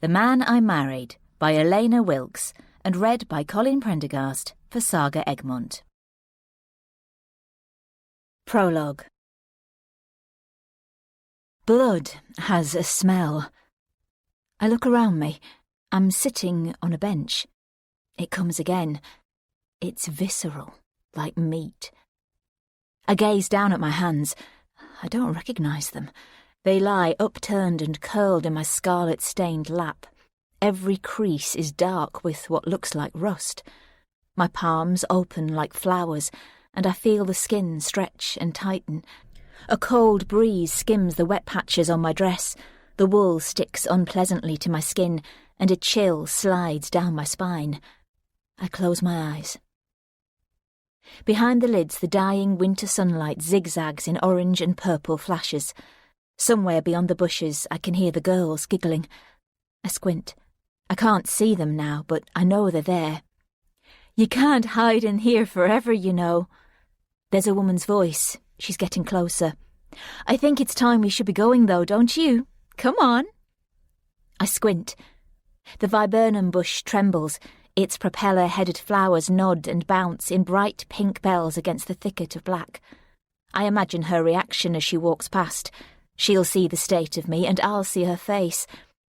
The Man I Married by Elena Wilkes and read by Colin Prendergast for Saga Egmont. Prologue. Blood has a smell. I look around me. I'm sitting on a bench. It comes again. It's visceral, like meat. I gaze down at my hands. I don't recognise them. They lie upturned and curled in my scarlet-stained lap. Every crease is dark with what looks like rust. My palms open like flowers, and I feel the skin stretch and tighten. A cold breeze skims the wet patches on my dress. The wool sticks unpleasantly to my skin, and a chill slides down my spine. I close my eyes. Behind the lids, the dying winter sunlight zigzags in orange and purple flashes. Somewhere beyond the bushes, I can hear the girls giggling. I squint. I can't see them now, but I know they're there. "You can't hide in here forever, you know." There's a woman's voice. She's getting closer. "I think it's time we should be going, though, don't you? Come on." I squint. The viburnum bush trembles. Its propeller-headed flowers nod and bounce in bright pink bells against the thicket of black. I imagine her reaction as she walks past. She'll see the state of me, and I'll see her face,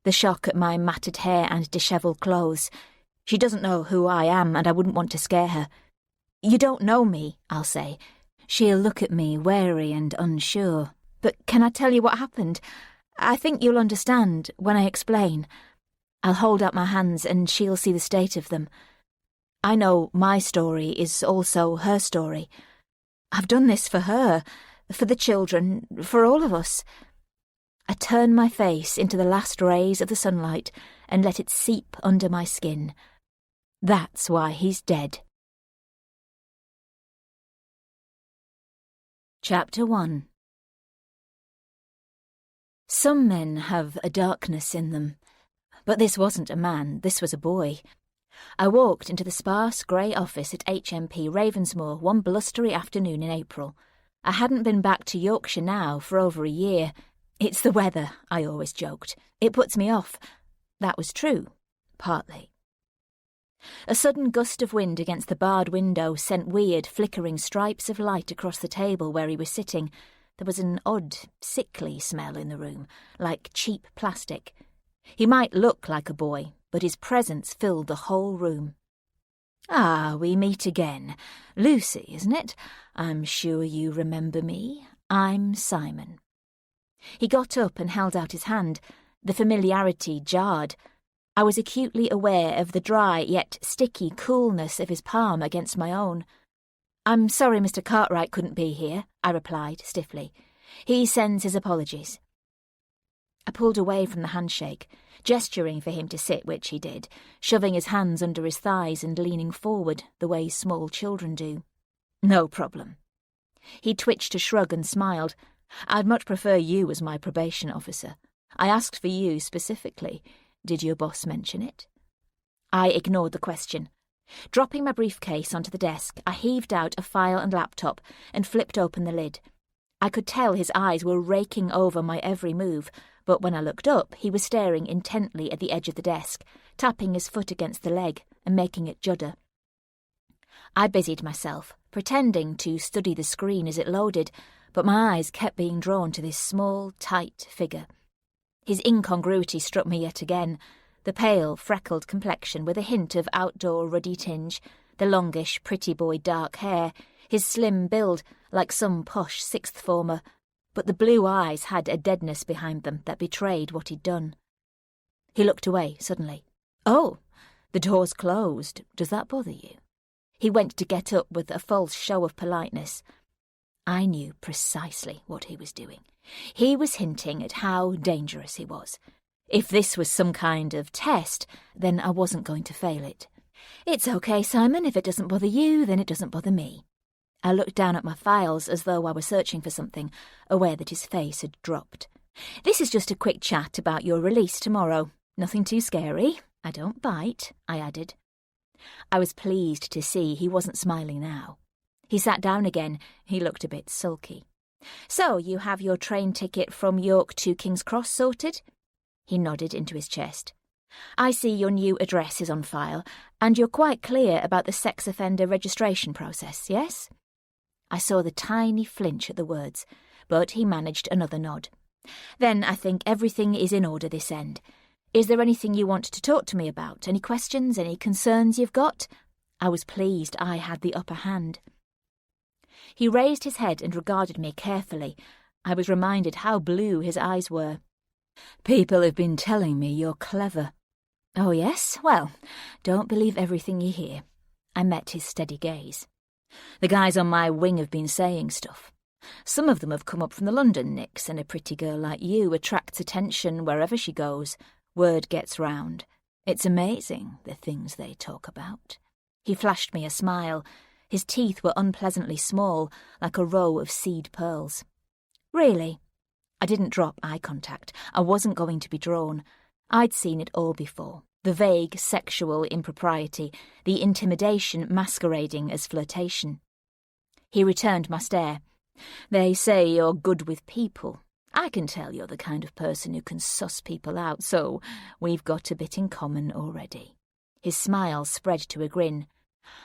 the shock at my matted hair and dishevelled clothes. She doesn't know who I am, and I wouldn't want to scare her. "You don't know me," I'll say. She'll look at me, wary and unsure. "But can I tell you what happened? I think you'll understand when I explain." I'll hold out my hands, and she'll see the state of them. I know my story is also her story. I've done this for her, for the children, for all of us. I turn my face into the last rays of the sunlight and let it seep under my skin. That's why he's dead. Chapter 1. Some men have a darkness in them, but this wasn't a man, this was a boy. I walked into the sparse grey office at HMP Ravensmoor one blustery afternoon in April. I hadn't been back to Yorkshire now for over a year. "It's the weather," I always joked. "It puts me off." That was true, partly. A sudden gust of wind against the barred window sent weird, flickering stripes of light across the table where he was sitting. There was an odd, sickly smell in the room, like cheap plastic. He might look like a boy, but his presence filled the whole room. "Ah, we meet again. Lucy, isn't it? I'm sure you remember me. I'm Simon." He got up and held out his hand. The familiarity jarred. I was acutely aware of the dry yet sticky coolness of his palm against my own. "I'm sorry Mr. Cartwright couldn't be here," I replied stiffly. "He sends his apologies." I pulled away from the handshake, gesturing for him to sit, which he did, shoving his hands under his thighs and leaning forward the way small children do. "No problem." He twitched a shrug and smiled. "I'd much prefer you as my probation officer. I asked for you specifically. Did your boss mention it?" I ignored the question. Dropping my briefcase onto the desk, I heaved out a file and laptop and flipped open the lid. I could tell his eyes were raking over my every move, but when I looked up, he was staring intently at the edge of the desk, tapping his foot against the leg and making it judder. I busied myself, pretending to study the screen as it loaded, but my eyes kept being drawn to this small, tight figure. His incongruity struck me yet again. The pale, freckled complexion with a hint of outdoor ruddy tinge, the longish, pretty boy dark hair, his slim build like some posh sixth former, but the blue eyes had a deadness behind them that betrayed what he'd done. He looked away suddenly. "Oh, the door's closed. Does that bother you?" He went to get up with a false show of politeness. I knew precisely what he was doing. He was hinting at how dangerous he was. If this was some kind of test, then I wasn't going to fail it. "It's okay, Simon. If it doesn't bother you, then it doesn't bother me." I looked down at my files as though I were searching for something, aware that his face had dropped. "This is just a quick chat about your release tomorrow. Nothing too scary. I don't bite," I added. I was pleased to see he wasn't smiling now. He sat down again. He looked a bit sulky. "So, you have your train ticket from York to King's Cross sorted?" He nodded into his chest. I see your new address is on file, and you're quite clear about the sex offender registration process, yes? I saw the tiny flinch at the words, but he managed another nod. Then I think everything is in order this end. Is there anything you want to talk to me about? Any questions, any concerns you've got? I was pleased I had the upper hand. He raised his head and regarded me carefully. I was reminded how blue his eyes were. People have been telling me you're clever. Oh, yes? Well, don't believe everything you hear. I met his steady gaze. The guys on my wing have been saying stuff. Some of them have come up from the London nicks, and a pretty girl like you attracts attention wherever she goes. Word gets round. It's amazing, the things they talk about. He flashed me a smile. His teeth were unpleasantly small, like a row of seed pearls. Really? I didn't drop eye contact. I wasn't going to be drawn. I'd seen it all before. The vague sexual impropriety, the intimidation masquerading as flirtation. He returned my stare. They say you're good with people. I can tell you're the kind of person who can suss people out, so we've got a bit in common already. His smile spread to a grin.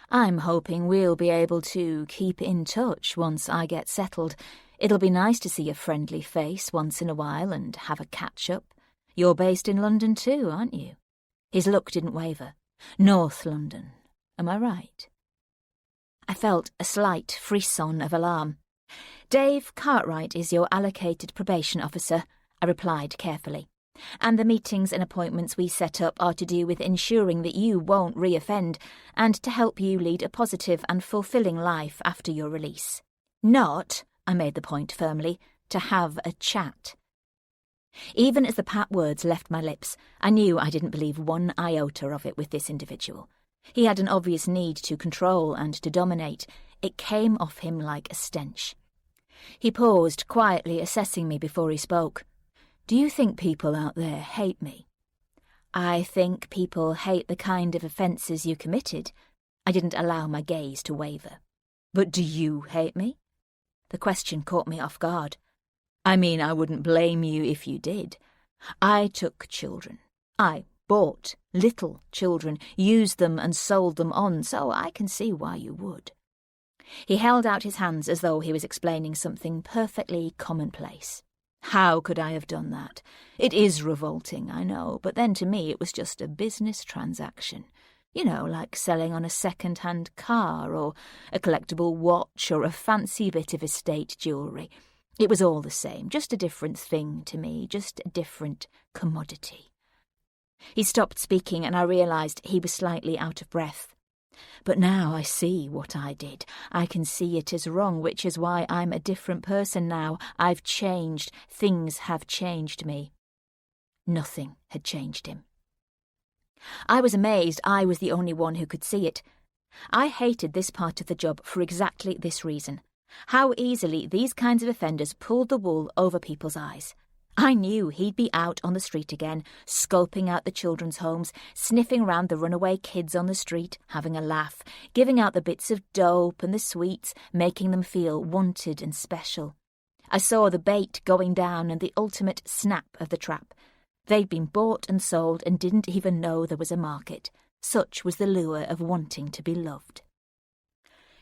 I'm hoping we'll be able to keep in touch once I get settled. It'll be nice to see a friendly face once in a while and have a catch-up. You're based in London too, aren't you? His look didn't waver. North London, am I right? I felt a slight frisson of alarm. Dave Cartwright is your allocated probation officer, I replied carefully. And the meetings and appointments we set up are to do with ensuring that you won't reoffend and to help you lead a positive and fulfilling life after your release. Not, I made the point firmly, to have a chat. Even as the pat words left my lips, I knew I didn't believe one iota of it with this individual. He had an obvious need to control and to dominate. It came off him like a stench. He paused, quietly assessing me before he spoke. Do you think people out there hate me? I think people hate the kind of offences you committed. I didn't allow my gaze to waver. But do you hate me? The question caught me off guard. I mean, I wouldn't blame you if you did. I took children. I bought little children, used them and sold them on, so I can see why you would. He held out his hands as though he was explaining something perfectly commonplace. How could I have done that? It is revolting, I know, but then to me it was just a business transaction. You know, like selling on a second-hand car or a collectible watch or a fancy bit of estate jewellery. It was all the same, just a different thing to me, just a different commodity. He stopped speaking and I realised he was slightly out of breath. But now I see what I did. I can see it as wrong, which is why I'm a different person now. I've changed. Things have changed me. Nothing had changed him. I was amazed I was the only one who could see it. I hated this part of the job for exactly this reason. How easily these kinds of offenders pulled the wool over people's eyes. I knew he'd be out on the street again, scoping out the children's homes, sniffing round the runaway kids on the street, having a laugh, giving out the bits of dope and the sweets, making them feel wanted and special. I saw the bait going down and the ultimate snap of the trap. They'd been bought and sold and didn't even know there was a market. Such was the lure of wanting to be loved.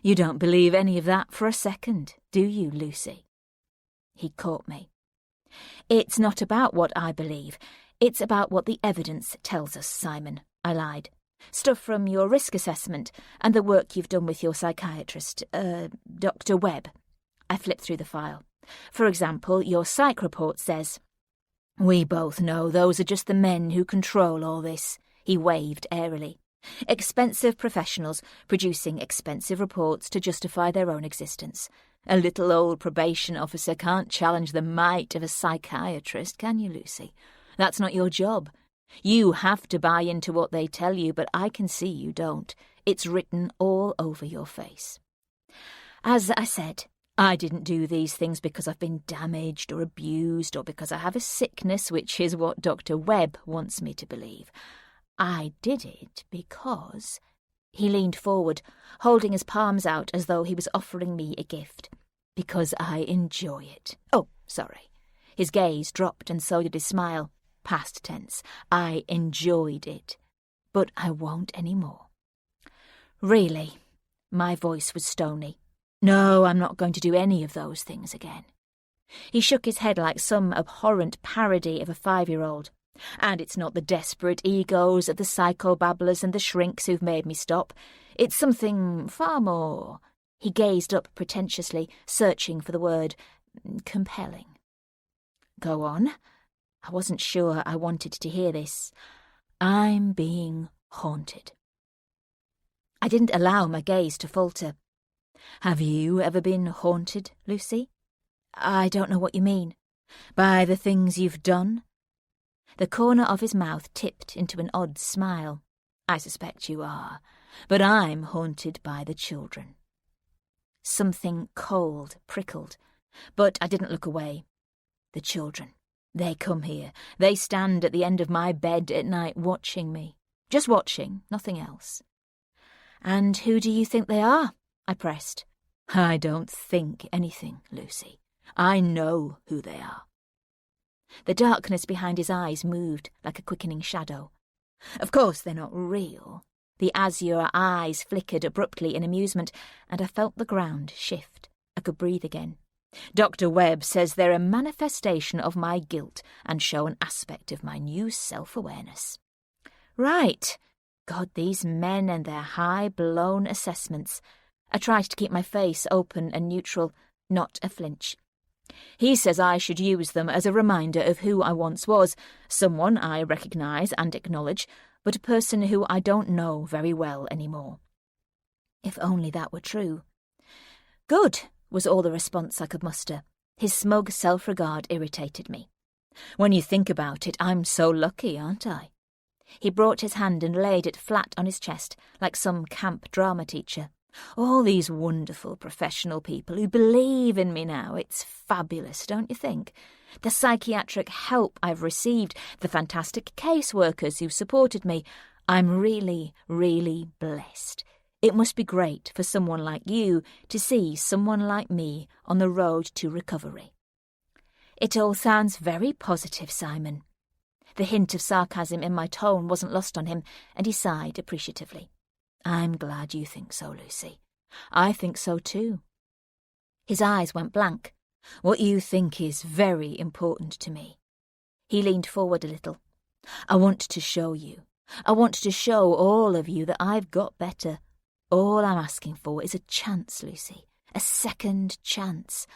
You don't believe any of that for a second, do you, Lucy? He caught me. It's not about what I believe. It's about what the evidence tells us, Simon, I lied. Stuff from your risk assessment and the work you've done with your psychiatrist, Dr. Webb. I flipped through the file. For example, your psych report says, We both know those are just the men who control all this. He waved airily. Expensive professionals producing expensive reports to justify their own existence. A little old probation officer can't challenge the might of a psychiatrist, can you, Lucy? That's not your job. You have to buy into what they tell you, but I can see you don't. It's written all over your face. As I said, I didn't do these things because I've been damaged or abused or because I have a sickness, which is what Dr. Webb wants me to believe. I did it because... He leaned forward, holding his palms out as though he was offering me a gift. Because I enjoy it. Oh, sorry. His gaze dropped and so did his smile. past tense. I enjoyed it. But I won't any more. Really, my voice was stony. No, I'm not going to do any of those things again. He shook his head like some abhorrent parody of a 5-year-old. And it's not the desperate egos of the psychobabblers and the shrinks who've made me stop. It's something far more. He gazed up pretentiously, searching for the word compelling. Go on. I wasn't sure I wanted to hear this. I'm being haunted. I didn't allow my gaze to falter. Have you ever been haunted, Lucy? I don't know what you mean. By the things you've done? The corner of his mouth tipped into an odd smile. I suspect you are, but I'm haunted by the children. Something cold prickled, but I didn't look away. The children. They come here. They stand at the end of my bed at night watching me. Just watching, nothing else. And who do you think they are? I pressed. I don't think anything, Lucy. I know who they are. The darkness behind his eyes moved like a quickening shadow. Of course they're not real. The azure eyes flickered abruptly in amusement, and I felt the ground shift. I could breathe again. Dr. Webb says they're a manifestation of my guilt and show an aspect of my new self-awareness. Right. God, these men and their high-blown assessments. I tried to keep my face open and neutral, not a flinch. He says I should use them as a reminder of who I once was, someone I recognise and acknowledge, but a person who I don't know very well anymore. If only that were true. Good, was all the response I could muster. His smug self-regard irritated me. When you think about it, I'm so lucky, aren't I? He brought his hand and laid it flat on his chest, like some camp drama teacher. All these wonderful professional people who believe in me now. It's fabulous, don't you think? The psychiatric help I've received, the fantastic caseworkers who supported me. I'm really, really blessed. It must be great for someone like you to see someone like me on the road to recovery. It all sounds very positive, Simon. The hint of sarcasm in my tone wasn't lost on him, and he sighed appreciatively. I'm glad you think so, Lucy. I think so too. His eyes went blank. What you think is very important to me. He leaned forward a little. I want to show you. I want to show all of you that I've got better. All I'm asking for is a chance, Lucy. A second chance.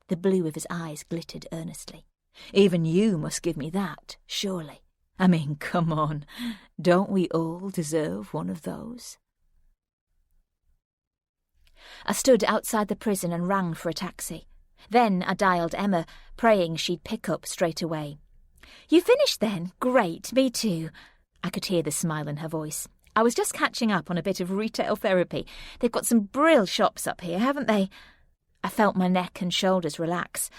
The blue of his eyes glittered earnestly. Even you must give me that, surely. I mean, come on. Don't we all deserve one of those? I stood outside the prison and rang for a taxi. Then I dialed Emma, praying she'd pick up straight away. You finished then? Great, me too. I could hear the smile in her voice. I was just catching up on a bit of retail therapy. They've got some brill shops up here, haven't they? I felt my neck and shoulders relax.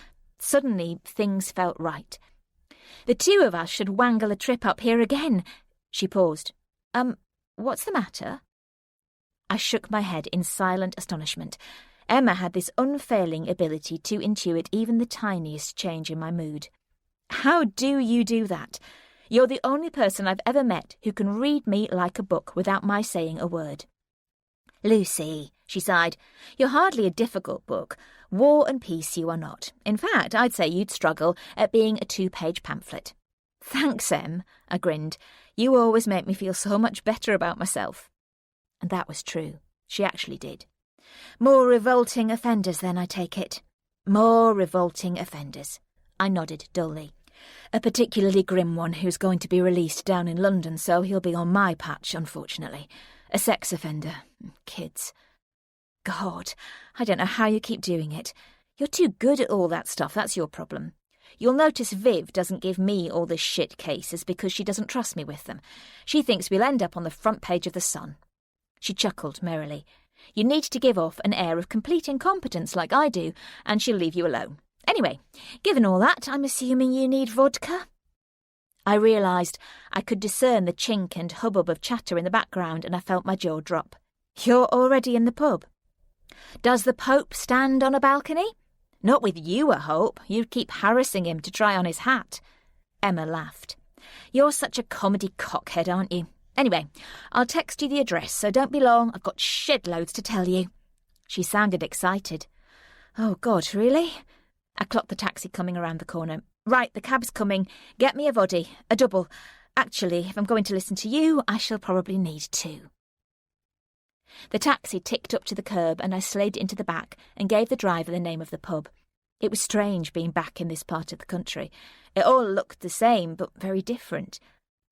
Suddenly, things felt right. The two of us should wangle a trip up here again. She paused. What's the matter? I shook my head in silent astonishment. Emma had this unfailing ability to intuit even the tiniest change in my mood. How do you do that? You're the only person I've ever met who can read me like a book without my saying a word. Lucy, she sighed, you're hardly a difficult book. War and Peace you are not. In fact, I'd say you'd struggle at being a 2-page pamphlet. Thanks, Em, I grinned. You always make me feel so much better about myself. And that was true. She actually did. More revolting offenders, then, I take it. More revolting offenders. I nodded dully. A particularly grim one who's going to be released down in London, so he'll be on my patch, unfortunately. A sex offender. Kids. God, I don't know how you keep doing it. You're too good at all that stuff, that's your problem. You'll notice Viv doesn't give me all the shit cases because she doesn't trust me with them. She thinks we'll end up on the front page of the Sun. She chuckled merrily. You need to give off an air of complete incompetence like I do, and she'll leave you alone. Anyway, given all that, I'm assuming you need vodka? I realised I could discern the chink and hubbub of chatter in the background, and I felt my jaw drop. You're already in the pub? Does the Pope stand on a balcony? Not with you, I hope. You'd keep harassing him to try on his hat. Emma laughed. You're such a comedy cockhead, aren't you? Anyway, I'll text you the address, so don't be long. I've got shed loads to tell you. She sounded excited. Oh, God, really? I clocked the taxi coming around the corner. Right, the cab's coming. Get me a voddy, a double. Actually, if I'm going to listen to you, I shall probably need two. The taxi ticked up to the curb and I slid into the back and gave the driver the name of the pub. It was strange being back in this part of the country. It all looked the same, but very different.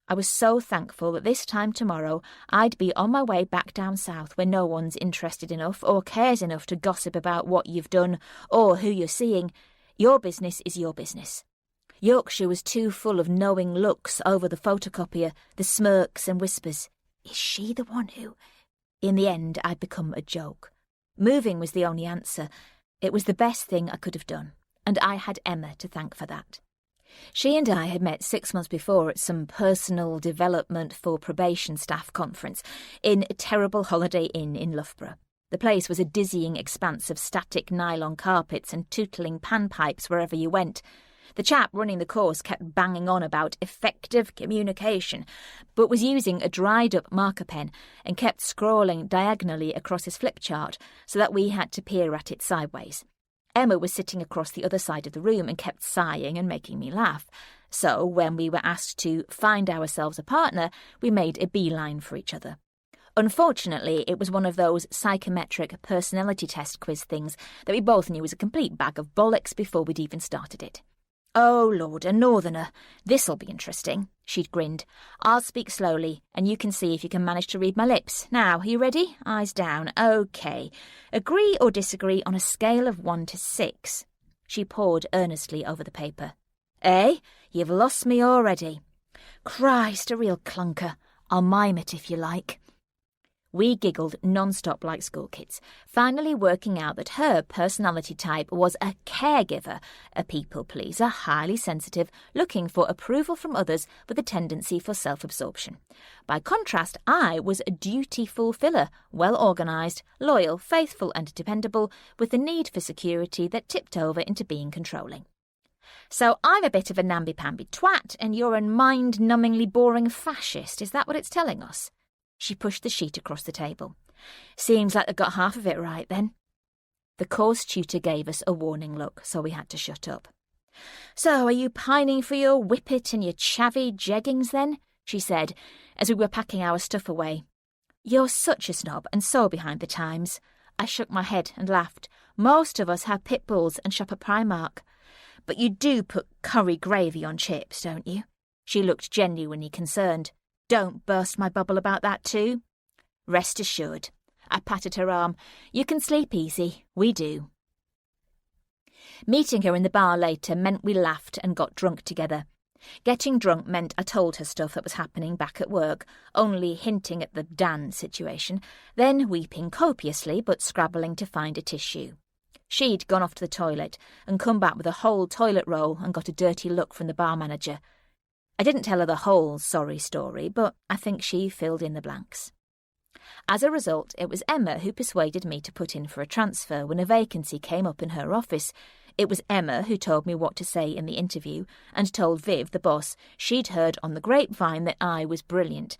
I was so thankful that this time tomorrow I'd be on my way back down south where no one's interested enough or cares enough to gossip about what you've done or who you're seeing. Your business is your business. Yorkshire was too full of knowing looks over the photocopier, the smirks and whispers. Is she the one who... In the end, I'd become a joke. Moving was the only answer. It was the best thing I could have done, and I had Emma to thank for that. She and I had met 6 months before at some personal development for probation staff conference in a terrible Holiday Inn in Loughborough. The place was a dizzying expanse of static nylon carpets and tootling panpipes wherever you went. The chap running the course kept banging on about effective communication, but was using a dried-up marker pen and kept scrawling diagonally across his flip chart so that we had to peer at it sideways. Emma was sitting across the other side of the room and kept sighing and making me laugh. So when we were asked to find ourselves a partner, we made a beeline for each other. Unfortunately, it was one of those psychometric personality test quiz things that we both knew was a complete bag of bollocks before we'd even started it. Oh, Lord, a northerner. This'll be interesting, she'd grinned. I'll speak slowly, and you can see if you can manage to read my lips. Now, you ready? Eyes down. OK. Agree or disagree on a scale of 1 to 6? She pored earnestly over the paper. Eh? You've lost me already. Christ, a real clunker. I'll mime it if you like. We giggled non-stop like schoolkids, finally working out that her personality type was a caregiver, a people-pleaser, highly sensitive, looking for approval from others with a tendency for self-absorption. By contrast, I was a duty fulfiller, well-organised, loyal, faithful and dependable, with the need for security that tipped over into being controlling. So I'm a bit of a namby-pamby twat, and you're a mind-numbingly boring fascist, is that what it's telling us? She pushed the sheet across the table. Seems like they've got half of it right, then. The course tutor gave us a warning look, so we had to shut up. So are you pining for your whippet and your chavvy jeggings, then? She said, as we were packing our stuff away. You're such a snob and so behind the times. I shook my head and laughed. Most of us have pit bulls and shop at Primark. But you do put curry gravy on chips, don't you? She looked genuinely concerned. Don't burst my bubble about that too. Rest assured. I patted her arm. You can sleep easy. We do. Meeting her in the bar later meant we laughed and got drunk together. Getting drunk meant I told her stuff that was happening back at work, only hinting at the Dan situation, then weeping copiously but scrabbling to find a tissue. She'd gone off to the toilet and come back with a whole toilet roll and got a dirty look from the bar manager. I didn't tell her the whole sorry story, but I think she filled in the blanks. As a result, it was Emma who persuaded me to put in for a transfer when a vacancy came up in her office. It was Emma who told me what to say in the interview and told Viv, the boss, she'd heard on the grapevine that I was brilliant.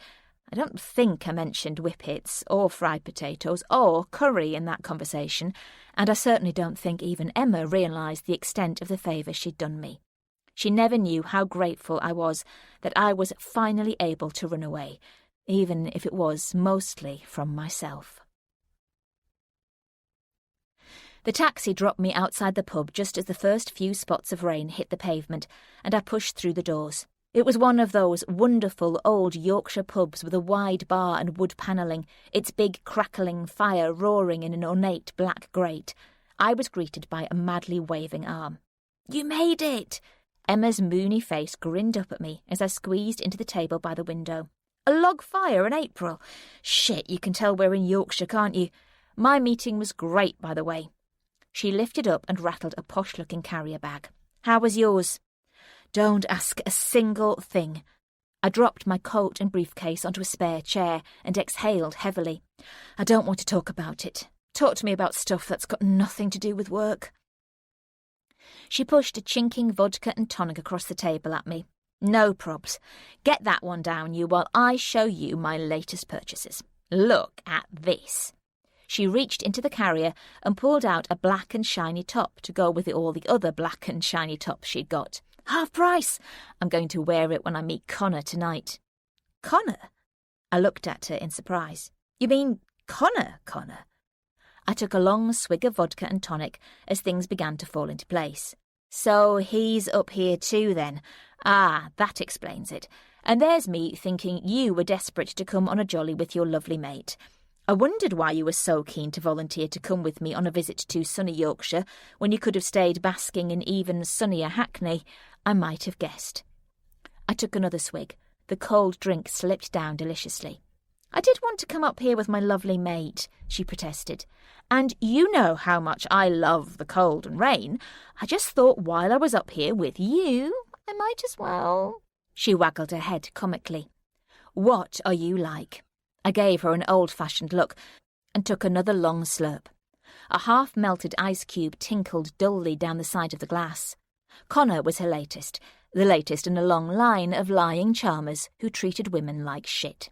I don't think I mentioned whippets or fried potatoes or curry in that conversation, and I certainly don't think even Emma realised the extent of the favour she'd done me. She never knew how grateful I was that I was finally able to run away, even if it was mostly from myself. The taxi dropped me outside the pub just as the first few spots of rain hit the pavement, and I pushed through the doors. It was one of those wonderful old Yorkshire pubs with a wide bar and wood panelling, its big crackling fire roaring in an ornate black grate. I was greeted by a madly waving arm. "You made it!" Emma's moony face grinned up at me as I squeezed into the table by the window. "A log fire in April? Shit, you can tell we're in Yorkshire, can't you? My meeting was great, by the way." She lifted up and rattled a posh-looking carrier bag. "How was yours?" "Don't ask a single thing." I dropped my coat and briefcase onto a spare chair and exhaled heavily. "I don't want to talk about it. Talk to me about stuff that's got nothing to do with work." She pushed a chinking vodka and tonic across the table at me. No probs. Get that one down, you, while I show you my latest purchases. Look at this. She reached into the carrier and pulled out a black and shiny top to go with all the other black and shiny tops she'd got. Half price! I'm going to wear it when I meet Connor tonight. Connor? I looked at her in surprise. You mean Connor? I took a long swig of vodka and tonic as things began to fall into place. So he's up here too, then. Ah, that explains it. And there's me thinking you were desperate to come on a jolly with your lovely mate. I wondered why you were so keen to volunteer to come with me on a visit to sunny Yorkshire when you could have stayed basking in even sunnier Hackney. I might have guessed. I took another swig. The cold drink slipped down deliciously. I did want to come up here with my lovely mate, she protested. And you know how much I love the cold and rain. I just thought while I was up here with you, I might as well. She waggled her head comically. What are you like? I gave her an old-fashioned look and took another long slurp. A half-melted ice cube tinkled dully down the side of the glass. Connor was her latest, the latest in a long line of lying charmers who treated women like shit.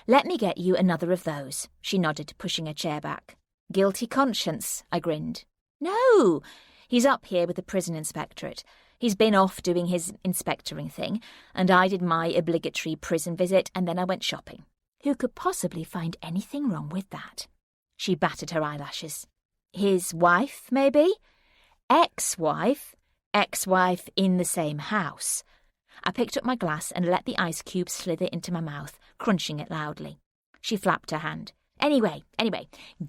Let me get you another of those, she nodded, pushing her chair back. Guilty conscience, I grinned. No, he's up here with the prison inspectorate. He's been off doing his inspectoring thing, and I did my obligatory prison visit, and then I went shopping. Who could possibly find anything wrong with that? She batted her eyelashes. His wife, maybe? Ex-wife? Ex-wife in the same house. I picked up my glass and let the ice cube slither into my mouth, crunching it loudly. She flapped her hand. Anyway,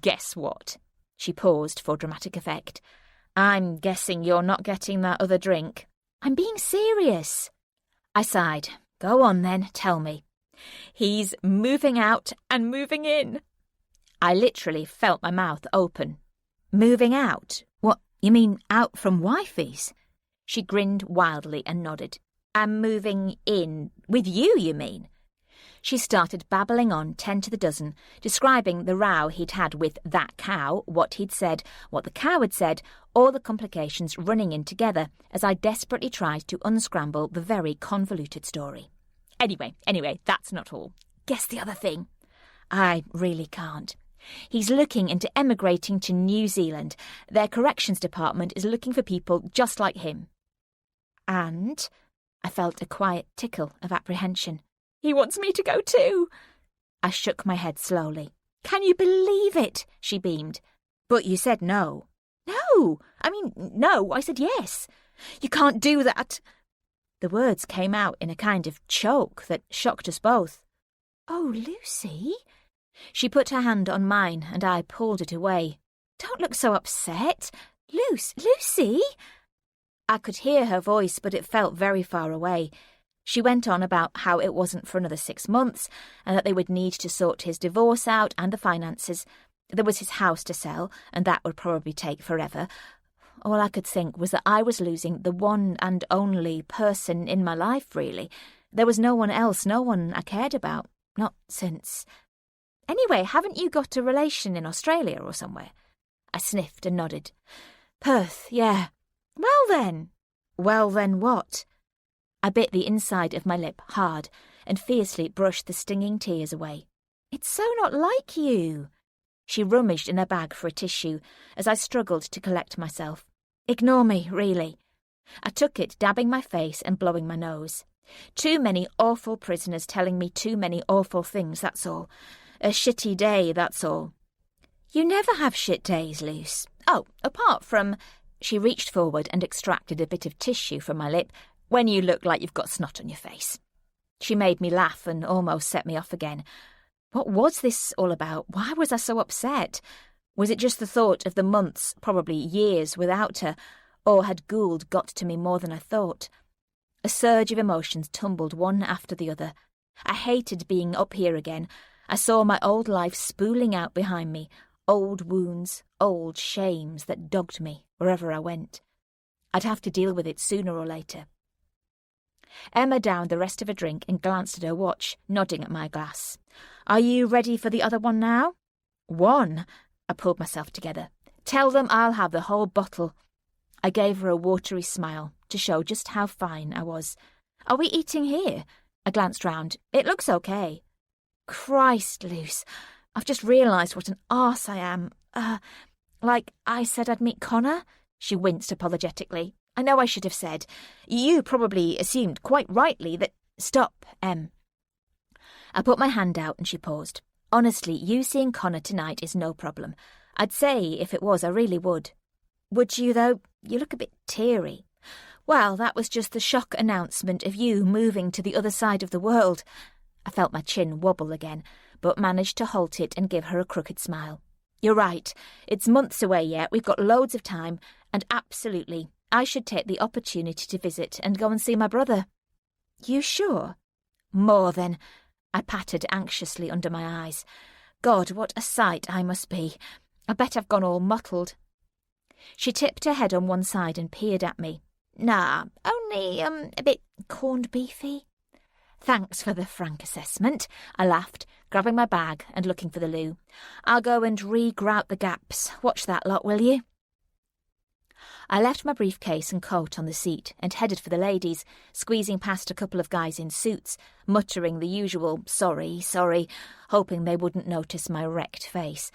guess what? She paused for dramatic effect. I'm guessing you're not getting that other drink. I'm being serious. I sighed. Go on then, tell me. He's moving out and moving in. I literally felt my mouth open. Moving out? What, you mean out from wifey's? She grinned wildly and nodded. And moving in with you mean? She started babbling on 10 to the dozen, describing the row he'd had with that cow, what he'd said, what the cow had said, all the complications running in together as I desperately tried to unscramble the very convoluted story. Anyway, that's not all. Guess the other thing. I really can't. He's looking into emigrating to New Zealand. Their corrections department is looking for people just like him. And I felt a quiet tickle of apprehension. He wants me to go too. I shook my head slowly. Can you believe it? She beamed. But you said no. No, I said yes. You can't do that. The words came out in a kind of choke that shocked us both. Oh, Lucy. She put her hand on mine and I pulled it away. Don't look so upset. Lucy? I could hear her voice, but it felt very far away. She went on about how it wasn't for another 6 months and that they would need to sort his divorce out and the finances. There was his house to sell, and that would probably take forever. All I could think was that I was losing the one and only person in my life, really. There was no one else, no one I cared about. Not since. Anyway, haven't you got a relation in Australia or somewhere? I sniffed and nodded. Perth, yeah. Well then what? I bit the inside of my lip hard and fiercely brushed the stinging tears away. It's so not like you. She rummaged in her bag for a tissue as I struggled to collect myself. Ignore me, really. I took it, dabbing my face and blowing my nose. Too many awful prisoners telling me too many awful things, that's all. A shitty day, that's all. You never have shit days, Luce. Oh, apart from... She reached forward and extracted a bit of tissue from my lip, when you look like you've got snot on your face. She made me laugh and almost set me off again. What was this all about? Why was I so upset? Was it just the thought of the months, probably years, without her, or had Gould got to me more than I thought? A surge of emotions tumbled one after the other. I hated being up here again. I saw my old life spooling out behind me, old wounds, old shames that dogged me wherever I went. I'd have to deal with it sooner or later. Emma downed the rest of her drink and glanced at her watch, nodding at my glass. Are you ready for the other one now? One? I pulled myself together. Tell them I'll have the whole bottle. I gave her a watery smile to show just how fine I was. Are we eating here? I glanced round. It looks okay. Christ, Luce, I've just realised what an arse I am. Like I said I'd meet Connor? She winced apologetically. I know I should have said. You probably assumed quite rightly that... Stop, Em. I put my hand out and she paused. Honestly, you seeing Connor tonight is no problem. I'd say if it was, I really would. Would you, though? You look a bit teary. Well, that was just the shock announcement of you moving to the other side of the world. I felt my chin wobble again, but managed to halt it and give her a crooked smile. You're right. It's months away yet. We've got loads of time. And absolutely, I should take the opportunity to visit and go and see my brother. You sure? More than. I patted anxiously under my eyes. God, what a sight I must be. I bet I've gone all mottled. She tipped her head on one side and peered at me. Nah, only, a bit corned beefy. Thanks for the frank assessment, I laughed, grabbing my bag and looking for the loo. I'll go and re-grout the gaps. Watch that lot, will you? I left my briefcase and coat on the seat and headed for the ladies, squeezing past a couple of guys in suits, muttering the usual sorry, hoping they wouldn't notice my wrecked face,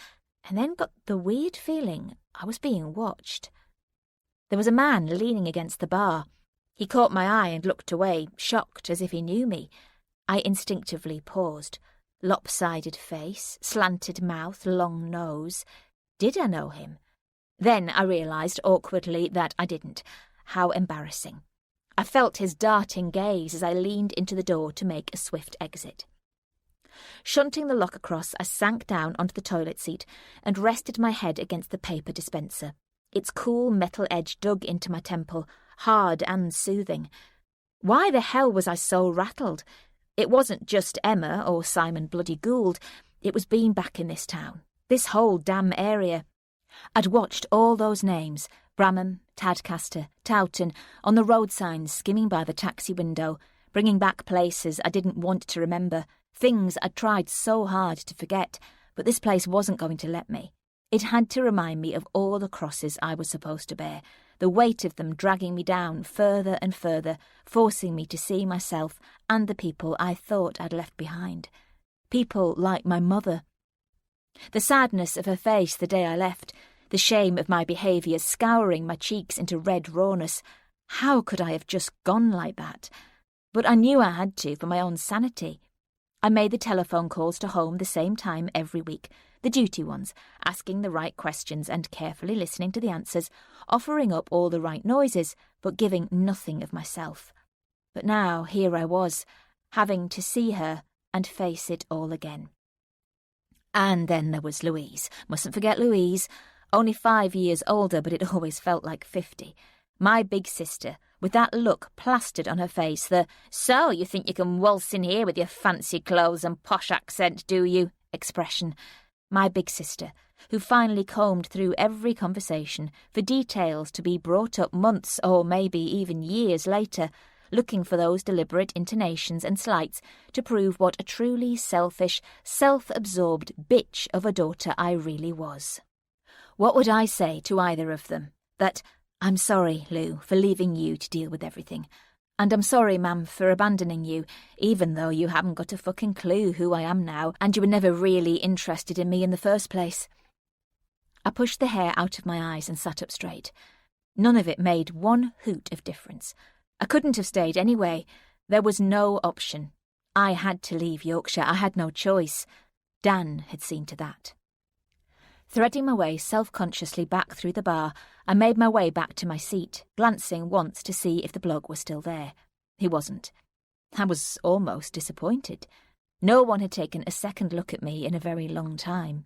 and then got the weird feeling I was being watched. There was a man leaning against the bar. He caught my eye and looked away, shocked as if he knew me. I instinctively paused. Lopsided face, slanted mouth, long nose. Did I know him? Then I realised awkwardly that I didn't. How embarrassing. I felt his darting gaze as I leaned into the door to make a swift exit. Shunting the lock across, I sank down onto the toilet seat and rested my head against the paper dispenser. Its cool metal edge dug into my temple, hard and soothing. Why the hell was I so rattled? It wasn't just Emma or Simon Bloody Gould. It was being back in this town, this whole damn area. I'd watched all those names, Bramham, Tadcaster, Towton, on the road signs skimming by the taxi window, bringing back places I didn't want to remember, things I'd tried so hard to forget, but this place wasn't going to let me. It had to remind me of all the crosses I was supposed to bear, the weight of them dragging me down further and further, forcing me to see myself and the people I thought I'd left behind. People like my mother. The sadness of her face the day I left, the shame of my behaviour scouring my cheeks into red rawness. How could I have just gone like that? But I knew I had to for my own sanity. I made the telephone calls to home the same time every week, the duty ones, asking the right questions and carefully listening to the answers, offering up all the right noises, but giving nothing of myself. But now here I was, having to see her and face it all again. And then there was Louise. Mustn't forget Louise. Only 5 years older, but it always felt like 50. My big sister, with that look plastered on her face, the "so you think you can waltz in here with your fancy clothes and posh accent, do you?" expression. My big sister, who finally combed through every conversation for details to be brought up months or maybe even years later, looking for those deliberate intonations and slights to prove what a truly selfish, self-absorbed bitch of a daughter I really was. What would I say to either of them? That, "I'm sorry, Lou, for leaving you to deal with everything. And I'm sorry, Ma'am, for abandoning you, even though you haven't got a fucking clue who I am now, and you were never really interested in me in the first place." I pushed the hair out of my eyes and sat up straight. None of it made one hoot of difference. I couldn't have stayed anyway. There was no option. I had to leave Yorkshire. I had no choice. Dan had seen to that. Threading my way self-consciously back through the bar, I made my way back to my seat, glancing once to see if the bloke was still there. He wasn't. I was almost disappointed. No one had taken a second look at me in a very long time.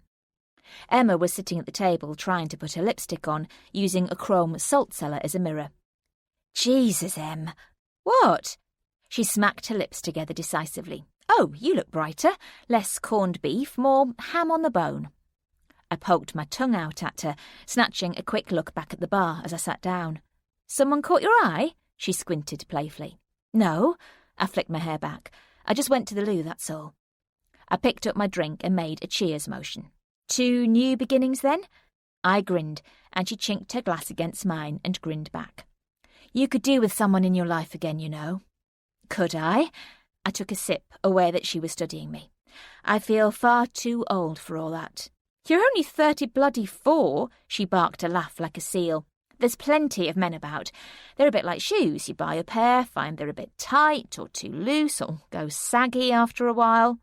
Emma was sitting at the table trying to put her lipstick on, using a chrome salt cellar as a mirror. "Jesus, Em." "What?" She smacked her lips together decisively. "Oh, you look brighter. Less corned beef, more ham on the bone." I poked my tongue out at her, snatching a quick look back at the bar as I sat down. "Someone caught your eye?" She squinted playfully. "No." I flicked my hair back. "I just went to the loo, that's all." I picked up my drink and made a cheers motion. "To new beginnings, then?" I grinned, and she chinked her glass against mine and grinned back. "You could do with someone in your life again, you know." Could I? I took a sip, aware that she was studying me. I feel far too old for all that. You're only 34, she barked a laugh like a seal. There's plenty of men about. They're a bit like shoes. You buy a pair, find they're a bit tight or too loose or go saggy after a while.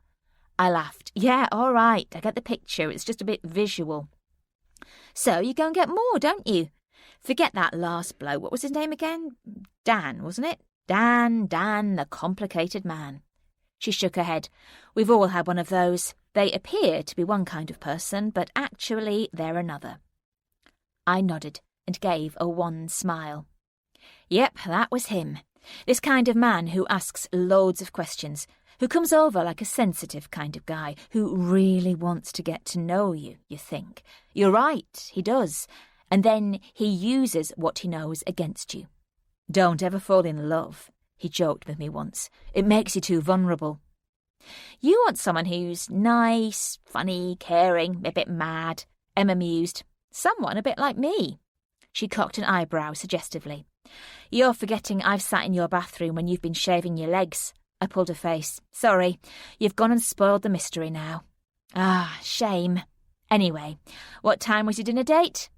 I laughed. Yeah, all right, I get the picture. It's just a bit visual. So you go and get more, don't you? Forget that last bloke. What was his name again? Dan, wasn't it? Dan, the complicated man. She shook her head. We've all had one of those. They appear to be one kind of person, but actually they're another. I nodded and gave a wan smile. Yep, that was him. This kind of man who asks loads of questions, who comes over like a sensitive kind of guy, who really wants to get to know you, you think. You're right, he does. And then he uses what he knows against you. Don't ever fall in love, he joked with me once. It makes you too vulnerable. You want someone who's nice, funny, caring, a bit mad, Emma mused. Someone a bit like me. She cocked an eyebrow suggestively. You're forgetting I've sat in your bathroom when you've been shaving your legs. I pulled a face. Sorry, you've gone and spoiled the mystery now. Ah, shame. Anyway, what time was your dinner date?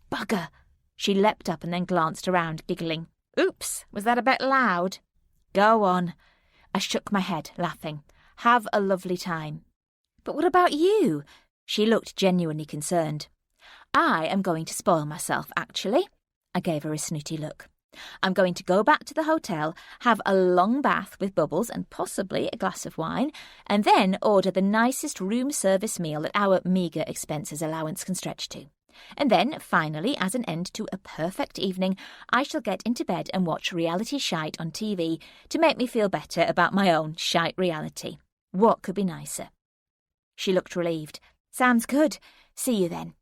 Bugger. She leapt up and then glanced around, giggling. Oops, was that a bit loud? Go on. I shook my head, laughing. Have a lovely time. But what about you? She looked genuinely concerned. I am going to spoil myself, actually. I gave her a snooty look. I'm going to go back to the hotel, have a long bath with bubbles and possibly a glass of wine, and then order the nicest room service meal that our meagre expenses allowance can stretch to. And then, finally, as an end to a perfect evening, I shall get into bed and watch reality shite on TV to make me feel better about my own shite reality. What could be nicer? She looked relieved. Sounds good. See you then.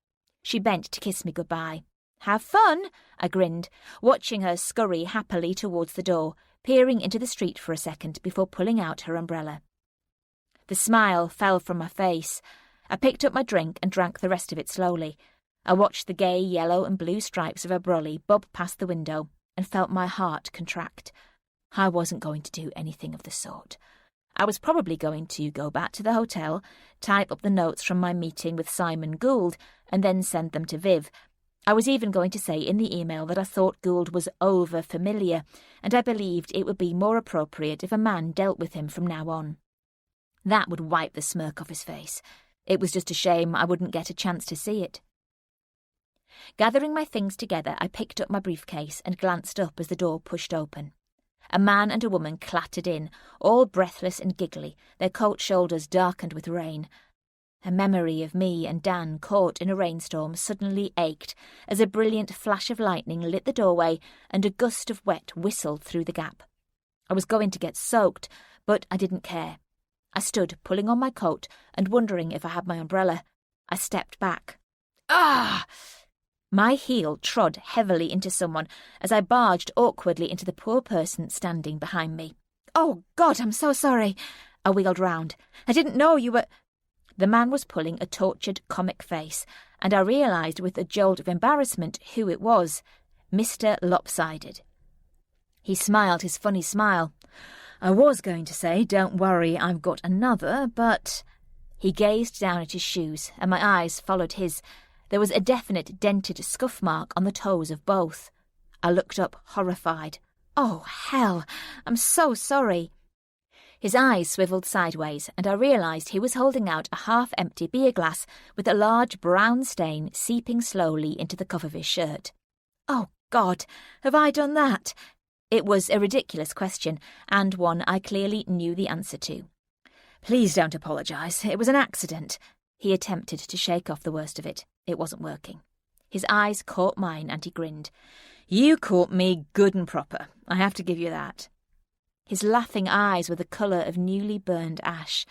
She bent to kiss me goodbye. Have fun, I grinned, watching her scurry happily towards the door, peering into the street for a second before pulling out her umbrella. The smile fell from my face. I picked up my drink and drank the rest of it slowly. I watched the gay yellow and blue stripes of her brolly bob past the window and felt my heart contract. I wasn't going to do anything of the sort. I was probably going to go back to the hotel, type up the notes from my meeting with Simon Gould, and then send them to Viv. I was even going to say in the email that I thought Gould was over-familiar, and I believed it would be more appropriate if a man dealt with him from now on. That would wipe the smirk off his face. It was just a shame I wouldn't get a chance to see it. Gathering my things together, I picked up my briefcase and glanced up as the door pushed open. A man and a woman clattered in, all breathless and giggly, their coat shoulders darkened with rain. A memory of me and Dan caught in a rainstorm suddenly ached as a brilliant flash of lightning lit the doorway and a gust of wet whistled through the gap. I was going to get soaked, but I didn't care. I stood pulling on my coat and wondering if I had my umbrella. I stepped back. Ah! My heel trod heavily into someone as I barged awkwardly into the poor person standing behind me. Oh, God, I'm so sorry. I wheeled round. I didn't know you were... The man was pulling a tortured, comic face, and I realised with a jolt of embarrassment who it was. Mr. Lopsided. He smiled his funny smile. I was going to say, don't worry, I've got another, but... He gazed down at his shoes, and my eyes followed his. There was a definite dented scuff mark on the toes of both. I looked up, horrified. Oh, hell! I'm so sorry. His eyes swivelled sideways, and I realised he was holding out a half-empty beer glass with a large brown stain seeping slowly into the cuff of his shirt. Oh, God, have I done that? It was a ridiculous question, and one I clearly knew the answer to. Please don't apologise. It was an accident. He attempted to shake off the worst of it. It wasn't working. His eyes caught mine, and he grinned. You caught me good and proper. I have to give you that. His laughing eyes were the colour of newly burned ash.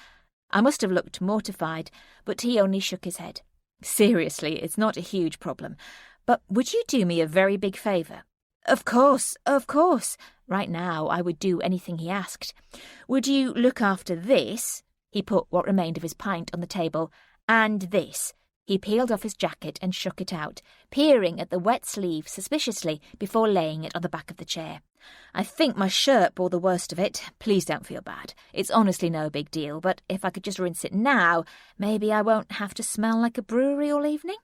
I must have looked mortified, but he only shook his head. Seriously, it's not a huge problem. But would you do me a very big favour? Of course, of course. Right now I would do anything he asked. Would you look after this? He put what remained of his pint on the table. And this. He peeled off his jacket and shook it out, peering at the wet sleeve suspiciously before laying it on the back of the chair. "I think my shirt bore the worst of it. Please don't feel bad. It's honestly no big deal, but if I could just rinse it now, maybe I won't have to smell like a brewery all evening."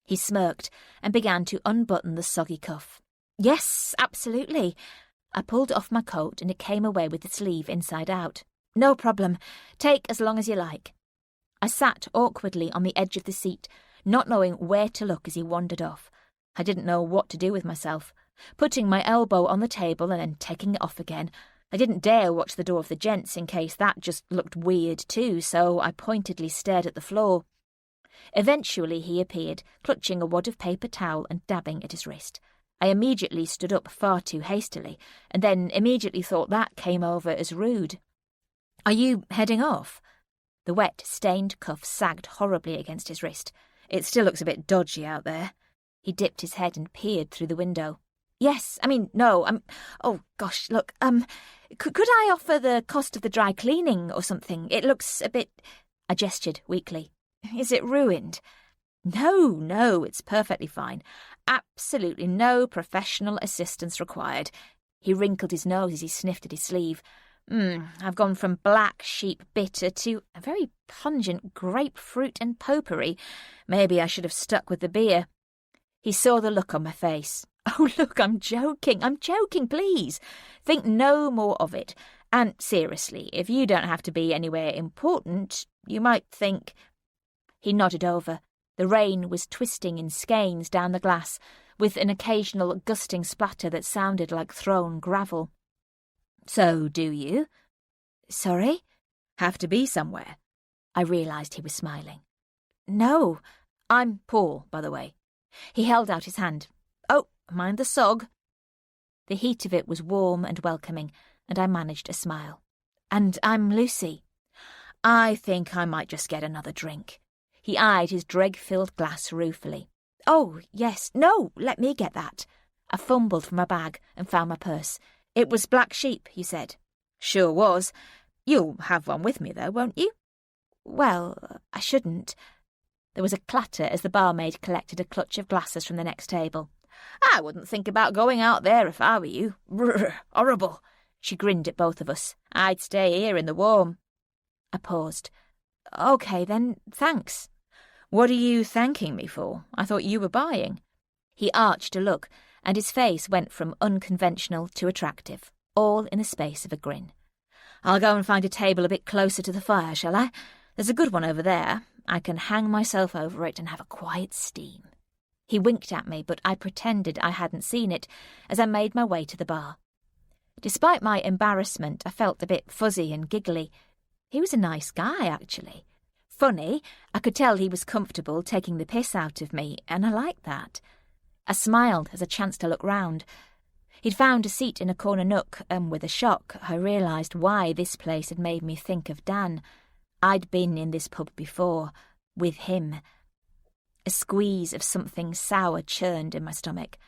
He smirked and began to unbutton the soggy cuff. "Yes, absolutely." I pulled off my coat and it came away with the sleeve inside out. "No problem. Take as long as you like." I sat awkwardly on the edge of the seat, not knowing where to look as he wandered off. I didn't know what to do with myself. Putting my elbow on the table and then taking it off again. I didn't dare watch the door of the gents in case that just looked weird too, so I pointedly stared at the floor. Eventually he appeared, clutching a wad of paper towel and dabbing at his wrist. I immediately stood up far too hastily, and then immediately thought that came over as rude. "Are you heading off?" The wet, stained cuff sagged horribly against his wrist. "It still looks a bit dodgy out there." He dipped his head and peered through the window. No, oh gosh, look, could I offer the cost of the dry cleaning or something? It looks a bit..." I gestured weakly. "Is it ruined?" No, it's perfectly fine. Absolutely no professional assistance required." He wrinkled his nose as he sniffed at his sleeve. I've gone from black sheep bitter to a very pungent grapefruit and potpourri. Maybe I should have stuck with the beer." He saw the look on my face. "Oh, look, I'm joking, please. Think no more of it. And seriously, if you don't have to be anywhere important, you might think..." He nodded over. The rain was twisting in skeins down the glass, with an occasional gusting splatter that sounded like thrown gravel. "So do you?" "Sorry?" "Have to be somewhere?" I realised he was smiling. "No. I'm Paul, by the way." He held out his hand. "Oh, mind the sog." The heat of it was warm and welcoming, and I managed a smile. "And I'm Lucy." "I think I might just get another drink." He eyed his dreg-filled glass ruefully. "Oh, yes. No, let me get that." I fumbled for my bag and found my purse. "It was black sheep, you said?" "Sure was. You'll have one with me, though, won't you?" "Well, I shouldn't." There was a clatter as the barmaid collected a clutch of glasses from the next table. "I wouldn't think about going out there if I were you. Brrr, horrible." She grinned at both of us. "I'd stay here in the warm." I paused. "OK, then, thanks." "What are you thanking me for? I thought you were buying." He arched a look, and his face went from unconventional to attractive, all in the space of a grin. "I'll go and find a table a bit closer to the fire, shall I? There's a good one over there. I can hang myself over it and have a quiet steam." He winked at me, but I pretended I hadn't seen it as I made my way to the bar. Despite my embarrassment, I felt a bit fuzzy and giggly. He was a nice guy, actually. Funny, I could tell he was comfortable taking the piss out of me, and I liked that. I smiled as I chanced to look round. He'd found a seat in a corner nook, and with a shock I realised why this place had made me think of Dan. I'd been in this pub before, with him. A squeeze of something sour churned in my stomach.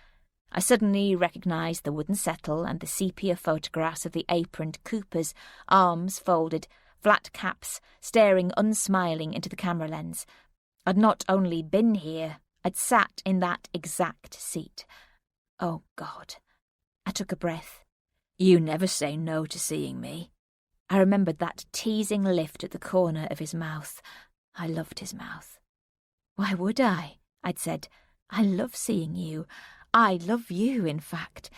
I suddenly recognised the wooden settle and the sepia photographs of the aproned Coopers, arms folded, flat caps, staring unsmiling into the camera lens. I'd not only been here, I'd sat in that exact seat. Oh, God. I took a breath. "You never say no to seeing me." I remembered that teasing lift at the corner of his mouth. I loved his mouth. "Why would I?" I'd said. "I love seeing you. I love you, in fact."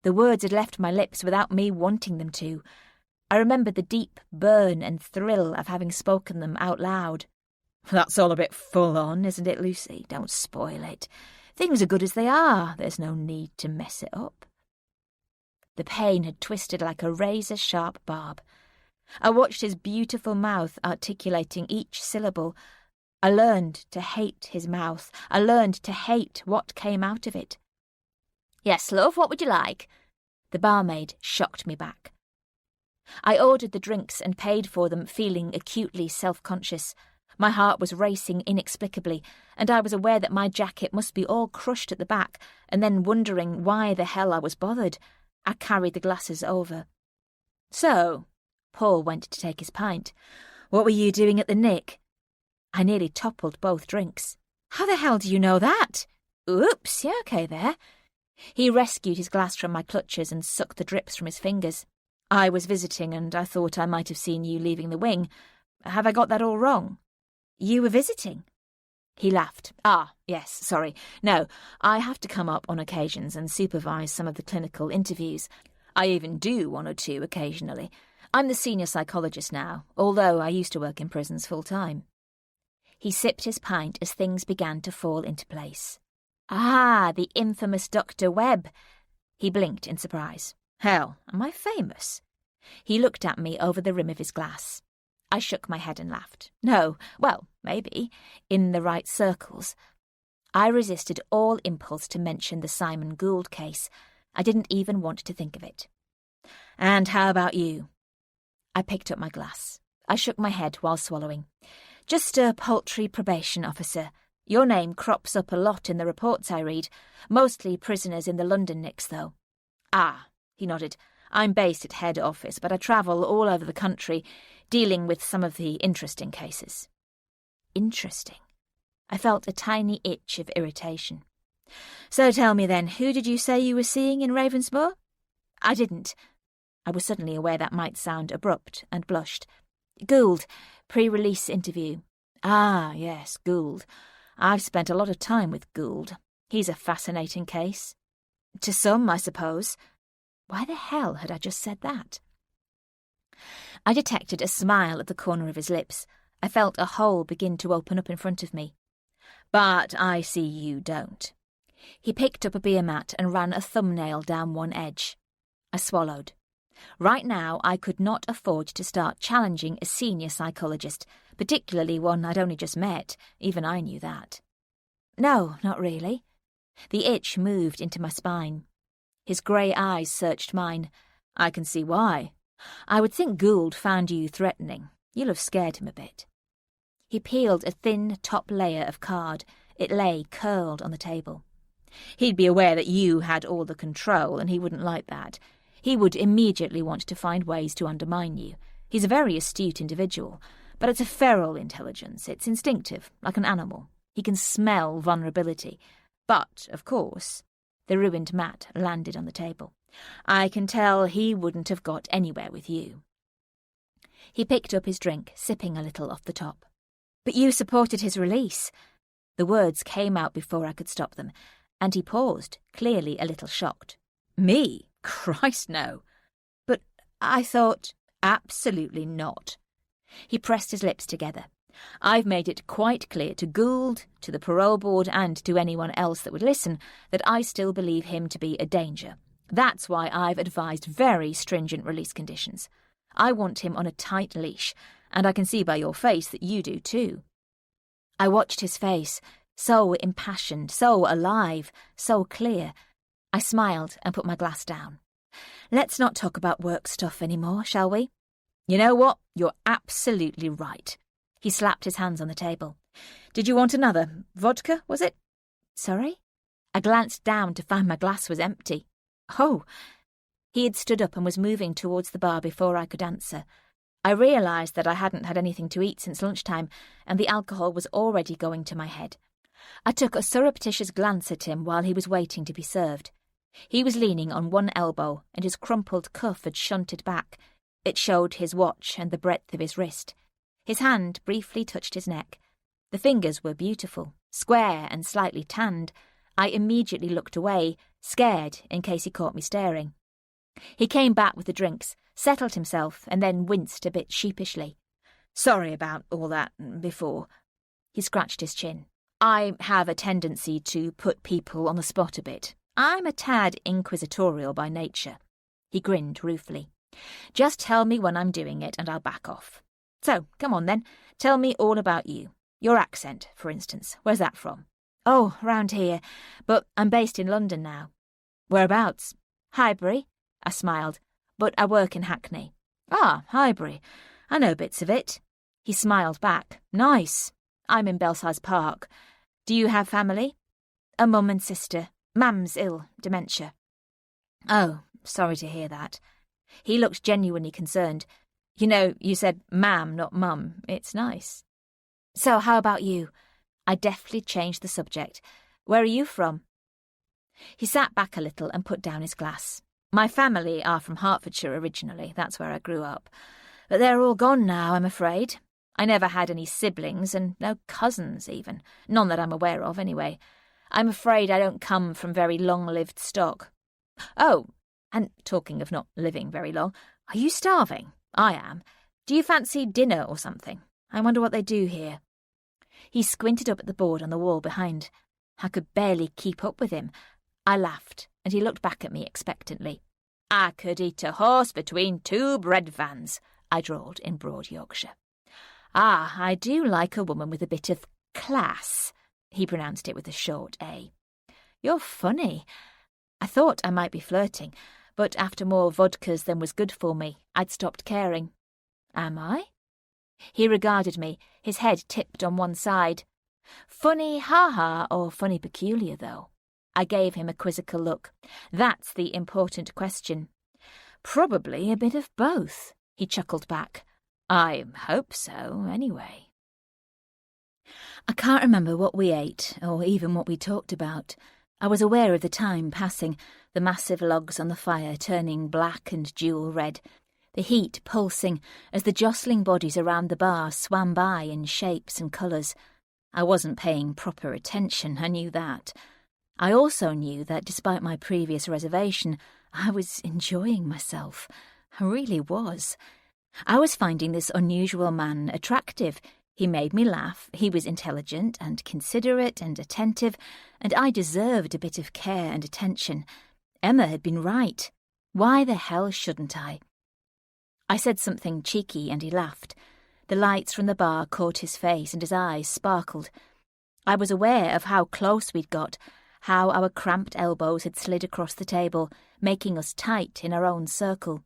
The words had left my lips without me wanting them to. I remembered the deep burn and thrill of having spoken them out loud. "That's all a bit full on, isn't it, Lucy? Don't spoil it. Things are good as they are. There's no need to mess it up." The pain had twisted like a razor-sharp barb. I watched his beautiful mouth articulating each syllable. I learned to hate his mouth. I learned to hate what came out of it. "Yes, love, what would you like?" The barmaid shocked me back. I ordered the drinks and paid for them, feeling acutely self-conscious. My heart was racing inexplicably, and I was aware that my jacket must be all crushed at the back, and then wondering why the hell I was bothered. I carried the glasses over. "So," Paul went to take his pint, "what were you doing at the Nick?" I nearly toppled both drinks. "How the hell do you know that?" "Oops, yeah, okay there." He rescued his glass from my clutches and sucked the drips from his fingers. "I was visiting and I thought I might have seen you leaving the wing. Have I got that all wrong?" "You were visiting?" He laughed. "Ah, yes, sorry. No, I have to come up on occasions and supervise some of the clinical interviews. I even do one or two occasionally. I'm the senior psychologist now, although I used to work in prisons full-time." He sipped his pint as things began to fall into place. "Ah, the infamous Dr. Webb." He blinked in surprise. "Hell, am I famous?" He looked at me over the rim of his glass. I shook my head and laughed. "No, well, maybe, in the right circles." I resisted all impulse to mention the Simon Gould case. I didn't even want to think of it. "And how about you?" I picked up my glass. I shook my head while swallowing. "Just a paltry probation officer. Your name crops up a lot in the reports I read. Mostly prisoners in the London Nicks, though." "Ah," he nodded. "I'm based at head office, but I travel all over the country, dealing with some of the interesting cases." Interesting. I felt a tiny itch of irritation. "So tell me then, who did you say you were seeing in Ravensmoor?" I didn't. I was suddenly aware that might sound abrupt, and blushed. "Gould, pre-release interview." "Ah, yes, Gould. I've spent a lot of time with Gould. He's a fascinating case." "To some, I suppose." Why the hell had I just said that? I detected a smile at the corner of his lips. I felt a hole begin to open up in front of me. "But I see you don't." He picked up a beer mat and ran a thumbnail down one edge. I swallowed. Right now, I could not afford to start challenging a senior psychologist, particularly one I'd only just met. Even I knew that. "No, not really." The itch moved into my spine. His grey eyes searched mine. "I can see why. I would think Gould found you threatening. You'll have scared him a bit." He peeled a thin top layer of card. It lay curled on the table. "He'd be aware that you had all the control, and he wouldn't like that. He would immediately want to find ways to undermine you. He's a very astute individual, but it's a feral intelligence. It's instinctive, like an animal. He can smell vulnerability. But, of course," the ruined mat landed on the table, "I can tell he wouldn't have got anywhere with you." He picked up his drink, sipping a little off the top. "But you supported his release." The words came out before I could stop them, and he paused, clearly a little shocked. "Me? Christ, no." "But I thought—" "Absolutely not." He pressed his lips together. "I've made it quite clear to Gould, to the parole board, and to anyone else that would listen, that I still believe him to be a danger. That's why I've advised very stringent release conditions. I want him on a tight leash, and I can see by your face that you do too." I watched his face, so impassioned, so alive, so clear. I smiled and put my glass down. "Let's not talk about work stuff anymore, shall we?" "You know what? You're absolutely right." He slapped his hands on the table. "Did you want another? Vodka, was it?" "Sorry?" I glanced down to find my glass was empty. "Oh." He had stood up and was moving towards the bar before I could answer. I realised that I hadn't had anything to eat since lunchtime, and the alcohol was already going to my head. I took a surreptitious glance at him while he was waiting to be served. He was leaning on one elbow, and his crumpled cuff had shunted back. It showed his watch and the breadth of his wrist. His hand briefly touched his neck. The fingers were beautiful, square and slightly tanned. I immediately looked away, scared in case he caught me staring. He came back with the drinks, settled himself, and then winced a bit sheepishly. "Sorry about all that before." He scratched his chin. "I have a tendency to put people on the spot a bit. I'm a tad inquisitorial by nature." He grinned ruefully. "Just tell me when I'm doing it and I'll back off. So, come on then, tell me all about you. Your accent, for instance, where's that from?" "Oh, round here, but I'm based in London now." "Whereabouts?" "Highbury." I smiled, "but I work in Hackney." "Ah, Highbury. I know bits of it." He smiled back. "Nice. I'm in Belsize Park. Do you have family?" "A mum and sister. Mam's ill, dementia." "Oh, sorry to hear that." He looked genuinely concerned. "You know, you said mam, not mum. It's nice." So how about you? I deftly changed the subject. Where are you from? He sat back a little and put down his glass. My family are from Hertfordshire originally, that's where I grew up. But they're all gone now, I'm afraid. I never had any siblings and no cousins even. None that I'm aware of, anyway. I'm afraid I don't come from very long-lived stock. Oh, and talking of not living very long, are you starving? I am. Do you fancy dinner or something? I wonder what they do here. He squinted up at the board on the wall behind. I could barely keep up with him. I laughed, and he looked back at me expectantly. I could eat a horse between two bread vans, I drawled in broad Yorkshire. Ah, I do like a woman with a bit of class, he pronounced it with a short A. You're funny. I thought I might be flirting, but after more vodkas than was good for me, I'd stopped caring. Am I? He regarded me, his head tipped on one side. Funny ha-ha or funny peculiar, though? I gave him a quizzical look. That's the important question. Probably a bit of both, he chuckled back. I hope so, anyway. I can't remember what we ate, or even what we talked about. I was aware of the time passing, the massive logs on the fire turning black and jewel red, the heat pulsing as the jostling bodies around the bar swam by in shapes and colours. I wasn't paying proper attention, I knew that. I also knew that despite my previous reservation, I was enjoying myself. I really was. I was finding this unusual man attractive. He made me laugh, he was intelligent and considerate and attentive, and I deserved a bit of care and attention. Emma had been right. Why the hell shouldn't I? I said something cheeky and he laughed. The lights from the bar caught his face and his eyes sparkled. I was aware of how close we'd got, how our cramped elbows had slid across the table, making us tight in our own circle.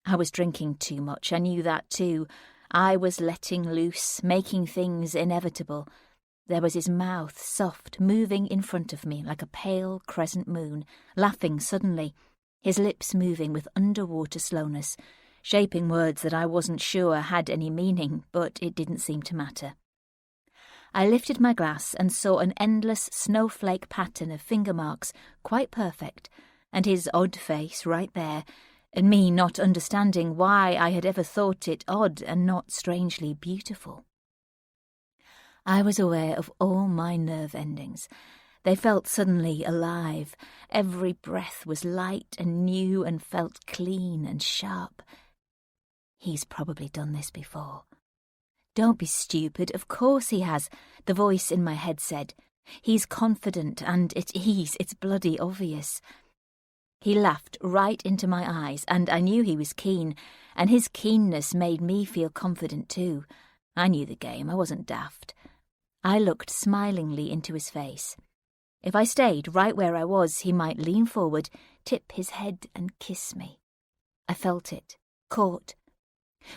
I was drinking too much, I knew that too. I was letting loose, making things inevitable. There was his mouth, soft, moving in front of me like a pale crescent moon, laughing suddenly, his lips moving with underwater slowness, shaping words that I wasn't sure had any meaning, but it didn't seem to matter. I lifted my glass and saw an endless snowflake pattern of finger marks, quite perfect, and his odd face right there, and me not understanding why I had ever thought it odd and not strangely beautiful. I was aware of all my nerve endings. They felt suddenly alive. Every breath was light and new and felt clean and sharp. He's probably done this before. Don't be stupid, of course he has, the voice in my head said. He's confident and at ease, it's bloody obvious. He laughed right into my eyes, and I knew he was keen, and his keenness made me feel confident too. I knew the game, I wasn't daft. I looked smilingly into his face. If I stayed right where I was, he might lean forward, tip his head and kiss me. I felt it, caught.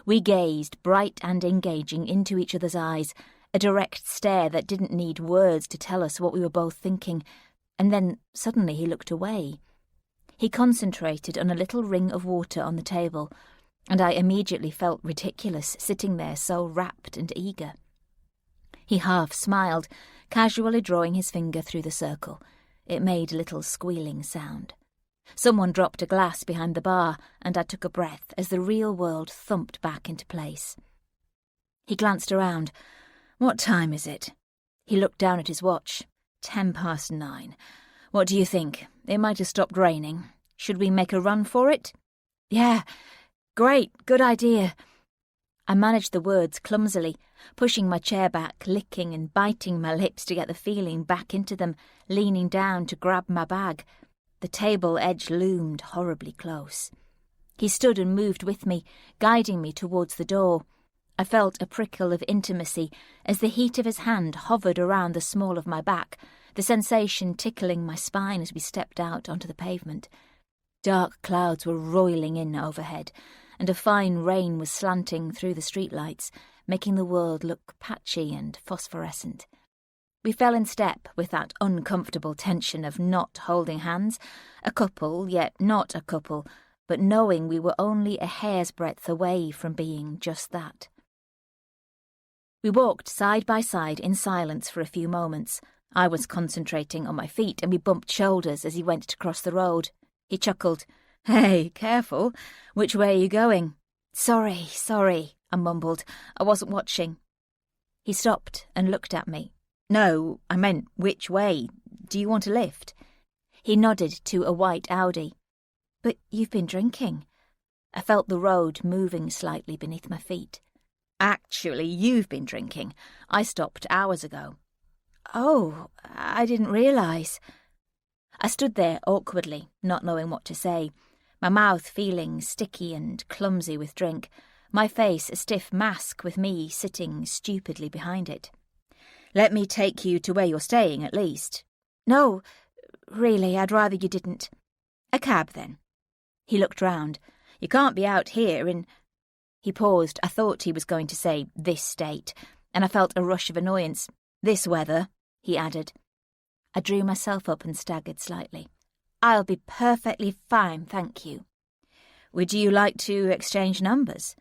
We gazed, bright and engaging, into each other's eyes, a direct stare that didn't need words to tell us what we were both thinking, and then suddenly he looked away. He concentrated on a little ring of water on the table, and I immediately felt ridiculous, sitting there so rapt and eager. He half smiled, casually drawing his finger through the circle. It made a little squealing sound. Someone dropped a glass behind the bar, and I took a breath as the real world thumped back into place. He glanced around. What time is it? He looked down at his watch. 9:10. What do you think? It might have stopped raining. Should we make a run for it? Yeah, great, good idea. I managed the words clumsily, pushing my chair back, licking and biting my lips to get the feeling back into them, leaning down to grab my bag. The table edge loomed horribly close. He stood and moved with me, guiding me towards the door. I felt a prickle of intimacy as the heat of his hand hovered around the small of my back, the sensation tickling my spine as we stepped out onto the pavement. Dark clouds were roiling in overhead, and a fine rain was slanting through the streetlights, making the world look patchy and phosphorescent. We fell in step with that uncomfortable tension of not holding hands, a couple, yet not a couple, but knowing we were only a hair's breadth away from being just that. We walked side by side in silence for a few moments. I was concentrating on my feet, and we bumped shoulders as he went to cross the road. He chuckled. "Hey, careful. Which way are you going?" Sorry, I mumbled. I wasn't watching. He stopped and looked at me. "No, I meant which way. Do you want a lift?" He nodded to a white Audi. "But you've been drinking." I felt the road moving slightly beneath my feet. "Actually, you've been drinking. I stopped hours ago." "Oh, I didn't realise." I stood there awkwardly, not knowing what to say, my mouth feeling sticky and clumsy with drink, my face a stiff mask with me sitting stupidly behind it. "Let me take you to where you're staying, at least." "No, really, I'd rather you didn't." "A cab, then." He looked round. "You can't be out here in—" He paused. I thought he was going to say "this state," and I felt a rush of annoyance. "This weather," he added. I drew myself up and staggered slightly. "I'll be perfectly fine, thank you." "Would you like to exchange numbers?"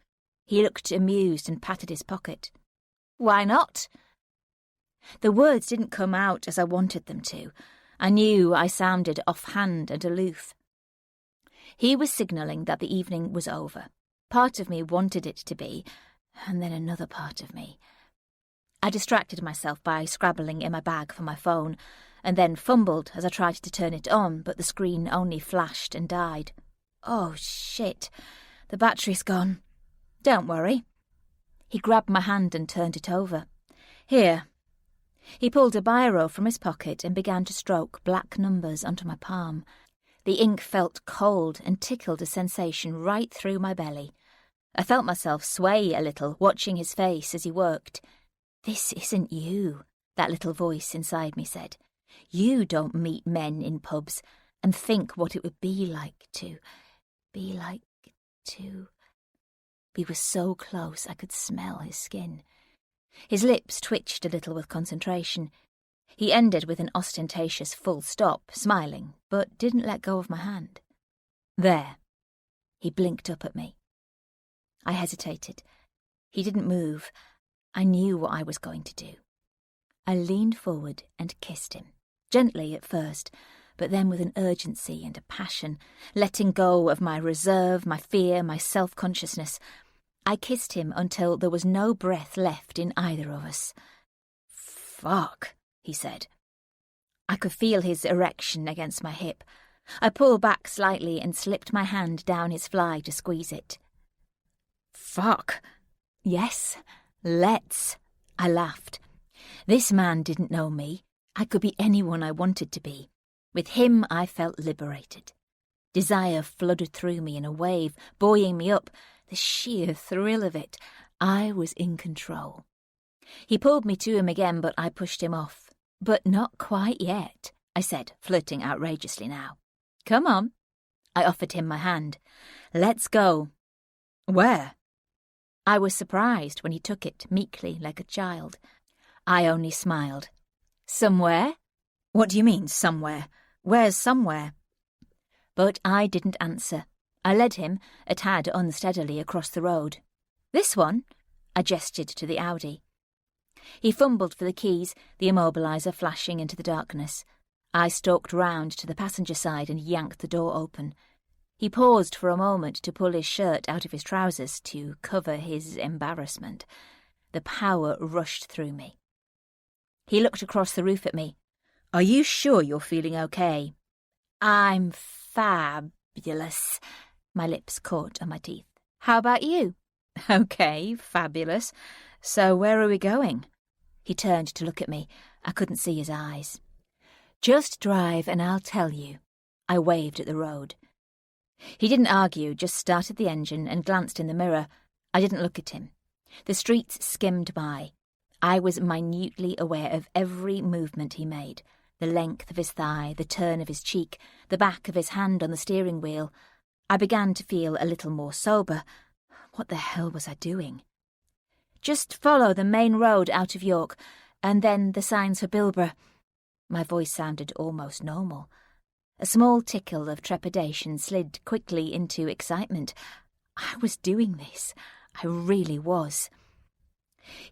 He looked amused and patted his pocket. "Why not?" The words didn't come out as I wanted them to. I knew I sounded offhand and aloof. He was signalling that the evening was over. Part of me wanted it to be, and then another part of me. I distracted myself by scrabbling in my bag for my phone, and then fumbled as I tried to turn it on, but the screen only flashed and died. "Oh, shit. The battery's gone." "Don't worry." He grabbed my hand and turned it over. "Here." He pulled a biro from his pocket and began to stroke black numbers onto my palm. The ink felt cold and tickled a sensation right through my belly. I felt myself sway a little, watching his face as he worked. "This isn't you," that little voice inside me said. "You don't meet men in pubs and think what it would be like to... We were so close I could smell his skin. His lips twitched a little with concentration. He ended with an ostentatious full stop, smiling, but didn't let go of my hand. "There." He blinked up at me. I hesitated. He didn't move. I knew what I was going to do. I leaned forward and kissed him, gently at first, but then with an urgency and a passion, letting go of my reserve, my fear, my self-consciousness. I kissed him until there was no breath left in either of us. "Fuck," he said. I could feel his erection against my hip. I pulled back slightly and slipped my hand down his fly to squeeze it. "Fuck." "Yes, let's." I laughed. This man didn't know me. I could be anyone I wanted to be. With him, I felt liberated. Desire flooded through me in a wave, buoying me up. The sheer thrill of it. I was in control. He pulled me to him again, but I pushed him off. "But not quite yet," I said, flirting outrageously now. "Come on." I offered him my hand. "Let's go." "Where?" I was surprised when he took it meekly like a child. I only smiled. "Somewhere?" "What do you mean, somewhere? Where's somewhere?" But I didn't answer. I led him, a tad unsteadily, across the road. "This one?" I gestured to the Audi. He fumbled for the keys, the immobiliser flashing into the darkness. I stalked round to the passenger side and yanked the door open. He paused for a moment to pull his shirt out of his trousers to cover his embarrassment. The power rushed through me. He looked across the roof at me. "Are you sure you're feeling okay?" "I'm fabulous." My lips caught on my teeth. "How about you?" "Okay, fabulous. So where are we going?" He turned to look at me. I couldn't see his eyes. "Just drive and I'll tell you." I waved at the road. He didn't argue, just started the engine and glanced in the mirror. I didn't look at him. The streets skimmed by. I was minutely aware of every movement he made, the length of his thigh, the turn of his cheek, the back of his hand on the steering wheel. I began to feel a little more sober. What the hell was I doing? "Just follow the main road out of York, and then the signs for Bilborough." My voice sounded almost normal. A small tickle of trepidation slid quickly into excitement. I was doing this. I really was.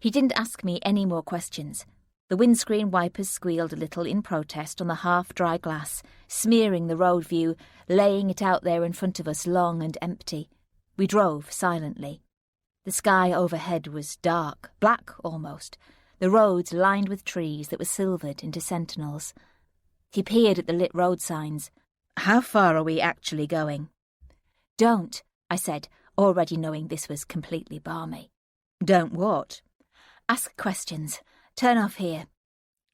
He didn't ask me any more questions. The windscreen wipers squealed a little in protest on the half-dry glass, smearing the road view, laying it out there in front of us long and empty. We drove silently. The sky overhead was dark, black almost, the roads lined with trees that were silvered into sentinels. He peered at the lit road signs. "How far are we actually going?" "Don't," I said, already knowing this was completely balmy. "Don't what?" "Ask questions. Turn off here."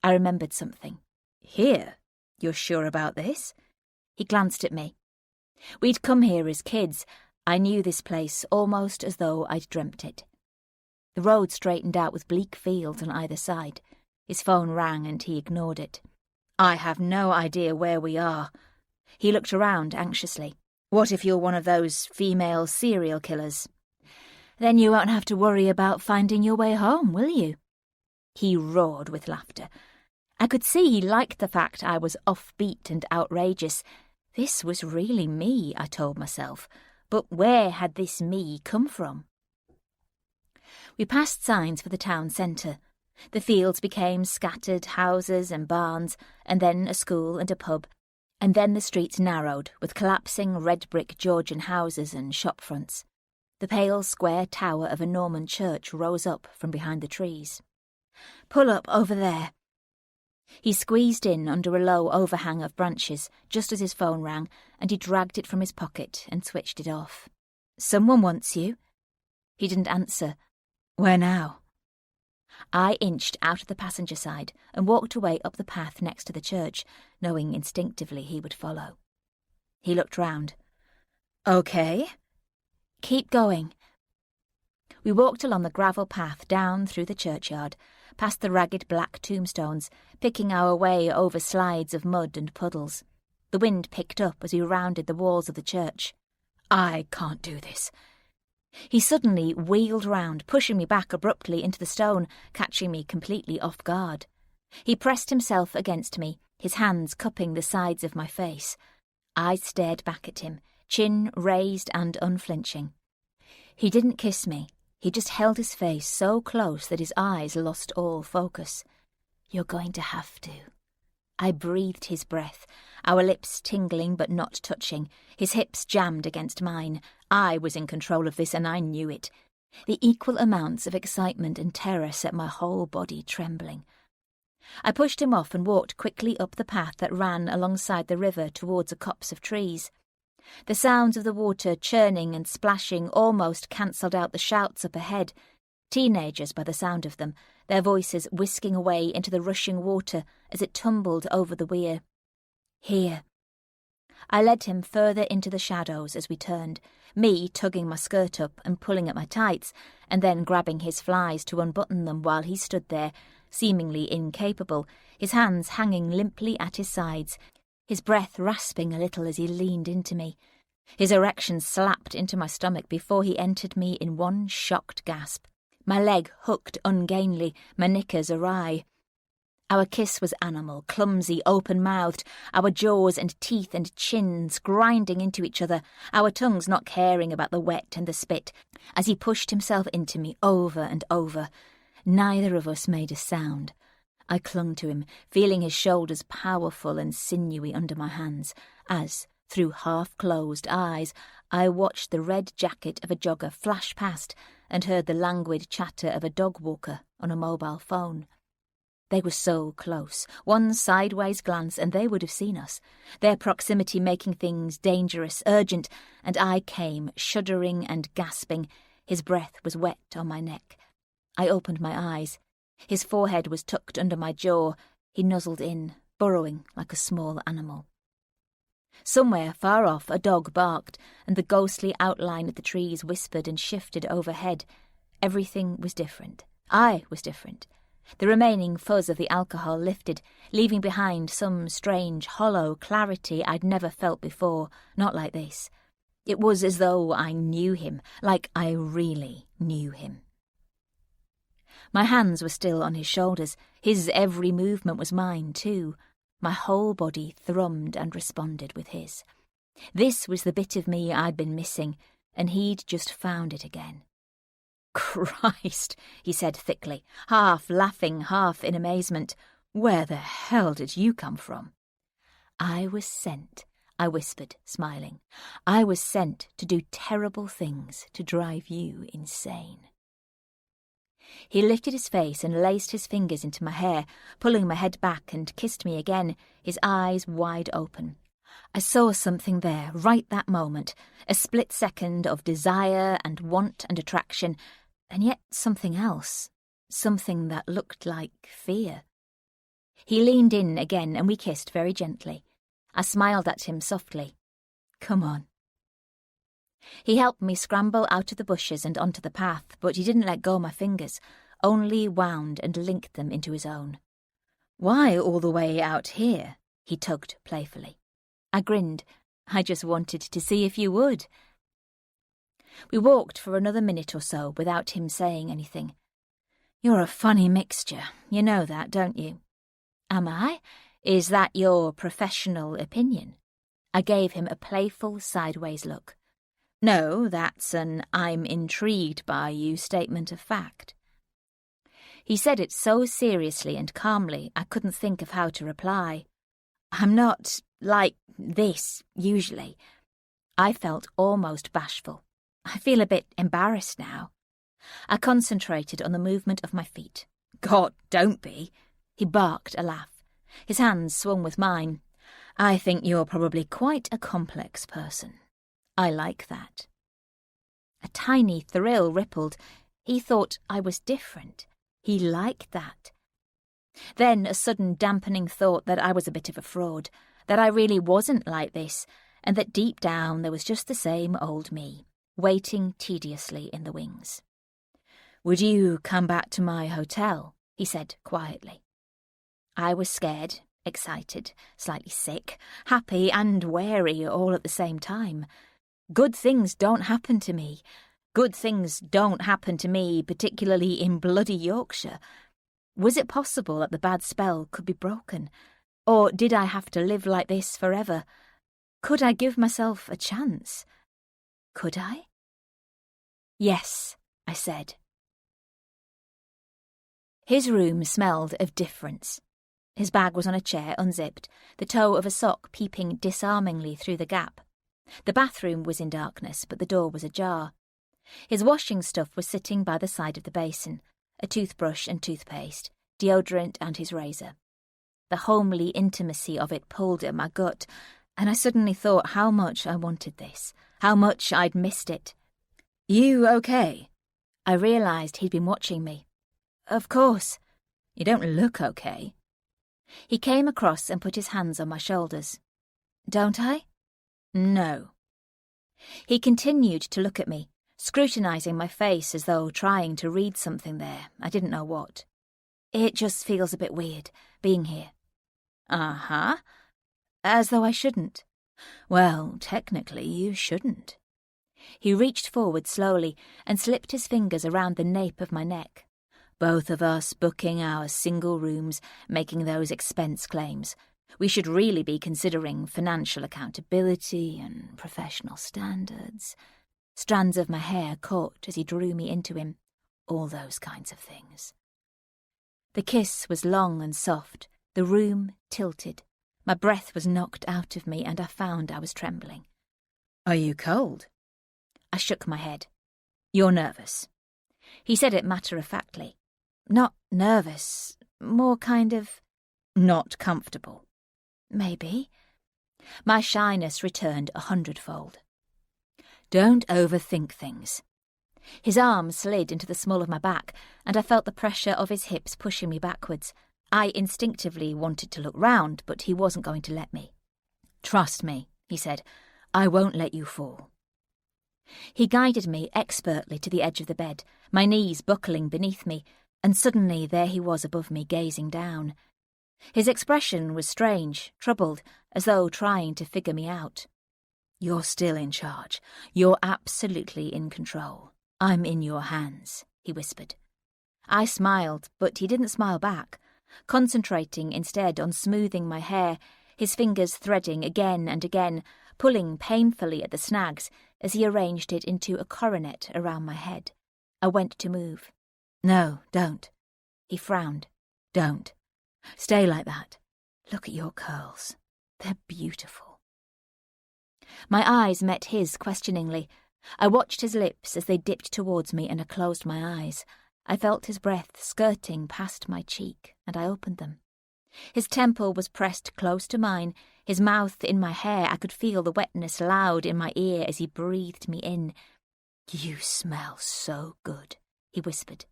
I remembered something. "Here? You're sure about this?" He glanced at me. We'd come here as kids. I knew this place almost as though I'd dreamt it. The road straightened out with bleak fields on either side. His phone rang and he ignored it. "I have no idea where we are." He looked around anxiously. "What if you're one of those female serial killers?" "Then you won't have to worry about finding your way home, will you?" He roared with laughter. I could see he liked the fact I was offbeat and outrageous. This was really me, I told myself. But where had this me come from? We passed signs for the town centre. The fields became scattered houses and barns, and then a school and a pub, and then the streets narrowed with collapsing red-brick Georgian houses and shop fronts. The pale square tower of a Norman church rose up from behind the trees. "Pull up over there." He squeezed in under a low overhang of branches just as his phone rang, and he dragged it from his pocket and switched it off. "Someone wants you." He didn't answer. "Where now?" I inched out of the passenger side and walked away up the path next to the church, knowing instinctively he would follow. He looked round. "Okay." "Keep going." We walked along the gravel path down through the churchyard, past the ragged black tombstones, picking our way over slides of mud and puddles. The wind picked up as we rounded the walls of the church. "I can't do this." He suddenly wheeled round, pushing me back abruptly into the stone, catching me completely off guard. He pressed himself against me, his hands cupping the sides of my face. I stared back at him, chin raised and unflinching. He didn't kiss me. He just held his face so close that his eyes lost all focus. "You're going to have to." I breathed his breath, our lips tingling but not touching, his hips jammed against mine. I was in control of this and I knew it. The equal amounts of excitement and terror set my whole body trembling. I pushed him off and walked quickly up the path that ran alongside the river towards a copse of trees. The sounds of the water churning and splashing almost cancelled out the shouts up ahead. Teenagers by the sound of them, their voices whisking away into the rushing water as it tumbled over the weir. "Here." I led him further into the shadows as we turned, me tugging my skirt up and pulling at my tights, and then grabbing his flies to unbutton them while he stood there, seemingly incapable, his hands hanging limply at his sides, his breath rasping a little as he leaned into me. His erection slapped into my stomach before he entered me in one shocked gasp. My leg hooked ungainly, my knickers awry. Our kiss was animal, clumsy, open-mouthed, our jaws and teeth and chins grinding into each other, our tongues not caring about the wet and the spit, as he pushed himself into me over and over. Neither of us made a sound. I clung to him, feeling his shoulders powerful and sinewy under my hands, as, through half-closed eyes, I watched the red jacket of a jogger flash past and heard the languid chatter of a dog-walker on a mobile phone. They were so close, one sideways glance and they would have seen us, their proximity making things dangerous, urgent, and I came, shuddering and gasping. His breath was wet on my neck. I opened my eyes. His forehead was tucked under my jaw. He nuzzled in, burrowing like a small animal. Somewhere far off a dog barked, and the ghostly outline of the trees whispered and shifted overhead. Everything was different. I was different. The remaining fuzz of the alcohol lifted, leaving behind some strange, hollow clarity I'd never felt before, not like this. It was as though I knew him, like I really knew him. My hands were still on his shoulders. His every movement was mine, too. My whole body thrummed and responded with his. This was the bit of me I'd been missing, and he'd just found it again. Christ, he said thickly, half laughing, half in amazement. Where the hell did you come from? I was sent, I whispered, smiling. I was sent to do terrible things to drive you insane. He lifted his face and laced his fingers into my hair, pulling my head back, and kissed me again, his eyes wide open. I saw something there, right that moment, a split second of desire and want and attraction, and yet something else, something that looked like fear. He leaned in again and we kissed very gently. I smiled at him softly. Come on. He helped me scramble out of the bushes and onto the path, but he didn't let go of my fingers, only wound and linked them into his own. Why all the way out here? He tugged playfully. I grinned. I just wanted to see if you would. We walked for another minute or so without him saying anything. You're a funny mixture. You know that, don't you? Am I? Is that your professional opinion? I gave him a playful sideways look. No, that's an I'm intrigued by you statement of fact. He said it so seriously and calmly I couldn't think of how to reply. I'm not like this, usually. I felt almost bashful. I feel a bit embarrassed now. I concentrated on the movement of my feet. God, don't be. He barked a laugh. His hands swung with mine. I think you're probably quite a complex person. I like that. A tiny thrill rippled. He thought I was different. He liked that. Then a sudden dampening thought that I was a bit of a fraud, that I really wasn't like this, and that deep down there was just the same old me, waiting tediously in the wings. Would you come back to my hotel? He said quietly. I was scared, excited, slightly sick, happy and wary all at the same time. Good things don't happen to me. Good things don't happen to me, particularly in bloody Yorkshire. Was it possible that the bad spell could be broken? Or did I have to live like this forever? Could I give myself a chance? Could I? Yes, I said. His room smelled of difference. His bag was on a chair, unzipped, the toe of a sock peeping disarmingly through the gap. The bathroom was in darkness, but the door was ajar. His washing stuff was sitting by the side of the basin, a toothbrush and toothpaste, deodorant and his razor. The homely intimacy of it pulled at my gut, and I suddenly thought how much I wanted this, how much I'd missed it. You okay? I realised he'd been watching me. Of course. You don't look okay. He came across and put his hands on my shoulders. Don't I? No. He continued to look at me, scrutinising my face as though trying to read something there, I didn't know what. It just feels a bit weird, being here. Uh-huh. As though I shouldn't. Well, technically you shouldn't. He reached forward slowly and slipped his fingers around the nape of my neck. Both of us booking our single rooms, making those expense claims. We should really be considering financial accountability and professional standards. Strands of my hair caught as he drew me into him. All those kinds of things. The kiss was long and soft, the room tilted. My breath was knocked out of me and I found I was trembling. Are you cold? I shook my head. You're nervous. He said it matter-of-factly. Not nervous, more kind of... Not comfortable. Maybe. My shyness returned 100-fold. Don't overthink things. His arm slid into the small of my back, and I felt the pressure of his hips pushing me backwards. I instinctively wanted to look round, but he wasn't going to let me. Trust me, he said. I won't let you fall. He guided me expertly to the edge of the bed, my knees buckling beneath me, and suddenly there he was above me, gazing down. His expression was strange, troubled, as though trying to figure me out. You're still in charge. You're absolutely in control. I'm in your hands, he whispered. I smiled, but he didn't smile back, concentrating instead on smoothing my hair, his fingers threading again and again, pulling painfully at the snags as he arranged it into a coronet around my head. I went to move. "No, don't." He frowned. "Don't. Stay like that. Look at your curls. They're beautiful." My eyes met his questioningly. I watched his lips as they dipped towards me, and I closed my eyes. I felt his breath skirting past my cheek, and I opened them. His temple was pressed close to mine, his mouth in my hair. I could feel the wetness loud in my ear as he breathed me in. "You smell so good," he whispered.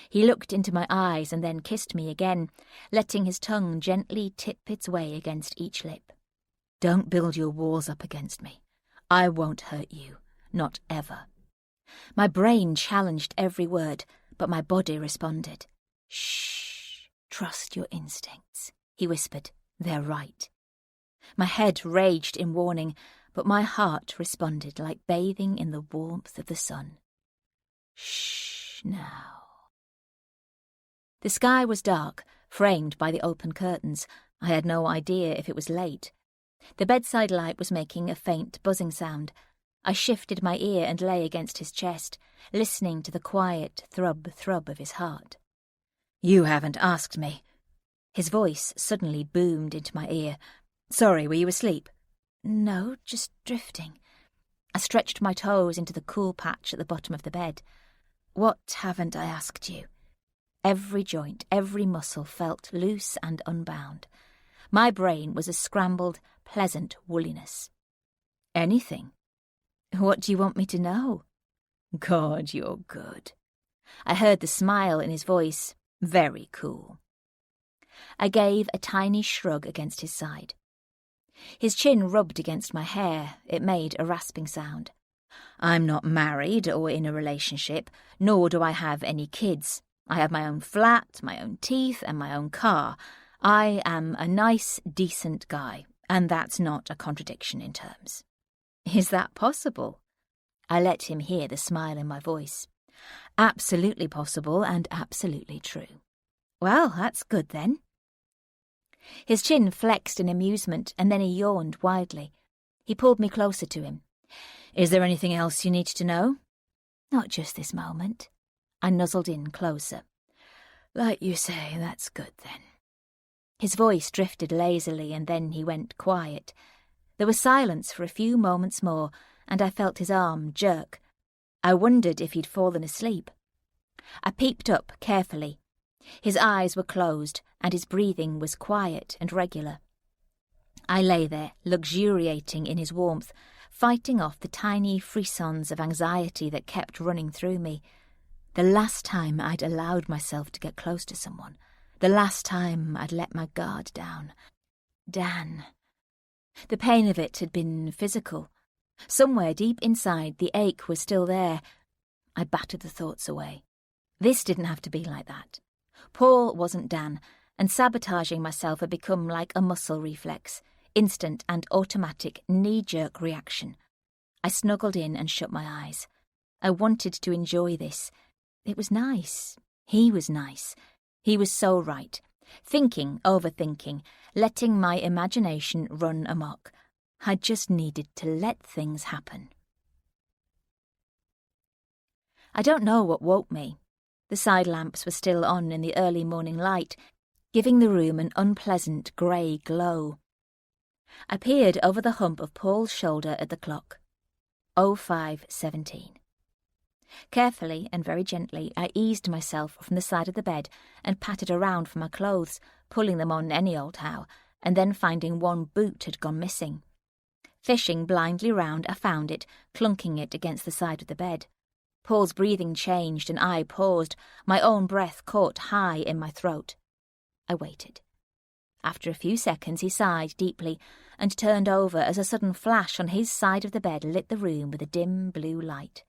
He looked into my eyes and then kissed me again, letting his tongue gently tip its way against each lip. "Don't build your walls up against me. I won't hurt you, not ever." My brain challenged every word, but my body responded. "Shh, trust your instincts," he whispered. "They're right." My head raged in warning, but my heart responded like bathing in the warmth of the sun. "Shh now." The sky was dark, framed by the open curtains. I had no idea if it was late. The bedside light was making a faint buzzing sound. I shifted my ear and lay against his chest, listening to the quiet throb of his heart. "You haven't asked me." His voice suddenly boomed into my ear. "Sorry, were you asleep?" "No, just drifting." I stretched my toes into the cool patch at the bottom of the bed. "What haven't I asked you?" Every joint, every muscle felt loose and unbound. My brain was a scrambled, pleasant woolliness. "Anything." "What do you want me to know?" "God, you're good." I heard the smile in his voice. "Very cool." I gave a tiny shrug against his side. His chin rubbed against my hair. It made a rasping sound. "I'm not married or in a relationship, nor do I have any kids. I have my own flat, my own teeth, and my own car. I am a nice, decent guy, and that's not a contradiction in terms." "Is that possible?" I let him hear the smile in my voice. "Absolutely possible and absolutely true." "Well, that's good then." His chin flexed in amusement, and then he yawned widely. He pulled me closer to him. "Is there anything else you need to know?" "Not just this moment." I nuzzled in closer. "Like you say, that's good then." His voice drifted lazily, and then he went quiet. There was silence for a few moments more, and I felt his arm jerk. I wondered if he'd fallen asleep. I peeped up carefully. His eyes were closed, and his breathing was quiet and regular. I lay there, luxuriating in his warmth, fighting off the tiny frissons of anxiety that kept running through me. The last time I'd allowed myself to get close to someone. The last time I'd let my guard down. Dan. The pain of it had been physical. Somewhere deep inside, the ache was still there. I battered the thoughts away. This didn't have to be like that. Paul wasn't Dan, and sabotaging myself had become like a muscle reflex, instant and automatic knee-jerk reaction. I snuggled in and shut my eyes. I wanted to enjoy this. It was nice. He was nice. He was so right. Thinking, overthinking, letting my imagination run amok. I just needed to let things happen. I don't know what woke me. The side lamps were still on in the early morning light, giving the room an unpleasant grey glow. I peered over the hump of Paul's shoulder at the clock. 05:17. Carefully and very gently, I eased myself from the side of the bed and patted around for my clothes, pulling them on any old how, and then finding one boot had gone missing. Fishing blindly round, I found it, clunking it against the side of the bed. Paul's breathing changed and I paused, my own breath caught high in my throat. I waited. After a few seconds he sighed deeply and turned over as a sudden flash on his side of the bed lit the room with a dim blue light.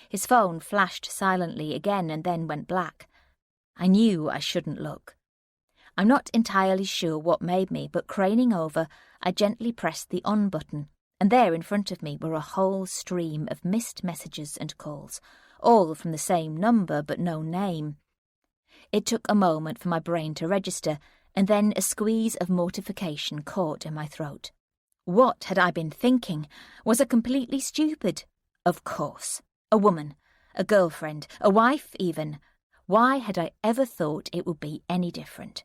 His phone flashed silently again and then went black. I knew I shouldn't look. I'm not entirely sure what made me, but craning over, I gently pressed the on button, and there in front of me were a whole stream of missed messages and calls, all from the same number but no name. It took a moment for my brain to register, and then a squeeze of mortification caught in my throat. What had I been thinking? Was I completely stupid? Of course. A woman. a girlfriend, a wife even. Why had I ever thought it would be any different?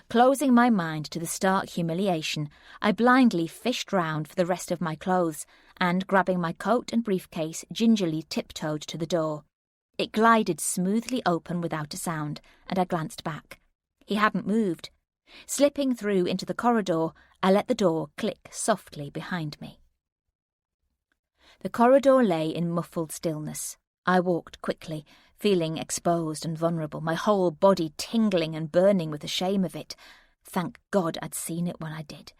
Closing my mind to the stark humiliation, I blindly fished round for the rest of my clothes and, grabbing my coat and briefcase, gingerly tiptoed to the door. It glided smoothly open without a sound, and I glanced back. He hadn't moved. Slipping through into the corridor, I let the door click softly behind me. The corridor lay in muffled stillness. I walked quickly, feeling exposed and vulnerable, my whole body tingling and burning with the shame of it. Thank God I'd seen it when I did.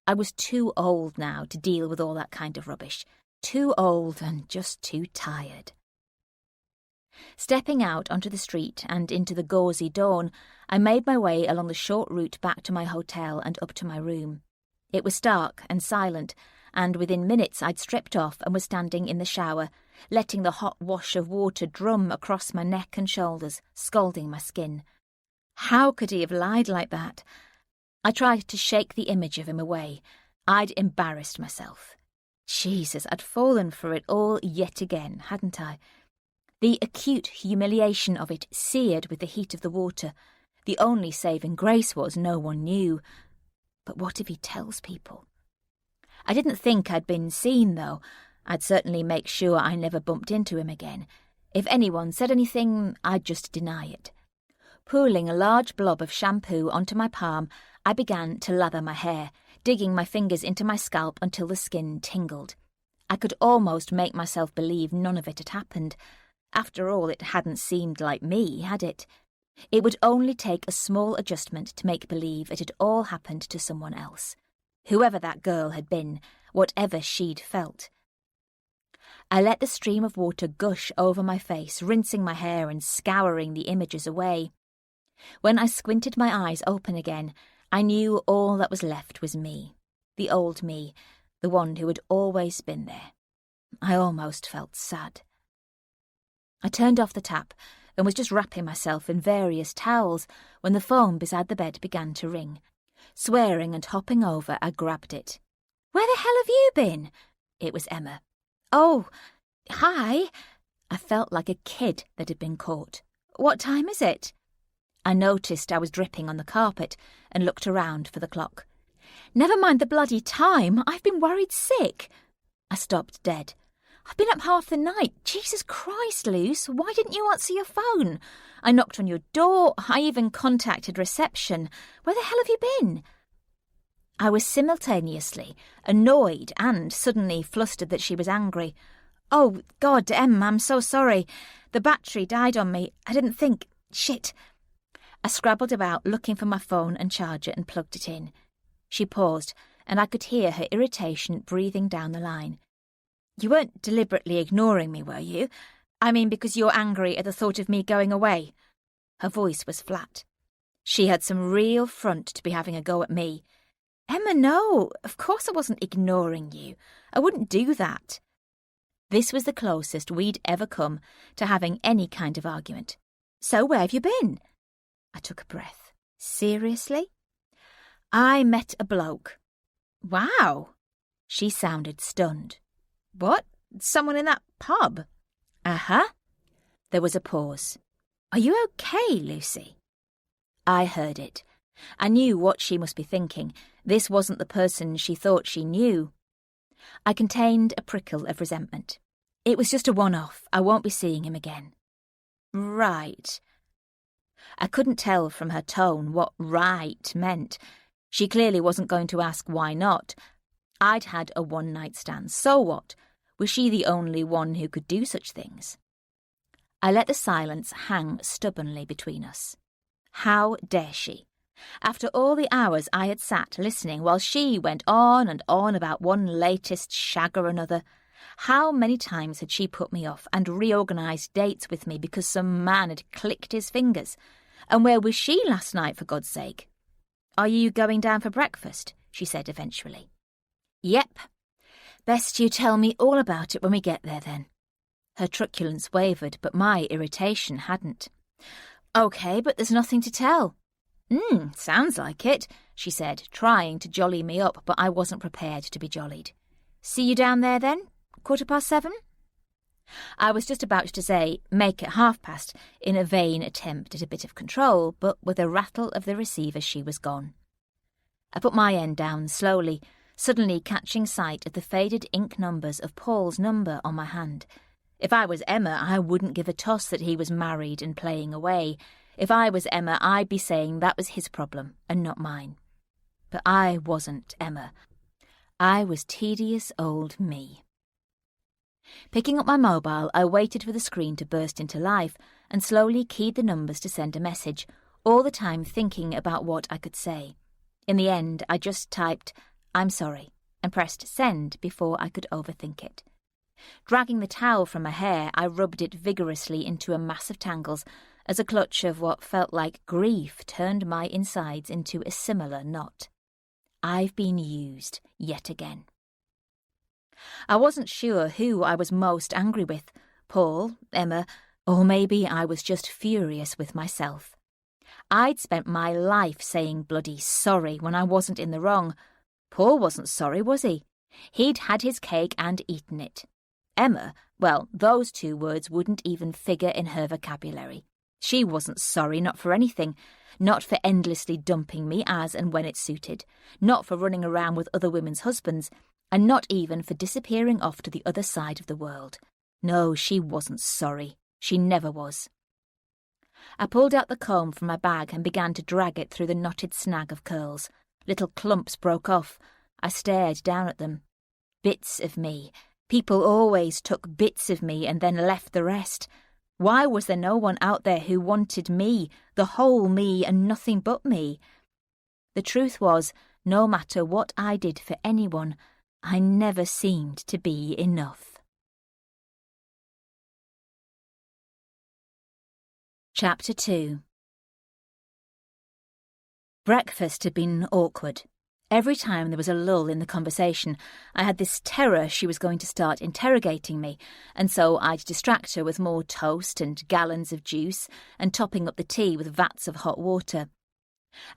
I was too old now to deal with all that kind of rubbish. Too old and just too tired. Stepping out onto the street and into the gauzy dawn, I made my way along the short route back to my hotel and up to my room. It was stark and silent, and within minutes I'd stripped off and was standing in the shower, letting the hot wash of water drum across my neck and shoulders, scalding my skin. How could he have lied like that? I tried to shake the image of him away. I'd embarrassed myself. Jesus, I'd fallen for it all yet again, hadn't I? The acute humiliation of it seared with the heat of the water. The only saving grace was no one knew. But what if he tells people? I didn't think I'd been seen, though. I'd certainly make sure I never bumped into him again. If anyone said anything, I'd just deny it. Pooling a large blob of shampoo onto my palm, I began to lather my hair, digging my fingers into my scalp until the skin tingled. I could almost make myself believe none of it had happened. After all, it hadn't seemed like me, had it? It would only take a small adjustment to make believe it had all happened to someone else. Whoever that girl had been, whatever she'd felt. I let the stream of water gush over my face, rinsing my hair and scouring the images away. When I squinted my eyes open again, I knew all that was left was me, the old me, the one who had always been there. I almost felt sad. I turned off the tap and was just wrapping myself in various towels when the phone beside the bed began to ring. Swearing and hopping over, I grabbed it. "Where the hell have you been?" It was Emma. "Oh, hi." I felt like a kid that had been caught. "What time is it?" I noticed I was dripping on the carpet and looked around for the clock. "Never mind the bloody time, I've been worried sick." I stopped dead. "I've been up half the night. Jesus Christ, Luce, why didn't you answer your phone? I knocked on your door. I even contacted reception. Where the hell have you been?" I was simultaneously annoyed and suddenly flustered that she was angry. "Oh, God, Em, I'm so sorry. The battery died on me. I didn't think. Shit." I scrabbled about looking for my phone and charger and plugged it in. She paused, and I could hear her irritation breathing down the line. "You weren't deliberately ignoring me, were you? I mean, because you're angry at the thought of me going away." Her voice was flat. She had some real front to be having a go at me. "Emma, no, of course I wasn't ignoring you. I wouldn't do that." This was the closest we'd ever come to having any kind of argument. "So where have you been?" I took a breath. "Seriously?" "I met a bloke." "Wow." She sounded stunned. "What? Someone in that pub?" "Uh-huh." There was a pause. "Are you okay, Lucy?" I heard it. I knew what she must be thinking. This wasn't the person she thought she knew. I contained a prickle of resentment. "It was just a one-off. I won't be seeing him again." "Right." I couldn't tell from her tone what right meant. She clearly wasn't going to ask why not. I'd had a one-night stand. So what? Was she the only one who could do such things? I let the silence hang stubbornly between us. How dare she? After all the hours I had sat listening while she went on and on about one latest shag or another, how many times had she put me off and reorganised dates with me because some man had clicked his fingers? And where was she last night, for God's sake? "Are you going down for breakfast?" she said eventually. "Yep. Best you tell me all about it when we get there, then." Her truculence wavered, but my irritation hadn't. "OK, but there's nothing to tell." Sounds like it," she said, trying to jolly me up, but I wasn't prepared to be jollied. "See you down there, then? 7:15?" I was just about to say, make it past, in a vain attempt at a bit of control, but with a rattle of the receiver she was gone. I put my end down slowly, suddenly catching sight of the faded ink numbers of Paul's number on my hand. If I was Emma, I wouldn't give a toss that he was married and playing away. If I was Emma, I'd be saying that was his problem and not mine. But I wasn't Emma. I was tedious old me. Picking up my mobile, I waited for the screen to burst into life and slowly keyed the numbers to send a message, all the time thinking about what I could say. In the end, I just typed, "I'm sorry," and pressed send before I could overthink it. Dragging the towel from my hair, I rubbed it vigorously into a mass of tangles as a clutch of what felt like grief turned my insides into a similar knot. I've been used yet again. I wasn't sure who I was most angry with, Paul, Emma, or maybe I was just furious with myself. I'd spent my life saying bloody sorry when I wasn't in the wrong. Paul wasn't sorry, was he? He'd had his cake and eaten it. Emma, well, those two words wouldn't even figure in her vocabulary. She wasn't sorry, not for anything. Not for endlessly dumping me as and when it suited. Not for running around with other women's husbands. And not even for disappearing off to the other side of the world. No, she wasn't sorry. She never was. I pulled out the comb from my bag and began to drag it through the knotted snag of curls. Little clumps broke off. I stared down at them. Bits of me. People always took bits of me and then left the rest. Why was there no one out there who wanted me, the whole me and nothing but me? The truth was, no matter what I did for anyone, I never seemed to be enough. Chapter 2. Breakfast had been awkward. Every time there was a lull in the conversation, I had this terror she was going to start interrogating me, and so I'd distract her with more toast and gallons of juice and topping up the tea with vats of hot water.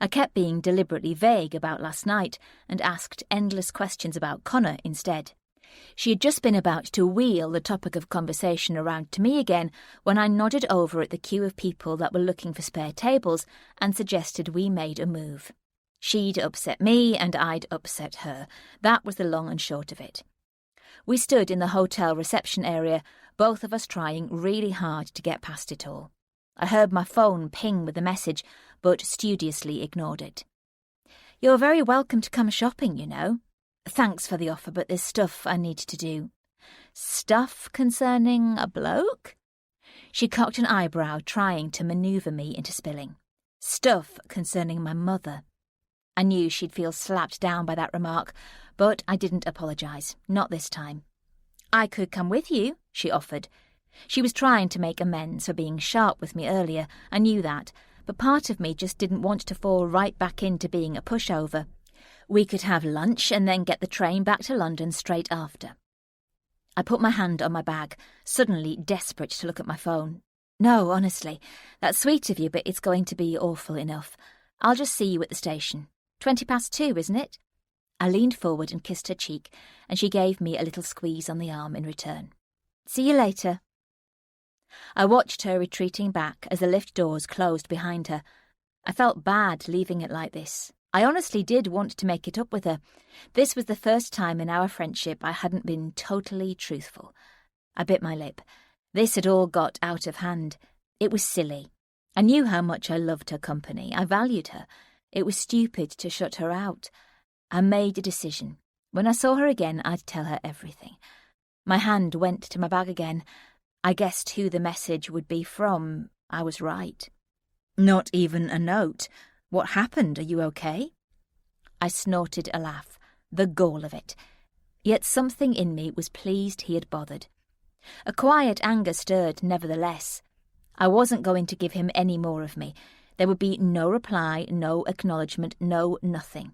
I kept being deliberately vague about last night and asked endless questions about Connor instead. She had just been about to wheel the topic of conversation around to me again when I nodded over at the queue of people that were looking for spare tables and suggested we made a move. She'd upset me and I'd upset her. That was the long and short of it. We stood in the hotel reception area, both of us trying really hard to get past it all. I heard my phone ping with a message, but studiously ignored it. "You're very welcome to come shopping, you know. Thanks for the offer, but there's stuff I need to do." "Stuff concerning a bloke?" She cocked an eyebrow, trying to manoeuvre me into spilling. "Stuff concerning my mother." I knew she'd feel slapped down by that remark, but I didn't apologise, not this time. "I could come with you," she offered. She was trying to make amends for being sharp with me earlier, I knew that, but part of me just didn't want to fall right back into being a pushover. We could have lunch and then get the train back to London straight after. I put my hand on my bag, suddenly desperate to look at my phone. "No, honestly, that's sweet of you, but it's going to be awful enough. I'll just see you at the station. 2:20, isn't it?" I leaned forward and kissed her cheek, and she gave me a little squeeze on the arm in return. "See you later." I watched her retreating back as the lift doors closed behind her. I felt bad leaving it like this. I honestly did want to make it up with her. This was the first time in our friendship I hadn't been totally truthful. I bit my lip. This had all got out of hand. It was silly. I knew how much I loved her company. I valued her. It was stupid to shut her out. I made a decision. When I saw her again, I'd tell her everything. My hand went to my bag again. I guessed who the message would be from. I was right. "Not even a note. What happened? Are you okay?" I snorted a laugh. The gall of it. Yet something in me was pleased he had bothered. A quiet anger stirred nevertheless. I wasn't going to give him any more of me. There would be no reply, no acknowledgement, no nothing.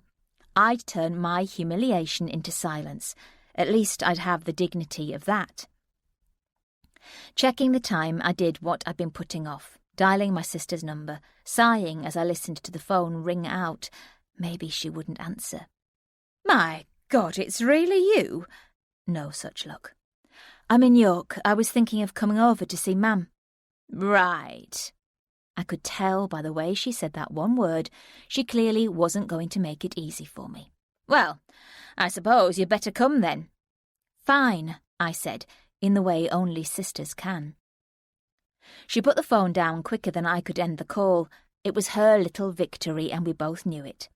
I'd turn my humiliation into silence. At least I'd have the dignity of that. Checking the time, I did what I'd been putting off, dialing my sister's number, sighing as I listened to the phone ring out. Maybe she wouldn't answer. "My God, it's really you?" No such luck. I'm in York. I was thinking of coming over to see Mam. Right. I could tell by the way she said that one word, she clearly wasn't going to make it easy for me. Well, I suppose you'd better come then. Fine, I said, in the way only sisters can. She put the phone down quicker than I could end the call. It was her little victory, and we both knew it.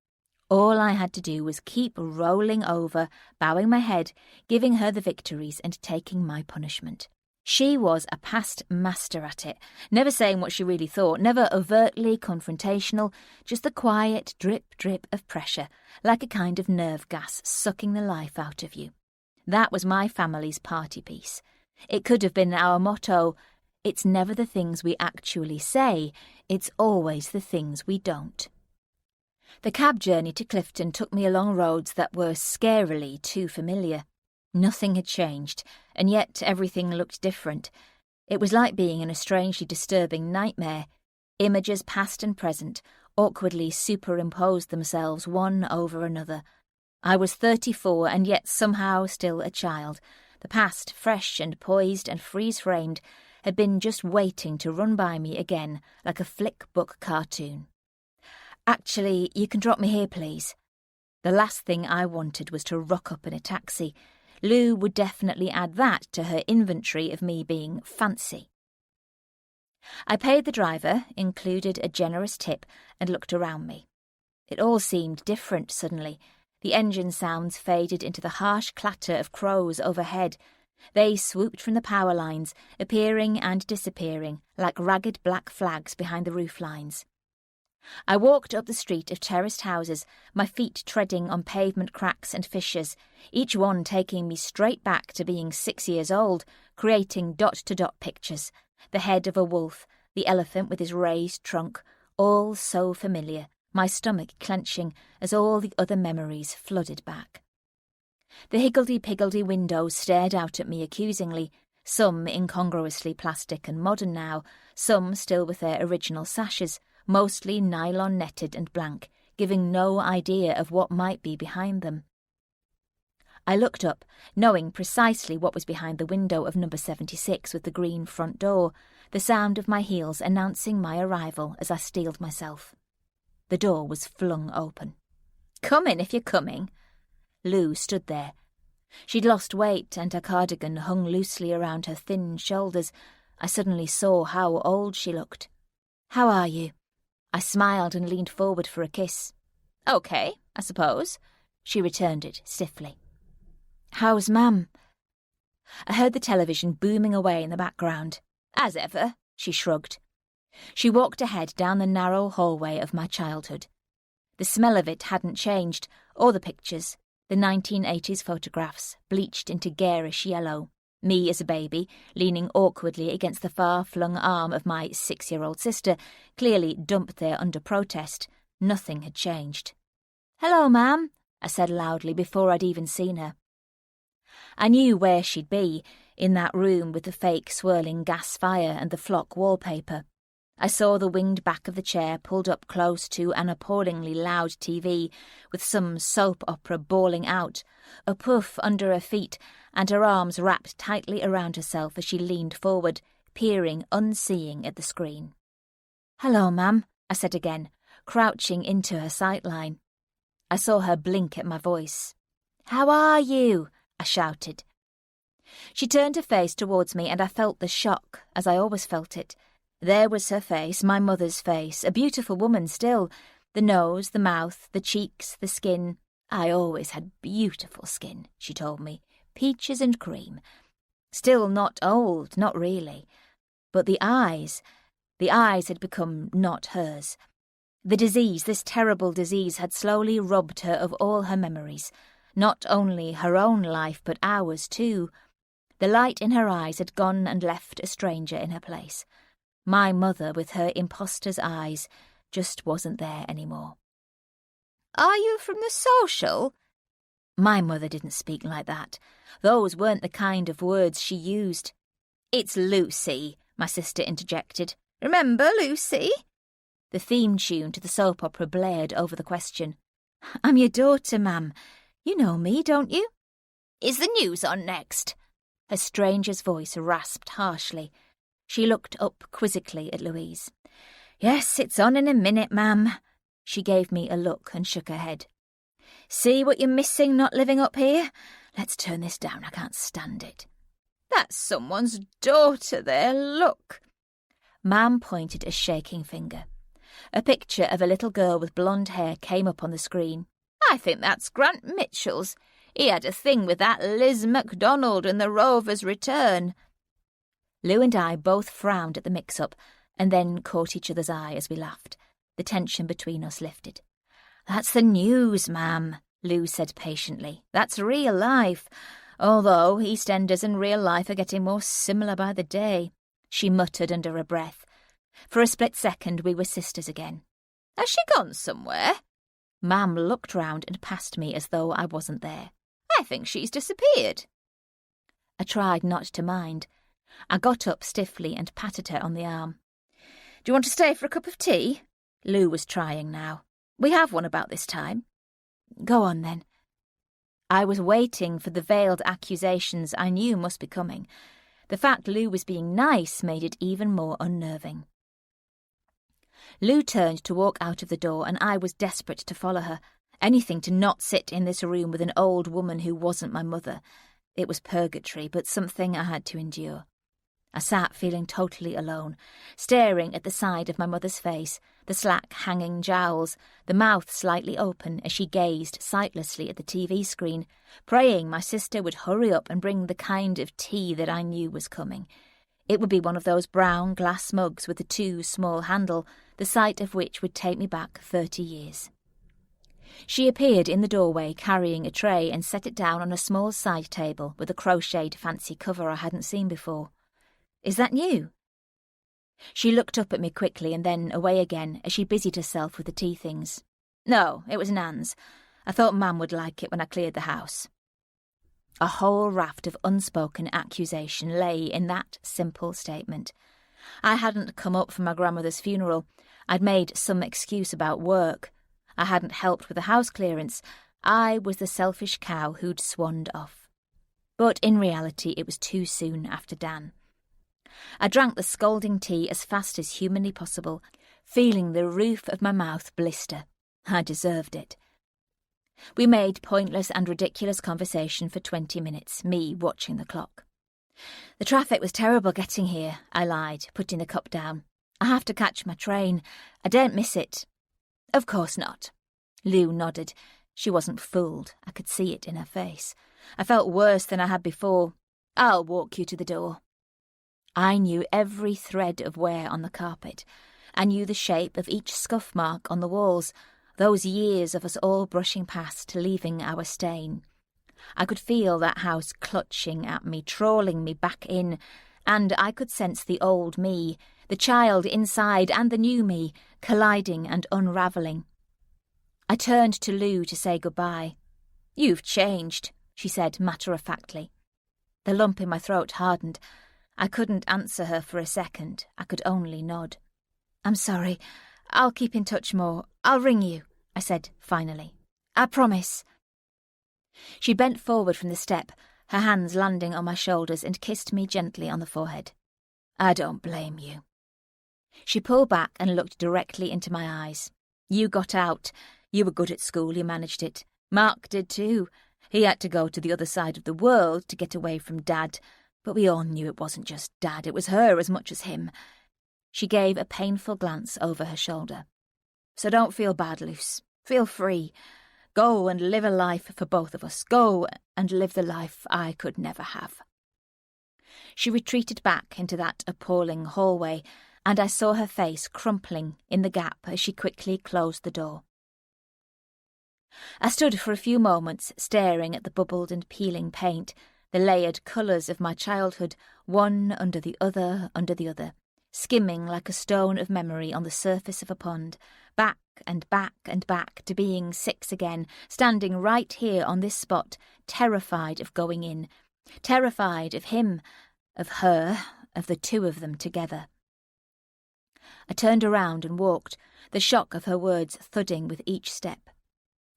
All I had to do was keep rolling over, bowing my head, giving her the victories and taking my punishment. She was a past master at it, never saying what she really thought, never overtly confrontational, just the quiet drip-drip of pressure, like a kind of nerve gas sucking the life out of you. That was my family's party piece. It could have been our motto, it's never the things we actually say, it's always the things we don't. The cab journey to Clifton took me along roads that were scarily too familiar. Nothing had changed, and yet everything looked different. It was like being in a strangely disturbing nightmare. Images past and present awkwardly superimposed themselves one over another. I was 34 and yet somehow still a child. The past, fresh and poised and freeze-framed, had been just waiting to run by me again like a flick book cartoon. Actually, you can drop me here, please. The last thing I wanted was to rock up in a taxi. Lou would definitely add that to her inventory of me being fancy. I paid the driver, included a generous tip, and looked around me. It all seemed different suddenly. The engine sounds faded into the harsh clatter of crows overhead. They swooped from the power lines, appearing and disappearing like ragged black flags behind the roof lines. I walked up the street of terraced houses, my feet treading on pavement cracks and fissures, each one taking me straight back to being 6 years old, creating dot-to-dot pictures, the head of a wolf, the elephant with his raised trunk, all so familiar, my stomach clenching as all the other memories flooded back. The higgledy-piggledy windows stared out at me accusingly, some incongruously plastic and modern now, some still with their original sashes, mostly nylon-netted and blank, giving no idea of what might be behind them. I looked up, knowing precisely what was behind the window of number 76 with the green front door, the sound of my heels announcing my arrival as I steeled myself. The door was flung open. "Come in if you're coming." Lou stood there. She'd lost weight and her cardigan hung loosely around her thin shoulders. I suddenly saw how old she looked. "How are you?" I smiled and leaned forward for a kiss. "Okay, I suppose." She returned it stiffly. "How's Mam?" I heard the television booming away in the background. "As ever," she shrugged. She walked ahead down the narrow hallway of my childhood. The smell of it hadn't changed, or the pictures, the 1980s photographs, bleached into garish yellow. Me as a baby, leaning awkwardly against the far-flung arm of my 6-year-old sister, clearly dumped there under protest. Nothing had changed. "Hello, Mam," I said loudly before I'd even seen her. I knew where she'd be, in that room with the fake swirling gas fire and the flock wallpaper. I saw the winged back of the chair pulled up close to an appallingly loud TV, with some soap opera bawling out, a puff under her feet, and her arms wrapped tightly around herself as she leaned forward, peering unseeing at the screen. "Hello, Mam," I said again, crouching into her sightline. I saw her blink at my voice. "How are you?" I shouted. She turned her face towards me and I felt the shock, as I always felt it. There was her face, my mother's face, a beautiful woman still. The nose, the mouth, the cheeks, the skin. I always had beautiful skin, she told me. Peaches and cream. Still not old, not really. But the eyes had become not hers. The disease, this terrible disease, had slowly robbed her of all her memories. Not only her own life, but ours too. The light in her eyes had gone and left a stranger in her place. My mother, with her imposter's eyes, just wasn't there anymore. "Are you from the social?" My mother didn't speak like that. Those weren't the kind of words she used. "It's Lucy," my sister interjected. "Remember Lucy?" The theme tune to the soap opera blared over the question. "I'm your daughter, Mam. You know me, don't you?" "Is the news on next?" Her stranger's voice rasped harshly. She looked up quizzically at Louise. Yes, it's on in a minute, ma'am. She gave me a look and shook her head. See what you're missing not living up here? Let's turn this down, I can't stand it. That's someone's daughter there, look. Ma'am pointed a shaking finger. A picture of a little girl with blonde hair came up on the screen. I think that's Grant Mitchell's. He had a thing with that Liz MacDonald in the Rover's Return. Lou and I both frowned at the mix-up and then caught each other's eye as we laughed. The tension between us lifted. That's the news, ma'am, Lou said patiently. That's real life. Although EastEnders and real life are getting more similar by the day, she muttered under her breath. For a split second we were sisters again. Has she gone somewhere? Ma'am looked round and past me as though I wasn't there. I think she's disappeared. I tried not to mind. I got up stiffly and patted her on the arm. Do you want to stay for a cup of tea? Lou was trying now. We have one about this time. Go on, then. I was waiting for the veiled accusations I knew must be coming. The fact Lou was being nice made it even more unnerving. Lou turned to walk out of the door and I was desperate to follow her. Anything to not sit in this room with an old woman who wasn't my mother. It was purgatory, but something I had to endure. I sat feeling totally alone, staring at the side of my mother's face, the slack hanging jowls, the mouth slightly open as she gazed sightlessly at the TV screen, praying my sister would hurry up and bring the kind of tea that I knew was coming. It would be one of those brown glass mugs with the too small handle, the sight of which would take me back 30 years. She appeared in the doorway carrying a tray and set it down on a small side table with a crocheted fancy cover I hadn't seen before. Is that new? She looked up at me quickly and then away again as she busied herself with the tea things. No, it was Nan's. I thought Mam would like it when I cleared the house. A whole raft of unspoken accusation lay in that simple statement. I hadn't come up for my grandmother's funeral. I'd made some excuse about work. I hadn't helped with the house clearance. I was the selfish cow who'd swanned off. But in reality it was too soon after Dan. I drank the scalding tea as fast as humanly possible, feeling the roof of my mouth blister. I deserved it. We made pointless and ridiculous conversation for 20 minutes, me watching the clock. The traffic was terrible getting here, I lied, putting the cup down. I have to catch my train. I daren't miss it. Of course not. Lou nodded. She wasn't fooled. I could see it in her face. I felt worse than I had before. I'll walk you to the door. I knew every thread of wear on the carpet. I knew the shape of each scuff mark on the walls, those years of us all brushing past, leaving our stain. I could feel that house clutching at me, trawling me back in, and I could sense the old me, the child inside and the new me, colliding and unravelling. I turned to Lou to say goodbye. "You've changed," she said matter-of-factly. The lump in my throat hardened. I couldn't answer her for a second. I could only nod. "I'm sorry. I'll keep in touch more. I'll ring you," I said finally. "I promise." She bent forward from the step, her hands landing on my shoulders, and kissed me gently on the forehead. "I don't blame you." She pulled back and looked directly into my eyes. "You got out. You were good at school, you managed it. Mark did too. He had to go to the other side of the world to get away from Dad, but we all knew it wasn't just Dad, it was her as much as him." She gave a painful glance over her shoulder. "So don't feel bad, Luce. Feel free. Go and live a life for both of us. Go and live the life I could never have." She retreated back into that appalling hallway, and I saw her face crumpling in the gap as she quickly closed the door. I stood for a few moments staring at the bubbled and peeling paint, the layered colours of my childhood, one under the other, skimming like a stone of memory on the surface of a pond, back and back and back to being 6 again, standing right here on this spot, terrified of going in, terrified of him, of her, of the two of them together. I turned around and walked, the shock of her words thudding with each step.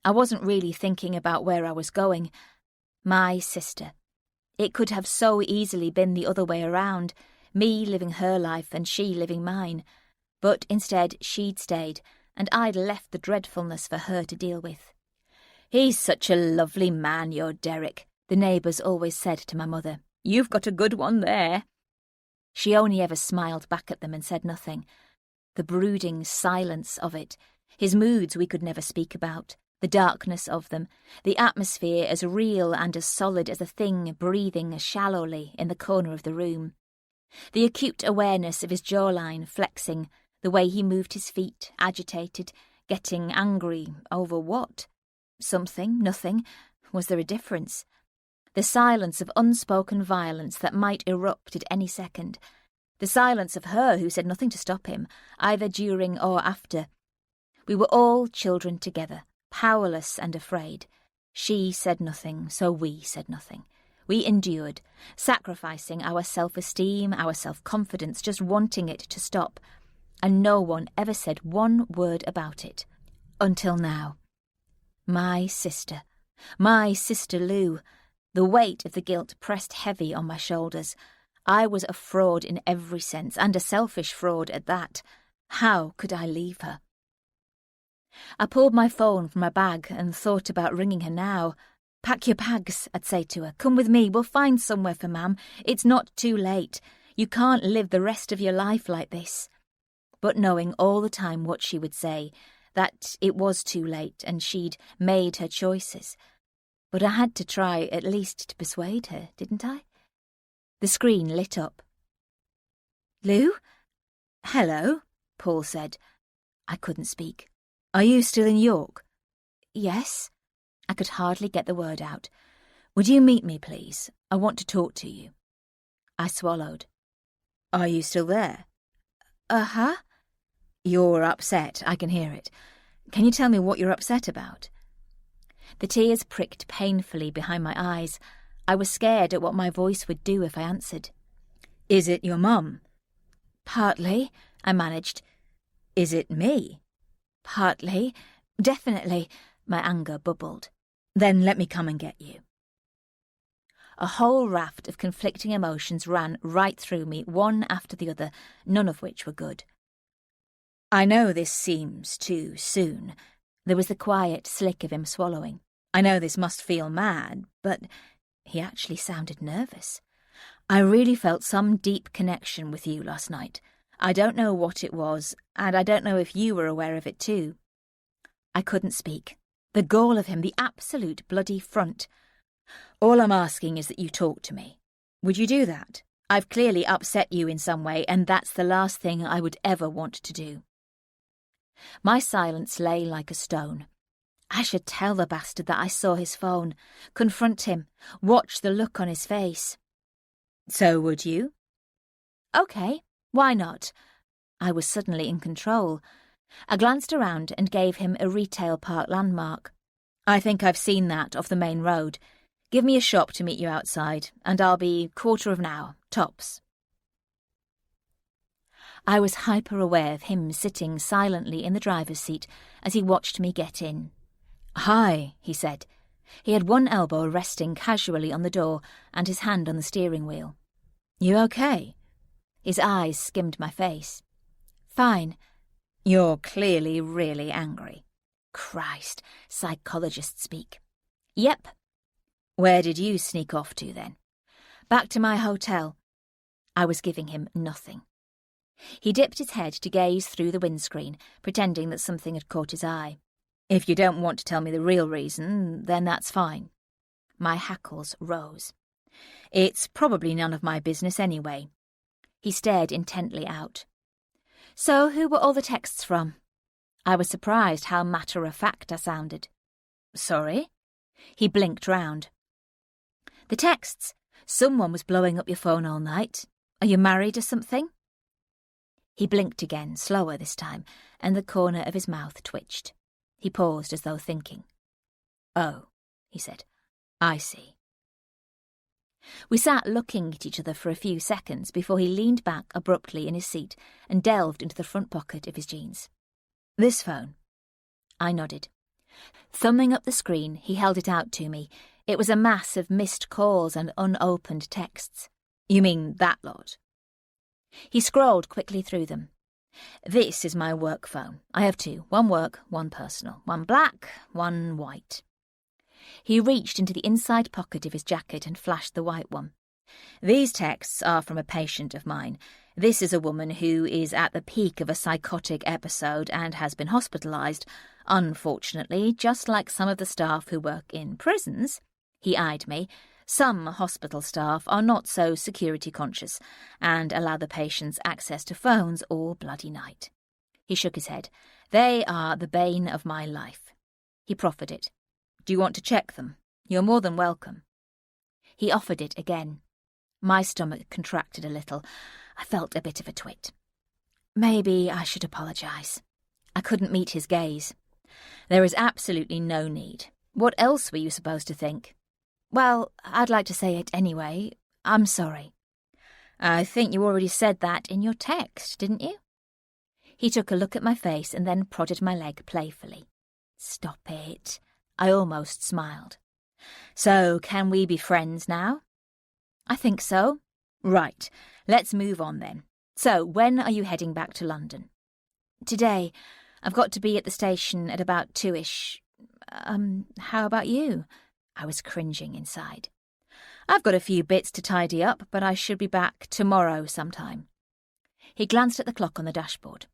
I wasn't really thinking about where I was going. My sister. It could have so easily been the other way around, me living her life and she living mine. But instead she'd stayed, and I'd left the dreadfulness for her to deal with. "He's such a lovely man, your Derek," the neighbours always said to my mother. "You've got a good one there." She only ever smiled back at them and said nothing. The brooding silence of it, his moods we could never speak about, the darkness of them, the atmosphere as real and as solid as a thing breathing shallowly in the corner of the room. The acute awareness of his jawline flexing, the way he moved his feet, agitated, getting angry over what? Something, nothing. Was there a difference? The silence of unspoken violence that might erupt at any second. The silence of her who said nothing to stop him, either during or after. We were all children together, powerless and afraid. She said nothing, so we said nothing. We endured, sacrificing our self-esteem, our self-confidence, just wanting it to stop. And no one ever said one word about it. Until now. My sister Lou. The weight of the guilt pressed heavy on my shoulders. I was a fraud in every sense, and a selfish fraud at that. How could I leave her? I pulled my phone from my bag and thought about ringing her now. "Pack your bags," I'd say to her. "Come with me, we'll find somewhere for Mam. It's not too late. You can't live the rest of your life like this." But knowing all the time what she would say, that it was too late and she'd made her choices. But I had to try at least to persuade her, didn't I? The screen lit up. "Lou?" "Hello," Paul said. I couldn't speak. "Are you still in York?" "Yes." I could hardly get the word out. "Would you meet me, please? I want to talk to you." I swallowed. "Are you still there?" "Uh-huh." "You're upset, I can hear it. Can you tell me what you're upset about?" The tears pricked painfully behind my eyes. I was scared at what my voice would do if I answered. "Is it your mum?" "Partly," I managed. "Is it me?" "Partly. Definitely." My anger bubbled. "Then let me come and get you." A whole raft of conflicting emotions ran right through me, one after the other, none of which were good. "I know this seems too soon." There was the quiet slick of him swallowing. "I know this must feel mad, but—" He actually sounded nervous. "I really felt some deep connection with you last night. I don't know what it was, and I don't know if you were aware of it too." I couldn't speak. The gall of him, the absolute bloody front. "All I'm asking is that you talk to me. Would you do that? I've clearly upset you in some way, and that's the last thing I would ever want to do." My silence lay like a stone. I should tell the bastard that I saw his phone, confront him, watch the look on his face. "So would you?" "OK, why not?" I was suddenly in control. I glanced around and gave him a retail park landmark. "I think I've seen that off the main road. Give me a shop to meet you outside, and I'll be quarter of an hour, tops." I was hyper-aware of him sitting silently in the driver's seat as he watched me get in. "Hi," he said. He had one elbow resting casually on the door and his hand on the steering wheel. "You okay?" His eyes skimmed my face. "Fine." "You're clearly really angry." Christ, psychologists speak. "Yep." "Where did you sneak off to then?" "Back to my hotel." I was giving him nothing. He dipped his head to gaze through the windscreen, pretending that something had caught his eye. "If you don't want to tell me the real reason, then that's fine." My hackles rose. "It's probably none of my business anyway." He stared intently out. "So who were all the texts from?" I was surprised how matter-of-fact I sounded. "Sorry?" He blinked round. "The texts. Someone was blowing up your phone all night. Are you married or something?" He blinked again, slower this time, and the corner of his mouth twitched. He paused as though thinking. "Oh," he said. "I see." We sat looking at each other for a few seconds before he leaned back abruptly in his seat and delved into the front pocket of his jeans. "This phone?" I nodded. Thumbing up the screen, he held it out to me. It was a mass of missed calls and unopened texts. You mean that lot? He scrolled quickly through them. This is my work phone. I have two. One work, one personal. One black, one white. He reached into the inside pocket of his jacket and flashed the white one. These texts are from a patient of mine. This is a woman who is at the peak of a psychotic episode and has been hospitalised. Unfortunately, just like some of the staff who work in prisons, he eyed me, some hospital staff are not so security conscious and allow the patients access to phones all bloody night. He shook his head. They are the bane of my life. He proffered it. Do you want to check them? You're more than welcome. He offered it again. My stomach contracted a little. I felt a bit of a twit. Maybe I should apologise. I couldn't meet his gaze. There is absolutely no need. What else were you supposed to think? Well, I'd like to say it anyway. I'm sorry. I think you already said that in your text, didn't you? He took a look at my face and then prodded my leg playfully. Stop it. I almost smiled. So, can we be friends now? I think so. Right, let's move on then. So, when are you heading back to London? Today. I've got to be at the station at about 2-ish. How about you? I was cringing inside. I've got a few bits to tidy up, but I should be back tomorrow sometime. He glanced at the clock on the dashboard.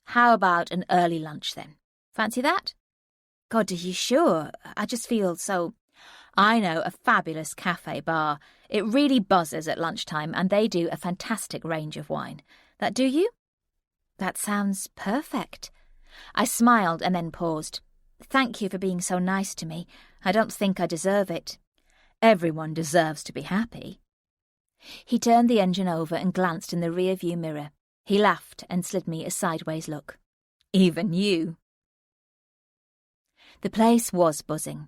How about an early lunch then? Fancy that? God, are you sure? I just feel so... I know a fabulous cafe bar. It really buzzes at lunchtime and they do a fantastic range of wine. That do you? That sounds perfect. I smiled and then paused. Thank you for being so nice to me. I don't think I deserve it. Everyone deserves to be happy. He turned the engine over and glanced in the rear-view mirror. He laughed and slid me a sideways look. Even you. The place was buzzing.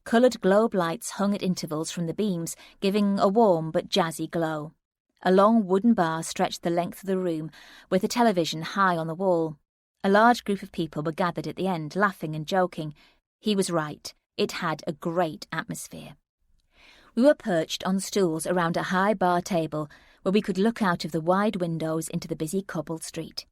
Coloured globe lights hung at intervals from the beams, giving a warm but jazzy glow. A long wooden bar stretched the length of the room, with a television high on the wall. A large group of people were gathered at the end, laughing and joking. He was right. It had a great atmosphere. We were perched on stools around a high bar table where we could look out of the wide windows into the busy cobbled street.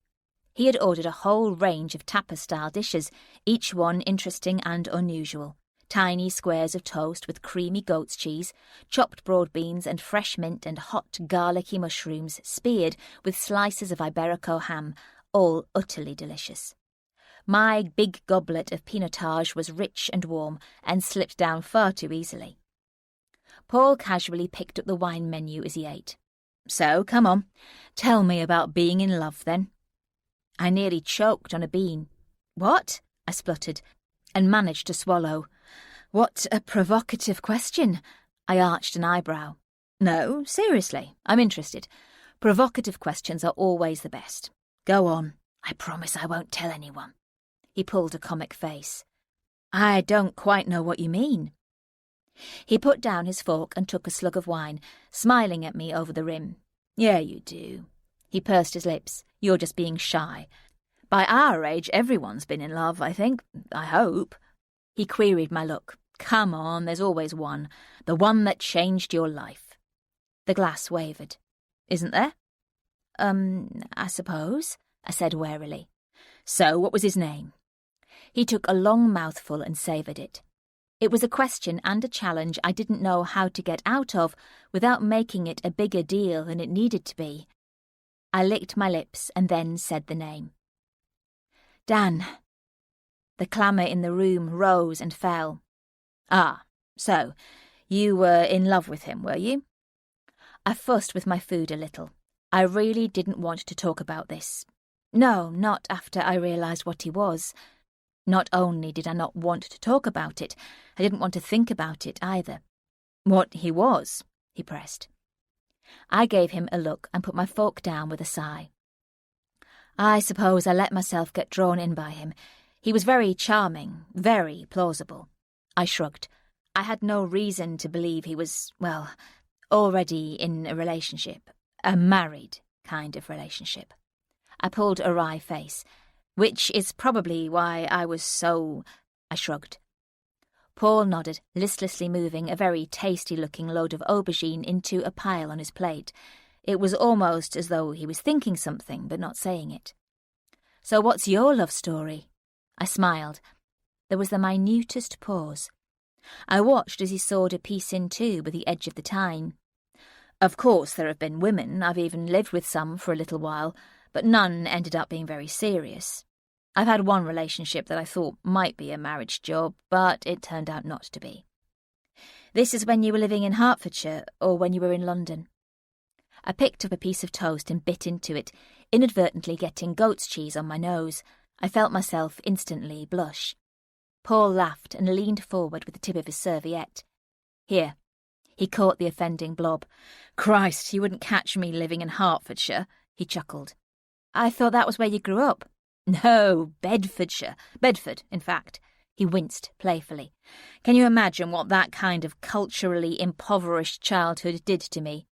He had ordered a whole range of tapas-style dishes, each one interesting and unusual. Tiny squares of toast with creamy goat's cheese, chopped broad beans and fresh mint and hot garlicky mushrooms speared with slices of Iberico ham, all utterly delicious. My big goblet of pinotage was rich and warm and slipped down far too easily. Paul casually picked up the wine menu as he ate. So, come on, tell me about being in love then. I nearly choked on a bean. What? I spluttered, and managed to swallow. What a provocative question. I arched an eyebrow. No, seriously, I'm interested. Provocative questions are always the best. Go on. I promise I won't tell anyone. He pulled a comic face. I don't quite know what you mean. He put down his fork and took a slug of wine, smiling at me over the rim. Yeah, you do. He pursed his lips. You're just being shy. By our age, everyone's been in love, I think. I hope. He queried my look. Come on, there's always one. The one that changed your life. The glass wavered. Isn't there? I suppose, I said warily. So, what was his name? He took a long mouthful and savoured it. It was a question and a challenge I didn't know how to get out of without making it a bigger deal than it needed to be. I licked my lips and then said the name. Dan. The clamour in the room rose and fell. Ah, so, you were in love with him, were you? I fussed with my food a little. I really didn't want to talk about this. No, not after I realised what he was. Not only did I not want to talk about it, I didn't want to think about it either. What he was, he pressed. I gave him a look and put my fork down with a sigh. I suppose I let myself get drawn in by him. He was very charming, very plausible. I shrugged. I had no reason to believe he was, well, already in a relationship. A married kind of relationship. I pulled a wry face, which is probably why I was so... I shrugged. Paul nodded, listlessly moving a very tasty-looking load of aubergine into a pile on his plate. It was almost as though he was thinking something, but not saying it. "So what's your love story?" I smiled. There was the minutest pause. I watched as he sawed a piece in two with the edge of the tine. "Of course there have been women, I've even lived with some for a little while, but none ended up being very serious. I've had one relationship that I thought might be a marriage job, but it turned out not to be." "This is when you were living in Hertfordshire, or when you were in London?" I picked up a piece of toast and bit into it, inadvertently getting goat's cheese on my nose. I felt myself instantly blush. Paul laughed and leaned forward with the tip of his serviette. "Here." He caught the offending blob. "Christ, you wouldn't catch me living in Hertfordshire," he chuckled. "I thought that was where you grew up." "No, Bedfordshire. Bedford, in fact." He winced playfully. "Can you imagine what that kind of culturally impoverished childhood did to me?"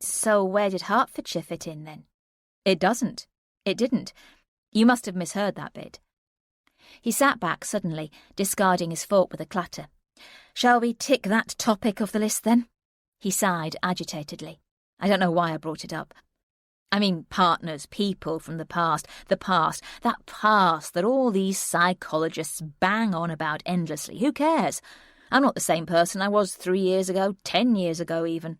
"So where did Hertfordshire fit in, then?" "It doesn't. It didn't. You must have misheard that bit." He sat back suddenly, discarding his fork with a clatter. "Shall we tick that topic off the list, then?" He sighed agitatedly. "I don't know why I brought it up. I mean, partners, people from the past, that past that all these psychologists bang on about endlessly. Who cares? I'm not the same person I was 3 years ago, 10 years ago even."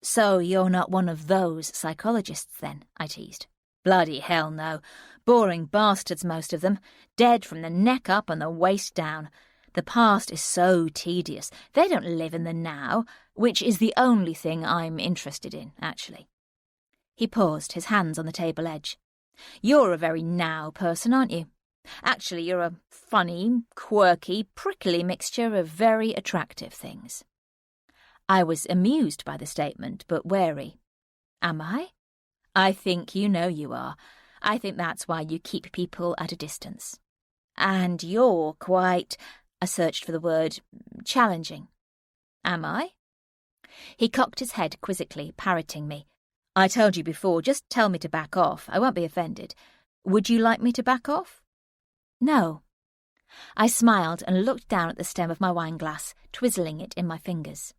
"So you're not one of those psychologists, then?" I teased. "Bloody hell no. Boring bastards, most of them. Dead from the neck up and the waist down. The past is so tedious. They don't live in the now, which is the only thing I'm interested in, actually." He paused, his hands on the table edge. "You're a very now person, aren't you? Actually, you're a funny, quirky, prickly mixture of very attractive things." I was amused by the statement, but wary. "Am I?" "I think you know you are. I think that's why you keep people at a distance. And you're quite," I searched for the word, "challenging." "Am I?" He cocked his head quizzically, parroting me. "I told you before, just tell me to back off. I won't be offended. Would you like me to back off?" "No." I smiled and looked down at the stem of my wineglass, twizzling it in my fingers.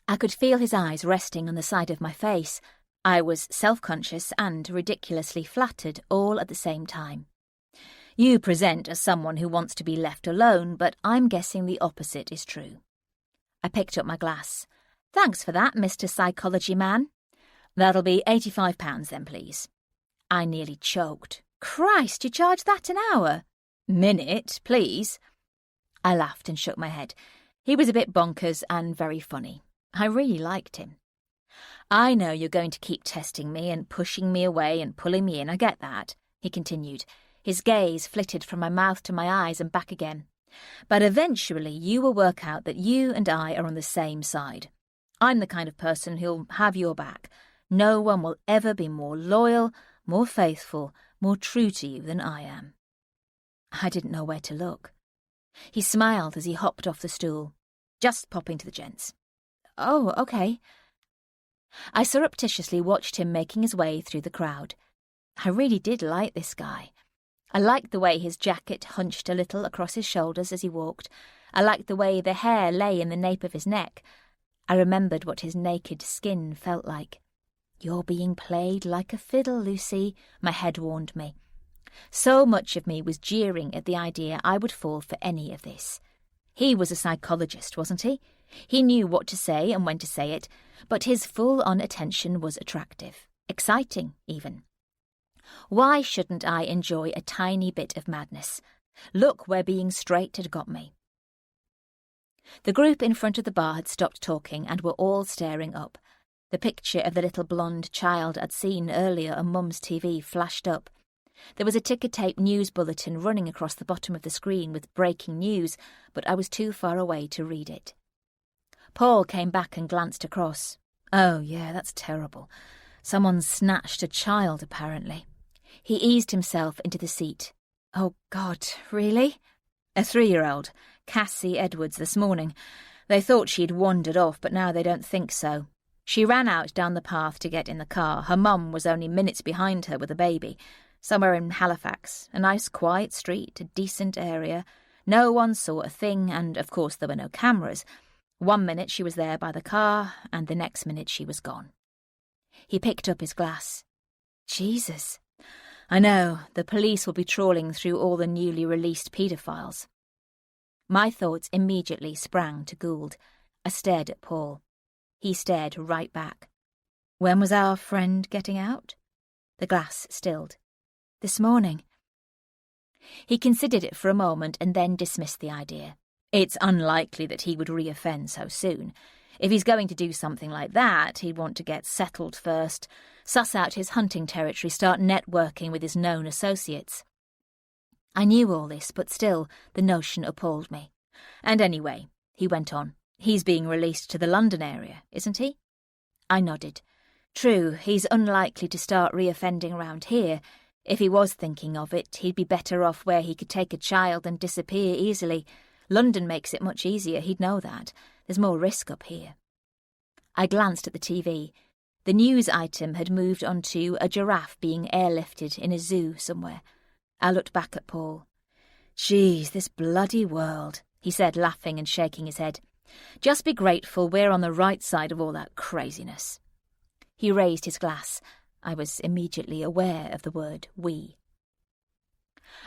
I could feel his eyes resting on the side of my face. I was self-conscious and ridiculously flattered all at the same time. "You present as someone who wants to be left alone, but I'm guessing the opposite is true." I picked up my glass. "Thanks for that, Mr. Psychology Man." "That'll be £85 then, please." I nearly choked. "Christ, you charge that an hour?" "Minute, please." I laughed and shook my head. He was a bit bonkers and very funny. I really liked him. "I know you're going to keep testing me and pushing me away and pulling me in, I get that," he continued. His gaze flitted from my mouth to my eyes and back again. "But eventually you will work out that you and I are on the same side. I'm the kind of person who'll have your back. No one will ever be more loyal, more faithful, more true to you than I am." I didn't know where to look. He smiled as he hopped off the stool. "Just popping to the gents." "Oh, okay." I surreptitiously watched him making his way through the crowd. I really did like this guy. I liked the way his jacket hunched a little across his shoulders as he walked. I liked the way the hair lay in the nape of his neck. I remembered what his naked skin felt like. "You're being played like a fiddle, Lucy," my head warned me. So much of me was jeering at the idea I would fall for any of this. He was a psychologist, wasn't he? He knew what to say and when to say it, but his full-on attention was attractive, exciting even. Why shouldn't I enjoy a tiny bit of madness? Look where being straight had got me. The group in front of the bar had stopped talking and were all staring up. The picture of the little blonde child I'd seen earlier on Mum's TV flashed up. There was a ticker-tape news bulletin running across the bottom of the screen with breaking news, but I was too far away to read it. Paul came back and glanced across. "Oh, yeah, that's terrible. Someone snatched a child, apparently." He eased himself into the seat. "Oh, God, really?" "A 3-year-old, Cassie Edwards, this morning. They thought she'd wandered off, but now they don't think so. She ran out down the path to get in the car. Her mum was only minutes behind her with a baby. Somewhere in Halifax, a nice quiet street, a decent area. No one saw a thing, and of course there were no cameras. 1 minute she was there by the car, and the next minute she was gone. He picked up his glass. Jesus. I know, the police will be trawling through all the newly released paedophiles. My thoughts immediately sprang to Gould. I stared at Paul. He stared right back. When was our friend getting out? The glass stilled. This morning. He considered it for a moment and then dismissed the idea. It's unlikely that he would reoffend so soon. If he's going to do something like that, he'd want to get settled first, suss out his hunting territory, start networking with his known associates. I knew all this, but still, the notion appalled me. And anyway, he went on, he's being released to the London area, isn't he? I nodded. True, he's unlikely to start reoffending round here. If he was thinking of it, he'd be better off where he could take a child and disappear easily. London makes it much easier, he'd know that. There's more risk up here. I glanced at the TV. The news item had moved on to a giraffe being airlifted in a zoo somewhere. I looked back at Paul. Jeez, this bloody world, he said, laughing and shaking his head. Just be grateful we're on the right side of all that craziness. He raised his glass. I was immediately aware of the word we.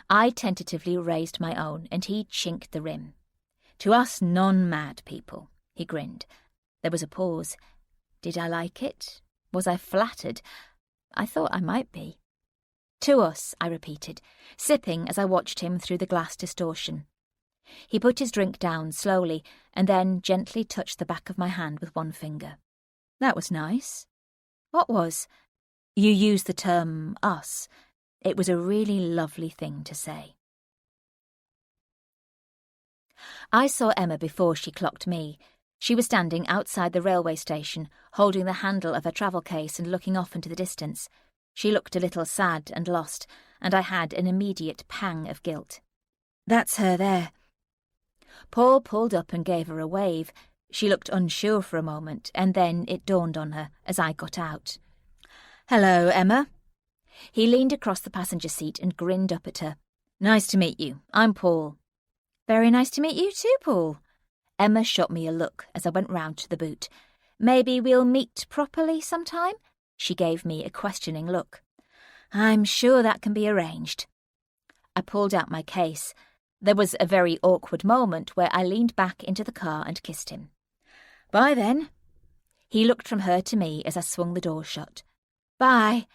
I tentatively raised my own, and he chinked the rim. To us non-mad people, he grinned. There was a pause. Did I like it? Was I flattered? I thought I might be. To us, I repeated, sipping as I watched him through the glass distortion. He put his drink down slowly, and then gently touched the back of my hand with one finger. That was nice. What was? You used the term us. It was a really lovely thing to say. I saw Emma before she clocked me. She was standing outside the railway station, holding the handle of her travel case and looking off into the distance. She looked a little sad and lost, and I had an immediate pang of guilt. That's her there. Paul pulled up and gave her a wave. She looked unsure for a moment, and then it dawned on her as I got out. Hello, Emma. He leaned across the passenger seat and grinned up at her. Nice to meet you. I'm Paul. Very nice to meet you too, Paul. Emma shot me a look as I went round to the boot. Maybe we'll meet properly sometime? She gave me a questioning look. I'm sure that can be arranged. I pulled out my case. There was a very awkward moment where I leaned back into the car and kissed him. Bye then. He looked from her to me as I swung the door shut. Bye.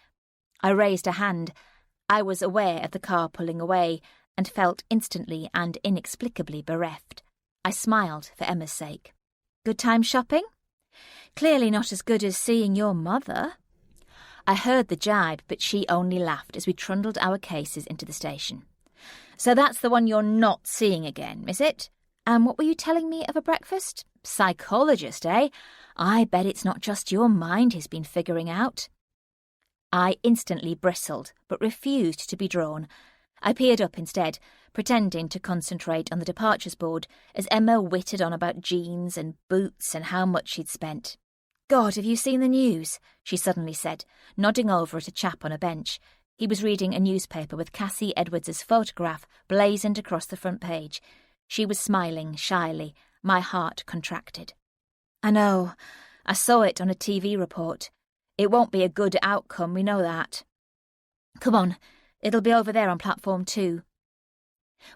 I raised a hand. I was aware of the car pulling away and felt instantly and inexplicably bereft. I smiled for Emma's sake. Good time shopping? Clearly not as good as seeing your mother. I heard the jibe, but she only laughed as we trundled our cases into the station. So that's the one you're not seeing again, is it? And what were you telling me of a breakfast? Psychologist, eh? I bet it's not just your mind he's been figuring out. I instantly bristled, but refused to be drawn. I peered up instead, pretending to concentrate on the departures board as Emma whittled on about jeans and boots and how much she'd spent. God, have you seen the news? She suddenly said, nodding over at a chap on a bench. He was reading a newspaper with Cassie Edwards's photograph blazoned across the front page. She was smiling shyly. My heart contracted. I know. I saw it on a TV report. It won't be a good outcome, we know that. Come on, it'll be over there on platform 2.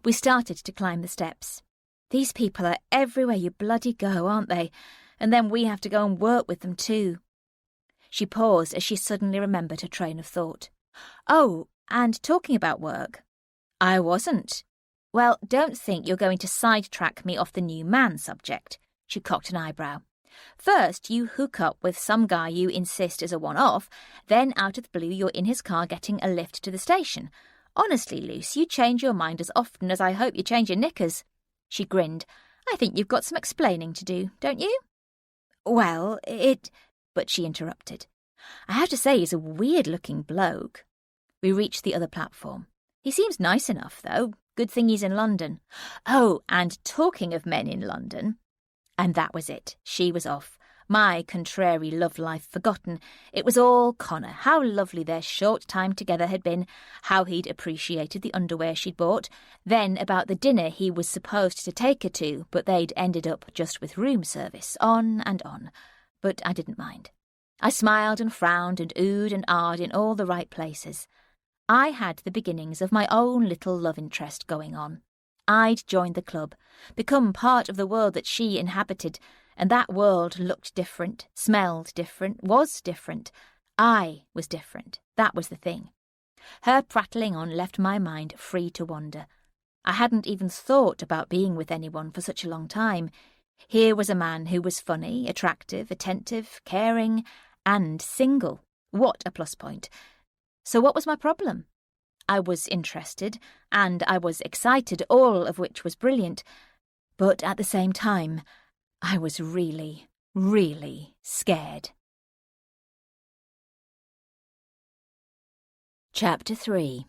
We started to climb the steps. These people are everywhere you bloody go, aren't they? And then we have to go and work with them too. She paused as she suddenly remembered her train of thought. Oh, and talking about work. I wasn't. Well, don't think you're going to sidetrack me off the new man subject. She cocked an eyebrow. First, you hook up with some guy you insist is a one-off, then out of the blue you're in his car getting a lift to the station. Honestly, Luce, you change your mind as often as I hope you change your knickers. She grinned. I think you've got some explaining to do, don't you? Well, But she interrupted. I have to say he's a weird-looking bloke. We reached the other platform. He seems nice enough, though. Good thing he's in London. Oh, and talking of men in London... And that was it. She was off. My contrary love life forgotten, it was all Connor, how lovely their short time together had been, how he'd appreciated the underwear she'd bought, then about the dinner he was supposed to take her to, but they'd ended up just with room service, on and on. But I didn't mind. I smiled and frowned and oohed and ahed in all the right places. I had the beginnings of my own little love interest going on. I'd joined the club, become part of the world that she inhabited, and that world looked different, smelled different, was different. I was different, that was the thing. Her prattling on left my mind free to wander. I hadn't even thought about being with anyone for such a long time. Here was a man who was funny, attractive, attentive, caring, and single. What a plus point. So what was my problem? I was interested, and I was excited, all of which was brilliant. But at the same time, I was really, really scared. Chapter 3.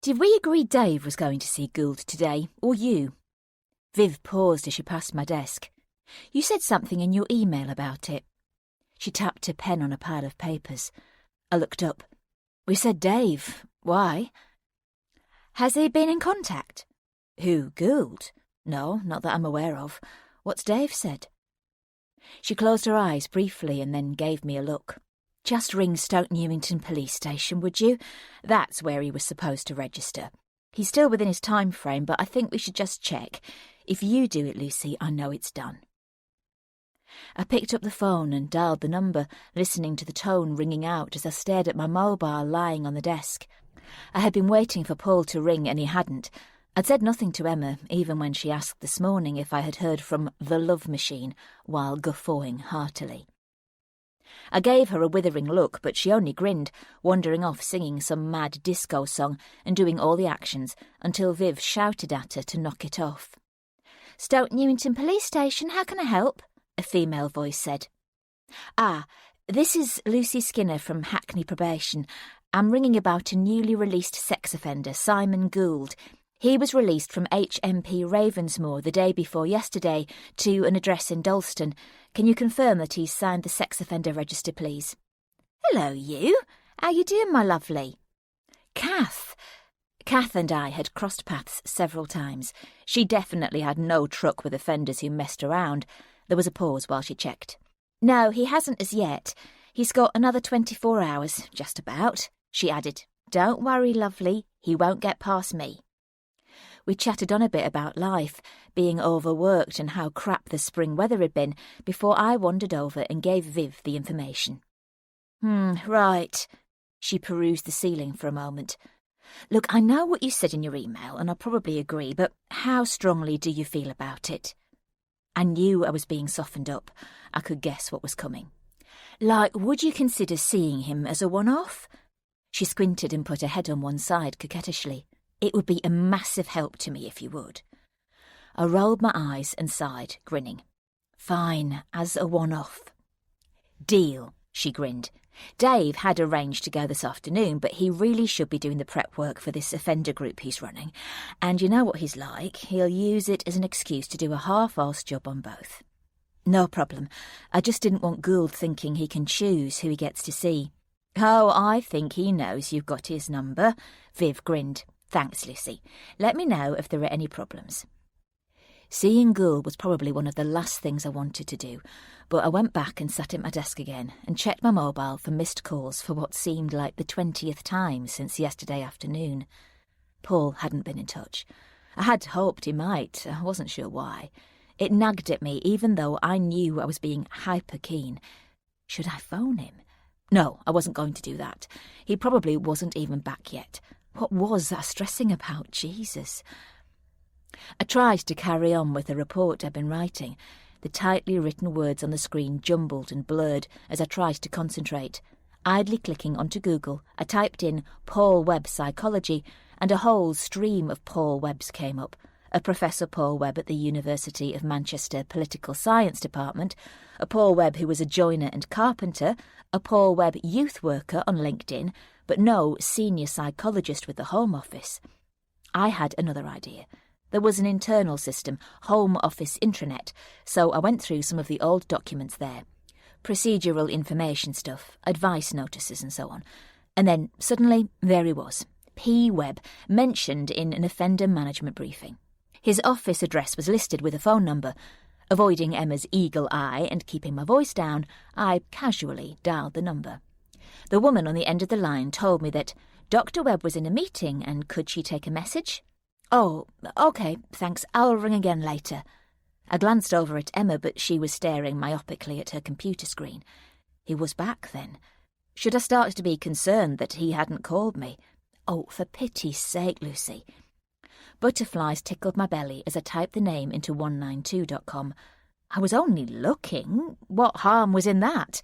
Did we agree Dave was going to see Gould today, or you? Viv paused as she passed my desk. You said something in your email about it. She tapped her pen on a pile of papers. I looked up. We said Dave. Why? Has he been in contact? Who, Gould? No, not that I'm aware of. What's Dave said? She closed her eyes briefly and then gave me a look. Just ring Stoke Newington police station, would you? That's where he was supposed to register. He's still within his time frame, but I think we should just check. If you do it, Lucy, I know it's done. I picked up the phone and dialed the number, listening to the tone ringing out as I stared at my mobile lying on the desk. I had been waiting for Paul to ring and he hadn't. I'd said nothing to Emma, even when she asked this morning if I had heard from the Love Machine, while guffawing heartily. I gave her a withering look, but she only grinned, wandering off singing some mad disco song and doing all the actions, until Viv shouted at her to knock it off. Stoke Newington Police Station, how can I help? A female voice said. Ah, this is Lucy Skinner from Hackney Probation. I'm ringing about a newly released sex offender, Simon Gould. He was released from HMP Ravensmoor the day before yesterday to an address in Dalston. Can you confirm that he's signed the sex offender register, please? Hello, you. How you doing, my lovely? Kath and I had crossed paths several times. She definitely had no truck with offenders who messed around. There was a pause while she checked. No, he hasn't as yet. He's got another 24 hours, just about, she added. Don't worry, lovely. He won't get past me. We chatted on a bit about life, being overworked and how crap the spring weather had been, before I wandered over and gave Viv the information. Right. She perused the ceiling for a moment. Look, I know what you said in your email, and I probably agree, but how strongly do you feel about it? I knew I was being softened up. I could guess what was coming. Like, would you consider seeing him as a one-off? She squinted and put her head on one side coquettishly. It would be a massive help to me if you would. I rolled my eyes and sighed, grinning. Fine, as a one-off. Deal, she grinned. Dave had arranged to go this afternoon, but he really should be doing the prep work for this offender group he's running. And you know what he's like. He'll use it as an excuse to do a half-arsed job on both. No problem. I just didn't want Gould thinking he can choose who he gets to see. Oh, I think he knows you've got his number. Viv grinned. Thanks, Lucy. Let me know if there are any problems. Seeing Gould was probably one of the last things I wanted to do, but I went back and sat at my desk again and checked my mobile for missed calls for what seemed like the 20th time since yesterday afternoon. Paul hadn't been in touch. I had hoped he might. I wasn't sure why. It nagged at me, even though I knew I was being hyper-keen. Should I phone him? No, I wasn't going to do that. He probably wasn't even back yet. What was I stressing about? Jesus. I tried to carry on with the report I'd been writing. The tightly written words on the screen jumbled and blurred as I tried to concentrate. Idly clicking onto Google, I typed in Paul Webb Psychology, and a whole stream of Paul Webbs came up. A Professor Paul Webb at the University of Manchester Political Science Department, a Paul Webb who was a joiner and carpenter, a Paul Webb youth worker on LinkedIn, but no senior psychologist with the Home Office. I had another idea. There was an internal system, Home Office intranet, so I went through some of the old documents there. Procedural information stuff, advice notices and so on. And then, suddenly, there he was. P. Webb, mentioned in an offender management briefing. His office address was listed with a phone number. Avoiding Emma's eagle eye and keeping my voice down, I casually dialed the number. The woman on the end of the line told me that Dr. Webb was in a meeting and could she take a message? Oh, OK, thanks, I'll ring again later. I glanced over at Emma, but she was staring myopically at her computer screen. He was back then. Should I start to be concerned that he hadn't called me? Oh, for pity's sake, Lucy. Butterflies tickled my belly as I typed the name into 192.com. I was only looking. What harm was in that?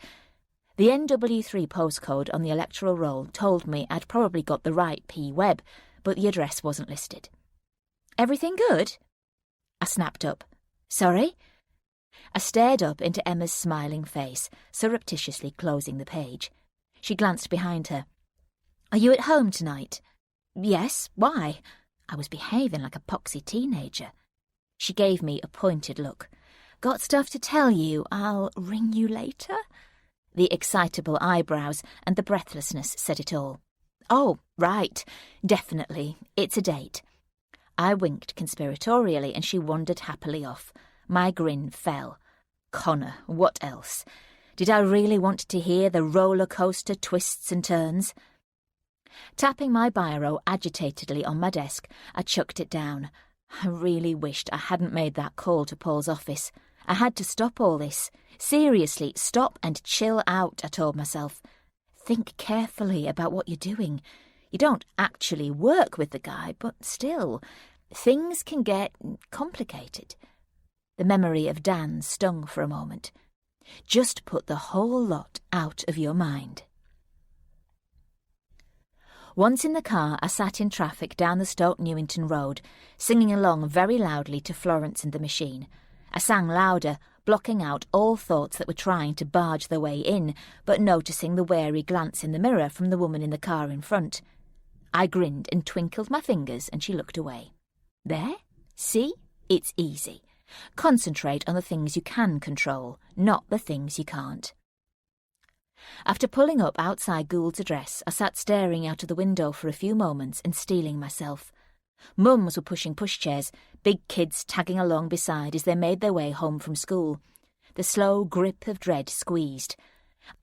The NW3 postcode on the electoral roll told me I'd probably got the right P. Webb, but the address wasn't listed. Everything good? I snapped up. Sorry? I stared up into Emma's smiling face, surreptitiously closing the page. She glanced behind her. Are you at home tonight? Yes, why? I was behaving like a poxy teenager. She gave me a pointed look. Got stuff to tell you. I'll ring you later? The excitable eyebrows and the breathlessness said it all. Oh, right. Definitely. It's a date. I winked conspiratorially and she wandered happily off. My grin fell. Connor, what else? Did I really want to hear the roller coaster twists and turns? Tapping my biro agitatedly on my desk, I chucked it down. I really wished I hadn't made that call to Paul's office. I had to stop all this. Seriously, stop and chill out, I told myself. Think carefully about what you're doing. You don't actually work with the guy, but still, things can get complicated. The memory of Dan stung for a moment. Just put the whole lot out of your mind. Once in the car, I sat in traffic down the Stoke Newington road, singing along very loudly to Florence and the Machine. I sang louder, blocking out all thoughts that were trying to barge their way in, but noticing the wary glance in the mirror from the woman in the car in front. I grinned and twinkled my fingers, and she looked away. There? See? It's easy. Concentrate on the things you can control, not the things you can't. After pulling up outside Gould's address, I sat staring out of the window for a few moments and steeling myself. Mums were pushing pushchairs, big kids tagging along beside as they made their way home from school. The slow grip of dread squeezed.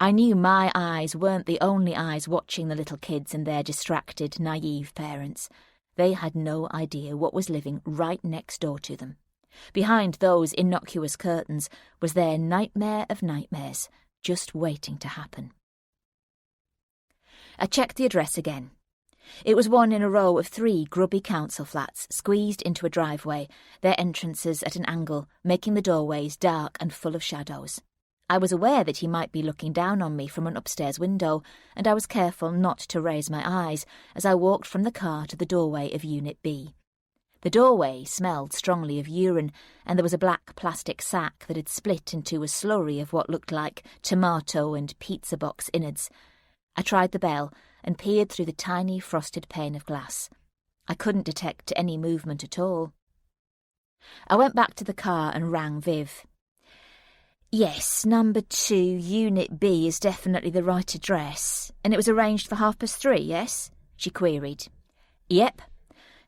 I knew my eyes weren't the only eyes watching the little kids and their distracted, naive parents. They had no idea what was living right next door to them. Behind those innocuous curtains was their nightmare of nightmares, just waiting to happen. I checked the address again. It was one in a row of 3 grubby council flats squeezed into a driveway, their entrances at an angle, making the doorways dark and full of shadows. I was aware that he might be looking down on me from an upstairs window, and I was careful not to raise my eyes as I walked from the car to the doorway of Unit B. The doorway smelled strongly of urine, and there was a black plastic sack that had split into a slurry of what looked like tomato and pizza box innards. I tried the bell and peered through the tiny frosted pane of glass. I couldn't detect any movement at all. I went back to the car and rang Viv. Yes, number 2, Unit B is definitely the right address. And it was arranged for 3:30, yes? She queried. Yep.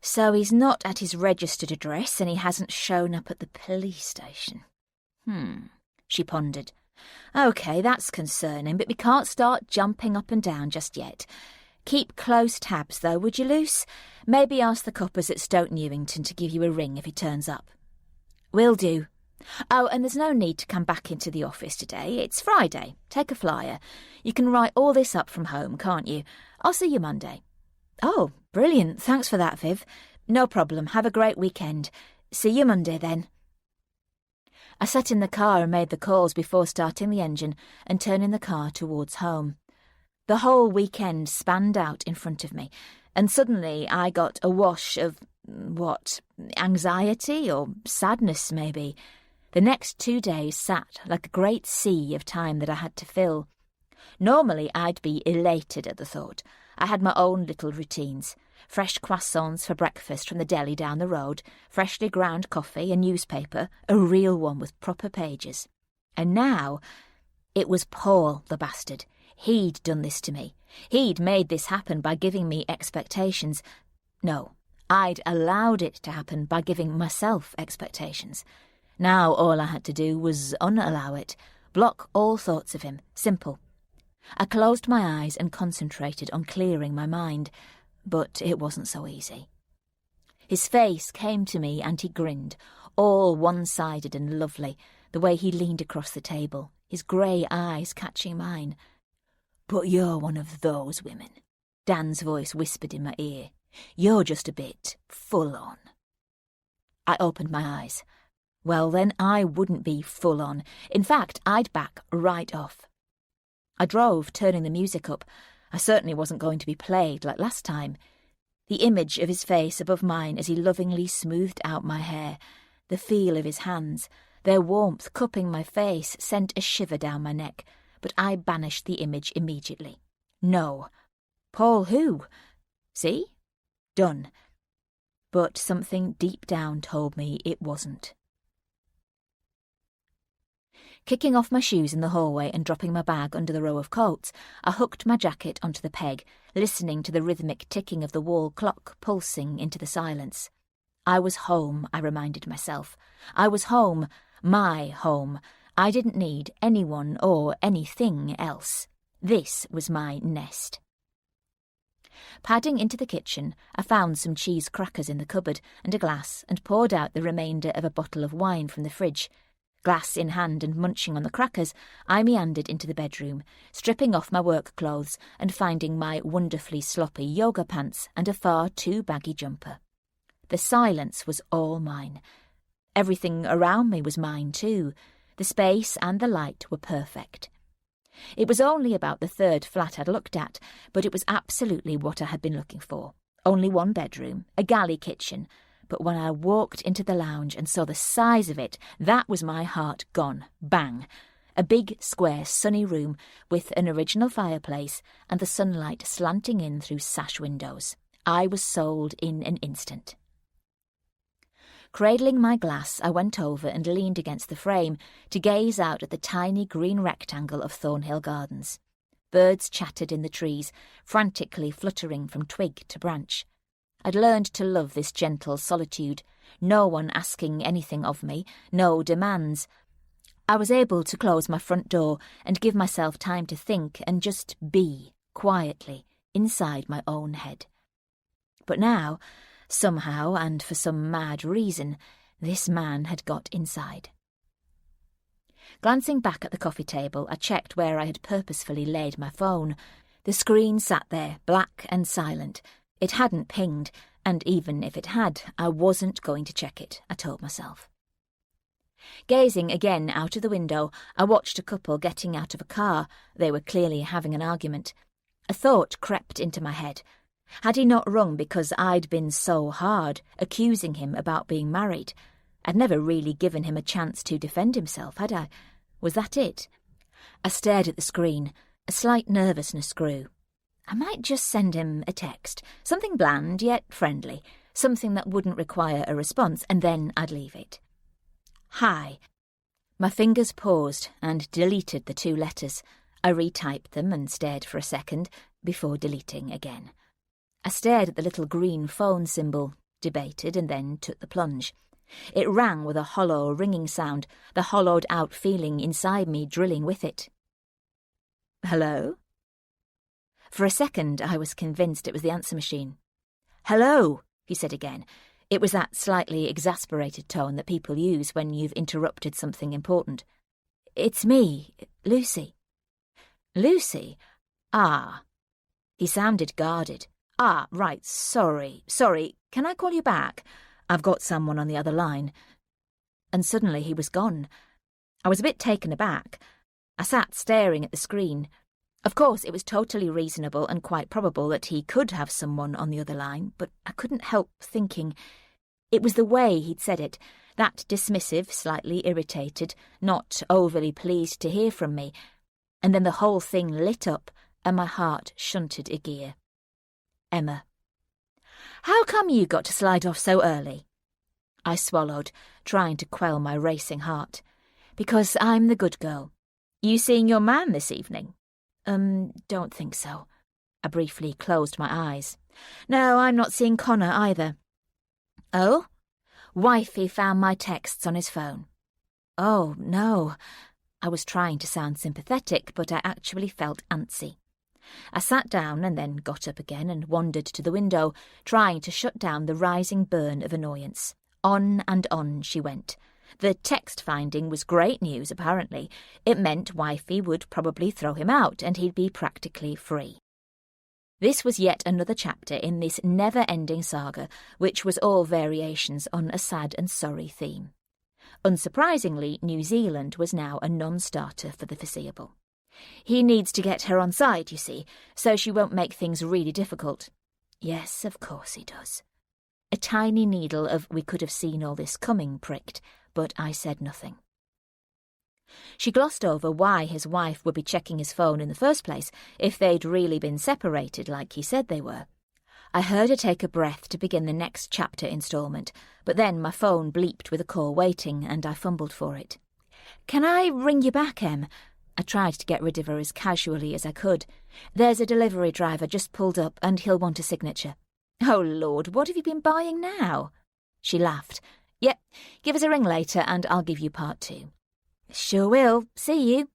So he's not at his registered address and he hasn't shown up at the police station. She pondered. OK, that's concerning, but we can't start jumping up and down just yet. Keep close tabs, though, would you, Luce? Maybe ask the coppers at Stoke Newington to give you a ring if he turns up. Will do. Oh, and there's no need to come back into the office today. It's Friday. Take a flyer. You can write all this up from home, can't you? I'll see you Monday. Oh, brilliant. Thanks for that, Viv. No problem. Have a great weekend. See you Monday, then. I sat in the car and made the calls before starting the engine and turning the car towards home. The whole weekend spanned out in front of me, and suddenly I got a wash of, anxiety or sadness, maybe. The next 2 days sat like a great sea of time that I had to fill. Normally I'd be elated at the thought. I had my own little routines. Fresh croissants for breakfast from the deli down the road, freshly ground coffee, a newspaper, a real one with proper pages. And now it was Paul, the bastard. He'd done this to me. He'd made this happen by giving me expectations. No, I'd allowed it to happen by giving myself expectations. Now all I had to do was unallow it, block all thoughts of him. Simple. I closed my eyes and concentrated on clearing my mind, but it wasn't so easy. His face came to me and he grinned, all one-sided and lovely, the way he leaned across the table, his grey eyes catching mine. "But you're one of those women," Dan's voice whispered in my ear. "You're just a bit full on." I opened my eyes. Well, then I wouldn't be full on. In fact, I'd back right off. I drove, turning the music up. I certainly wasn't going to be played like last time. The image of his face above mine as he lovingly smoothed out my hair, the feel of his hands, their warmth cupping my face sent a shiver down my neck, but I banished the image immediately. No. Paul who? See? Done. But something deep down told me it wasn't. Kicking off my shoes in the hallway and dropping my bag under the row of coats, I hooked my jacket onto the peg, listening to the rhythmic ticking of the wall clock pulsing into the silence. I was home, I reminded myself. I was home, my home. I didn't need anyone or anything else. This was my nest. Padding into the kitchen, I found some cheese crackers in the cupboard and a glass and poured out the remainder of a bottle of wine from the fridge. Glass in hand and munching on the crackers, I meandered into the bedroom, stripping off my work clothes and finding my wonderfully sloppy yoga pants and a far too baggy jumper. The silence was all mine. Everything around me was mine too. The space and the light were perfect. It was only about the third flat I'd looked at, but it was absolutely what I had been looking for. Only one bedroom, a galley kitchen. But when I walked into the lounge and saw the size of it, that was my heart gone. Bang! A big, square, sunny room with an original fireplace and the sunlight slanting in through sash windows. I was sold in an instant. Cradling my glass, I went over and leaned against the frame to gaze out at the tiny green rectangle of Thornhill Gardens. Birds chattered in the trees, frantically fluttering from twig to branch. I'd learned to love this gentle solitude, no one asking anything of me, no demands. I was able to close my front door and give myself time to think and just be, quietly, inside my own head. But now, somehow and for some mad reason, this man had got inside. Glancing back at the coffee table, I checked where I had purposefully laid my phone. The screen sat there, black and silent. It hadn't pinged, and even if it had, I wasn't going to check it, I told myself. Gazing again out of the window, I watched a couple getting out of a car. They were clearly having an argument. A thought crept into my head. Had he not rung because I'd been so hard, accusing him about being married? I'd never really given him a chance to defend himself, had I? Was that it? I stared at the screen. A slight nervousness grew. I might just send him a text, something bland yet friendly, something that wouldn't require a response, and then I'd leave it. Hi. My fingers paused and deleted the 2 letters. I retyped them and stared for a second before deleting again. I stared at the little green phone symbol, debated, and then took the plunge. It rang with a hollow, ringing sound, the hollowed-out feeling inside me drilling with it. Hello? For a second, I was convinced it was the answer machine. Hello, he said again. It was that slightly exasperated tone that people use when you've interrupted something important. It's me, Lucy. Lucy? Ah. He sounded guarded. Ah, right, sorry. Can I call you back? I've got someone on the other line. And suddenly he was gone. I was a bit taken aback. I sat staring at the screen. Of course, it was totally reasonable and quite probable that he could have someone on the other line, but I couldn't help thinking. It was the way he'd said it, that dismissive, slightly irritated, not overly pleased to hear from me. And then the whole thing lit up, and my heart shunted a gear. Emma. How come you got to slide off so early? I swallowed, trying to quell my racing heart. Because I'm the good girl. You seeing your man this evening? Don't think so. I briefly closed my eyes. No, I'm not seeing Connor either. Oh? Wifey found my texts on his phone. Oh, no. I was trying to sound sympathetic, but I actually felt antsy. I sat down and then got up again and wandered to the window, trying to shut down the rising burn of annoyance. On and on she went. The text finding was great news, apparently. It meant Wifey would probably throw him out and he'd be practically free. This was yet another chapter in this never-ending saga, which was all variations on a sad and sorry theme. Unsurprisingly, New Zealand was now a non-starter for the foreseeable. He needs to get her on side, you see, so she won't make things really difficult. Yes, of course he does. A tiny needle of "we could have seen all this coming" pricked, but I said nothing. She glossed over why his wife would be checking his phone in the first place if they'd really been separated like he said they were. I heard her take a breath to begin the next chapter instalment, but then my phone bleeped with a call waiting and I fumbled for it. Can I ring you back, Em? I tried to get rid of her as casually as I could. There's a delivery driver just pulled up and he'll want a signature. Oh, Lord, what have you been buying now? She laughed. Yep, give us a ring later and I'll give you part 2. Sure will. See you.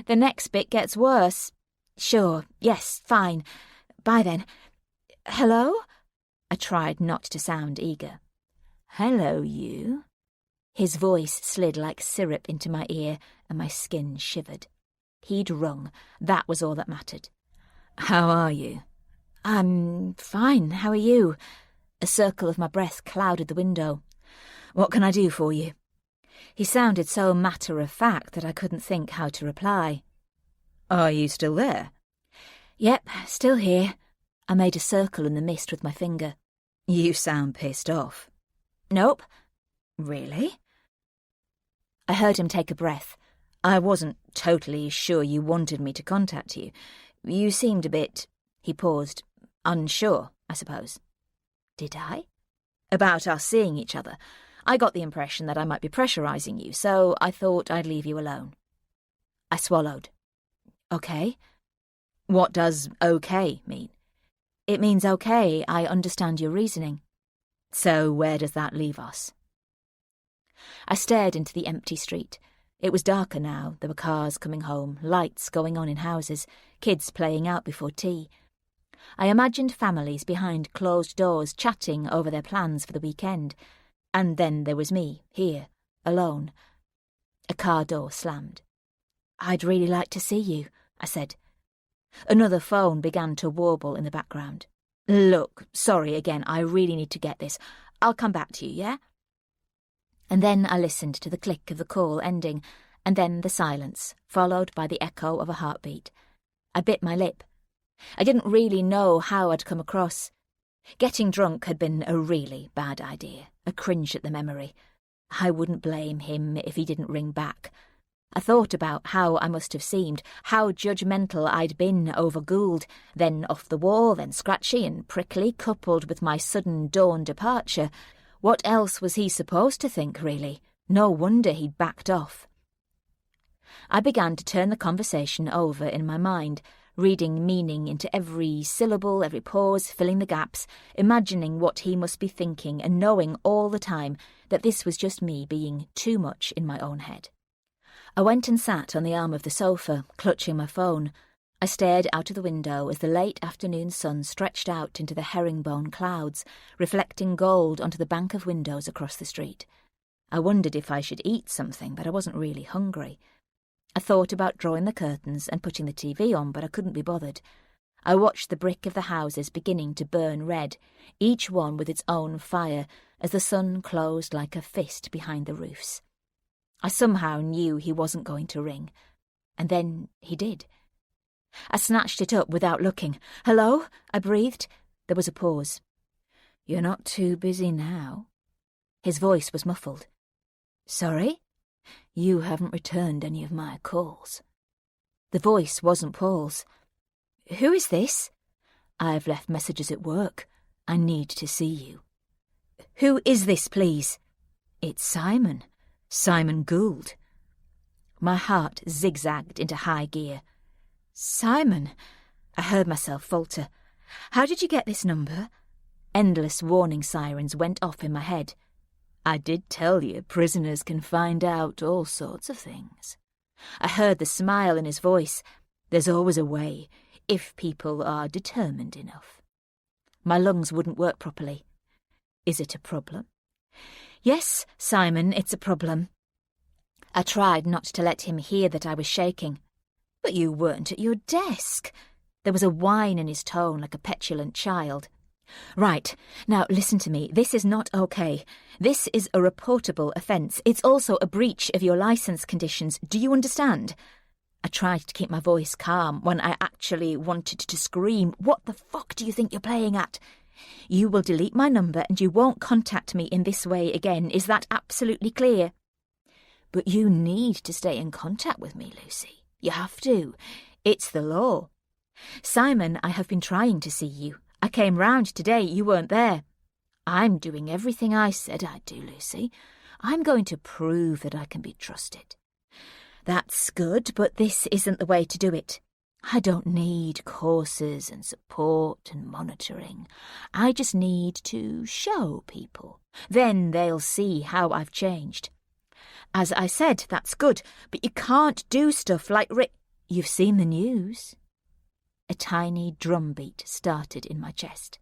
The next bit gets worse. Sure. Yes, fine. Bye then. Hello? I tried not to sound eager. Hello, you. His voice slid like syrup into my ear and my skin shivered. He'd rung. That was all that mattered. How are you? I'm fine. How are you? A circle of my breath clouded the window. What can I do for you? He sounded so matter-of-fact that I couldn't think how to reply. Are you still there? Yep, still here. I made a circle in the mist with my finger. You sound pissed off. Nope. Really? I heard him take a breath. I wasn't totally sure you wanted me to contact you. You seemed a bit... He paused. Unsure, I suppose. Did I? About us seeing each other. I got the impression that I might be pressurising you, so I thought I'd leave you alone. I swallowed. Okay. What does okay mean? It means okay, I understand your reasoning. So where does that leave us? I stared into the empty street. It was darker now. There were cars coming home, lights going on in houses, kids playing out before tea. I imagined families behind closed doors chatting over their plans for the weekend. And then there was me, here, alone. A car door slammed. I'd really like to see you, I said. Another phone began to warble in the background. Look, sorry again, I really need to get this. I'll come back to you, yeah? And then I listened to the click of the call ending, and then the silence, followed by the echo of a heartbeat. I bit my lip. I didn't really know how I'd come across. Getting drunk had been a really bad idea, a cringe at the memory. I wouldn't blame him if he didn't ring back. I thought about how I must have seemed, how judgmental I'd been over Gould, then off the wall, then scratchy and prickly, coupled with my sudden dawn departure. What else was he supposed to think, really? No wonder he'd backed off. I began to turn the conversation over in my mind, reading meaning into every syllable, every pause, filling the gaps, imagining what he must be thinking and knowing all the time that this was just me being too much in my own head. I went and sat on the arm of the sofa, clutching my phone. I stared out of the window as the late afternoon sun stretched out into the herringbone clouds, reflecting gold onto the bank of windows across the street. I wondered if I should eat something, but I wasn't really hungry. I thought about drawing the curtains and putting the TV on, but I couldn't be bothered. I watched the brick of the houses beginning to burn red, each one with its own fire, as the sun closed like a fist behind the roofs. I somehow knew he wasn't going to ring. And then he did. I snatched it up without looking. Hello? I breathed. There was a pause. You're not too busy now. His voice was muffled. Sorry? You haven't returned any of my calls. The voice wasn't Paul's. Who is this? I've left messages at work. I need to see you. Who is this, please? It's Simon. Simon Gould. My heart zigzagged into high gear. Simon, I heard myself falter. How did you get this number? Endless warning sirens went off in my head. I did tell you prisoners can find out all sorts of things. I heard the smile in his voice. There's always a way, if people are determined enough. My lungs wouldn't work properly. Is it a problem? Yes, Simon, it's a problem. I tried not to let him hear that I was shaking. But you weren't at your desk. There was a whine in his tone like a petulant child. Right, now listen to me. This is not okay. This is a reportable offence. It's also a breach of your licence conditions. Do you understand? I tried to keep my voice calm when I actually wanted to scream. What the fuck do you think you're playing at? You will delete my number and you won't contact me in this way again. Is that absolutely clear? But you need to stay in contact with me, Lucy. You have to. It's the law. Simon, I have been trying to see you. I came round today. You weren't there. I'm doing everything I said I'd do, Lucy. I'm going to prove that I can be trusted. That's good, but this isn't the way to do it. I don't need courses and support and monitoring. I just need to show people. Then they'll see how I've changed. As I said, that's good, but you can't do stuff like You've seen the news. A tiny drumbeat started in my chest.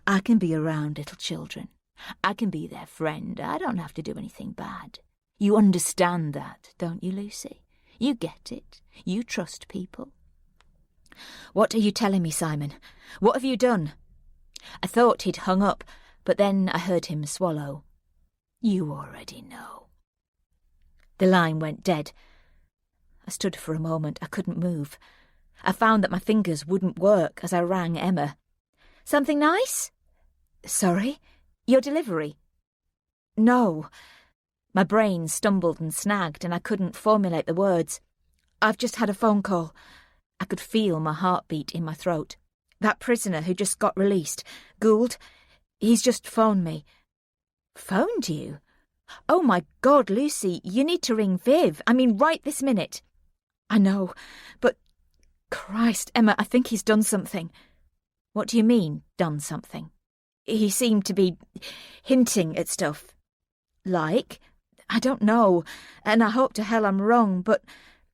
I can be around little children. I can be their friend. I don't have to do anything bad. You understand that, don't you, Lucy? You get it. You trust people. What are you telling me, Simon? What have you done? I thought he'd hung up, but then I heard him swallow. You already know. The line went dead. I stood for a moment. I couldn't move. I found that my fingers wouldn't work as I rang Emma. Something nice? Sorry? Your delivery? No. My brain stumbled and snagged and I couldn't formulate the words. I've just had a phone call. I could feel my heartbeat in my throat. That prisoner who just got released, Gould, he's just phoned me. Phoned you? Oh my God, Lucy, you need to ring Viv. I mean, right this minute. I know, but Christ, Emma, I think he's done something. What do you mean, done something? He seemed to be hinting at stuff. Like? I don't know, and I hope to hell I'm wrong, but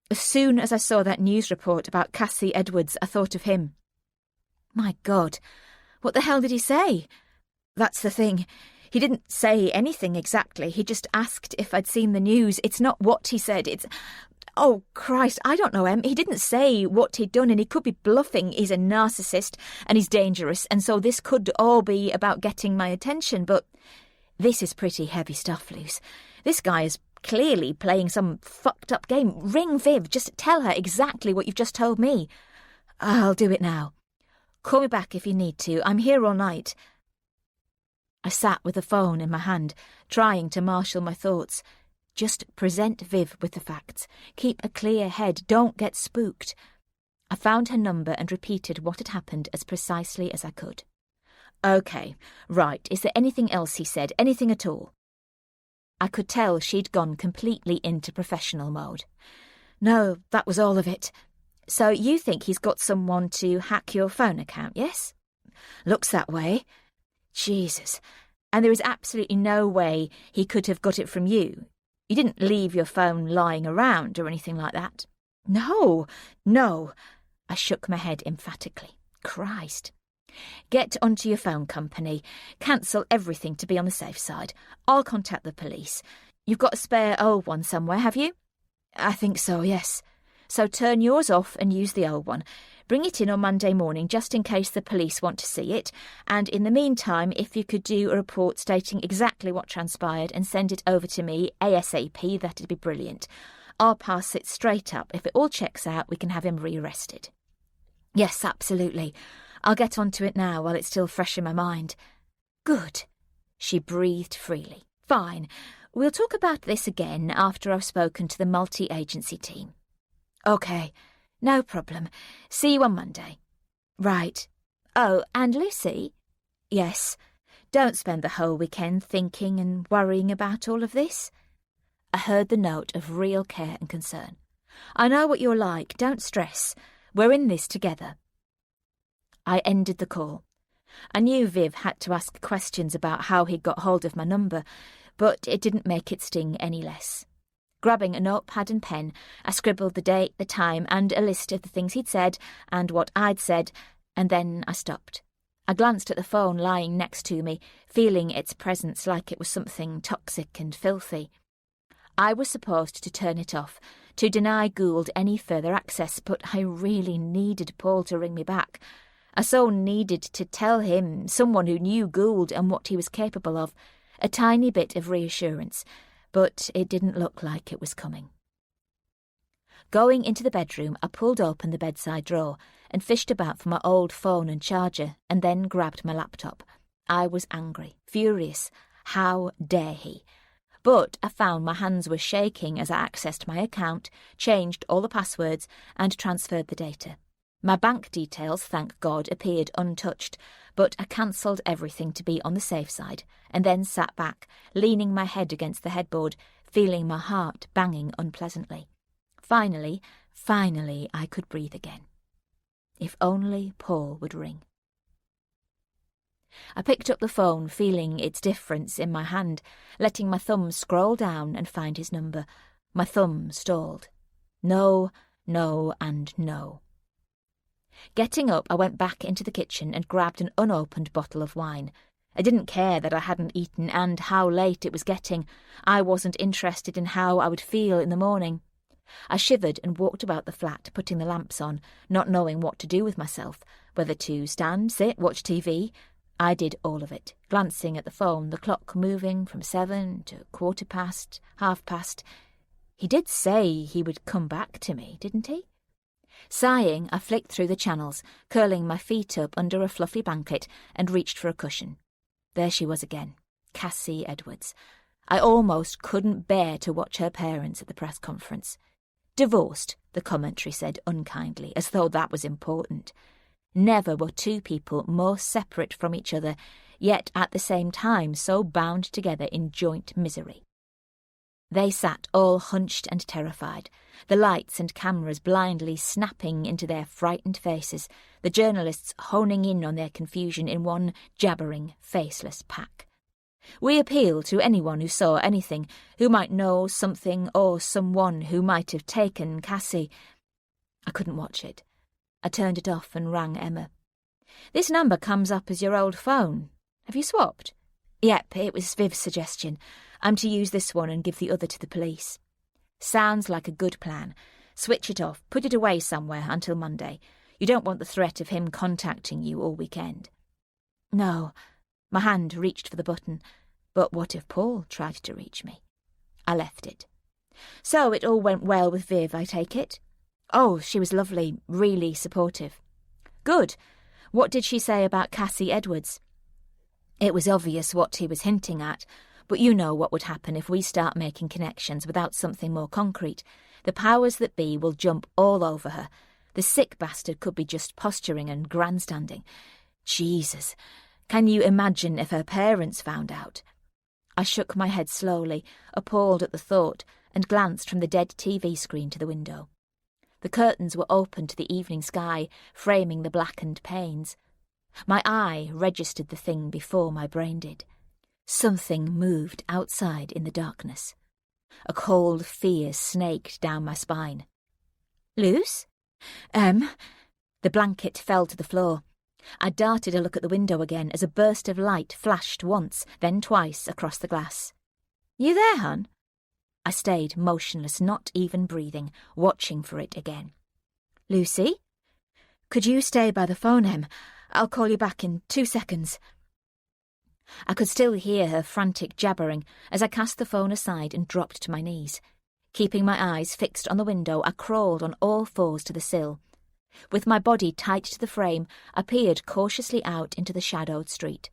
as soon as I saw that news report about Cassie Edwards, I thought of him. My God, what the hell did he say? That's the thing. He didn't say anything exactly. He just asked if I'd seen the news. It's not what he said, it's... Oh, Christ, I don't know, Em. He didn't say what he'd done, and he could be bluffing. He's a narcissist, and he's dangerous, and so this could all be about getting my attention, but this is pretty heavy stuff, Luce. This guy is clearly playing some fucked up game. Ring Viv. Just tell her exactly what you've just told me. I'll do it now. Call me back if you need to. I'm here all night. I sat with the phone in my hand, trying to marshal my thoughts. Just present Viv with the facts. Keep a clear head. Don't get spooked. I found her number and repeated what had happened as precisely as I could. OK, right. Is there anything else he said? Anything at all? I could tell she'd gone completely into professional mode. No, that was all of it. So you think he's got someone to hack your phone account, yes? Looks that way. Jesus. And there is absolutely no way he could have got it from you. You didn't leave your phone lying around or anything like that. No. I shook my head emphatically. Christ. Get onto your phone company. Cancel everything to be on the safe side. I'll contact the police. You've got a spare old one somewhere, have you? I think so, yes. So turn yours off and use the old one. Bring it in on Monday morning just in case the police want to see it. And in the meantime, if you could do a report stating exactly what transpired and send it over to me ASAP, that'd be brilliant. I'll pass it straight up. If it all checks out, we can have him rearrested. Yes, absolutely. I'll get onto it now while it's still fresh in my mind. Good. She breathed freely. Fine. We'll talk about this again after I've spoken to the multi-agency team. OK, no problem. See you on Monday. Right. Oh, and Lucy, Yes. Don't spend the whole weekend thinking and worrying about all of this. I heard the note of real care and concern. I know what you're like. Don't stress. We're in this together. I ended the call. I knew Viv had to ask questions about how he'd got hold of my number, but it didn't make it sting any less. Grabbing a notepad and pen, I scribbled the date, the time, and a list of the things he'd said and what I'd said, and then I stopped. I glanced at the phone lying next to me, feeling its presence like it was something toxic and filthy. I was supposed to turn it off, to deny Gould any further access, but I really needed Paul to ring me back. I so needed to tell him, someone who knew Gould and what he was capable of, a tiny bit of reassurance, but it didn't look like it was coming. Going into the bedroom, I pulled open the bedside drawer and fished about for my old phone and charger, and then grabbed my laptop. I was angry, furious. How dare he? But I found my hands were shaking as I accessed my account, changed all the passwords, and transferred the data. My bank details, thank God, appeared untouched, but I cancelled everything to be on the safe side, and then sat back, leaning my head against the headboard, feeling my heart banging unpleasantly. Finally, I could breathe again. If only Paul would ring. I picked up the phone, feeling its difference in my hand, letting my thumb scroll down and find his number. My thumb stalled. No, and no. Getting up, I went back into the kitchen and grabbed an unopened bottle of wine. I didn't care that I hadn't eaten and how late it was getting. I wasn't interested in how I would feel in the morning. I shivered and walked about the flat, putting the lamps on, not knowing what to do with myself, whether to stand, sit, watch TV. I did all of it, glancing at the phone, the clock moving from 7 to 7:15, 7:30. He did say he would come back to me, didn't he? Sighing, I flicked through the channels, curling my feet up under a fluffy blanket, and reached for a cushion. There she was again, Cassie Edwards. I almost couldn't bear to watch her parents at the press conference. Divorced, the commentary said unkindly, as though that was important. Never were two people more separate from each other, yet at the same time so bound together in joint misery. They sat all hunched and terrified, the lights and cameras blindly snapping into their frightened faces, the journalists honing in on their confusion in one jabbering, faceless pack. We appeal to anyone who saw anything, who might know something or someone who might have taken Cassie. I couldn't watch it. I turned it off and rang Emma. This number comes up as your old phone. Have you swapped? Yep, it was Viv's suggestion. I'm to use this one and give the other to the police. Sounds like a good plan. Switch it off, put it away somewhere until Monday. You don't want the threat of him contacting you all weekend. No. My hand reached for the button. But what if Paul tried to reach me? I left it. So it all went well with Viv, I take it? Oh, she was lovely, really supportive. Good. What did she say about Cassie Edwards? It was obvious what he was hinting at, but you know what would happen if we start making connections without something more concrete. The powers that be will jump all over her. The sick bastard could be just posturing and grandstanding. Jesus, can you imagine if her parents found out? I shook my head slowly, appalled at the thought, and glanced from the dead TV screen to the window. The curtains were open to the evening sky, framing the blackened panes. My eye registered the thing before my brain did. Something moved outside in the darkness. A cold fear snaked down my spine. Luce? The blanket fell to the floor. I darted a look at the window again as a burst of light flashed once, then twice across the glass. You there, hon? I stayed motionless, not even breathing, watching for it again. Lucy? Could you stay by the phone, Em? I'll call you back in 2 seconds. I could still hear her frantic jabbering as I cast the phone aside and dropped to my knees. Keeping my eyes fixed on the window, I crawled on all fours to the sill. With my body tight to the frame, I peered cautiously out into the shadowed street.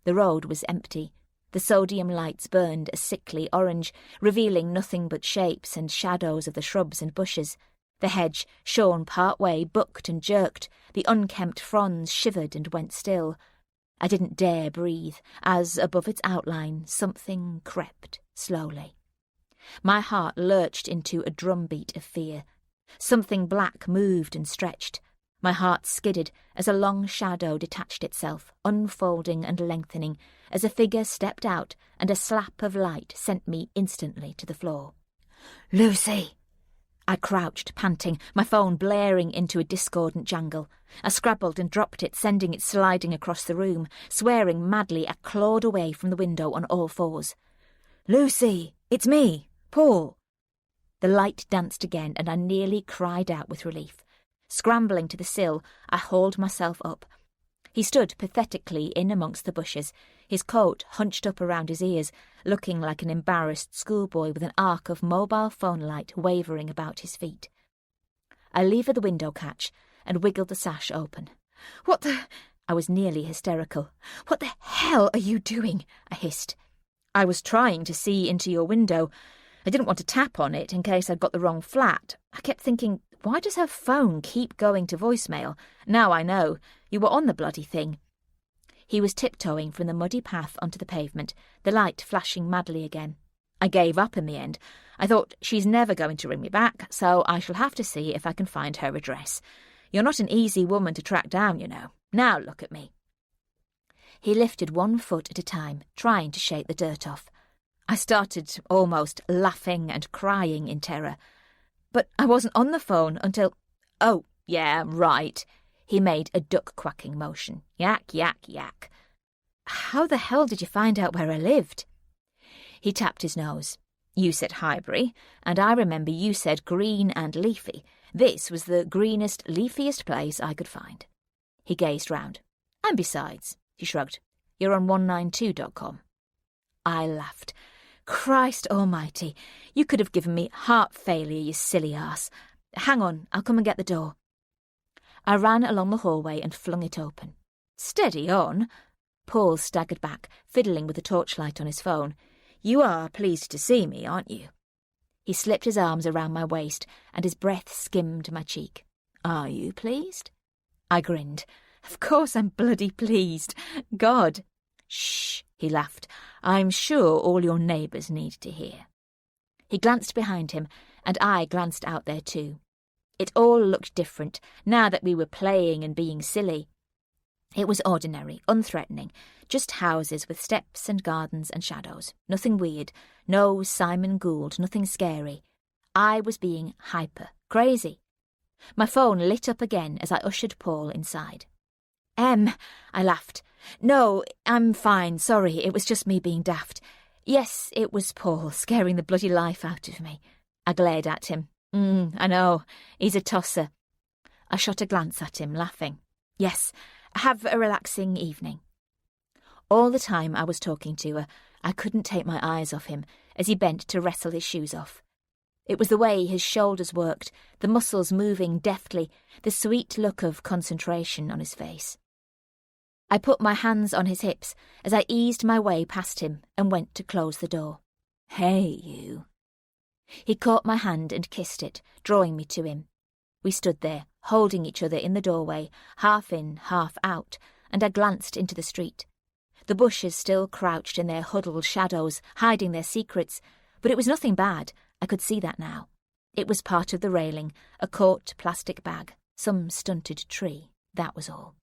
The road was empty. The sodium lights burned a sickly orange, revealing nothing but shapes and shadows of the shrubs and bushes. The hedge, shorn part way, bucked and jerked. The unkempt fronds shivered and went still. I didn't dare breathe, as above its outline something crept slowly. My heart lurched into a drumbeat of fear. Something black moved and stretched. My heart skidded as a long shadow detached itself, unfolding and lengthening, as a figure stepped out and a slap of light sent me instantly to the floor. "Lucy!" I crouched, panting, my phone blaring into a discordant jangle. I scrabbled and dropped it, sending it sliding across the room. Swearing madly, I clawed away from the window on all fours. "Lucy! It's me! Paul!" The light danced again, and I nearly cried out with relief. Scrambling to the sill, I hauled myself up. He stood pathetically in amongst the bushes, his coat hunched up around his ears, looking like an embarrassed schoolboy with an arc of mobile phone light wavering about his feet. I levered the window catch and wiggled the sash open. "What the—" I was nearly hysterical. "What the hell are you doing?" I hissed. "I was trying to see into your window. I didn't want to tap on it in case I'd got the wrong flat. I kept thinking, why does her phone keep going to voicemail? Now I know. You were on the bloody thing." He was tiptoeing from the muddy path onto the pavement, the light flashing madly again. I gave up in the end. I thought, she's never going to ring me back, so I shall have to see if I can find her address. You're not an easy woman to track down, you know. Now look at me. He lifted one foot at a time, trying to shake the dirt off. I started almost laughing and crying in terror. But I wasn't on the phone until— "Oh, yeah, right." He made a duck-quacking motion. "Yak, yak, yak." "How the hell did you find out where I lived?" He tapped his nose. "You said Highbury, and I remember you said green and leafy. This was the greenest, leafiest place I could find." He gazed round. "And besides," he shrugged, "you're on 192.com. I laughed. "Christ almighty, you could have given me heart failure, you silly ass. Hang on, I'll come and get the door." I ran along the hallway and flung it open. "Steady on." Paul staggered back, fiddling with the torchlight on his phone. "You are pleased to see me, aren't you?" He slipped his arms around my waist, and his breath skimmed my cheek. "Are you pleased?" I grinned. "Of course I'm bloody pleased. God." "Shh," he laughed. "I'm sure all your neighbours need to hear." He glanced behind him, and I glanced out there too. It all looked different, now that we were playing and being silly. It was ordinary, unthreatening, just houses with steps and gardens and shadows. Nothing weird, no Simon Gould, nothing scary. I was being hyper, crazy. My phone lit up again as I ushered Paul inside. I laughed. "No, I'm fine, sorry, it was just me being daft. Yes, it was Paul, scaring the bloody life out of me." I glared at him. I know, he's a tosser." I shot a glance at him, laughing. "Yes, have a relaxing evening." All the time I was talking to her, I couldn't take my eyes off him as he bent to wrestle his shoes off. It was the way his shoulders worked, the muscles moving deftly, the sweet look of concentration on his face. I put my hands on his hips as I eased my way past him and went to close the door. "Hey, you." He caught my hand and kissed it, drawing me to him. We stood there, holding each other in the doorway, half in, half out, and I glanced into the street. The bushes still crouched in their huddled shadows, hiding their secrets, but it was nothing bad. I could see that now. It was part of the railing, a caught plastic bag, some stunted tree, that was all.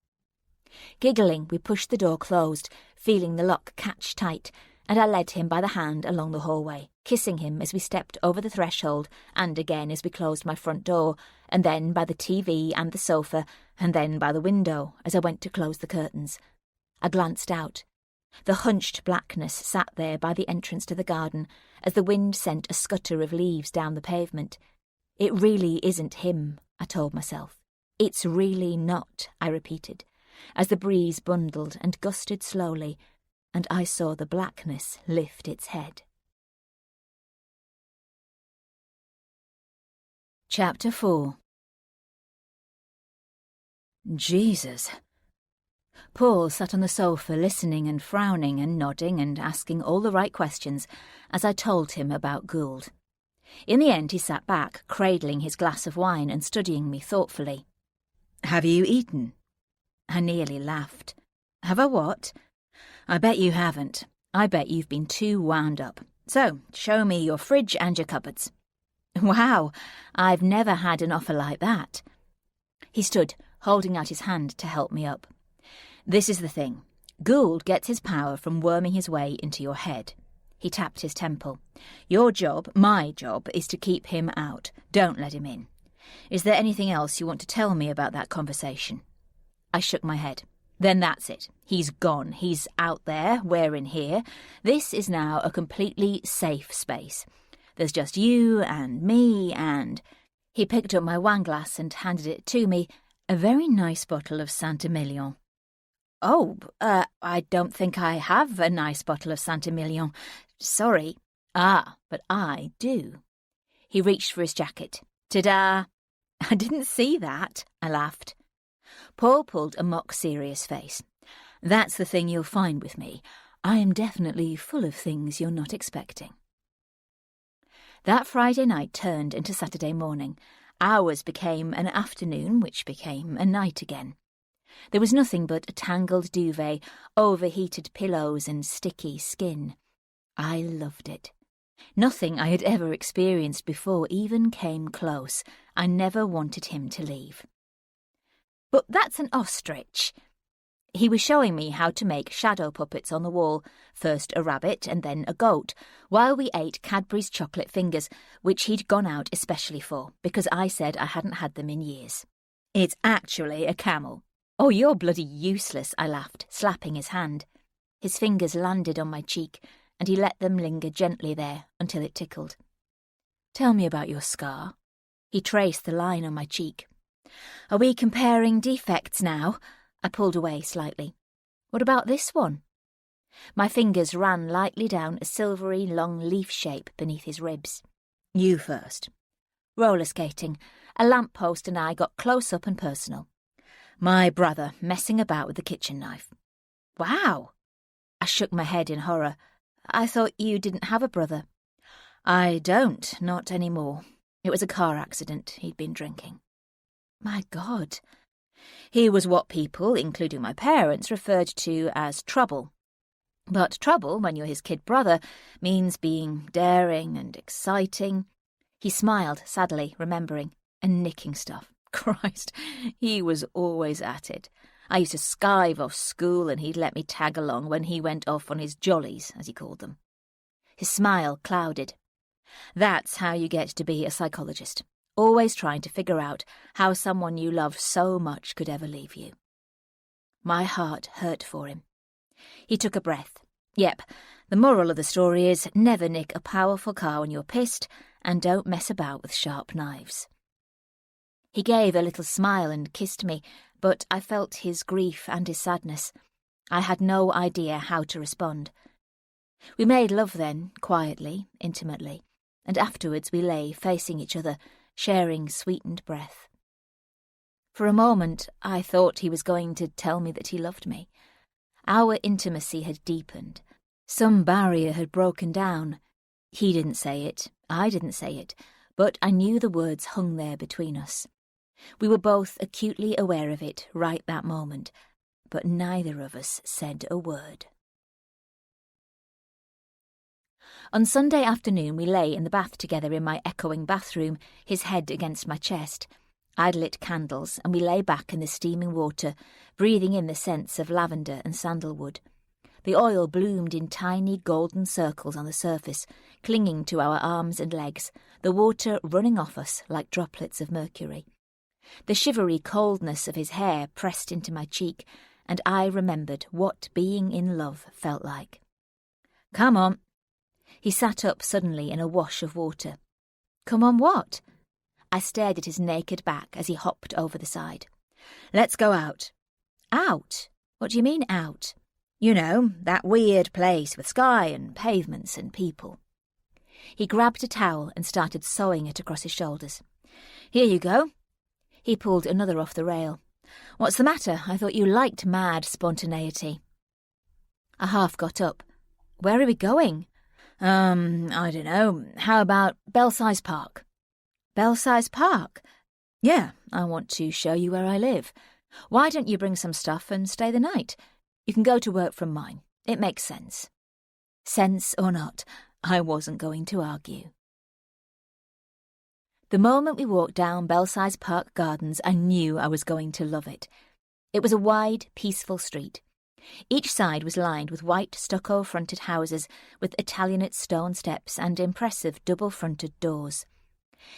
Giggling, we pushed the door closed, feeling the lock catch tight, and I led him by the hand along the hallway, kissing him as we stepped over the threshold, and again as we closed my front door, and then by the TV and the sofa, and then by the window as I went to close the curtains. I glanced out. The hunched blackness sat there by the entrance to the garden as the wind sent a scutter of leaves down the pavement. It really isn't him, I told myself. It's really not, I repeated, as the breeze bundled and gusted slowly, and I saw the blackness lift its head. Chapter 4. Jesus. Paul sat on the sofa listening and frowning and nodding and asking all the right questions as I told him about Gould. In the end he sat back, cradling his glass of wine and studying me thoughtfully. "Have you eaten?" I nearly laughed. Have I what? I bet you haven't. I bet you've been too wound up. So, show me your fridge and your cupboards. Wow, I've never had an offer like that. He stood, holding out his hand to help me up. This is the thing. Gould gets his power from worming his way into your head. He tapped his temple. Your job, my job, is to keep him out. Don't let him in. Is there anything else you want to tell me about that conversation? I shook my head. Then that's it. He's gone. He's out there. We're in here. This is now a completely safe space. There's just you and me and... He picked up my wine glass and handed it to me, a very nice bottle of Saint-Emilion. Oh, I don't think I have a nice bottle of Saint-Emilion. Sorry. Ah, but I do. He reached for his jacket. Ta-da! I didn't see that, I laughed. Paul pulled a mock-serious face. That's the thing you'll find with me. I am definitely full of things you're not expecting. That Friday night turned into Saturday morning. Ours became an afternoon, which became a night again. There was nothing but a tangled duvet, overheated pillows and sticky skin. I loved it. Nothing I had ever experienced before even came close. I never wanted him to leave. But that's an ostrich. He was showing me how to make shadow puppets on the wall, first a rabbit and then a goat, while we ate Cadbury's chocolate fingers, which he'd gone out especially for, because I said I hadn't had them in years. It's actually a camel. Oh, you're bloody useless, I laughed, slapping his hand. His fingers landed on my cheek, and he let them linger gently there until it tickled. Tell me about your scar. He traced the line on my cheek. Are we comparing defects now? I pulled away slightly. What about this one? My fingers ran lightly down a silvery long leaf shape beneath his ribs. You first. Roller skating. A lamppost and I got close up and personal. My brother messing about with the kitchen knife. Wow! I shook my head in horror. I thought you didn't have a brother. I don't, not anymore. It was a car accident. He'd been drinking. My God. He was what people, including my parents, referred to as trouble. But trouble, when you're his kid brother, means being daring and exciting. He smiled, sadly, remembering, and nicking stuff. Christ, he was always at it. I used to skive off school and he'd let me tag along when he went off on his jollies, as he called them. His smile clouded. That's how you get to be a psychologist. Always trying to figure out how someone you love so much could ever leave you. My heart hurt for him. He took a breath. Yep, the moral of the story is never nick a powerful car when you're pissed and don't mess about with sharp knives. He gave a little smile and kissed me, but I felt his grief and his sadness. I had no idea how to respond. We made love then, quietly, intimately, and afterwards we lay facing each other, sharing sweetened breath. For a moment, I thought he was going to tell me that he loved me. Our intimacy had deepened. Some barrier had broken down. He didn't say it, I didn't say it, but I knew the words hung there between us. We were both acutely aware of it right that moment, but neither of us said a word. On Sunday afternoon we lay in the bath together in my echoing bathroom, his head against my chest. I'd lit candles, and we lay back in the steaming water, breathing in the scents of lavender and sandalwood. The oil bloomed in tiny golden circles on the surface, clinging to our arms and legs, the water running off us like droplets of mercury. The shivery coldness of his hair pressed into my cheek, and I remembered what being in love felt like. Come on. He sat up suddenly in a wash of water. Come on what? I stared at his naked back as he hopped over the side. Let's go out. Out? What do you mean out? You know, that weird place with sky and pavements and people. He grabbed a towel and started sewing it across his shoulders. Here you go. He pulled another off the rail. What's the matter? I thought you liked mad spontaneity. I half got up. Where are we going? I don't know. How about Belsize Park? Belsize Park? Yeah, I want to show you where I live. Why don't you bring some stuff and stay the night? You can go to work from mine. It makes sense." Sense or not, I wasn't going to argue. The moment we walked down Belsize Park Gardens, I knew I was going to love it. It was a wide, peaceful street. Each side was lined with white stucco-fronted houses with Italianate stone steps and impressive double-fronted doors.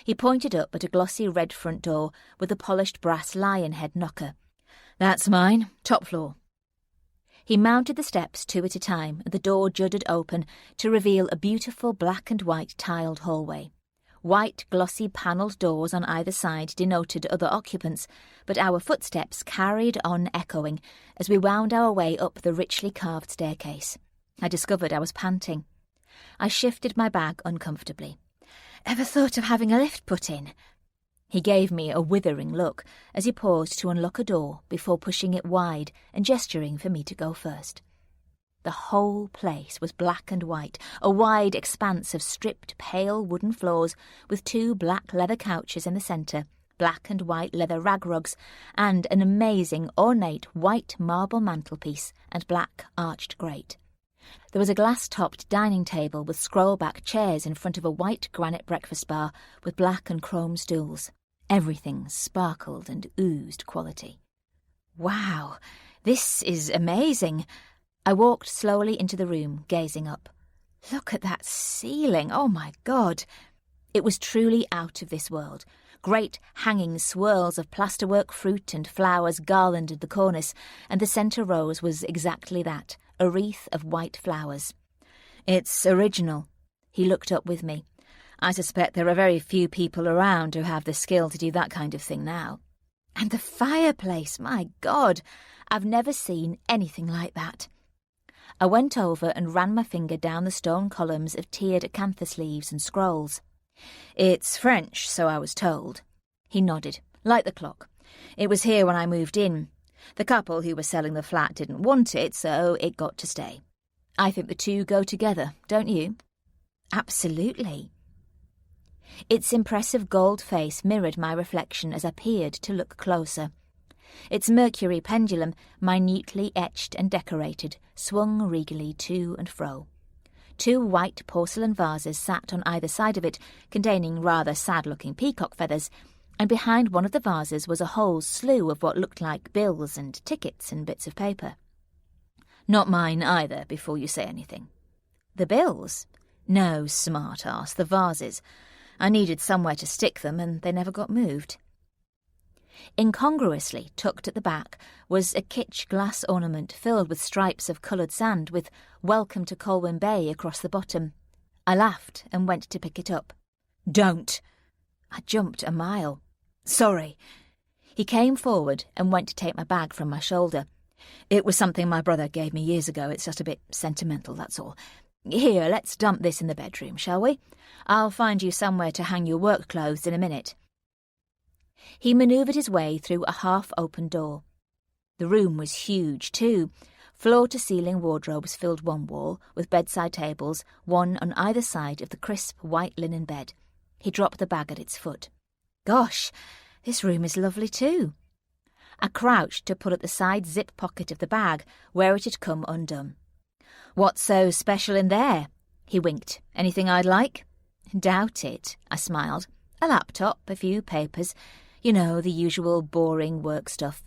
He pointed up at a glossy red front door with a polished brass lion head knocker. "That's mine, top floor." He mounted the steps 2 at a time, and the door jutted open to reveal a beautiful black and white tiled hallway. White, glossy panelled doors on either side denoted other occupants, but our footsteps carried on echoing as we wound our way up the richly carved staircase. I discovered I was panting. I shifted my bag uncomfortably. "Ever thought of having a lift put in?" He gave me a withering look as he paused to unlock a door before pushing it wide and gesturing for me to go first. The whole place was black and white, a wide expanse of stripped, pale wooden floors with 2 black leather couches in the centre, black and white leather rag rugs, and an amazing, ornate white marble mantelpiece and black arched grate. There was a glass-topped dining table with scroll-back chairs in front of a white granite breakfast bar with black and chrome stools. Everything sparkled and oozed quality. "Wow, this is amazing." I walked slowly into the room, gazing up. Look at that ceiling, oh my God! It was truly out of this world. Great hanging swirls of plasterwork fruit and flowers garlanded the cornice, and the centre rose was exactly that, a wreath of white flowers. "It's original." He looked up with me. "I suspect there are very few people around who have the skill to do that kind of thing now." And the fireplace, my God! I've never seen anything like that. I went over and ran my finger down the stone columns of tiered acanthus leaves and scrolls. "It's French, so I was told." He nodded, like the clock. "It was here when I moved in. The couple who were selling the flat didn't want it, so it got to stay. I think the two go together, don't you?" "Absolutely." Its impressive gold face mirrored my reflection as I peered to look closer. Its mercury pendulum, minutely etched and decorated, swung regally to and fro. 2 white porcelain vases sat on either side of it, containing rather sad-looking peacock feathers, and behind one of the vases was a whole slew of what looked like bills and tickets and bits of paper. "Not mine either, before you say anything." "The bills?" "No, smart-ass, the vases. I needed somewhere to stick them, and they never got moved." Incongruously tucked at the back was a kitsch glass ornament filled with stripes of coloured sand with "Welcome to Colwyn Bay" across the bottom. I laughed and went to pick it up. "Don't!" I jumped a mile. "Sorry." He came forward and went to take my bag from my shoulder. "It was something my brother gave me years ago. It's just a bit sentimental, that's all. Here, let's dump this in the bedroom, shall we? I'll find you somewhere to hang your work clothes in a minute." He manoeuvred his way through a half-open door. The room was huge, too. Floor-to-ceiling wardrobes filled one wall, with bedside tables, one on either side of the crisp white linen bed. He dropped the bag at its foot. "Gosh, this room is lovely, too." I crouched to pull at the side zip pocket of the bag, where it had come undone. "What's so special in there?" He winked. "Anything I'd like?" "Doubt it," I smiled. "A laptop, a few papers. You know, the usual boring work stuff."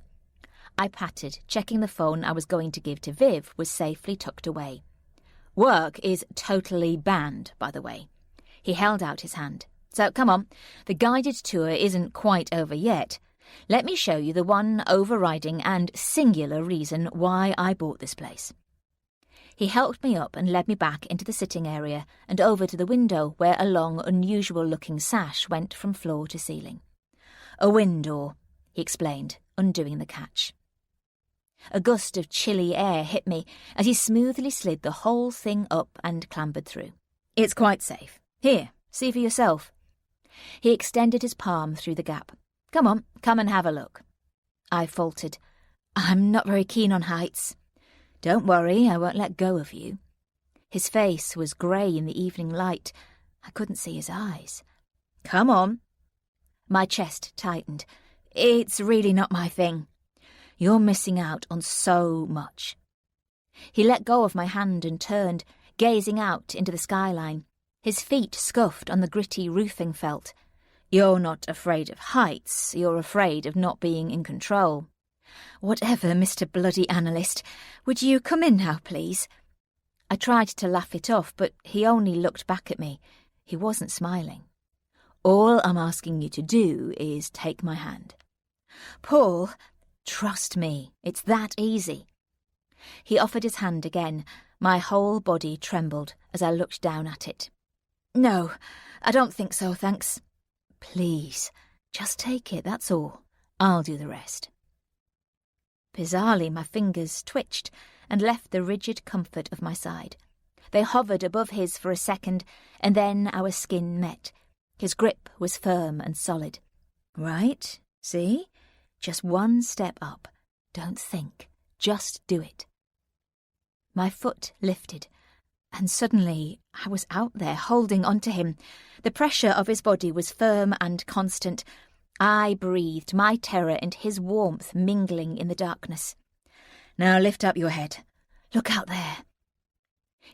I patted, checking the phone I was going to give to Viv was safely tucked away. "Work is totally banned, by the way." He held out his hand. "So, come on. The guided tour isn't quite over yet. Let me show you the one overriding and singular reason why I bought this place." He helped me up and led me back into the sitting area and over to the window where a long, unusual-looking sash went from floor to ceiling. "A window," he explained, undoing the catch. A gust of chilly air hit me as he smoothly slid the whole thing up and clambered through. "It's quite safe. Here, see for yourself." He extended his palm through the gap. Come and have a look." I faltered. "I'm not very keen on heights." "Don't worry, I won't let go of you." His face was grey in the evening light. I couldn't see his eyes. "Come on." My chest tightened. "It's really not my thing." "You're missing out on so much." He let go of my hand and turned, gazing out into the skyline. His feet scuffed on the gritty roofing felt. "You're not afraid of heights, you're afraid of not being in control." "Whatever, Mr. Bloody Analyst. Would you come in now, please?" I tried to laugh it off, but he only looked back at me. He wasn't smiling. "All I'm asking you to do is take my hand." "Paul..." "Trust me, it's that easy." He offered his hand again. My whole body trembled as I looked down at it. "No, I don't think so, thanks." "Please, just take it, that's all. I'll do the rest." Bizarrely, my fingers twitched and left the rigid comfort of my side. They hovered above his for a second, and then our skin met. His grip was firm and solid. "Right, see? Just one step up. Don't think. Just do it." My foot lifted, and suddenly I was out there holding onto him. The pressure of his body was firm and constant. I breathed my terror and his warmth mingling in the darkness. "Now lift up your head. Look out there."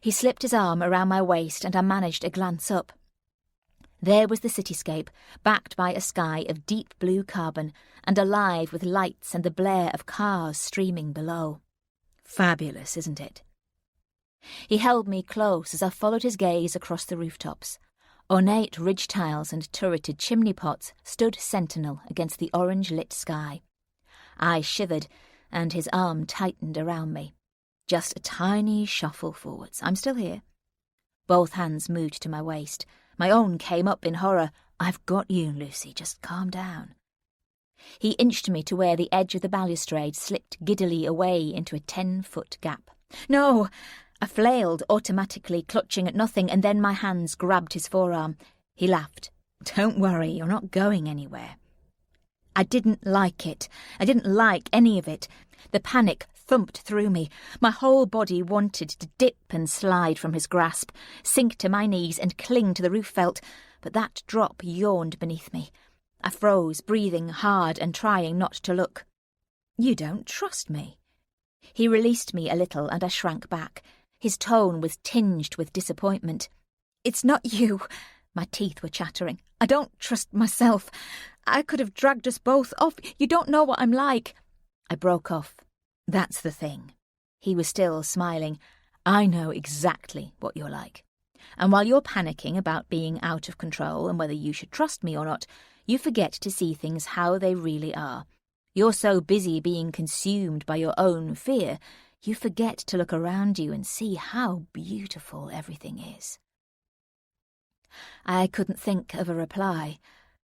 He slipped his arm around my waist and I managed a glance up. There was the cityscape, backed by a sky of deep blue carbon and alive with lights and the blare of cars streaming below. Fabulous, isn't it? He held me close as I followed his gaze across the rooftops. Ornate ridge tiles and turreted chimney pots stood sentinel against the orange-lit sky. I shivered, and his arm tightened around me. Just a tiny shuffle forwards. I'm still here. Both hands moved to my waist. My own came up in horror. "I've got you, Lucy. Just calm down." He inched me to where the edge of the balustrade slipped giddily away into a 10-foot gap. "No!" I flailed, automatically clutching at nothing, and then my hands grabbed his forearm. He laughed. "Don't worry, you're not going anywhere." I didn't like it. I didn't like any of it. The panic thumped through me. My whole body wanted to dip and slide from his grasp, sink to my knees and cling to the roof felt, but that drop yawned beneath me. I froze, breathing hard and trying not to look. "You don't trust me." He released me a little and I shrank back. His tone was tinged with disappointment. "It's not you." My teeth were chattering. "I don't trust myself. I could have dragged us both off. You don't know what I'm like." I broke off. "That's the thing." He was still smiling. "I know exactly what you're like. And while you're panicking about being out of control and whether you should trust me or not, you forget to see things how they really are. You're so busy being consumed by your own fear, you forget to look around you and see how beautiful everything is." I couldn't think of a reply.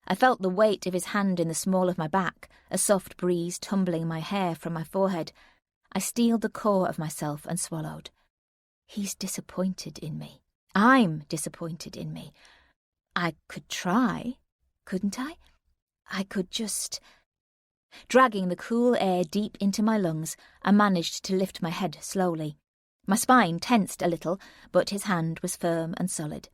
I felt the weight of his hand in the small of my back, a soft breeze tumbling my hair from my forehead. I steeled the core of myself and swallowed. He's disappointed in me. I'm disappointed in me. I could try, couldn't I? I could just... Dragging the cool air deep into my lungs, I managed to lift my head slowly. My spine tensed a little, but his hand was firm and solid.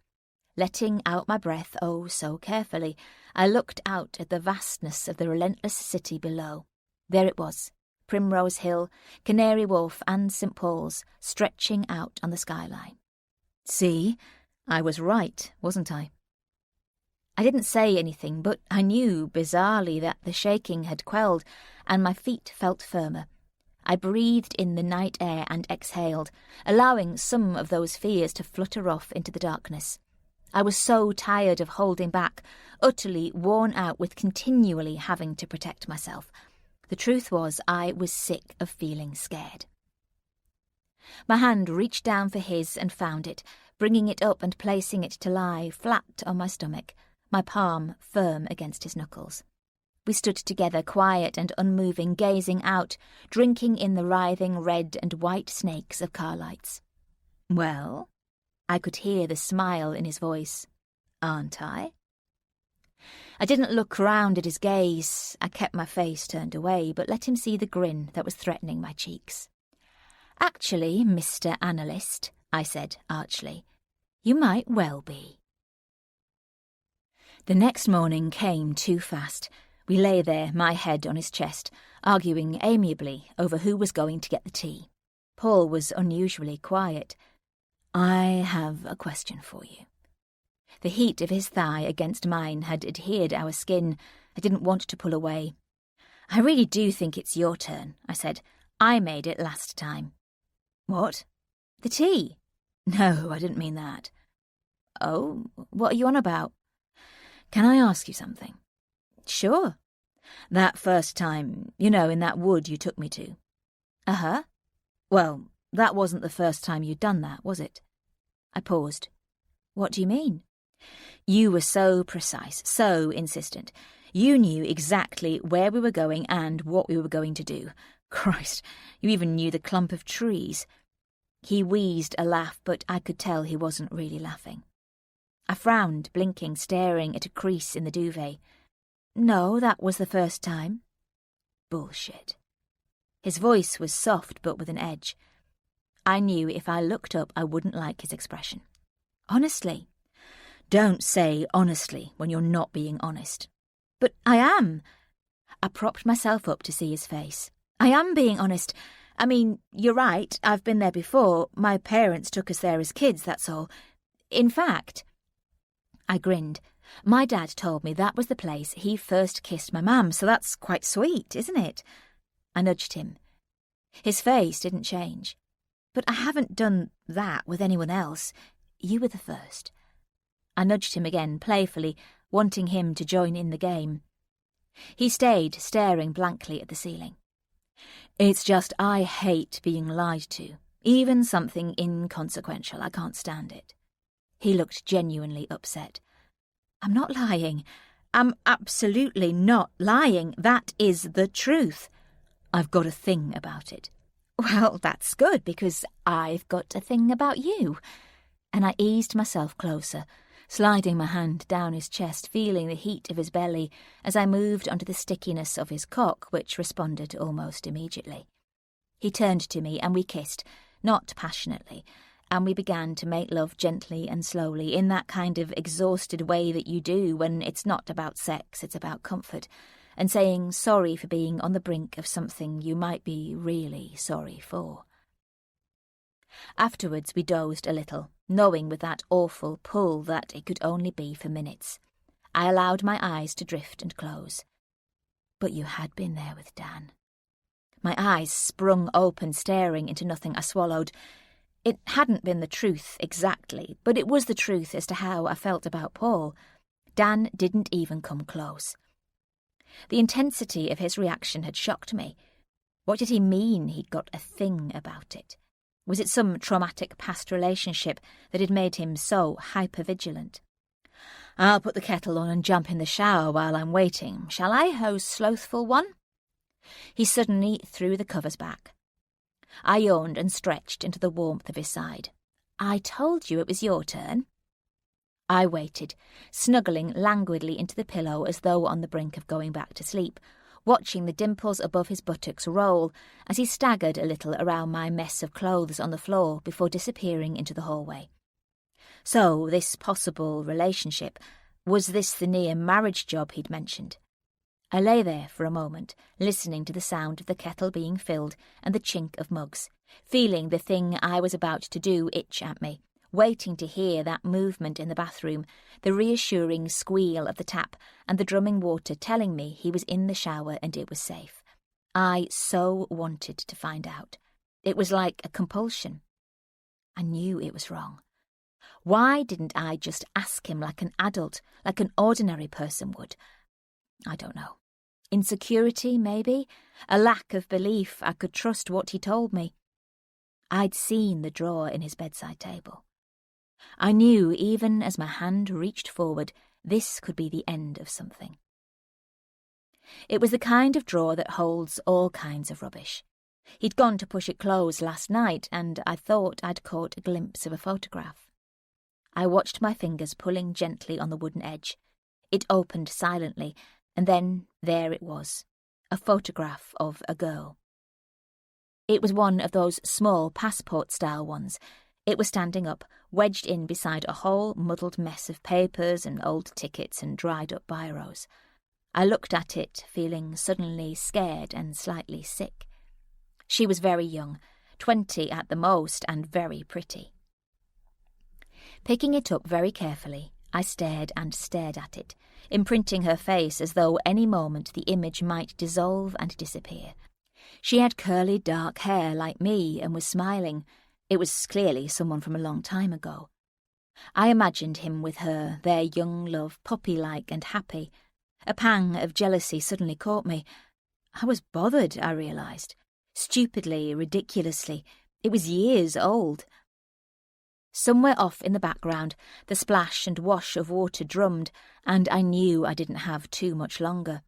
Letting out my breath, oh so carefully, I looked out at the vastness of the relentless city below. There it was, Primrose Hill, Canary Wharf and St. Paul's, stretching out on the skyline. See, I was right, wasn't I? I didn't say anything, but I knew, bizarrely, that the shaking had quelled, and my feet felt firmer. I breathed in the night air and exhaled, allowing some of those fears to flutter off into the darkness. I was so tired of holding back, utterly worn out with continually having to protect myself. The truth was, I was sick of feeling scared. My hand reached down for his and found it, bringing it up and placing it to lie flat on my stomach, my palm firm against his knuckles. We stood together, quiet and unmoving, gazing out, drinking in the writhing red and white snakes of car lights. "Well?" I could hear the smile in his voice. "Aren't I?" I didn't look round at his gaze. I kept my face turned away, but let him see the grin that was threatening my cheeks. "Actually, Mr. Analyst," I said archly, "you might well be." The next morning came too fast. We lay there, my head on his chest, arguing amiably over who was going to get the tea. Paul was unusually quiet. "I have a question for you." The heat of his thigh against mine had adhered our skin. I didn't want to pull away. "I really do think it's your turn," I said. "I made it last time." "What?" "The tea." "No, I didn't mean that." "Oh, what are you on about?" "Can I ask you something?" "Sure." "That first time, in that wood you took me to." "Uh-huh." "Well, that wasn't the first time you'd done that, was it?" I paused. "What do you mean?" "You were so precise, so insistent. You knew exactly where we were going and what we were going to do. Christ, you even knew the clump of trees." He wheezed a laugh, but I could tell he wasn't really laughing. I frowned, blinking, staring at a crease in the duvet. "No, that was the first time." Bullshit. His voice was soft but with an edge. I knew if I looked up I wouldn't like his expression. "Honestly." "Don't say honestly when you're not being honest." "But I am." I propped myself up to see his face. "I am being honest. I mean, you're right, I've been there before. My parents took us there as kids, that's all. In fact..." I grinned. "My dad told me that was the place he first kissed my mum, so that's quite sweet, isn't it?" I nudged him. His face didn't change. "But I haven't done that with anyone else. You were the first." I nudged him again, playfully, wanting him to join in the game. He stayed staring blankly at the ceiling. "It's just I hate being lied to. Even something inconsequential. I can't stand it." He looked genuinely upset. "I'm not lying. I'm absolutely not lying. That is the truth. I've got a thing about it." "Well, that's good, because I've got a thing about you." And I eased myself closer, sliding my hand down his chest, feeling the heat of his belly as I moved onto the stickiness of his cock, which responded almost immediately. He turned to me and we kissed, not passionately, and we began to make love gently and slowly, in that kind of exhausted way that you do when it's not about sex, it's about comfort, and saying sorry for being on the brink of something you might be really sorry for. Afterwards we dozed a little, knowing with that awful pull that it could only be for minutes. I allowed my eyes to drift and close. "But you had been there with Dan." My eyes sprung open, staring into nothing. I swallowed. It hadn't been the truth exactly, but it was the truth as to how I felt about Paul. Dan didn't even come close. The intensity of his reaction had shocked me. What did he mean he'd got a thing about it? Was it some traumatic past relationship that had made him so hyper-vigilant? "I'll put the kettle on and jump in the shower while I'm waiting. Shall I, oh slothful one?" He suddenly threw the covers back. I yawned and stretched into the warmth of his side. "I told you it was your turn." I waited, snuggling languidly into the pillow as though on the brink of going back to sleep, watching the dimples above his buttocks roll as he staggered a little around my mess of clothes on the floor before disappearing into the hallway. So, this possible relationship, was this the near marriage job he'd mentioned? I lay there for a moment, listening to the sound of the kettle being filled and the chink of mugs, feeling the thing I was about to do itch at me, waiting to hear that movement in the bathroom, the reassuring squeal of the tap and the drumming water telling me he was in the shower and it was safe. I so wanted to find out. It was like a compulsion. I knew it was wrong. Why didn't I just ask him like an adult, like an ordinary person would? I don't know. Insecurity, maybe? A lack of belief I could trust what he told me. I'd seen the drawer in his bedside table. I knew, even as my hand reached forward, this could be the end of something. It was the kind of drawer that holds all kinds of rubbish. He'd gone to push it closed last night, and I thought I'd caught a glimpse of a photograph. I watched my fingers pulling gently on the wooden edge. It opened silently, and then there it was, a photograph of a girl. It was one of those small passport-style ones. It was standing up, wedged in beside a whole muddled mess of papers and old tickets and dried-up biros. I looked at it, feeling suddenly scared and slightly sick. She was very young, 20 at the most, and very pretty. Picking it up very carefully, I stared and stared at it, imprinting her face as though any moment the image might dissolve and disappear. She had curly dark hair like me and was smiling. It was clearly someone from a long time ago. I imagined him with her, their young love, puppy-like and happy. A pang of jealousy suddenly caught me. I was bothered, I realised. Stupidly, ridiculously. It was years old. Somewhere off in the background, the splash and wash of water drummed, and I knew I didn't have too much longer.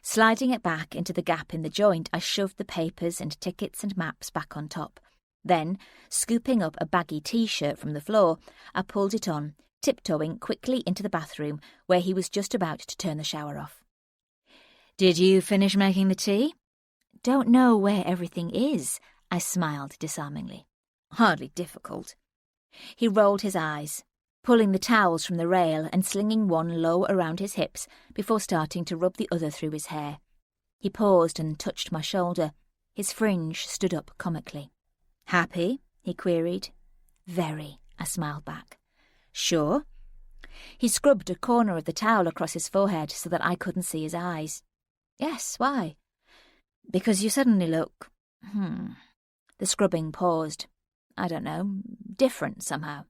Sliding it back into the gap in the joint, I shoved the papers and tickets and maps back on top. Then, scooping up a baggy T-shirt from the floor, I pulled it on, tiptoeing quickly into the bathroom, where he was just about to turn the shower off. "Did you finish making the tea?" "Don't know where everything is," I smiled disarmingly. "Hardly difficult." He rolled his eyes, pulling the towels from the rail and slinging one low around his hips before starting to rub the other through his hair. He paused and touched my shoulder. His fringe stood up comically. "Happy?" he queried. "Very," I smiled back. "Sure?" He scrubbed a corner of the towel across his forehead so that I couldn't see his eyes. "Yes, why?" "Because you suddenly look... The scrubbing paused. I don't know, different somehow.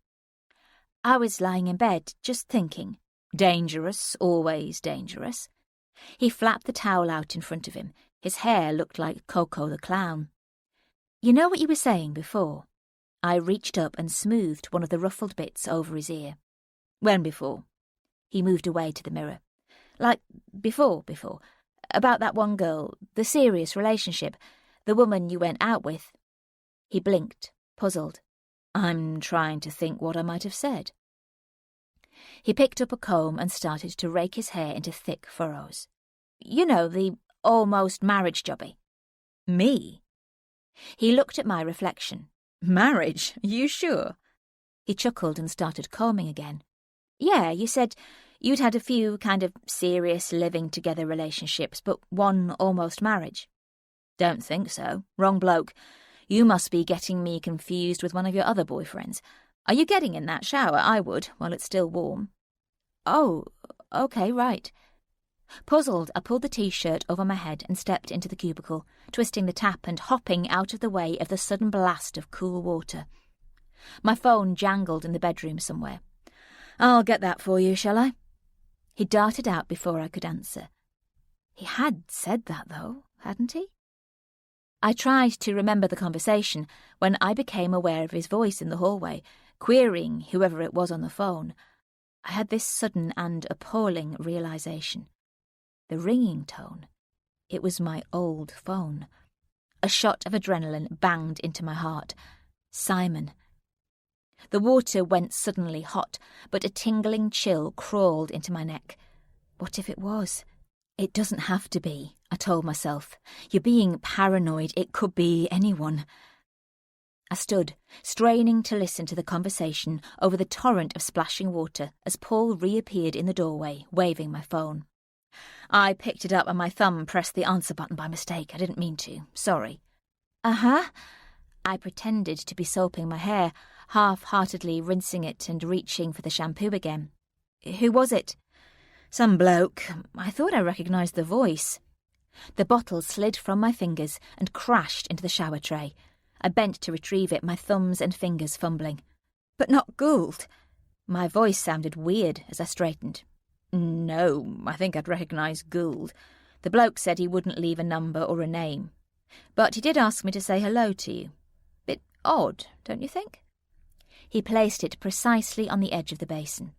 I was lying in bed, just thinking. Dangerous, always dangerous. He flapped the towel out in front of him. His hair looked like Coco the Clown. "You know what you were saying before?" I reached up and smoothed one of the ruffled bits over his ear. "When before?" He moved away to the mirror. "Like before. About that one girl, the serious relationship, the woman you went out with." He blinked, puzzled. "I'm trying to think what I might have said." He picked up a comb and started to rake his hair into thick furrows. "You know, the almost marriage jobby." "Me?" He looked at my reflection. "Marriage? You sure?" He chuckled and started combing again. "Yeah, you said you'd had a few kind of serious living-together relationships, but one almost marriage." "Don't think so. Wrong bloke. You must be getting me confused with one of your other boyfriends. Are you getting in that shower? I would, while it's still warm." "Oh, okay, right." Puzzled, I pulled the T-shirt over my head and stepped into the cubicle, twisting the tap and hopping out of the way of the sudden blast of cool water. My phone jangled in the bedroom somewhere. "I'll get that for you, shall I?" He darted out before I could answer. He had said that, though, hadn't he? I tried to remember the conversation when I became aware of his voice in the hallway, querying whoever it was on the phone. I had this sudden and appalling realization. The ringing tone. It was my old phone. A shot of adrenaline banged into my heart. Simon. The water went suddenly hot, but a tingling chill crawled into my neck. What if it was? "It doesn't have to be," I told myself. "You're being paranoid. It could be anyone." I stood, straining to listen to the conversation over the torrent of splashing water as Paul reappeared in the doorway, waving my phone. I picked it up and my thumb pressed the answer button by mistake. I didn't mean to. Sorry. "Uh-huh." I pretended to be soaping my hair, half-heartedly rinsing it and reaching for the shampoo again. "Who was it?" "Some bloke. I thought I recognised the voice." The bottle slid from my fingers and crashed into the shower tray. I bent to retrieve it, my thumbs and fingers fumbling. "But not Gould." My voice sounded weird as I straightened. "No, I think I'd recognise Gould. The bloke said he wouldn't leave a number or a name. But he did ask me to say hello to you. Bit odd, don't you think?" He placed it precisely on the edge of the basin.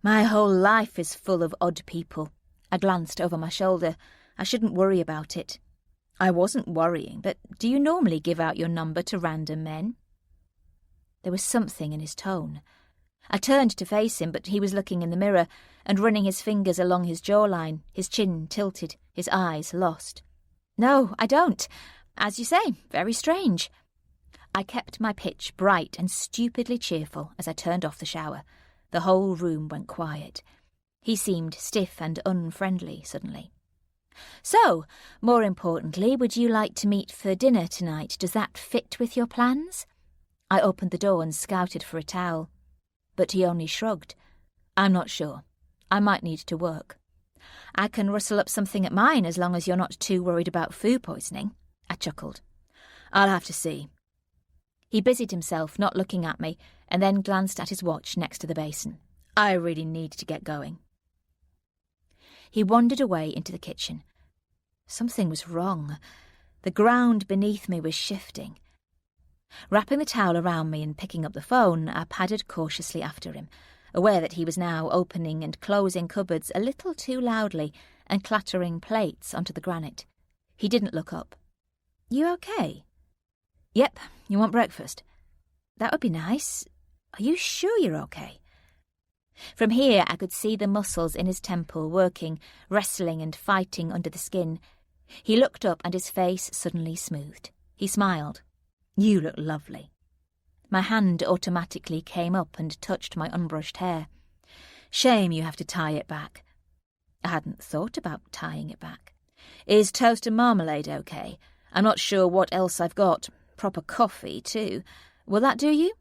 "My whole life is full of odd people." I glanced over my shoulder. I shouldn't worry about it. I wasn't worrying, but do you normally give out your number to random men? There was something in his tone. I turned to face him, but he was looking in the mirror and running his fingers along his jawline, his chin tilted, his eyes lost. "No, I don't. As you say, very strange." I kept my pitch bright and stupidly cheerful as I turned off the shower. The whole room went quiet. He seemed stiff and unfriendly suddenly. So, more importantly, would you like to meet for dinner tonight? Does that fit with your plans? I opened the door and scouted for a towel. But he only shrugged. I'm not sure. I might need to work. I can rustle up something at mine as long as you're not too worried about food poisoning. I chuckled. I'll have to see. He busied himself, not looking at me, and then glanced at his watch next to the basin. I really need to get going. He wandered away into the kitchen. Something was wrong. The ground beneath me was shifting. Wrapping the towel around me and picking up the phone, I padded cautiously after him, aware that he was now opening and closing cupboards a little too loudly and clattering plates onto the granite. He didn't look up. You okay? Yep, you want breakfast? That would be nice. Are you sure you're okay? From here I could see the muscles in his temple working, wrestling and fighting under the skin. He looked up and his face suddenly smoothed. He smiled. You look lovely. My hand automatically came up and touched my unbrushed hair. Shame you have to tie it back. I hadn't thought about tying it back. Is toast and marmalade okay? I'm not sure what else I've got. Proper coffee, too. Will that do you?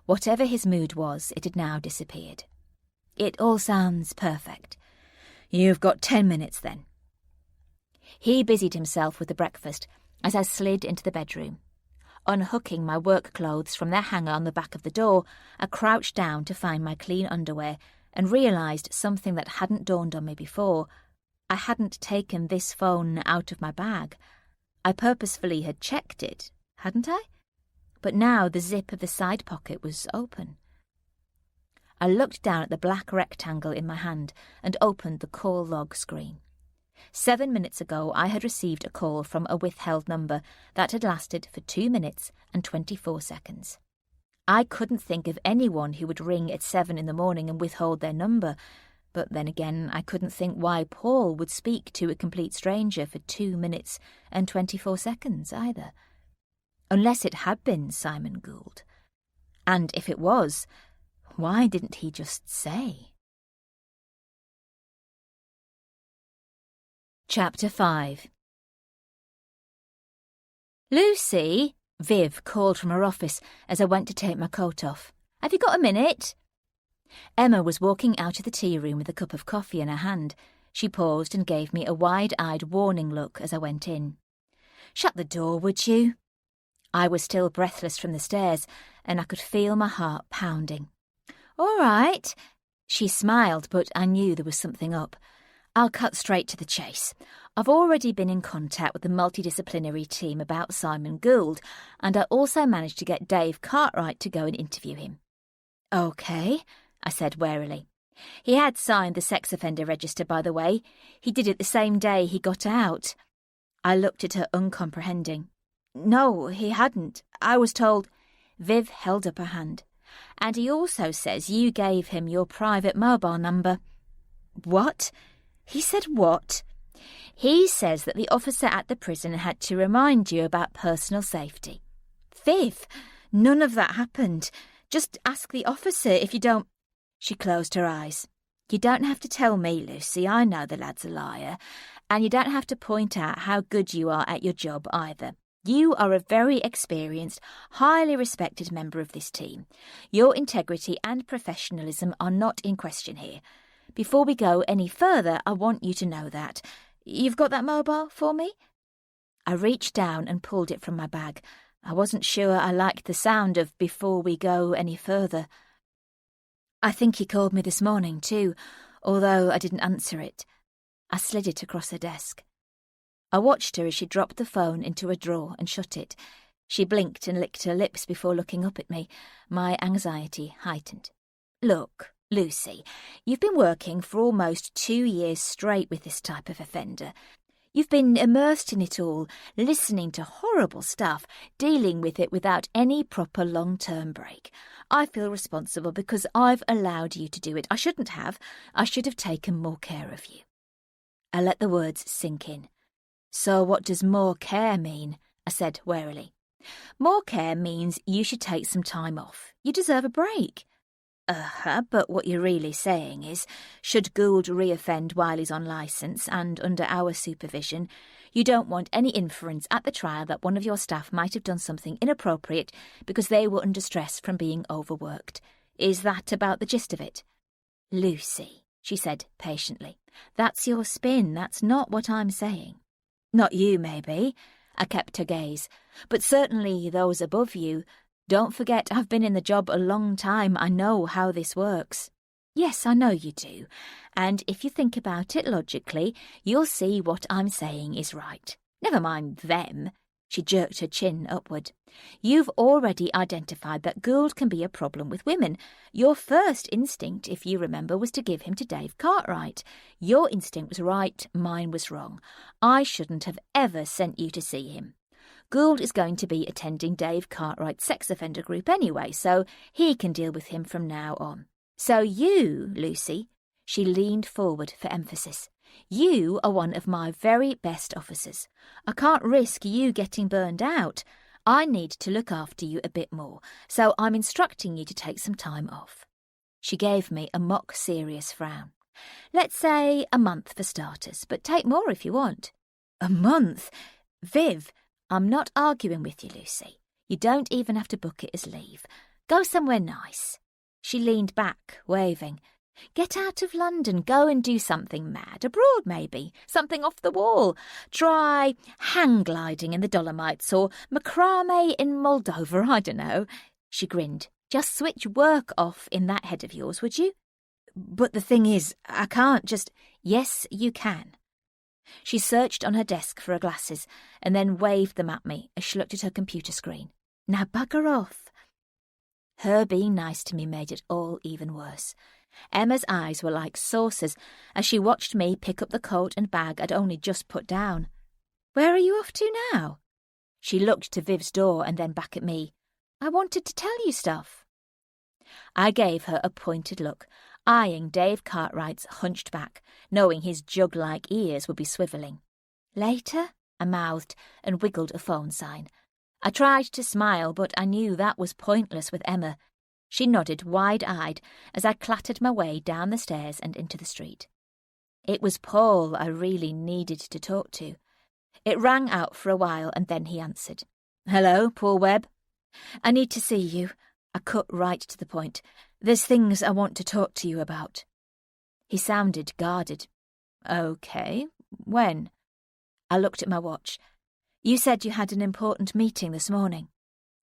Whatever his mood was, it had now disappeared. It all sounds perfect. You've got 10 minutes, then. He busied himself with the breakfast as I slid into the bedroom. Unhooking my work clothes from their hanger on the back of the door, I crouched down to find my clean underwear and realised something that hadn't dawned on me before. I hadn't taken this phone out of my bag. I purposefully had checked it, hadn't I? But now the zip of the side pocket was open. I looked down at the black rectangle in my hand and opened the call log screen. 7 minutes ago I had received a call from a withheld number that had lasted for 2 minutes and 24 seconds. I couldn't think of anyone who would ring at 7 in the morning and withhold their number, but then again I couldn't think why Paul would speak to a complete stranger for 2 minutes and 24 seconds either. Unless it had been Simon Gould. And if it was, why didn't he just say? Chapter 5. Lucy, Viv called from her office as I went to take my coat off. Have you got a minute? Emma was walking out of the tea room with a cup of coffee in her hand. She paused and gave me a wide-eyed warning look as I went in. Shut the door, would you? I was still breathless from the stairs, and I could feel my heart pounding. All right. She smiled, but I knew there was something up. I'll cut straight to the chase. I've already been in contact with the multidisciplinary team about Simon Gould, and I also managed to get Dave Cartwright to go and interview him. OK, I said warily. He had signed the sex offender register, by the way. He did it the same day he got out. I looked at her uncomprehending. No, he hadn't. I was told... Viv held up her hand. And he also says you gave him your private mobile number. What? He said what? He says that the officer at the prison had to remind you about personal safety. Viv, none of that happened. Just ask the officer if you don't... She closed her eyes. You don't have to tell me, Lucy. I know the lad's a liar. And you don't have to point out how good you are at your job either. You are a very experienced, highly respected member of this team. Your integrity and professionalism are not in question here. Before we go any further, I want you to know that. You've got that mobile for me? I reached down and pulled it from my bag. I wasn't sure I liked the sound of before we go any further. I think he called me this morning too, although I didn't answer it. I slid it across her desk. I watched her as she dropped the phone into a drawer and shut it. She blinked and licked her lips before looking up at me. My anxiety heightened. Look, Lucy, you've been working for almost 2 years straight with this type of offender. You've been immersed in it all, listening to horrible stuff, dealing with it without any proper long-term break. I feel responsible because I've allowed you to do it. I shouldn't have. I should have taken more care of you. I let the words sink in. So what does more care mean? I said warily. More care means you should take some time off. You deserve a break. But what you're really saying is, should Gould reoffend while he's on licence and under our supervision, you don't want any inference at the trial that one of your staff might have done something inappropriate because they were under stress from being overworked. Is that about the gist of it? Lucy, she said patiently, that's your spin, that's not what I'm saying. Not you, maybe, I kept her gaze, but certainly those above you. Don't forget I've been in the job a long time, I know how this works. Yes, I know you do, and if you think about it logically, you'll see what I'm saying is right. Never mind them. She jerked her chin upward. You've already identified that Gould can be a problem with women. Your first instinct, if you remember, was to give him to Dave Cartwright. Your instinct was right, mine was wrong. I shouldn't have ever sent you to see him. Gould is going to be attending Dave Cartwright's sex offender group anyway, so he can deal with him from now on. So you, Lucy, she leaned forward for emphasis, you are one of my very best officers. I can't risk you getting burned out. I need to look after you a bit more, so I'm instructing you to take some time off. She gave me a mock-serious frown. Let's say a month for starters, but take more if you want. A month? Viv, I'm not arguing with you, Lucy. You don't even have to book it as leave. Go somewhere nice. She leaned back, waving. Get out of London, go and do something mad, abroad maybe, something off the wall. Try hang gliding in the Dolomites or macrame in Moldova, I don't know. She grinned. Just switch work off in that head of yours, would you? But the thing is, I can't just... Yes, you can. She searched on her desk for her glasses and then waved them at me as she looked at her computer screen. Now bugger off. Her being nice to me made it all even worse. Emma's eyes were like saucers as she watched me pick up the coat and bag I'd only just put down. Where are you off to now? She looked to Viv's door and then back at me. I wanted to tell you stuff. I gave her a pointed look, eyeing Dave Cartwright's hunched back, knowing his jug-like ears would be swivelling. Later, I mouthed and wiggled a phone sign. I tried to smile, but I knew that was pointless with Emma. She nodded wide-eyed as I clattered my way down the stairs and into the street. It was Paul I really needed to talk to. It rang out for a while and then he answered. Hello, Paul Webb. I need to see you. I cut right to the point. There's things I want to talk to you about. He sounded guarded. Okay, when? I looked at my watch. You said you had an important meeting this morning.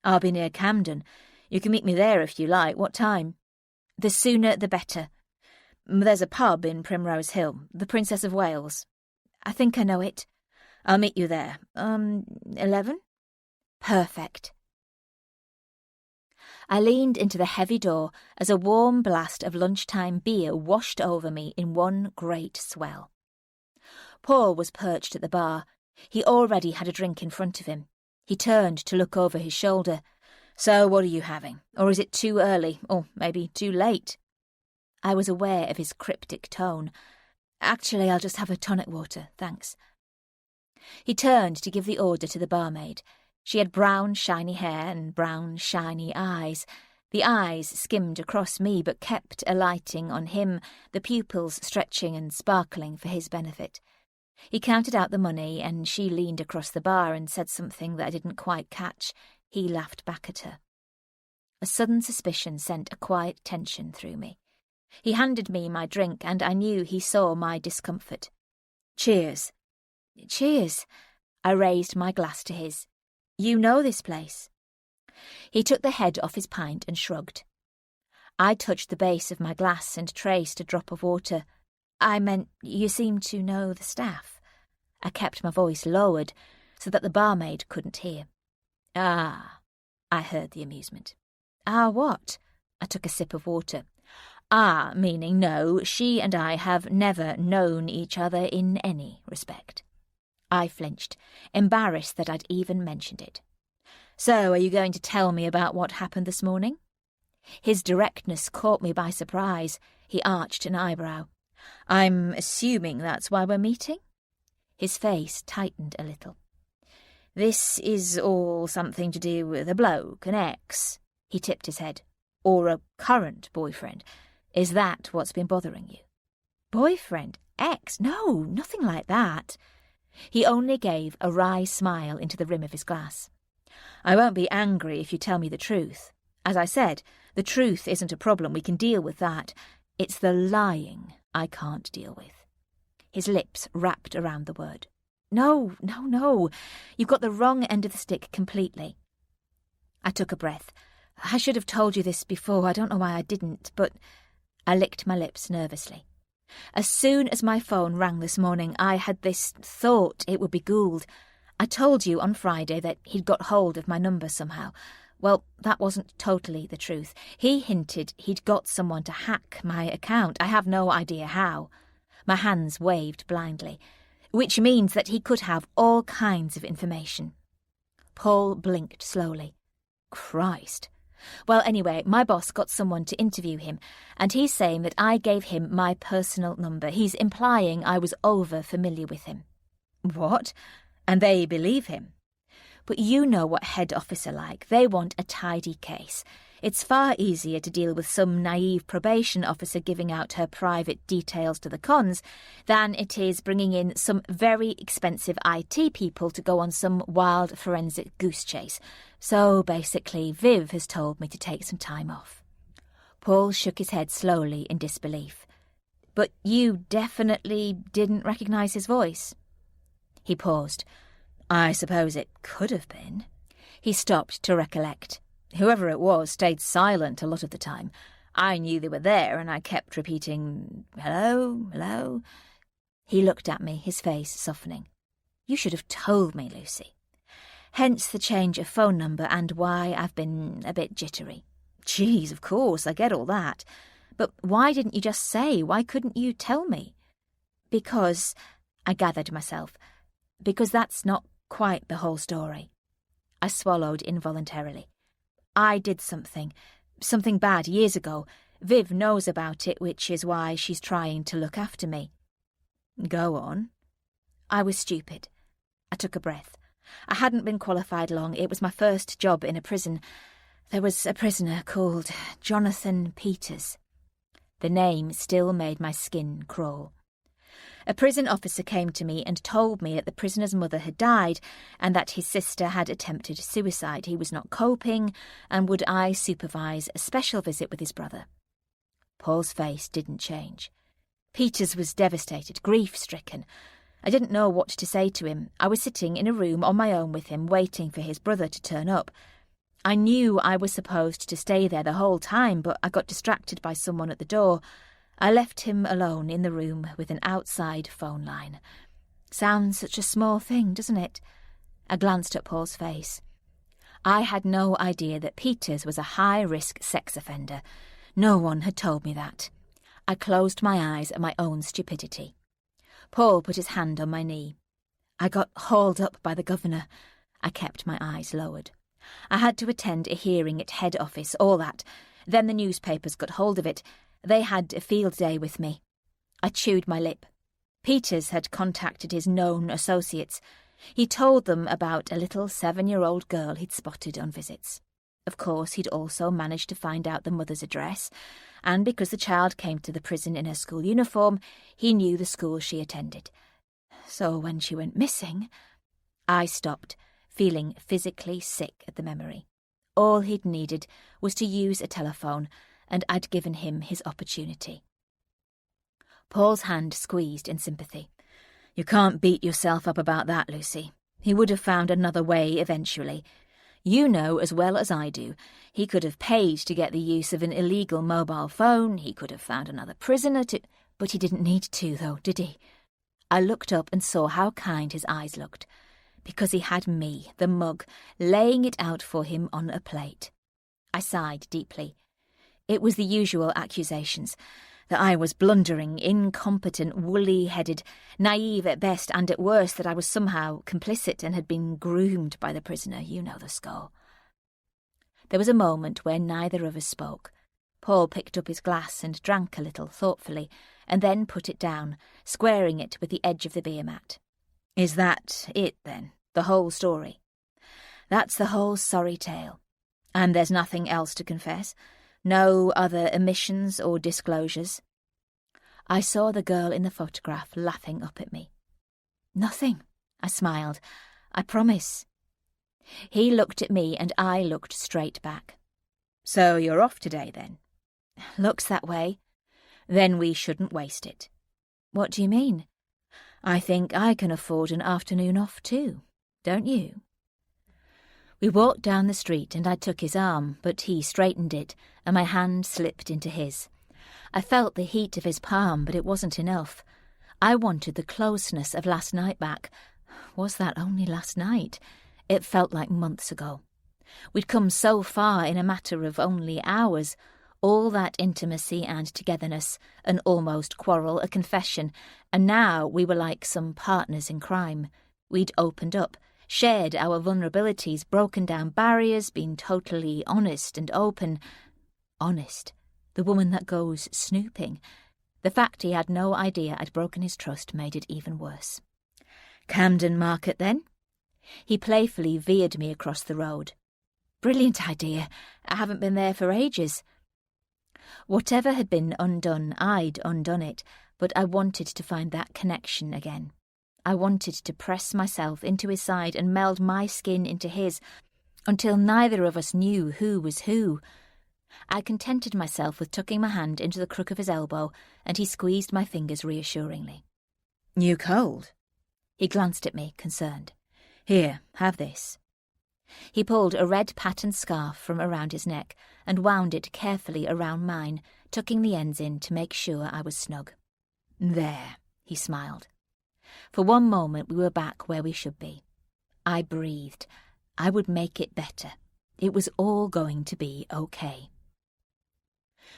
I'll be near Camden. You can meet me there if you like. What time? The sooner the better. There's a pub in Primrose Hill, the Princess of Wales. I think I know it. I'll meet you there. 11? Perfect. I leaned into the heavy door as a warm blast of lunchtime beer washed over me in one great swell. Paul was perched at the bar. He already had a drink in front of him. He turned to look over his shoulder. So what are you having? Or is it too early? Or maybe too late? I was aware of his cryptic tone. Actually, I'll just have a tonic water, thanks. He turned to give the order to the barmaid. She had brown, shiny hair and brown, shiny eyes. The eyes skimmed across me but kept alighting on him, the pupils stretching and sparkling for his benefit. He counted out the money and she leaned across the bar and said something that I didn't quite catch. He laughed back at her. A sudden suspicion sent a quiet tension through me. He handed me my drink and I knew he saw my discomfort. Cheers. Cheers. I raised my glass to his. You know this place. He took the head off his pint and shrugged. I touched the base of my glass and traced a drop of water. I meant you seem to know the staff. I kept my voice lowered so that the barmaid couldn't hear. Ah, I heard the amusement. Ah, what? I took a sip of water. Ah, meaning no, she and I have never known each other in any respect. I flinched, embarrassed that I'd even mentioned it. So, are you going to tell me about what happened this morning? His directness caught me by surprise. He arched an eyebrow. I'm assuming that's why we're meeting? His face tightened a little. This is all something to do with a bloke, an ex. He tipped his head. Or a current boyfriend? Is that what's been bothering you?" "Boyfriend? Ex? No, nothing like that." He only gave a wry smile into the rim of his glass. "I won't be angry if you tell me the truth. As I said, the truth isn't a problem, we can deal with that. It's the lying I can't deal with." His lips wrapped around the word. "No. You've got the wrong end of the stick completely." I took a breath. "I should have told you this before, I don't know why I didn't, but—" I licked my lips nervously. "As soon as my phone rang this morning, I had this thought it would be Gould. I told you on Friday that he'd got hold of my number somehow. Well, that wasn't totally the truth. He hinted he'd got someone to hack my account. I have no idea how." My hands waved blindly. "Which means that he could have all kinds of information." Paul blinked slowly. "Christ. Well, anyway, my boss got someone to interview him, and he's saying that I gave him my personal number. He's implying I was over-familiar with him." "What? And they believe him?" "But you know what head office are like. They want a tidy case. It's far easier to deal with some naive probation officer giving out her private details to the cons than it is bringing in some very expensive IT people to go on some wild forensic goose chase. So basically, Viv has told me to take some time off." Paul shook his head slowly in disbelief. "But you definitely didn't recognise his voice?" He paused. "I suppose it could have been." He stopped to recollect. "Whoever it was stayed silent a lot of the time. I knew they were there, and I kept repeating, 'Hello, hello.'" He looked at me, his face softening. "You should have told me, Lucy. Hence the change of phone number and why I've been a bit jittery." "Geez, of course, I get all that. But why didn't you just say? Why couldn't you tell me?" "Because," I gathered myself, "because that's not quite the whole story." I swallowed involuntarily. "I did something bad years ago. Viv knows about it, which is why she's trying to look after me." "Go on." "I was stupid." I took a breath. I hadn't been qualified long. It was my first job in a prison. There was a prisoner called Jonathan Peters. The name still made my skin crawl. A prison officer came to me and told me that the prisoner's mother had died and that his sister had attempted suicide. He was not coping, and would I supervise a special visit with his brother? Paul's face didn't change. Peters was devastated, grief-stricken. I didn't know what to say to him. I was sitting in a room on my own with him, waiting for his brother to turn up. I knew I was supposed to stay there the whole time, but I got distracted by someone at the door. I left him alone in the room with an outside phone line. Sounds such a small thing, doesn't it? I glanced at Paul's face. I had no idea that Peters was a high-risk sex offender. No one had told me that. I closed my eyes at my own stupidity. Paul put his hand on my knee. "I got hauled up by the governor." I kept my eyes lowered. "I had to attend a hearing at head office, all that. Then the newspapers got hold of it. They had a field day with me." I chewed my lip. Peters had contacted his known associates. He told them about a little 7-year-old girl he'd spotted on visits. Of course, he'd also managed to find out the mother's address, and because the child came to the prison in her school uniform, he knew the school she attended. So when she went missing, I stopped, feeling physically sick at the memory. All he'd needed was to use a telephone, and I'd given him his opportunity. Paul's hand squeezed in sympathy. "You can't beat yourself up about that, Lucy. He would have found another way eventually. You know as well as I do, he could have paid to get the use of an illegal mobile phone, he could have found another prisoner to— But he didn't need to, though, did he?" I looked up and saw how kind his eyes looked. Because he had me, the mug, laying it out for him on a plate. I sighed deeply. It was the usual accusations, that I was blundering, incompetent, woolly-headed, naive at best, and at worst that I was somehow complicit and had been groomed by the prisoner. You know the score. There was a moment where neither of us spoke. Paul picked up his glass and drank a little thoughtfully, and then put it down, squaring it with the edge of the beer mat. "Is that it, then? The whole story?" "That's the whole sorry tale. And there's nothing else to confess?" No other omissions or disclosures? I saw the girl in the photograph laughing up at me. Nothing, I smiled. I promise. He looked at me and I looked straight back. So you're off today then? Looks that way. Then we shouldn't waste it. What do you mean? I think I can afford an afternoon off too, don't you? We walked down the street and I took his arm, but he straightened it and my hand slipped into his. I felt the heat of his palm, but it wasn't enough. I wanted the closeness of last night back. Was that only last night? It felt like months ago. We'd come so far in a matter of only hours. All that intimacy and togetherness, an almost quarrel, a confession, and now we were like some partners in crime. We'd opened up, shared our vulnerabilities, broken down barriers, been totally honest and open. Honest. The woman that goes snooping. The fact he had no idea I'd broken his trust made it even worse. Camden Market, then? He playfully veered me across the road. Brilliant idea. I haven't been there for ages. Whatever had been undone, I'd undone it, but I wanted to find that connection again. I wanted to press myself into his side and meld my skin into his, until neither of us knew who was who. I contented myself with tucking my hand into the crook of his elbow, and he squeezed my fingers reassuringly. You cold? He glanced at me, concerned. Here, have this. He pulled a red patterned scarf from around his neck and wound it carefully around mine, tucking the ends in to make sure I was snug. There, he smiled. For one moment we were back where we should be. I breathed. I would make it better. It was all going to be okay.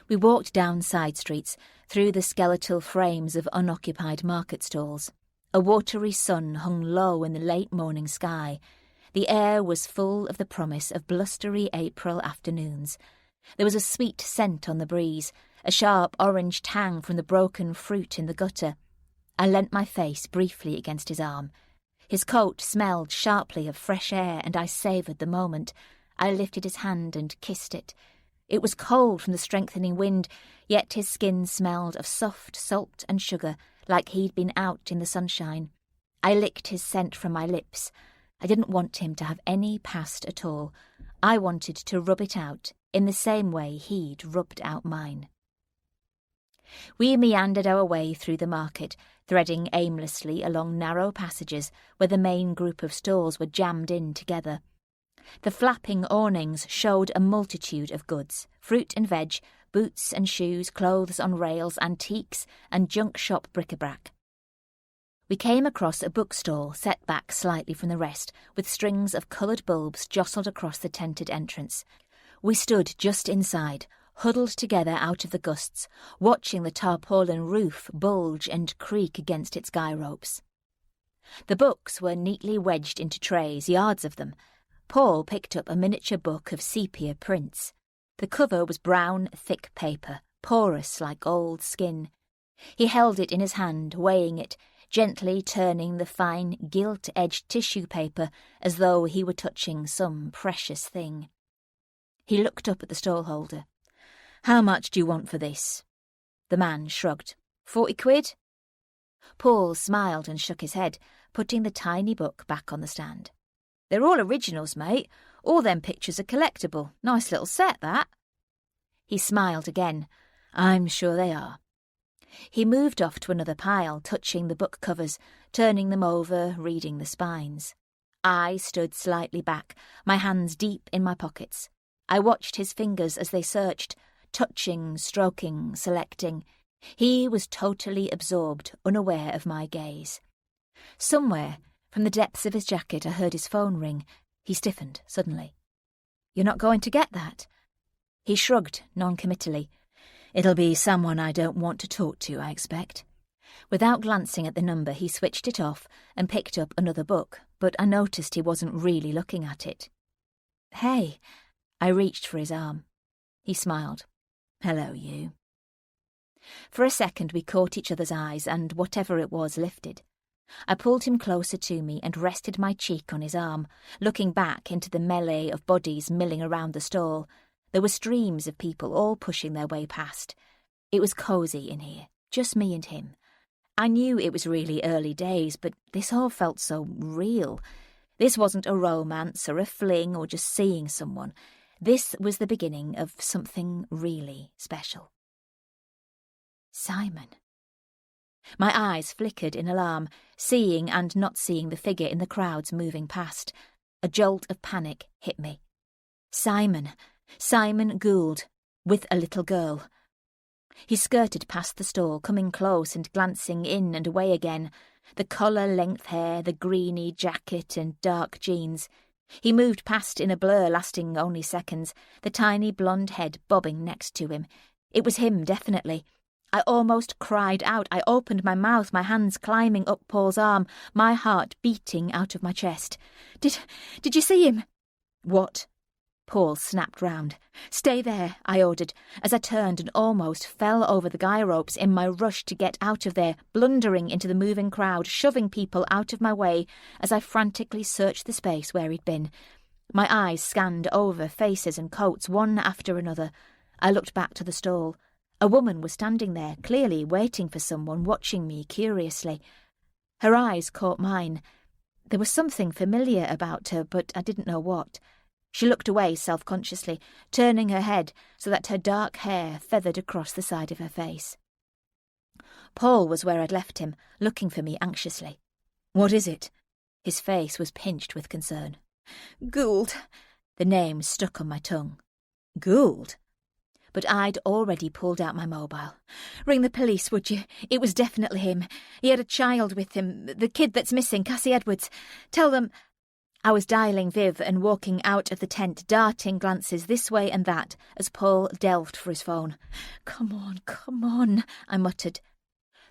We walked down side streets, through the skeletal frames of unoccupied market stalls. A watery sun hung low in the late morning sky. The air was full of the promise of blustery April afternoons. There was a sweet scent on the breeze, a sharp orange tang from the broken fruit in the gutter. I leant my face briefly against his arm. His coat smelled sharply of fresh air, and I savoured the moment. I lifted his hand and kissed it. It was cold from the strengthening wind, yet his skin smelled of soft salt and sugar, like he'd been out in the sunshine. I licked his scent from my lips. I didn't want him to have any past at all. I wanted to rub it out in the same way he'd rubbed out mine. We meandered our way through the market, threading aimlessly along narrow passages where the main group of stalls were jammed in together. The flapping awnings showed a multitude of goods, fruit and veg, boots and shoes, clothes on rails, antiques, and junk shop bric-a-brac. We came across a bookstall set back slightly from the rest, with strings of coloured bulbs jostled across the tented entrance. We stood just inside, huddled together out of the gusts, watching the tarpaulin roof bulge and creak against its guy ropes. The books were neatly wedged into trays, yards of them. Paul picked up a miniature book of sepia prints. The cover was brown, thick paper, porous like old skin. He held it in his hand, weighing it, gently turning the fine, gilt-edged tissue paper as though he were touching some precious thing. He looked up at the stallholder. "How much do you want for this?" The man shrugged. 40 quid? Paul smiled and shook his head, putting the tiny book back on the stand. "They're all originals, mate. All them pictures are collectible. Nice little set, that." He smiled again. "I'm sure they are." He moved off to another pile, touching the book covers, turning them over, reading the spines. I stood slightly back, my hands deep in my pockets. I watched his fingers as they searched, touching, stroking, selecting. He was totally absorbed, unaware of my gaze. Somewhere, from the depths of his jacket, I heard his phone ring. He stiffened suddenly. "You're not going to get that?" He shrugged noncommittally. "It'll be someone I don't want to talk to, I expect." Without glancing at the number, he switched it off and picked up another book, but I noticed he wasn't really looking at it. "Hey." I reached for his arm. He smiled. "Hello, you." For a second we caught each other's eyes, and whatever it was lifted. I pulled him closer to me and rested my cheek on his arm, looking back into the melee of bodies milling around the stall. There were streams of people all pushing their way past. It was cosy in here, just me and him. I knew it was really early days, but this all felt so real. This wasn't a romance or a fling or just seeing someone. This was the beginning of something really special. Simon. My eyes flickered in alarm, seeing and not seeing the figure in the crowds moving past. A jolt of panic hit me. Simon Gould, with a little girl. He skirted past the stall, coming close and glancing in and away again. The collar-length hair, the greeny jacket and dark jeans. He moved past in a blur lasting only seconds, the tiny blonde head bobbing next to him. It was him, definitely. I almost cried out. I opened my mouth, my hands climbing up Paul's arm, my heart beating out of my chest. Did you see him? What? Paul snapped round. Stay there, I ordered, as I turned and almost fell over the guy ropes in my rush to get out of there, blundering into the moving crowd, shoving people out of my way as I frantically searched the space where he'd been. My eyes scanned over faces and coats, one after another. I looked back to the stall. A woman was standing there, clearly waiting for someone, watching me curiously. Her eyes caught mine. There was something familiar about her, but I didn't know what. She looked away self-consciously, turning her head so that her dark hair feathered across the side of her face. Paul was where I'd left him, looking for me anxiously. What is it? His face was pinched with concern. Gould. The name stuck on my tongue. Gould? But I'd already pulled out my mobile. Ring the police, would you? It was definitely him. He had a child with him, the kid that's missing, Cassie Edwards. Tell them... I was dialing Viv and walking out of the tent, darting glances this way and that as Paul delved for his phone. Come on, I muttered.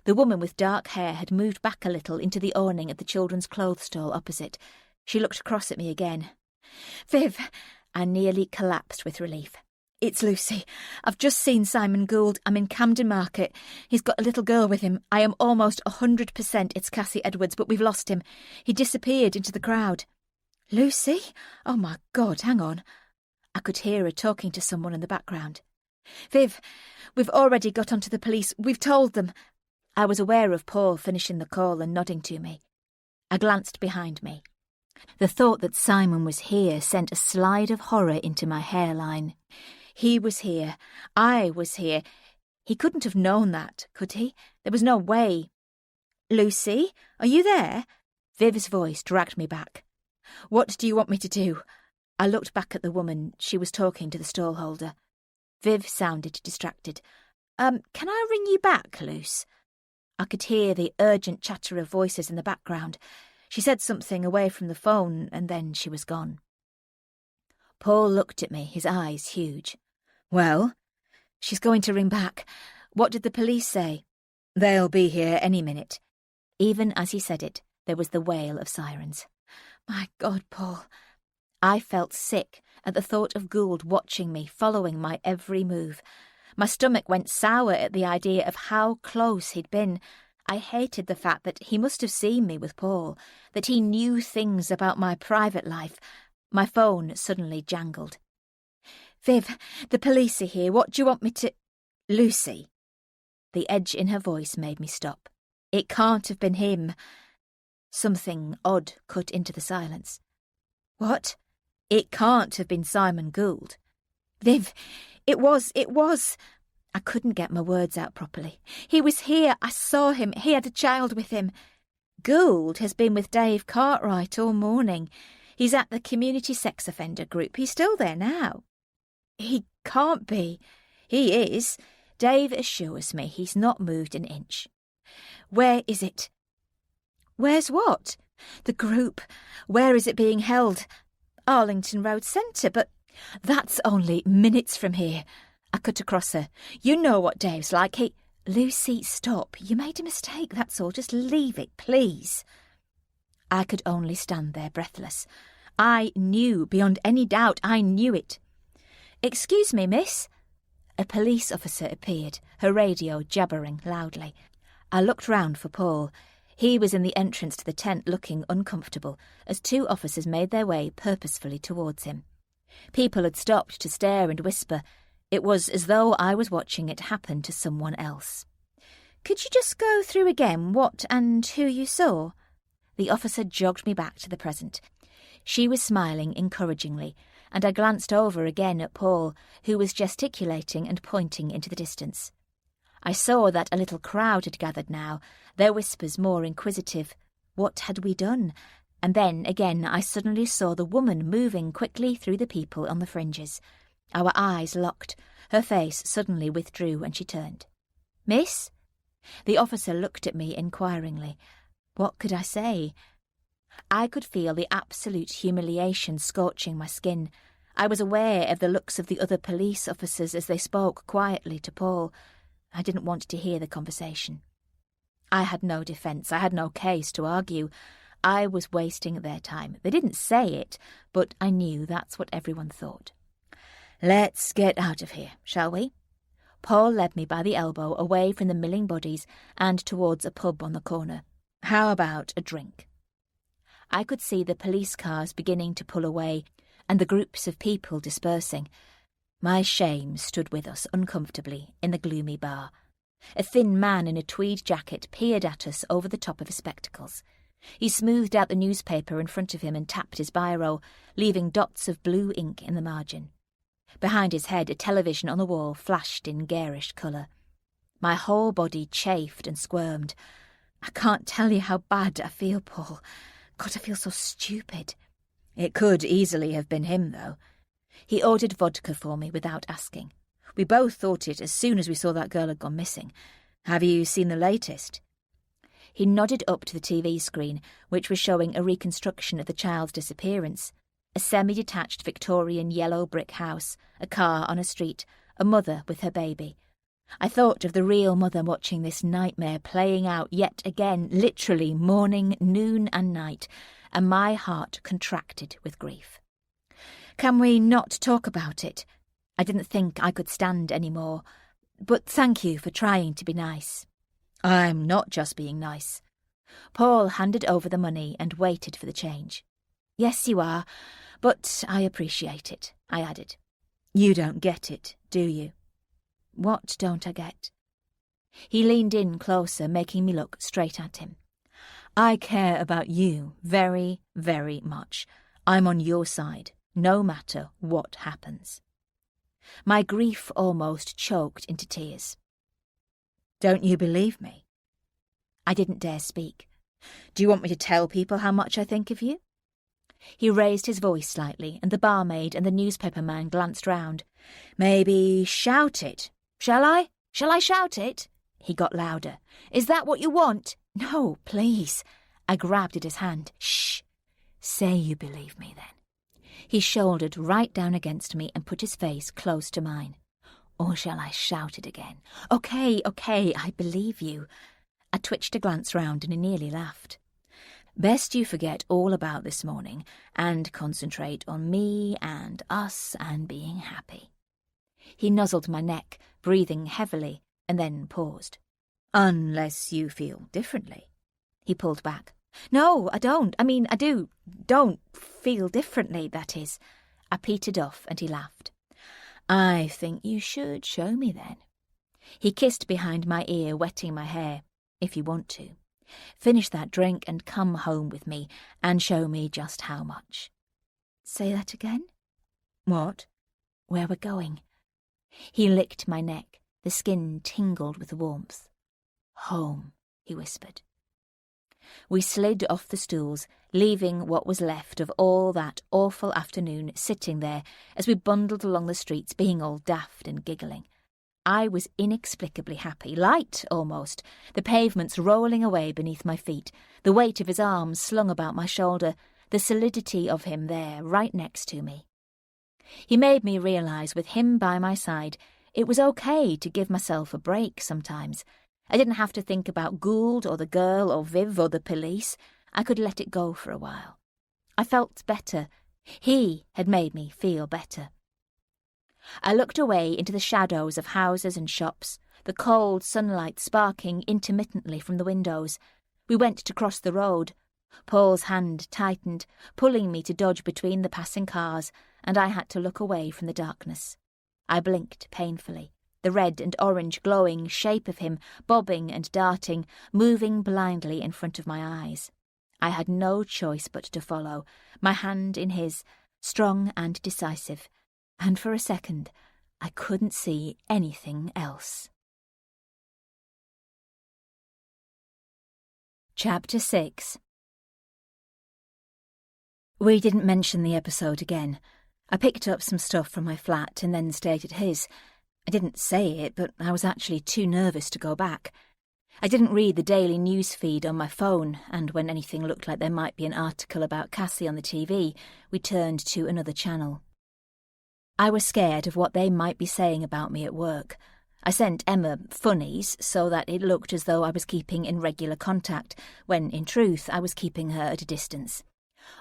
The woman with dark hair had moved back a little into the awning at the children's clothes stall opposite. She looked across at me again. Viv, I nearly collapsed with relief. It's Lucy. I've just seen Simon Gould. I'm in Camden Market. He's got a little girl with him. I am almost 100% it's Cassie Edwards, but we've lost him. He disappeared into the crowd. Lucy? Oh, my God, hang on. I could hear her talking to someone in the background. Viv, we've already got onto the police. We've told them. I was aware of Paul finishing the call and nodding to me. I glanced behind me. The thought that Simon was here sent a slide of horror into my hairline. He was here. I was here. He couldn't have known that, could he? There was no way. Lucy, are you there? Viv's voice dragged me back. What do you want me to do? I looked back at the woman. She was talking to the stallholder. Viv sounded distracted. Can I ring you back, Luce? I could hear the urgent chatter of voices in the background. She said something away from the phone, and then she was gone. Paul looked at me, his eyes huge. Well? She's going to ring back. What did the police say? They'll be here any minute. Even as he said it, there was the wail of sirens. My God, Paul. I felt sick at the thought of Gould watching me, following my every move. My stomach went sour at the idea of how close he'd been. I hated the fact that he must have seen me with Paul, that he knew things about my private life. My phone suddenly jangled. Viv, the police are here. What do you want me to... Lucy. The edge in her voice made me stop. It can't have been him. Something odd cut into the silence. What? It can't have been Simon Gould. Viv, it was. I couldn't get my words out properly. He was here. I saw him. He had a child with him. Gould has been with Dave Cartwright all morning. He's at the community sex offender group. He's still there now. He can't be. He is. Dave assures me he's not moved an inch. Where is it? Where's what? The group. Where is it being held? Arlington Road Centre, but that's only minutes from here. I cut across her. You know what Dave's like. Lucy, stop. You made a mistake, that's all. Just leave it, please. I could only stand there breathless. I knew, beyond any doubt, I knew it. Excuse me, miss. A police officer appeared, her radio jabbering loudly. I looked round for Paul. He was in the entrance to the tent looking uncomfortable as two officers made their way purposefully towards him. People had stopped to stare and whisper. It was as though I was watching it happen to someone else. "Could you just go through again what and who you saw?" The officer jogged me back to the present. She was smiling encouragingly, and I glanced over again at Paul, who was gesticulating and pointing into the distance. I saw that a little crowd had gathered now, their whispers more inquisitive. What had we done? And then, again, I suddenly saw the woman moving quickly through the people on the fringes. Our eyes locked. Her face suddenly withdrew, and she turned. "Miss?" The officer looked at me inquiringly. What could I say? I could feel the absolute humiliation scorching my skin. I was aware of the looks of the other police officers as they spoke quietly to Paul. I didn't want to hear the conversation. I had no defence. I had no case to argue. I was wasting their time. They didn't say it, but I knew that's what everyone thought. "Let's get out of here, shall we?" Paul led me by the elbow away from the milling bodies and towards a pub on the corner. "How about a drink?" I could see the police cars beginning to pull away and the groups of people dispersing. My shame stood with us uncomfortably in the gloomy bar. A thin man in a tweed jacket peered at us over the top of his spectacles. He smoothed out the newspaper in front of him and tapped his biro, leaving dots of blue ink in the margin. Behind his head, a television on the wall flashed in garish colour. My whole body chafed and squirmed. "I can't tell you how bad I feel, Paul. God, I feel so stupid." It could easily have been him, though. He ordered vodka for me without asking. We both thought it as soon as we saw that girl had gone missing. "Have you seen the latest?" He nodded up to the TV screen, which was showing a reconstruction of the child's disappearance. A semi-detached Victorian yellow brick house, a car on a street, a mother with her baby. I thought of the real mother watching this nightmare playing out yet again, literally morning, noon and night, and my heart contracted with grief. "Can we not talk about it? I didn't think I could stand any more. But thank you for trying to be nice." "I'm not just being nice." Paul handed over the money and waited for the change. "Yes, you are, but I appreciate it," I added. "You don't get it, do you?" "What don't I get?" He leaned in closer, making me look straight at him. "I care about you very, very much. I'm on your side, no matter what happens." My grief almost choked into tears. "Don't you believe me?" I didn't dare speak. "Do you want me to tell people how much I think of you?" He raised his voice slightly, and the barmaid and the newspaper man glanced round. "Maybe shout it. Shall I? Shall I shout it?" He got louder. "Is that what you want?" "No, please." I grabbed at his hand. "Shh. Say you believe me, then." He shouldered right down against me and put his face close to mine. "Or shall I shout it again?" Okay, I believe you." I twitched a glance round and he nearly laughed. "Best you forget all about this morning and concentrate on me and us and being happy." He nuzzled my neck, breathing heavily, and then paused. "Unless you feel differently." He pulled back. "No, I don't. I mean, I do. Don't feel differently, that is." I petered off and he laughed. "I think you should show me then." He kissed behind my ear, wetting my hair. "If you want to. Finish that drink and come home with me and show me just how much." "Say that again?" "What?" "Where we're going." He licked my neck. The skin tingled with warmth. "Home," he whispered. We slid off the stools, leaving what was left of all that awful afternoon sitting there as we bundled along the streets, being all daft and giggling. I was inexplicably happy, light almost, the pavements rolling away beneath my feet, the weight of his arms slung about my shoulder, the solidity of him there, right next to me. He made me realise, with him by my side, it was okay to give myself a break sometimes. I didn't have to think about Gould or the girl or Viv or the police. I could let it go for a while. I felt better. He had made me feel better. I looked away into the shadows of houses and shops, the cold sunlight sparking intermittently from the windows. We went to cross the road. Paul's hand tightened, pulling me to dodge between the passing cars, and I had to look away from the darkness. I blinked painfully, the red and orange glowing shape of him bobbing and darting, moving blindly in front of my eyes. I had no choice but to follow, my hand in his, strong and decisive, and for a second I couldn't see anything else. Chapter 6. We didn't mention the episode again. I picked up some stuff from my flat and then stayed at his. I didn't say it, but I was actually too nervous to go back. I didn't read the daily news feed on my phone, and when anything looked like there might be an article about Cassie on the TV, we turned to another channel. I was scared of what they might be saying about me at work. I sent Emma funnies so that it looked as though I was keeping in regular contact, when in truth I was keeping her at a distance.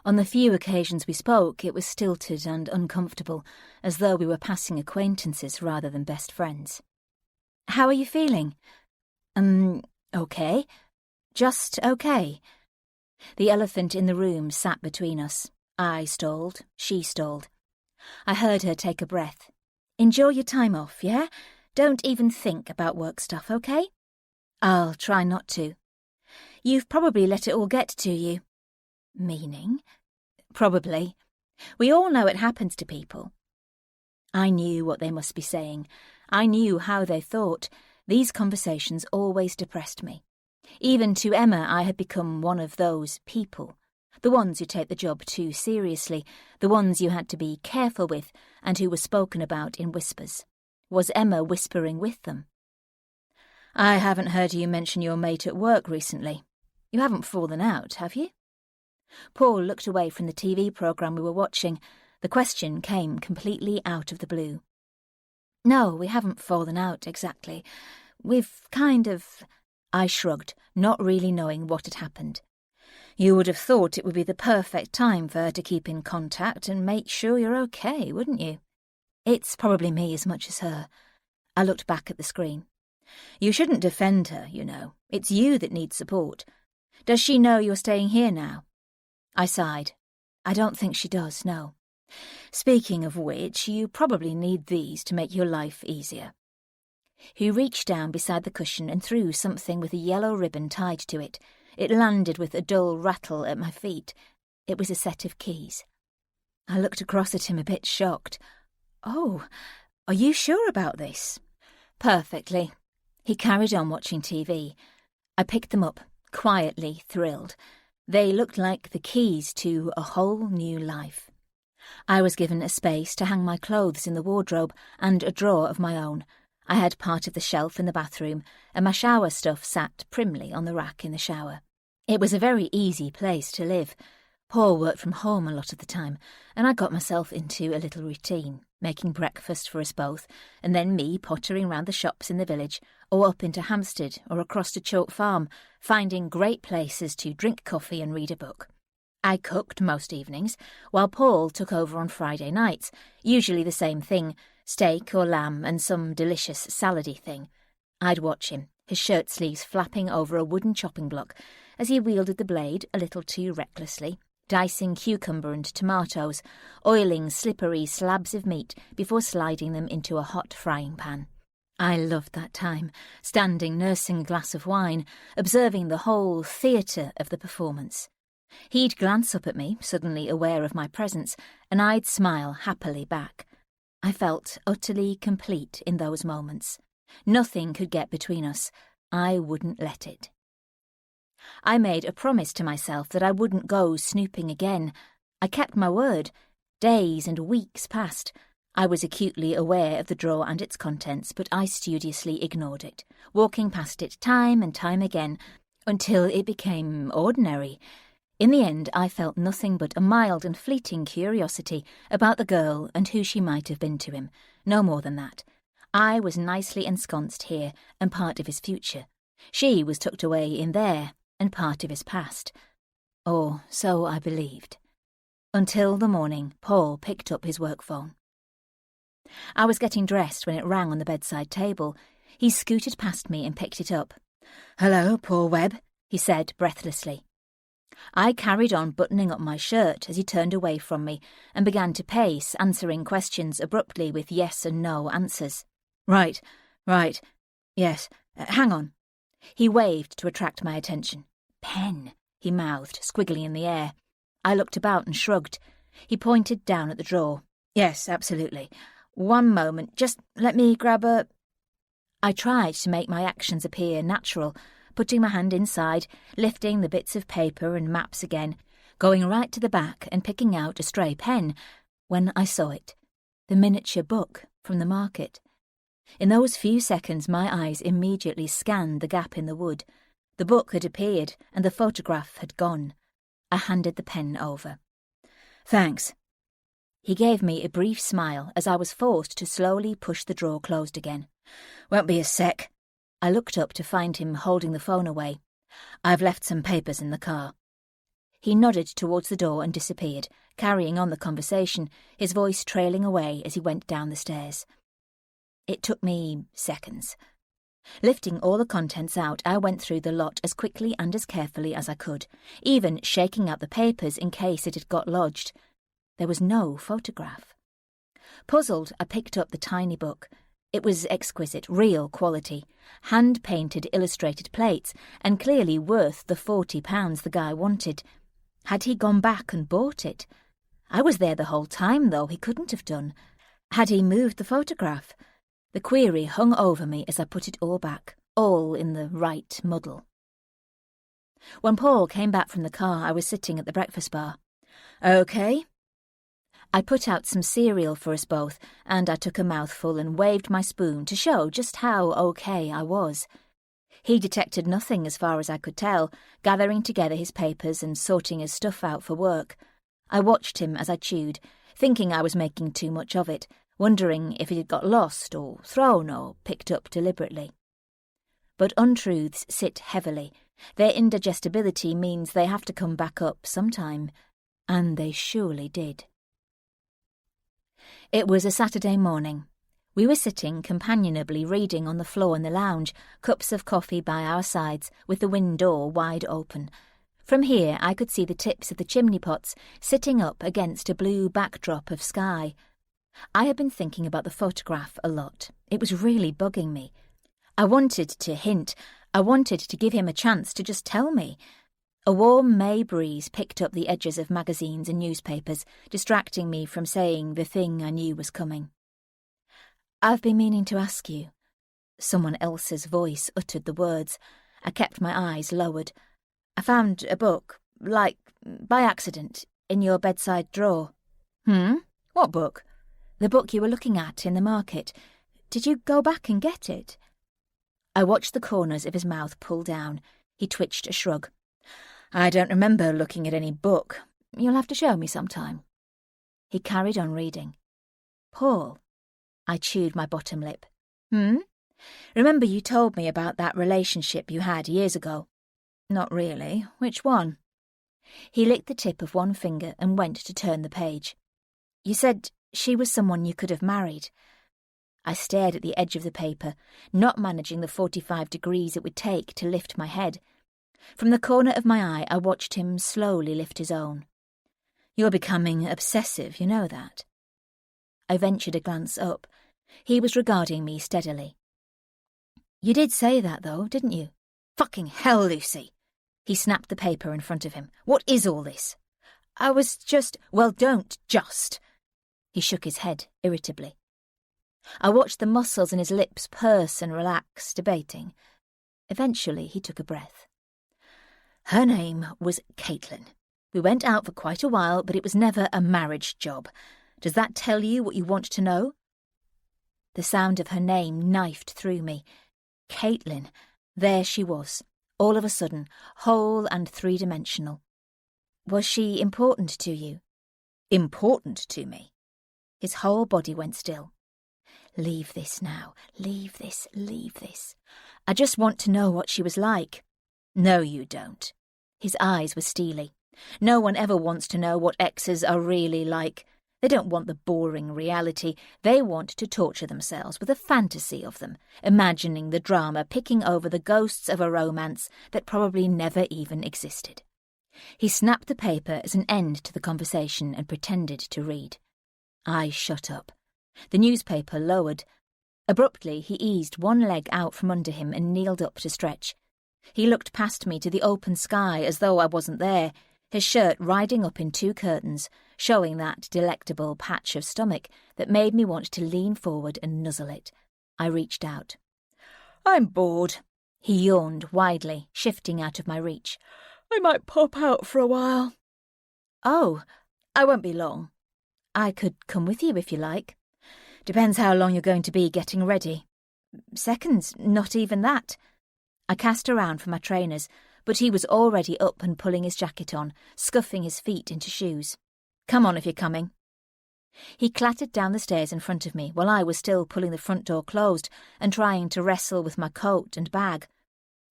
On the few occasions we spoke, it was stilted and uncomfortable, as though we were passing acquaintances rather than best friends. "How are you feeling?" Okay. Just okay." The elephant in the room sat between us. I stalled, she stalled. I heard her take a breath. "Enjoy your time off, yeah? Don't even think about work stuff, okay?" "I'll try not to." "You've probably let it all get to you." "Meaning?" "Probably. We all know it happens to people." I knew what they must be saying. I knew how they thought. These conversations always depressed me. Even to Emma I had become one of those people, the ones who take the job too seriously, the ones you had to be careful with and who were spoken about in whispers. Was Emma whispering with them? "I haven't heard you mention your mate at work recently. You haven't fallen out, have you?" Paul looked away from the TV programme we were watching. The question came completely out of the blue. "No, we haven't fallen out exactly. We've kind of—" I shrugged, not really knowing what had happened. "You would have thought it would be the perfect time for her to keep in contact and make sure you're okay, wouldn't you?" "It's probably me as much as her." I looked back at the screen. "You shouldn't defend her, you know. It's you that needs support. Does she know you're staying here now?" I sighed. "I don't think she does, no. Speaking of which, you probably need these to make your life easier." He reached down beside the cushion and threw something with a yellow ribbon tied to it. It landed with a dull rattle at my feet. It was a set of keys. I looked across at him a bit shocked. "Oh, are you sure about this?" "Perfectly." He carried on watching TV. I picked them up, quietly thrilled. They looked like the keys to a whole new life. I was given a space to hang my clothes in the wardrobe and a drawer of my own. I had part of the shelf in the bathroom, and my shower stuff sat primly on the rack in the shower. It was a very easy place to live. Paul worked from home a lot of the time, and I got myself into a little routine, making breakfast for us both, and then me pottering round the shops in the village, or up into Hampstead or across to Chalk Farm, finding great places to drink coffee and read a book. I cooked most evenings, while Paul took over on Friday nights, usually the same thing, steak or lamb and some delicious salady thing. I'd watch him, his shirt sleeves flapping over a wooden chopping block, as he wielded the blade a little too recklessly, dicing cucumber and tomatoes, oiling slippery slabs of meat before sliding them into a hot frying pan. I loved that time, standing nursing a glass of wine, observing the whole theatre of the performance. He'd glance up at me, suddenly aware of my presence, and I'd smile happily back. I felt utterly complete in those moments. Nothing could get between us. I wouldn't let it. I made a promise to myself that I wouldn't go snooping again. I kept my word. Days and weeks passed. I was acutely aware of the drawer and its contents, but I studiously ignored it, walking past it time and time again, until it became ordinary. In the end, I felt nothing but a mild and fleeting curiosity about the girl and who she might have been to him, no more than that. I was nicely ensconced here and part of his future. She was tucked away in there and part of his past. Or so I believed. Until the morning Paul picked up his work phone. I was getting dressed when it rang on the bedside table. He scooted past me and picked it up. "Hello, Paul Webb," he said breathlessly. I carried on buttoning up my shirt as he turned away from me and began to pace, answering questions abruptly with yes and no answers. Right, yes, hang on. He waved to attract my attention. Pen, he mouthed, squiggling in the air. I looked about and shrugged. He pointed down at the drawer. Yes, absolutely. One moment, just let me grab a... I tried to make my actions appear natural, putting my hand inside, lifting the bits of paper and maps again, going right to the back and picking out a stray pen, when I saw it. The miniature book from the market. In those few seconds my eyes immediately scanned the gap in the wood. The book had appeared and the photograph had gone. I handed the pen over. Thanks. He gave me a brief smile as I was forced to slowly push the drawer closed again. Won't be a sec. I looked up to find him holding the phone away. I've left some papers in the car. He nodded towards the door and disappeared, carrying on the conversation, his voice trailing away as he went down the stairs. It took me seconds. Lifting all the contents out, I went through the lot as quickly and as carefully as I could, even shaking out the papers in case it had got lodged. There was no photograph. Puzzled, I picked up the tiny book. It was exquisite, real quality, hand-painted illustrated plates, and clearly worth the £40 the guy wanted. Had he gone back and bought it? I was there the whole time, though. He couldn't have done. Had he moved the photograph? The query hung over me as I put it all back, all in the right muddle. When Paul came back from the car, I was sitting at the breakfast bar. Okay. I put out some cereal for us both, and I took a mouthful and waved my spoon to show just how okay I was. He detected nothing as far as I could tell, gathering together his papers and sorting his stuff out for work. I watched him as I chewed, thinking I was making too much of it, wondering if it had got lost or thrown or picked up deliberately. But untruths sit heavily. Their indigestibility means they have to come back up sometime, and they surely did. It was a Saturday morning. We were sitting companionably reading on the floor in the lounge, cups of coffee by our sides, with the wind door wide open. From here I could see the tips of the chimney pots sitting up against a blue backdrop of sky. I had been thinking about the photograph a lot. It was really bugging me. I wanted to hint. I wanted to give him a chance to just tell me. A warm May breeze picked up the edges of magazines and newspapers, distracting me from saying the thing I knew was coming. I've been meaning to ask you. Someone else's voice uttered the words. I kept my eyes lowered. I found a book, like, by accident, in your bedside drawer. What book? The book you were looking at in the market. Did you go back and get it? I watched the corners of his mouth pull down. He twitched a shrug. I don't remember looking at any book. You'll have to show me sometime. He carried on reading. Paul. I chewed my bottom lip. Remember you told me about that relationship you had years ago? Not really. Which one? He licked the tip of one finger and went to turn the page. You said she was someone you could have married. I stared at the edge of the paper, not managing the 45 degrees it would take to lift my head. From the corner of my eye, I watched him slowly lift his own. You're becoming obsessive, you know that. I ventured a glance up. He was regarding me steadily. You did say that, though, didn't you? Fucking hell, Lucy! He snapped the paper in front of him. What is all this? I was just... Well, don't just... He shook his head irritably. I watched the muscles in his lips purse and relax, debating. Eventually he took a breath. Her name was Caitlin. We went out for quite a while, but it was never a marriage job. Does that tell you what you want to know? The sound of her name knifed through me. Caitlin. There she was, all of a sudden, whole and three-dimensional. Was she important to you? Important to me? His whole body went still. Leave this now. Leave this. I just want to know what she was like. No, you don't. His eyes were steely. No one ever wants to know what exes are really like. They don't want the boring reality. They want to torture themselves with a fantasy of them, imagining the drama picking over the ghosts of a romance that probably never even existed. He snapped the paper as an end to the conversation and pretended to read. I shut up. The newspaper lowered. Abruptly, he eased one leg out from under him and kneeled up to stretch. He looked past me to the open sky as though I wasn't there, his shirt riding up in two curtains, showing that delectable patch of stomach that made me want to lean forward and nuzzle it. I reached out. "I'm bored." He yawned widely, shifting out of my reach. "I might pop out for a while." "Oh, I won't be long. I could come with you if you like. Depends how long you're going to be getting ready. Seconds, not even that." I cast around for my trainers, but he was already up and pulling his jacket on, scuffing his feet into shoes. "Come on if you're coming." He clattered down the stairs in front of me while I was still pulling the front door closed and trying to wrestle with my coat and bag.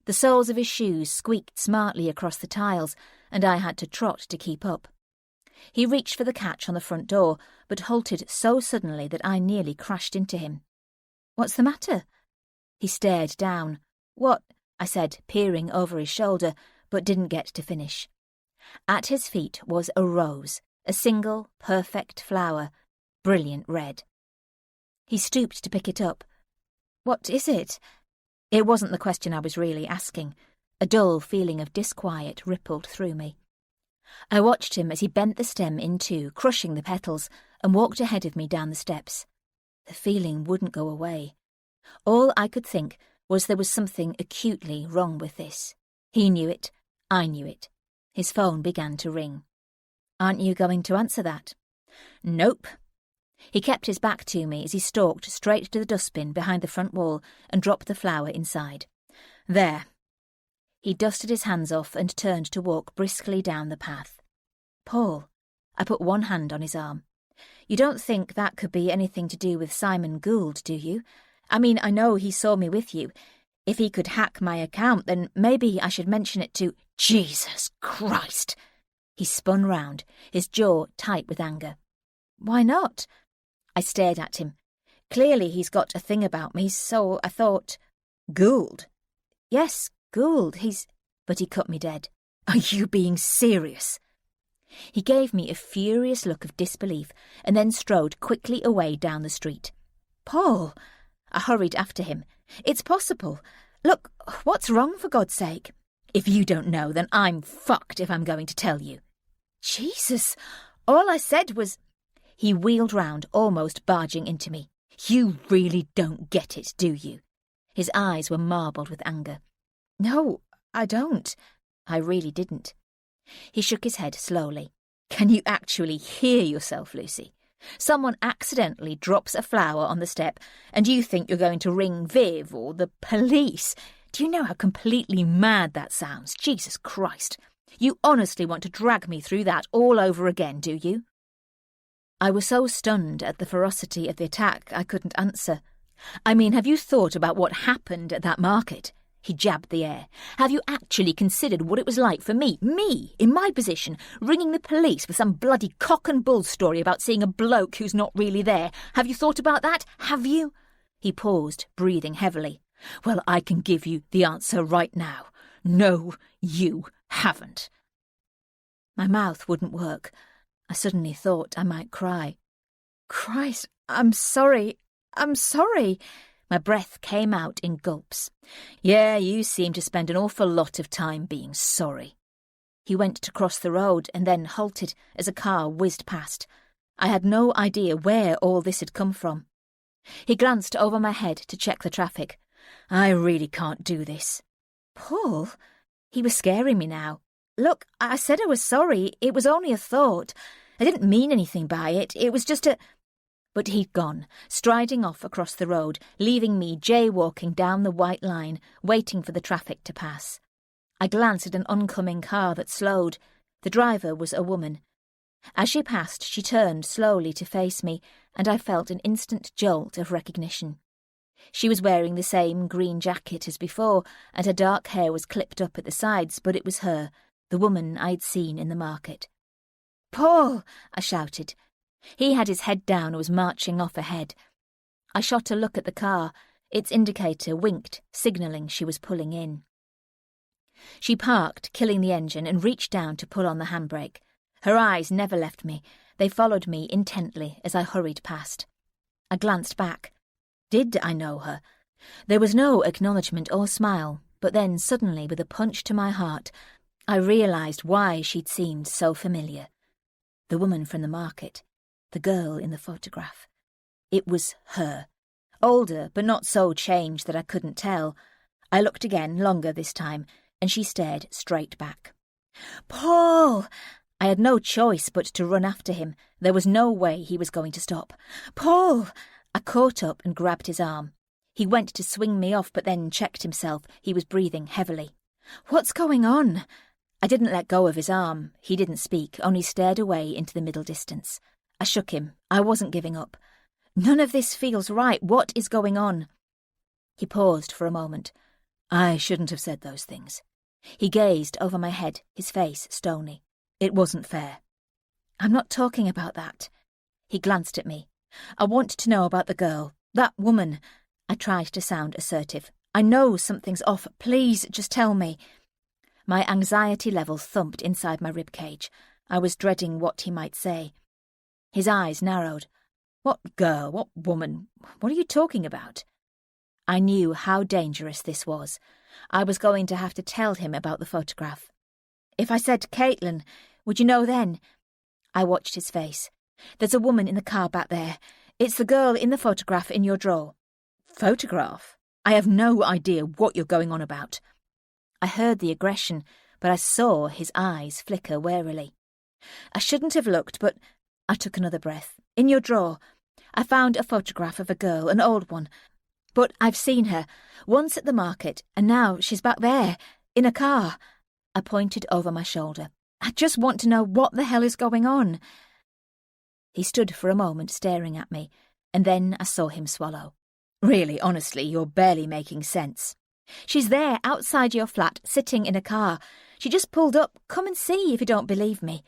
The soles of his shoes squeaked smartly across the tiles, and I had to trot to keep up. He reached for the catch on the front door, but halted so suddenly that I nearly crashed into him. "What's the matter?" He stared down. "What?" I said, peering over his shoulder, but didn't get to finish. At his feet was a rose, a single, perfect flower, brilliant red. He stooped to pick it up. "What is it?" It wasn't the question I was really asking. A dull feeling of disquiet rippled through me. I watched him as he bent the stem in two, crushing the petals, and walked ahead of me down the steps. The feeling wouldn't go away. All I could think was there was something acutely wrong with this. He knew it. I knew it. His phone began to ring. "Aren't you going to answer that?" "Nope." He kept his back to me as he stalked straight to the dustbin behind the front wall and dropped the flower inside. "There." He dusted his hands off and turned to walk briskly down the path. "Paul," I put one hand on his arm. "You don't think that could be anything to do with Simon Gould, do you? I mean, I know he saw me with you. If he could hack my account, then maybe I should mention it to—" "Jesus Christ!" He spun round, his jaw tight with anger. "Why not?" I stared at him. Clearly he's got a thing about me, so I thought— "Gould?" "Yes, Gould, he's—" But he cut me dead. "Are you being serious?" He gave me a furious look of disbelief and then strode quickly away down the street. "Paul!" I hurried after him. "It's possible. Look, what's wrong, for God's sake?" "If you don't know, then I'm fucked if I'm going to tell you." "Jesus! All I said was—" He wheeled round, almost barging into me. "You really don't get it, do you?" His eyes were marbled with anger. "No, I don't." I really didn't. He shook his head slowly. "Can you actually hear yourself, Lucy? Someone accidentally drops a flower on the step, and you think you're going to ring Viv or the police. Do you know how completely mad that sounds? Jesus Christ. You honestly want to drag me through that all over again, do you?" I was so stunned at the ferocity of the attack I couldn't answer. "I mean, have you thought about what happened at that market?" He jabbed the air. "Have you actually considered what it was like for me, in my position, ringing the police with some bloody cock and bull story about seeing a bloke who's not really there? Have you thought about that? Have you?" He paused, breathing heavily. "Well, I can give you the answer right now. No, you haven't." My mouth wouldn't work. I suddenly thought I might cry. "Christ, I'm sorry. I'm sorry." My breath came out in gulps. "Yeah, you seem to spend an awful lot of time being sorry." He went to cross the road and then halted as a car whizzed past. I had no idea where all this had come from. He glanced over my head to check the traffic. "I really can't do this." "Paul?" He was scaring me now. "Look, I said I was sorry. It was only a thought. I didn't mean anything by it. It was just a—" But he'd gone, striding off across the road, leaving me jaywalking down the white line, waiting for the traffic to pass. I glanced at an oncoming car that slowed. The driver was a woman. As she passed, she turned slowly to face me, and I felt an instant jolt of recognition. She was wearing the same green jacket as before, and her dark hair was clipped up at the sides, but it was her, the woman I'd seen in the market. "Paul!" I shouted. He had his head down and was marching off ahead. I shot a look at the car. Its indicator winked, signalling she was pulling in. She parked, killing the engine, and reached down to pull on the handbrake. Her eyes never left me. They followed me intently as I hurried past. I glanced back. Did I know her? There was no acknowledgement or smile, but then suddenly, with a punch to my heart, I realised why she'd seemed so familiar. The woman from the market. The girl in the photograph. It was her. Older, but not so changed that I couldn't tell. I looked again, longer this time, and she stared straight back. "Paul!" I had no choice but to run after him. There was no way he was going to stop. "Paul!" I caught up and grabbed his arm. He went to swing me off, but then checked himself. He was breathing heavily. "What's going on?" I didn't let go of his arm. He didn't speak, only stared away into the middle distance. I shook him. I wasn't giving up. "None of this feels right. What is going on?" He paused for a moment. "I shouldn't have said those things." He gazed over my head, his face stony. "It wasn't fair." "I'm not talking about that." He glanced at me. "I want to know about the girl. That woman." I tried to sound assertive. "I know something's off. Please, just tell me." My anxiety level thumped inside my ribcage. I was dreading what he might say. His eyes narrowed. "What girl? What woman? What are you talking about?" I knew how dangerous this was. I was going to have to tell him about the photograph. "If I said Caitlin, would you know then?" I watched his face. "There's a woman in the car back there. It's the girl in the photograph in your drawer." "Photograph? I have no idea what you're going on about." I heard the aggression, but I saw his eyes flicker warily. "I shouldn't have looked, but—" I took another breath. "In your drawer. I found a photograph of a girl, an old one. But I've seen her, once at the market, and now she's back there, in a car." I pointed over my shoulder. "I just want to know what the hell is going on." He stood for a moment staring at me, and then I saw him swallow. "Really, honestly, you're barely making sense." "She's there, outside your flat, sitting in a car. She just pulled up. Come and see if you don't believe me."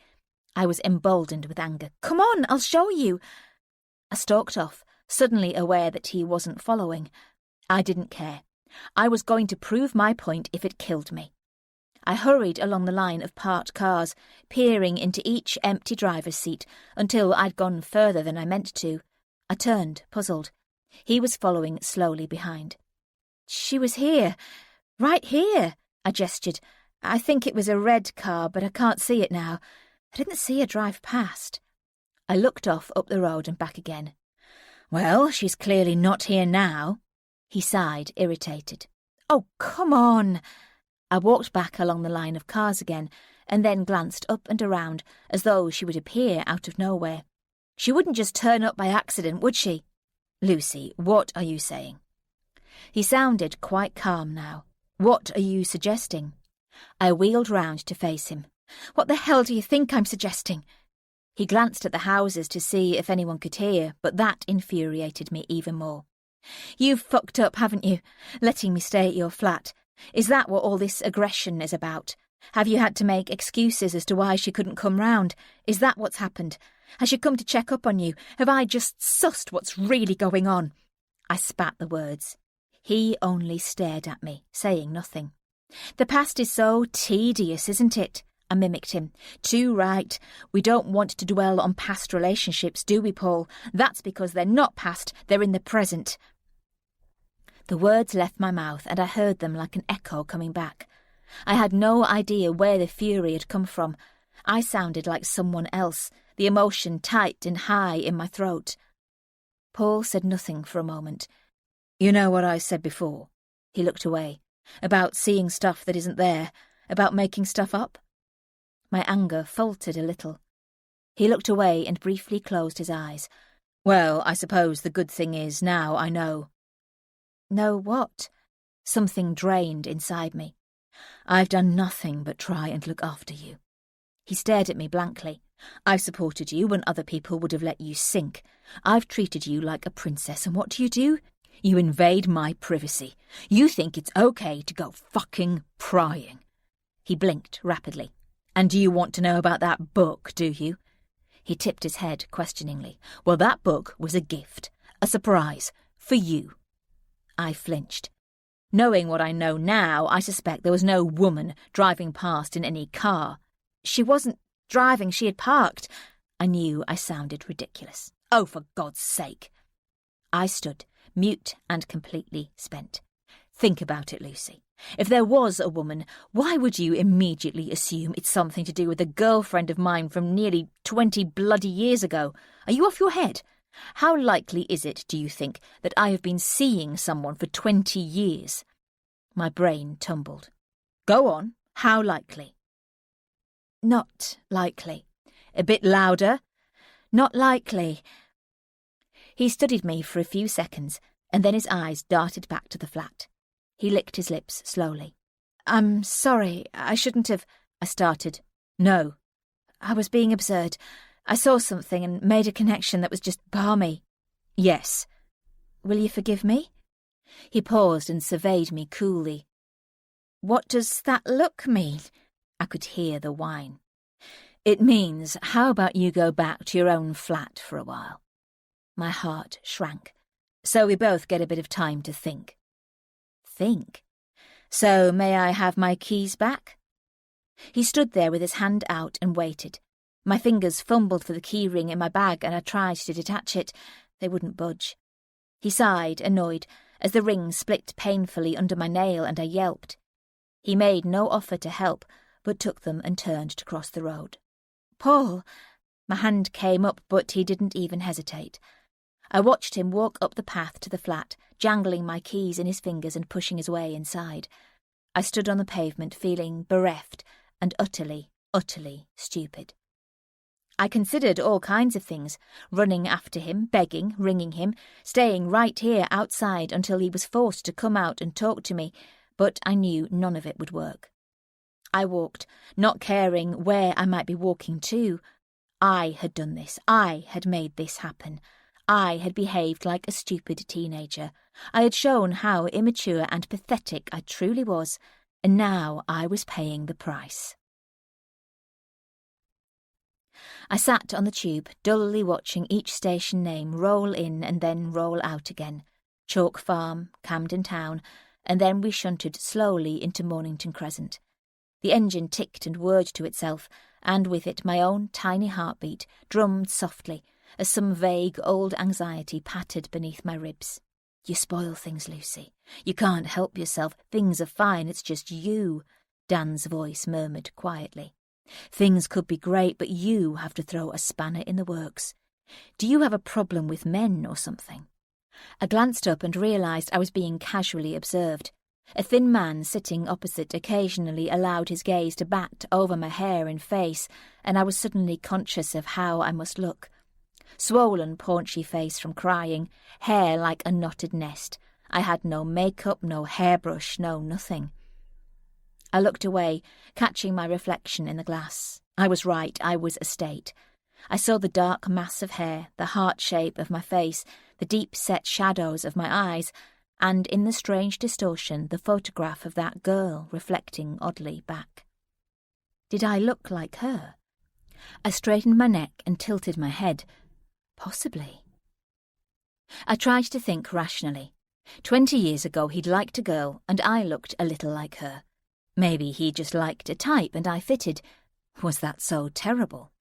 I was emboldened with anger. "Come on, I'll show you." I stalked off, suddenly aware that he wasn't following. I didn't care. I was going to prove my point if it killed me. I hurried along the line of parked cars, peering into each empty driver's seat until I'd gone further than I meant to. I turned, puzzled. He was following slowly behind. "She was here. Right here," I gestured. "I think it was a red car, but I can't see it now. I didn't see her drive past." I looked off up the road and back again. "Well, she's clearly not here now." He sighed, irritated. "Oh, come on." I walked back along the line of cars again, and then glanced up and around, as though she would appear out of nowhere. She wouldn't just turn up by accident, would she? "Lucy, what are you saying?" He sounded quite calm now. "What are you suggesting?" I wheeled round to face him. "What the hell do you think I'm suggesting?" He glanced at the houses to see if anyone could hear, but that infuriated me even more. "You've fucked up, haven't you? Letting me stay at your flat. Is that what all this aggression is about? Have you had to make excuses as to why she couldn't come round? Is that what's happened? Has she come to check up on you? Have I just sussed what's really going on?" I spat the words. He only stared at me, saying nothing. "The past is so tedious, isn't it?" I mimicked him. "Too right. We don't want to dwell on past relationships, do we, Paul? That's because they're not past, they're in the present." The words left my mouth, and I heard them like an echo coming back. I had no idea where the fury had come from. I sounded like someone else, the emotion tight and high in my throat. Paul said nothing for a moment. "You know what I said before?" He looked away. "About seeing stuff that isn't there, about making stuff up?" My anger faltered a little. He looked away and briefly closed his eyes. "Well, I suppose the good thing is now I know." "Know what?" Something drained inside me. "I've done nothing but try and look after you." He stared at me blankly. "I've supported you when other people would have let you sink. I've treated you like a princess, and what do? You invade my privacy. You think it's okay to go fucking prying." He blinked rapidly. "And do you want to know about that book, do you?" He tipped his head questioningly. "Well, that book was a gift, a surprise, for you." I flinched. Knowing what I know now, I suspect there was no woman driving past in any car. She wasn't driving, she had parked. I knew I sounded ridiculous. Oh, for God's sake! I stood, mute and completely spent. Think about it, Lucy. If there was a woman, why would you immediately assume it's something to do with a girlfriend of mine from nearly 20 bloody years ago? Are you off your head? How likely is it, do you think, that I have been seeing someone for 20 years? My brain tumbled. Go on, how likely? Not likely. A bit louder. Not likely. He studied me for a few seconds, and then his eyes darted back to the flat. He licked his lips slowly. I'm sorry, I shouldn't have... I started. No. I was being absurd. I saw something and made a connection that was just balmy. Yes. Will you forgive me? He paused and surveyed me coolly. What does that look mean? I could hear the whine. It means, how about you go back to your own flat for a while? My heart shrank. So we both get a bit of time to think. Think? So may I have my keys back? He stood there with his hand out and waited. My fingers fumbled for the key ring in my bag and I tried to detach it. They wouldn't budge. He sighed, annoyed, as the ring split painfully under my nail and I yelped. He made no offer to help, but took them and turned to cross the road. Paul! My hand came up, but he didn't even hesitate. I watched him walk up the path to the flat, jangling my keys in his fingers and pushing his way inside. I stood on the pavement, feeling bereft and utterly, utterly stupid. I considered all kinds of things, running after him, begging, ringing him, staying right here outside until he was forced to come out and talk to me, but I knew none of it would work. I walked, not caring where I might be walking to. I had done this. I had made this happen. I had behaved like a stupid teenager. I had shown how immature and pathetic I truly was, and now I was paying the price. I sat on the tube, dully watching each station name roll in and then roll out again. Chalk Farm, Camden Town, and then we shunted slowly into Mornington Crescent. The engine ticked and whirred to itself, and with it my own tiny heartbeat drummed softly as some vague old anxiety pattered beneath my ribs. You spoil things, Lucy. You can't help yourself. Things are fine, it's just you, Dan's voice murmured quietly. Things could be great, but you have to throw a spanner in the works. Do you have a problem with men or something? I glanced up and realised I was being casually observed. A thin man sitting opposite occasionally allowed his gaze to bat over my hair and face, and I was suddenly conscious of how I must look. Swollen, paunchy face from crying, hair like a knotted nest. I had no makeup, no hairbrush, no nothing. I looked away, catching my reflection in the glass. I was right, I was a state. I saw the dark mass of hair, the heart shape of my face, the deep-set shadows of my eyes, and in the strange distortion the photograph of that girl reflecting oddly back. Did I look like her? I straightened my neck and tilted my head. Possibly. I tried to think rationally. 20 years ago he'd liked a girl, and I looked a little like her. Maybe he just liked a type and I fitted. Was that so terrible?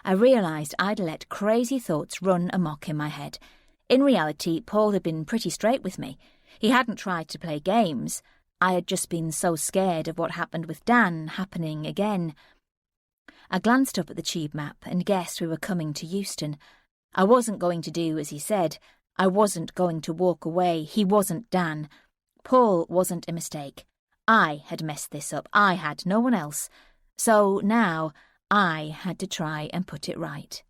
I realised I'd let crazy thoughts run amok in my head. In reality, Paul had been pretty straight with me. He hadn't tried to play games. I had just been so scared of what happened with Dan happening again. I glanced up at the tube map and guessed we were coming to Euston. I wasn't going to do as he said. I wasn't going to walk away. He wasn't Dan. Paul wasn't a mistake. I had messed this up. I had, no one else. So now I had to try and put it right.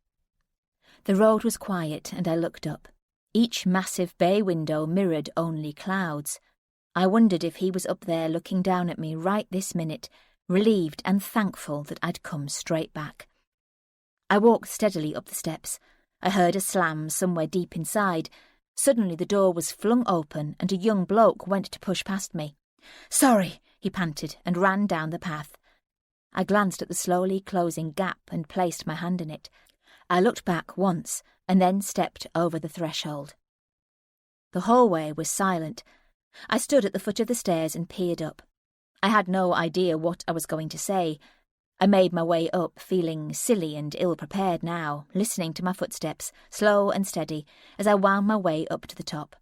The road was quiet and I looked up. Each massive bay window mirrored only clouds. I wondered if he was up there looking down at me right this minute, relieved and thankful that I'd come straight back. I walked steadily up the steps. I heard a slam somewhere deep inside. Suddenly the door was flung open and a young bloke went to push past me. "Sorry," he panted and ran down the path. I glanced at the slowly closing gap and placed my hand in it. I looked back once and then stepped over the threshold. The hallway was silent. I stood at the foot of the stairs and peered up. I had no idea what I was going to say. I made my way up, feeling silly and ill-prepared now, listening to my footsteps, slow and steady, as I wound my way up to the top.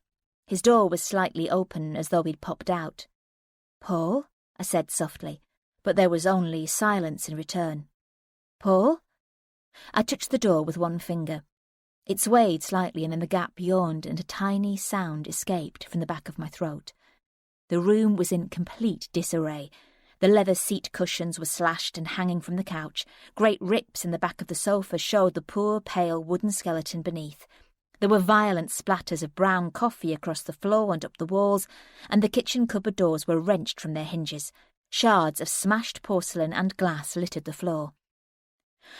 His door was slightly open, as though he'd popped out. "Paul?" I said softly, but there was only silence in return. "Paul?" I touched the door with one finger. It swayed slightly, and then the gap yawned and a tiny sound escaped from the back of my throat. The room was in complete disarray. The leather seat cushions were slashed and hanging from the couch. Great rips in the back of the sofa showed the poor, pale wooden skeleton beneath. There were violent splatters of brown coffee across the floor and up the walls, and the kitchen cupboard doors were wrenched from their hinges. Shards of smashed porcelain and glass littered the floor.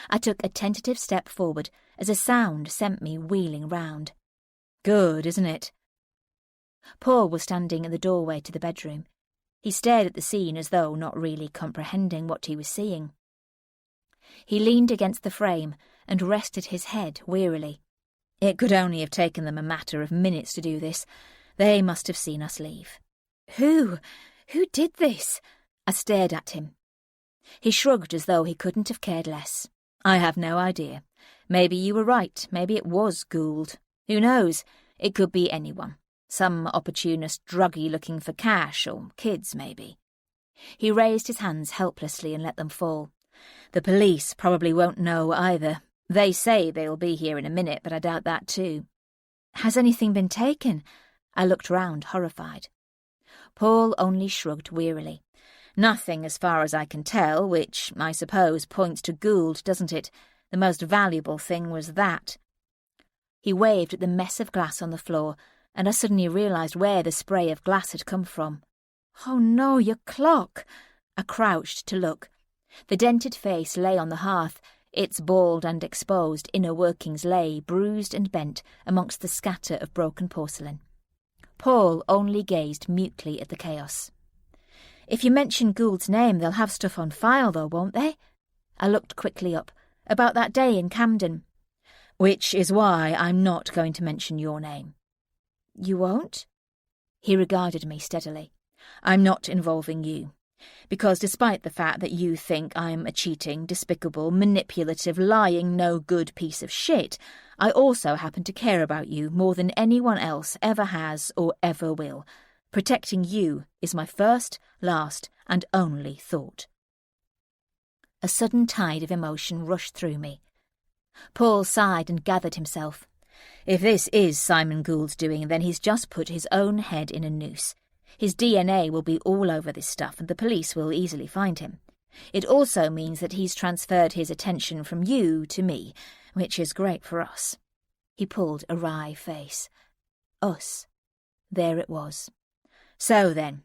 I took a tentative step forward as a sound sent me wheeling round. "Good, isn't it?" Paul was standing in the doorway to the bedroom. He stared at the scene as though not really comprehending what he was seeing. He leaned against the frame and rested his head wearily. It could only have taken them a matter of minutes to do this. They must have seen us leave. Who did this?" I stared at him. He shrugged as though he couldn't have cared less. "I have no idea. Maybe you were right. Maybe it was Gould. Who knows? It could be anyone. Some opportunist druggie looking for cash, or kids, maybe." He raised his hands helplessly and let them fall. "The police probably won't know either. They say they'll be here in a minute, but I doubt that too." "Has anything been taken?" I looked round, horrified. Paul only shrugged wearily. "Nothing as far as I can tell, which, I suppose, points to Gould, doesn't it? The most valuable thing was that." He waved at the mess of glass on the floor, and I suddenly realised where the spray of glass had come from. "Oh no, your clock!" I crouched to look. The dented face lay on the hearth. Its bald and exposed inner workings lay, bruised and bent, amongst the scatter of broken porcelain. Paul only gazed mutely at the chaos. "If you mention Gould's name, they'll have stuff on file, though, won't they?" I looked quickly up. "About that day in Camden." "Which is why I'm not going to mention your name." "You won't?" He regarded me steadily. "I'm not involving you. Because despite the fact that you think I'm a cheating, despicable, manipulative, lying, no-good piece of shit, I also happen to care about you more than anyone else ever has or ever will. Protecting you is my first, last, and only thought." A sudden tide of emotion rushed through me. Paul sighed and gathered himself. "If this is Simon Gould's doing, then he's just put his own head in a noose. His DNA will be all over this stuff, and the police will easily find him. It also means that he's transferred his attention from you to me, which is great for us." He pulled a wry face. Us. There it was. "So then."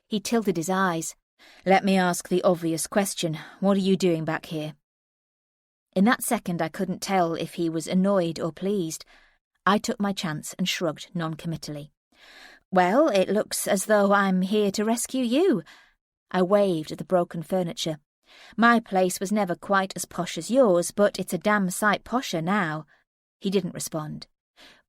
He tilted his eyes. "Let me ask the obvious question. What are you doing back here?" In that second I couldn't tell if he was annoyed or pleased. I took my chance and shrugged non-committally. "Well, it looks as though I'm here to rescue you." I waved at the broken furniture. "My place was never quite as posh as yours, but it's a damn sight posher now." He didn't respond.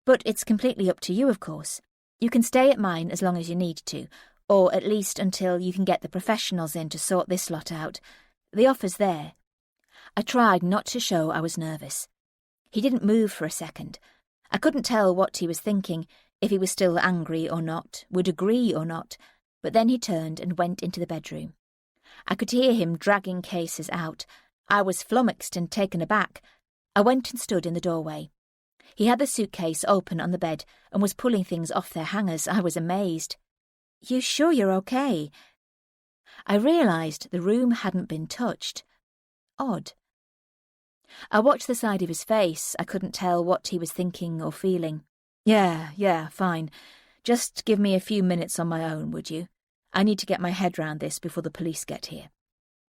"But it's completely up to you, of course. You can stay at mine as long as you need to, or at least until you can get the professionals in to sort this lot out. The offer's there." I tried not to show I was nervous. He didn't move for a second. I couldn't tell what he was thinking, if he was still angry or not, would agree or not, but then he turned and went into the bedroom. I could hear him dragging cases out. I was flummoxed and taken aback. I went and stood in the doorway. He had the suitcase open on the bed and was pulling things off their hangers. I was amazed. "You sure you're okay?" I realised the room hadn't been touched. Odd. I watched the side of his face. I couldn't tell what he was thinking or feeling. Yeah, fine. Just give me a few minutes on my own, would you? I need to get my head round this before the police get here."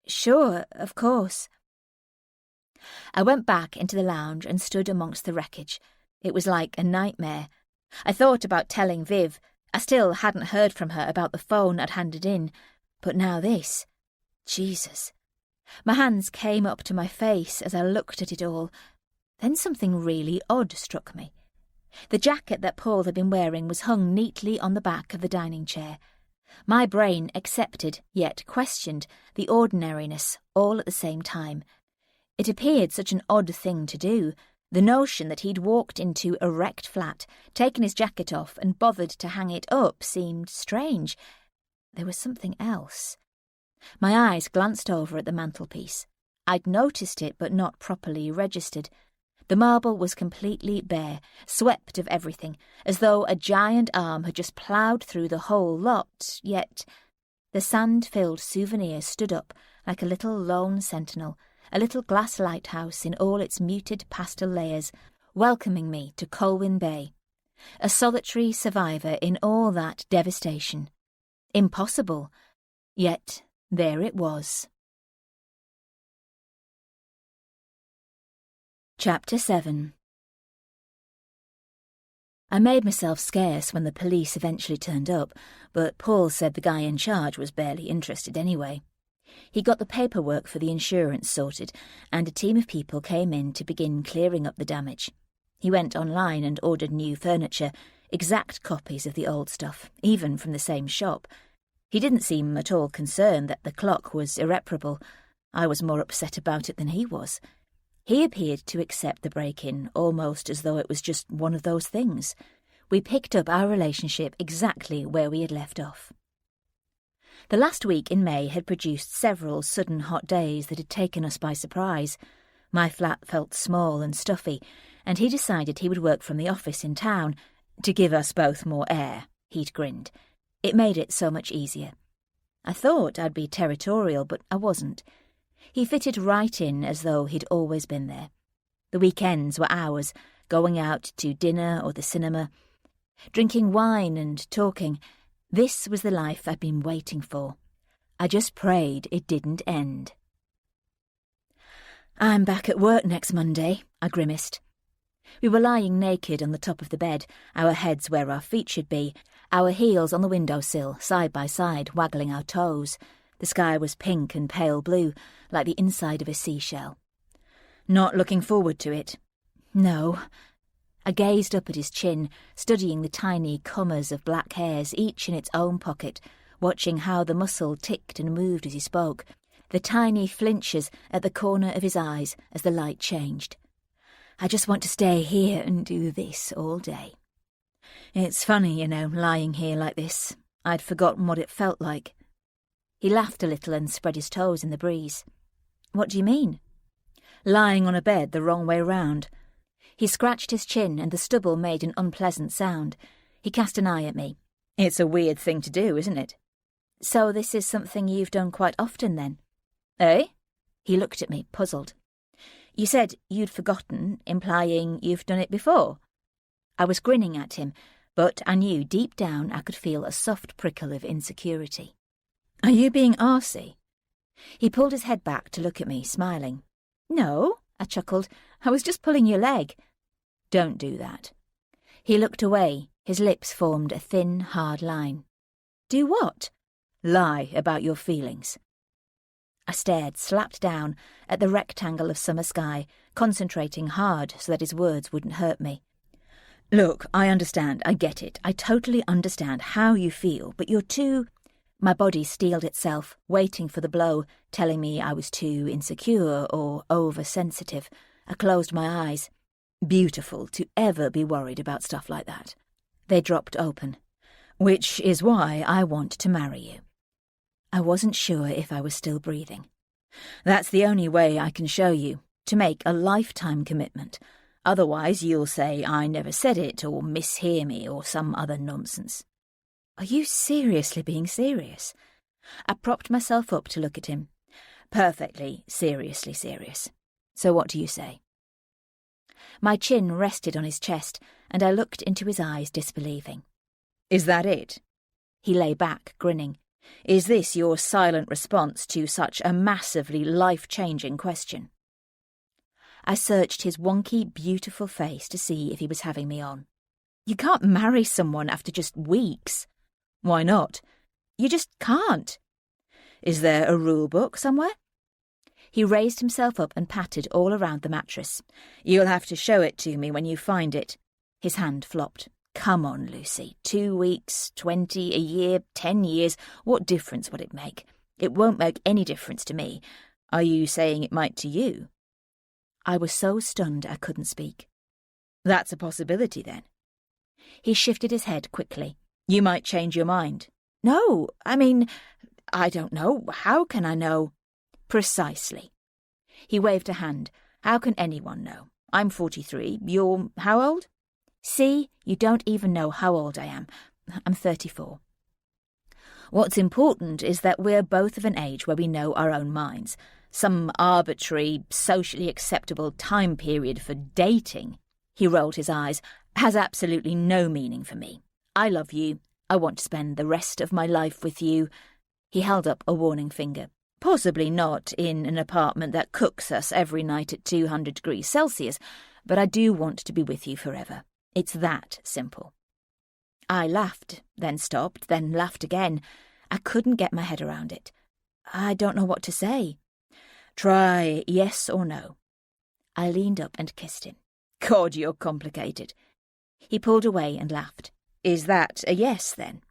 "Sure, of course." I went back into the lounge and stood amongst the wreckage. It was like a nightmare. I thought about telling Viv. I still hadn't heard from her about the phone I'd handed in. But now this. Jesus. My hands came up to my face as I looked at it all. Then something really odd struck me. The jacket that Paul had been wearing was hung neatly on the back of the dining chair. My brain accepted, yet questioned, the ordinariness all at the same time. It appeared such an odd thing to do. The notion that he'd walked into a wrecked flat, taken his jacket off and bothered to hang it up seemed strange. There was something else. My eyes glanced over at the mantelpiece. I'd noticed it but not properly registered. The marble was completely bare, swept of everything, as though a giant arm had just ploughed through the whole lot, yet the sand-filled souvenir stood up like a little lone sentinel, a little glass lighthouse in all its muted pastel layers, welcoming me to Colwyn Bay. A solitary survivor in all that devastation. Impossible. Yet there it was. Chapter 7. I made myself scarce when the police eventually turned up, but Paul said the guy in charge was barely interested anyway. He got the paperwork for the insurance sorted, and a team of people came in to begin clearing up the damage. He went online and ordered new furniture, exact copies of the old stuff, even from the same shop. He didn't seem at all concerned that the clock was irreparable. I was more upset about it than he was. He appeared to accept the break-in almost as though it was just one of those things. We picked up our relationship exactly where we had left off. The last week in May had produced several sudden hot days that had taken us by surprise. My flat felt small and stuffy, and he decided he would work from the office in town. To give us both more air, he'd grinned. It made it so much easier. I thought I'd be territorial, but I wasn't. He fitted right in as though he'd always been there. The weekends were ours, going out to dinner or the cinema, drinking wine and talking. This was the life I'd been waiting for. I just prayed it didn't end. "I'm back at work next Monday," I grimaced. We were lying naked on the top of the bed, our heads where our feet should be, our heels on the windowsill, side by side, waggling our toes. The sky was pink and pale blue, like the inside of a seashell. "Not looking forward to it?" "No." I gazed up at his chin, studying the tiny commas of black hairs, each in its own pocket, watching how the muscle ticked and moved as he spoke, the tiny flinches at the corner of his eyes as the light changed. "I just want to stay here and do this all day. It's funny, lying here like this. I'd forgotten what it felt like." He laughed a little and spread his toes in the breeze. "What do you mean?" "Lying on a bed the wrong way round." He scratched his chin and the stubble made an unpleasant sound. He cast an eye at me. "It's a weird thing to do, isn't it?" "So this is something you've done quite often, then?" "Eh?" He looked at me, puzzled. "You said you'd forgotten, implying you've done it before?" I was grinning at him, but I knew deep down I could feel a soft prickle of insecurity. "Are you being arsey?" He pulled his head back to look at me, smiling. "No," I chuckled. "I was just pulling your leg." "Don't do that." He looked away. His lips formed a thin, hard line. "Do what?" "Lie about your feelings." I stared, slapped down, at the rectangle of summer sky, concentrating hard so that his words wouldn't hurt me. "Look, I understand, I get it. I totally understand how you feel, but you're too—" My body steeled itself, waiting for the blow, telling me I was too insecure or oversensitive. I closed my eyes. Beautiful to ever be worried about stuff like that. They dropped open. "Which is why I want to marry you." I wasn't sure if I was still breathing. "That's the only way I can show you, to make a lifetime commitment. Otherwise you'll say I never said it or mishear me or some other nonsense." "Are you seriously being serious?" I propped myself up to look at him. "Perfectly, seriously serious. So what do you say?" My chin rested on his chest, and I looked into his eyes, disbelieving. "Is that it?" He lay back, grinning. "Is this your silent response to such a massively life-changing question?" I searched his wonky, beautiful face to see if he was having me on. "You can't marry someone after just weeks." "Why not?" "You just can't." "Is there a rule book somewhere?" He raised himself up and patted all around the mattress. "You'll have to show it to me when you find it." His hand flopped. Come on, Lucy. 2 weeks, 20, a year, 10 years. What difference would it make? It won't make any difference to me. Are you saying it might to you? I was so stunned I couldn't speak. That's a possibility, then. He shifted his head quickly. You might change your mind. No, I mean, I don't know. How can I know? Precisely. He waved a hand. How can anyone know? I'm 43. You're how old? See, you don't even know how old I am. I'm 34. What's important is that we're both of an age where we know our own minds. Some arbitrary, socially acceptable time period for dating, he rolled his eyes, has absolutely no meaning for me. I love you. I want to spend the rest of my life with you. He held up a warning finger. Possibly not in an apartment that cooks us every night at 200 degrees Celsius, but I do want to be with you forever. It's that simple. I laughed, then stopped, then laughed again. I couldn't get my head around it. I don't know what to say. Try yes or no. I leaned up and kissed him. God, you're complicated. He pulled away and laughed. Is that a yes, then?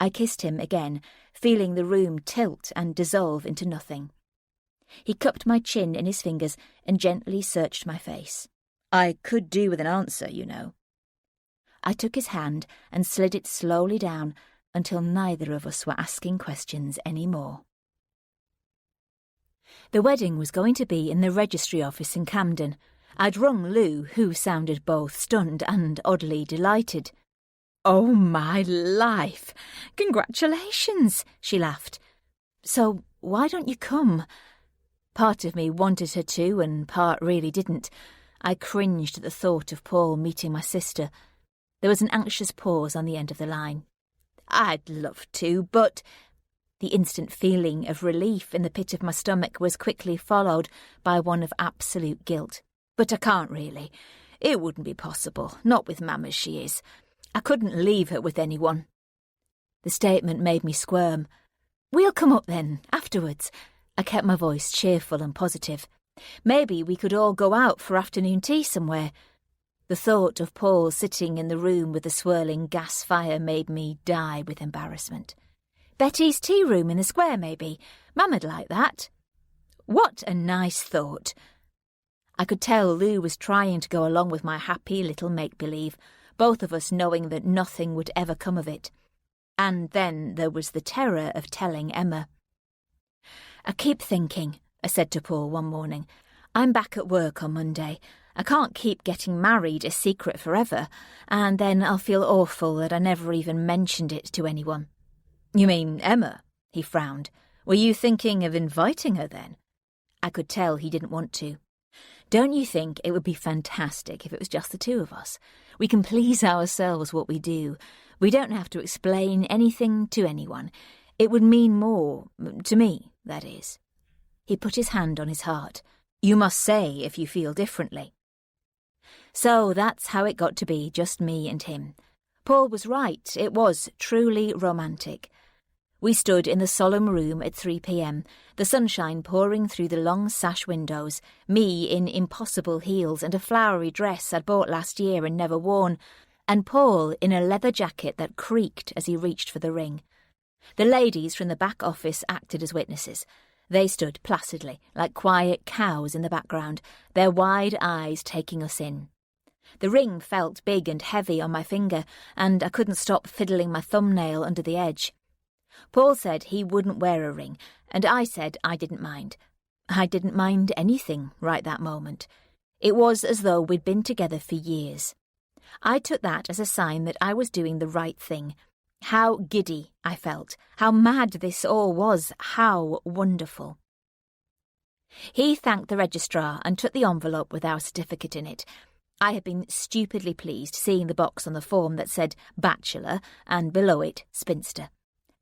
I kissed him again, feeling the room tilt and dissolve into nothing. He cupped my chin in his fingers and gently searched my face. I could do with an answer, you know. I took his hand and slid it slowly down until neither of us were asking questions any more. The wedding was going to be in the registry office in Camden. I'd rung Lou, who sounded both stunned and oddly delighted. Oh, my life! Congratulations, she laughed. So why don't you come? Part of me wanted her to, and part really didn't. I cringed at the thought of Paul meeting my sister. There was an anxious pause on the end of the line. I'd love to, but... The instant feeling of relief in the pit of my stomach was quickly followed by one of absolute guilt. But I can't really. It wouldn't be possible, not with Mam as she is. I couldn't leave her with anyone. The statement made me squirm. We'll come up then, afterwards. I kept my voice cheerful and positive. Maybe we could all go out for afternoon tea somewhere. The thought of Paul sitting in the room with the swirling gas fire made me die with embarrassment. Betty's tea room in the square, maybe. Mama'd like that. What a nice thought. I could tell Lou was trying to go along with my happy little make-believe, both of us knowing that nothing would ever come of it. And then there was the terror of telling Emma. I keep thinking, I said to Paul one morning, I'm back at work on Monday. I can't keep getting married a secret forever, and then I'll feel awful that I never even mentioned it to anyone. You mean Emma? He frowned. Were you thinking of inviting her then? I could tell he didn't want to. Don't you think it would be fantastic if it was just the two of us? We can please ourselves what we do. We don't have to explain anything to anyone. It would mean more, to me, that is. He put his hand on his heart. You must say if you feel differently. So that's how it got to be just me and him. Paul was right, it was truly romantic. We stood in the solemn room at 3 p.m, the sunshine pouring through the long sash windows, me in impossible heels and a flowery dress I'd bought last year and never worn, and Paul in a leather jacket that creaked as he reached for the ring. The ladies from the back office acted as witnesses. They stood placidly, like quiet cows in the background, their wide eyes taking us in. The ring felt big and heavy on my finger, and I couldn't stop fiddling my thumbnail under the edge. Paul said he wouldn't wear a ring, and I said I didn't mind. I didn't mind anything right that moment. It was as though we'd been together for years. I took that as a sign that I was doing the right thing. How giddy I felt, how mad this all was, how wonderful. He thanked the registrar and took the envelope with our certificate in it. I had been stupidly pleased seeing the box on the form that said Bachelor and below it Spinster.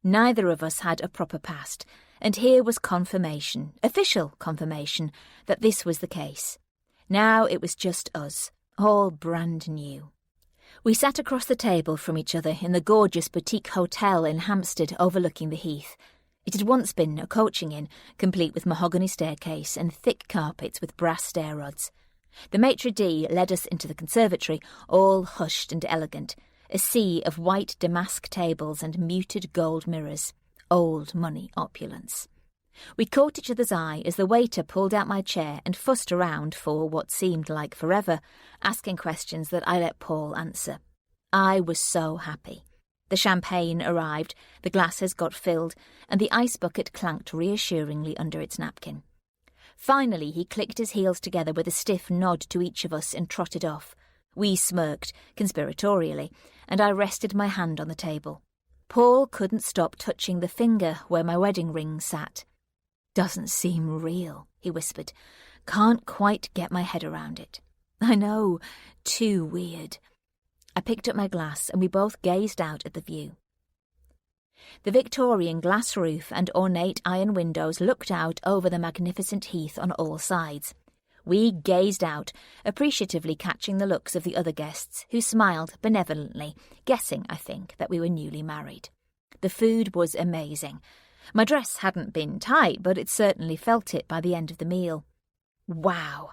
Neither of us had a proper past, and here was confirmation, official confirmation, that this was the case. Now it was just us, all brand new. We sat across the table from each other in the gorgeous boutique hotel in Hampstead overlooking the Heath. It had once been a coaching inn, complete with mahogany staircase and thick carpets with brass stair rods. The maitre d' led us into the conservatory, all hushed and elegant, a sea of white damask tables and muted gold mirrors, old money opulence. We caught each other's eye as the waiter pulled out my chair and fussed around for what seemed like forever, asking questions that I let Paul answer. I was so happy. The champagne arrived, the glasses got filled, and the ice bucket clanked reassuringly under its napkin. Finally, he clicked his heels together with a stiff nod to each of us and trotted off. We smirked, conspiratorially, and I rested my hand on the table. Paul couldn't stop touching the finger where my wedding ring sat. "Doesn't seem real," he whispered. "Can't quite get my head around it." "I know, too weird." I picked up my glass and we both gazed out at the view. The Victorian glass roof and ornate iron windows looked out over the magnificent heath on all sides. We gazed out, appreciatively catching the looks of the other guests, who smiled benevolently, guessing, I think, that we were newly married. The food was amazing. My dress hadn't been tight, but it certainly felt it by the end of the meal. Wow!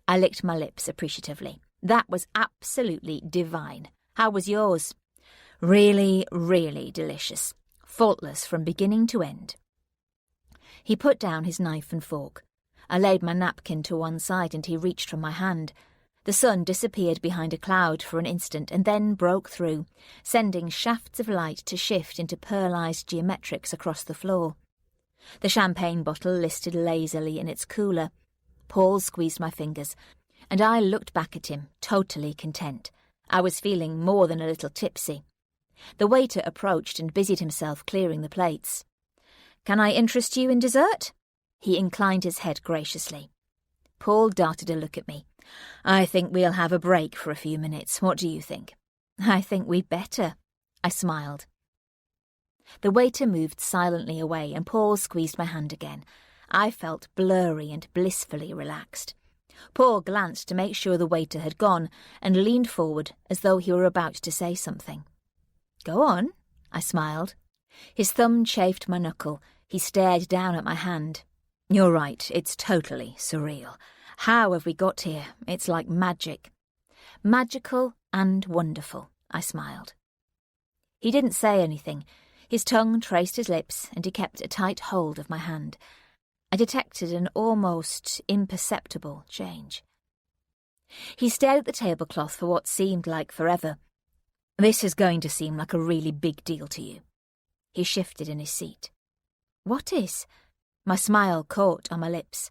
I licked my lips appreciatively. That was absolutely divine. How was yours? Really, really delicious. Faultless from beginning to end. He put down his knife and fork. I laid my napkin to one side and he reached for my hand. The sun disappeared behind a cloud for an instant and then broke through, sending shafts of light to shift into pearlized geometrics across the floor. The champagne bottle listed lazily in its cooler. Paul squeezed my fingers, and I looked back at him, totally content. I was feeling more than a little tipsy. The waiter approached and busied himself clearing the plates. "Can I interest you in dessert?" He inclined his head graciously. Paul darted a look at me. "I think we'll have a break for a few minutes. What do you think?" "I think we'd better." I smiled. The waiter moved silently away and Paul squeezed my hand again. I felt blurry and blissfully relaxed. Paul glanced to make sure the waiter had gone and leaned forward as though he were about to say something. "Go on," I smiled. His thumb chafed my knuckle. He stared down at my hand. "You're right, it's totally surreal. How have we got here? It's like magic." "Magical and wonderful," I smiled. He didn't say anything. His tongue traced his lips and he kept a tight hold of my hand. I detected an almost imperceptible change. He stared at the tablecloth for what seemed like forever. "This is going to seem like a really big deal to you." He shifted in his seat. "What is?" My smile caught on my lips.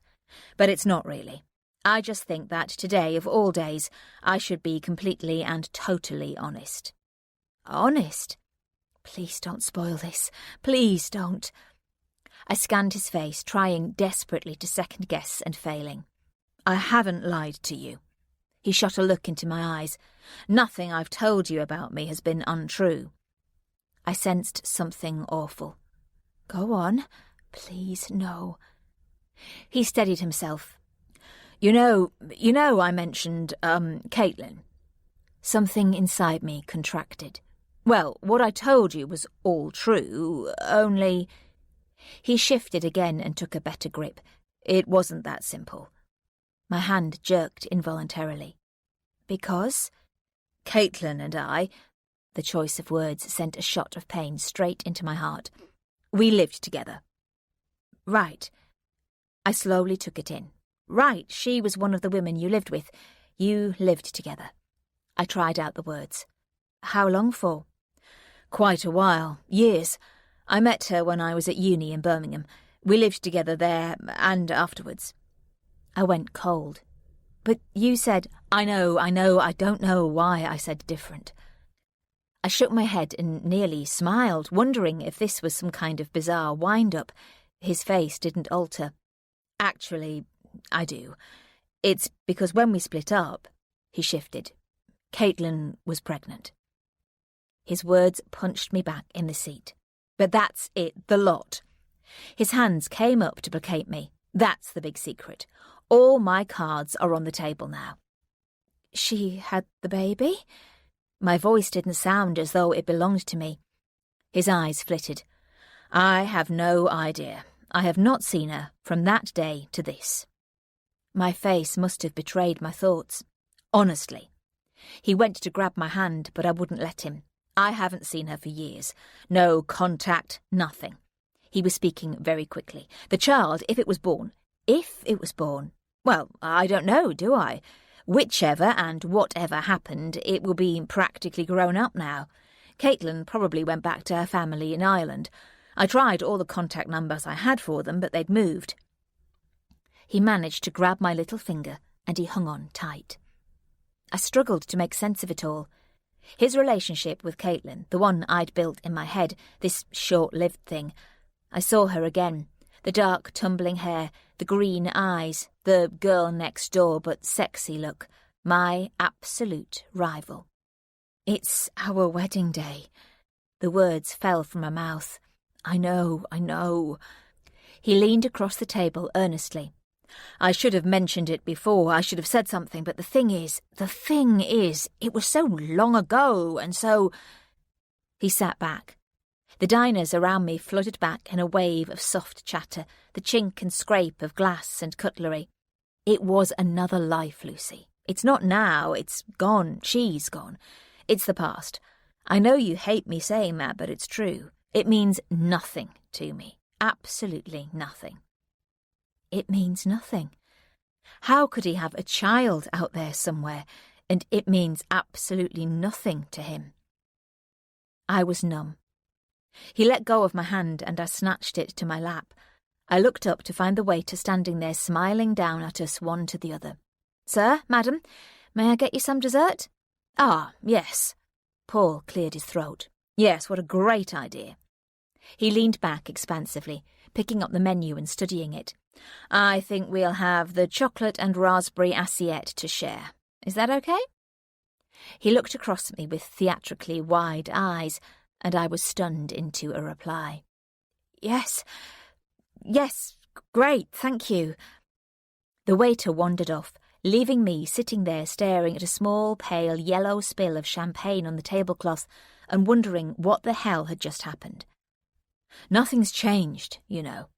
"But it's not really. I just think that today, of all days, I should be completely and totally honest." "Honest? Please don't spoil this. Please don't." I scanned his face, trying desperately to second-guess and failing. "I haven't lied to you." He shot a look into my eyes. "Nothing I've told you about me has been untrue." I sensed something awful. "Go on. Please, no." He steadied himself. You know, I mentioned, Caitlin." Something inside me contracted. "Well, what I told you was all true, only—" He shifted again and took a better grip. "It wasn't that simple." My hand jerked involuntarily. "Because?" "Caitlin and I—" The choice of words sent a shot of pain straight into my heart. "We lived together." "Right." I slowly took it in. "Right, she was one of the women you lived with. You lived together." I tried out the words. "How long for?" "Quite a while. Years. I met her when I was at uni in Birmingham. We lived together there and afterwards." I went cold. "But you said—" I know, I don't know why I said different." I shook my head and nearly smiled, wondering if this was some kind of bizarre wind-up. His face didn't alter. "Actually, I do. It's because when we split up," he shifted, "Caitlin was pregnant." His words punched me back in the seat. "But that's it, the lot." His hands came up to placate me. "That's the big secret. All my cards are on the table now." "She had the baby?" My voice didn't sound as though it belonged to me. His eyes flitted. "I have no idea. I have not seen her from that day to this." My face must have betrayed my thoughts. Honestly. He went to grab my hand, but I wouldn't let him. I haven't seen her for years. No contact, nothing. He was speaking very quickly. The child, if it was born, well, I don't know, do I? Whichever and whatever happened, it will be practically grown up now. Caitlin probably went back to her family in Ireland. I tried all the contact numbers I had for them, but they'd moved. He managed to grab my little finger, and he hung on tight. I struggled to make sense of it all. His relationship with Caitlin, the one I'd built in my head, this short-lived thing. I saw her again, the dark tumbling hair, the green eyes, the girl next door but sexy look, my absolute rival. It's our wedding day. The words fell from my mouth. I know. He leaned across the table earnestly. I should have mentioned it before, I should have said something, but the thing is, it was so long ago, and so... He sat back. The diners around me flooded back in a wave of soft chatter, the chink and scrape of glass and cutlery. It was another life, Lucy. It's not now, it's gone, she's gone. It's the past. I know you hate me saying that, but it's true. It means nothing to me. Absolutely nothing. It means nothing. How could he have a child out there somewhere, and it means absolutely nothing to him? I was numb. He let go of my hand, and I snatched it to my lap. I looked up to find the waiter standing there smiling down at us one to the other. "Sir, madam, may I get you some dessert?" "Ah, yes." Paul cleared his throat. "Yes, what a great idea." He leaned back expansively, picking up the menu and studying it. "I think we'll have the chocolate and raspberry assiette to share. Is that okay?" He looked across at me with theatrically wide eyes, and I was stunned into a reply. Yes, great, thank you." The waiter wandered off, leaving me sitting there staring at a small, pale, yellow spill of champagne on the tablecloth and wondering what the hell had just happened. Nothing's changed, you know.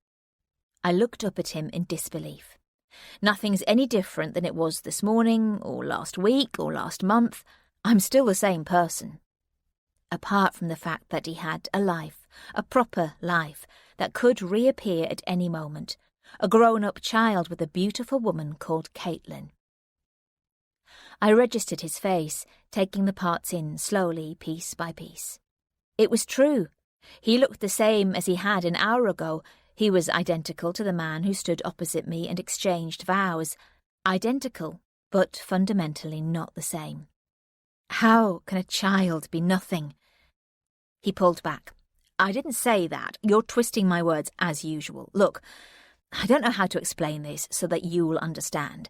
I looked up at him in disbelief. Nothing's any different than it was this morning, or last week, or last month. I'm still the same person. Apart from the fact that he had a life, a proper life, that could reappear at any moment, a grown-up child with a beautiful woman called Caitlin. I registered his face, taking the parts in slowly, piece by piece. It was true. He looked the same as he had an hour ago. He was identical to the man who stood opposite me and exchanged vows. Identical, but fundamentally not the same. How can a child be nothing? He pulled back. "I didn't say that. You're twisting my words as usual. Look, I don't know how to explain this so that you'll understand.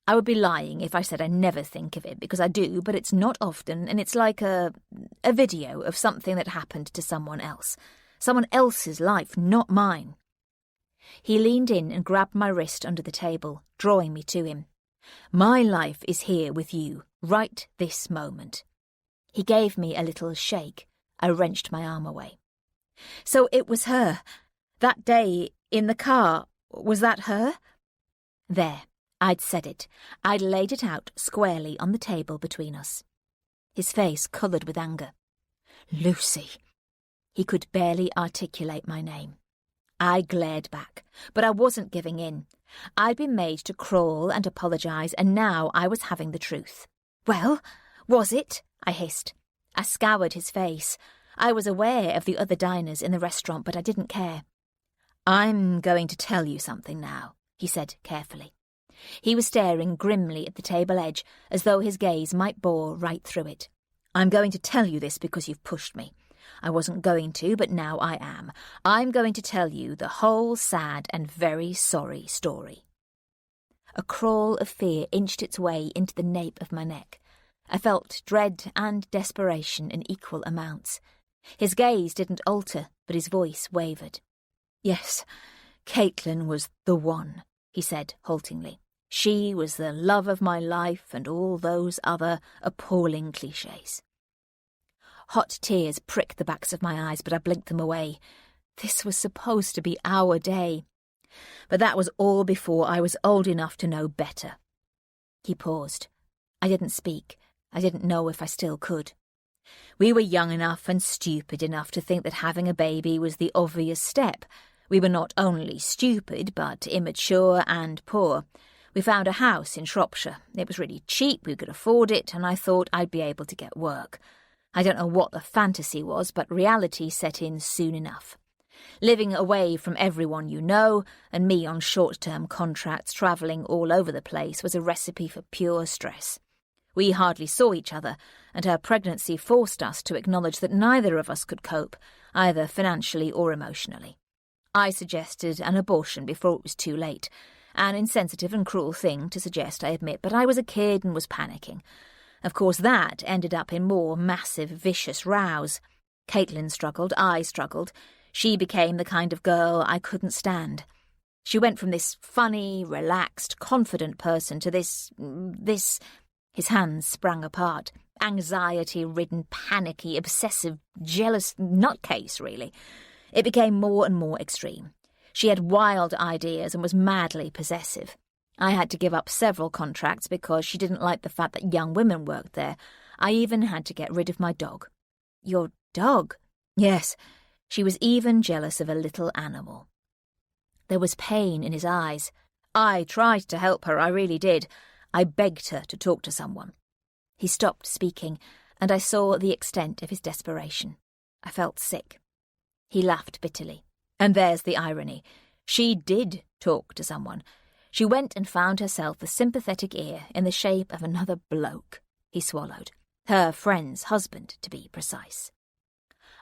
I would be lying if I said I never think of it, because I do, but it's not often, and it's like a video of something that happened to someone else. Someone else's life, not mine." He leaned in and grabbed my wrist under the table, drawing me to him. "My life is here with you, right this moment." He gave me a little shake. I wrenched my arm away. "So it was her. That day in the car, was that her?" There, I'd said it. I'd laid it out squarely on the table between us. His face coloured with anger. "Lucy." He could barely articulate my name. I glared back, but I wasn't giving in. I'd been made to crawl and apologise, and now I was having the truth. "Well, was it?" I hissed. I scoured his face. I was aware of the other diners in the restaurant, but I didn't care. "I'm going to tell you something now," he said carefully. He was staring grimly at the table edge, as though his gaze might bore right through it. "I'm going to tell you this because you've pushed me. I wasn't going to, but now I am. I'm going to tell you the whole sad and very sorry story." A crawl of fear inched its way into the nape of my neck. I felt dread and desperation in equal amounts. His gaze didn't alter, but his voice wavered. "Yes, Caitlin was the one," he said haltingly. "She was the love of my life and all those other appalling clichés." Hot tears pricked the backs of my eyes, but I blinked them away. This was supposed to be our day. But that was all before I was old enough to know better. He paused. I didn't speak. I didn't know if I still could. We were young enough and stupid enough to think that having a baby was the obvious step. We were not only stupid, but immature and poor. We found a house in Shropshire. It was really cheap, we could afford it, and I thought I'd be able to get work. I don't know what the fantasy was, but reality set in soon enough. Living away from everyone you know, and me on short-term contracts travelling all over the place, was a recipe for pure stress. We hardly saw each other, and her pregnancy forced us to acknowledge that neither of us could cope, either financially or emotionally. I suggested an abortion before it was too late. An insensitive and cruel thing to suggest, I admit, but I was a kid and was panicking. Of course, that ended up in more massive, vicious rows. Caitlin struggled, I struggled. She became the kind of girl I couldn't stand. She went from this funny, relaxed, confident person to this... His hands sprang apart. Anxiety-ridden, panicky, obsessive, jealous nutcase, really. It became more and more extreme. She had wild ideas and was madly possessive. I had to give up several contracts because she didn't like the fact that young women worked there. I even had to get rid of my dog. Your dog? Yes. She was even jealous of a little animal. There was pain in his eyes. I tried to help her, I really did. I begged her to talk to someone. He stopped speaking, and I saw the extent of his desperation. I felt sick. He laughed bitterly. And there's the irony. She did talk to someone. She went and found herself a sympathetic ear in the shape of another bloke. He swallowed. Her friend's husband, to be precise.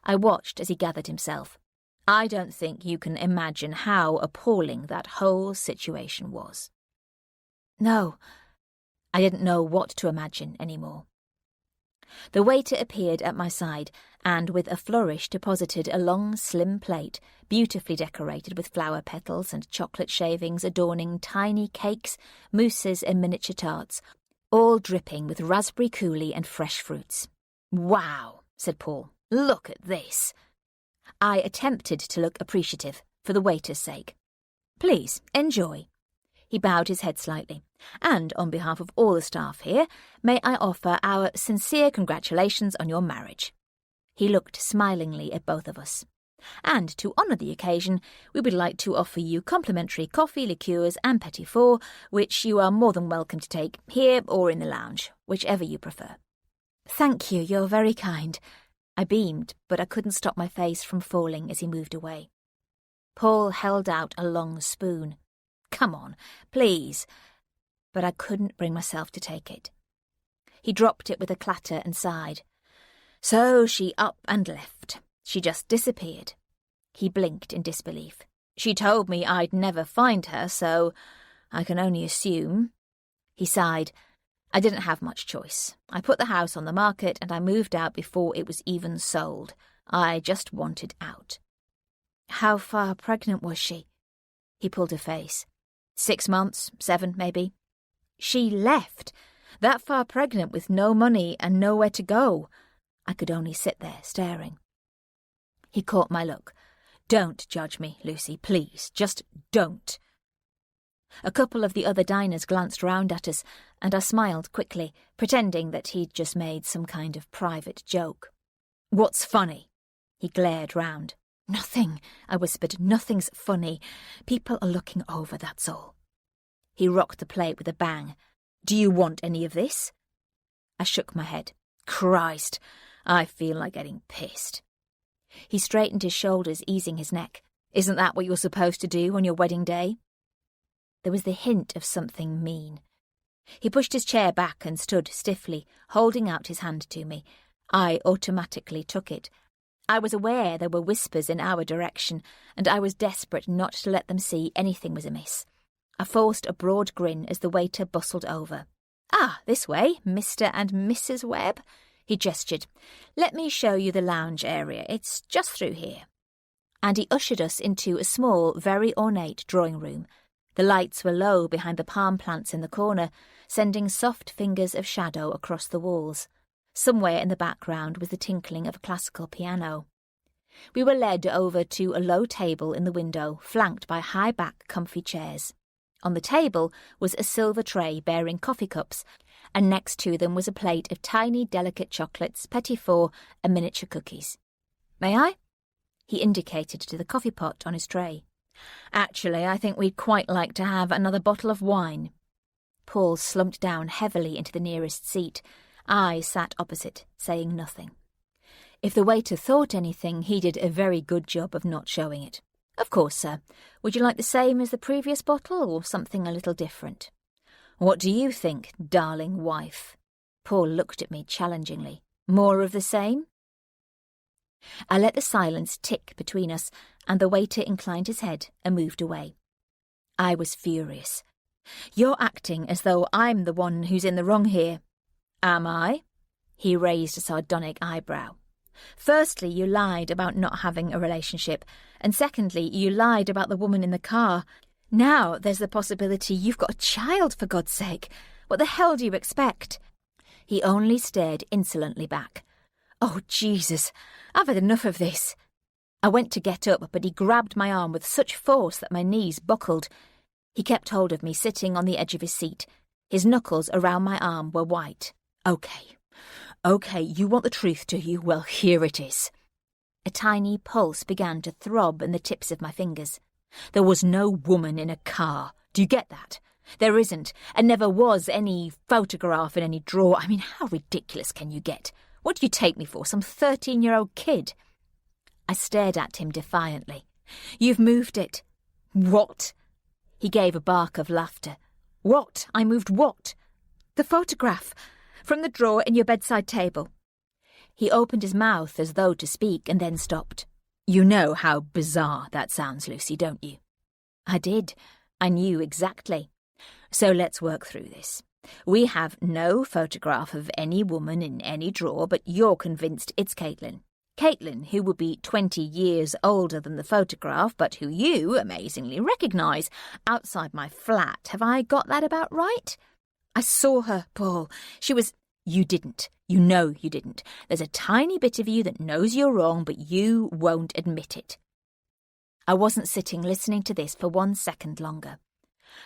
I watched as he gathered himself. I don't think you can imagine how appalling that whole situation was. No, I didn't know what to imagine anymore. The waiter appeared at my side and with a flourish deposited a long, slim plate, beautifully decorated with flower petals and chocolate shavings adorning tiny cakes, mousses and miniature tarts, all dripping with raspberry coulis and fresh fruits. "Wow," said Paul. "Look at this." I attempted to look appreciative, for the waiter's sake. "Please, enjoy." He bowed his head slightly. "And on behalf of all the staff here, may I offer our sincere congratulations on your marriage." He looked smilingly at both of us. "And to honour the occasion, we would like to offer you complimentary coffee, liqueurs and petit four, which you are more than welcome to take here or in the lounge, whichever you prefer." "Thank you, you're very kind." I beamed, but I couldn't stop my face from falling as he moved away. Paul held out a long spoon. "Come on, please." But I couldn't bring myself to take it. He dropped it with a clatter and sighed. So she up and left. She just disappeared. He blinked in disbelief. "She told me I'd never find her, so I can only assume." He sighed. "I didn't have much choice. I put the house on the market and I moved out before it was even sold. I just wanted out." "How far pregnant was she?" He pulled a face. 6 months, 7 maybe. She left, that far pregnant with no money and nowhere to go. I could only sit there staring. He caught my look. "Don't judge me, Lucy, please, just don't." A couple of the other diners glanced round at us, and I smiled quickly, pretending that he'd just made some kind of private joke. "What's funny?" He glared round. "Nothing," I whispered. "Nothing's funny. People are looking over, that's all." He rocked the plate with a bang. "Do you want any of this?" I shook my head. "Christ, I feel like getting pissed." He straightened his shoulders, easing his neck. "Isn't that what you're supposed to do on your wedding day?" There was the hint of something mean. He pushed his chair back and stood stiffly, holding out his hand to me. I automatically took it. I was aware there were whispers in our direction, and I was desperate not to let them see anything was amiss. I forced a broad grin as the waiter bustled over. "Ah, this way, Mr. and Mrs. Webb." He gestured. "Let me show you the lounge area. It's just through here." And he ushered us into a small, very ornate drawing room. The lights were low behind the palm plants in the corner, sending soft fingers of shadow across the walls. Somewhere in the background was the tinkling of a classical piano. We were led over to a low table in the window, flanked by high-back comfy chairs. On the table was a silver tray bearing coffee cups, and next to them was a plate of tiny, delicate chocolates, petit fours, and miniature cookies. "May I?" He indicated to the coffee pot on his tray. "Actually, I think we'd quite like to have another bottle of wine." Paul slumped down heavily into the nearest seat. I sat opposite, saying nothing. If the waiter thought anything, he did a very good job of not showing it. "Of course, sir. Would you like the same as the previous bottle, or something a little different?" "What do you think, darling wife?" Paul looked at me challengingly. "More of the same?" I let the silence tick between us, and the waiter inclined his head and moved away. I was furious. "You're acting as though I'm the one who's in the wrong here." "Am I?" He raised a sardonic eyebrow. "Firstly, you lied about not having a relationship, and secondly, you lied about the woman in the car. Now there's the possibility you've got a child, for God's sake. What the hell do you expect?" He only stared insolently back. "Oh, Jesus, I've had enough of this." I went to get up, but he grabbed my arm with such force that my knees buckled. He kept hold of me, sitting on the edge of his seat. His knuckles around my arm were white. Okay, you want the truth, do you? Well, here it is." A tiny pulse began to throb in the tips of my fingers. "There was no woman in a car. Do you get that? There isn't, and never was, any photograph in any drawer. I mean, how ridiculous can you get? What do you take me for, some 13-year-old kid?" I stared at him defiantly. "You've moved it." "What?" He gave a bark of laughter. "What? I moved what?" "The photograph. From the drawer in your bedside table." He opened his mouth as though to speak and then stopped. "You know how bizarre that sounds, Lucy, don't you?" I did. I knew exactly. "So let's work through this. We have no photograph of any woman in any drawer, but you're convinced it's Caitlin. Caitlin, who would be 20 years older than the photograph, but who you, amazingly, recognise outside my flat. Have I got that about right?" "I saw her, Paul. She was—" "You didn't. You know you didn't. There's a tiny bit of you that knows you're wrong, but you won't admit it." I wasn't sitting listening to this for 1 second longer.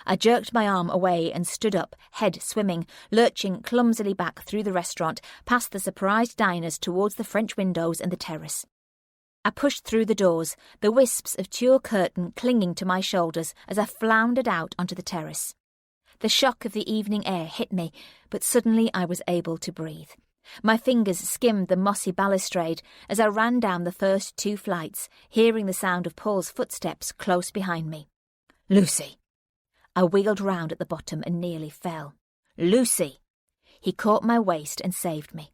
I jerked my arm away and stood up, head swimming, lurching clumsily back through the restaurant, past the surprised diners towards the French windows and the terrace. I pushed through the doors, the wisps of tulle curtain clinging to my shoulders as I floundered out onto the terrace. The shock of the evening air hit me, but suddenly I was able to breathe. My fingers skimmed the mossy balustrade as I ran down the first 2 flights, hearing the sound of Paul's footsteps close behind me. "Lucy!" I wheeled round at the bottom and nearly fell. "Lucy!" He caught my waist and saved me.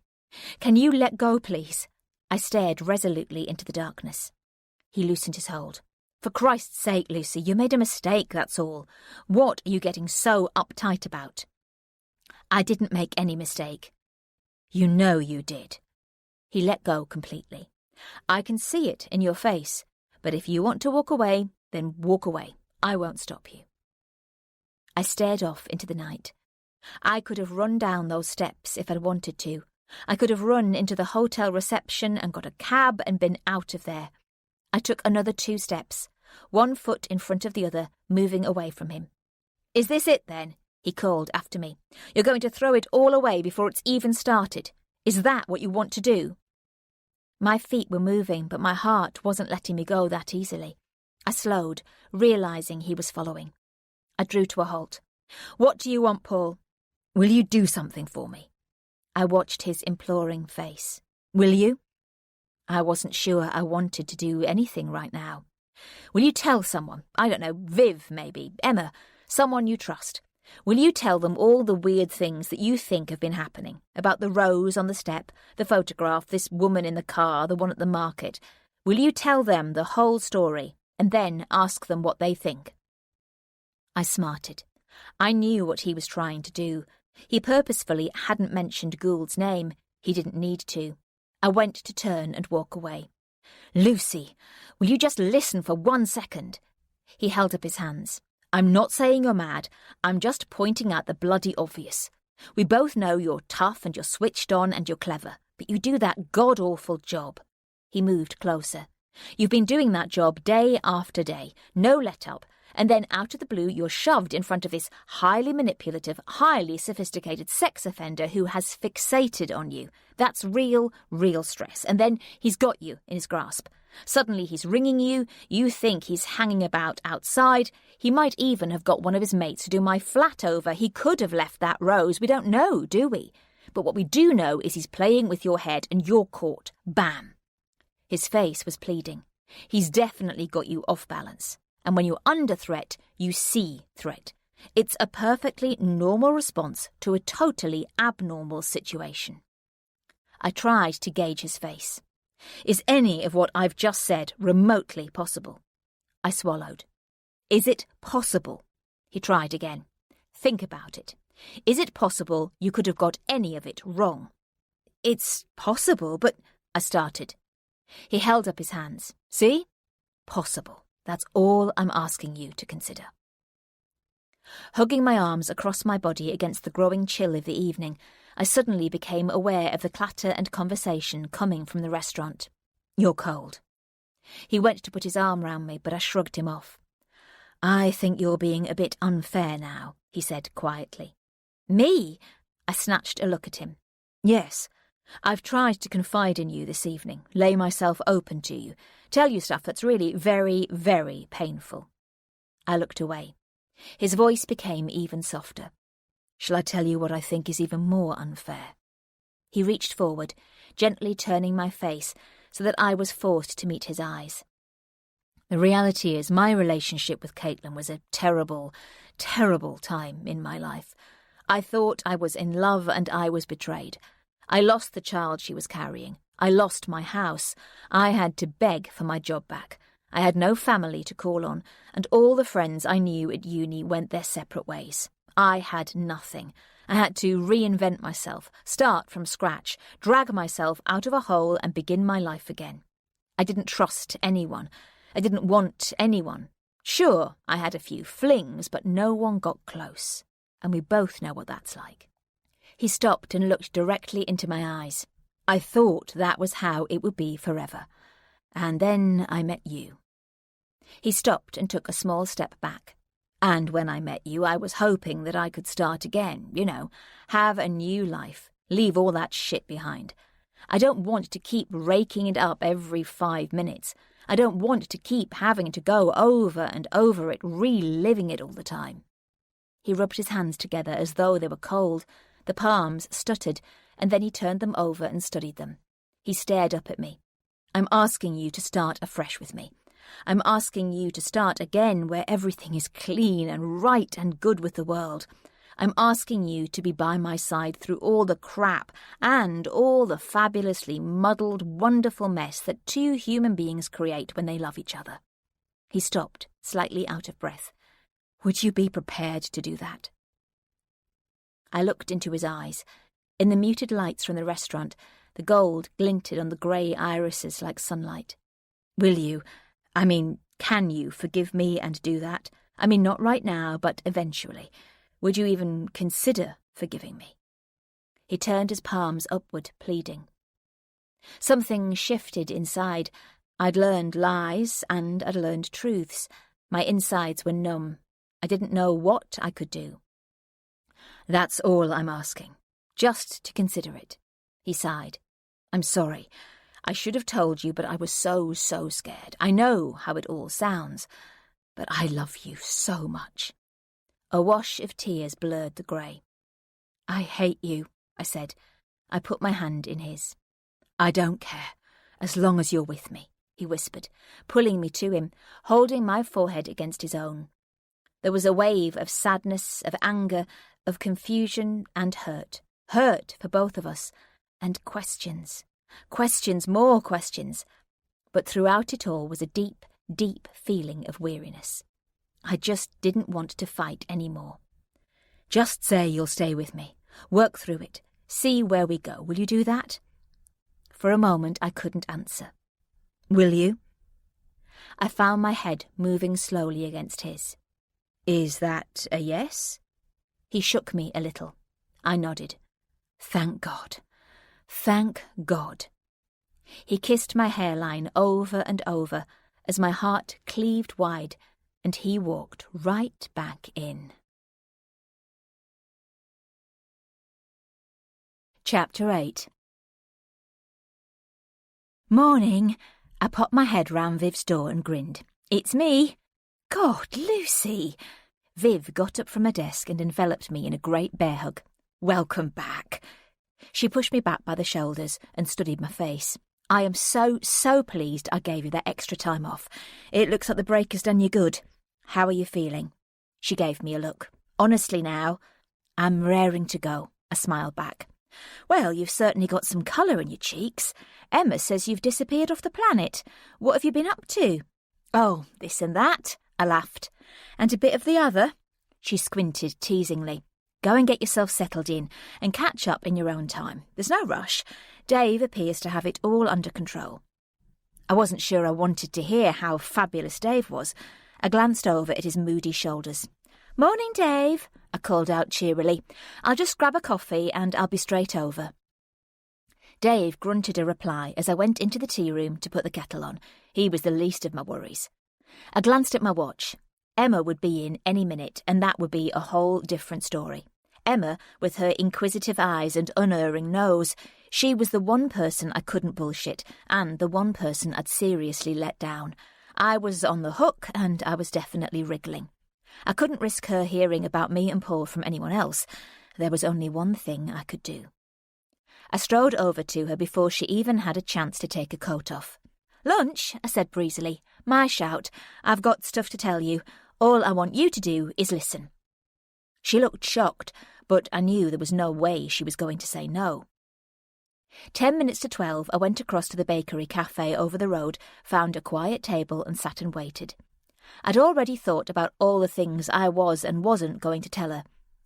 "Can you let go, please?" I stared resolutely into the darkness. He loosened his hold. "For Christ's sake, Lucy, you made a mistake, that's all. What are you getting so uptight about?" "I didn't make any mistake." "You know you did." He let go completely. "I can see it in your face, but if you want to walk away, then walk away. I won't stop you." I stared off into the night. I could have run down those steps if I'd wanted to. I could have run into the hotel reception and got a cab and been out of there. I took another 2 steps, 1 foot in front of the other, moving away from him. "Is this it, then?" he called after me. "You're going to throw it all away before it's even started? Is that what you want to do?" My feet were moving, but my heart wasn't letting me go that easily. I slowed, realising he was following. I drew to a halt. "What do you want, Paul? Will you do something for me?" I watched his imploring face. "Will you?" I wasn't sure I wanted to do anything right now. "Will you tell someone? I don't know, Viv, maybe, Emma, someone you trust. Will you tell them all the weird things that you think have been happening? About the rose on the step, the photograph, this woman in the car, the one at the market. Will you tell them the whole story, and then ask them what they think?" I smarted. I knew what he was trying to do. He purposefully hadn't mentioned Gould's name. He didn't need to. I went to turn and walk away. "Lucy, will you just listen for 1 second? He held up his hands. "I'm not saying you're mad. I'm just pointing out the bloody obvious. We both know you're tough and you're switched on and you're clever, but you do that god-awful job." He moved closer. You've been doing that job day after day, no let-up, and then out of the blue you're shoved in front of this highly manipulative, highly sophisticated sex offender who has fixated on you. That's real stress. And then he's got you in his grasp. Suddenly he's ringing you, you think he's hanging about outside. He might even have got one of his mates to do my flat over. He could have left that rose. We don't know, do we? But what we do know is he's playing with your head and you're caught. Bam! His face was pleading. He's definitely got you off balance. And when you're under threat, you see threat. It's a perfectly normal response to a totally abnormal situation. I tried to gauge his face. Is any of what I've just said remotely possible? I swallowed. Is it possible? He tried again. Think about it. Is it possible you could have got any of it wrong? It's possible, but... I started. He held up his hands. See? Possible. That's all I'm asking you to consider. Hugging my arms across my body against the growing chill of the evening, I suddenly became aware of the clatter and conversation coming from the restaurant. You're cold. He went to put his arm round me, but I shrugged him off. I think you're being a bit unfair now, he said quietly. Me? I snatched a look at him. Yes. I've tried to confide in you this evening, lay myself open to you, tell you stuff that's really very, very painful. I looked away. His voice became even softer. Shall I tell you what I think is even more unfair? He reached forward, gently turning my face so that I was forced to meet his eyes. The reality is my relationship with Caitlin was a terrible, terrible time in my life. I thought I was in love and I was betrayed. I lost the child she was carrying. I lost my house. I had to beg for my job back. I had no family to call on, and all the friends I knew at uni went their separate ways. I had nothing. I had to reinvent myself, start from scratch, drag myself out of a hole and begin my life again. I didn't trust anyone. I didn't want anyone. Sure, I had a few flings, but no one got close. And we both know what that's like. He stopped and looked directly into my eyes. I thought that was how it would be forever. And then I met you. He stopped and took a small step back. And when I met you, I was hoping that I could start again, have a new life, leave all that shit behind. I don't want to keep raking it up every 5 minutes. I don't want to keep having to go over and over it, reliving it all the time. He rubbed his hands together as though they were cold. The palms stuttered, and then he turned them over and studied them. He stared up at me. I'm asking you to start afresh with me. I'm asking you to start again where everything is clean and right and good with the world. I'm asking you to be by my side through all the crap and all the fabulously muddled, wonderful mess that two human beings create when they love each other. He stopped, slightly out of breath. Would you be prepared to do that? I looked into his eyes. In the muted lights from the restaurant, the gold glinted on the grey irises like sunlight. Can you forgive me and do that? Not right now, but eventually. Would you even consider forgiving me? He turned his palms upward, pleading. Something shifted inside. I'd learned lies and I'd learned truths. My insides were numb. I didn't know what I could do. That's all I'm asking. Just to consider it. He sighed. I'm sorry. I should have told you, but I was so scared. I know how it all sounds, but I love you so much. A wash of tears blurred the grey. I hate you, I said. I put my hand in his. I don't care, as long as you're with me, he whispered, pulling me to him, holding my forehead against his own. There was a wave of sadness, of anger, of confusion and hurt. Hurt for both of us, and questions. Questions, more questions. But throughout it all was a deep, deep feeling of weariness. I just didn't want to fight any more. Just say you'll stay with me. Work through it. See where we go. Will you do that? For a moment I couldn't answer. Will you? I found my head moving slowly against his. Is that a yes? He shook me a little. I nodded. Thank God. Thank God. He kissed my hairline over and over as my heart cleaved wide, and he walked right back in. Chapter 8. Morning. I popped my head round Viv's door and grinned. It's me. God, Lucy. Viv got up from her desk and enveloped me in a great bear hug. Welcome back. She pushed me back by the shoulders and studied my face. I am so pleased I gave you that extra time off. It looks like the break has done you good. How are you feeling? She gave me a look. Honestly now, I'm raring to go. I smiled back. Well, you've certainly got some colour in your cheeks. Emma says you've disappeared off the planet. What have you been up to? Oh, this and that, I laughed. And a bit of the other. She squinted teasingly. Go and get yourself settled in and catch up in your own time. There's no rush. Dave appears to have it all under control. I wasn't sure I wanted to hear how fabulous Dave was. I glanced over at his moody shoulders. Morning, Dave, I called out cheerily. I'll just grab a coffee and I'll be straight over. Dave grunted a reply as I went into the tea room to put the kettle on. He was the least of my worries. I glanced at my watch. Emma would be in any minute, and that would be a whole different story. Emma, with her inquisitive eyes and unerring nose, she was the one person I couldn't bullshit, and the one person I'd seriously let down. I was on the hook, and I was definitely wriggling. I couldn't risk her hearing about me and Paul from anyone else. There was only one thing I could do. I strode over to her before she even had a chance to take her coat off. Lunch, I said breezily. My shout. I've got stuff to tell you. All I want you to do is listen. She looked shocked, but I knew there was no way she was going to say no. 10 minutes to 12, I went across to the bakery cafe over the road, found a quiet table and sat and waited. I'd already thought about all the things I was and wasn't going to tell her.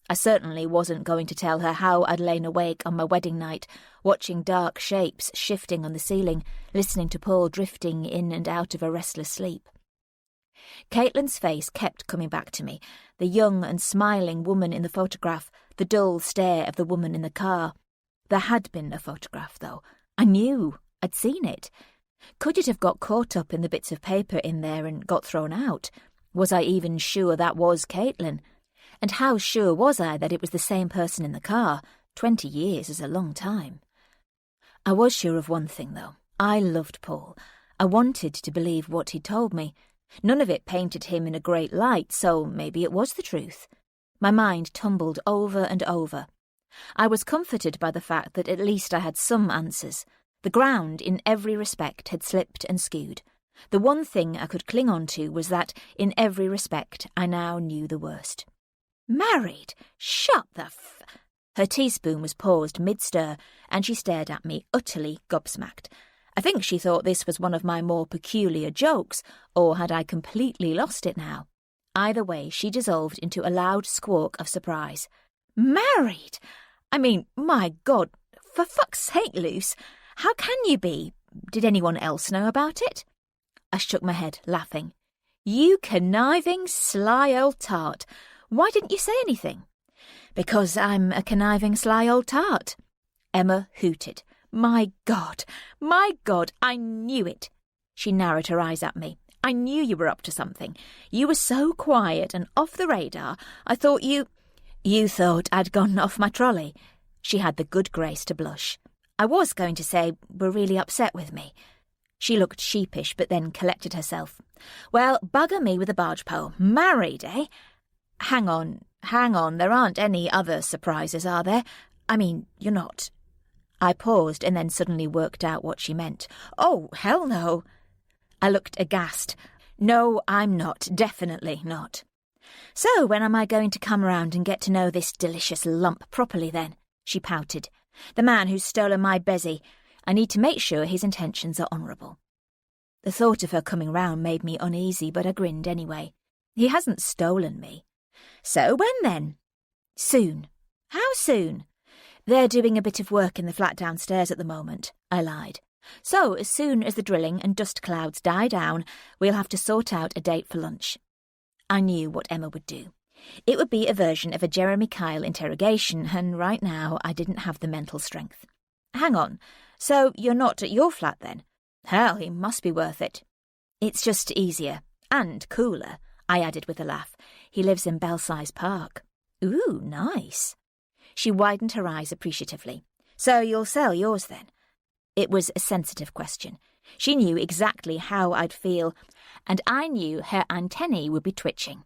I certainly wasn't going to tell her how I'd lain awake on my wedding night, watching dark shapes shifting on the ceiling, listening to Paul drifting in and out of a restless sleep. Caitlin's face kept coming back to me, the young and smiling woman in the photograph, the dull stare of the woman in the car. There had been a photograph, though. I knew. I'd seen it. Could it have got caught up in the bits of paper in there and got thrown out? Was I even sure that was Caitlin? And how sure was I that it was the same person in the car? 20 years is a long time. I was sure of one thing, though. I loved Paul. I wanted to believe what he'd told me. None of it painted him in a great light, so maybe it was the truth. My mind tumbled over and over. I was comforted by the fact that at least I had some answers. The ground, in every respect, had slipped and skewed. The one thing I could cling on to was that, in every respect, I now knew the worst. Married? Shut the Her teaspoon was paused mid-stir, and she stared at me, utterly gobsmacked. I think she thought this was one of my more peculiar jokes, or had I completely lost it now? Either way, she dissolved into a loud squawk of surprise. Married? I mean, my God, for fuck's sake, Luce, how can you be? Did anyone else know about it? I shook my head, laughing. You conniving, sly old tart. Why didn't you say anything? Because I'm a conniving, sly old tart. Emma hooted. My God, I knew it. She narrowed her eyes at me. I knew you were up to something. You were so quiet and off the radar, I thought you thought I'd gone off my trolley. She had the good grace to blush. I was going to say, were really upset with me. She looked sheepish, but then collected herself. Well, bugger me with a barge pole. Married, eh? Hang on, there aren't any other surprises, are there? I mean, you're not. I paused and then suddenly worked out what she meant. Oh, hell no. I looked aghast. No, I'm not. Definitely not. So when am I going to come round and get to know this delicious lump properly then? She pouted. The man who's stolen my Bezzy. I need to make sure his intentions are honourable. The thought of her coming round made me uneasy, but I grinned anyway. He hasn't stolen me. So when then? Soon. How soon? They're doing a bit of work in the flat downstairs at the moment, I lied. So as soon as the drilling and dust clouds die down, we'll have to sort out a date for lunch. I knew what Emma would do. It would be a version of a Jeremy Kyle interrogation, and right now I didn't have the mental strength. Hang on, So you're not at your flat then? Hell, he must be worth it. It's just easier. And cooler, I added with a laugh. He lives in Belsize Park. Ooh, nice. She widened her eyes appreciatively. So you'll sell yours then? It was a sensitive question. She knew exactly how I'd feel, and I knew her antennae would be twitching.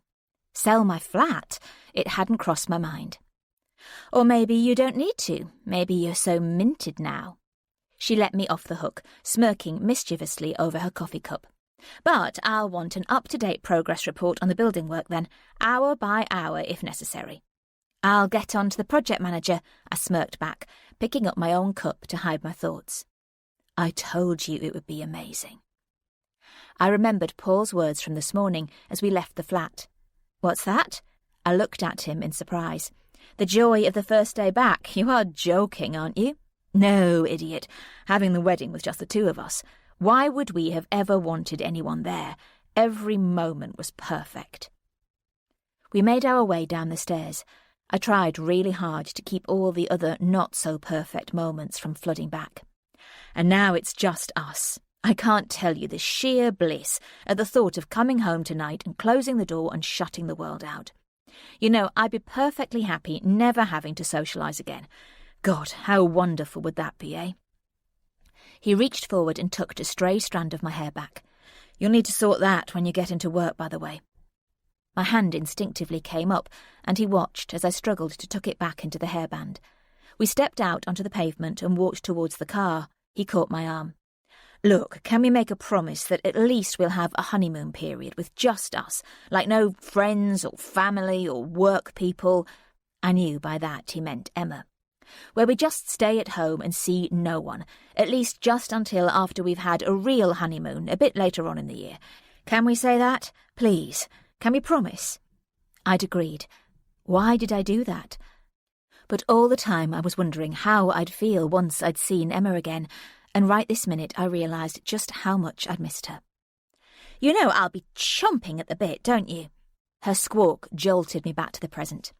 Sell my flat? It hadn't crossed my mind. Or maybe you don't need to. Maybe you're so minted now. She let me off the hook, smirking mischievously over her coffee cup. But I'll want an up-to-date progress report on the building work then, hour by hour if necessary. I'll get on to the project manager, I smirked back, picking up my own cup to hide my thoughts. I told you it would be amazing. I remembered Paul's words from this morning as we left the flat. What's that? I looked at him in surprise. The joy of the first day back. You are joking, aren't you? No, idiot. Having the wedding with just the two of us. Why would we have ever wanted anyone there? Every moment was perfect. We made our way down the stairs. I tried really hard to keep all the other not-so-perfect moments from flooding back. And now it's just us. I can't tell you the sheer bliss at the thought of coming home tonight and closing the door and shutting the world out. You know, I'd be perfectly happy never having to socialise again. God, how wonderful would that be, eh? He reached forward and tucked a stray strand of my hair back. You'll need to sort that when you get into work, by the way. My hand instinctively came up, and he watched as I struggled to tuck it back into the hairband. We stepped out onto the pavement and walked towards the car. He caught my arm. Look, can we make a promise that at least we'll have a honeymoon period with just us, like no friends or family or work people? I knew by that he meant Emma. Where we just stay at home and see no one, at least just until after we've had a real honeymoon a bit later on in the year. Can we say that? Please. Can we promise? I'd agreed. Why did I do that? But all the time I was wondering how I'd feel once I'd seen Emma again, and right this minute I realised just how much I'd missed her. You know I'll be chomping at the bit, don't you? Her squawk jolted me back to the present.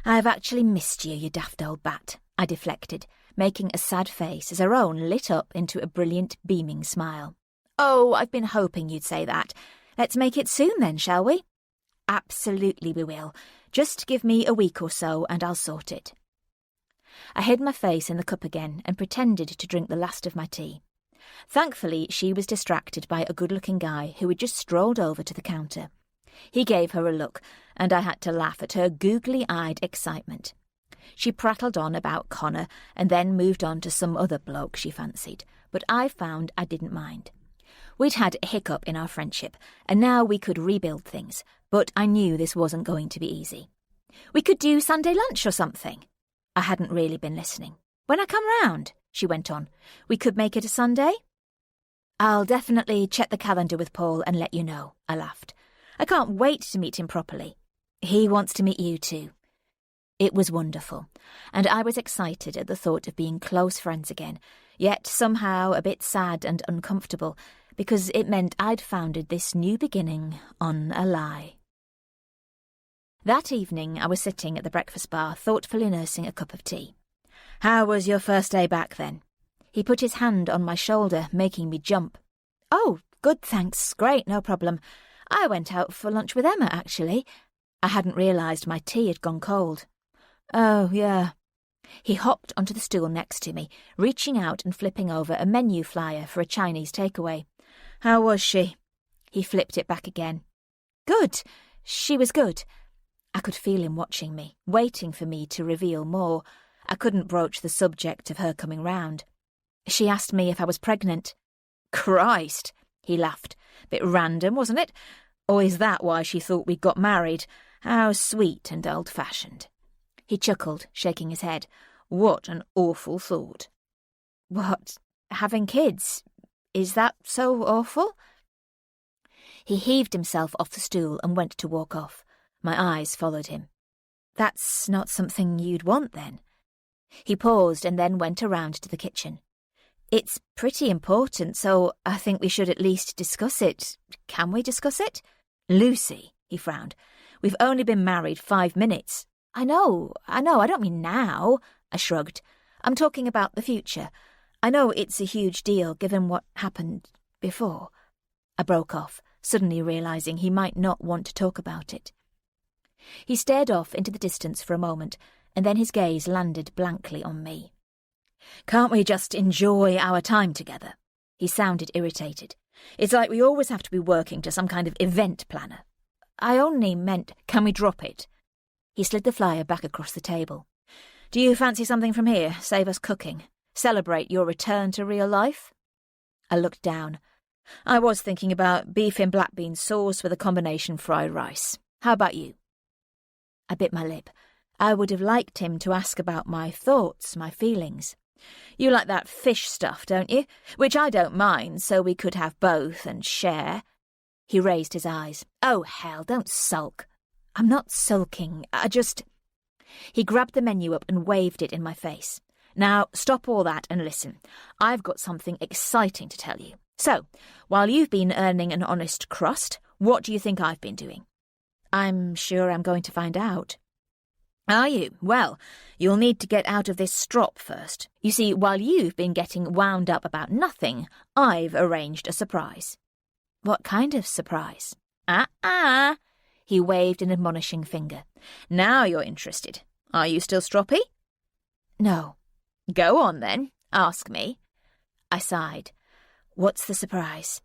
I've actually missed you, you daft old bat, I deflected, making a sad face as her own lit up into a brilliant, beaming smile. Oh, I've been hoping you'd say that. Let's make it soon then, shall we? Absolutely we will. Just give me a week or so and I'll sort it. I hid my face in the cup again and pretended to drink the last of my tea. Thankfully, she was distracted by a good-looking guy who had just strolled over to the counter. He gave her a look, and I had to laugh at her googly-eyed excitement. She prattled on about Connor and then moved on to some other bloke she fancied, but I found I didn't mind. We'd had a hiccup in our friendship, and now we could rebuild things, but I knew this wasn't going to be easy. We could do Sunday lunch or something. I hadn't really been listening. When I come round, she went on, we could make it a Sunday? I'll definitely check the calendar with Paul and let you know, I laughed. I can't wait to meet him properly. He wants to meet you too. It was wonderful, and I was excited at the thought of being close friends again, yet somehow a bit sad and uncomfortable, because it meant I'd founded this new beginning on a lie. That evening I was sitting at the breakfast bar, thoughtfully nursing a cup of tea. How was your first day back then? He put his hand on my shoulder, making me jump. Oh, good, thanks. Great, no problem. I went out for lunch with Emma, actually. I hadn't realised my tea had gone cold. Oh, yeah. He hopped onto the stool next to me, reaching out and flipping over a menu flyer for a Chinese takeaway. How was she? He flipped it back again. Good. She was good. I could feel him watching me, waiting for me to reveal more. I couldn't broach the subject of her coming round. She asked me if I was pregnant. Christ, he laughed. Bit random, wasn't it? Or is that why she thought we'd got married? How sweet and old-fashioned. He chuckled, shaking his head. What an awful thought. What? Having kids? Is that so awful? He heaved himself off the stool and went to walk off. My eyes followed him. That's not something you'd want, then? He paused and then went around to the kitchen. It's pretty important, so I think we should at least discuss it. Can we discuss it? Lucy, he frowned. We've only been married 5 minutes. I know, I don't mean now, I shrugged. I'm talking about the future. I know it's a huge deal given what happened before. I broke off, suddenly realising he might not want to talk about it. He stared off into the distance for a moment, and then his gaze landed blankly on me. Can't we just enjoy our time together? He sounded irritated. It's like we always have to be working to some kind of event planner. I only meant, can we drop it? He slid the flyer back across the table. Do you fancy something from here? Save us cooking. Celebrate your return to real life? I looked down. I was thinking about beef in black bean sauce with a combination fried rice. How about you? I bit my lip. I would have liked him to ask about my thoughts, my feelings. You like that fish stuff, don't you? Which I don't mind, so we could have both and share. He raised his eyes. Oh, hell, don't sulk. I'm not sulking. He grabbed the menu up and waved it in my face. Now, stop all that and listen. I've got something exciting to tell you. So, while you've been earning an honest crust, what do you think I've been doing? I'm sure I'm going to find out. Are you? Well, you'll need to get out of this strop first. You see, while you've been getting wound up about nothing, I've arranged a surprise. What kind of surprise? He waved an admonishing finger. Now you're interested. Are you still stroppy? No. Go on, then. Ask me. I sighed. What's the surprise?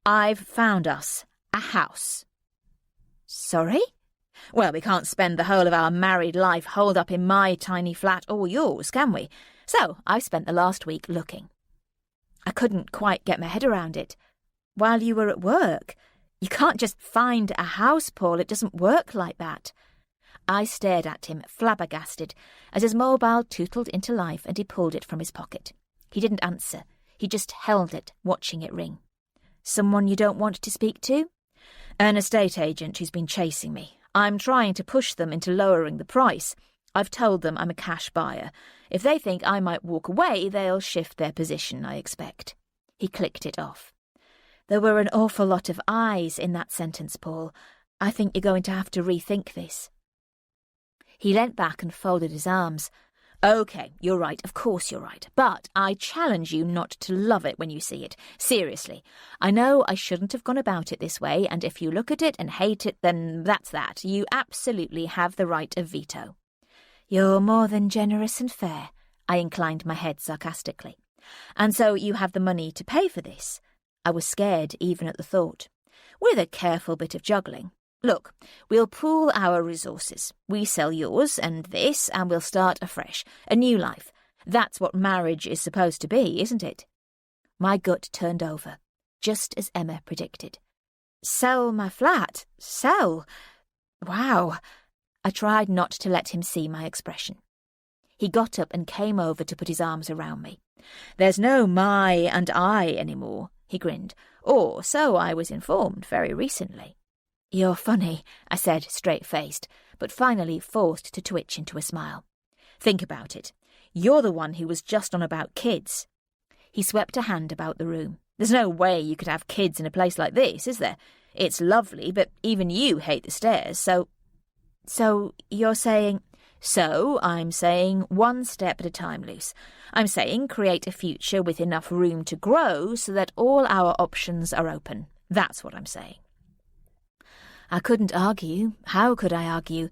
I've found us a house. Sorry? Well, we can't spend the whole of our married life holed up in my tiny flat or yours, can we? So I've spent the last week looking. I couldn't quite get my head around it. While you were at work? You can't just find a house, Paul. It doesn't work like that. I stared at him, flabbergasted, as his mobile tootled into life and he pulled it from his pocket. He didn't answer. He just held it, watching it ring. Someone you don't want to speak to? An estate agent who's been chasing me. I'm trying to push them into lowering the price. I've told them I'm a cash buyer. If they think I might walk away, they'll shift their position, I expect. He clicked it off. There were an awful lot of I's in that sentence, Paul. I think you're going to have to rethink this. He leant back and folded his arms. OK, you're right, of course you're right. But I challenge you not to love it when you see it. Seriously. I know I shouldn't have gone about it this way, and if you look at it and hate it, then that's that. You absolutely have the right of veto. You're more than generous and fair. I inclined my head sarcastically. And so you have the money to pay for this? I was scared even at the thought. With a careful bit of juggling. Look, we'll pool our resources. We sell yours and this, and we'll start afresh. A new life. That's what marriage is supposed to be, isn't it? My gut turned over, just as Emma predicted. Sell my flat? Sell? Wow. I tried not to let him see my expression. He got up and came over to put his arms around me. There's no my and I anymore, he grinned. Or so I was informed very recently. You're funny, I said, straight-faced, but finally forced to twitch into a smile. Think about it. You're the one who was just on about kids. He swept a hand about the room. There's no way you could have kids in a place like this, is there? It's lovely, but even you hate the stairs, so... So you're saying... So I'm saying one step at a time, Luce. I'm saying create a future with enough room to grow so that all our options are open. That's what I'm saying. I couldn't argue. How could I argue?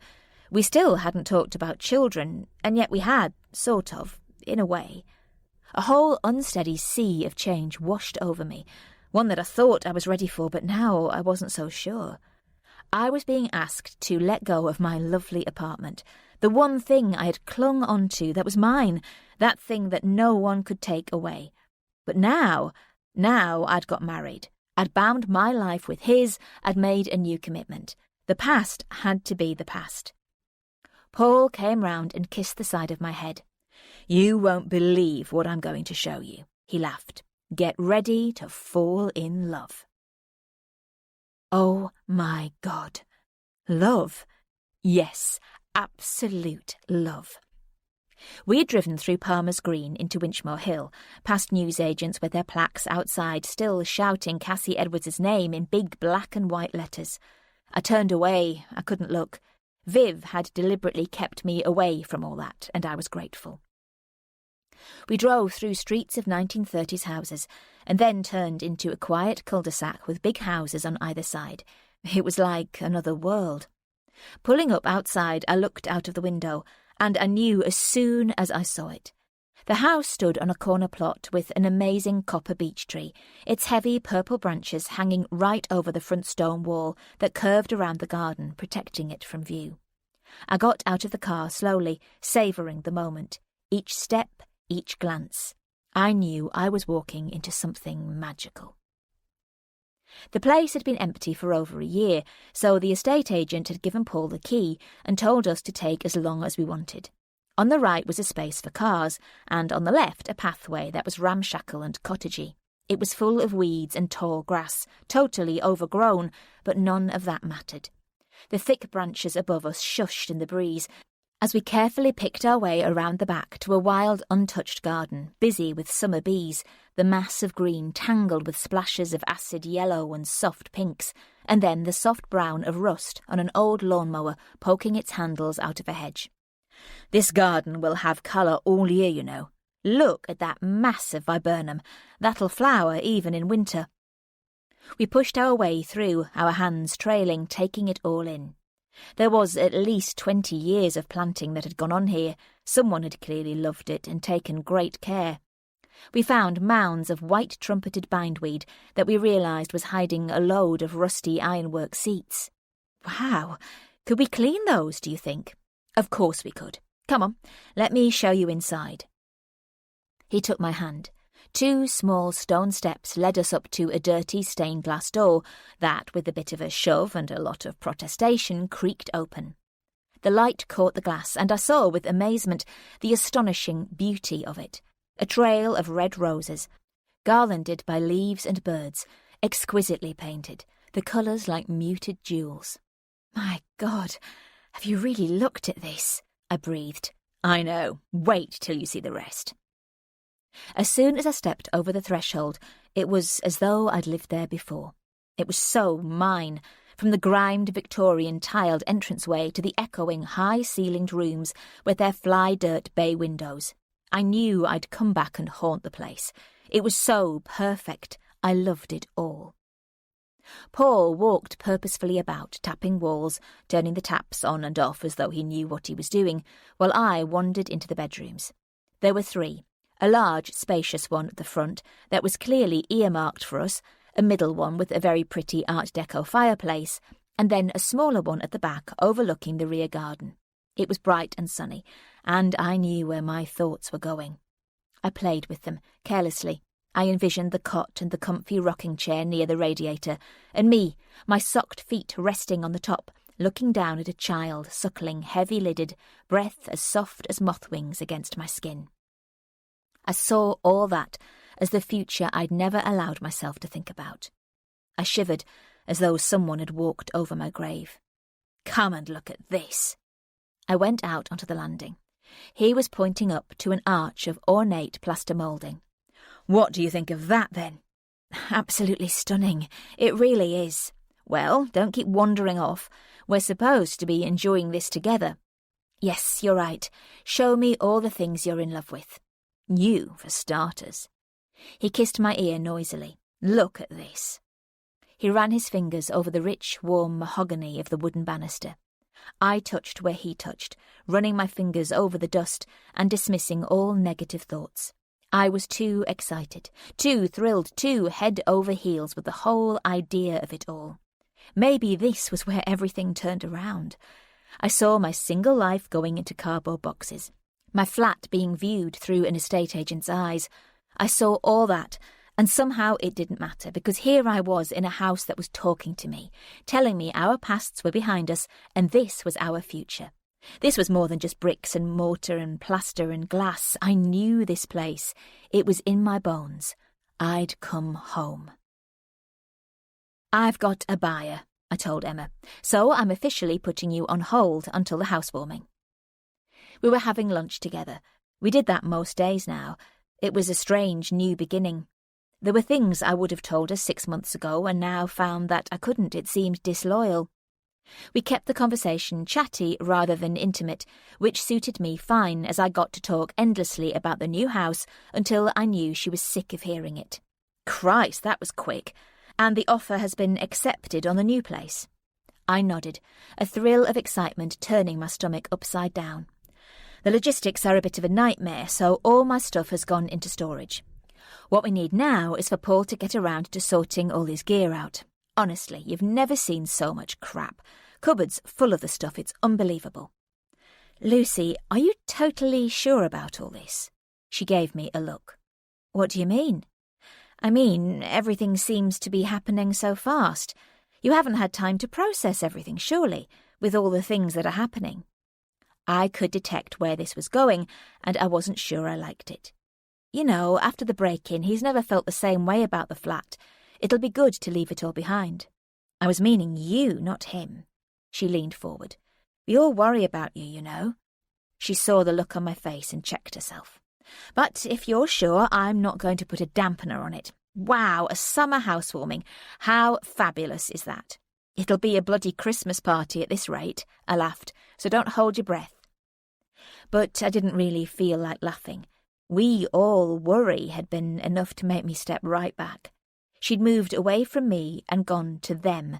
We still hadn't talked about children, and yet we had, sort of, in a way. A whole unsteady sea of change washed over me, one that I thought I was ready for, but now I wasn't so sure. I was being asked to let go of my lovely apartment, the one thing I had clung onto that was mine, that thing that no one could take away. But now I'd got married. I'd bound my life with his, I'd made a new commitment. The past had to be the past. Paul came round and kissed the side of my head. You won't believe what I'm going to show you, he laughed. Get ready to fall in love. Oh my God. Love? Yes, absolute love. We had driven through Palmer's Green into Winchmore Hill, past newsagents with their plaques outside still shouting Cassie Edwards' name in big black and white letters. I turned away. I couldn't look. Viv had deliberately kept me away from all that, and I was grateful. We drove through streets of 1930s houses and then turned into a quiet cul-de-sac with big houses on either side. It was like another world. Pulling up outside, I looked out of the window, and I knew as soon as I saw it. The house stood on a corner plot with an amazing copper beech tree, its heavy purple branches hanging right over the front stone wall that curved around the garden, protecting it from view. I got out of the car slowly, savouring the moment. Each step, each glance. I knew I was walking into something magical. The place had been empty for over a year, so the estate agent had given Paul the key and told us to take as long as we wanted. On the right was a space for cars, and on the left a pathway that was ramshackle and cottagey. It was full of weeds and tall grass, totally overgrown, but none of that mattered. The thick branches above us shushed in the breeze as we carefully picked our way around the back to a wild, untouched garden, busy with summer bees, the mass of green tangled with splashes of acid yellow and soft pinks, and then the soft brown of rust on an old lawnmower poking its handles out of a hedge. "This garden will have colour all year, you know. Look at that massive viburnum. That'll flower even in winter." We pushed our way through, our hands trailing, taking it all in. There was at least 20 years of planting that had gone on here. Someone had clearly loved it and taken great care. We found mounds of white-trumpeted bindweed that we realised was hiding a load of rusty ironwork seats. Wow! Could we clean those, do you think? Of course we could. Come on, let me show you inside. He took my hand. 2 small stone steps led us up to a dirty stained glass door that, with a bit of a shove and a lot of protestation, creaked open. The light caught the glass, and I saw with amazement the astonishing beauty of it. A trail of red roses, garlanded by leaves and birds, exquisitely painted, the colours like muted jewels. "My God, have you really looked at this?" I breathed. "I know. Wait till you see the rest." As soon as I stepped over the threshold, it was as though I'd lived there before. It was so mine, from the grimed Victorian tiled entranceway to the echoing high-ceilinged rooms with their fly-dirt bay windows. I knew I'd come back and haunt the place. It was so perfect. I loved it all. Paul walked purposefully about, tapping walls, turning the taps on and off as though he knew what he was doing, while I wandered into the bedrooms. There were 3. A large, spacious one at the front that was clearly earmarked for us, a middle one with a very pretty Art Deco fireplace, and then a smaller one at the back overlooking the rear garden. It was bright and sunny, and I knew where my thoughts were going. I played with them, carelessly. I envisioned the cot and the comfy rocking chair near the radiator, and me, my socked feet resting on the top, looking down at a child suckling heavy-lidded, breath as soft as moth wings against my skin. I saw all that as the future I'd never allowed myself to think about. I shivered as though someone had walked over my grave. "Come and look at this." I went out onto the landing. He was pointing up to an arch of ornate plaster moulding. "What do you think of that, then?" "Absolutely stunning. It really is." "Well, don't keep wandering off. We're supposed to be enjoying this together." "Yes, you're right. Show me all the things you're in love with." "You, for starters." He kissed my ear noisily. "Look at this." He ran his fingers over the rich, warm mahogany of the wooden banister. I touched where he touched, running my fingers over the dust and dismissing all negative thoughts. I was too excited, too thrilled, too head over heels with the whole idea of it all. Maybe this was where everything turned around. I saw my single life going into cardboard boxes, my flat being viewed through an estate agent's eyes. I saw all that, and somehow it didn't matter, because here I was in a house that was talking to me, telling me our pasts were behind us, and this was our future. This was more than just bricks and mortar and plaster and glass. I knew this place. It was in my bones. I'd come home. "I've got a buyer," I told Emma, "so I'm officially putting you on hold until the housewarming." We were having lunch together. We did that most days now. It was a strange new beginning. There were things I would have told her 6 months ago and now found that I couldn't. It seemed disloyal. We kept the conversation chatty rather than intimate, which suited me fine as I got to talk endlessly about the new house until I knew she was sick of hearing it. Christ, that was quick. And the offer has been accepted on the new place. I nodded, a thrill of excitement turning my stomach upside down. The logistics are a bit of a nightmare, so all my stuff has gone into storage. What we need now is for Paul to get around to sorting all his gear out. Honestly, you've never seen so much crap. Cupboards full of the stuff, it's unbelievable. Lucy, are you totally sure about all this? She gave me a look. What do you mean? I mean, everything seems to be happening so fast. You haven't had time to process everything, surely, with all the things that are happening. I could detect where this was going, and I wasn't sure I liked it. You know, after the break-in, he's never felt the same way about the flat. It'll be good to leave it all behind. I was meaning you, not him. She leaned forward. We all worry about you, you know. She saw the look on my face and checked herself. But if you're sure, I'm not going to put a dampener on it. Wow, a summer housewarming. How fabulous is that? It'll be a bloody Christmas party at this rate, I laughed, so don't hold your breath. But I didn't really feel like laughing. We all worry had been enough to make me step right back. She'd moved away from me and gone to them.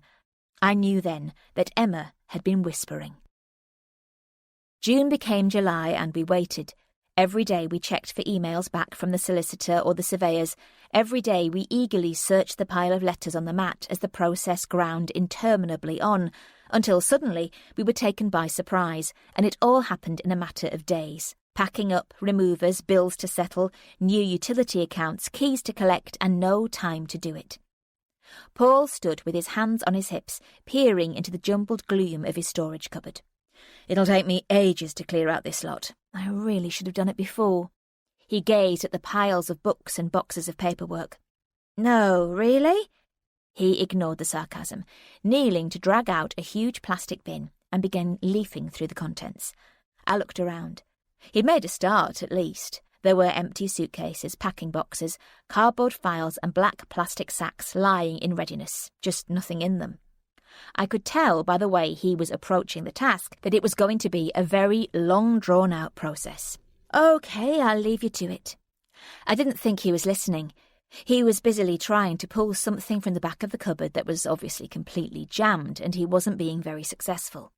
I knew then that Emma had been whispering. June became July and we waited. Every day we checked for emails back from the solicitor or the surveyors. Every day we eagerly searched the pile of letters on the mat as the process ground interminably on, until suddenly we were taken by surprise, and it all happened in a matter of days. Packing up, removers, bills to settle, new utility accounts, keys to collect, and no time to do it. Paul stood with his hands on his hips, peering into the jumbled gloom of his storage cupboard. It'll take me ages to clear out this lot. I really should have done it before. He gazed at the piles of books and boxes of paperwork. No, really? He ignored the sarcasm, kneeling to drag out a huge plastic bin and began leafing through the contents. I looked around. He'd made a start, at least. There were empty suitcases, packing boxes, cardboard files and black plastic sacks lying in readiness, just nothing in them. I could tell by the way he was approaching the task that it was going to be a very long, drawn-out process. OK, I'll leave you to it. I didn't think he was listening. He was busily trying to pull something from the back of the cupboard that was obviously completely jammed, and he wasn't being very successful.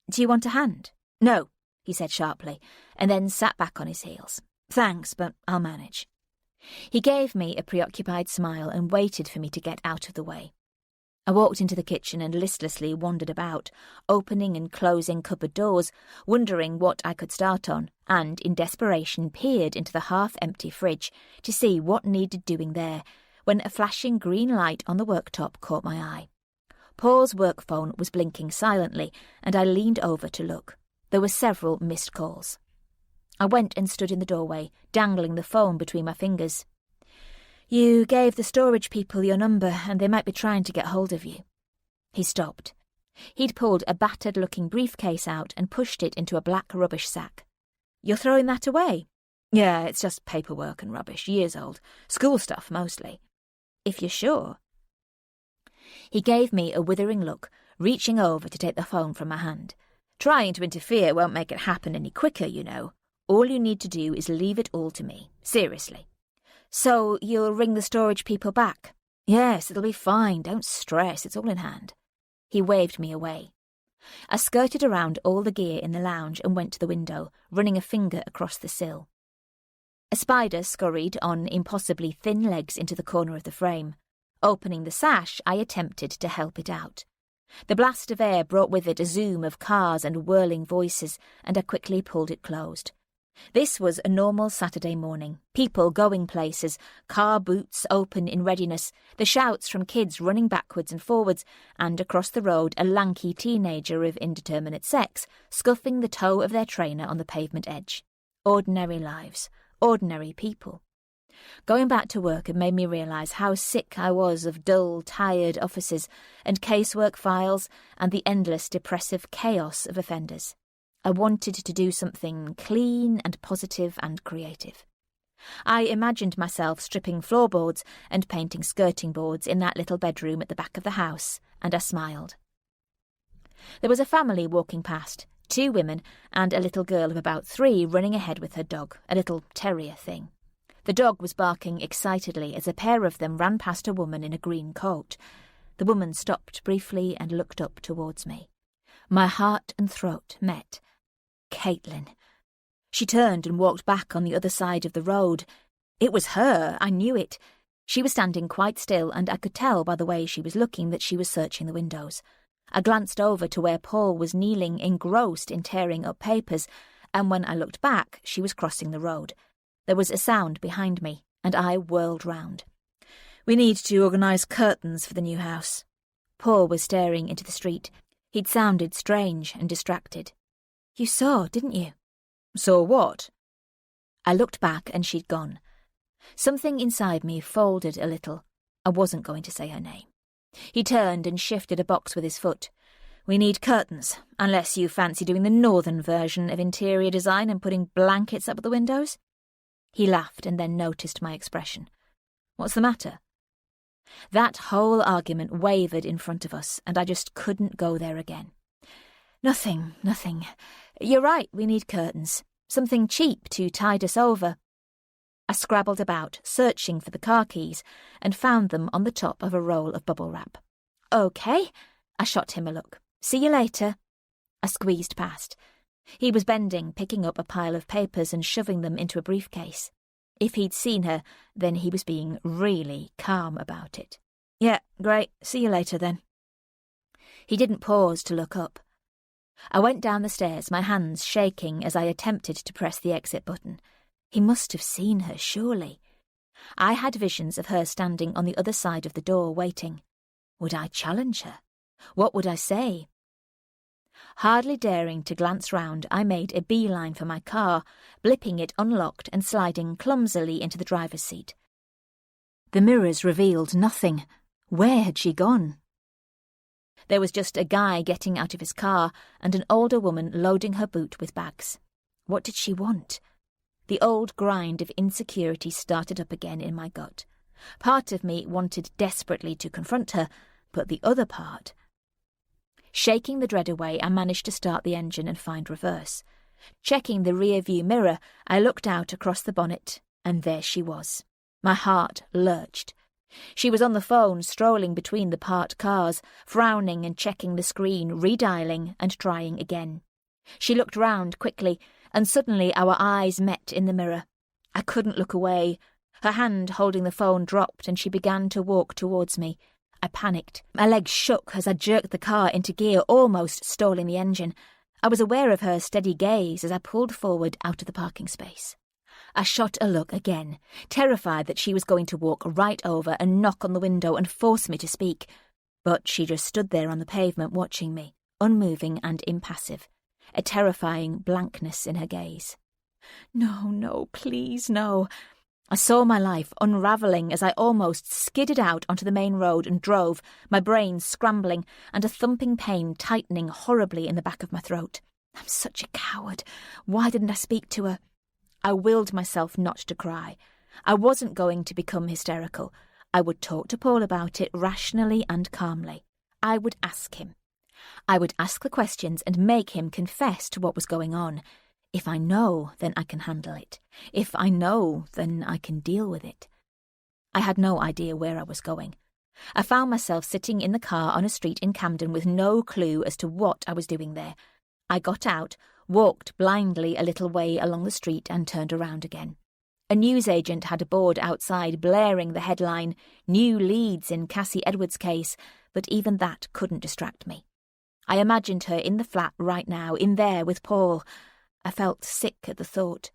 Do you want a hand? No, he said sharply, and then sat back on his heels. Thanks, but I'll manage. He gave me a preoccupied smile and waited for me to get out of the way. I walked into the kitchen and listlessly wandered about, opening and closing cupboard doors, wondering what I could start on, and in desperation peered into the half-empty fridge to see what needed doing there, when a flashing green light on the worktop caught my eye. Paul's work phone was blinking silently, and I leaned over to look. There were several missed calls. I went and stood in the doorway, dangling the phone between my fingers. You gave the storage people your number, and they might be trying to get hold of you. He stopped. He'd pulled a battered-looking briefcase out and pushed it into a black rubbish sack. You're throwing that away? Yeah, it's just paperwork and rubbish, years old. School stuff, mostly. If you're sure. He gave me a withering look, reaching over to take the phone from my hand. Trying to interfere won't make it happen any quicker, you know. All you need to do is leave it all to me. Seriously. So you'll ring the storage people back? Yes, it'll be fine. Don't stress. It's all in hand. He waved me away. I skirted around all the gear in the lounge and went to the window, running a finger across the sill. A spider scurried on impossibly thin legs into the corner of the frame. Opening the sash, I attempted to help it out. The blast of air brought with it a zoom of cars and whirling voices, and I quickly pulled it closed. This was a normal Saturday morning. People going places, car boots open in readiness, the shouts from kids running backwards and forwards, and across the road a lanky teenager of indeterminate sex, scuffing the toe of their trainer on the pavement edge. Ordinary lives, ordinary people. Going back to work had made me realise how sick I was of dull, tired offices and casework files and the endless depressive chaos of offenders. I wanted to do something clean and positive and creative. I imagined myself stripping floorboards and painting skirting boards in that little bedroom at the back of the house, and I smiled. There was a family walking past, 2 women and a little girl of about 3 running ahead with her dog, a little terrier thing. The dog was barking excitedly as a pair of them ran past a woman in a green coat. The woman stopped briefly and looked up towards me. My heart and throat met. Caitlin. She turned and walked back on the other side of the road. It was her, I knew it. She was standing quite still, and I could tell by the way she was looking that she was searching the windows. I glanced over to where Paul was kneeling, engrossed in tearing up papers, and when I looked back, she was crossing the road. There was a sound behind me, and I whirled round. "We need to organise curtains for the new house." Paul was staring into the street. He'd sounded strange and distracted. "You saw, didn't you?" "Saw what?" I looked back and she'd gone. Something inside me folded a little. I wasn't going to say her name. He turned and shifted a box with his foot. "We need curtains, unless you fancy doing the northern version of interior design and putting blankets up at the windows." He laughed and then noticed my expression. "What's the matter?" That whole argument wavered in front of us, and I just couldn't go there again. Nothing. You're right, we need curtains. Something cheap to tide us over." I scrabbled about, searching for the car keys, and found them on the top of a roll of bubble wrap. "OK." I shot him a look. "See you later." I squeezed past. He was bending, picking up a pile of papers and shoving them into a briefcase. If he'd seen her, then he was being really calm about it. "Yeah, great. See you later, then." He didn't pause to look up. I went down the stairs, my hands shaking as I attempted to press the exit button. He must have seen her, surely. I had visions of her standing on the other side of the door, waiting. Would I challenge her? What would I say? Hardly daring to glance round, I made a beeline for my car, blipping it unlocked and sliding clumsily into the driver's seat. The mirrors revealed nothing. Where had she gone? There was just a guy getting out of his car and an older woman loading her boot with bags. What did she want? The old grind of insecurity started up again in my gut. Part of me wanted desperately to confront her, but the other part... Shaking the dread away, I managed to start the engine and find reverse. Checking the rear-view mirror, I looked out across the bonnet, and there she was. My heart lurched. She was on the phone, strolling between the parked cars, frowning and checking the screen, redialing and trying again. She looked round quickly, and suddenly our eyes met in the mirror. I couldn't look away. Her hand holding the phone dropped, and she began to walk towards me. I panicked. My legs shook as I jerked the car into gear, almost stalling the engine. I was aware of her steady gaze as I pulled forward out of the parking space. I shot a look again, terrified that she was going to walk right over and knock on the window and force me to speak. But she just stood there on the pavement watching me, unmoving and impassive, a terrifying blankness in her gaze. No, please, no. I saw my life unravelling as I almost skidded out onto the main road and drove, my brain scrambling and a thumping pain tightening horribly in the back of my throat. I'm such a coward. Why didn't I speak to her? I willed myself not to cry. I wasn't going to become hysterical. I would talk to Paul about it rationally and calmly. I would ask him. I would ask the questions and make him confess to what was going on. If I know, then I can handle it. If I know, then I can deal with it. I had no idea where I was going. I found myself sitting in the car on a street in Camden with no clue as to what I was doing there. I got out, walked blindly a little way along the street and turned around again. A newsagent had a board outside blaring the headline, "New leads in Cassie Edwards' case," but even that couldn't distract me. I imagined her in the flat right now, in there with Paul. I felt sick at the thought.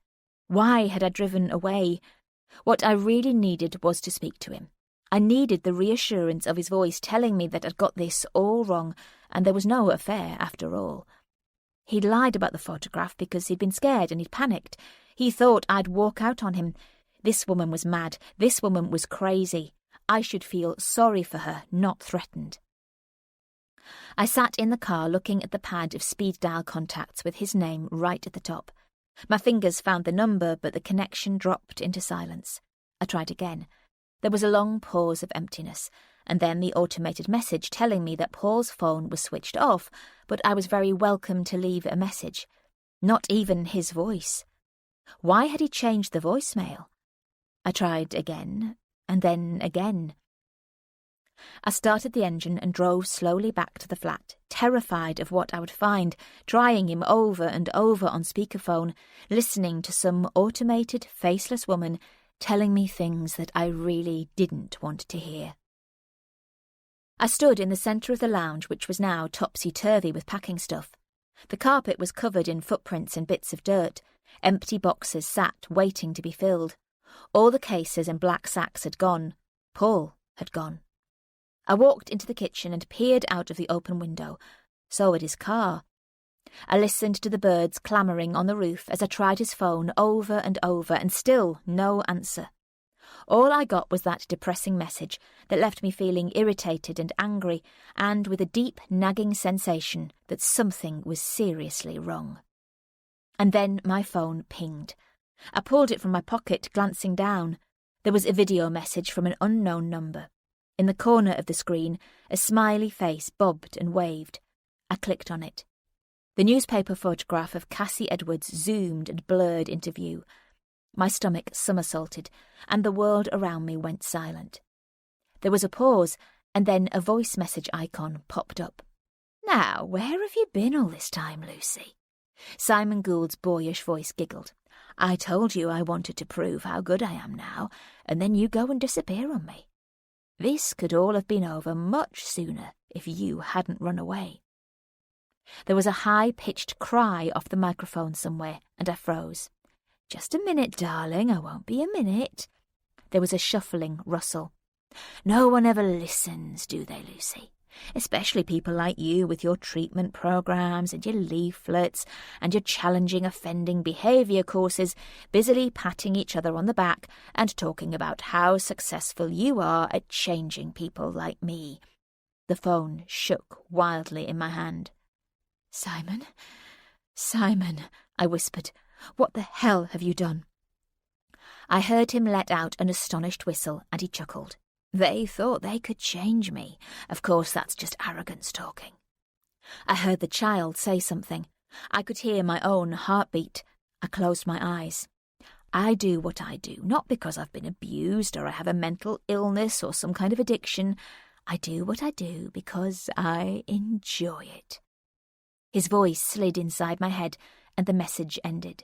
Why had I driven away? What I really needed was to speak to him. I needed the reassurance of his voice telling me that I'd got this all wrong, and there was no affair after all. He'd lied about the photograph because he'd been scared and he'd panicked. He thought I'd walk out on him. This woman was mad. This woman was crazy. I should feel sorry for her, not threatened. I sat in the car looking at the pad of speed dial contacts with his name right at the top. My fingers found the number, but the connection dropped into silence. I tried again. There was a long pause of emptiness. and then the automated message telling me that Paul's phone was switched off, but I was very welcome to leave a message. Not even his voice. Why had he changed the voicemail? I tried again, and then again. I started the engine and drove slowly back to the flat, terrified of what I would find, trying him over and over on speakerphone, listening to some automated, faceless woman telling me things that I really didn't want to hear. I stood in the centre of the lounge, which was now topsy-turvy with packing stuff. The carpet was covered in footprints and bits of dirt. Empty boxes sat, waiting to be filled. All the cases and black sacks had gone. Paul had gone. I walked into the kitchen and peered out of the open window. So had his car. I listened to the birds clamouring on the roof as I tried his phone over and over, and still no answer. All I got was that depressing message that left me feeling irritated and angry, and with a deep, nagging sensation that something was seriously wrong. And then my phone pinged. I pulled it from my pocket, glancing down. There was a video message from an unknown number. In the corner of the screen, a smiley face bobbed and waved. I clicked on it. The newspaper photograph of Cassie Edwards zoomed and blurred into view. My stomach somersaulted, and the world around me went silent. There was a pause, and then a voice message icon popped up. "Now, where have you been all this time, Lucy?" Simon Gould's boyish voice giggled. "I told you I wanted to prove how good I am now, and then you go and disappear on me. This could all have been over much sooner if you hadn't run away." There was a high-pitched cry off the microphone somewhere, and I froze. "Just a minute, darling, I won't be a minute." There was a shuffling rustle. "No one ever listens, do they, Lucy? Especially people like you with your treatment programs and your leaflets and your challenging offending behaviour courses, busily patting each other on the back and talking about how successful you are at changing people like me." The phone shook wildly in my hand. "Simon, Simon," I whispered, "what the hell have you done?" I heard him let out an astonished whistle, and he chuckled. "They thought they could change me. Of course, that's just arrogance talking." I heard the child say something. I could hear my own heartbeat. I closed my eyes. I do what I do, not because I've been abused or I have a mental illness or some kind of addiction. I do what I do because I enjoy it. His voice slid inside my head, and the message ended.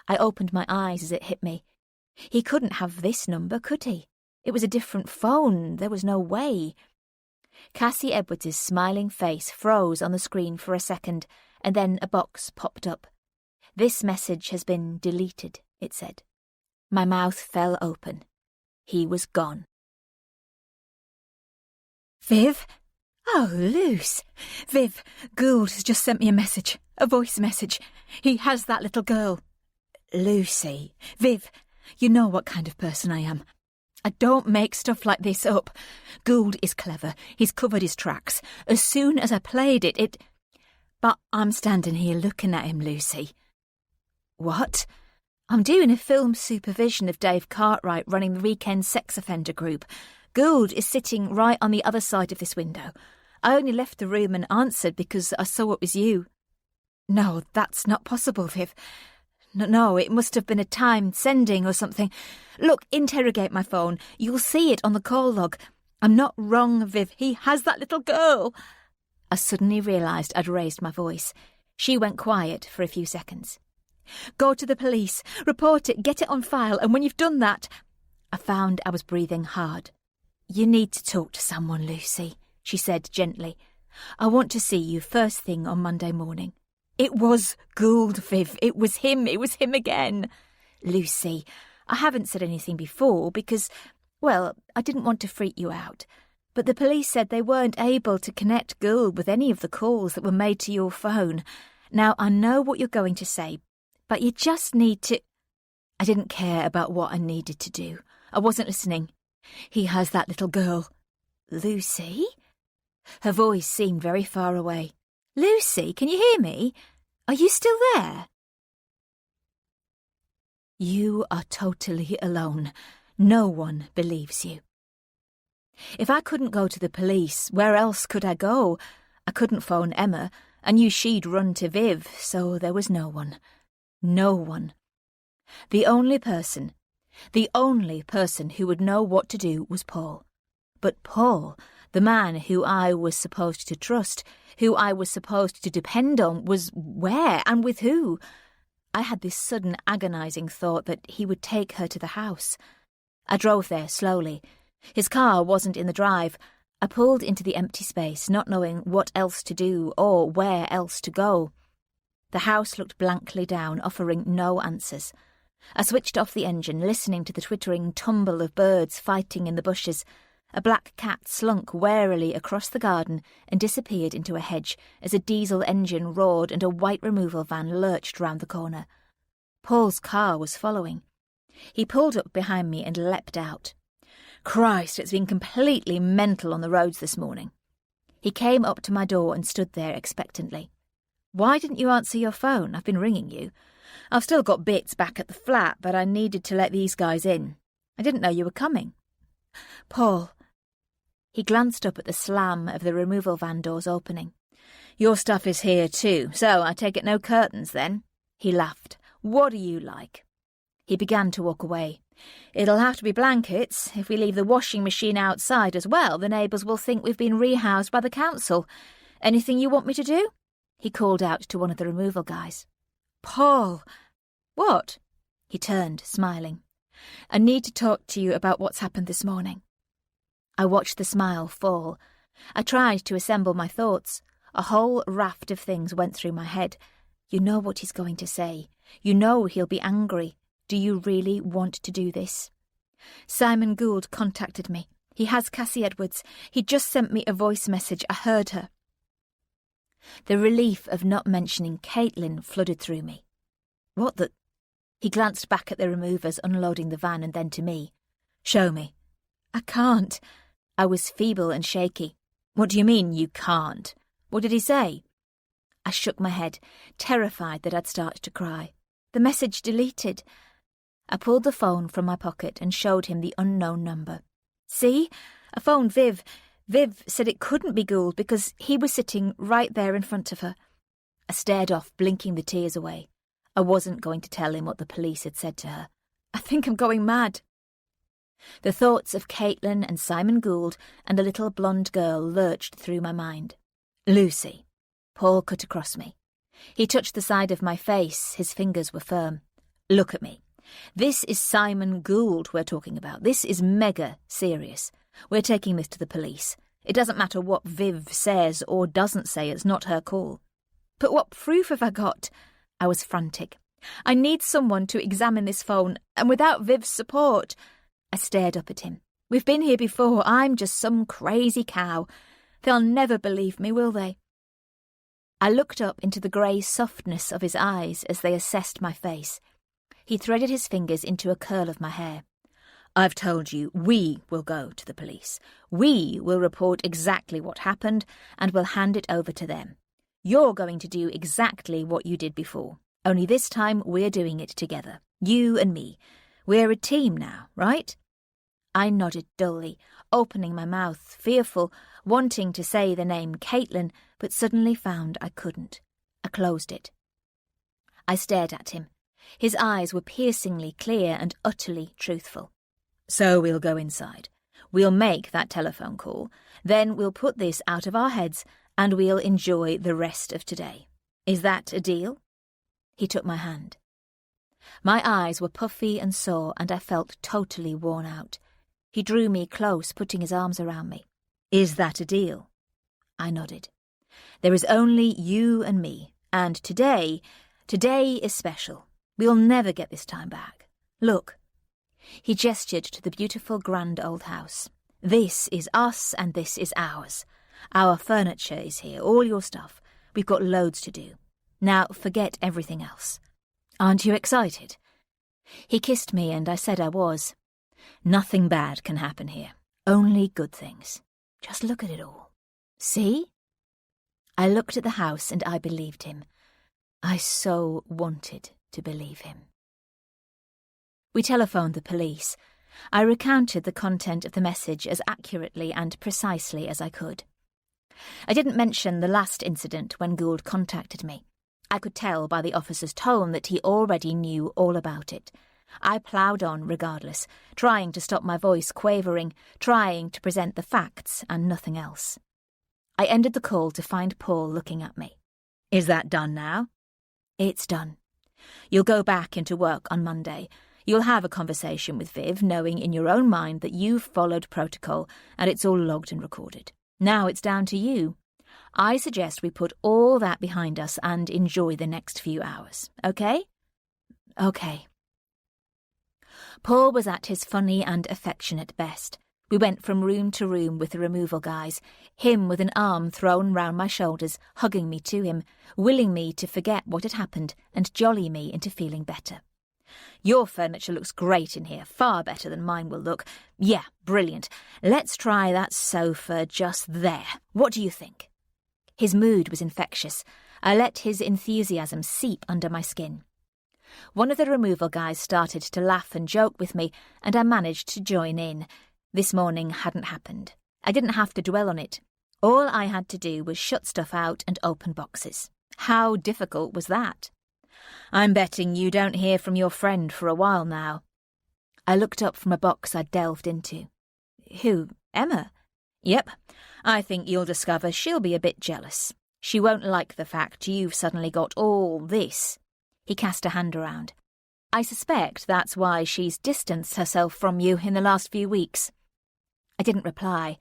I opened my eyes as it hit me. He couldn't have this number, could he? It was a different phone. There was no way. Cassie Edwards' smiling face froze on the screen for a second, and then a box popped up. "This message has been deleted," it said. My mouth fell open. He was gone. "Viv? Oh, Luce. Viv, Gould has just sent me a message, a voice message. He has that little girl." "Lucy, Viv, you know what kind of person I am. I don't make stuff like this up. Gould is clever. He's covered his tracks. As soon as I played it... But I'm standing here looking at him, Lucy." "What?" "I'm doing a film supervision of Dave Cartwright running the Weekend Sex Offender Group. Gould is sitting right on the other side of this window. I only left the room and answered because I saw it was you." "No, that's not possible, Viv. No, it must have been a timed sending or something. Look, interrogate my phone. You'll see it on the call log. I'm not wrong, Viv. He has that little girl." I suddenly realised I'd raised my voice. She went quiet for a few seconds. "Go to the police. Report it. Get it on file. And when you've done that..." I found I was breathing hard. "You need to talk to someone, Lucy," she said gently. "I want to see you first thing on Monday morning." "It was Gould, Viv. It was him again." "Lucy, I haven't said anything before because, well, I didn't want to freak you out. But the police said they weren't able to connect Gould with any of the calls that were made to your phone. Now, I know what you're going to say, but you just need to..." I didn't care about what I needed to do. I wasn't listening. "He has that little girl." "Lucy?" Her voice seemed very far away. "Lucy, can you hear me? Are you still there?" "You are totally alone. No one believes you." If I couldn't go to the police, where else could I go? I couldn't phone Emma. I knew she'd run to Viv, so there was no one. No one. The only person who would know what to do was Paul. But Paul, the man who I was supposed to trust, who I was supposed to depend on, was where and with who? I had this sudden agonising thought that he would take her to the house. I drove there slowly. His car wasn't in the drive. I pulled into the empty space, not knowing what else to do or where else to go. The house looked blankly down, offering no answers. I switched off the engine, listening to the twittering tumble of birds fighting in the bushes. A black cat slunk warily across the garden and disappeared into a hedge as a diesel engine roared and a white removal van lurched round the corner. Paul's car was following. He pulled up behind me and leapt out. Christ, it's been completely mental on the roads this morning. He came up to my door and stood there expectantly. Why didn't you answer your phone? I've been ringing you. I've still got bits back at the flat, but I needed to let these guys in. I didn't know you were coming. Paul. He glanced up at the slam of the removal van doors opening. Your stuff is here too, so I take it no curtains then? He laughed. What do you like? He began to walk away. It'll have to be blankets. If we leave the washing machine outside as well, the neighbours will think we've been rehoused by the council. Anything you want me to do? He called out to one of the removal guys. Paul! What? He turned, smiling. I need to talk to you about what's happened this morning. I watched the smile fall. I tried to assemble my thoughts. A whole raft of things went through my head. You know what he's going to say. You know he'll be angry. Do you really want to do this? Simon Gould contacted me. He has Cassie Edwards. He just sent me a voice message. I heard her. The relief of not mentioning Caitlin flooded through me. What the... He glanced back at the removers unloading the van and then to me. Show me. I can't. I was feeble and shaky. What do you mean, you can't? What did he say? I shook my head, terrified that I'd start to cry. The message deleted. I pulled the phone from my pocket and showed him the unknown number. See? I phoned Viv. Viv said it couldn't be Gould because he was sitting right there in front of her. I stared off, blinking the tears away. I wasn't going to tell him what the police had said to her. I think I'm going mad. The thoughts of Caitlin and Simon Gould and a little blonde girl lurched through my mind. Lucy. Paul cut across me. He touched the side of my face. His fingers were firm. Look at me. This is Simon Gould we're talking about. This is mega serious. We're taking this to the police. It doesn't matter what Viv says or doesn't say. It's not her call. But what proof have I got? I was frantic. I need someone to examine this phone, and without Viv's support... I stared up at him. We've been here before. I'm just some crazy cow. They'll never believe me, will they? I looked up into the grey softness of his eyes as they assessed my face. He threaded his fingers into a curl of my hair. I've told you, we will go to the police. We will report exactly what happened and we'll hand it over to them. You're going to do exactly what you did before. Only this time we're doing it together. You and me. We're a team now, right? I nodded dully, opening my mouth, fearful, wanting to say the name Caitlin, but suddenly found I couldn't. I closed it. I stared at him. His eyes were piercingly clear and utterly truthful. So we'll go inside. We'll make that telephone call. Then we'll put this out of our heads and we'll enjoy the rest of today. Is that a deal? He took my hand. My eyes were puffy and sore, and I felt totally worn out. He drew me close, putting his arms around me. Is that a deal? I nodded. There is only you and me, and today is special. We'll never get this time back. Look. He gestured to the beautiful grand old house. This is us and this is ours. Our furniture is here, all your stuff. We've got loads to do. Now forget everything else. Aren't you excited? He kissed me and I said I was. Nothing bad can happen here. Only good things. Just look at it all. See? I looked at the house and I believed him. I so wanted to believe him. We telephoned the police. I recounted the content of the message as accurately and precisely as I could. I didn't mention the last incident when Gould contacted me. I could tell by the officer's tone that he already knew all about it. I ploughed on regardless, trying to stop my voice quavering, trying to present the facts and nothing else. I ended the call to find Paul looking at me. "Is that done now?" "It's done. You'll go back into work on Monday. You'll have a conversation with Viv, knowing in your own mind that you've followed protocol and it's all logged and recorded. Now it's down to you. I suggest we put all that behind us and enjoy the next few hours, okay?" "Okay." Paul was at his funny and affectionate best. We went from room to room with the removal guys, him with an arm thrown round my shoulders, hugging me to him, willing me to forget what had happened and jolly me into feeling better. "Your furniture looks great in here, far better than mine will look. Yeah, brilliant. Let's try that sofa just there. What do you think?" His mood was infectious. I let his enthusiasm seep under my skin. One of the removal guys started to laugh and joke with me, and I managed to join in. This morning hadn't happened. I didn't have to dwell on it. All I had to do was shut stuff out and open boxes. How difficult was that? "I'm betting you don't hear from your friend for a while now." I looked up from a box I'd delved into. "Who, Emma?" "Yep. I think you'll discover she'll be a bit jealous. She won't like the fact you've suddenly got all this." He cast a hand around. "I suspect that's why she's distanced herself from you in the last few weeks." I didn't reply.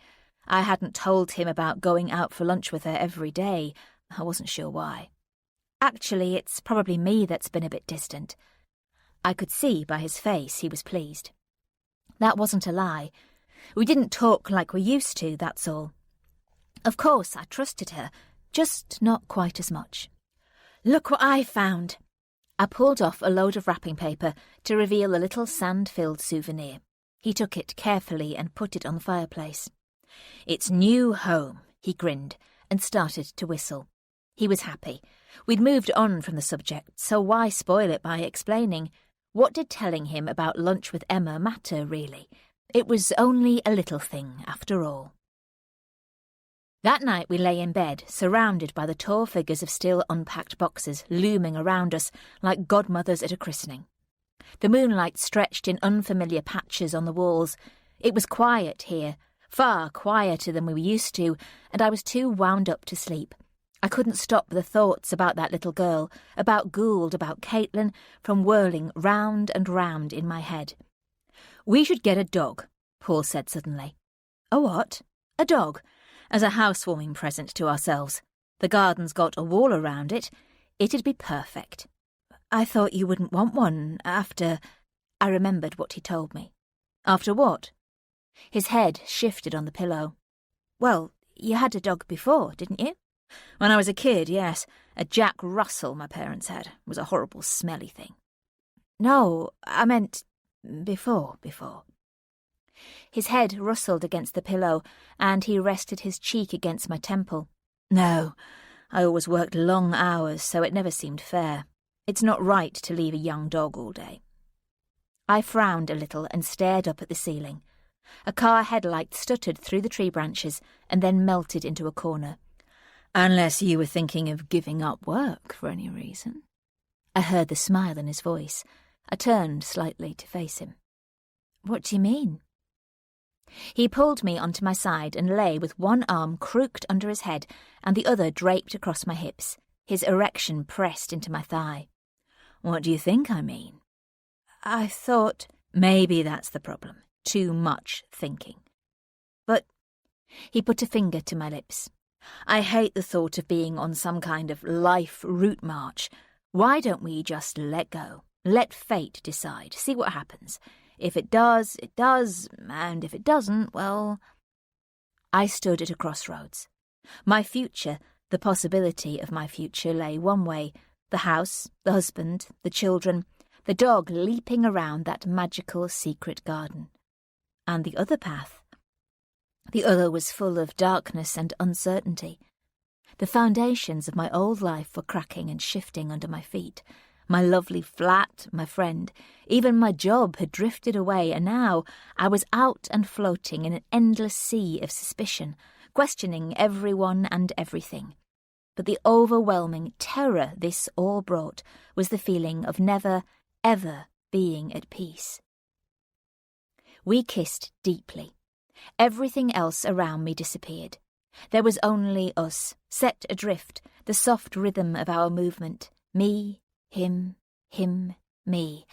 I hadn't told him about going out for lunch with her every day. I wasn't sure why. Actually, it's probably me that's been a bit distant. I could see by his face he was pleased. That wasn't a lie. We didn't talk like we used to, that's all. Of course, I trusted her, just not quite as much. "Look what I found." I pulled off a load of wrapping paper to reveal a little sand-filled souvenir. He took it carefully and put it on the fireplace. "It's new home," he grinned and started to whistle. He was happy. We'd moved on from the subject, so why spoil it by explaining? What did telling him about lunch with Emma matter, really? It was only a little thing, after all. That night we lay in bed, surrounded by the tall figures of still unpacked boxes looming around us like godmothers at a christening. The moonlight stretched in unfamiliar patches on the walls. It was quiet here, far quieter than we were used to, and I was too wound up to sleep. I couldn't stop the thoughts about that little girl, about Gould, about Caitlin, from whirling round and round in my head. "We should get a dog," Paul said suddenly. "A what?" "A dog, as a housewarming present to ourselves. The garden's got a wall around it. It'd be perfect." "I thought you wouldn't want one after—" I remembered what he told me. "After what?" His head shifted on the pillow. "Well, you had a dog before, didn't you?" "When I was a kid, yes. A Jack Russell my parents had. It was a horrible smelly thing." "No, I meant before. His head rustled against the pillow, and he rested his cheek against my temple. "No, I always worked long hours, so it never seemed fair. It's not right to leave a young dog all day." I frowned a little and stared up at the ceiling. A car headlight stuttered through the tree branches and then melted into a corner. "Unless you were thinking of giving up work for any reason." I heard the smile in his voice. I turned slightly to face him. "What do you mean?" He pulled me onto my side and lay with one arm crooked under his head and the other draped across my hips, his erection pressed into my thigh. "What do you think I mean?" "I thought—" "Maybe that's the problem. Too much thinking." "But—" He put a finger to my lips. "I hate the thought of being on some kind of life route march. Why don't we just let go? Let fate decide, see what happens. If it does, it does, and if it doesn't, well..." I stood at a crossroads. My future, the possibility of my future, lay one way: the house, the husband, the children, the dog leaping around that magical secret garden. And the other path? The other was full of darkness and uncertainty. The foundations of my old life were cracking and shifting under my feet. My lovely flat, my friend, even my job had drifted away, and now I was out and floating in an endless sea of suspicion, questioning everyone and everything. But the overwhelming terror this all brought was the feeling of never, ever being at peace. We kissed deeply. Everything else around me disappeared. There was only us, set adrift, the soft rhythm of our movement. Me, him, me.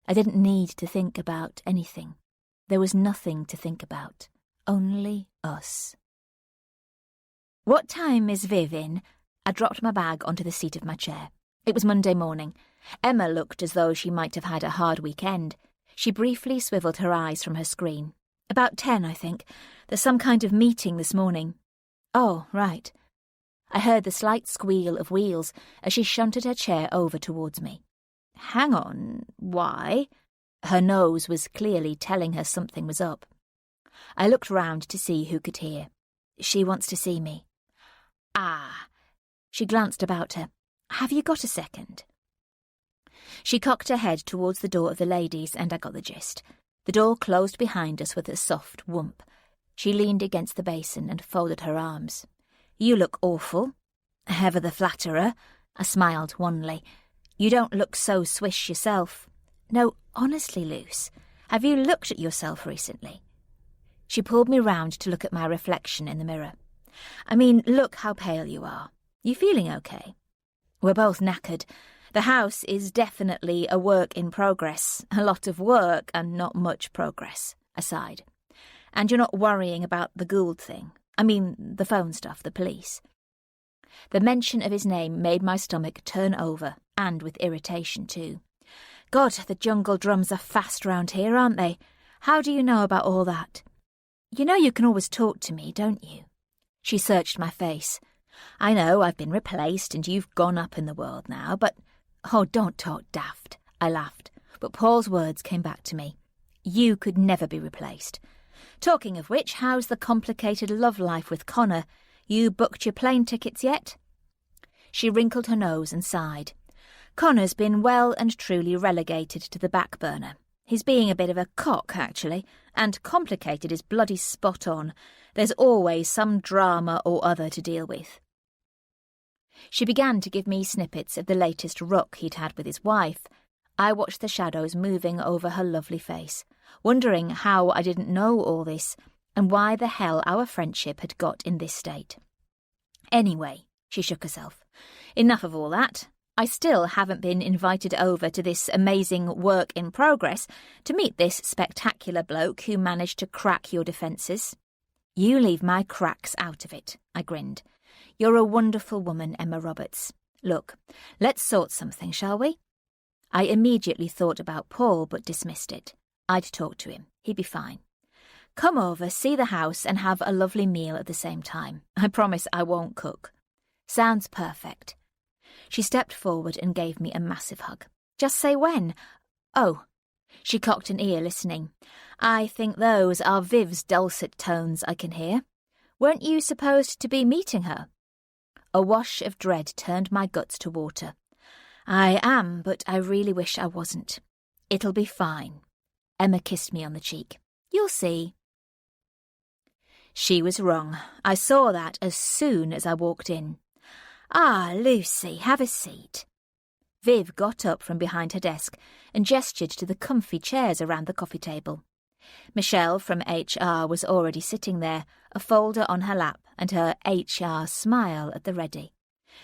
I didn't need to think about anything. There was nothing to think about. Only us. "What time is Viv in?" I dropped my bag onto the seat of my chair. It was Monday morning. Emma looked as though she might have had a hard weekend. She briefly swiveled her eyes from her screen. "About 10, I think. There's some kind of meeting this morning." "Oh, right." I heard the slight squeal of wheels as she shunted her chair over towards me. "Hang on, why?" Her nose was clearly telling her something was up. I looked round to see who could hear. "She wants to see me." "Ah." She glanced about her. "Have you got a second?" She cocked her head towards the door of the ladies, and I got the gist. The door closed behind us with a soft whomp. She leaned against the basin and folded her arms. "You look awful." "Ever the flatterer." I smiled wanly. "You don't look so swish yourself." "No, honestly, Luce, have you looked at yourself recently?" She pulled me round to look at my reflection in the mirror. "I mean, look how pale you are. You feeling okay?" "We're both knackered. The house is definitely a work in progress. A lot of work and not much progress," I sighed. "And you're not worrying about the Gould thing? I mean, the phone stuff, the police." The mention of his name made my stomach turn over, and with irritation too. "God, the jungle drums are fast round here, aren't they? How do you know about all that?" "You know you can always talk to me, don't you?" She searched my face. "I know I've been replaced and you've gone up in the world now, but—" "Oh, don't talk daft," I laughed, but Paul's words came back to me. "You could never be replaced. Talking of which, how's the complicated love life with Connor? You booked your plane tickets yet?" She wrinkled her nose and sighed. "Connor's been well and truly relegated to the back burner. He's being a bit of a cock, actually, and complicated is bloody spot on. There's always some drama or other to deal with." She began to give me snippets of the latest ruck he'd had with his wife. I watched the shadows moving over her lovely face, wondering how I didn't know all this, and why the hell our friendship had got in this state. "Anyway," she shook herself, "enough of all that. I still haven't been invited over to this amazing work in progress to meet this spectacular bloke who managed to crack your defences." "You leave my cracks out of it," I grinned. "You're a wonderful woman, Emma Roberts. Look, let's sort something, shall we?" I immediately thought about Paul, but dismissed it. I'd talk to him. He'd be fine. "Come over, see the house, and have a lovely meal at the same time. I promise I won't cook." "Sounds perfect." She stepped forward and gave me a massive hug. "Just say when." "Oh." She cocked an ear, listening. "I think those are Viv's dulcet tones I can hear. Weren't you supposed to be meeting her?" A wash of dread turned my guts to water. "I am, but I really wish I wasn't. It'll be fine." Emma kissed me on the cheek. "You'll see." She was wrong. I saw that as soon as I walked in. "Ah, Lucy, have a seat." Viv got up from behind her desk and gestured to the comfy chairs around the coffee table. Michelle from HR was already sitting there, a folder on her lap and her HR smile at the ready.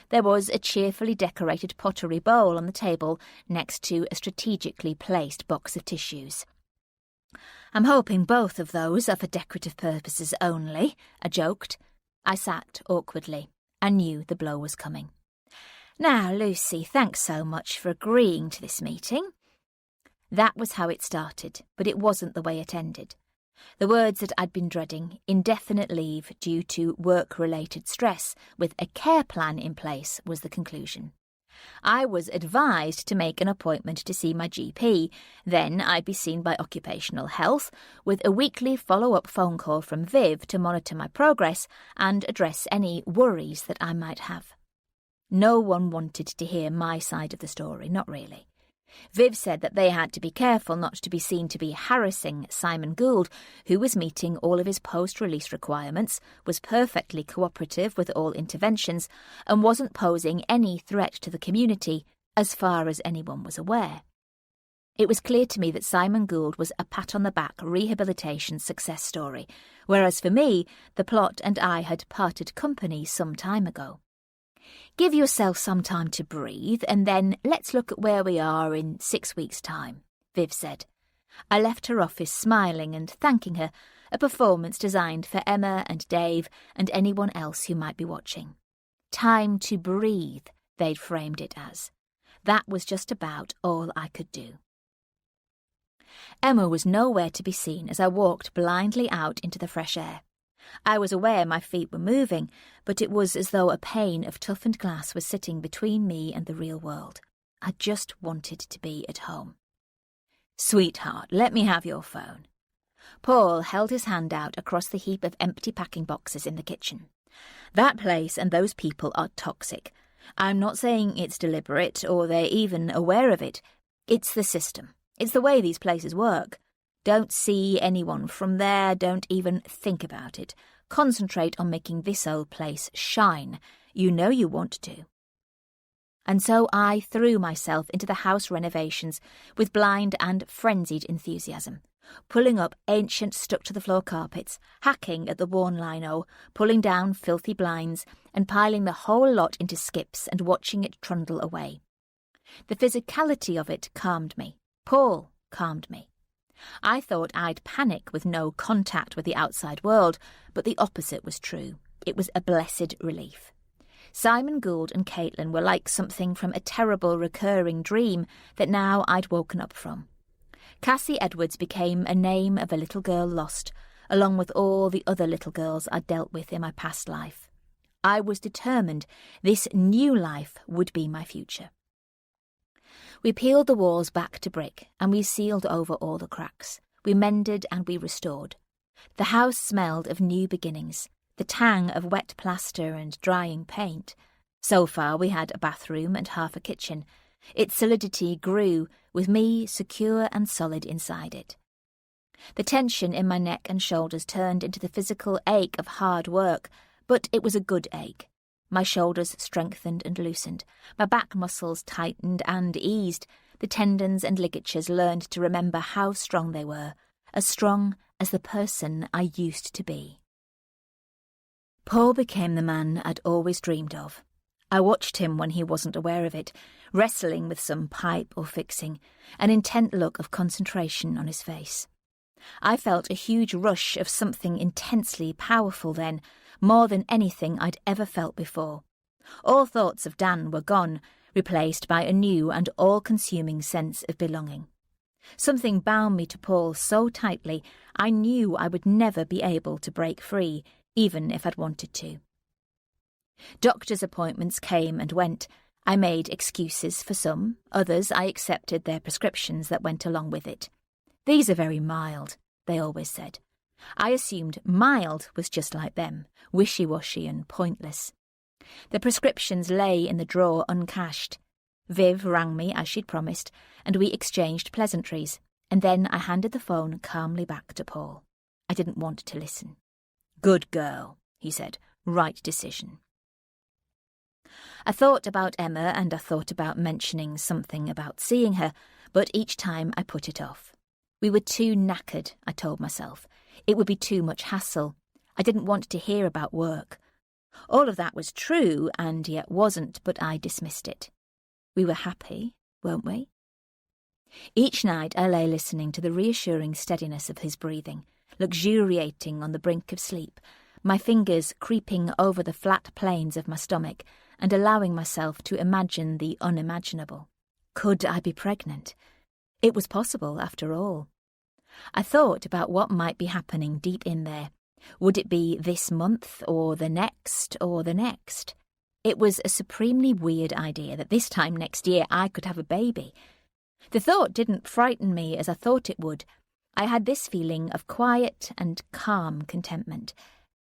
There was a cheerfully decorated pottery bowl on the table next to a strategically placed box of tissues. "I'm hoping both of those are for decorative purposes only," I joked. I sat awkwardly. I knew the blow was coming. "Now, Lucy, thanks so much for agreeing to this meeting." That was how it started, but it wasn't the way it ended. The words that I'd been dreading, indefinite leave due to work-related stress with a care plan in place, was the conclusion. I was advised to make an appointment to see my GP, then I'd be seen by occupational health, with a weekly follow-up phone call from Viv to monitor my progress and address any worries that I might have. No one wanted to hear my side of the story, not really. Viv said that they had to be careful not to be seen to be harassing Simon Gould, who was meeting all of his post-release requirements, was perfectly cooperative with all interventions, and wasn't posing any threat to the community, as far as anyone was aware. It was clear to me that Simon Gould was a pat-on-the-back rehabilitation success story, whereas for me, the plot and I had parted company some time ago. Give yourself some time to breathe, and then let's look at where we are in 6 weeks' time, Viv said. I left her office smiling and thanking her, a performance designed for Emma and Dave and anyone else who might be watching. Time to breathe, they'd framed it as. That was just about all I could do. Emma was nowhere to be seen as I walked blindly out into the fresh air. I was aware my feet were moving, but it was as though a pane of toughened glass was sitting between me and the real world. I just wanted to be at home. Sweetheart, let me have your phone. Paul held his hand out across the heap of empty packing boxes in the kitchen. That place and those people are toxic. I'm not saying it's deliberate or they're even aware of it. It's the system. It's the way these places work. Don't see anyone from there, don't even think about it. Concentrate on making this old place shine. You know you want to. And so I threw myself into the house renovations with blind and frenzied enthusiasm, pulling up ancient stuck-to-the-floor carpets, hacking at the worn lino, pulling down filthy blinds, and piling the whole lot into skips and watching it trundle away. The physicality of it calmed me. Paul calmed me. I thought I'd panic with no contact with the outside world, but the opposite was true. It was a blessed relief. Simon Gould and Caitlin were like something from a terrible recurring dream that now I'd woken up from. Cassie Edwards became a name of a little girl lost, along with all the other little girls I'd dealt with in my past life. I was determined this new life would be my future. We peeled the walls back to brick, and we sealed over all the cracks. We mended and we restored. The house smelled of new beginnings, the tang of wet plaster and drying paint. So far we had a bathroom and half a kitchen. Its solidity grew, with me secure and solid inside it. The tension in my neck and shoulders turned into the physical ache of hard work, but it was a good ache. My shoulders strengthened and loosened. My back muscles tightened and eased. The tendons and ligatures learned to remember how strong they were, as strong as the person I used to be. Paul became the man I'd always dreamed of. I watched him when he wasn't aware of it, wrestling with some pipe or fixing, an intent look of concentration on his face. I felt a huge rush of something intensely powerful then, more than anything I'd ever felt before. All thoughts of Dan were gone, replaced by a new and all-consuming sense of belonging. Something bound me to Paul so tightly I knew I would never be able to break free, even if I'd wanted to. Doctor's appointments came and went. I made excuses for some, others I accepted their prescriptions that went along with it. These are very mild, they always said. I assumed mild was just like them, wishy-washy and pointless. The prescriptions lay in the drawer uncashed. Viv rang me as she'd promised, and we exchanged pleasantries, and then I handed the phone calmly back to Paul. I didn't want to listen. "Good girl," he said. "Right decision." I thought about Emma and I thought about mentioning something about seeing her, but each time I put it off. We were too knackered, I told myself. It would be too much hassle. I didn't want to hear about work. All of that was true and yet wasn't, but I dismissed it. We were happy, weren't we? Each night I lay listening to the reassuring steadiness of his breathing, luxuriating on the brink of sleep, my fingers creeping over the flat planes of my stomach and allowing myself to imagine the unimaginable. Could I be pregnant? It was possible, after all. I thought about what might be happening deep in there. Would it be this month, or the next, or the next? It was a supremely weird idea that this time next year I could have a baby. The thought didn't frighten me as I thought it would. I had this feeling of quiet and calm contentment.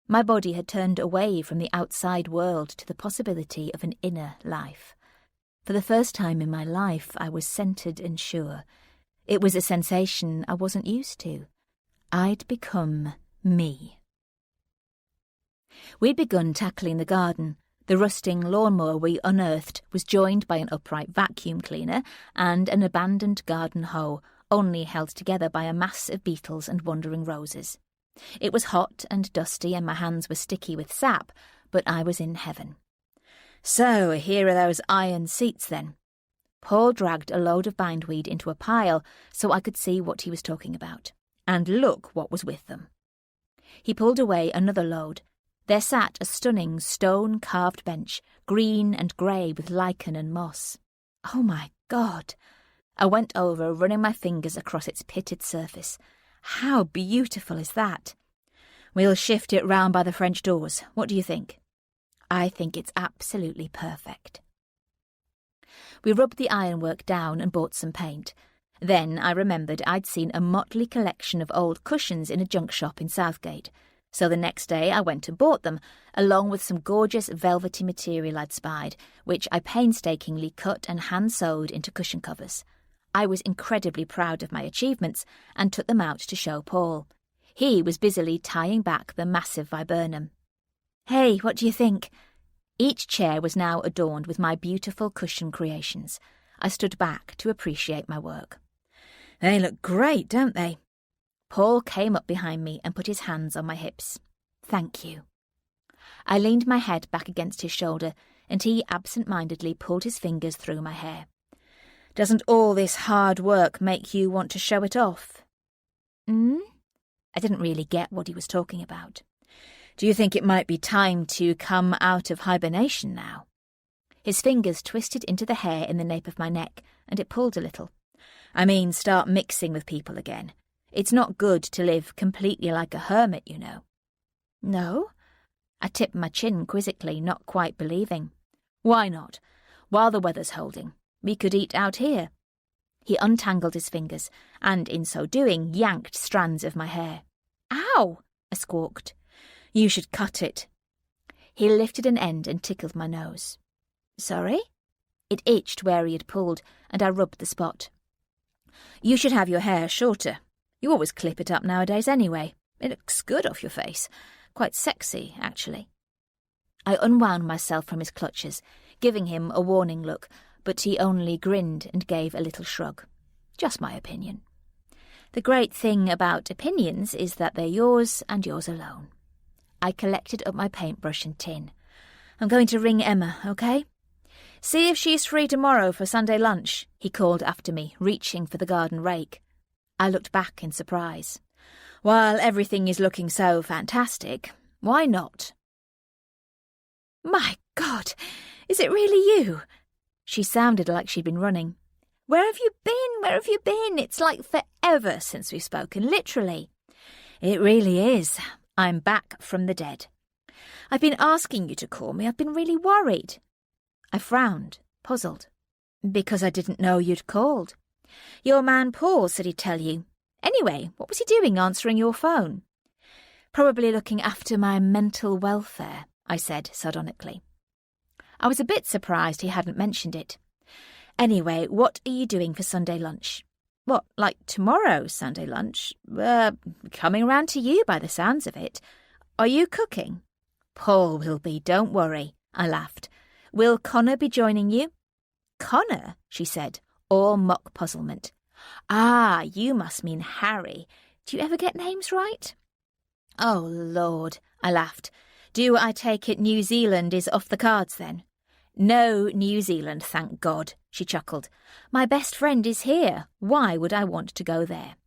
My body had turned away from the outside world to the possibility of an inner life. For the first time in my life, I was centred and sure. It was a sensation I wasn't used to. I'd become me. We'd begun tackling the garden. The rusting lawnmower we unearthed was joined by an upright vacuum cleaner and an abandoned garden hoe, only held together by a mass of beetles and wandering roses. It was hot and dusty and my hands were sticky with sap, but I was in heaven. So here are those iron seats then. Paul dragged a load of bindweed into a pile so I could see what he was talking about. And look what was with them. He pulled away another load. There sat a stunning stone-carved bench, green and grey with lichen and moss. Oh my God! I went over, running my fingers across its pitted surface. How beautiful is that? We'll shift it round by the French doors. What do you think? I think it's absolutely perfect. We rubbed the ironwork down and bought some paint. Then I remembered I'd seen a motley collection of old cushions in a junk shop in Southgate. So the next day I went and bought them, along with some gorgeous velvety material I'd spied, which I painstakingly cut and hand-sewed into cushion covers. I was incredibly proud of my achievements and took them out to show Paul. He was busily tying back the massive viburnum. Hey, what do you think? Each chair was now adorned with my beautiful cushion creations. I stood back to appreciate my work. They look great, don't they? Paul came up behind me and put his hands on my hips. Thank you. I leaned my head back against his shoulder, and he absent-mindedly pulled his fingers through my hair. Doesn't all this hard work make you want to show it off? I didn't really get what he was talking about. Do you think it might be time to come out of hibernation now? His fingers twisted into the hair in the nape of my neck, and it pulled a little. I mean, start mixing with people again. It's not good to live completely like a hermit, you know. No? I tipped my chin quizzically, not quite believing. Why not? While the weather's holding. We could eat out here. He untangled his fingers, and in so doing yanked strands of my hair. Ow! I squawked. You should cut it. He lifted an end and tickled my nose. Sorry? It itched where he had pulled, and I rubbed the spot. You should have your hair shorter. You always clip it up nowadays anyway. It looks good off your face. Quite sexy, actually. I unwound myself from his clutches, giving him a warning look, but he only grinned and gave a little shrug. Just my opinion. The great thing about opinions is that they're yours and yours alone. I collected up my paintbrush and tin. I'm going to ring Emma, okay? See if she's free tomorrow for Sunday lunch, he called after me, reaching for the garden rake. I looked back in surprise. While everything is looking so fantastic, why not? My God, is it really you? She sounded like she'd been running. Where have you been? Where have you been? It's like forever since we've spoken, literally. It really is. I'm back from the dead. I've been asking you to call me. I've been really worried. I frowned, puzzled. Because I didn't know you'd called. Your man Paul said he'd tell you. Anyway, what was he doing answering your phone? Probably looking after my mental welfare, I said sardonically. I was a bit surprised he hadn't mentioned it. Anyway, what are you doing for Sunday lunch? What, like tomorrow's Sunday lunch? Coming round to you by the sounds of it. Are you cooking? Paul will be, don't worry, I laughed. Will Connor be joining you? Connor, she said, all mock puzzlement. Ah, you must mean Harry. Do you ever get names right? Oh, Lord, I laughed. Do I take it New Zealand is off the cards then? No New Zealand, thank God, she chuckled. My best friend is here. Why would I want to go there?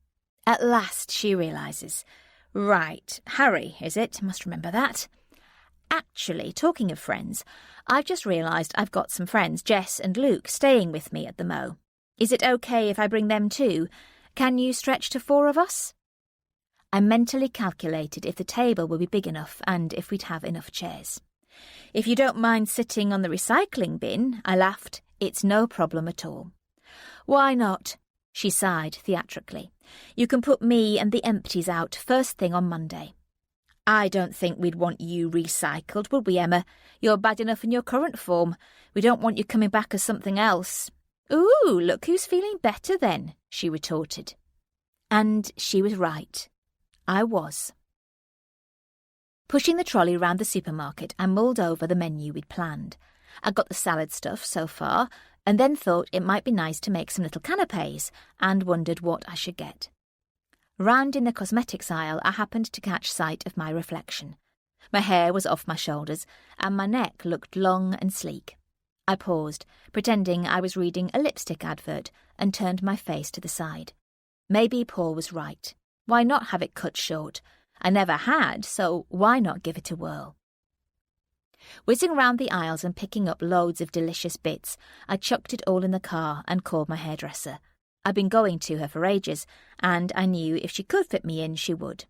At last she realises. Right, Harry, is it? Must remember that. Actually, talking of friends, I've just realised I've got some friends, Jess and Luke, staying with me at the Mo. Is it okay if I bring them too? Can you stretch to 4 of us? I mentally calculated if the table would be big enough and if we'd have enough chairs. If you don't mind sitting on the recycling bin, I laughed, it's no problem at all. Why not? She sighed theatrically. You can put me and the empties out first thing on Monday. I don't think we'd want you recycled, would we, Emma? You're bad enough in your current form. We don't want you coming back as something else. Ooh, look who's feeling better then, she retorted. And she was right. I was. Pushing the trolley round the supermarket, I mulled over the menu we'd planned. I got the salad stuff so far, and then thought it might be nice to make some little canapes, and wondered what I should get. Round in the cosmetics aisle, I happened to catch sight of my reflection. My hair was off my shoulders, and my neck looked long and sleek. I paused, pretending I was reading a lipstick advert, and turned my face to the side. Maybe Paul was right. Why not have it cut short? I never had, so why not give it a whirl? Whizzing round the aisles and picking up loads of delicious bits, I chucked it all in the car and called my hairdresser. I'd been going to her for ages, and I knew if she could fit me in, she would.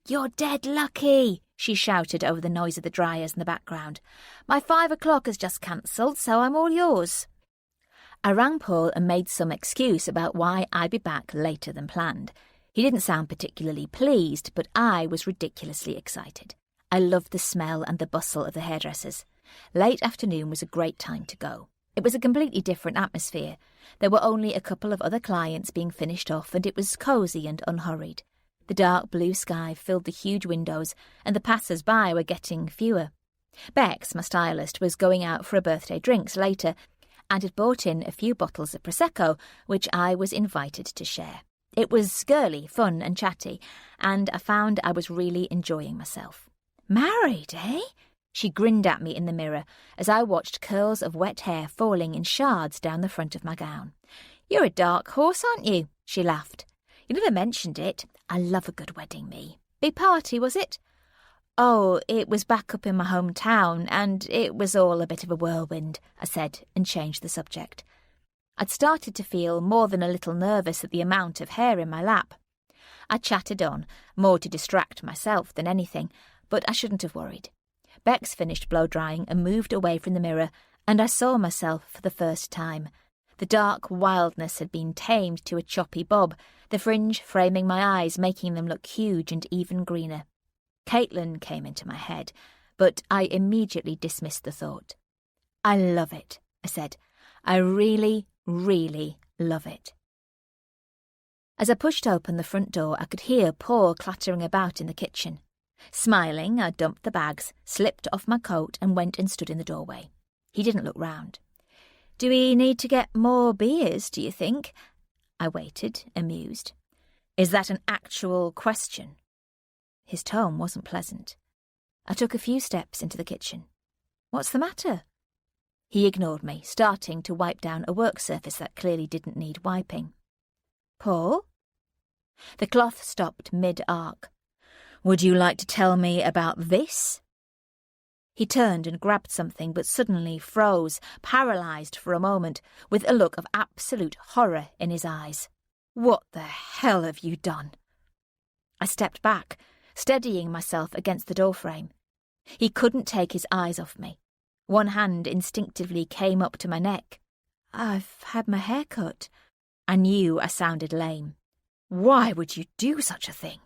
"You're dead lucky," she shouted over the noise of the dryers in the background. "My 5 o'clock has just cancelled, so I'm all yours." I rang Paul and made some excuse about why I'd be back later than planned. He didn't sound particularly pleased, but I was ridiculously excited. I loved the smell and the bustle of the hairdressers. Late afternoon was a great time to go. It was a completely different atmosphere. There were only a couple of other clients being finished off, and it was cosy and unhurried. The dark blue sky filled the huge windows, and the passers-by were getting fewer. Bex, my stylist, was going out for a birthday drinks later, and had bought in a few bottles of Prosecco, which I was invited to share. It was girly, fun and chatty, and I found I was really enjoying myself. "Married, eh?" She grinned at me in the mirror as I watched curls of wet hair falling in shards down the front of my gown. "You're a dark horse, aren't you?" she laughed. "You never mentioned it. I love a good wedding, me. Big party, was it?" "Oh, it was back up in my hometown, and it was all a bit of a whirlwind," I said, and changed the subject. I'd started to feel more than a little nervous at the amount of hair in my lap. I chatted on, more to distract myself than anything, but I shouldn't have worried. Bex finished blow-drying and moved away from the mirror, and I saw myself for the first time. The dark wildness had been tamed to a choppy bob, the fringe framing my eyes, making them look huge and even greener. Caitlin came into my head, but I immediately dismissed the thought. "I love it," I said. "I really, really love it." As I pushed open the front door, I could hear Paul clattering about in the kitchen. Smiling, I dumped the bags, slipped off my coat and went and stood in the doorway. He didn't look round. "Do we need to get more beers, do you think?" I waited, amused. "Is that an actual question?" His tone wasn't pleasant. I took a few steps into the kitchen. "What's the matter?" He ignored me, starting to wipe down a work surface that clearly didn't need wiping. "Paul?" The cloth stopped mid-arc. "Would you like to tell me about this?" He turned and grabbed something, but suddenly froze, paralysed for a moment, with a look of absolute horror in his eyes. "What the hell have you done?" I stepped back, steadying myself against the doorframe. He couldn't take his eyes off me. One hand instinctively came up to my neck. "I've had my hair cut." I knew I sounded lame. "Why would you do such a thing?"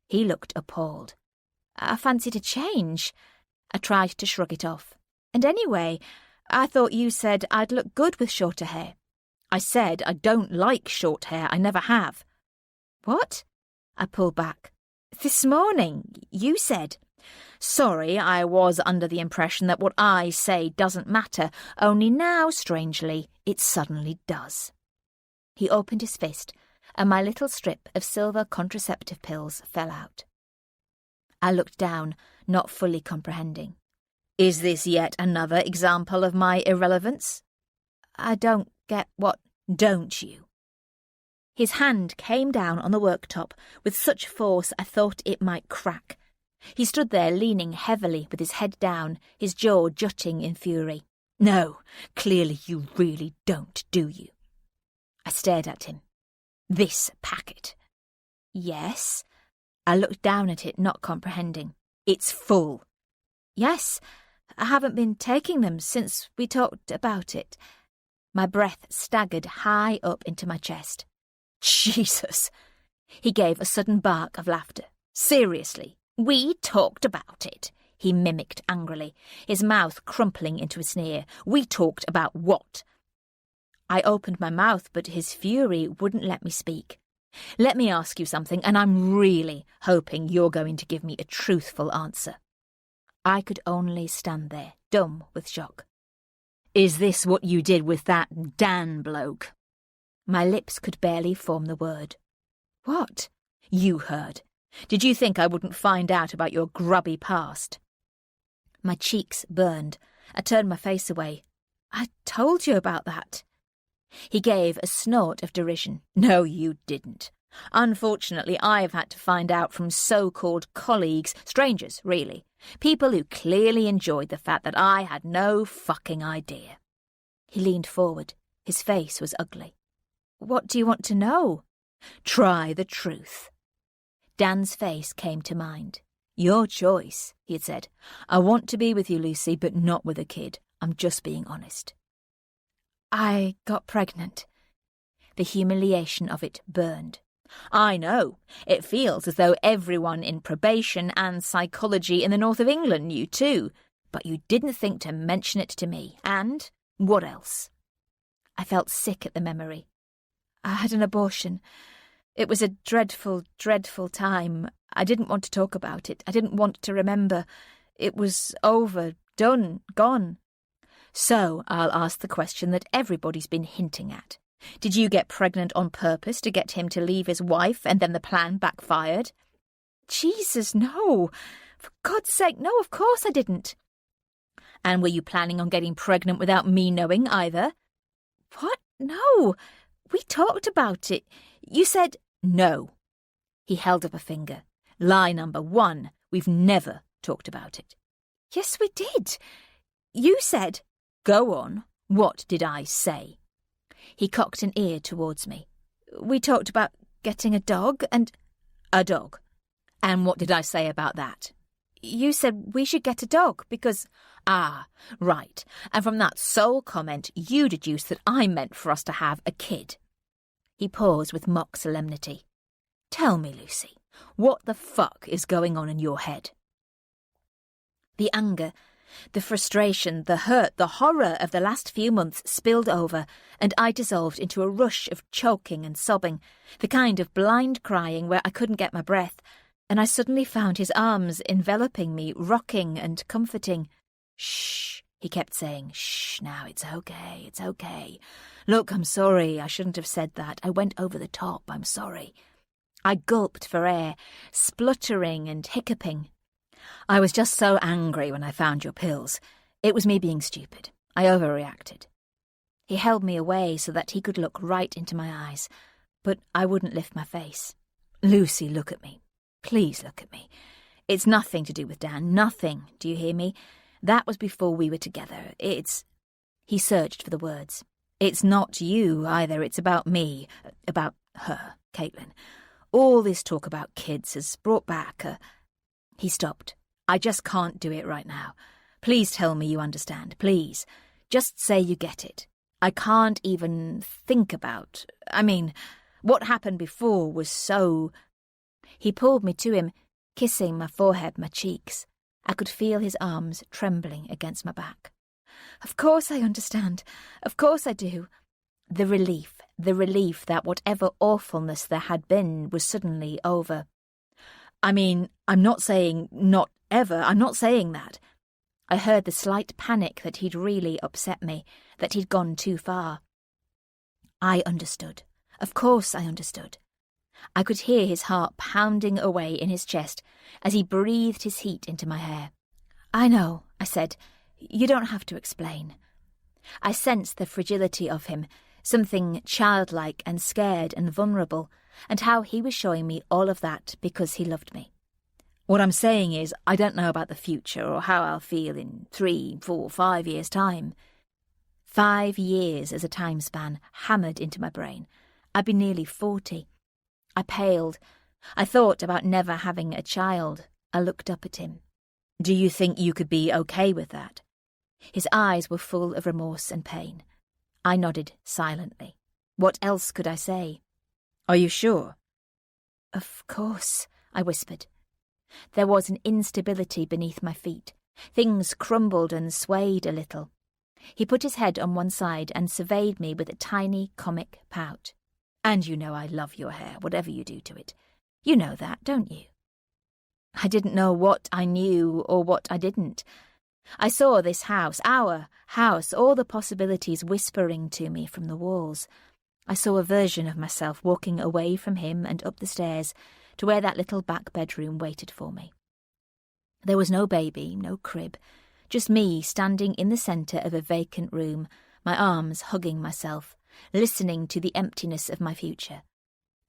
He looked appalled. "I fancied a change." I tried to shrug it off. "And anyway, I thought you said I'd look good with shorter hair." "I said I don't like short hair. I never have." "What?" I pulled back. "This morning, you said." "Sorry, I was under the impression that what I say doesn't matter, only now, strangely, it suddenly does." He opened his fist, and my little strip of silver contraceptive pills fell out. I looked down, not fully comprehending. "Is this yet another example of my irrelevance?" "I don't get what—" "Don't you?" His hand came down on the worktop with such force I thought it might crack. He stood there leaning heavily with his head down, his jaw jutting in fury. "No, clearly you really don't, do you?" I stared at him. "This packet." "Yes." I looked down at it, not comprehending. "It's full." "Yes, I haven't been taking them since we talked about it." My breath staggered high up into my chest. "Jesus!" He gave a sudden bark of laughter. "Seriously, We talked about it, he mimicked angrily, his mouth crumpling into a sneer. We talked about what? I opened my mouth, but his fury wouldn't let me speak. Let me ask you something, and I'm really hoping you're going to give me a truthful answer. I could only stand there, dumb with shock. Is this what you did with that Dan bloke? My lips could barely form the word. What? You heard. Did you think I wouldn't find out about your grubby past? My cheeks burned. I turned my face away. I told you about that. He gave a snort of derision. No, you didn't. Unfortunately, I've had to find out from so-called colleagues, strangers, really, people who clearly enjoyed the fact that I had no fucking idea. He leaned forward. His face was ugly. What do you want to know? Try the truth. Dan's face came to mind. Your choice, he had said. I want to be with you, Lucy, but not with a kid. I'm just being honest. I got pregnant. The humiliation of it burned. I know. It feels as though everyone in probation and psychology in the north of England knew too. But you didn't think to mention it to me. And what else? I felt sick at the memory. I had an abortion. It was a dreadful, dreadful time. I didn't want to talk about it. I didn't want to remember. It was over, done, gone. So I'll ask the question that everybody's been hinting at. Did you get pregnant on purpose to get him to leave his wife and then the plan backfired? Jesus, no. For God's sake, no, of course I didn't. And were you planning on getting pregnant without me knowing either? What? No. We talked about it. You said no. He held up a finger. Lie number 1. We've never talked about it. Yes, we did. You said... Go on. What did I say? He cocked an ear towards me. We talked about getting a dog and... A dog. And what did I say about that? You said we should get a dog because... Ah, right. And from that sole comment, you deduced that I meant for us to have a kid. He paused with mock solemnity. Tell me, Lucy, what the fuck is going on in your head? The anger, the frustration, the hurt, the horror of the last few months spilled over, and I dissolved into a rush of choking and sobbing, the kind of blind crying where I couldn't get my breath, and I suddenly found his arms enveloping me, rocking and comforting. Shh, he kept saying, shh, now, it's okay, it's okay. Look, I'm sorry, I shouldn't have said that. I went over the top, I'm sorry. I gulped for air, spluttering and hiccuping. I was just so angry when I found your pills. It was me being stupid. I overreacted. He held me away so that he could look right into my eyes, but I wouldn't lift my face. Lucy, look at me. Please look at me. It's nothing to do with Dan, nothing, do you hear me? That was before we were together. It's... He searched for the words. It's not you, either. It's about me. About her, Caitlin. All this talk about kids has brought back a... He stopped. I just can't do it right now. Please tell me you understand. Please. Just say you get it. I can't even think about... I mean, what happened before was so... He pulled me to him, kissing my forehead, my cheeks. I could feel his arms trembling against my back. Of course I understand. Of course I do. The relief that whatever awfulness there had been was suddenly over. I mean, I'm not saying not ever. I'm not saying that. I heard the slight panic that he'd really upset me, that he'd gone too far. I understood. Of course I understood. I could hear his heart pounding away in his chest as he breathed his heat into my hair. I know, I said. You don't have to explain. I sensed the fragility of him, something childlike and scared and vulnerable, and how he was showing me all of that because he loved me. What I'm saying is, I don't know about the future or how I'll feel in 3, 4, 5 years' time. 5 years as a time span hammered into my brain. I'd be nearly 40. I paled. I thought about never having a child. I looked up at him. Do you think you could be okay with that? His eyes were full of remorse and pain. I nodded silently. What else could I say? Are you sure? Of course, I whispered. There was an instability beneath my feet. Things crumbled and swayed a little. He put his head on one side and surveyed me with a tiny comic pout. "And you know I love your hair, whatever you do to it. You know that, don't you?" I didn't know what I knew or what I didn't. I saw this house, our house, all the possibilities whispering to me from the walls. I saw a version of myself walking away from him and up the stairs to where that little back bedroom waited for me. There was no baby, no crib, just me standing in the centre of a vacant room, my arms hugging myself, listening to the emptiness of my future.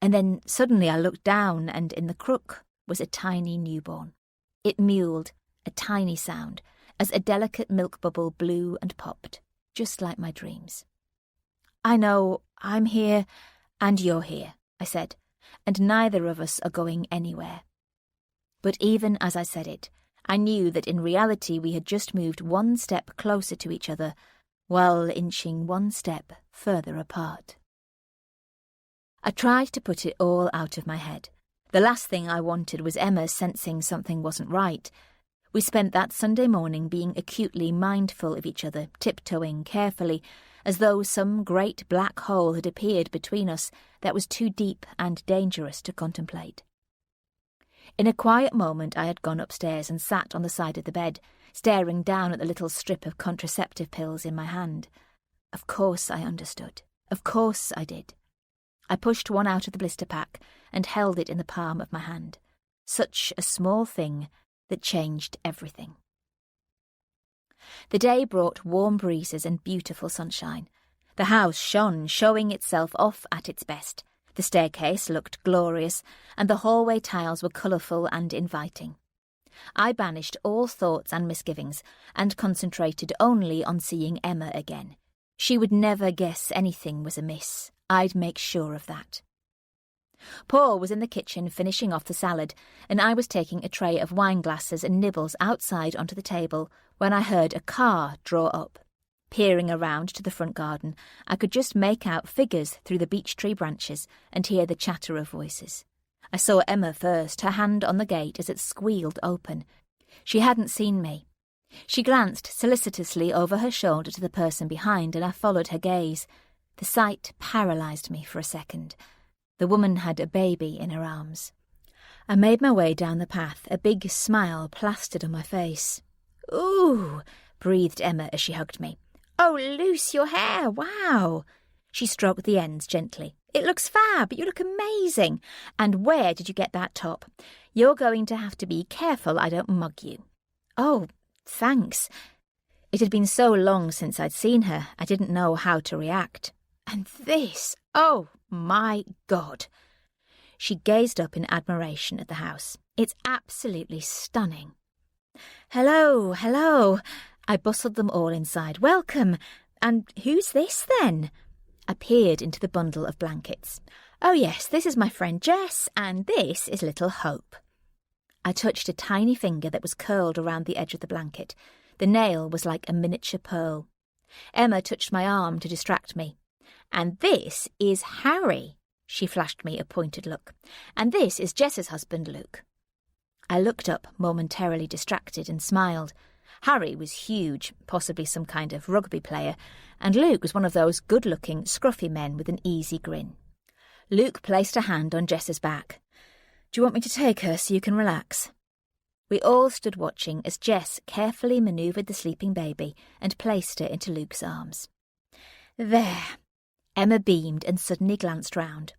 And then suddenly I looked down, and in the crook was a tiny newborn. It mewled, a tiny sound, as a delicate milk bubble blew and popped, just like my dreams. "I know I'm here and you're here," I said, "and neither of us are going anywhere." But even as I said it, I knew that in reality we had just moved one step closer to each other, while inching one step further apart. I tried to put it all out of my head. The last thing I wanted was Emma sensing something wasn't right. We spent that Sunday morning being acutely mindful of each other, tiptoeing carefully, as though some great black hole had appeared between us that was too deep and dangerous to contemplate. In a quiet moment I had gone upstairs and sat on the side of the bed, staring down at the little strip of contraceptive pills in my hand. Of course I understood. Of course I did. I pushed one out of the blister pack and held it in the palm of my hand. Such a small thing that changed everything. The day brought warm breezes and beautiful sunshine. The house shone, showing itself off at its best. The staircase looked glorious, and the hallway tiles were colourful and inviting. I banished all thoughts and misgivings, and concentrated only on seeing Emma again. She would never guess anything was amiss. I'd make sure of that. Paul was in the kitchen finishing off the salad, and I was taking a tray of wine glasses and nibbles outside onto the table when I heard a car draw up. Peering around to the front garden, I could just make out figures through the beech tree branches and hear the chatter of voices. I saw Emma first, her hand on the gate as it squealed open. She hadn't seen me. She glanced solicitously over her shoulder to the person behind, and I followed her gaze. The sight paralysed me for a second. The woman had a baby in her arms. I made my way down the path, a big smile plastered on my face. "Ooh," breathed Emma as she hugged me. "Oh, loose your hair, wow." She stroked the ends gently. "It looks fab, you look amazing. And where did you get that top? You're going to have to be careful I don't mug you." "Oh, thanks." It had been so long since I'd seen her, I didn't know how to react. "And this, oh my God." She gazed up in admiration at the house. "It's absolutely stunning." "Hello, hello." I bustled them all inside. "Welcome. And who's this then?" I peered into the bundle of blankets. "Oh yes, this is my friend Jess, and this is little Hope." I touched a tiny finger that was curled around the edge of the blanket. The nail was like a miniature pearl. Emma touched my arm to distract me. "And this is Harry." She flashed me a pointed look. "And this is Jess's husband, Luke." I looked up, momentarily distracted, and smiled. Harry was huge, possibly some kind of rugby player, and Luke was one of those good-looking, scruffy men with an easy grin. Luke placed a hand on Jess's back. "Do you want me to take her so you can relax?" We all stood watching as Jess carefully manoeuvred the sleeping baby and placed her into Luke's arms. "There." Emma beamed and suddenly glanced round.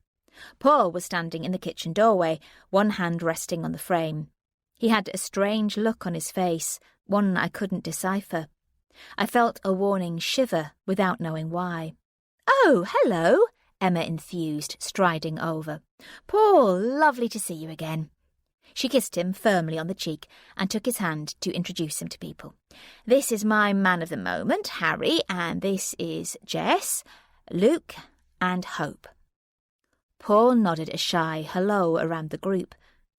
Paul was standing in the kitchen doorway, one hand resting on the frame. He had a strange look on his face, one I couldn't decipher. I felt a warning shiver without knowing why. "Oh, hello," Emma enthused, striding over. "Paul, lovely to see you again." She kissed him firmly on the cheek and took his hand to introduce him to people. "This is my man of the moment, Harry, and this is Jess, Luke, and Hope." Paul nodded a shy hello around the group.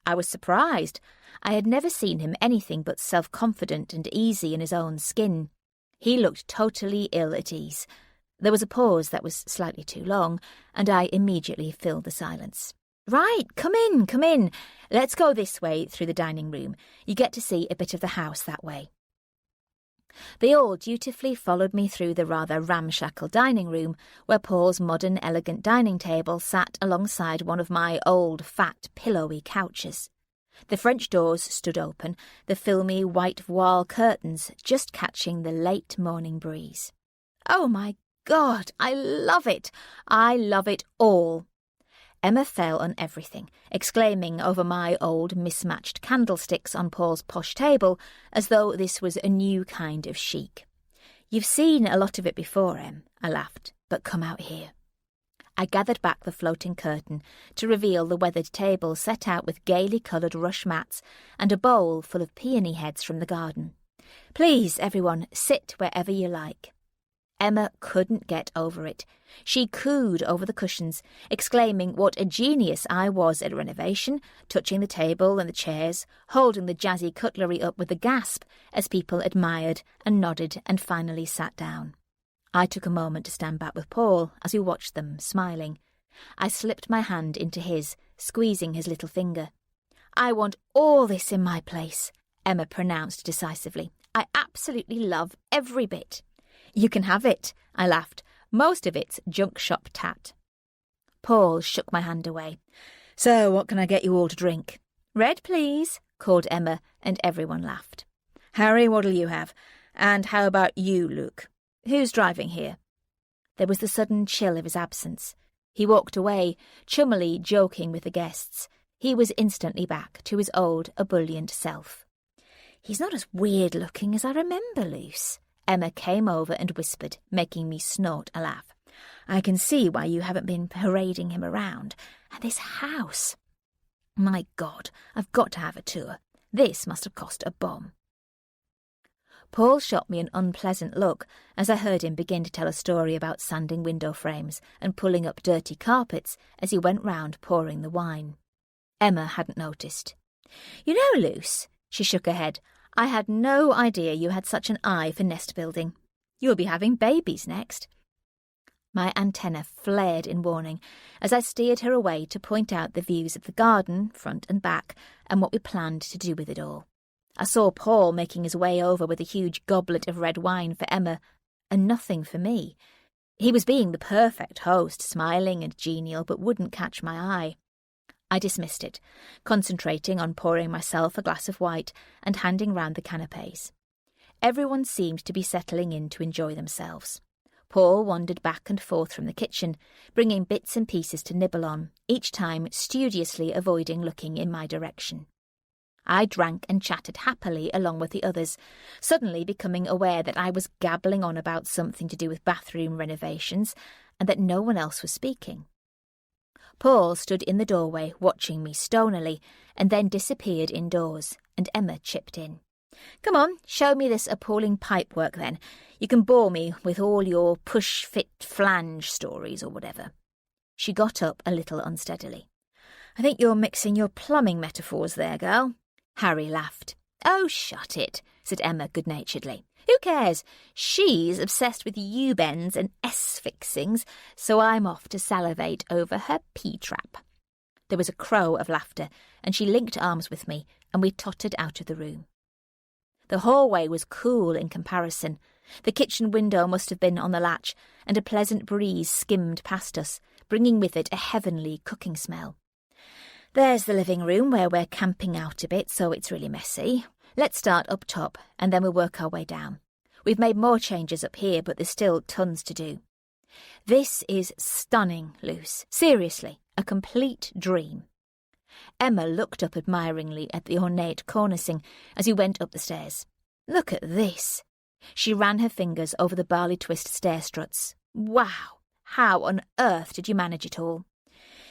I was surprised. I had never seen him anything but self-confident and easy in his own skin. He looked totally ill at ease. There was a pause that was slightly too long, and I immediately filled the silence. Right, come in, come in. Let's go this way through the dining room. You get to see a bit of the house that way. They all dutifully followed me through the rather ramshackle dining room, where Paul's modern, elegant dining table sat alongside one of my old, fat, pillowy couches. The French doors stood open, the filmy white voile curtains just catching the late morning breeze. Oh, my God, I love it! I love it all! Emma fell on everything, exclaiming over my old mismatched candlesticks on Paul's posh table as though this was a new kind of chic. You've seen a lot of it before, Em, I laughed, but come out here. I gathered back the floating curtain to reveal the weathered table set out with gaily coloured rush mats and a bowl full of peony heads from the garden. Please, everyone, sit wherever you like. Emma couldn't get over it. She cooed over the cushions, exclaiming what a genius I was at renovation, touching the table and the chairs, holding the jazzy cutlery up with a gasp as people admired and nodded and finally sat down. I took a moment to stand back with Paul as we watched them, smiling. I slipped my hand into his, squeezing his little finger. I want all this in my place, Emma pronounced decisively. I absolutely love every bit. You can have it, I laughed. Most of it's junk shop tat. Paul shook my hand away. So what can I get you all to drink? Red, please, called Emma, and everyone laughed. Harry, what'll you have? And how about you, Luke? Who's driving here? There was the sudden chill of his absence. He walked away, chummily joking with the guests. He was instantly back to his old, ebullient self. He's not as weird-looking as I remember, Luce. Emma came over and whispered, making me snort a laugh. I can see why you haven't been parading him around. And this house. My God, I've got to have a tour. This must have cost a bomb. Paul shot me an unpleasant look as I heard him begin to tell a story about sanding window frames and pulling up dirty carpets as he went round pouring the wine. Emma hadn't noticed. You know, Luce, she shook her head, I had no idea you had such an eye for nest building. You'll be having babies next. My antenna flared in warning as I steered her away to point out the views of the garden, front and back, and what we planned to do with it all. I saw Paul making his way over with a huge goblet of red wine for Emma, and nothing for me. He was being the perfect host, smiling and genial, but wouldn't catch my eye. I dismissed it, concentrating on pouring myself a glass of white and handing round the canapes. Everyone seemed to be settling in to enjoy themselves. Paul wandered back and forth from the kitchen, bringing bits and pieces to nibble on, each time studiously avoiding looking in my direction. I drank and chatted happily along with the others, suddenly becoming aware that I was gabbling on about something to do with bathroom renovations and that no one else was speaking. Paul stood in the doorway watching me stonily and then disappeared indoors, and Emma chipped in. Come on, show me this appalling pipework then. You can bore me with all your push-fit-flange stories or whatever. She got up a little unsteadily. I think you're mixing your plumbing metaphors there, girl. Harry laughed. Oh, shut it, said Emma good-naturedly. Who cares? She's obsessed with U-bends and S-fixings, so I'm off to salivate over her P-trap. There was a crow of laughter, and she linked arms with me, and we tottered out of the room. The hallway was cool in comparison. The kitchen window must have been on the latch, and a pleasant breeze skimmed past us, bringing with it a heavenly cooking smell. There's the living room where we're camping out a bit, so it's really messy. Let's start up top, and then we'll work our way down. We've made more changes up here, but there's still tons to do. This is stunning, Luce. Seriously, a complete dream. Emma looked up admiringly at the ornate cornicing as we went up the stairs. Look at this. She ran her fingers over the barley twist stair struts. Wow! How on earth did you manage it all?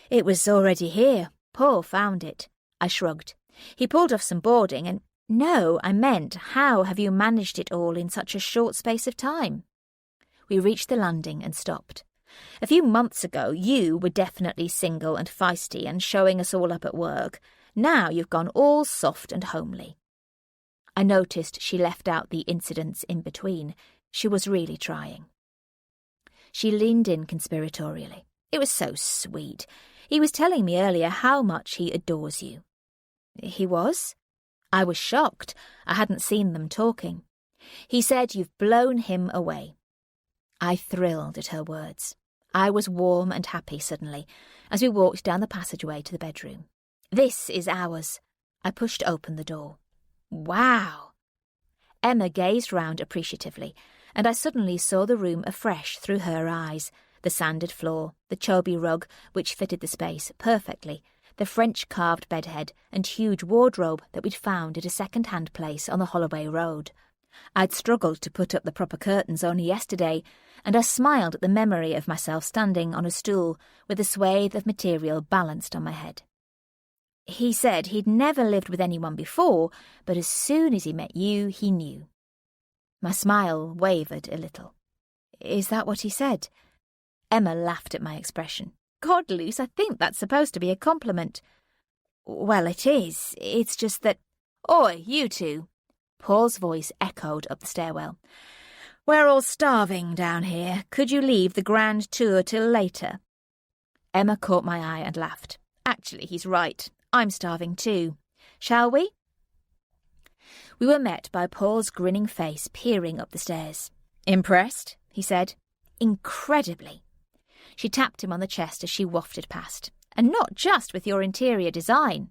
It was already here. Paul found it. I shrugged. He pulled off some boarding and... No, I meant, how have you managed it all in such a short space of time? We reached the landing and stopped. A few months ago, you were definitely single and feisty and showing us all up at work. Now you've gone all soft and homely. I noticed she left out the incidents in between. She was really trying. She leaned in conspiratorially. It was so sweet. He was telling me earlier how much he adores you. He was? I was shocked. I hadn't seen them talking. He said you've blown him away. I thrilled at her words. I was warm and happy suddenly as we walked down the passageway to the bedroom. This is ours. I pushed open the door. Wow! Emma gazed round appreciatively, and I suddenly saw the room afresh through her eyes. The sanded floor, the choby rug, which fitted the space perfectly, the French-carved bedhead and huge wardrobe that we'd found at a second-hand place on the Holloway Road. I'd struggled to put up the proper curtains only yesterday, and I smiled at the memory of myself standing on a stool with a swathe of material balanced on my head. He said he'd never lived with anyone before, but as soon as he met you, he knew. My smile wavered a little. Is that what he said? Emma laughed at my expression. God, Luce, I think that's supposed to be a compliment. Well, it is. It's just that... Oi, you two. Paul's voice echoed up the stairwell. We're all starving down here. Could you leave the grand tour till later? Emma caught my eye and laughed. Actually, he's right. I'm starving too. Shall we? We were met by Paul's grinning face peering up the stairs. Impressed? He said. Incredibly. She tapped him on the chest as she wafted past. And not just with your interior design.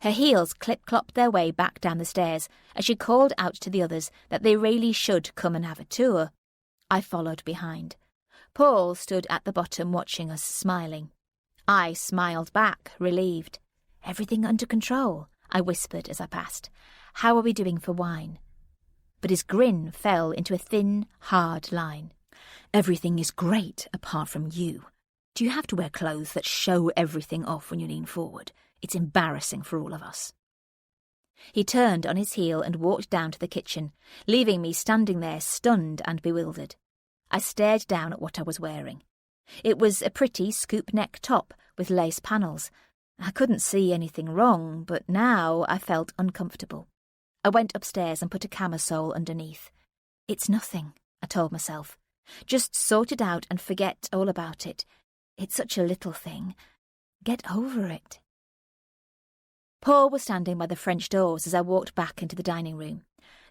Her heels clip-clopped their way back down the stairs as she called out to the others that they really should come and have a tour. I followed behind. Paul stood at the bottom watching us, smiling. I smiled back, relieved. Everything under control, I whispered as I passed. How are we doing for wine? But his grin fell into a thin, hard line. Everything is great apart from you. Do you have to wear clothes that show everything off when you lean forward? It's embarrassing for all of us. He turned on his heel and walked down to the kitchen, leaving me standing there stunned and bewildered. I stared down at what I was wearing. It was a pretty scoop-neck top with lace panels. I couldn't see anything wrong, but now I felt uncomfortable. I went upstairs and put a camisole underneath. It's nothing, I told myself. Just sort it out and forget all about it. It's such a little thing. Get over it. Paul was standing by the French doors as I walked back into the dining room.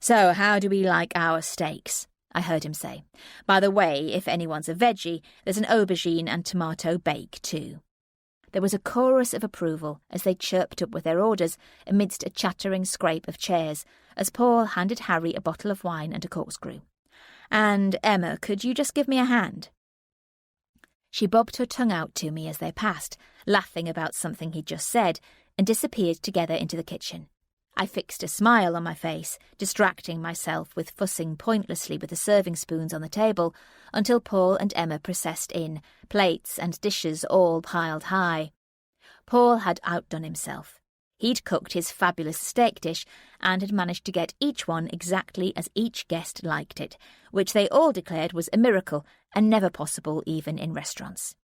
So, how do we like our steaks? I heard him say. By the way, if anyone's a veggie, there's an aubergine and tomato bake too. There was a chorus of approval as they chirped up with their orders amidst a chattering scrape of chairs as Paul handed Harry a bottle of wine and a corkscrew. And, Emma, could you just give me a hand? She bobbed her tongue out to me as they passed, laughing about something he'd just said, and disappeared together into the kitchen. I fixed a smile on my face, distracting myself with fussing pointlessly with the serving spoons on the table, until Paul and Emma processed in, plates and dishes all piled high. Paul had outdone himself. He'd cooked his fabulous steak dish and had managed to get each one exactly as each guest liked it, which they all declared was a miracle and never possible even in restaurants.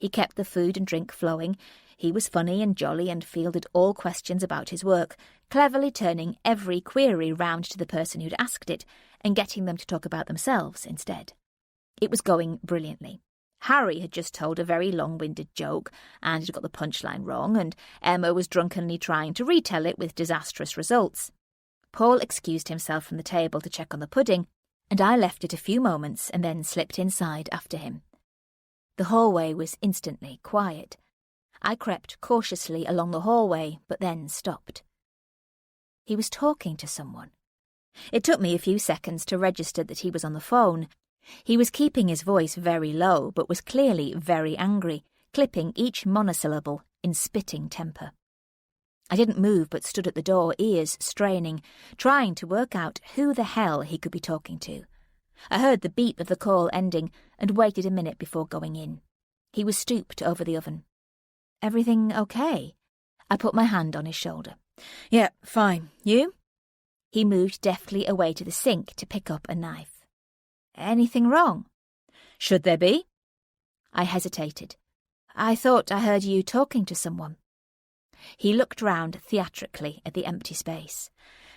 He kept the food and drink flowing. He was funny and jolly and fielded all questions about his work, cleverly turning every query round to the person who'd asked it and getting them to talk about themselves instead. It was going brilliantly. Harry had just told a very long-winded joke and had got the punchline wrong, and Emma was drunkenly trying to retell it with disastrous results. Paul excused himself from the table to check on the pudding, and I left it a few moments and then slipped inside after him. The hallway was instantly quiet. I crept cautiously along the hallway, but then stopped. He was talking to someone. It took me a few seconds to register that he was on the phone. He was keeping his voice very low, but was clearly very angry, clipping each monosyllable in spitting temper. I didn't move but stood at the door, ears straining, trying to work out who the hell he could be talking to. I heard the beep of the call ending and waited a minute before going in. He was stooped over the oven. Everything okay? I put my hand on his shoulder. Yeah, fine. You? He moved deftly away to the sink to pick up a knife. Anything wrong? Should there be? I hesitated. I thought I heard you talking to someone. He looked round theatrically at the empty space.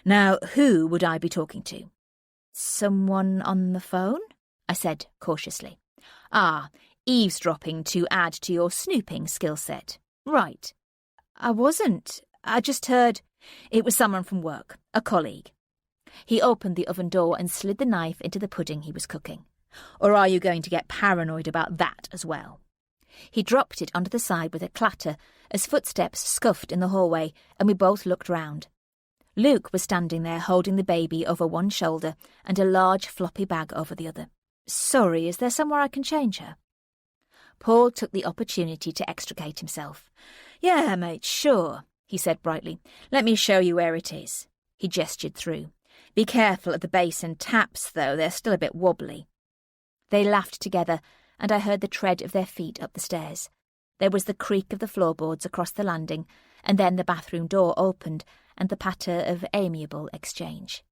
Now, who would I be talking to? Someone on the phone? I said cautiously. Ah, eavesdropping to add to your snooping skill set. Right. I wasn't. I just heard. It was someone from work, a colleague. He opened the oven door and slid the knife into the pudding he was cooking. Or are you going to get paranoid about that as well? He dropped it onto the side with a clatter as footsteps scuffed in the hallway, and we both looked round. Luke was standing there holding the baby over one shoulder and a large floppy bag over the other. Sorry, is there somewhere I can change her? Paul took the opportunity to extricate himself. Yeah, mate, sure, he said brightly. Let me show you where it is. He gestured through. Be careful at the base and taps, though, they're still a bit wobbly. They laughed together, and I heard the tread of their feet up the stairs. There was the creak of the floorboards across the landing, and then the bathroom door opened, and the patter of amiable exchange.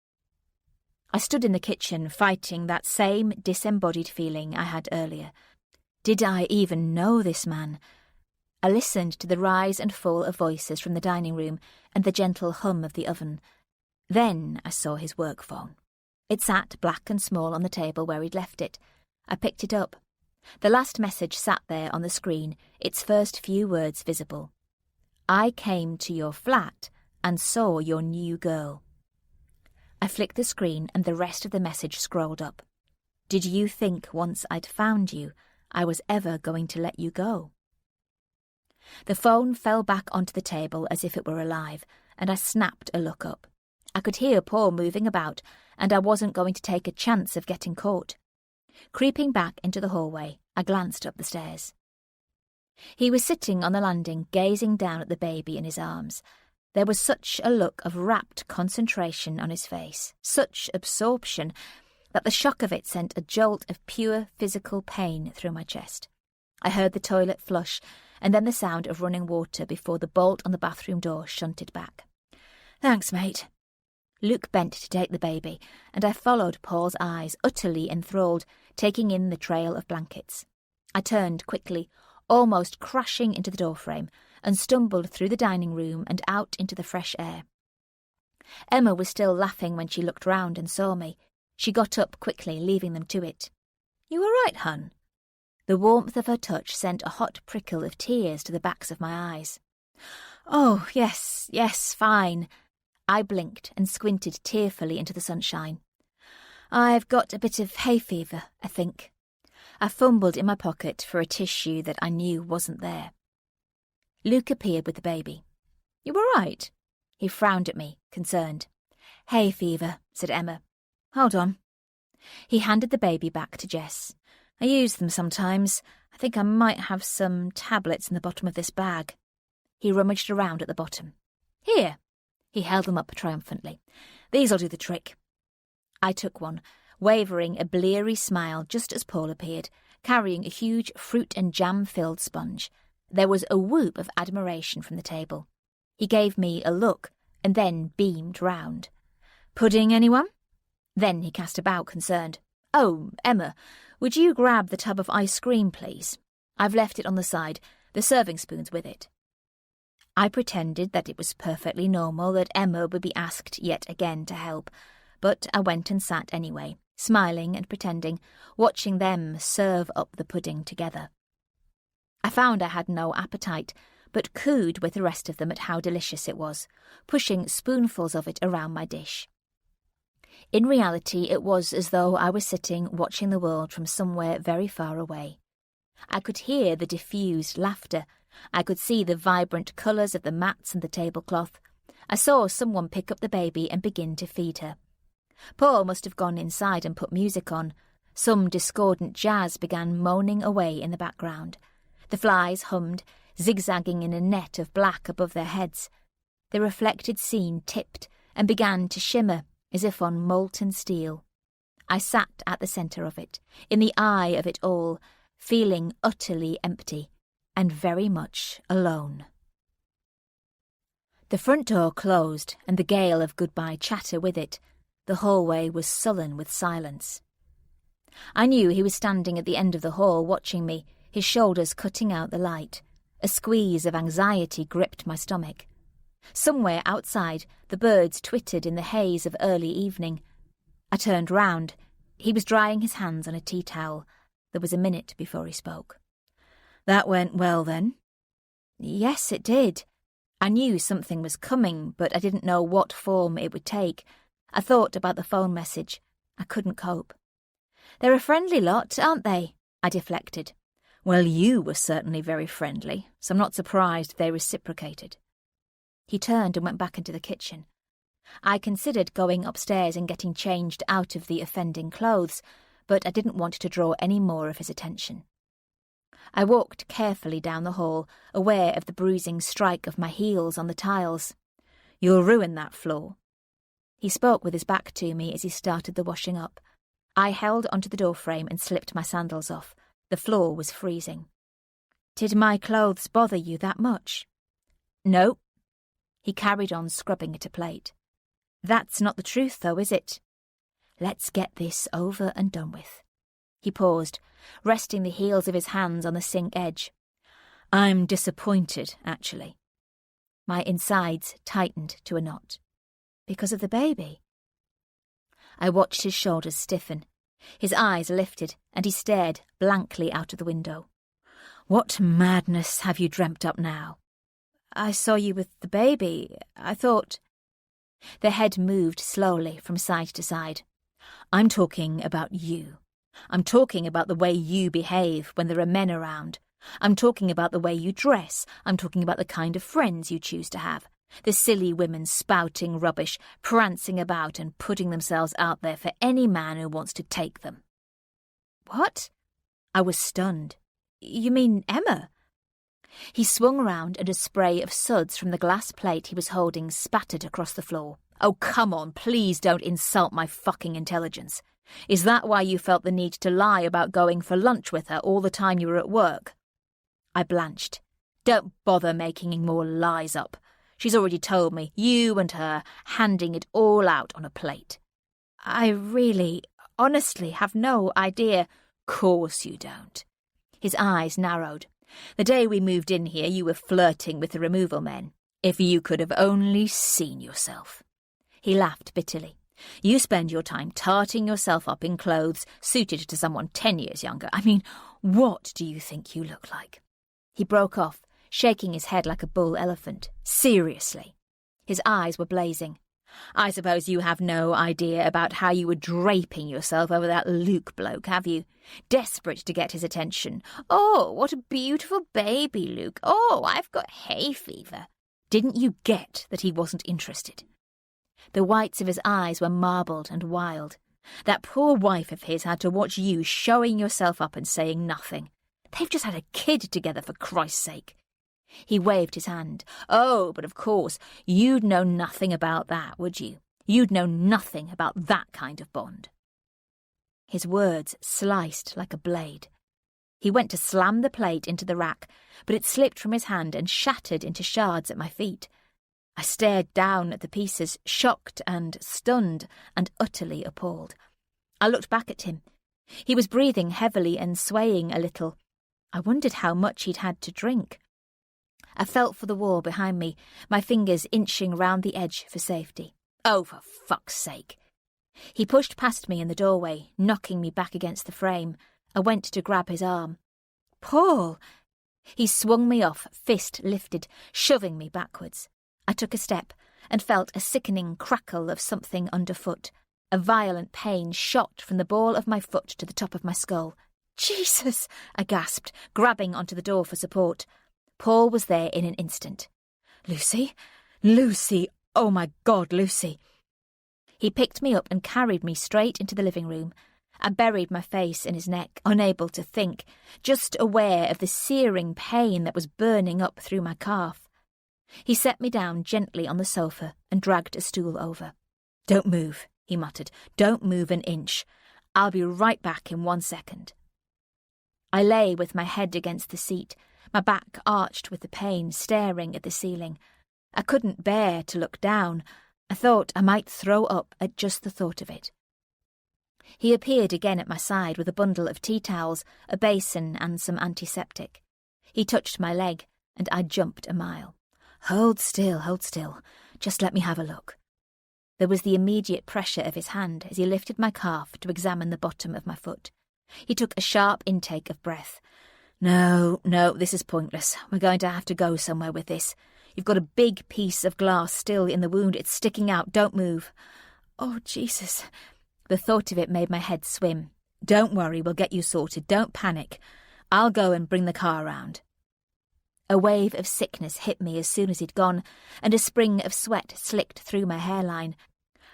I stood in the kitchen, fighting that same disembodied feeling I had earlier. Did I even know this man? I listened to the rise and fall of voices from the dining room and the gentle hum of the oven. Then I saw his work phone. It sat black and small on the table where he'd left it. I picked it up. The last message sat there on the screen, its first few words visible. I came to your flat and saw your new girl. I flicked the screen and the rest of the message scrolled up. Did you think once I'd found you, I was ever going to let you go? The phone fell back onto the table as if it were alive, and I snapped a look up. I could hear Paul moving about, and I wasn't going to take a chance of getting caught. Creeping back into the hallway, I glanced up the stairs. He was sitting on the landing, gazing down at the baby in his arms. There was such a look of rapt concentration on his face, such absorption, that the shock of it sent a jolt of pure physical pain through my chest. I heard the toilet flush, and then the sound of running water before the bolt on the bathroom door shunted back. Thanks, mate. Luke bent to take the baby, and I followed Paul's eyes, utterly enthralled, taking in the trail of blankets. I turned quickly, almost crashing into the doorframe, and stumbled through the dining room and out into the fresh air. Emma was still laughing when she looked round and saw me. She got up quickly, leaving them to it. You all right, hun? The warmth of her touch sent a hot prickle of tears to the backs of my eyes. Oh, yes, fine. I blinked and squinted tearfully into the sunshine. I've got a bit of hay fever, I think. I fumbled in my pocket for a tissue that I knew wasn't there. Luke appeared with the baby. You all right? He frowned at me, concerned. Hay fever, said Emma. Hold on. He handed the baby back to Jess. I use them sometimes. I think I might have some tablets in the bottom of this bag. He rummaged around at the bottom. Here. He held them up triumphantly. These'll do the trick. I took one, wavering a bleary smile just as Paul appeared, carrying a huge fruit and jam-filled sponge. There was a whoop of admiration from the table. He gave me a look and then beamed round. Pudding, anyone? Then he cast about, concerned. Oh, Emma, would you grab the tub of ice cream, please? I've left it on the side, the serving spoon's with it. I pretended that it was perfectly normal that Emma would be asked yet again to help, but I went and sat anyway, smiling and pretending, watching them serve up the pudding together. I found I had no appetite, but cooed with the rest of them at how delicious it was, pushing spoonfuls of it around my dish. In reality, it was as though I was sitting watching the world from somewhere very far away. I could hear the diffused laughter. I could see the vibrant colours of the mats and the tablecloth. I saw someone pick up the baby and begin to feed her. Paul must have gone inside and put music on. Some discordant jazz began moaning away in the background. The flies hummed, zigzagging in a net of black above their heads. The reflected scene tipped and began to shimmer as if on molten steel. I sat at the centre of it, in the eye of it all, feeling utterly empty and very much alone. The front door closed, and the gale of goodbye chatter with it. The hallway was sullen with silence. I knew he was standing at the end of the hall watching me, his shoulders cutting out the light. A squeeze of anxiety gripped my stomach. Somewhere outside, the birds twittered in the haze of early evening. I turned round. He was drying his hands on a tea towel. There was a minute before he spoke. That went well, then? Yes, it did. I knew something was coming, but I didn't know what form it would take. I thought about the phone message. I couldn't cope. They're a friendly lot, aren't they? I deflected. Well, you were certainly very friendly, so I'm not surprised they reciprocated. He turned and went back into the kitchen. I considered going upstairs and getting changed out of the offending clothes, but I didn't want to draw any more of his attention. I walked carefully down the hall, aware of the bruising strike of my heels on the tiles. You'll ruin that floor. He spoke with his back to me as he started the washing up. I held onto the doorframe and slipped my sandals off. The floor was freezing. Did my clothes bother you that much? No. He carried on scrubbing at a plate. That's not the truth, though, is it? Let's get this over and done with. He paused, resting the heels of his hands on the sink edge. I'm disappointed, actually. My insides tightened to a knot. Because of the baby? I watched his shoulders stiffen. His eyes lifted, and he stared blankly out of the window. What madness have you dreamt up now? I saw you with the baby. I thought... The head moved slowly from side to side. I'm talking about you. I'm talking about the way you behave when there are men around. I'm talking about the way you dress. I'm talking about the kind of friends you choose to have. The silly women spouting rubbish, prancing about and putting themselves out there for any man who wants to take them. What? I was stunned. You mean Emma? He swung round and a spray of suds from the glass plate he was holding spattered across the floor. Oh, come on, please don't insult my fucking intelligence. Is that why you felt the need to lie about going for lunch with her all the time you were at work? I blanched. Don't bother making any more lies up. She's already told me, you and her, handing it all out on a plate. I really, honestly have no idea. Course you don't. His eyes narrowed. The day we moved in here, you were flirting with the removal men. If you could have only seen yourself. He laughed bitterly. You spend your time tarting yourself up in clothes suited to someone 10 years younger. I mean, what do you think you look like? He broke off, shaking his head like a bull elephant. Seriously. His eyes were blazing. I suppose you have no idea about how you were draping yourself over that Luke bloke, have you? Desperate to get his attention. Oh, what a beautiful baby, Luke. Oh, I've got hay fever. Didn't you get that he wasn't interested? The whites of his eyes were marbled and wild. That poor wife of his had to watch you showing yourself up and saying nothing. They've just had a kid together, for Christ's sake. He waved his hand. Oh, but of course, you'd know nothing about that, would you? You'd know nothing about that kind of bond. His words sliced like a blade. He went to slam the plate into the rack, but it slipped from his hand and shattered into shards at my feet. I stared down at the pieces, shocked and stunned and utterly appalled. I looked back at him. He was breathing heavily and swaying a little. I wondered how much he'd had to drink. I felt for the wall behind me, my fingers inching round the edge for safety. Oh, for fuck's sake. He pushed past me in the doorway, knocking me back against the frame. I went to grab his arm. Paul! He swung me off, fist lifted, shoving me backwards. I took a step and felt a sickening crackle of something underfoot. A violent pain shot from the ball of my foot to the top of my skull. Jesus! I gasped, grabbing onto the door for support. Paul was there in an instant. Lucy? Lucy! Oh my God, Lucy! He picked me up and carried me straight into the living room. I buried my face in his neck, unable to think, just aware of the searing pain that was burning up through my calf. He set me down gently on the sofa and dragged a stool over. Don't move, he muttered. Don't move an inch. I'll be right back in 1 second. I lay with my head against the seat, my back arched with the pain, staring at the ceiling. I couldn't bear to look down. I thought I might throw up at just the thought of it. He appeared again at my side with a bundle of tea towels, a basin and some antiseptic. He touched my leg, and I jumped a mile. Hold still, hold still. Just let me have a look. There was the immediate pressure of his hand as he lifted my calf to examine the bottom of my foot. He took a sharp intake of breath. No, this is pointless. We're going to have to go somewhere with this. You've got a big piece of glass still in the wound. It's sticking out. Don't move. Oh, Jesus. The thought of it made my head swim. Don't worry, we'll get you sorted. Don't panic. I'll go and bring the car round. A wave of sickness hit me as soon as he'd gone, and a spring of sweat slicked through my hairline.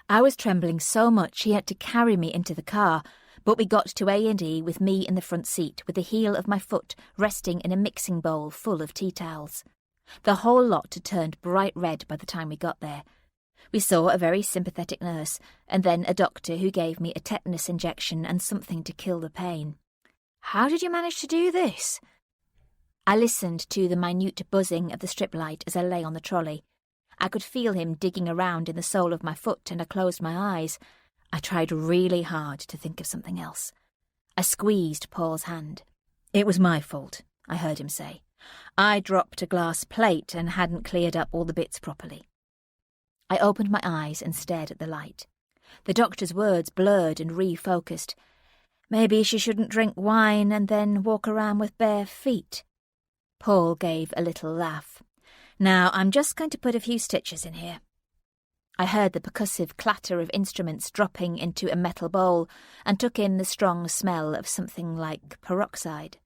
I was trembling so much he had to carry me into the car, but we got to A&E with me in the front seat, with the heel of my foot resting in a mixing bowl full of tea towels. The whole lot had turned bright red by the time we got there. We saw a very sympathetic nurse, and then a doctor who gave me a tetanus injection and something to kill the pain. How did you manage to do this? I listened to the minute buzzing of the strip light as I lay on the trolley. I could feel him digging around in the sole of my foot, and I closed my eyes. I tried really hard to think of something else. I squeezed Paul's hand. It was my fault, I heard him say. I dropped a glass plate and hadn't cleared up all the bits properly. I opened my eyes and stared at the light. The doctor's words blurred and refocused. Maybe she shouldn't drink wine and then walk around with bare feet. Paul gave a little laugh. Now, I'm just going to put a few stitches in here. I heard the percussive clatter of instruments dropping into a metal bowl and took in the strong smell of something like peroxide.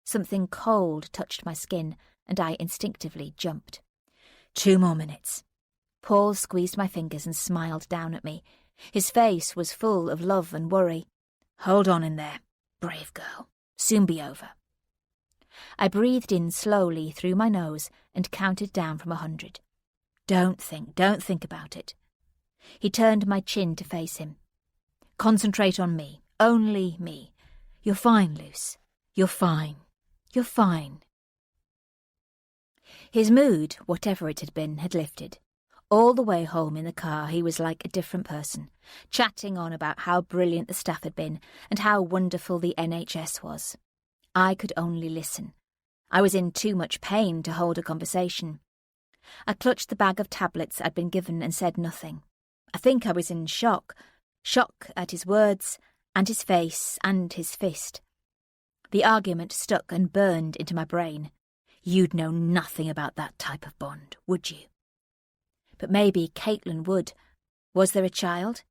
Something cold touched my skin, and I instinctively jumped. 2 more minutes. Paul squeezed my fingers and smiled down at me. His face was full of love and worry. Hold on in there, brave girl. Soon be over. I breathed in slowly through my nose and counted down from 100. Don't think about it. He turned my chin to face him. Concentrate on me, only me. You're fine, Luce. You're fine. You're fine. His mood, whatever it had been, had lifted. All the way home in the car he was like a different person, chatting on about how brilliant the staff had been and how wonderful the NHS was. I could only listen. I was in too much pain to hold a conversation. I clutched the bag of tablets I'd been given and said nothing. I think I was in shock at his words and his face and his fist. The argument stuck and burned into my brain. You'd know nothing about that type of bond, would you? But maybe Caitlin would. Was there a child?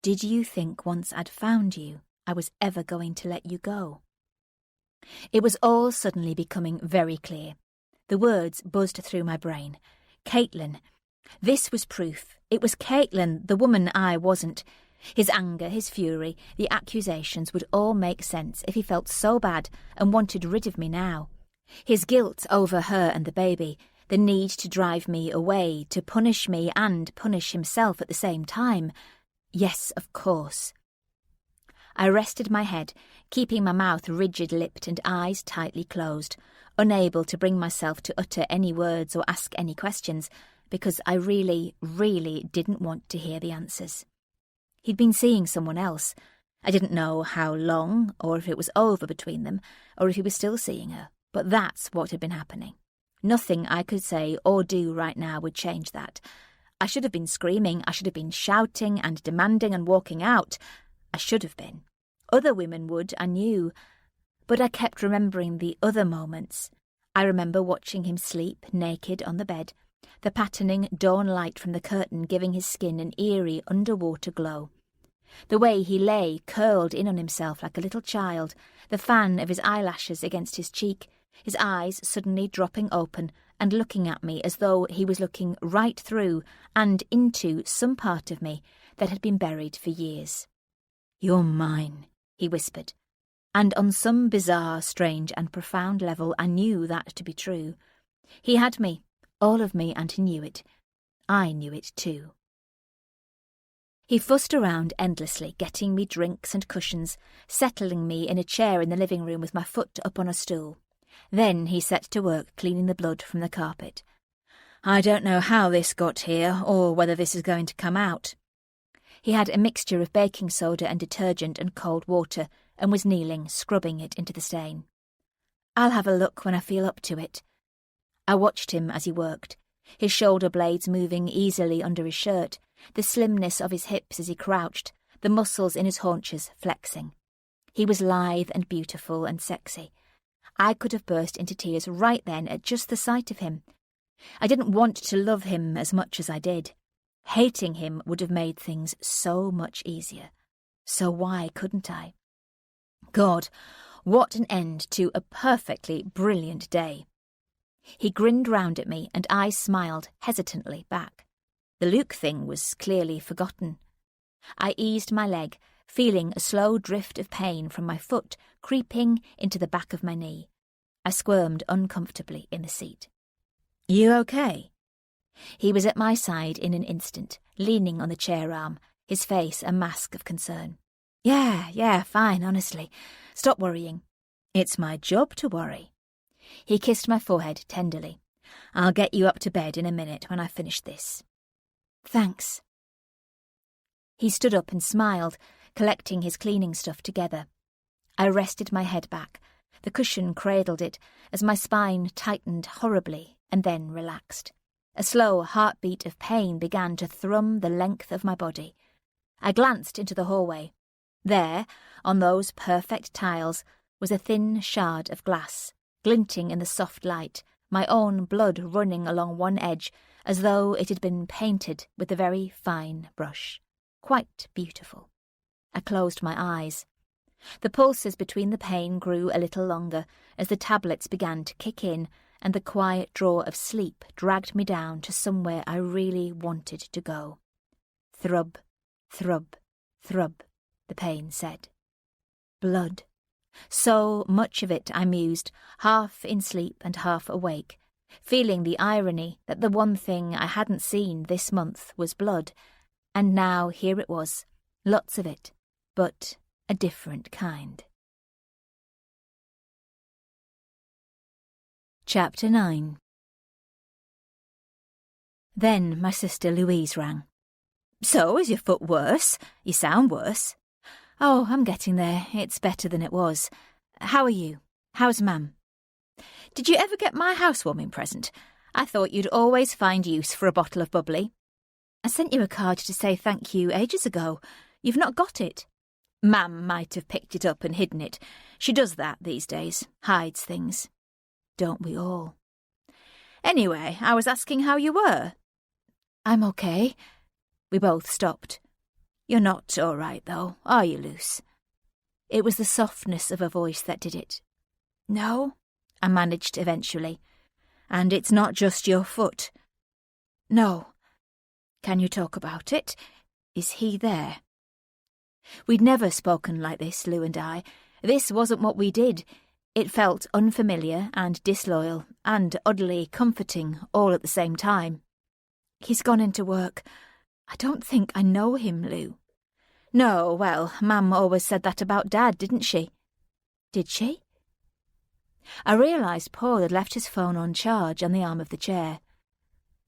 Did you think once I'd found you, I was ever going to let you go? It was all suddenly becoming very clear. The words buzzed through my brain. Caitlin. This was proof. It was Caitlin, the woman I wasn't. His anger, his fury, the accusations would all make sense if he felt so bad and wanted rid of me now. His guilt over her and the baby, the need to drive me away, to punish me and punish himself at the same time. Yes, of course. I rested my head, keeping my mouth rigid-lipped and eyes tightly closed, unable to bring myself to utter any words or ask any questions, because I really, really didn't want to hear the answers. He'd been seeing someone else. I didn't know how long, or if it was over between them, or if he was still seeing her, but that's what had been happening. Nothing I could say or do right now would change that. I should have been screaming, I should have been shouting and demanding and walking out. I should have been. Other women would, I knew. But I kept remembering the other moments. I remember watching him sleep, naked, on the bed, the patterning dawn light from the curtain giving his skin an eerie underwater glow. The way he lay, curled in on himself like a little child, the fan of his eyelashes against his cheek, his eyes suddenly dropping open and looking at me as though he was looking right through and into some part of me that had been buried for years. "You're mine," he whispered, and on some bizarre, strange and profound level I knew that to be true. He had me, all of me, and he knew it. I knew it too. He fussed around endlessly, getting me drinks and cushions, settling me in a chair in the living room with my foot up on a stool. Then he set to work cleaning the blood from the carpet. I don't know how this got here, or whether this is going to come out. He had a mixture of baking soda and detergent and cold water, and was kneeling, scrubbing it into the stain. I'll have a look when I feel up to it. I watched him as he worked, his shoulder blades moving easily under his shirt, the slimness of his hips as he crouched, the muscles in his haunches flexing. He was lithe and beautiful and sexy. I could have burst into tears right then at just the sight of him. I didn't want to love him as much as I did. Hating him would have made things so much easier. So why couldn't I? God, what an end to a perfectly brilliant day. He grinned round at me and I smiled hesitantly back. The Luke thing was clearly forgotten. I eased my leg, feeling a slow drift of pain from my foot creeping into the back of my knee. I squirmed uncomfortably in the seat. "You okay?" He was at my side in an instant, leaning on the chair arm, his face a mask of concern. Yeah, fine, honestly. Stop worrying. It's my job to worry." He kissed my forehead tenderly. "I'll get you up to bed in a minute when I finish this." "Thanks." He stood up and smiled, collecting his cleaning stuff together. I rested my head back. The cushion cradled it as my spine tightened horribly and then relaxed. A slow heartbeat of pain began to thrum the length of my body. I glanced into the hallway. There, on those perfect tiles, was a thin shard of glass, glinting in the soft light, my own blood running along one edge as though it had been painted with a very fine brush. Quite beautiful. I closed my eyes. The pulses between the pain grew a little longer as the tablets began to kick in and the quiet draw of sleep dragged me down to somewhere I really wanted to go. Thrub, thrub, thrub, the pain said. Blood. So much of it, I mused, half in sleep and half awake, feeling the irony that the one thing I hadn't seen this month was blood, and now here it was, lots of it, but a different kind. Chapter 9. Then my sister Louise rang. "So, is your foot worse? You sound worse." "Oh, I'm getting there. It's better than it was. How are you? How's Mam?" "Did you ever get my housewarming present? I thought you'd always find use for a bottle of bubbly." "I sent you a card to say thank you ages ago. You've not got it." "Mam might have picked it up and hidden it. She does that these days, hides things." "Don't we all?" "Anyway, I was asking how you were." "I'm okay." We both stopped. "You're not all right, though, are you, Luce?" It was the softness of her voice that did it. "No," I managed eventually. "And it's not just your foot?" "No." "Can you talk about it? Is he there?" We'd never spoken like this, Lou and I. This wasn't what we did. It felt unfamiliar and disloyal and oddly comforting all at the same time. "He's gone into work. I don't think I know him, Lou." "No, well, Mam always said that about Dad, didn't she?" "Did she?" I realised Paul had left his phone on charge on the arm of the chair.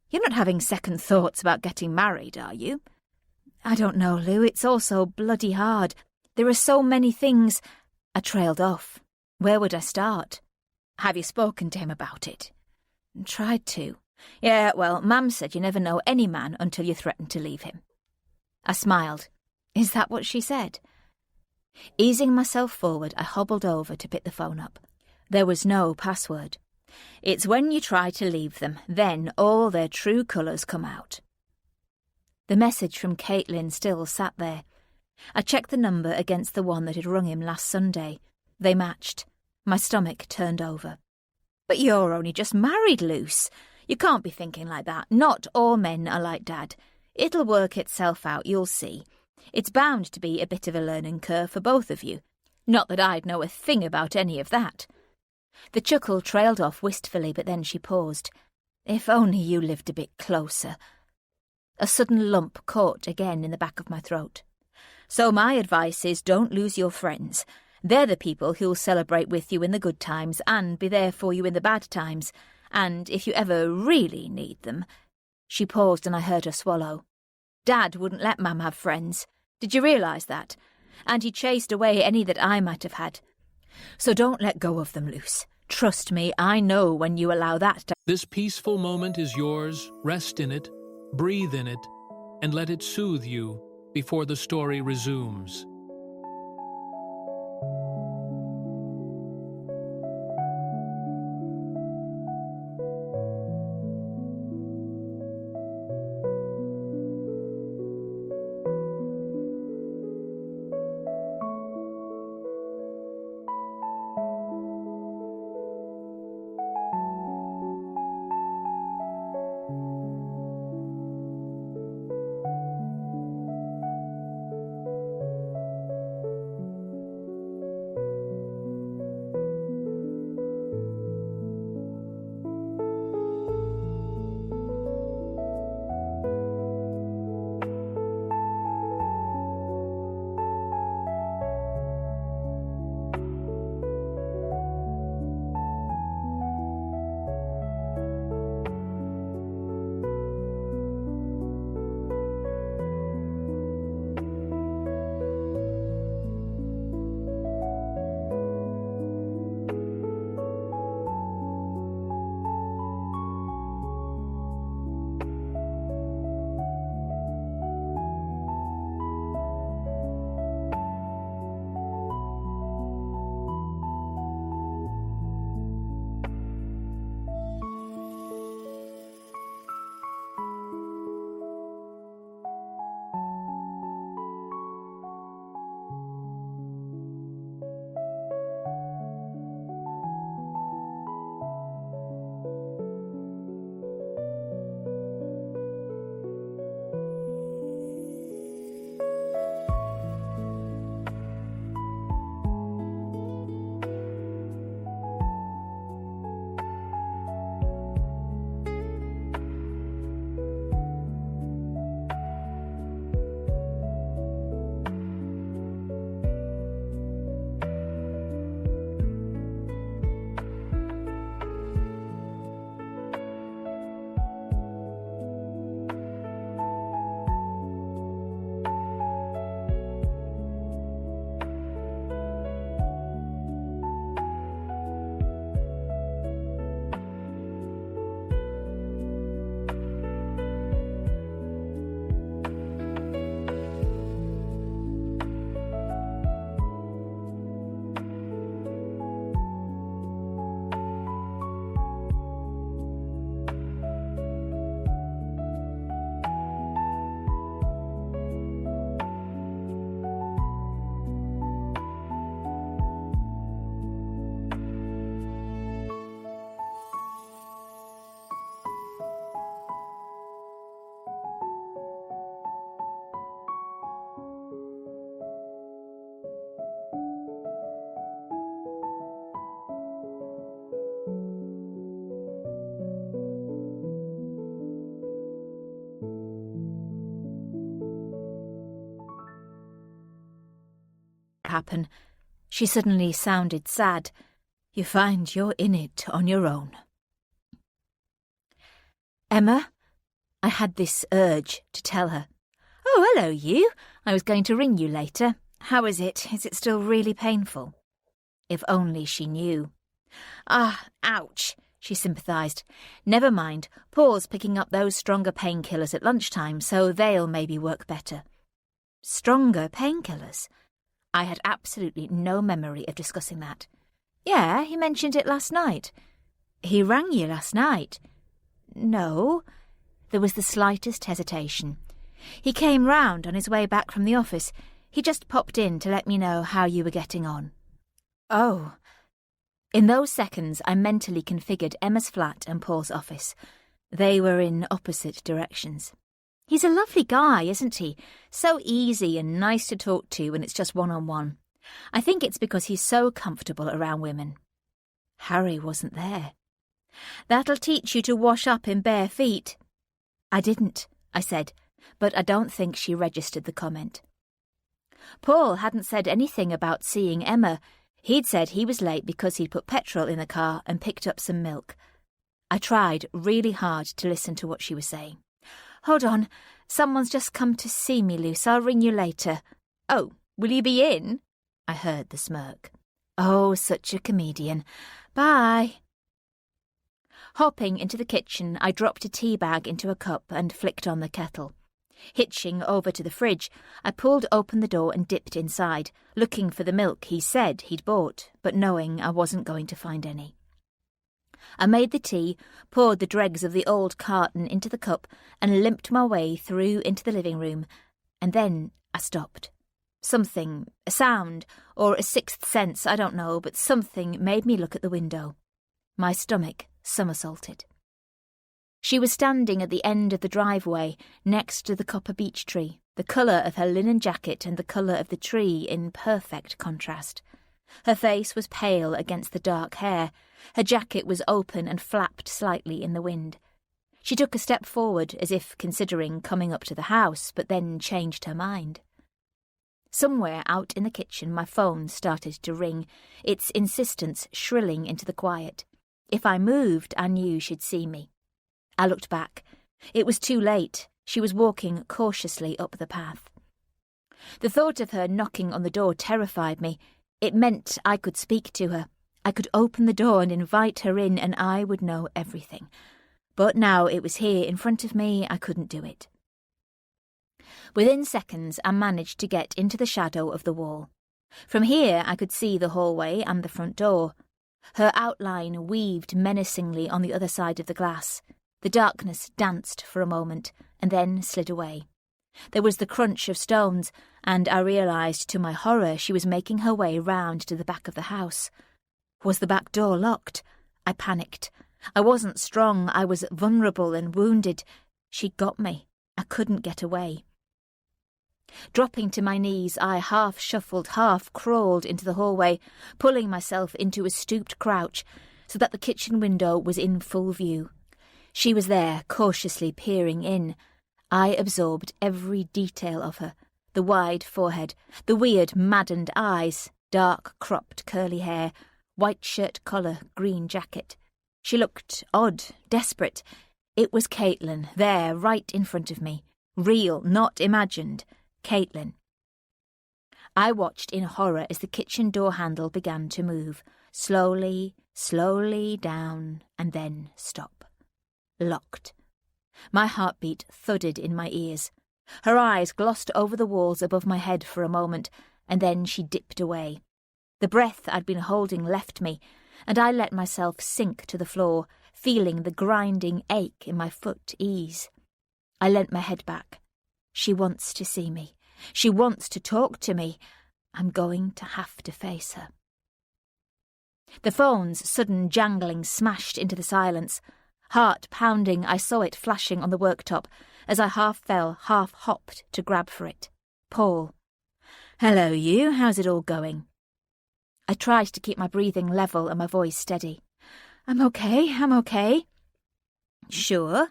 "You're not having second thoughts about getting married, are you?" "I don't know, Lou. It's all so bloody hard. There are so many things." I trailed off. Where would I start? "Have you spoken to him about it?" "Tried to." "Yeah, well, Mam said you never know any man until you threaten to leave him." I smiled. Is that what she said? Easing myself forward, I hobbled over to pick the phone up. There was no password. "It's when you try to leave them, then all their true colours come out." The message from Caitlin still sat there. I checked the number against the one that had rung him last Sunday. They matched. My stomach turned over. "But you're only just married, Luce. You can't be thinking like that. Not all men are like Dad. It'll work itself out, you'll see. It's bound to be a bit of a learning curve for both of you. Not that I'd know a thing about any of that." The chuckle trailed off wistfully, but then she paused. "If only you lived a bit closer." A sudden lump caught again in the back of my throat. "So my advice is don't lose your friends. They're the people who'll celebrate with you in the good times and be there for you in the bad times. And if you ever really need them—" She paused and I heard her swallow. "Dad wouldn't let Mam have friends. Did you realise that? And he chased away any that I might have had. So don't let go of them, Luce. Trust me, I know when you allow that to—" This peaceful moment is yours. Rest in it, breathe in it, and let it soothe you before the story resumes. happen. She suddenly sounded sad. You find you're in it on your own. Emma, I had this urge to tell her. Oh, hello, you. I was going to ring you later. How is it? Is it still really painful? If only she knew. Ah, ouch, she sympathised. Never mind, Paul's picking up those stronger painkillers at lunchtime, so they'll maybe work better. Stronger painkillers? I had absolutely no memory of discussing that. Yeah, he mentioned it last night. He rang you last night? No. There was the slightest hesitation. He came round on his way back from the office. He just popped in to let me know how you were getting on. Oh. In those seconds, I mentally configured Emma's flat and Paul's office. They were in opposite directions. He's a lovely guy, isn't he? So easy and nice to talk to when it's just one-on-one. I think it's because he's so comfortable around women. Harry wasn't there. That'll teach you to wash up in bare feet. I didn't, I said, but I don't think she registered the comment. Paul hadn't said anything about seeing Emma. He'd said he was late because he'd put petrol in the car and picked up some milk. I tried really hard to listen to what she was saying. Hold on, someone's just come to see me, Luce. I'll ring you later. Oh, will you be in? I heard the smirk. Oh, such a comedian. Bye. Hopping into the kitchen, I dropped a tea bag into a cup and flicked on the kettle. Hitching over to the fridge, I pulled open the door and dipped inside, looking for the milk he said he'd bought, but knowing I wasn't going to find any. I made the tea, poured the dregs of the old carton into the cup, and limped my way through into the living room, and then I stopped. Something, a sound, or a sixth sense, I don't know, but something made me look at the window. My stomach somersaulted. She was standing at the end of the driveway, next to the copper beech tree, the colour of her linen jacket and the colour of the tree in perfect contrast. Her face was pale against the dark hair. Her jacket was open and flapped slightly in the wind. She took a step forward, as if considering coming up to the house, but then changed her mind. Somewhere out in the kitchen my phone started to ring, its insistence shrilling into the quiet. If I moved, I knew she'd see me. I looked back. It was too late. She was walking cautiously up the path. The thought of her knocking on the door terrified me. It meant I could speak to her. I could open the door and invite her in, and I would know everything. But now it was here in front of me, I couldn't do it. Within seconds, I managed to get into the shadow of the wall. From here, I could see the hallway and the front door. Her outline weaved menacingly on the other side of the glass. The darkness danced for a moment, and then slid away. There was the crunch of stones, and I realised to my horror she was making her way round to the back of the house. Was the back door locked? I panicked. I wasn't strong, I was vulnerable and wounded. She'd got me. I couldn't get away. Dropping to my knees, I half shuffled, half crawled into the hallway, pulling myself into a stooped crouch so that the kitchen window was in full view. She was there, cautiously peering in. I absorbed every detail of her, the wide forehead, the weird, maddened eyes, dark, cropped, curly hair, white shirt collar, green jacket. She looked odd, desperate. It was Caitlin, there, right in front of me. Real, not imagined. Caitlin. I watched in horror as the kitchen door handle began to move, slowly, slowly down, and then stop. Locked. My heartbeat thudded in my ears. Her eyes glossed over the walls above my head for a moment, and then she dipped away. The breath I'd been holding left me, and I let myself sink to the floor, feeling the grinding ache in my foot ease. I leant my head back. She wants to see me. She wants to talk to me. I'm going to have to face her. The phone's sudden jangling smashed into the silence. Heart pounding, I saw it flashing on the worktop as I half fell, half hopped to grab for it. Paul. Hello, you. How's it all going? I tried to keep my breathing level and my voice steady. I'm okay. Sure?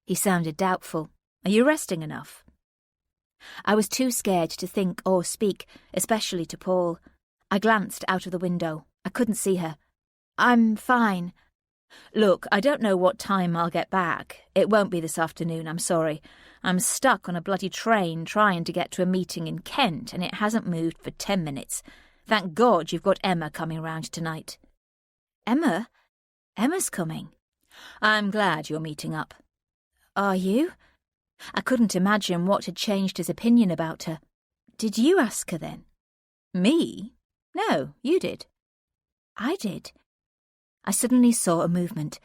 He sounded doubtful. Are you resting enough? I was too scared to think or speak, especially to Paul. I glanced out of the window. I couldn't see her. "I'm fine." "Look, I don't know what time I'll get back. It won't be this afternoon, I'm sorry. I'm stuck on a bloody train trying to get to a meeting in Kent, and it hasn't moved for 10 minutes. Thank God you've got Emma coming round tonight." "Emma? Emma's coming." "I'm glad you're meeting up." "Are you?" I couldn't imagine what had changed his opinion about her. "Did you ask her then?" "Me? No, you did." "I did." I suddenly saw a movement.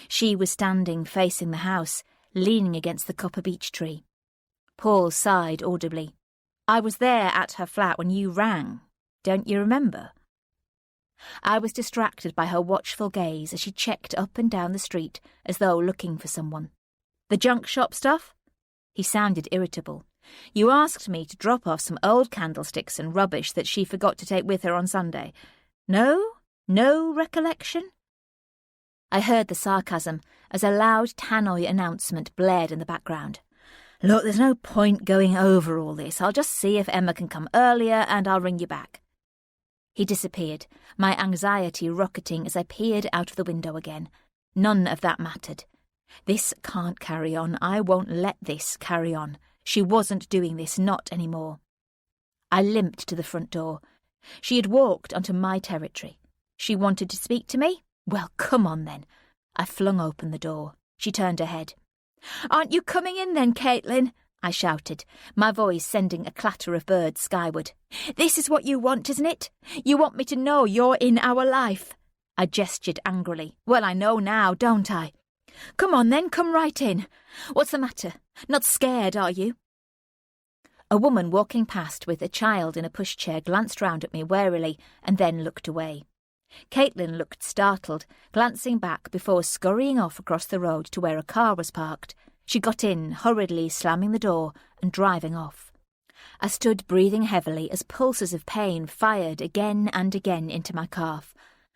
She was standing facing the house, leaning against the copper beech tree. Paul sighed audibly. "I was there at her flat when you rang. Don't you remember?" I was distracted by her watchful gaze as she checked up and down the street as though looking for someone. "The junk shop stuff?" He sounded irritable. "You asked me to drop off some old candlesticks and rubbish that she forgot to take with her on Sunday. No? No recollection?" I heard the sarcasm as a loud tannoy announcement blared in the background. "Look, there's no point going over all this. I'll just see if Emma can come earlier and I'll ring you back." He disappeared, my anxiety rocketing as I peered out of the window again. None of that mattered. This can't carry on. I won't let this carry on. She wasn't doing this, not anymore. I limped to the front door. She had walked onto my territory. She wanted to speak to me? Well, come on then. I flung open the door. She turned her head. "Aren't you coming in then, Caitlin?" I shouted, my voice sending a clatter of birds skyward. "This is what you want, isn't it? You want me to know you're in our life." I gestured angrily. "Well, I know now, don't I? Come on then, come right in. What's the matter? Not scared, are you?" A woman walking past with a child in a pushchair glanced round at me warily and then looked away. Caitlin looked startled, glancing back before scurrying off across the road to where a car was parked. She got in, hurriedly slamming the door and driving off. I stood breathing heavily as pulses of pain fired again and again into my calf.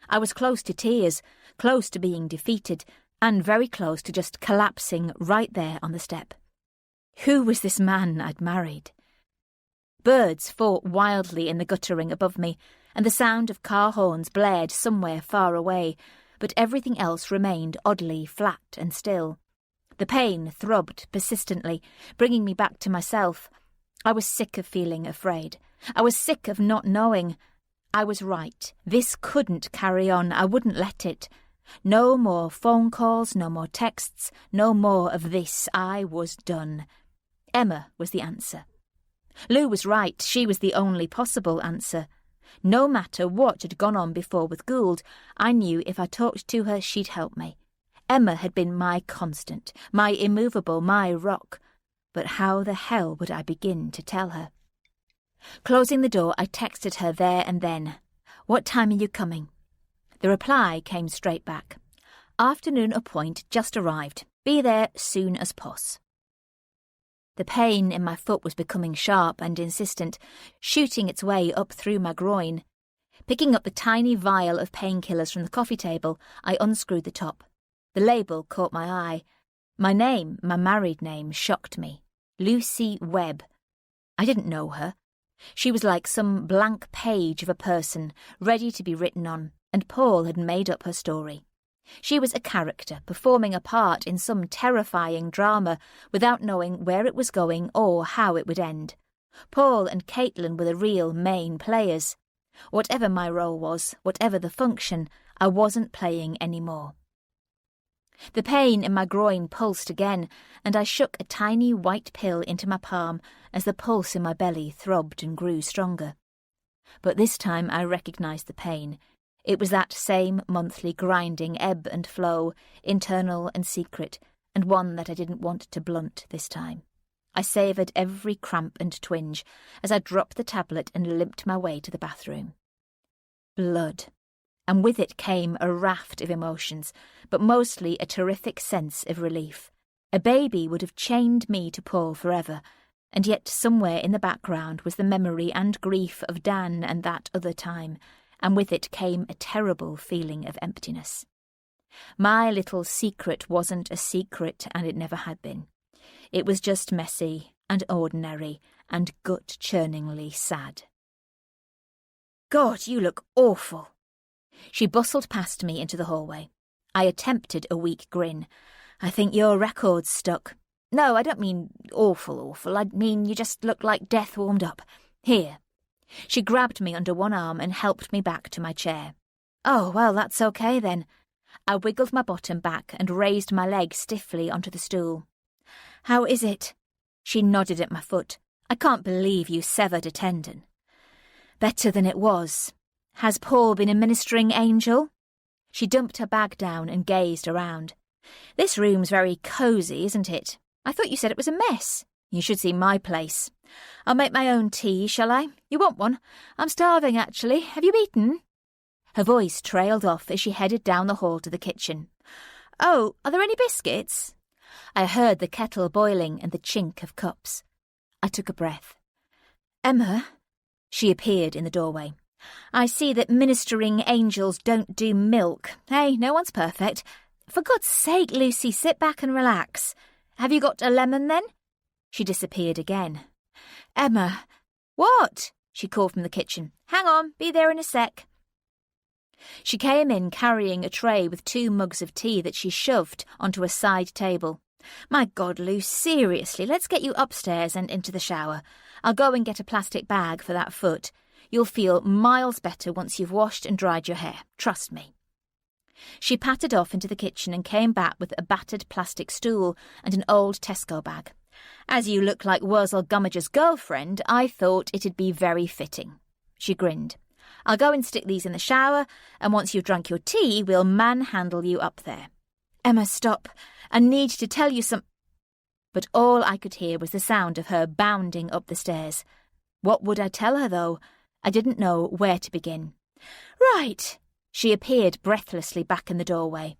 I was close to tears, close to being defeated, and very close to just collapsing right there on the step. Who was this man I'd married? Birds fought wildly in the guttering above me, and the sound of car horns blared somewhere far away, but everything else remained oddly flat and still. The pain throbbed persistently, bringing me back to myself. I was sick of feeling afraid. I was sick of not knowing. I was right. This couldn't carry on. I wouldn't let it. No more phone calls, no more texts, no more of this. I was done. Emma was the answer. Lou was right. She was the only possible answer. No matter what had gone on before with Gould, I knew if I talked to her, she'd help me. Emma had been my constant, my immovable, my rock. But how the hell would I begin to tell her? Closing the door, I texted her there and then. "What time are you coming?" The reply came straight back. "Afternoon appoint just arrived. Be there soon as poss." The pain in my foot was becoming sharp and insistent, shooting its way up through my groin. Picking up the tiny vial of painkillers from the coffee table, I unscrewed the top. The label caught my eye. My name, my married name, shocked me. Lucy Webb. I didn't know her. She was like some blank page of a person, ready to be written on, and Paul had made up her story. She was a character, performing a part in some terrifying drama, without knowing where it was going or how it would end. Paul and Caitlin were the real main players. Whatever my role was, whatever the function, I wasn't playing any more. The pain in my groin pulsed again, and I shook a tiny white pill into my palm as the pulse in my belly throbbed and grew stronger. But this time I recognised the pain. It was that same monthly grinding ebb and flow, internal and secret, and one that I didn't want to blunt this time. I savoured every cramp and twinge as I dropped the tablet and limped my way to the bathroom. Blood. And with it came a raft of emotions, but mostly a terrific sense of relief. A baby would have chained me to Paul forever, and yet somewhere in the background was the memory and grief of Dan and that other time, and with it came a terrible feeling of emptiness. My little secret wasn't a secret, and it never had been. It was just messy, and ordinary and gut-churningly sad. God, you look awful. She bustled past me into the hallway. I attempted a weak grin. I think your record's stuck. No, I don't mean awful. I mean you just look like death warmed up. Here. She grabbed me under one arm and helped me back to my chair. Oh, well, that's okay then. I wiggled my bottom back and raised my leg stiffly onto the stool. How is it? She nodded at my foot. I can't believe you severed a tendon. Better than it was. Has Paul been a ministering angel? She dumped her bag down and gazed around. This room's very cosy, isn't it? I thought you said it was a mess. You should see my place. I'll make my own tea, shall I? You want one? I'm starving, actually. Have you eaten? Her voice trailed off as she headed down the hall to the kitchen. Oh, are there any biscuits? I heard the kettle boiling and the chink of cups. I took a breath. Emma? She appeared in the doorway. I see that ministering angels don't do milk. Hey, no one's perfect. For God's sake, Lucy, sit back and relax. Have you got a lemon, then? She disappeared again. Emma. What? She called from the kitchen. Hang on, be there in a sec. She came in carrying a tray with 2 mugs of tea that she shoved onto a side table. My God, Lou, seriously, let's get you upstairs and into the shower. I'll go and get a plastic bag for that foot. You'll feel miles better once you've washed and dried your hair. Trust me. She pattered off into the kitchen and came back with a battered plastic stool and an old Tesco bag. As you look like Wurzel Gummidge's girlfriend, I thought it'd be very fitting. She grinned. I'll go and stick these in the shower, and once you've drunk your tea, we'll manhandle you up there. Emma, stop. I need to tell you some... But all I could hear was the sound of her bounding up the stairs. What would I tell her, though? I didn't know where to begin. Right. She appeared breathlessly back in the doorway.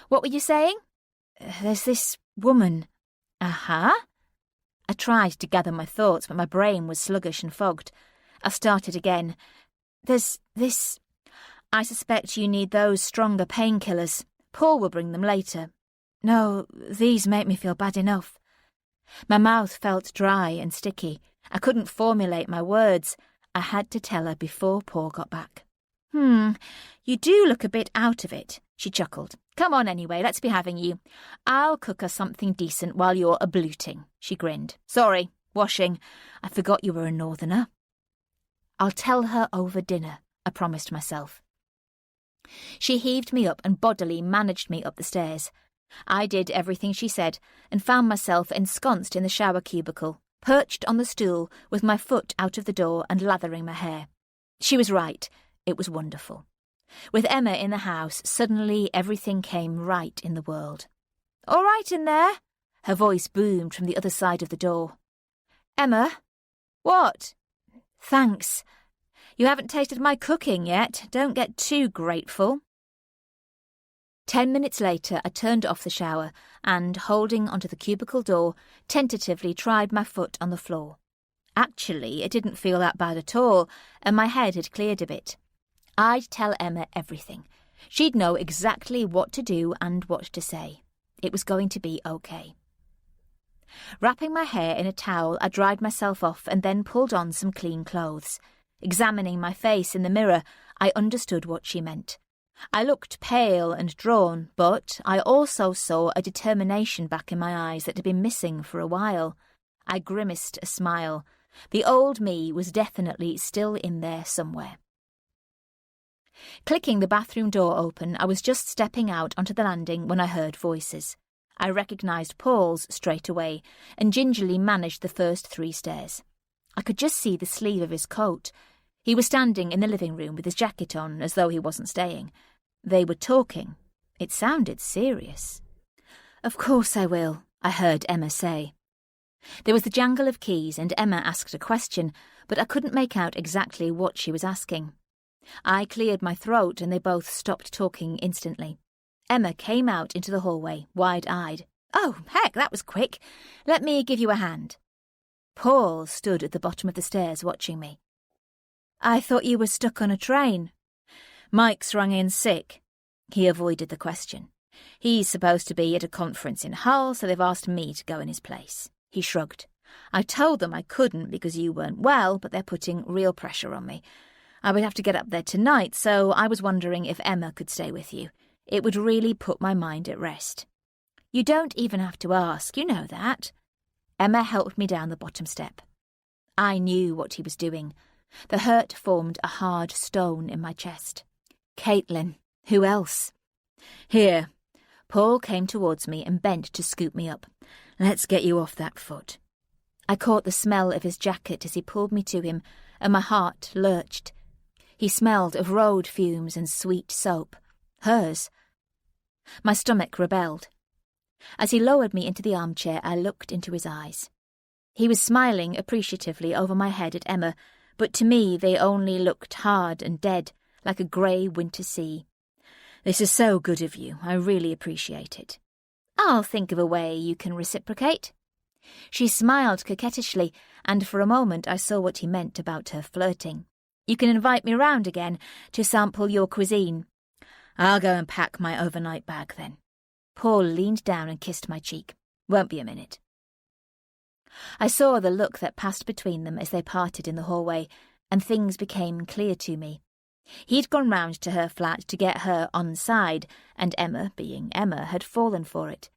What were you saying? There's this woman. Uh-huh. I tried to gather my thoughts, but my brain was sluggish and fogged. I started again. There's this... I suspect you need those stronger painkillers. Paul will bring them later. No, these make me feel bad enough. My mouth felt dry and sticky. I couldn't formulate my words. I had to tell her before Paul got back. You do look a bit out of it, she chuckled. Come on anyway, let's be having you. I'll cook us something decent while you're a-bluting, she grinned. Sorry, washing. I forgot you were a northerner. I'll tell her over dinner, I promised myself. She heaved me up and bodily managed me up the stairs. I did everything she said and found myself ensconced in the shower cubicle, perched on the stool with my foot out of the door and lathering my hair. She was right. It was wonderful. With Emma in the house, suddenly everything came right in the world. All right in there? Her voice boomed from the other side of the door. Emma? What? Thanks. You haven't tasted my cooking yet. Don't get too grateful. 10 minutes later, I turned off the shower and, holding onto the cubicle door, tentatively tried my foot on the floor. Actually, it didn't feel that bad at all, and my head had cleared a bit. I'd tell Emma everything. She'd know exactly what to do and what to say. It was going to be okay. Wrapping my hair in a towel, I dried myself off and then pulled on some clean clothes. Examining my face in the mirror, I understood what she meant. I looked pale and drawn, but I also saw a determination back in my eyes that had been missing for a while. I grimaced a smile. The old me was definitely still in there somewhere. Clicking the bathroom door open, I was just stepping out onto the landing when I heard voices. I recognised Paul's straight away and gingerly managed the first 3 stairs. I could just see the sleeve of his coat. He was standing in the living room with his jacket on as though he wasn't staying. They were talking. It sounded serious. Of course I will, I heard Emma say. There was the jangle of keys and Emma asked a question, but I couldn't make out exactly what she was asking. I cleared my throat and they both stopped talking instantly. Emma came out into the hallway, wide-eyed. Oh, heck, that was quick. Let me give you a hand. Paul stood at the bottom of the stairs watching me. I thought you were stuck on a train. Mike's rung in sick. He avoided the question. He's supposed to be at a conference in Hull, so they've asked me to go in his place. He shrugged. I told them I couldn't because you weren't well, but they're putting real pressure on me. I would have to get up there tonight, so I was wondering if Emma could stay with you. It would really put my mind at rest. You don't even have to ask, you know that. Emma helped me down the bottom step. I knew what he was doing. The hurt formed a hard stone in my chest. Caitlin. Who else? Here. Paul came towards me and bent to scoop me up. Let's get you off that foot. I caught the smell of his jacket as he pulled me to him, and my heart lurched. He smelled of road fumes and sweet soap. Hers. My stomach rebelled. As he lowered me into the armchair, I looked into his eyes. He was smiling appreciatively over my head at Emma, but to me they only looked hard and dead, like a grey winter sea. This is so good of you. I really appreciate it. I'll think of a way you can reciprocate. She smiled coquettishly, and for a moment I saw what he meant about her flirting. You can invite me round again to sample your cuisine. I'll go and pack my overnight bag then. Paul leaned down and kissed my cheek. Won't be a minute. I saw the look that passed between them as they parted in the hallway, and things became clear to me. He'd gone round to her flat to get her on side, and Emma, being Emma, had fallen for it.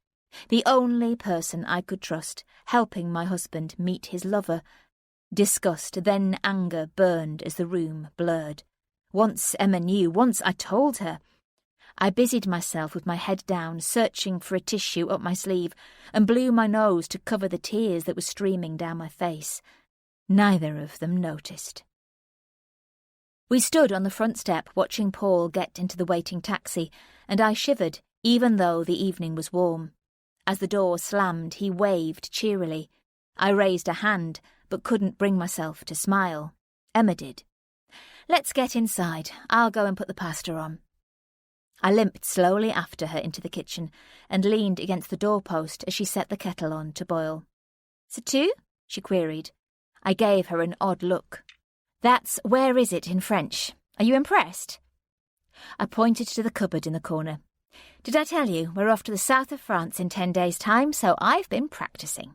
The only person I could trust, helping my husband meet his lover. Disgust, then anger burned as the room blurred. Once Emma knew, once I told her. I busied myself with my head down, searching for a tissue up my sleeve, and blew my nose to cover the tears that were streaming down my face. Neither of them noticed. We stood on the front step watching Paul get into the waiting taxi, and I shivered, even though the evening was warm. As the door slammed, he waved cheerily. I raised a hand, but couldn't bring myself to smile. Emma did. Let's get inside. I'll go and put the pasta on. I limped slowly after her into the kitchen and leaned against the doorpost as she set the kettle on to boil. C'est tout? She queried. I gave her an odd look. That's where is it in French? Are you impressed? I pointed to the cupboard in the corner. Did I tell you we're off to the south of France in 10 days' time, so I've been practising.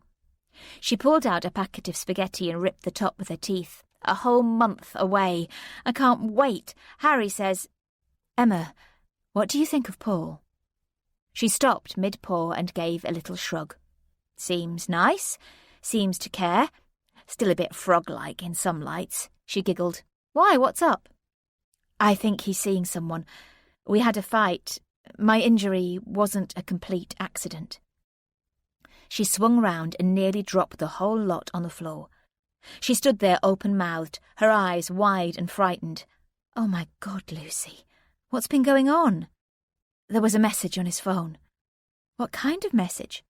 She pulled out a packet of spaghetti and ripped the top with her teeth. A whole month away. I can't wait. Harry says... Emma, what do you think of Paul? She stopped mid-paw and gave a little shrug. Seems nice. Seems to care. Still a bit frog-like in some lights. She giggled. Why, what's up? I think he's seeing someone. We had a fight. My injury wasn't a complete accident. She swung round and nearly dropped the whole lot on the floor. She stood there open-mouthed, her eyes wide and frightened. Oh, my God, Lucy. What's been going on? There was a message on his phone. What kind of message?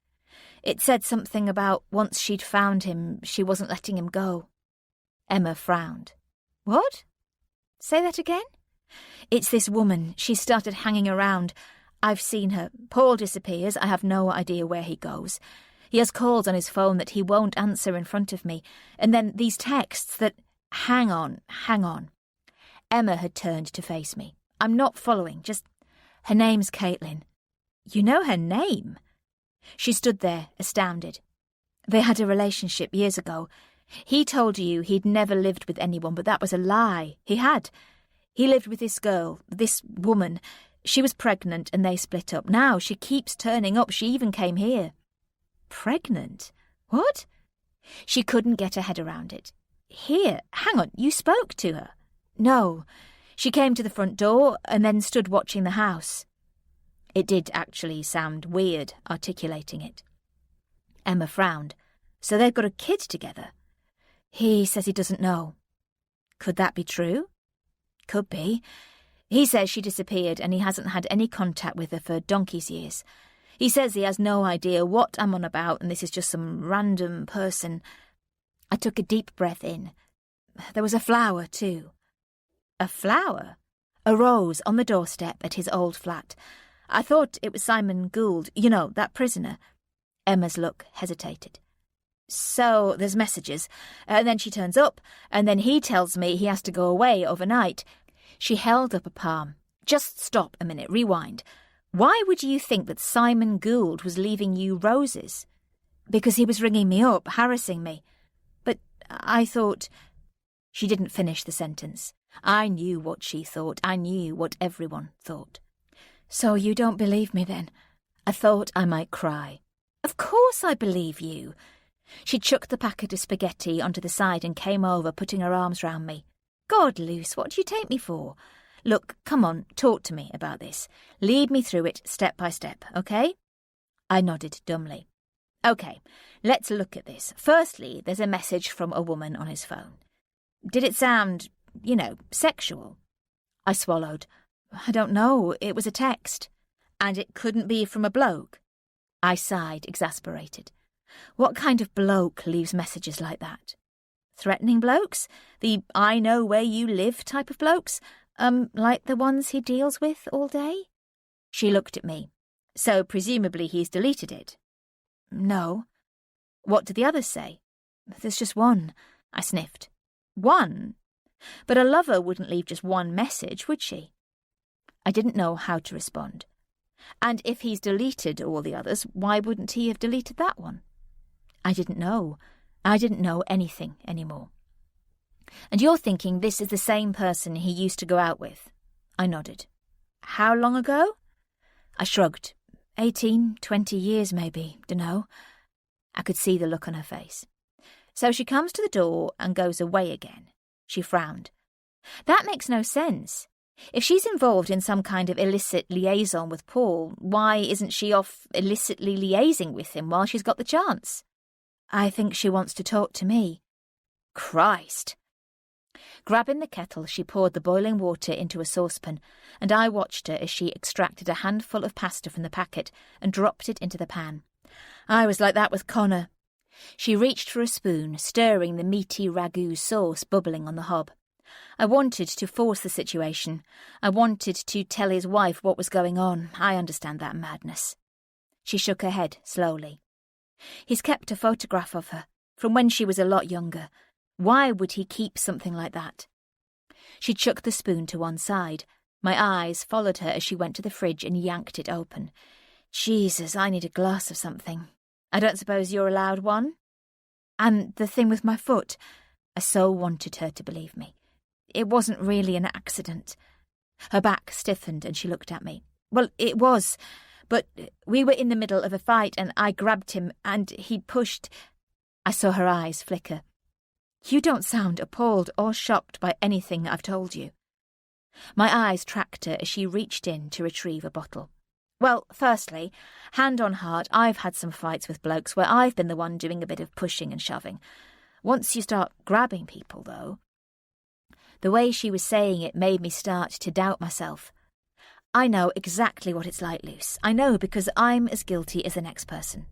It said something about once she'd found him, she wasn't letting him go. Emma frowned. What? Say that again? It's this woman. She started hanging around. I've seen her. Paul disappears. I have no idea where he goes. He has calls on his phone that he won't answer in front of me. And then these texts that... Hang on. Emma had turned to face me. I'm not following. Just... Her name's Caitlin. You know her name? She stood there, astounded. They had a relationship years ago. He told you he'd never lived with anyone, but that was a lie. He had. He lived with this girl, this woman. She was pregnant and they split up. Now she keeps turning up. She even came here. Pregnant? What? She couldn't get her head around it. Here, hang on, you spoke to her? No. She came to the front door and then stood watching the house. It did actually sound weird, articulating it. Emma frowned. So they've got a kid together. He says he doesn't know. Could that be true? Could be. He says she disappeared and he hasn't had any contact with her for donkey's years. He says he has no idea what I'm on about and this is just some random person. I took a deep breath in. There was a flower, too. A flower? A rose on the doorstep at his old flat. I thought it was Simon Gould, you know, that prisoner. Emma's look hesitated. So there's messages, and then she turns up, and then he tells me he has to go away overnight. She held up a palm. Just stop a minute, rewind. Why would you think that Simon Gould was leaving you roses? Because he was ringing me up, harassing me. But I thought... She didn't finish the sentence. I knew what she thought. I knew what everyone thought. So you don't believe me then? I thought I might cry. Of course I believe you. She chucked the packet of spaghetti onto the side and came over, putting her arms round me. God, Luce, what do you take me for? Look, come on, talk to me about this. Lead me through it step by step, OK? I nodded dumbly. OK, let's look at this. Firstly, there's a message from a woman on his phone. Did it sound, sexual? I swallowed. I don't know, it was a text. And it couldn't be from a bloke? I sighed, exasperated. What kind of bloke leaves messages like that? Threatening blokes? The I know where you live type of blokes? Like the ones he deals with all day? She looked at me. So presumably he's deleted it? No. What do the others say? There's just one, I sniffed. One? But a lover wouldn't leave just one message, would she? I didn't know how to respond. And if he's deleted all the others, why wouldn't he have deleted that one? I didn't know. I didn't know anything anymore. And you're thinking this is the same person he used to go out with? I nodded. How long ago? I shrugged. 18, 20 years maybe, dunno. I could see the look on her face. So she comes to the door and goes away again. She frowned. That makes no sense. If she's involved in some kind of illicit liaison with Paul, why isn't she off illicitly liaising with him while she's got the chance? I think she wants to talk to me. Christ! Grabbing the kettle, she poured the boiling water into a saucepan, and I watched her as she extracted a handful of pasta from the packet and dropped it into the pan. I was like that with Connor. She reached for a spoon, stirring the meaty ragu sauce bubbling on the hob. I wanted to force the situation. I wanted to tell his wife what was going on. I understand that madness. She shook her head slowly. He's kept a photograph of her, from when she was a lot younger. Why would he keep something like that? She chucked the spoon to one side. My eyes followed her as she went to the fridge and yanked it open. Jesus, I need a glass of something. I don't suppose you're allowed one? And the thing with my foot, I so wanted her to believe me. It wasn't really an accident. Her back stiffened and she looked at me. Well, it was, but we were in the middle of a fight and I grabbed him and he pushed. I saw her eyes flicker. You don't sound appalled or shocked by anything I've told you. My eyes tracked her as she reached in to retrieve a bottle. Well, firstly, hand on heart, I've had some fights with blokes where I've been the one doing a bit of pushing and shoving. Once you start grabbing people, though... The way she was saying it made me start to doubt myself. I know exactly what it's like, Luce. I know because I'm as guilty as the next person.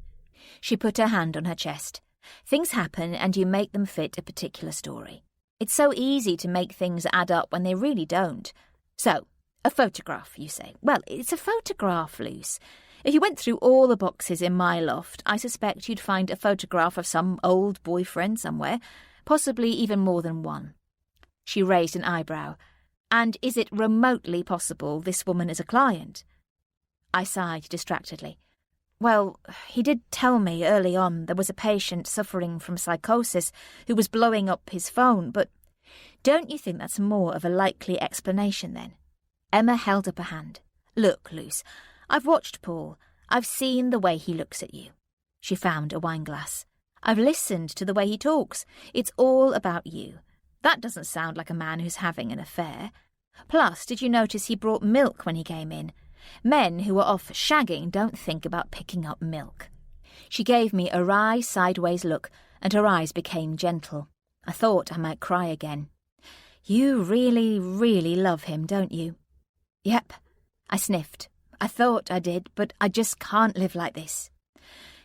She put her hand on her chest. Things happen and you make them fit a particular story. It's so easy to make things add up when they really don't. So, a photograph, you say. Well, it's a photograph, Luce. If you went through all the boxes in my loft, I suspect you'd find a photograph of some old boyfriend somewhere, possibly even more than one. She raised an eyebrow. And is it remotely possible this woman is a client? I sighed distractedly. Well, he did tell me early on there was a patient suffering from psychosis who was blowing up his phone, but don't you think that's more of a likely explanation then? Emma held up a hand. Look, Luce, I've watched Paul. I've seen the way he looks at you. She found a wineglass. I've listened to the way he talks. It's all about you. That doesn't sound like a man who's having an affair. Plus, did you notice he brought milk when he came in? Men who are off shagging don't think about picking up milk. She gave me a wry, sideways look, and her eyes became gentle. I thought I might cry again. You really, really love him, don't you? Yep, I sniffed. I thought I did, but I just can't live like this.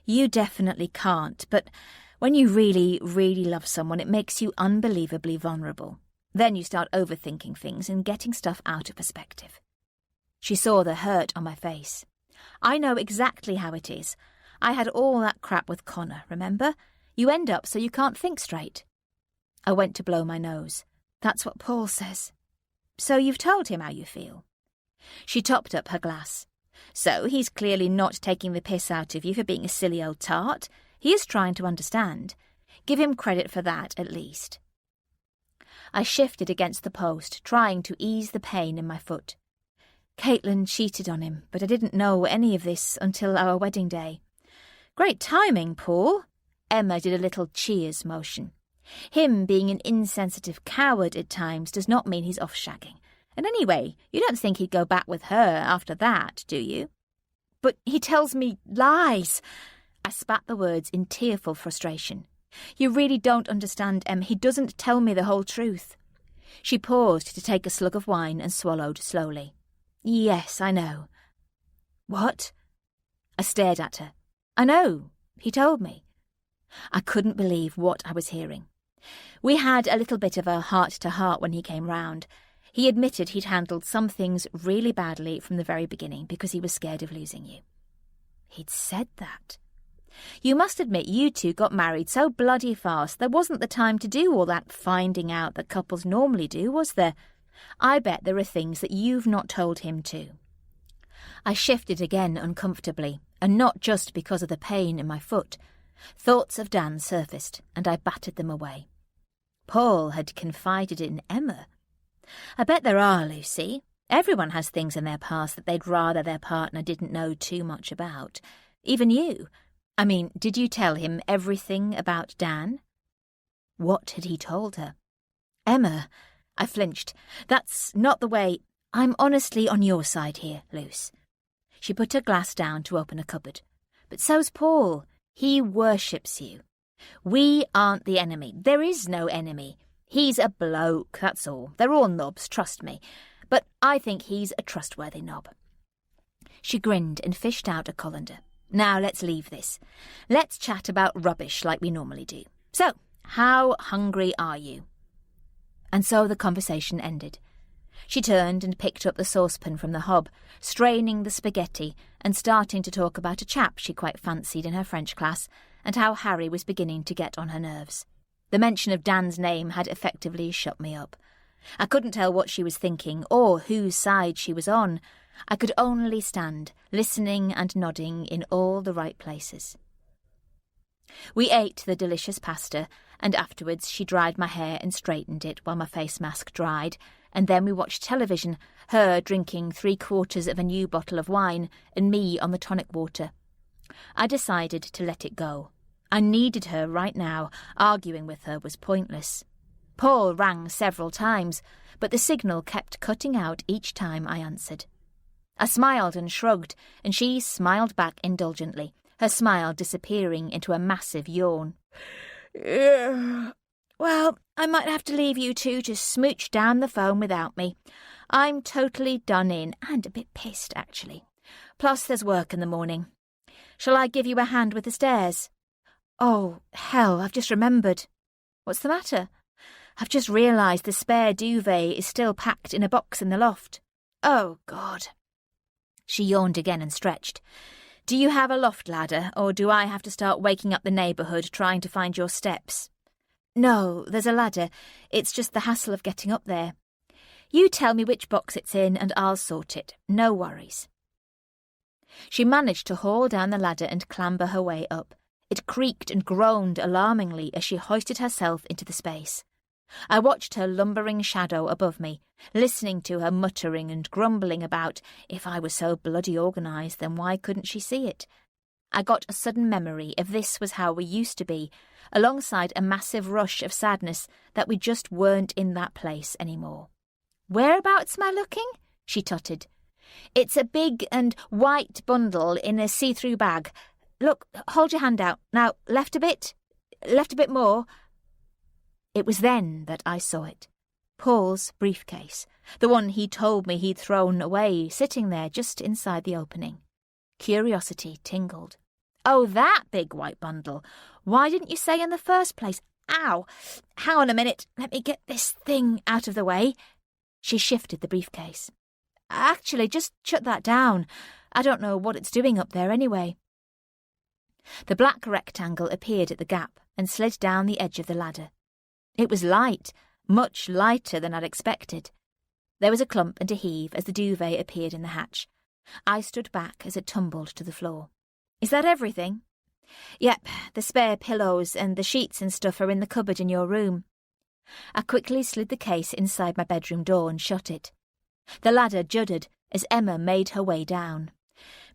You definitely can't, but when you really, really love someone, it makes you unbelievably vulnerable. Then you start overthinking things and getting stuff out of perspective. She saw the hurt on my face. I know exactly how it is. I had all that crap with Connor, remember? You end up so you can't think straight. I went to blow my nose. That's what Paul says. So you've told him how you feel? She topped up her glass. So he's clearly not taking the piss out of you for being a silly old tart. He is trying to understand. Give him credit for that, at least. I shifted against the post, trying to ease the pain in my foot. Caitlin cheated on him, but I didn't know any of this until our wedding day. Great timing, Paul. Emma did a little cheers motion. Him being an insensitive coward at times does not mean he's off shagging. And anyway, you don't think he'd go back with her after that, do you? But he tells me lies. I spat the words in tearful frustration. You really don't understand, Em. He doesn't tell me the whole truth. She paused to take a slug of wine and swallowed slowly. Yes, I know. What? I stared at her. I know. He told me. I couldn't believe what I was hearing. We had a little bit of a heart-to-heart when he came round. He admitted he'd handled some things really badly from the very beginning because he was scared of losing you. He'd said that. You must admit you two got married so bloody fast there wasn't the time to do all that finding out that couples normally do, was there? I bet there are things that you've not told him too. I shifted again uncomfortably, and not just because of the pain in my foot. Thoughts of Dan surfaced, and I battered them away. Paul had confided in Emma. I bet there are, Lucy. Everyone has things in their past that they'd rather their partner didn't know too much about. Even you. I mean, did you tell him everything about Dan? What had he told her? Emma, I flinched. That's not the way. I'm honestly on your side here, Luce. She put her glass down to open a cupboard. But so's Paul. He worships you. We aren't the enemy. There is no enemy. He's a bloke, that's all. They're all knobs, trust me. But I think he's a trustworthy knob. She grinned and fished out a colander. Now let's leave this. Let's chat about rubbish like we normally do. So, how hungry are you? And so the conversation ended. She turned and picked up the saucepan from the hob, straining the spaghetti and starting to talk about a chap she quite fancied in her French class and how Harry was beginning to get on her nerves. The mention of Dan's name had effectively shut me up. I couldn't tell what she was thinking or whose side she was on. I could only stand, listening and nodding in all the right places. We ate the delicious pasta, and afterwards she dried my hair and straightened it while my face mask dried, and then we watched television, her drinking 3/4 of a new bottle of wine and me on the tonic water. I decided to let it go. I needed her right now. Arguing with her was pointless. Paul rang several times, but the signal kept cutting out each time I answered. I smiled and shrugged, and she smiled back indulgently, her smile disappearing into a massive yawn. Well, I might have to leave you two to smooch down the phone without me. I'm totally done in, and a bit pissed, actually. Plus, there's work in the morning. Shall I give you a hand with the stairs? Oh, hell, I've just remembered. What's the matter? I've just realised the spare duvet is still packed in a box in the loft. Oh, God. She yawned again and stretched. Do you have a loft ladder, or do I have to start waking up the neighbourhood trying to find your steps? No, there's a ladder. It's just the hassle of getting up there. You tell me which box it's in and I'll sort it. No worries. She managed to haul down the ladder and clamber her way up. It creaked and groaned alarmingly as she hoisted herself into the space. I watched her lumbering shadow above me, listening to her muttering and grumbling about, if I was so bloody organised, then why couldn't she see it? I got a sudden memory of this was how we used to be, alongside a massive rush of sadness that we just weren't in that place anymore. Whereabouts am I looking? She tutted. It's a big and white bundle in a see-through bag. Look, hold your hand out. Now, left a bit more. It was then that I saw it. Paul's briefcase, the one he told me he'd thrown away, sitting there just inside the opening. Curiosity tingled. Oh, that big white bundle. Why didn't you say in the first place? Ow! Hang on a minute. Let me get this thing out of the way. She shifted the briefcase. Actually, just shut that down. I don't know what it's doing up there anyway. The black rectangle appeared at the gap and slid down the edge of the ladder. It was light, much lighter than I'd expected. There was a clump and a heave as the duvet appeared in the hatch. I stood back as it tumbled to the floor. Is that everything? Yep, the spare pillows and the sheets and stuff are in the cupboard in your room. I quickly slid the case inside my bedroom door and shut it. The ladder juddered as Emma made her way down.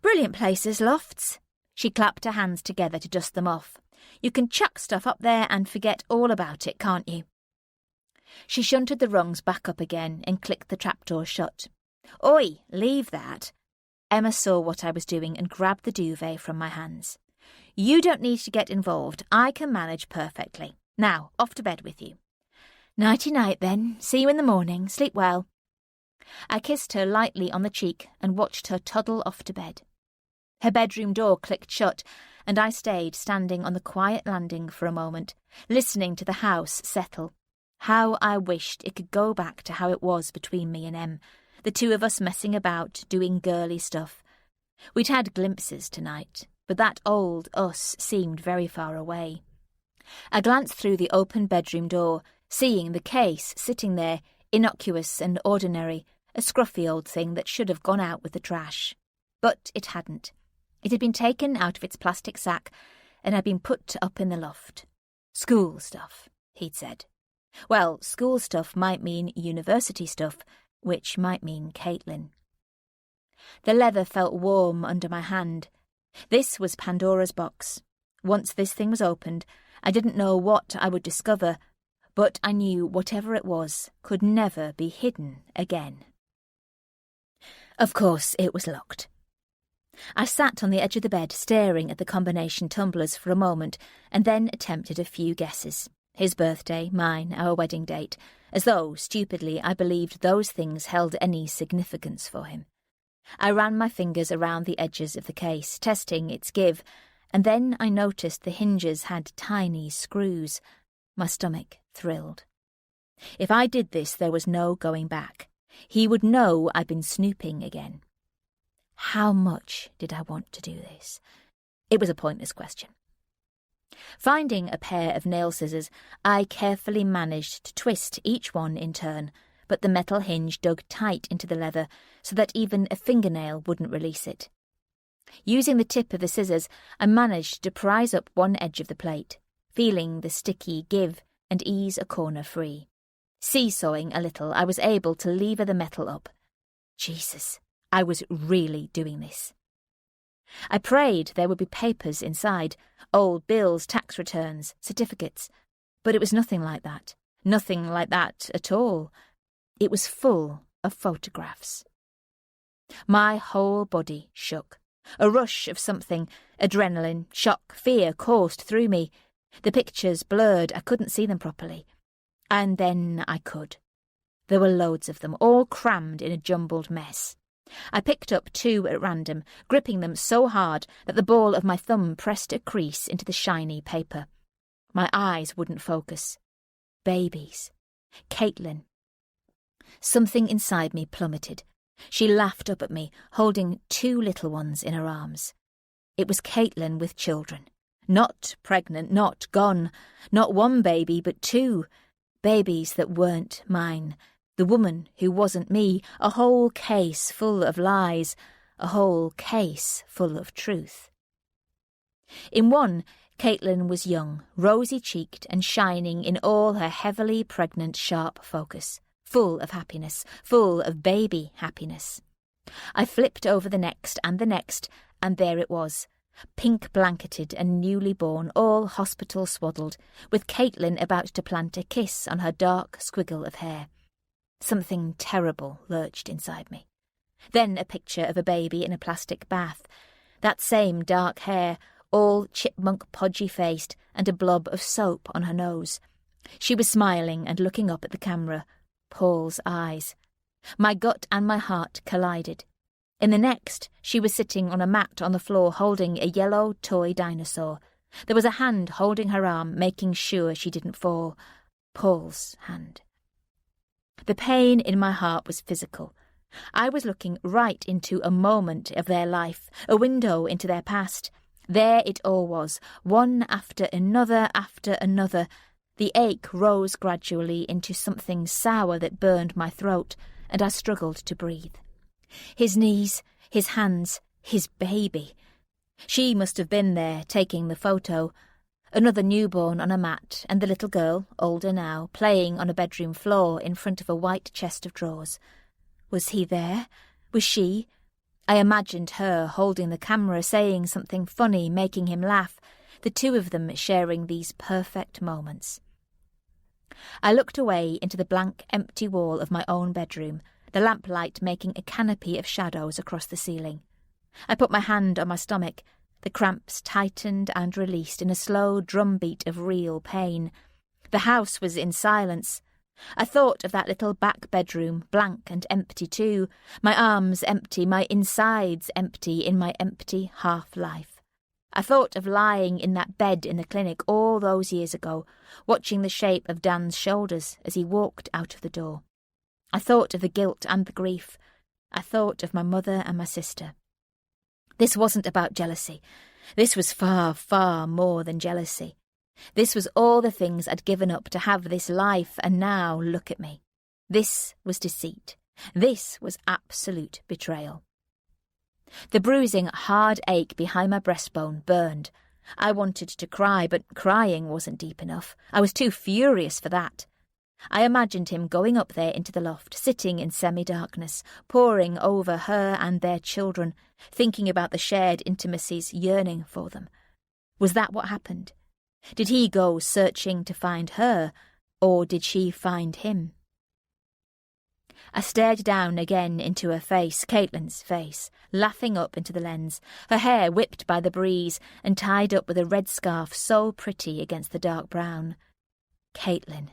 Brilliant places, lofts. She clapped her hands together to dust them off. You can chuck stuff up there and forget all about it, can't you? She shunted the rungs back up again and clicked the trapdoor shut. Oi, leave that. Emma saw what I was doing and grabbed the duvet from my hands. You don't need to get involved. I can manage perfectly. Now, off to bed with you. Nighty-night, then. See you in the morning. Sleep well. I kissed her lightly on the cheek and watched her toddle off to bed. Her bedroom door clicked shut, and I stayed standing on the quiet landing for a moment, listening to the house settle. How I wished it could go back to how it was between me and Em, the two of us messing about, doing girly stuff. We'd had glimpses tonight, but that old us seemed very far away. I glanced through the open bedroom door, seeing the case sitting there, innocuous and ordinary, a scruffy old thing that should have gone out with the trash. But it hadn't. It had been taken out of its plastic sack and had been put up in the loft. School stuff, he'd said. Well, school stuff might mean university stuff, which might mean Caitlin. The leather felt warm under my hand. This was Pandora's box. Once this thing was opened, I didn't know what I would discover, but I knew whatever it was could never be hidden again. Of course, it was locked. I sat on the edge of the bed staring at the combination tumblers for a moment and then attempted a few guesses. His birthday, mine, our wedding date, as though, stupidly, I believed those things held any significance for him. I ran my fingers around the edges of the case, testing its give, and then I noticed the hinges had tiny screws. My stomach thrilled. If I did this, there was no going back. He would know I'd been snooping again. How much did I want to do this? It was a pointless question. Finding a pair of nail scissors, I carefully managed to twist each one in turn, but the metal hinge dug tight into the leather so that even a fingernail wouldn't release it. Using the tip of the scissors, I managed to prise up one edge of the plate, feeling the sticky give and ease a corner free. Seesawing a little, I was able to lever the metal up. Jesus, I was really doing this. I prayed there would be papers inside, old bills, tax returns, certificates, but it was nothing like that. Nothing like that at all. It was full of photographs. My whole body shook. A rush of something, adrenaline, shock, fear coursed through me. The pictures blurred, I couldn't see them properly. And then I could. There were loads of them, all crammed in a jumbled mess. I picked up two at random, gripping them so hard that the ball of my thumb pressed a crease into the shiny paper. My eyes wouldn't focus. Babies. Caitlin. Something inside me plummeted. She laughed up at me, holding two little ones in her arms. It was Caitlin with children. Not pregnant, not gone. Not one baby, but two. Babies that weren't mine. The woman who wasn't me. A whole case full of lies. A whole case full of truth. In one, Caitlin was young, rosy-cheeked and shining in all her heavily pregnant, sharp focus. Full of happiness, full of baby happiness. I flipped over the next, and there it was, pink-blanketed and newly born, all hospital swaddled, with Caitlin about to plant a kiss on her dark squiggle of hair. Something terrible lurched inside me. Then a picture of a baby in a plastic bath, that same dark hair, all chipmunk podgy-faced, and a blob of soap on her nose. She was smiling and looking up at the camera. Paul's eyes. My gut and my heart collided. In the next, she was sitting on a mat on the floor holding a yellow toy dinosaur. There was a hand holding her arm, making sure she didn't fall. Paul's hand. The pain in my heart was physical. I was looking right into a moment of their life, a window into their past. There it all was, one after another after another. The ache rose gradually into something sour that burned my throat, and I struggled to breathe. His knees, his hands, his baby. She must have been there, taking the photo. Another newborn on a mat, and the little girl, older now, playing on a bedroom floor in front of a white chest of drawers. Was he there? Was she? I imagined her holding the camera, saying something funny, making him laugh, the two of them sharing these perfect moments. I looked away into the blank, empty wall of my own bedroom, the lamplight making a canopy of shadows across the ceiling. I put my hand on my stomach. The cramps tightened and released in a slow drumbeat of real pain. The house was in silence. I thought of that little back bedroom, blank and empty too, my arms empty, my insides empty in my empty half-life. I thought of lying in that bed in the clinic all those years ago, watching the shape of Dan's shoulders as he walked out of the door. I thought of the guilt and the grief. I thought of my mother and my sister. This wasn't about jealousy. This was far, far more than jealousy. This was all the things I'd given up to have this life, and now look at me. This was deceit. This was absolute betrayal. The bruising, hard ache behind my breastbone burned. I wanted to cry, but crying wasn't deep enough. I was too furious for that. I imagined him going up there into the loft, sitting in semi-darkness, poring over her and their children, thinking about the shared intimacies, yearning for them. Was that what happened? Did he go searching to find her, or did she find him? I stared down again into her face, Caitlin's face, laughing up into the lens, her hair whipped by the breeze and tied up with a red scarf so pretty against the dark brown. Caitlin.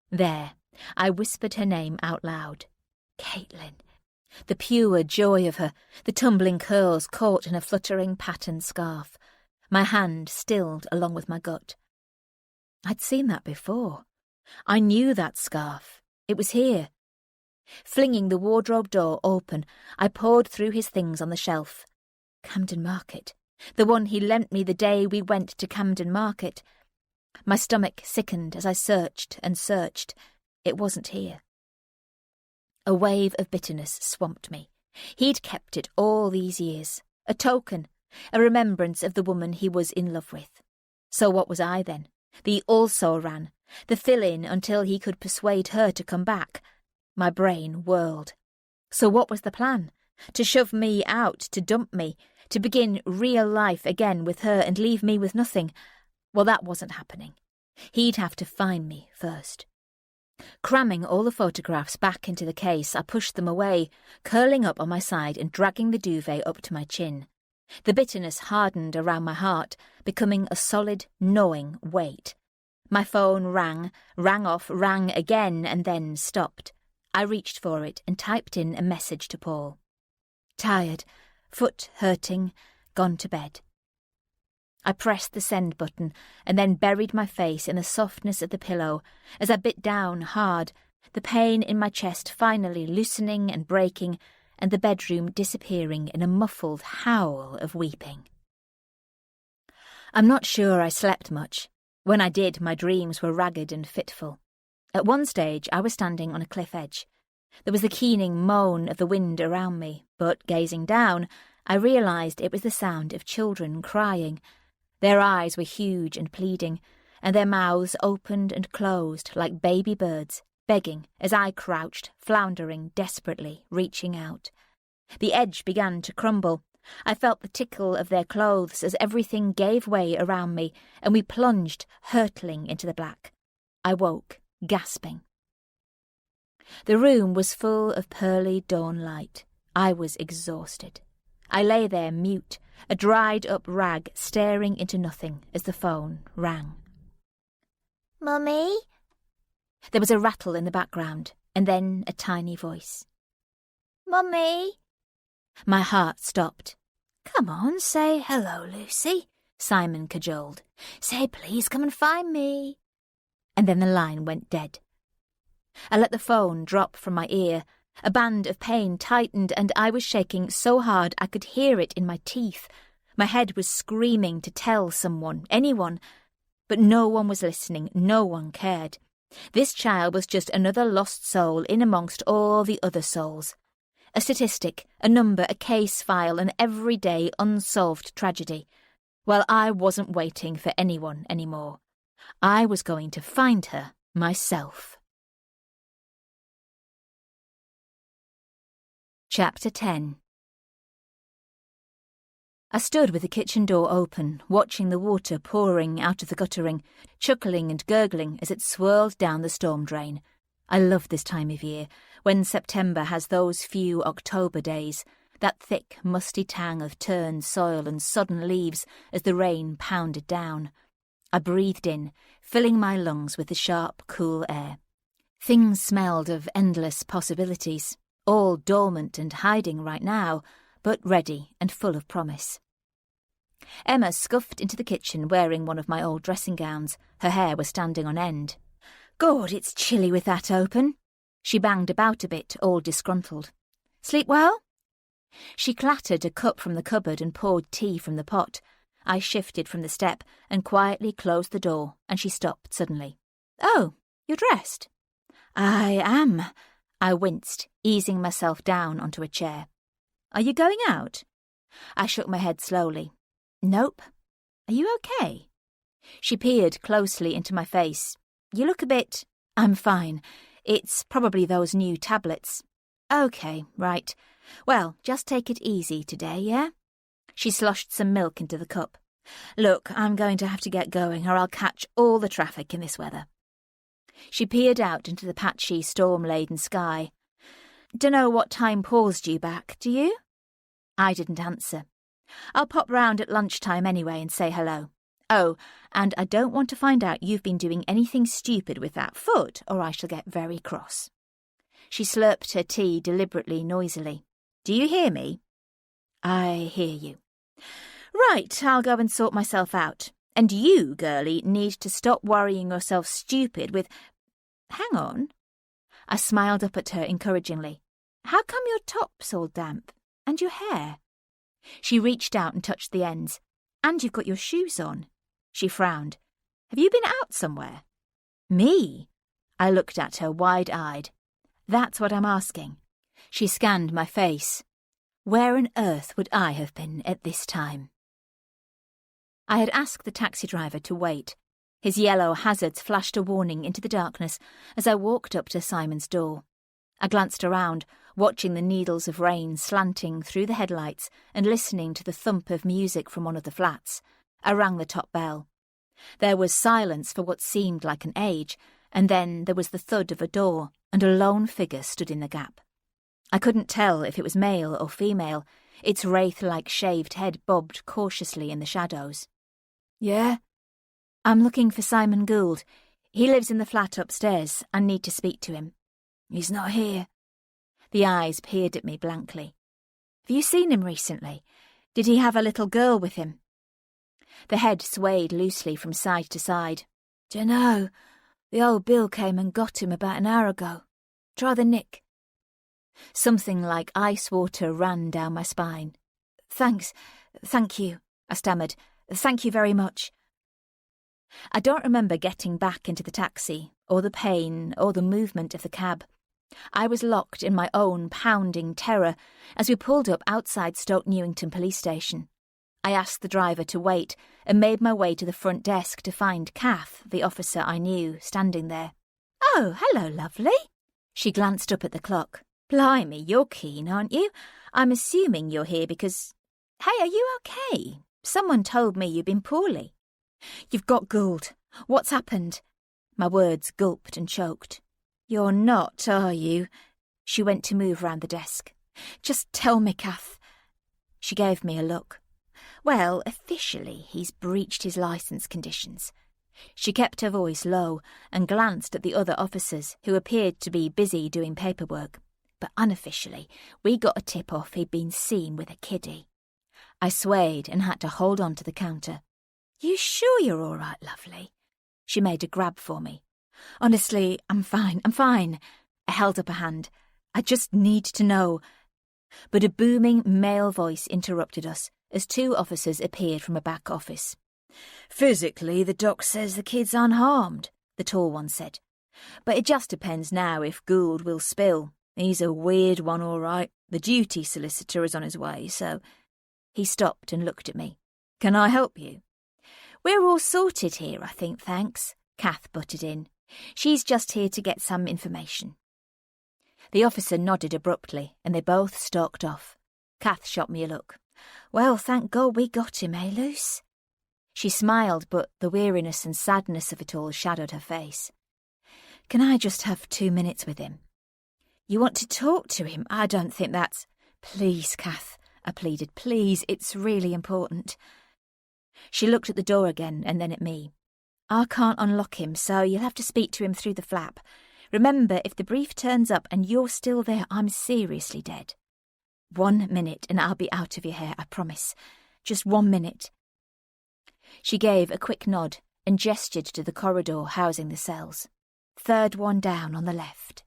There, I whispered her name out loud. Caitlin. The pure joy of her, the tumbling curls caught in a fluttering patterned scarf. My hand stilled along with my gut. I'd seen that before. I knew that scarf. It was here. Flinging the wardrobe door open, I poured through his things on the shelf. Camden Market. The one he lent me the day we went to Camden Market. My stomach sickened as I searched and searched. It wasn't here. A wave of bitterness swamped me. He'd kept it all these years. A token, a remembrance of the woman he was in love with. So what was I then? The also-ran, the fill-in until he could persuade her to come back. My brain whirled. So what was the plan? To shove me out, to dump me, to begin real life again with her and leave me with nothing? Well, that wasn't happening. He'd have to find me first. Cramming all the photographs back into the case, I pushed them away, curling up on my side and dragging the duvet up to my chin. The bitterness hardened around my heart, becoming a solid, gnawing weight. My phone rang off, rang again, and then stopped. I reached for it and typed in a message to Paul. Tired, foot hurting, gone to bed. I pressed the send button and then buried my face in the softness of the pillow as I bit down hard, the pain in my chest finally loosening and breaking, and the bedroom disappearing in a muffled howl of weeping. I'm not sure I slept much. When I did, my dreams were ragged and fitful. At one stage, I was standing on a cliff edge. There was the keening moan of the wind around me, but gazing down, I realised it was the sound of children crying. Their eyes were huge and pleading, and their mouths opened and closed like baby birds, begging as I crouched, floundering desperately, reaching out. The edge began to crumble. I felt the tickle of their clothes as everything gave way around me, and we plunged, hurtling into the black. I woke, gasping. The room was full of pearly dawn light. I was exhausted. I lay there mute, a dried-up rag staring into nothing as the phone rang. Mummy? There was a rattle in the background, and then a tiny voice. Mummy? My heart stopped. Come on, say hello, Lucy, Simon cajoled. Say please come and find me. And then the line went dead. I let the phone drop from my ear. A band of pain tightened, and I was shaking so hard I could hear it in my teeth. My head was screaming to tell someone, anyone. But no one was listening, no one cared. This child was just another lost soul in amongst all the other souls. A statistic, a number, a case file, an everyday unsolved tragedy. Well, I wasn't waiting for anyone anymore. I was going to find her myself. Chapter 10. I stood with the kitchen door open, watching the water pouring out of the guttering, chuckling and gurgling as it swirled down the storm drain. I love this time of year, when September has those few October days, that thick, musty tang of turned soil and sodden leaves as the rain pounded down. I breathed in, filling my lungs with the sharp, cool air. Things smelled of endless possibilities, all dormant and hiding right now, but ready and full of promise. Emma scuffed into the kitchen wearing one of my old dressing gowns. Her hair was standing on end. "God, it's chilly with that open." She banged about a bit, all disgruntled. "Sleep well?" She clattered a cup from the cupboard and poured tea from the pot. I shifted from the step and quietly closed the door, and she stopped suddenly. "Oh, you're dressed?" "I am." I winced, easing myself down onto a chair. "Are you going out?" I shook my head slowly. "Nope." "Are you okay?" She peered closely into my face. "You look a bit—" "I'm fine. It's probably those new tablets." "Okay, right. Well, just take it easy today, yeah?" She sloshed some milk into the cup. "Look, I'm going to have to get going, or I'll catch all the traffic in this weather." She peered out into the patchy, storm-laden sky. "Dunno what time Paul's due back, do you?" I didn't answer. "I'll pop round at lunchtime anyway and say hello. Oh, and I don't want to find out you've been doing anything stupid with that foot, or I shall get very cross." She slurped her tea deliberately, noisily. "Do you hear me?" "I hear you." "Right, I'll go and sort myself out. And you, girlie, need to stop worrying yourself stupid with— Hang on." I smiled up at her encouragingly. "How come your top's all damp? And your hair?" She reached out and touched the ends. "And you've got your shoes on." She frowned. "Have you been out somewhere?" "Me?" I looked at her wide-eyed. "That's what I'm asking." She scanned my face. Where on earth would I have been at this time? I had asked the taxi driver to wait. His yellow hazards flashed a warning into the darkness as I walked up to Simon's door. I glanced around, watching the needles of rain slanting through the headlights and listening to the thump of music from one of the flats. I rang the top bell. There was silence for what seemed like an age, and then there was the thud of a door, and a lone figure stood in the gap. I couldn't tell if it was male or female. Its wraith-like shaved head bobbed cautiously in the shadows. "Yeah?" "I'm looking for Simon Gould. He lives in the flat upstairs. I need to speak to him." "He's not here." The eyes peered at me blankly. "Have you seen him recently? Did he have a little girl with him?" The head swayed loosely from side to side. "Dunno. The old Bill came and got him about an hour ago. Try the nick." Something like ice water ran down my spine. Thank you," I stammered. "Thank you very much." I don't remember getting back into the taxi, or the pain, or the movement of the cab. I was locked in my own pounding terror as we pulled up outside Stoke Newington police station. I asked the driver to wait and made my way to the front desk to find Kath, the officer I knew, standing there. "Oh, hello, lovely." She glanced up at the clock. "Blimey, you're keen, aren't you? I'm assuming you're here because— Hey, are you okay? Someone told me you've been poorly." "You've got Gould. What's happened?" My words gulped and choked. "You're not, are you?" She went to move round the desk. "Just tell me, Kath." She gave me a look. "Well, officially, he's breached his licence conditions." She kept her voice low and glanced at the other officers who appeared to be busy doing paperwork. But unofficially, we got a tip-off he'd been seen with a kiddie. I swayed and had to hold on to the counter. "You sure you're all right, lovely?" She made a grab for me. "Honestly, I'm fine. I held up a hand. "I just need to know." But a booming male voice interrupted us as two officers appeared from a back office. "Physically, the doc says the kid's unharmed," the tall one said. "But it just depends now if Gould will spill. He's a weird one, all right. The duty solicitor is on his way, so—" He stopped and looked at me. "Can I help you?" "We're all sorted here, I think, thanks," Kath butted in. "She's just here to get some information." The officer nodded abruptly, and they both stalked off. Kath shot me a look. "Well, thank God we got him, eh, Luce?" She smiled, but the weariness and sadness of it all shadowed her face. "Can I just have 2 minutes with him?" "You want to talk to him? I don't think that's—" "Please, Kath," I pleaded. "Please, it's really important." She looked at the door again and then at me. "I can't unlock him, so you'll have to speak to him through the flap. Remember, if the brief turns up and you're still there, I'm seriously dead. 1 minute and I'll be out of your hair, I promise. Just 1 minute." She gave a quick nod and gestured to the corridor housing the cells. "Third one down on the left."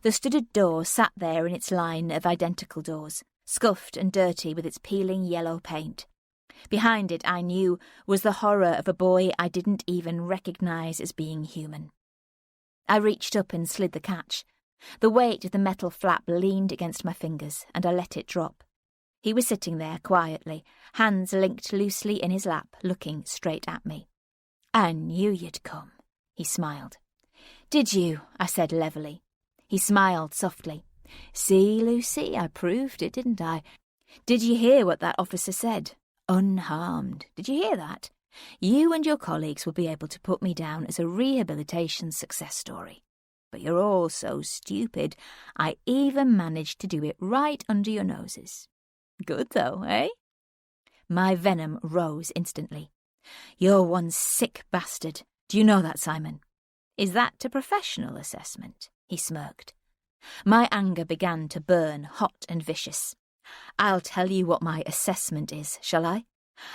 The studded door sat there in its line of identical doors, scuffed and dirty with its peeling yellow paint. Behind it, I knew, was the horror of a boy I didn't even recognise as being human. I reached up and slid the catch. The weight of the metal flap leaned against my fingers, and I let it drop. He was sitting there quietly, hands linked loosely in his lap, looking straight at me. "I knew you'd come," he smiled. "Did you?" I said levelly. He smiled softly. "See, Lucy, I proved it, didn't I? Did you hear what that officer said? Unharmed. Did you hear that? You and your colleagues will be able to put me down as a rehabilitation success story. But you're all so stupid, I even managed to do it right under your noses. Good though, eh?" My venom rose instantly. "You're one sick bastard. Do you know that, Simon?" "Is that a professional assessment?" He smirked. My anger began to burn hot and vicious. "I'll tell you what my assessment is, shall I?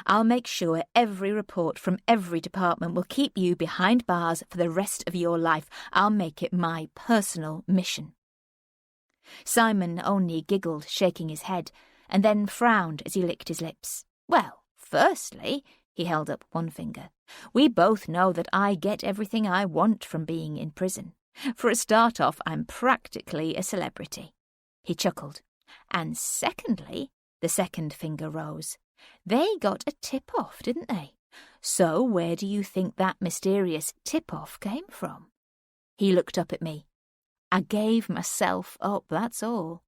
I'll make sure every report from every department will keep you behind bars for the rest of your life. I'll make it my personal mission." Simon only giggled, shaking his head, and then frowned as he licked his lips. "Well, firstly," he held up one finger, "we both know that I get everything I want from being in prison. For a start-off, I'm practically a celebrity." He chuckled. "And secondly," the second finger rose, "they got a tip-off, didn't they? So where do you think that mysterious tip-off came from?" He looked up at me. "I gave myself up, that's all."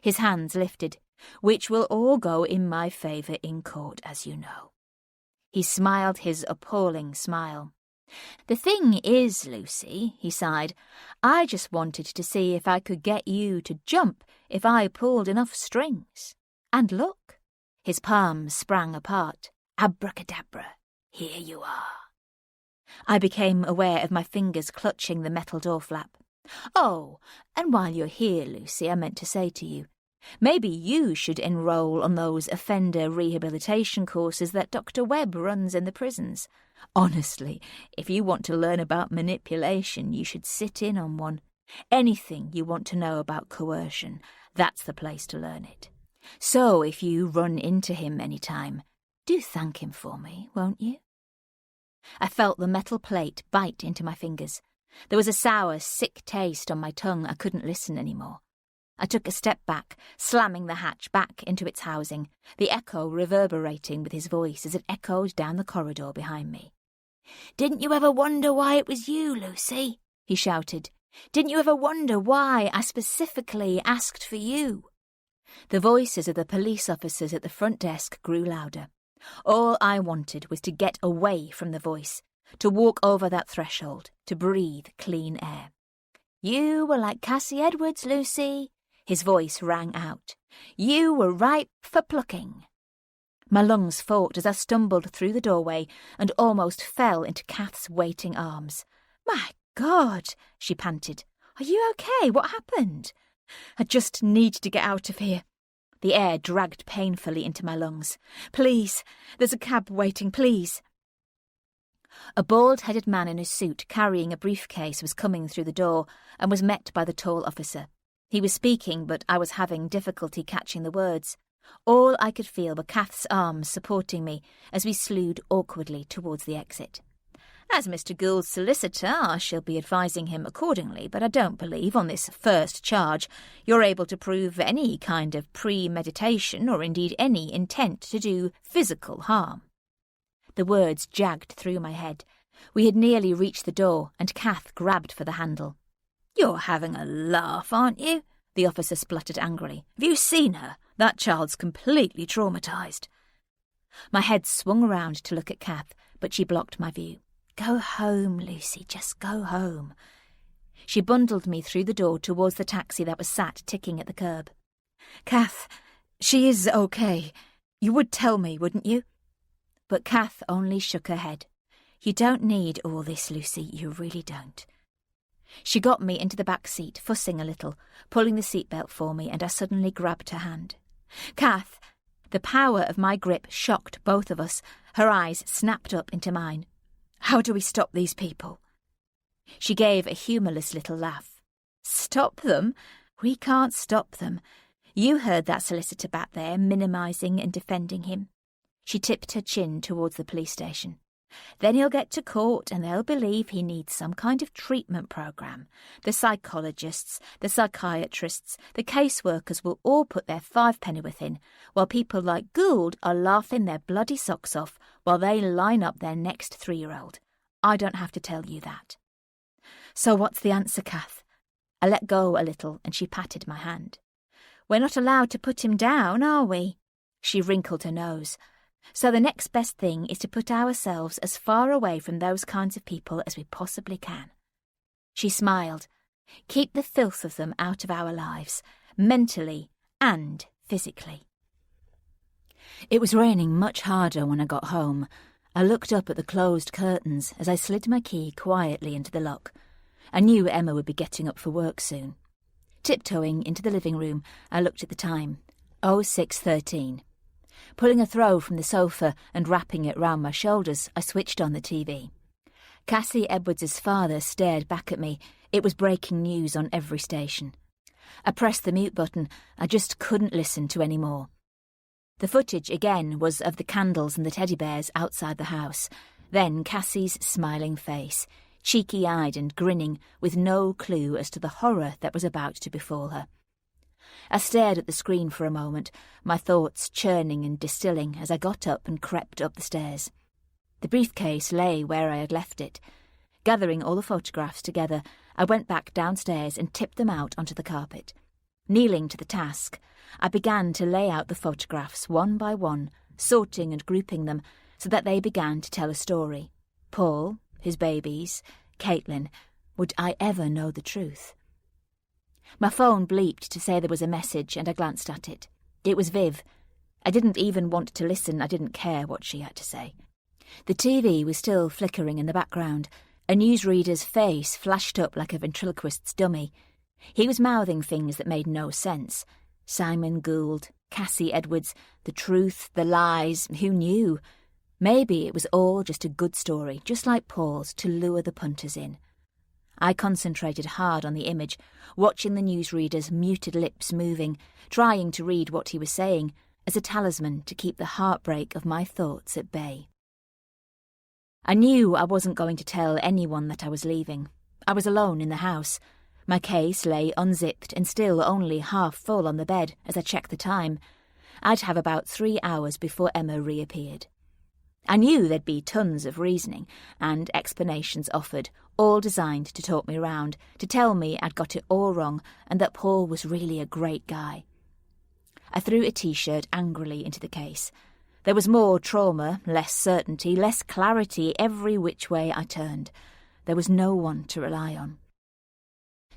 His hands lifted, "Which will all go in my favour in court, as you know." He smiled his appalling smile. "The thing is, Lucy," he sighed, "I just wanted to see if I could get you to jump if I pulled enough strings. And look." His palms sprang apart. "Abracadabra, here you are." I became aware of my fingers clutching the metal door flap. "Oh, and while you're here, Lucy, I meant to say to you, maybe you should enroll on those offender rehabilitation courses that Dr. Webb runs in the prisons. Honestly, if you want to learn about manipulation, you should sit in on one. Anything you want to know about coercion, that's the place to learn it. So if you run into him any time, do thank him for me, won't you?" I felt the metal plate bite into my fingers. There was a sour, sick taste on my tongue. I couldn't listen anymore. I took a step back, slamming the hatch back into its housing, the echo reverberating with his voice as it echoed down the corridor behind me. "Didn't you ever wonder why it was you, Lucy?" he shouted. "Didn't you ever wonder why I specifically asked for you?" The voices of the police officers at the front desk grew louder. All I wanted was to get away from the voice, to walk over that threshold, to breathe clean air. "You were like Cassie Edwards, Lucy," his voice rang out. "You were ripe for plucking." My lungs fought as I stumbled through the doorway and almost fell into Kath's waiting arms. "My God," she panted. "Are you okay? What happened?" "I just need to get out of here." The air dragged painfully into my lungs. "Please, there's a cab waiting, please." A bald-headed man in a suit carrying a briefcase was coming through the door and was met by the tall officer. He was speaking, but I was having difficulty catching the words. All I could feel were Kath's arms supporting me as we slewed awkwardly towards the exit. As Mr. Gould's solicitor, I shall be advising him accordingly, but I don't believe, on this first charge, you're able to prove any kind of premeditation or indeed any intent to do physical harm. The words jagged through my head. We had nearly reached the door, and Kath grabbed for the handle. "You're having a laugh, aren't you?" the officer spluttered angrily. "Have you seen her? That child's completely traumatised." My head swung around to look at Kath, but she blocked my view. "Go home, Lucy, just go home." She bundled me through the door towards the taxi that was sat ticking at the curb. "Kath, she is okay. You would tell me, wouldn't you?" But Kath only shook her head. "You don't need all this, Lucy, you really don't." She got me into the back seat, fussing a little, pulling the seatbelt for me, and I suddenly grabbed her hand. "Kath!" The power of my grip shocked both of us. Her eyes snapped up into mine. "How do we stop these people?" She gave a humourless little laugh. "Stop them? We can't stop them. You heard that solicitor back there minimising and defending him." She tipped her chin towards the police station. "Then he'll get to court and they'll believe he needs some kind of treatment programme. The psychologists, the psychiatrists, the caseworkers will all put their 5-penn'orth in, while people like Gould are laughing their bloody socks off while they line up their next 3-year-old. I don't have to tell you that." "So what's the answer, Kath?" I let go a little and she patted my hand. "We're not allowed to put him down, are we?" She wrinkled her nose. "So the next best thing is to put ourselves as far away from those kinds of people as we possibly can." She smiled. "Keep the filth of them out of our lives, mentally and physically." It was raining much harder when I got home. I looked up at the closed curtains as I slid my key quietly into the lock. I knew Emma would be getting up for work soon. Tiptoeing into the living room, I looked at the time. 06:13. Pulling a throw from the sofa and wrapping it round my shoulders, I switched on the TV. Cassie Edwards' father stared back at me. It was breaking news on every station. I pressed the mute button. I just couldn't listen to any more. The footage again was of the candles and the teddy bears outside the house. Then Cassie's smiling face, cheeky-eyed and grinning, with no clue as to the horror that was about to befall her. I stared at the screen for a moment, my thoughts churning and distilling as I got up and crept up the stairs. The briefcase lay where I had left it. Gathering all the photographs together, I went back downstairs and tipped them out onto the carpet. Kneeling to the task, I began to lay out the photographs one by one, sorting and grouping them so that they began to tell a story. Paul, his babies, Caitlin. Would I ever know the truth? My phone bleeped to say there was a message, and I glanced at it. It was Viv. I didn't even want to listen. I didn't care what she had to say. The TV was still flickering in the background. A newsreader's face flashed up like a ventriloquist's dummy. He was mouthing things that made no sense. Simon Gould, Cassie Edwards, the truth, the lies, who knew? Maybe it was all just a good story, just like Paul's, to lure the punters in. I concentrated hard on the image, watching the newsreader's muted lips moving, trying to read what he was saying, as a talisman to keep the heartbreak of my thoughts at bay. I knew I wasn't going to tell anyone that I was leaving. I was alone in the house. My case lay unzipped and still only half full on the bed as I checked the time. I'd have about 3 hours before Emma reappeared. I knew there'd be tons of reasoning and explanations offered, all designed to talk me round, to tell me I'd got it all wrong and that Paul was really a great guy. I threw a T-shirt angrily into the case. There was more trauma, less certainty, less clarity every which way I turned. There was no one to rely on.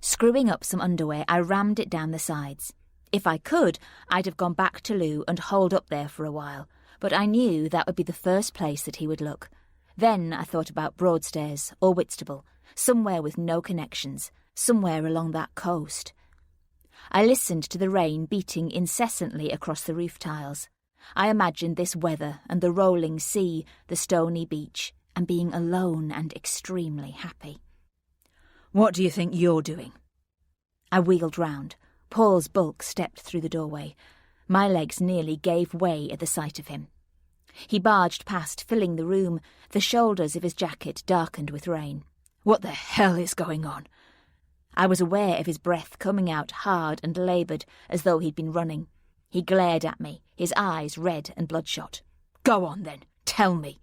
Screwing up some underwear, I rammed it down the sides. If I could, I'd have gone back to Lou and holed up there for a while, but I knew that would be the first place that he would look. Then I thought about Broadstairs or Whitstable, somewhere with no connections, somewhere along that coast. I listened to the rain beating incessantly across the roof tiles. I imagined this weather and the rolling sea, the stony beach, and being alone and extremely happy. "What do you think you're doing?" I wheeled round. Paul's bulk stepped through the doorway. My legs nearly gave way at the sight of him. He barged past, filling the room, the shoulders of his jacket darkened with rain. What the hell is going on? I was aware of his breath coming out hard and laboured, as though he'd been running. He glared at me, his eyes red and bloodshot. Go on, then. Tell me.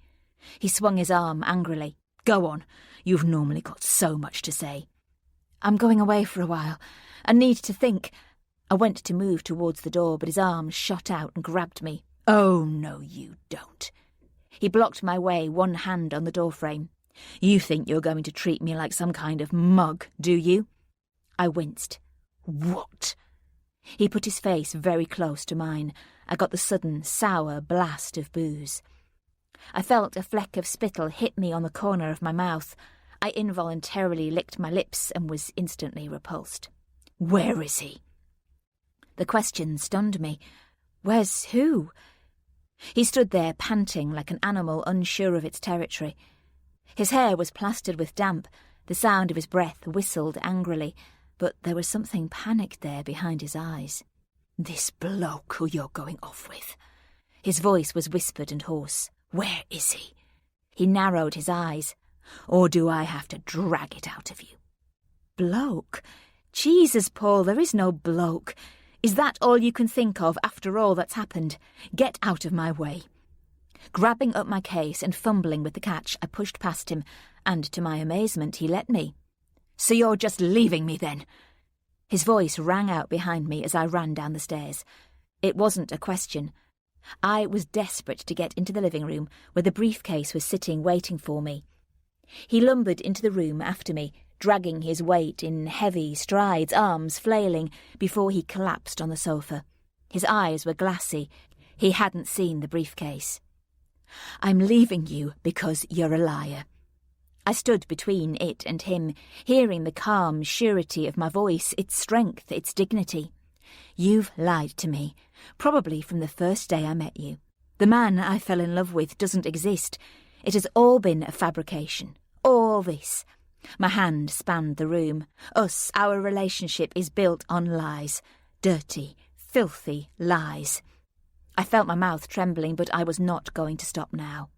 He swung his arm angrily. Go on. You've normally got so much to say. I'm going away for a while. I need to think. I went to move towards the door, but his arm shot out and grabbed me. Oh, no, you don't. He blocked my way, one hand on the doorframe. You think you're going to treat me like some kind of mug, do you? I winced. What? He put his face very close to mine. I got the sudden, sour blast of booze. I felt a fleck of spittle hit me on the corner of my mouth. I involuntarily licked my lips and was instantly repulsed. Where is he? The question stunned me. Where's who? He stood there panting like an animal unsure of its territory. His hair was plastered with damp. The sound of his breath whistled angrily, but there was something panicked there behind his eyes. This bloke who you're going off with. His voice was whispered and hoarse. Where is he? He narrowed his eyes. Or do I have to drag it out of you? Bloke? Jesus, Paul, there is no bloke. Is that all you can think of after all that's happened? Get out of my way. Grabbing up my case and fumbling with the catch, I pushed past him, and to my amazement he let me. So you're just leaving me then? His voice rang out behind me as I ran down the stairs. It wasn't a question. I was desperate to get into the living room where the briefcase was sitting waiting for me. He lumbered into the room after me, dragging his weight in heavy strides, arms flailing, before he collapsed on the sofa. His eyes were glassy. He hadn't seen the briefcase. I'm leaving you because you're a liar. I stood between it and him, hearing the calm surety of my voice, its strength, its dignity. You've lied to me, probably from the first day I met you. The man I fell in love with doesn't exist. It has all been a fabrication. All this. My hand spanned the room. Us, our relationship is built on lies. Dirty, filthy lies. I felt my mouth trembling, but I was not going to stop now.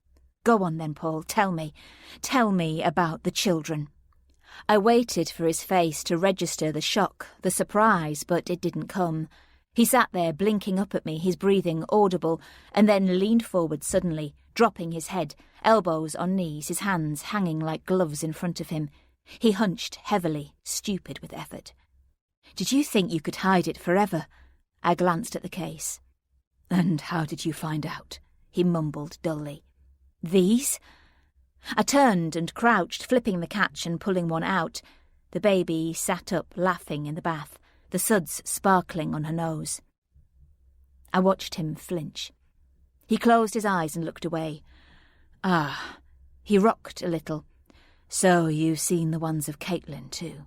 Go on then, Paul, tell me. Tell me about the children. I waited for his face to register the shock, the surprise, but it didn't come. He sat there blinking up at me, his breathing audible, and then leaned forward suddenly, dropping his head, elbows on knees, his hands hanging like gloves in front of him. He hunched heavily, stupid with effort. Did you think you could hide it forever? I glanced at the case. And how did you find out? He mumbled dully. These? I turned and crouched, flipping the catch and pulling one out. The baby sat up, laughing in the bath, the suds sparkling on her nose. I watched him flinch. He closed his eyes and looked away. Ah, he rocked a little. So you've seen the ones of Caitlin too.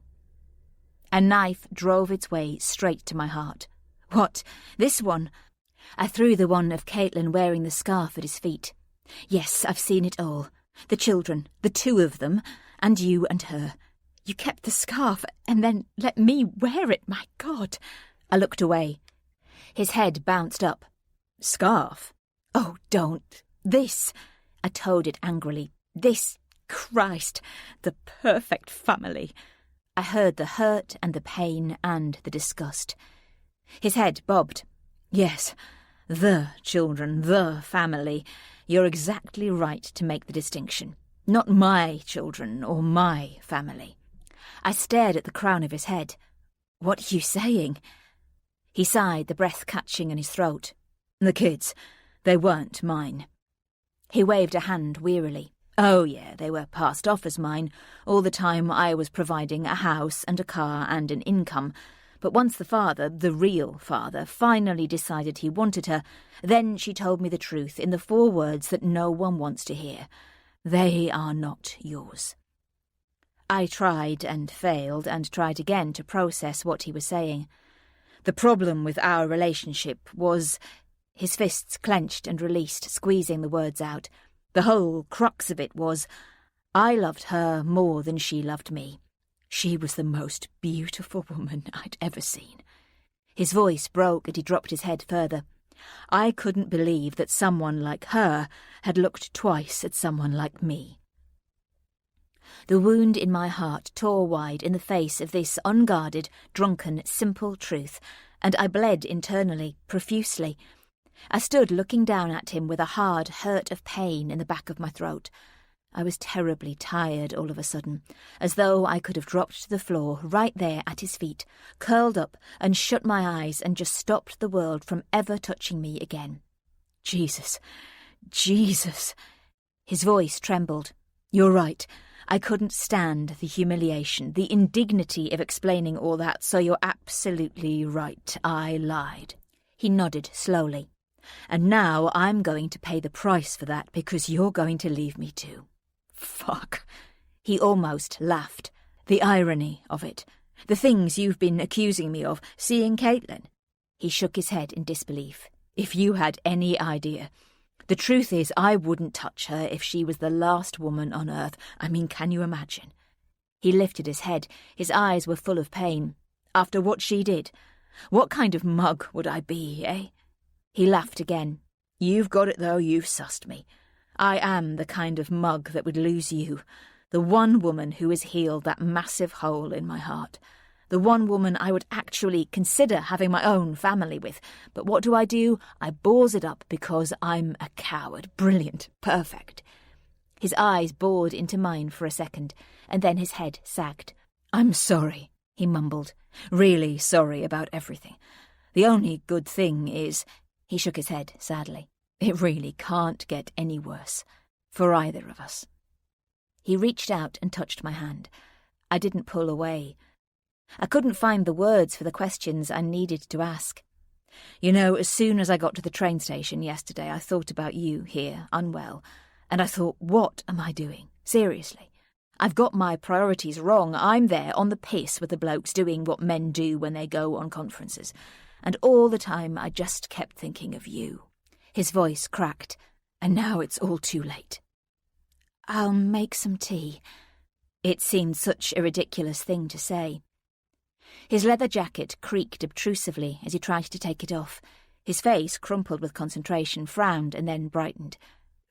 A knife drove its way straight to my heart. What, this one? I threw the one of Caitlin wearing the scarf at his feet. Yes, I've seen it all. The children, the two of them, and you and her. You kept the scarf and then let me wear it, my God. I looked away. His head bounced up. Scarf? Oh, don't. This. I told it angrily. This. Christ. The perfect family. I heard the hurt and the pain and the disgust. His head bobbed. Yes, the children, the family. You're exactly right to make the distinction. Not my children or my family. I stared at the crown of his head. What are you saying? He sighed, the breath catching in his throat. The kids, they weren't mine. He waved a hand wearily. Oh, yeah, they were passed off as mine, all the time I was providing a house and a car and an income. But once the father, the real father, finally decided he wanted her, then she told me the truth in the 4 words that no one wants to hear. They are not yours. I tried and failed and tried again to process what he was saying. The problem with our relationship was... His fists clenched and released, squeezing the words out. The whole crux of it was, I loved her more than she loved me. She was the most beautiful woman I'd ever seen. His voice broke and he dropped his head further. I couldn't believe that someone like her had looked twice at someone like me. The wound in my heart tore wide in the face of this unguarded, drunken, simple truth, and I bled internally, profusely. I stood looking down at him with a hard hurt of pain in the back of my throat. I was terribly tired all of a sudden, as though I could have dropped to the floor right there at his feet, curled up and shut my eyes and just stopped the world from ever touching me again. Jesus, Jesus. His voice trembled. You're right. I couldn't stand the humiliation, the indignity of explaining all that, so you're absolutely right. I lied. He nodded slowly. And now I'm going to pay the price for that because you're going to leave me too. Fuck. He almost laughed. The irony of it. The things you've been accusing me of, seeing Caitlin. He shook his head in disbelief. If you had any idea. The truth is, I wouldn't touch her if she was the last woman on earth. I mean, can you imagine? He lifted his head. His eyes were full of pain. After what she did, what kind of mug would I be, eh? He laughed again. You've got it, though. You've sussed me. I am the kind of mug that would lose you. The one woman who has healed that massive hole in my heart. The one woman I would actually consider having my own family with. But what do? I balls it up because I'm a coward. Brilliant. Perfect. His eyes bored into mine for a second, and then his head sagged. I'm sorry, he mumbled. Really sorry about everything. The only good thing is... He shook his head sadly. It really can't get any worse. For either of us. He reached out and touched my hand. I didn't pull away. I couldn't find the words for the questions I needed to ask. You know, as soon as I got to the train station yesterday, I thought about you here, unwell, and I thought, what am I doing? Seriously. I've got my priorities wrong. I'm there on the piss with the blokes doing what men do when they go on conferences. And all the time I just kept thinking of you. His voice cracked, and now it's all too late. I'll make some tea. It seemed such a ridiculous thing to say. His leather jacket creaked obtrusively as he tried to take it off. His face, crumpled with concentration, frowned and then brightened.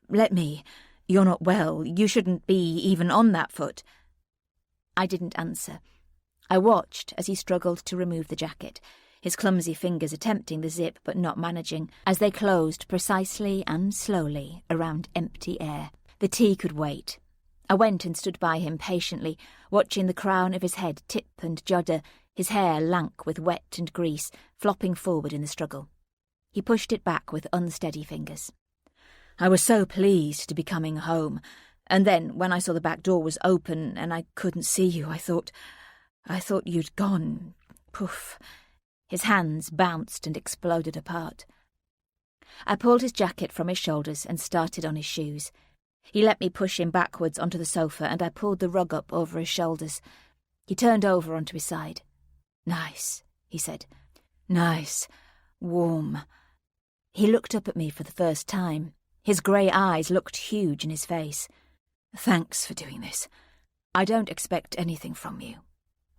Let me. You're not well. You shouldn't be even on that foot. I didn't answer. I watched as he struggled to remove the jacket, his clumsy fingers attempting the zip but not managing, as they closed precisely and slowly around empty air. The tea could wait. I went and stood by him patiently, watching the crown of his head tip and judder, his hair lank with wet and grease, flopping forward in the struggle. He pushed it back with unsteady fingers. I was so pleased to be coming home, and then when I saw the back door was open and I couldn't see you, I thought you'd gone. Poof. His hands bounced and exploded apart. I pulled his jacket from his shoulders and started on his shoes. He let me push him backwards onto the sofa, and I pulled the rug up over his shoulders. He turned over onto his side. Nice, he said. Nice. Warm. He looked up at me for the first time. His grey eyes looked huge in his face. Thanks for doing this. I don't expect anything from you.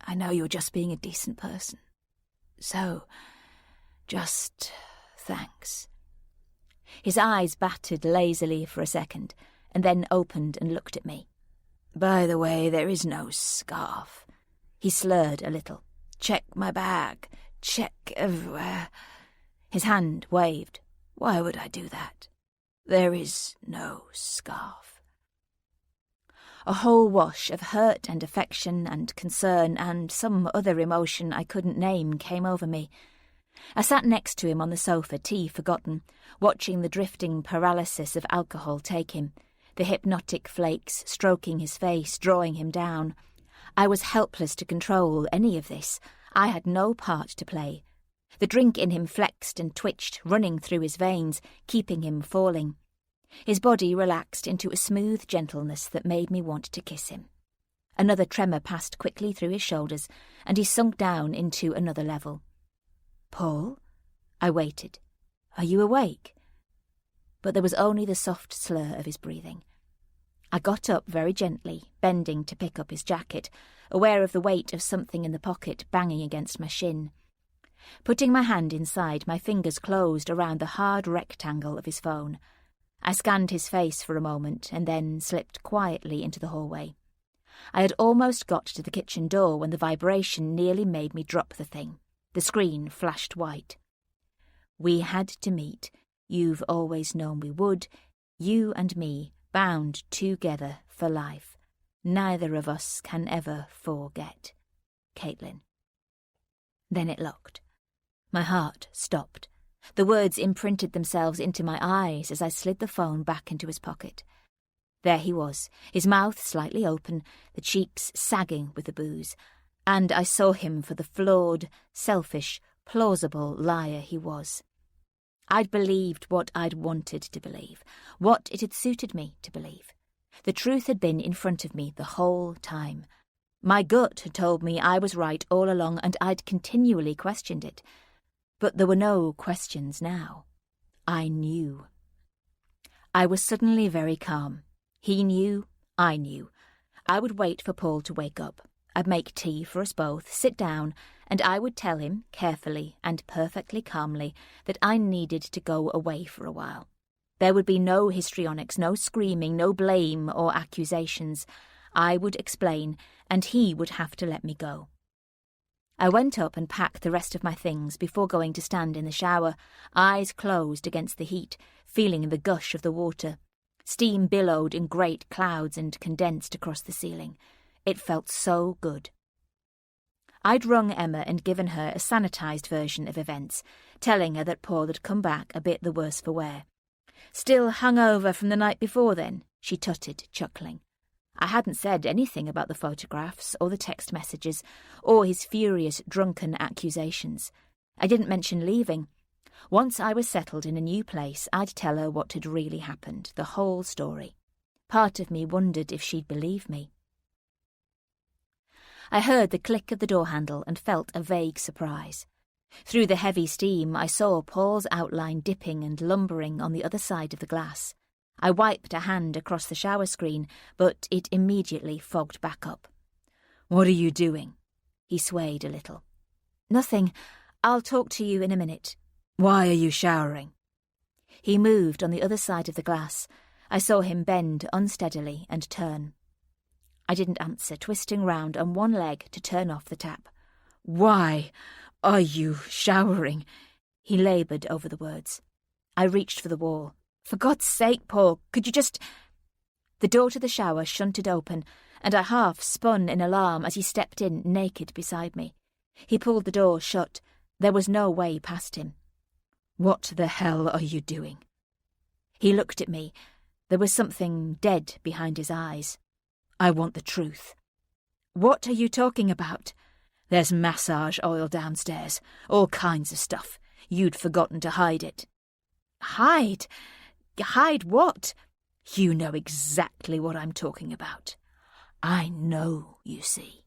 I know you're just being a decent person. So, just thanks. His eyes battered lazily for a second, and then opened and looked at me. By the way, there is no scarf. He slurred a little. Check my bag. Check everywhere. His hand waved. Why would I do that? There is no scarf. A whole wash of hurt and affection and concern and some other emotion I couldn't name came over me. I sat next to him on the sofa, tea forgotten, watching the drifting paralysis of alcohol take him, the hypnotic flakes stroking his face, drawing him down. I was helpless to control any of this. I had no part to play. The drink in him flexed and twitched, running through his veins, keeping him falling. His body relaxed into a smooth gentleness that made me want to kiss him. Another tremor passed quickly through his shoulders, and he sunk down into another level. Paul? I waited. Are you awake? But there was only the soft slur of his breathing. I got up very gently, bending to pick up his jacket, aware of the weight of something in the pocket banging against my shin. Putting my hand inside, my fingers closed around the hard rectangle of his phone. I scanned his face for a moment and then slipped quietly into the hallway. I had almost got to the kitchen door when the vibration nearly made me drop the thing. The screen flashed white. We had to meet. You've always known we would. You and me, bound together for life. Neither of us can ever forget. Caitlin. Then it locked. My heart stopped. The words imprinted themselves into my eyes as I slid the phone back into his pocket. There he was, his mouth slightly open, the cheeks sagging with the booze, and I saw him for the flawed, selfish, plausible liar he was. I'd believed what I'd wanted to believe, what it had suited me to believe. The truth had been in front of me the whole time. My gut had told me I was right all along, and I'd continually questioned it. But there were no questions now. I knew. I was suddenly very calm. He knew, I knew. I would wait for Paul to wake up. I'd make tea for us both, sit down, and I would tell him, carefully and perfectly calmly, that I needed to go away for a while. There would be no histrionics, no screaming, no blame or accusations. I would explain, and he would have to let me go. I went up and packed the rest of my things before going to stand in the shower, eyes closed against the heat, feeling the gush of the water. Steam billowed in great clouds and condensed across the ceiling. It felt so good. I'd rung Emma and given her a sanitised version of events, telling her that Paul had come back a bit the worse for wear. "Still hungover from the night before, then?" she tutted, chuckling. I hadn't said anything about the photographs or the text messages or his furious, drunken accusations. I didn't mention leaving. Once I was settled in a new place, I'd tell her what had really happened, the whole story. Part of me wondered if she'd believe me. I heard the click of the door handle and felt a vague surprise. Through the heavy steam, I saw Paul's outline dipping and lumbering on the other side of the glass. I wiped a hand across the shower screen, but it immediately fogged back up. "What are you doing?" He swayed a little. "Nothing. I'll talk to you in a minute." "Why are you showering?" He moved on the other side of the glass. I saw him bend unsteadily and turn. I didn't answer, twisting round on one leg to turn off the tap. "Why are you showering?" He laboured over the words. I reached for the wall. "For God's sake, Paul, could you just—" The door to the shower shunted open, and I half spun in alarm as he stepped in, naked beside me. He pulled the door shut. There was no way past him. "What the hell are you doing?" He looked at me. There was something dead behind his eyes. "I want the truth." "What are you talking about?" "There's massage oil downstairs. All kinds of stuff. You'd forgotten to hide it." "Hide? Hide what?" "You know exactly what I'm talking about." "I know, you see."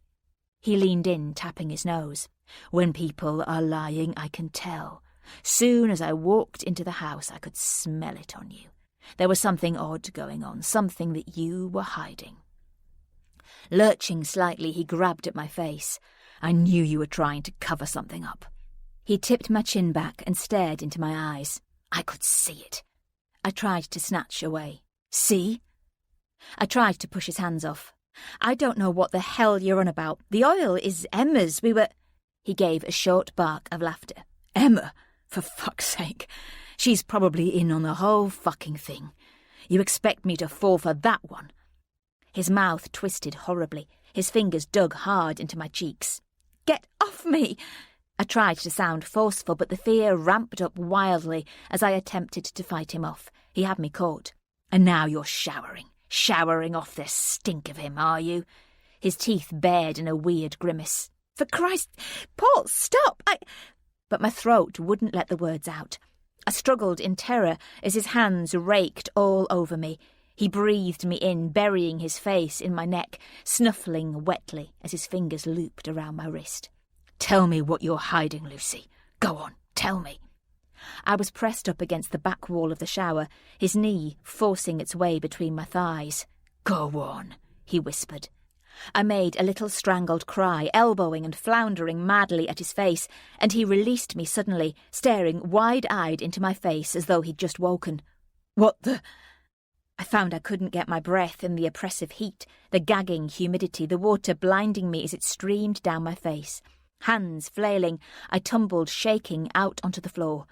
He leaned in, tapping his nose. "When people are lying, I can tell. Soon as I walked into the house, I could smell it on you. There was something odd going on, something that you were hiding." Lurching slightly, he grabbed at my face. "I knew you were trying to cover something up." He tipped my chin back and stared into my eyes. I could see it. I tried to snatch away. "See?" I tried to push his hands off. "I don't know what the hell you're on about. The oil is Emma's. We were—" He gave a short bark of laughter. "Emma? For fuck's sake. She's probably in on the whole fucking thing. You expect me to fall for that one?" His mouth twisted horribly. His fingers dug hard into my cheeks. "Get off me!" I tried to sound forceful, but the fear ramped up wildly as I attempted to fight him off. He had me caught. "And now you're showering off the stink of him, are you?" His teeth bared in a weird grimace. "For Christ, Paul, stop! But my throat wouldn't let the words out. I struggled in terror as his hands raked all over me. He breathed me in, burying his face in my neck, snuffling wetly as his fingers looped around my wrist. "Tell me what you're hiding, Lucy. Go on, tell me." I was pressed up against the back wall of the shower, his knee forcing its way between my thighs. "Go on," he whispered. I made a little strangled cry, elbowing and floundering madly at his face, and he released me suddenly, staring wide-eyed into my face as though he'd just woken. "What the—" I found I couldn't get my breath in the oppressive heat, the gagging humidity, the water blinding me as it streamed down my face. Hands flailing, I tumbled, shaking, out onto the floor.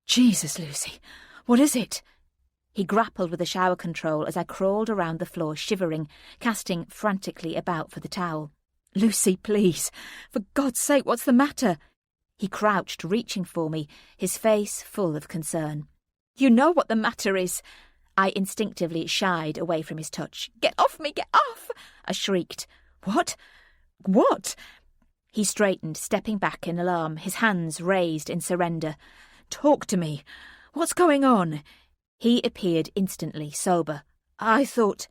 "Jesus, Lucy, what is it?" He grappled with the shower control as I crawled around the floor, shivering, casting frantically about for the towel. "Lucy, please, for God's sake, what's the matter?" He crouched, reaching for me, his face full of concern. "You know what the matter is." I instinctively shied away from his touch. "Get off me, get off!" I shrieked. "What? What?" He straightened, stepping back in alarm, his hands raised in surrender. "Talk to me. What's going on?" He appeared instantly sober. "I thought—"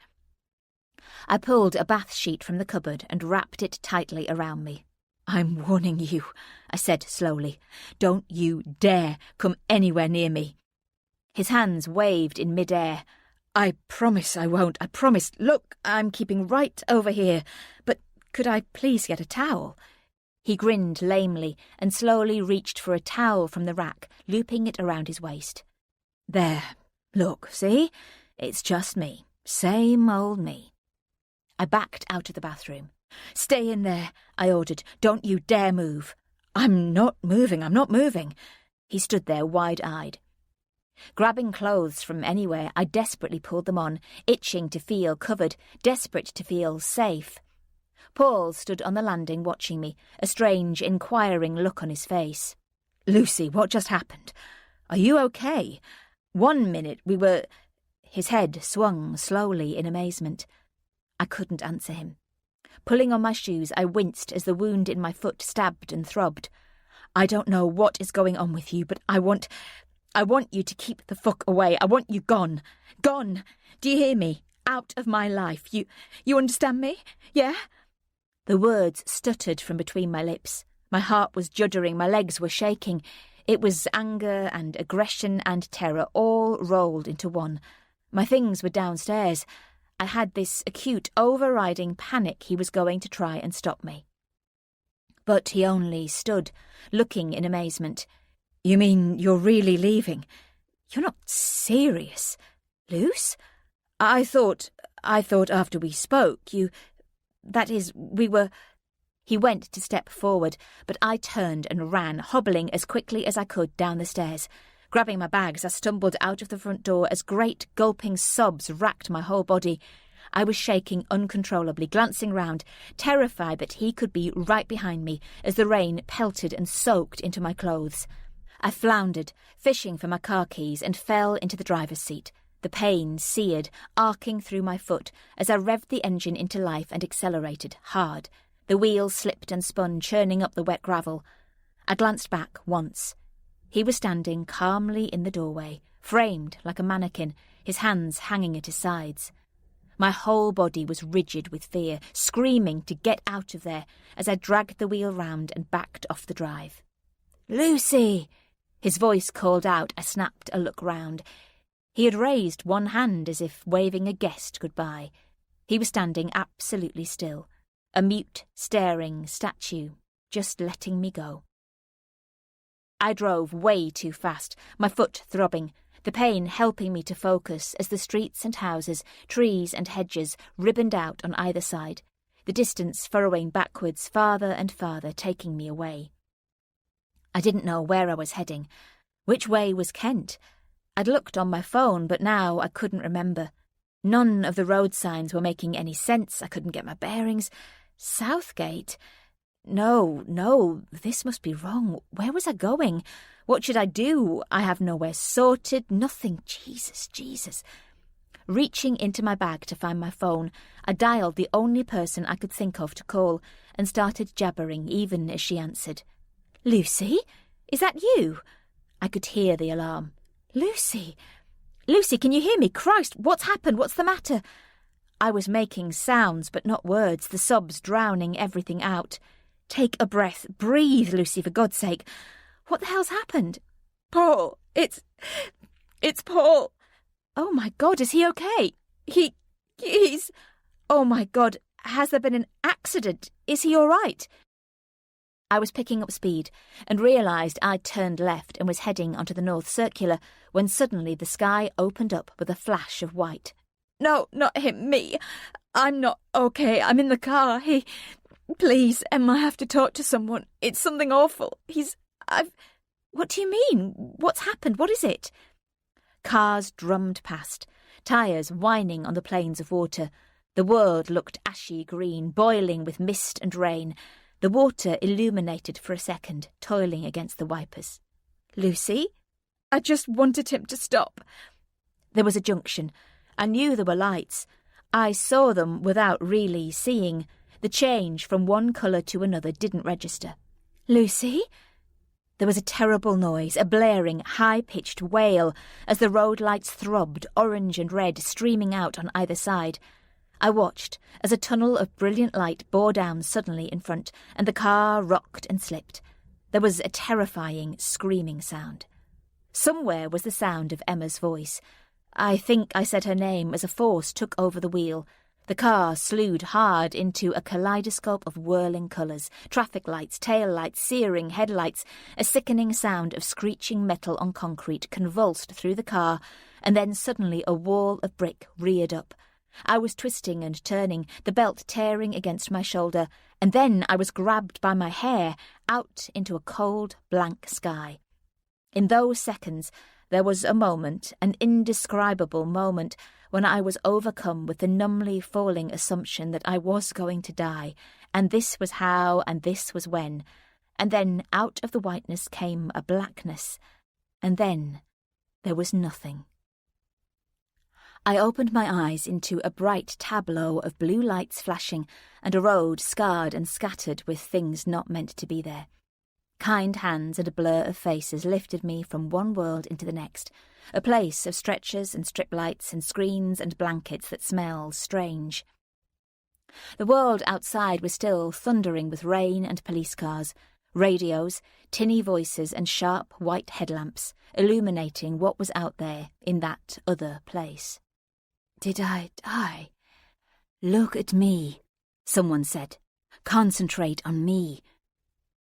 I pulled a bath sheet from the cupboard and wrapped it tightly around me. "I'm warning you," I said slowly. "Don't you dare come anywhere near me." His hands waved in mid-air. "I promise I won't, I promise. Look, I'm keeping right over here. But could I please get a towel?" He grinned lamely and slowly reached for a towel from the rack, looping it around his waist. "There. Look, see? It's just me. Same old me." I backed out of the bathroom. "Stay in there," I ordered. "Don't you dare move." I'm not moving. He stood there wide-eyed. Grabbing clothes from anywhere, I desperately pulled them on, itching to feel covered, desperate to feel safe. Paul stood on the landing watching me, a strange, inquiring look on his face. "Lucy, what just happened? Are you okay? 1 minute we were—" His head swung slowly in amazement. I couldn't answer him. Pulling on my shoes, I winced as the wound in my foot stabbed and throbbed. "I don't know what is going on with you, but I want you to keep the fuck away. I want you gone. Gone. Do you hear me? Out of my life. You understand me? Yeah?" The words stuttered from between my lips. My heart was juddering, my legs were shaking. It was anger and aggression and terror all rolled into one. My things were downstairs. I had this acute, overriding panic he was going to try and stop me. But he only stood, looking in amazement. "You mean you're really leaving? You're not serious, Luce? I thought after we spoke, we were—" He went to step forward, but I turned and ran, hobbling as quickly as I could down the stairs. Grabbing my bags, I stumbled out of the front door as great gulping sobs racked my whole body. I was shaking uncontrollably, glancing round, terrified that he could be right behind me as the rain pelted and soaked into my clothes. I floundered, fishing for my car keys, and fell into the driver's seat. The pain seared, arcing through my foot as I revved the engine into life and accelerated, hard. The wheels slipped and spun, churning up the wet gravel. I glanced back once. He was standing calmly in the doorway, framed like a mannequin, his hands hanging at his sides. My whole body was rigid with fear, screaming to get out of there as I dragged the wheel round and backed off the drive. "Lucy!" His voice called out. I snapped a look round. He had raised one hand as if waving a guest goodbye. He was standing absolutely still, a mute, staring statue, just letting me go. I drove way too fast, my foot throbbing, the pain helping me to focus as the streets and houses, trees and hedges ribboned out on either side, the distance furrowing backwards farther and farther, taking me away. I didn't know where I was heading. Which way was Kent? I'd looked on my phone, but now I couldn't remember. None of the road signs were making any sense. I couldn't get my bearings. Southgate? No, this must be wrong. Where was I going? What should I do? I have nowhere sorted, nothing. Jesus. Reaching into my bag to find my phone, I dialed the only person I could think of to call and started jabbering even as she answered. "Lucy? Is that you?" I could hear the alarm. Lucy, can you hear me? Christ, what's happened? What's the matter?" I was making sounds but not words, the sobs drowning everything out. "Take a breath. Breathe, Lucy, for God's sake. What the hell's happened?" "Paul, it's Paul." "Oh, my God, is he okay? He's... Oh, my God, Has there been an accident? Is he all right? I was picking up speed and realised I'd turned left and was heading onto the North Circular when suddenly the sky opened up with a flash of white. No, not him, me. I'm not okay. I'm in the car. Please, Emma, I have to talk to someone. It's something awful. What do you mean? What's happened? What is it? Cars drummed past, tyres whining on the plains of water. The world looked ashy green, boiling with mist and rain. The water illuminated for a second, toiling against the wipers. Lucy? I just wanted him to stop. There was a junction. I knew there were lights. I saw them without really seeing. The change from one colour to another didn't register. Lucy? There was a terrible noise, a blaring, high-pitched wail, as the road lights throbbed, orange and red, streaming out on either side. I watched as a tunnel of brilliant light bore down suddenly in front, and the car rocked and slipped. There was a terrifying, screaming sound. Somewhere was the sound of Emma's voice. I think I said her name as a force took over the wheel. The car slewed hard into a kaleidoscope of whirling colours, traffic lights, tail lights, searing headlights. A sickening sound of screeching metal on concrete convulsed through the car, and then suddenly a wall of brick reared up. I was twisting and turning, the belt tearing against my shoulder, and then I was grabbed by my hair out into a cold, blank sky. In those seconds, there was a moment, an indescribable moment, when I was overcome with the numbly falling assumption that I was going to die, and this was how, and this was when. And then out of the whiteness came a blackness, and then there was nothing. I opened my eyes into a bright tableau of blue lights flashing and a road scarred and scattered with things not meant to be there. Kind hands and a blur of faces lifted me from one world into the next, a place of stretchers and strip lights and screens and blankets that smelled strange. The world outside was still thundering with rain and police cars, radios, tinny voices and sharp white headlamps, illuminating what was out there in that other place. Did I die? Look at me, someone said. Concentrate on me.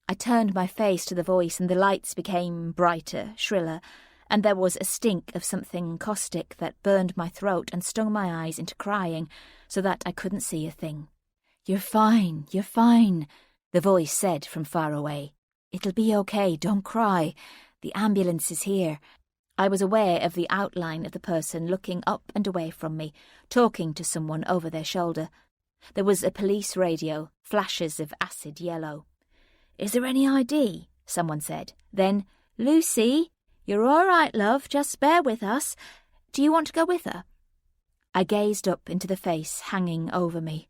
I turned my face to the voice and the lights became brighter, shriller, and there was a stink of something caustic that burned my throat and stung my eyes into crying so that I couldn't see a thing. You're fine, the voice said from far away. It'll be okay, don't cry. The ambulance is here. I was aware of the outline of the person looking up and away from me, talking to someone over their shoulder. There was a police radio, flashes of acid yellow. Is there any ID? Someone said. Then, Lucy, you're all right, love, just bear with us. Do you want to go with her? I gazed up into the face hanging over me.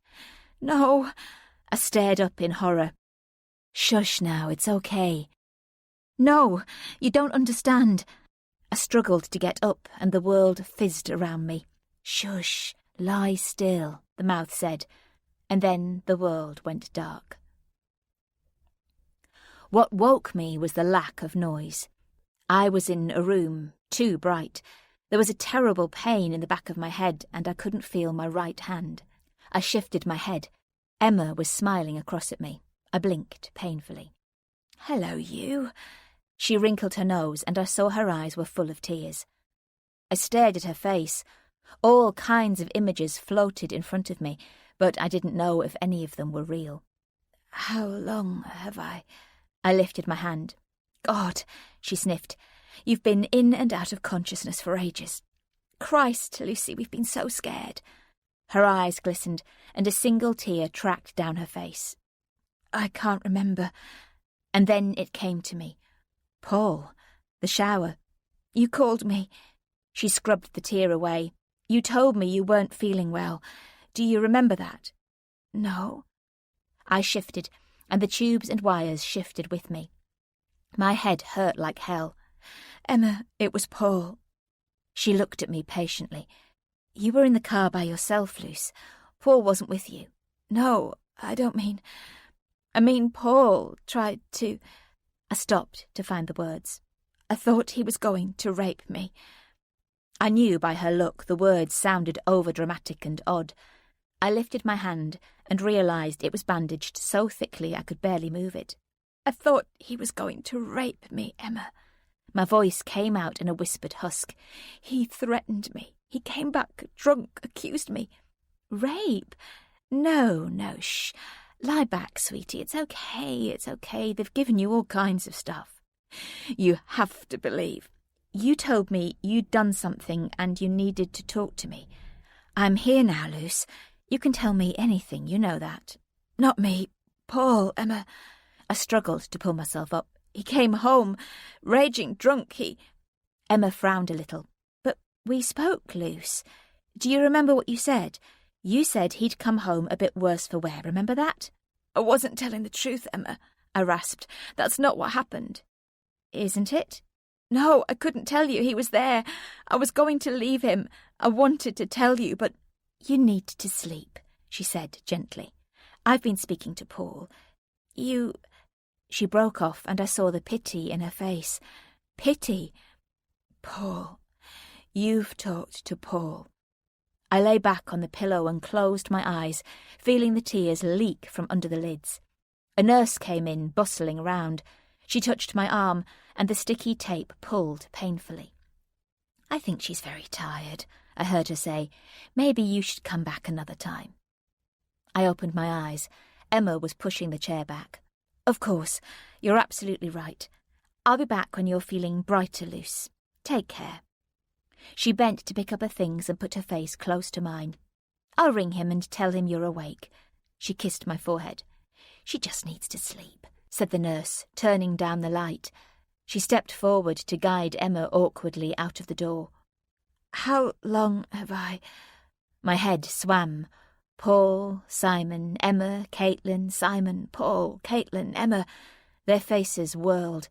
No. I stared up in horror. Shush now, it's okay. No, you don't understand. I struggled to get up and the world fizzed around me. Shush, lie still, the mouth said, and then the world went dark. What woke me was the lack of noise. I was in a room, too bright. There was a terrible pain in the back of my head and I couldn't feel my right hand. I shifted my head. Emma was smiling across at me. I blinked painfully. Hello, you. She wrinkled her nose and I saw her eyes were full of tears. I stared at her face. All kinds of images floated in front of me, but I didn't know if any of them were real. How long have I lifted my hand. God, she sniffed. You've been in and out of consciousness for ages. Christ, Lucy, we've been so scared. Her eyes glistened and a single tear tracked down her face. I can't remember. And then it came to me. Paul, the shower. You called me. She scrubbed the tear away. You told me you weren't feeling well. Do you remember that? No. I shifted, and the tubes and wires shifted with me. My head hurt like hell. Emma, it was Paul. She looked at me patiently. You were in the car by yourself, Luce. Paul wasn't with you. No, I don't mean... I mean Paul tried to... I stopped to find the words. I thought he was going to rape me. I knew by her look the words sounded over-dramatic and odd. I lifted my hand and realised it was bandaged so thickly I could barely move it. I thought he was going to rape me, Emma. My voice came out in a whispered husk. He threatened me. He came back drunk, accused me. Rape? No, shh. Lie back, sweetie. It's okay. They've given you all kinds of stuff. You have to believe. You told me you'd done something and you needed to talk to me. I'm here now, Luce. You can tell me anything, you know that. Not me. Paul, Emma. I struggled to pull myself up. He came home, raging drunk. Emma frowned a little. But we spoke, Luce. Do you remember what you said? You said he'd come home a bit worse for wear, remember that? I wasn't telling the truth, Emma, I rasped. That's not what happened. Isn't it? No, I couldn't tell you. He was there. I was going to leave him. I wanted to tell you, but you need to sleep, she said gently. I've been speaking to Paul. You... She broke off and I saw the pity in her face. Pity? Paul. You've talked to Paul. I lay back on the pillow and closed my eyes, feeling the tears leak from under the lids. A nurse came in, bustling around. She touched my arm, and the sticky tape pulled painfully. I think she's very tired, I heard her say. Maybe you should come back another time. I opened my eyes. Emma was pushing the chair back. Of course, you're absolutely right. I'll be back when you're feeling brighter, Luce. Take care. She bent to pick up her things and put her face close to mine. I'll ring him and tell him you're awake. She kissed my forehead. She just needs to sleep, said the nurse, turning down the light. She stepped forward to guide Emma awkwardly out of the door. How long have I... My head swam. Paul, Simon, Emma, Caitlin, Simon, Paul, Caitlin, Emma. Their faces whirled.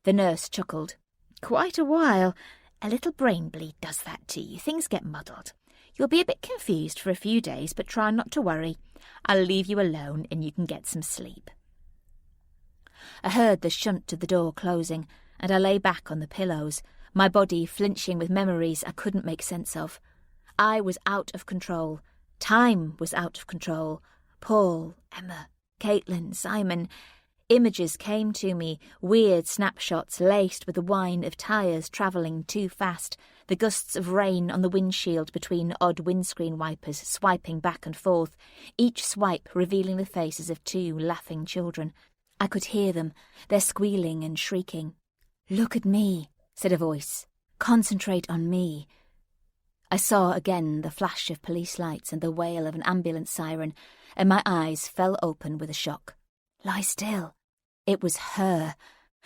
The nurse chuckled. Quite a while. A little brain bleed does that to you. Things get muddled. You'll be a bit confused for a few days, but try not to worry. I'll leave you alone and you can get some sleep. I heard the shunt to the door closing, and I lay back on the pillows, my body flinching with memories I couldn't make sense of. I was out of control. Time was out of control. Paul, Emma, Caitlin, Simon... Images came to me, weird snapshots laced with the whine of tyres travelling too fast, the gusts of rain on the windshield between odd windscreen wipers swiping back and forth, each swipe revealing the faces of two laughing children. I could hear them, their squealing and shrieking. Look at me, said a voice. Concentrate on me. I saw again the flash of police lights and the wail of an ambulance siren, and my eyes fell open with a shock. Lie still. It was her.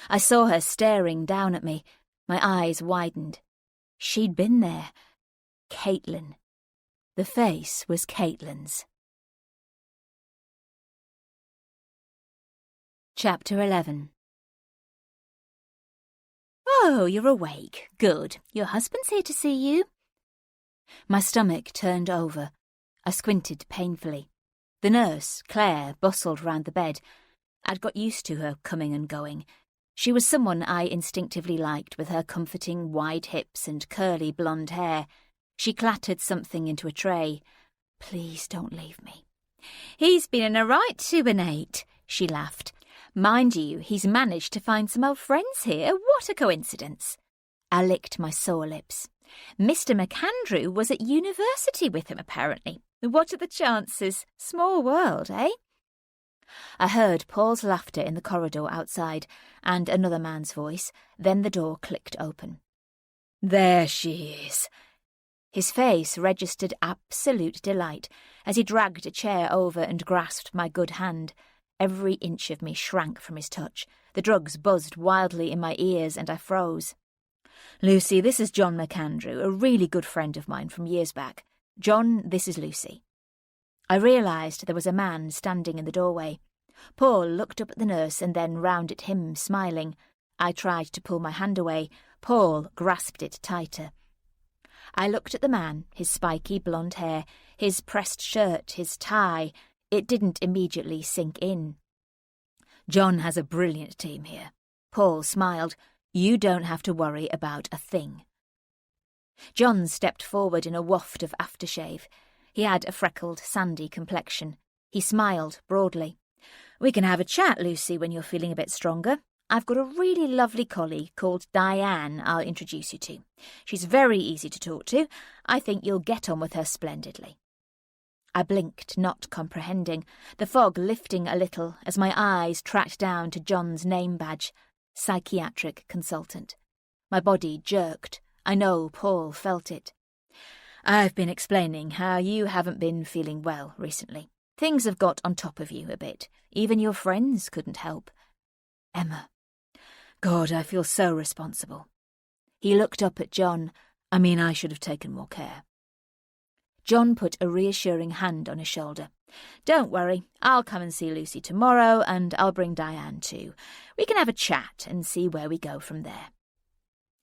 I saw her staring down at me. My eyes widened. She'd been there. Caitlin. The face was Caitlin's. Chapter 11. Oh, you're awake. Good. Your husband's here to see you. My stomach turned over. I squinted painfully. The nurse, Claire, bustled round the bed. I'd got used to her coming and going. She was someone I instinctively liked, with her comforting wide hips and curly blonde hair. She clattered something into a tray. Please don't leave me. He's been in a right 2 and 8, she laughed. Mind you, he's managed to find some old friends here. What a coincidence. I licked my sore lips. Mr. McAndrew was at university with him, apparently. What are the chances? Small world, eh? I heard Paul's laughter in the corridor outside, and another man's voice. Then the door clicked open. There she is. His face registered absolute delight as he dragged a chair over and grasped my good hand. Every inch of me shrank from his touch. The drugs buzzed wildly in my ears, and I froze. Lucy, this is John McAndrew, a really good friend of mine from years back. John, this is Lucy. I realised there was a man standing in the doorway. Paul looked up at the nurse and then round at him, smiling. I tried to pull my hand away. Paul grasped it tighter. I looked at the man, his spiky blonde hair, his pressed shirt, his tie. It didn't immediately sink in. John has a brilliant team here. Paul smiled. You don't have to worry about a thing. John stepped forward in a waft of aftershave. He had a freckled, sandy complexion. He smiled broadly. "We can have a chat, Lucy, when you're feeling a bit stronger. I've got a really lovely colleague called Diane I'll introduce you to. She's very easy to talk to. I think you'll get on with her splendidly." I blinked, not comprehending, the fog lifting a little as my eyes tracked down to John's name badge, psychiatric consultant. My body jerked. I know Paul felt it. "I've been explaining how you haven't been feeling well recently. Things have got on top of you a bit. Even your friends couldn't help." "Emma. God, I feel so responsible." He looked up at John. I should have taken more care." John put a reassuring hand on his shoulder. "Don't worry, I'll come and see Lucy tomorrow, and I'll bring Diane too. We can have a chat and see where we go from there."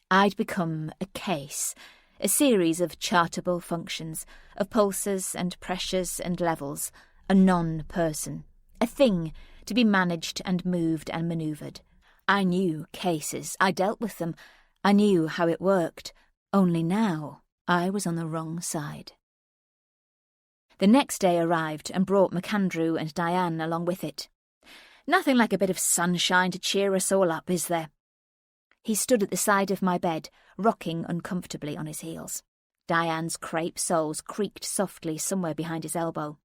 I'd become a case, a series of chartable functions, of pulses and pressures and levels, a non-person, a thing to be managed and moved and manoeuvred. I knew cases, I dealt with them, I knew how it worked, only now I was on the wrong side. The next day arrived and brought MacAndrew and Diane along with it. Nothing like a bit of sunshine to cheer us all up, is there? He stood at the side of my bed, rocking uncomfortably on his heels. Diane's crepe soles creaked softly somewhere behind his elbow.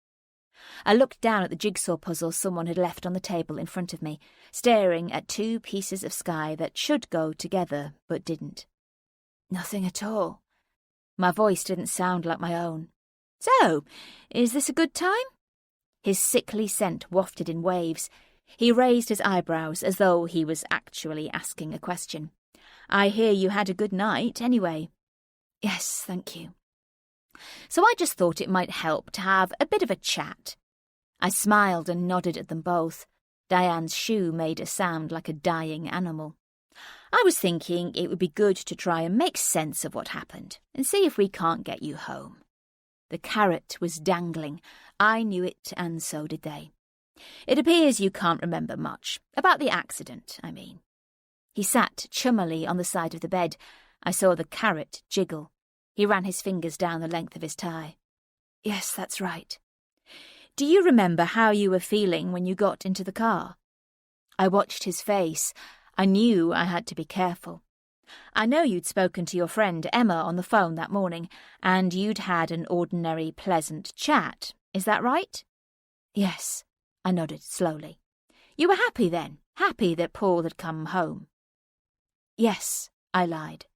I looked down at the jigsaw puzzle someone had left on the table in front of me, staring at two pieces of sky that should go together but didn't. "Nothing at all." My voice didn't sound like my own. "So, is this a good time?" His sickly scent wafted in waves. He raised his eyebrows as though he was actually asking a question. "I hear you had a good night, anyway." "Yes, thank you." "So I just thought it might help to have a bit of a chat." I smiled and nodded at them both. Diane's shoe made a sound like a dying animal. "I was thinking it would be good to try and make sense of what happened and see if we can't get you home." The carrot was dangling. I knew it, and so did they. "It appears you can't remember much. About the accident, I mean." He sat chummily on the side of the bed. I saw the carrot jiggle. He ran his fingers down the length of his tie. "Yes, that's right." "Do you remember how you were feeling when you got into the car?" I watched his face. I knew I had to be careful. "I know you'd spoken to your friend Emma on the phone that morning, and you'd had an ordinary, pleasant chat. Is that right?" "Yes." I nodded slowly. "You were happy then? Happy that Paul had come home?" "Yes," I lied.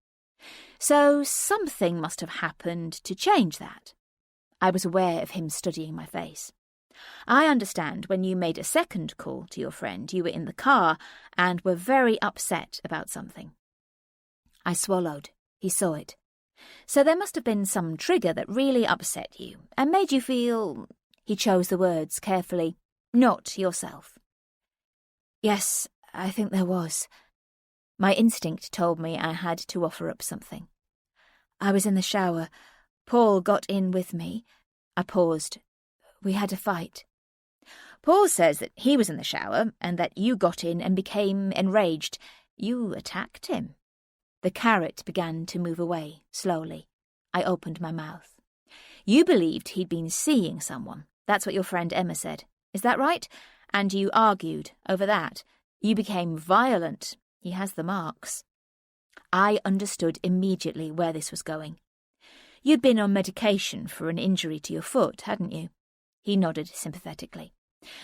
"So something must have happened to change that." I was aware of him studying my face. "I understand when you made a second call to your friend, you were in the car and were very upset about something." I swallowed. He saw it. "So there must have been some trigger that really upset you and made you feel—" He chose the words carefully. "Not yourself." "Yes, I think there was." My instinct told me I had to offer up something. "I was in the shower. Paul got in with me." I paused. "We had a fight." "Paul says that he was in the shower and that you got in and became enraged. You attacked him." The carrot began to move away, slowly. I opened my mouth. "You believed he'd been seeing someone. That's what your friend Emma said. Is that right? And you argued over that. You became violent. He has the marks." I understood immediately where this was going. "You'd been on medication for an injury to your foot, hadn't you?" He nodded sympathetically.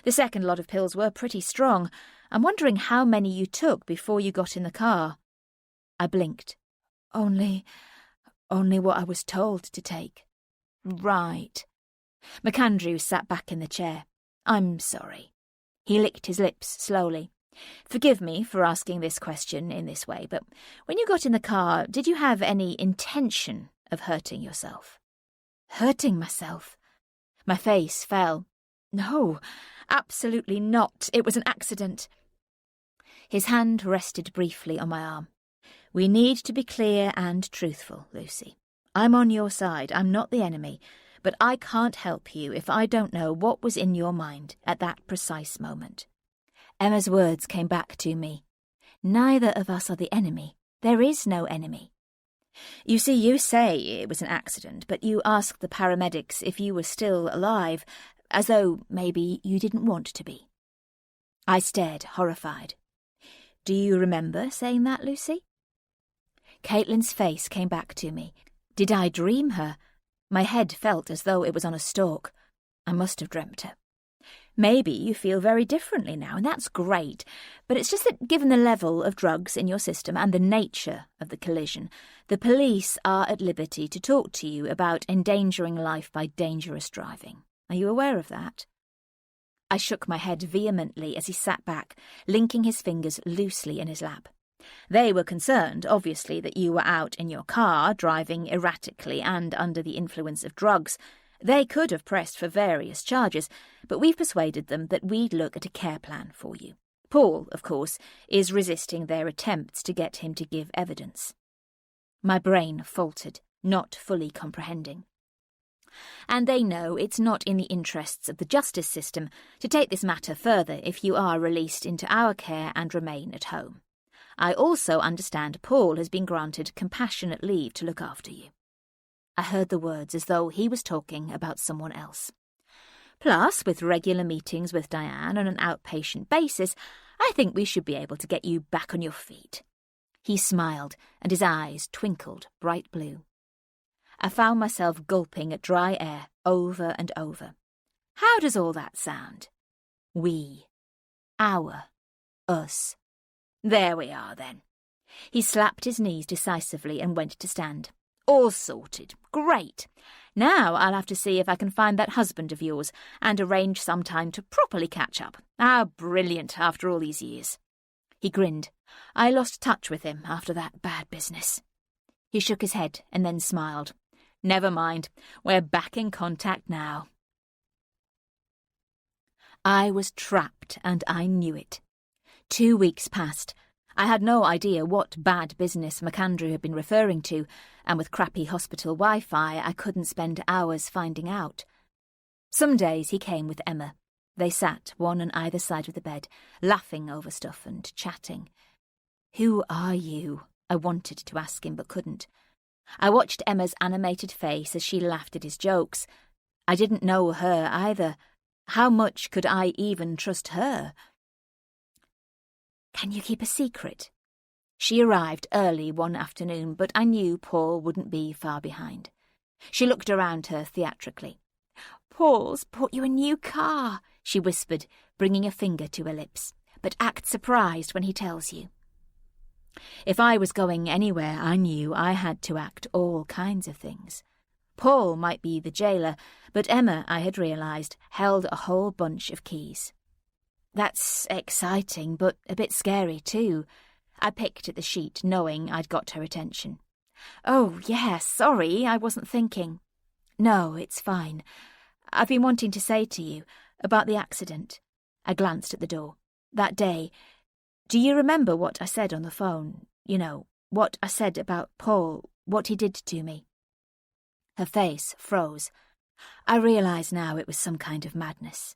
"The second lot of pills were pretty strong. I'm wondering how many you took before you got in the car." I blinked. Only what I was told to take." "Right." MacAndrew sat back in the chair. "I'm sorry." He licked his lips slowly. "Forgive me for asking this question in this way, but when you got in the car, did you have any intention of hurting yourself?" "Hurting myself?" My face fell. "No, absolutely not. It was an accident." His hand rested briefly on my arm. "We need to be clear and truthful, Lucy. I'm on your side. I'm not the enemy. But I can't help you if I don't know what was in your mind at that precise moment." Emma's words came back to me. "Neither of us are the enemy. There is no enemy." You see, you say it was an accident, but you asked the paramedics if you were still alive, as though maybe you didn't want to be. I stared, horrified. Do you remember saying that, Lucy? Caitlin's face came back to me. Did I dream her? My head felt as though it was on a stalk. I must have dreamt her. Maybe you feel very differently now, and that's great, but it's just that given the level of drugs in your system and the nature of the collision, the police are at liberty to talk to you about endangering life by dangerous driving. Are you aware of that? I shook my head vehemently as he sat back, linking his fingers loosely in his lap. They were concerned, obviously, that you were out in your car, driving erratically and under the influence of drugs. They could have pressed for various charges, but we've persuaded them that we'd look at a care plan for you. Paul, of course, is resisting their attempts to get him to give evidence. My brain faltered, not fully comprehending. And they know it's not in the interests of the justice system to take this matter further if you are released into our care and remain at home. I also understand Paul has been granted compassionate leave to look after you. I heard the words as though he was talking about someone else. Plus, with regular meetings with Diane on an outpatient basis, I think we should be able to get you back on your feet. He smiled, and his eyes twinkled bright blue. I found myself gulping at dry air over and over. How does all that sound? We. Our. Us. There we are, then. He slapped his knees decisively and went to stand. All sorted. Great. Now I'll have to see if I can find that husband of yours and arrange some time to properly catch up. How brilliant after all these years. He grinned. I lost touch with him after that bad business. He shook his head and then smiled. Never mind. We're back in contact now. I was trapped, and I knew it. 2 weeks passed. I had no idea what bad business McAndrew had been referring to, and with crappy hospital Wi-Fi, I couldn't spend hours finding out. Some days he came with Emma. They sat, one on either side of the bed, laughing over stuff and chatting. Who are you? I wanted to ask him, but couldn't. I watched Emma's animated face as she laughed at his jokes. I didn't know her either. How much could I even trust her? Can you keep a secret? She arrived early one afternoon, but I knew Paul wouldn't be far behind. She looked around her theatrically. Paul's bought you a new car, she whispered, bringing a finger to her lips. But act surprised when he tells you. If I was going anywhere, I knew I had to act all kinds of things. Paul might be the jailer, but Emma, I had realised, held a whole bunch of keys. That's exciting, but a bit scary too. I picked at the sheet, knowing I'd got her attention. Oh, yeah, sorry, I wasn't thinking. No, it's fine. I've been wanting to say to you about the accident. I glanced at the door. That day. Do you remember what I said on the phone? You know, what I said about Paul, what he did to me? Her face froze. I realise now it was some kind of madness.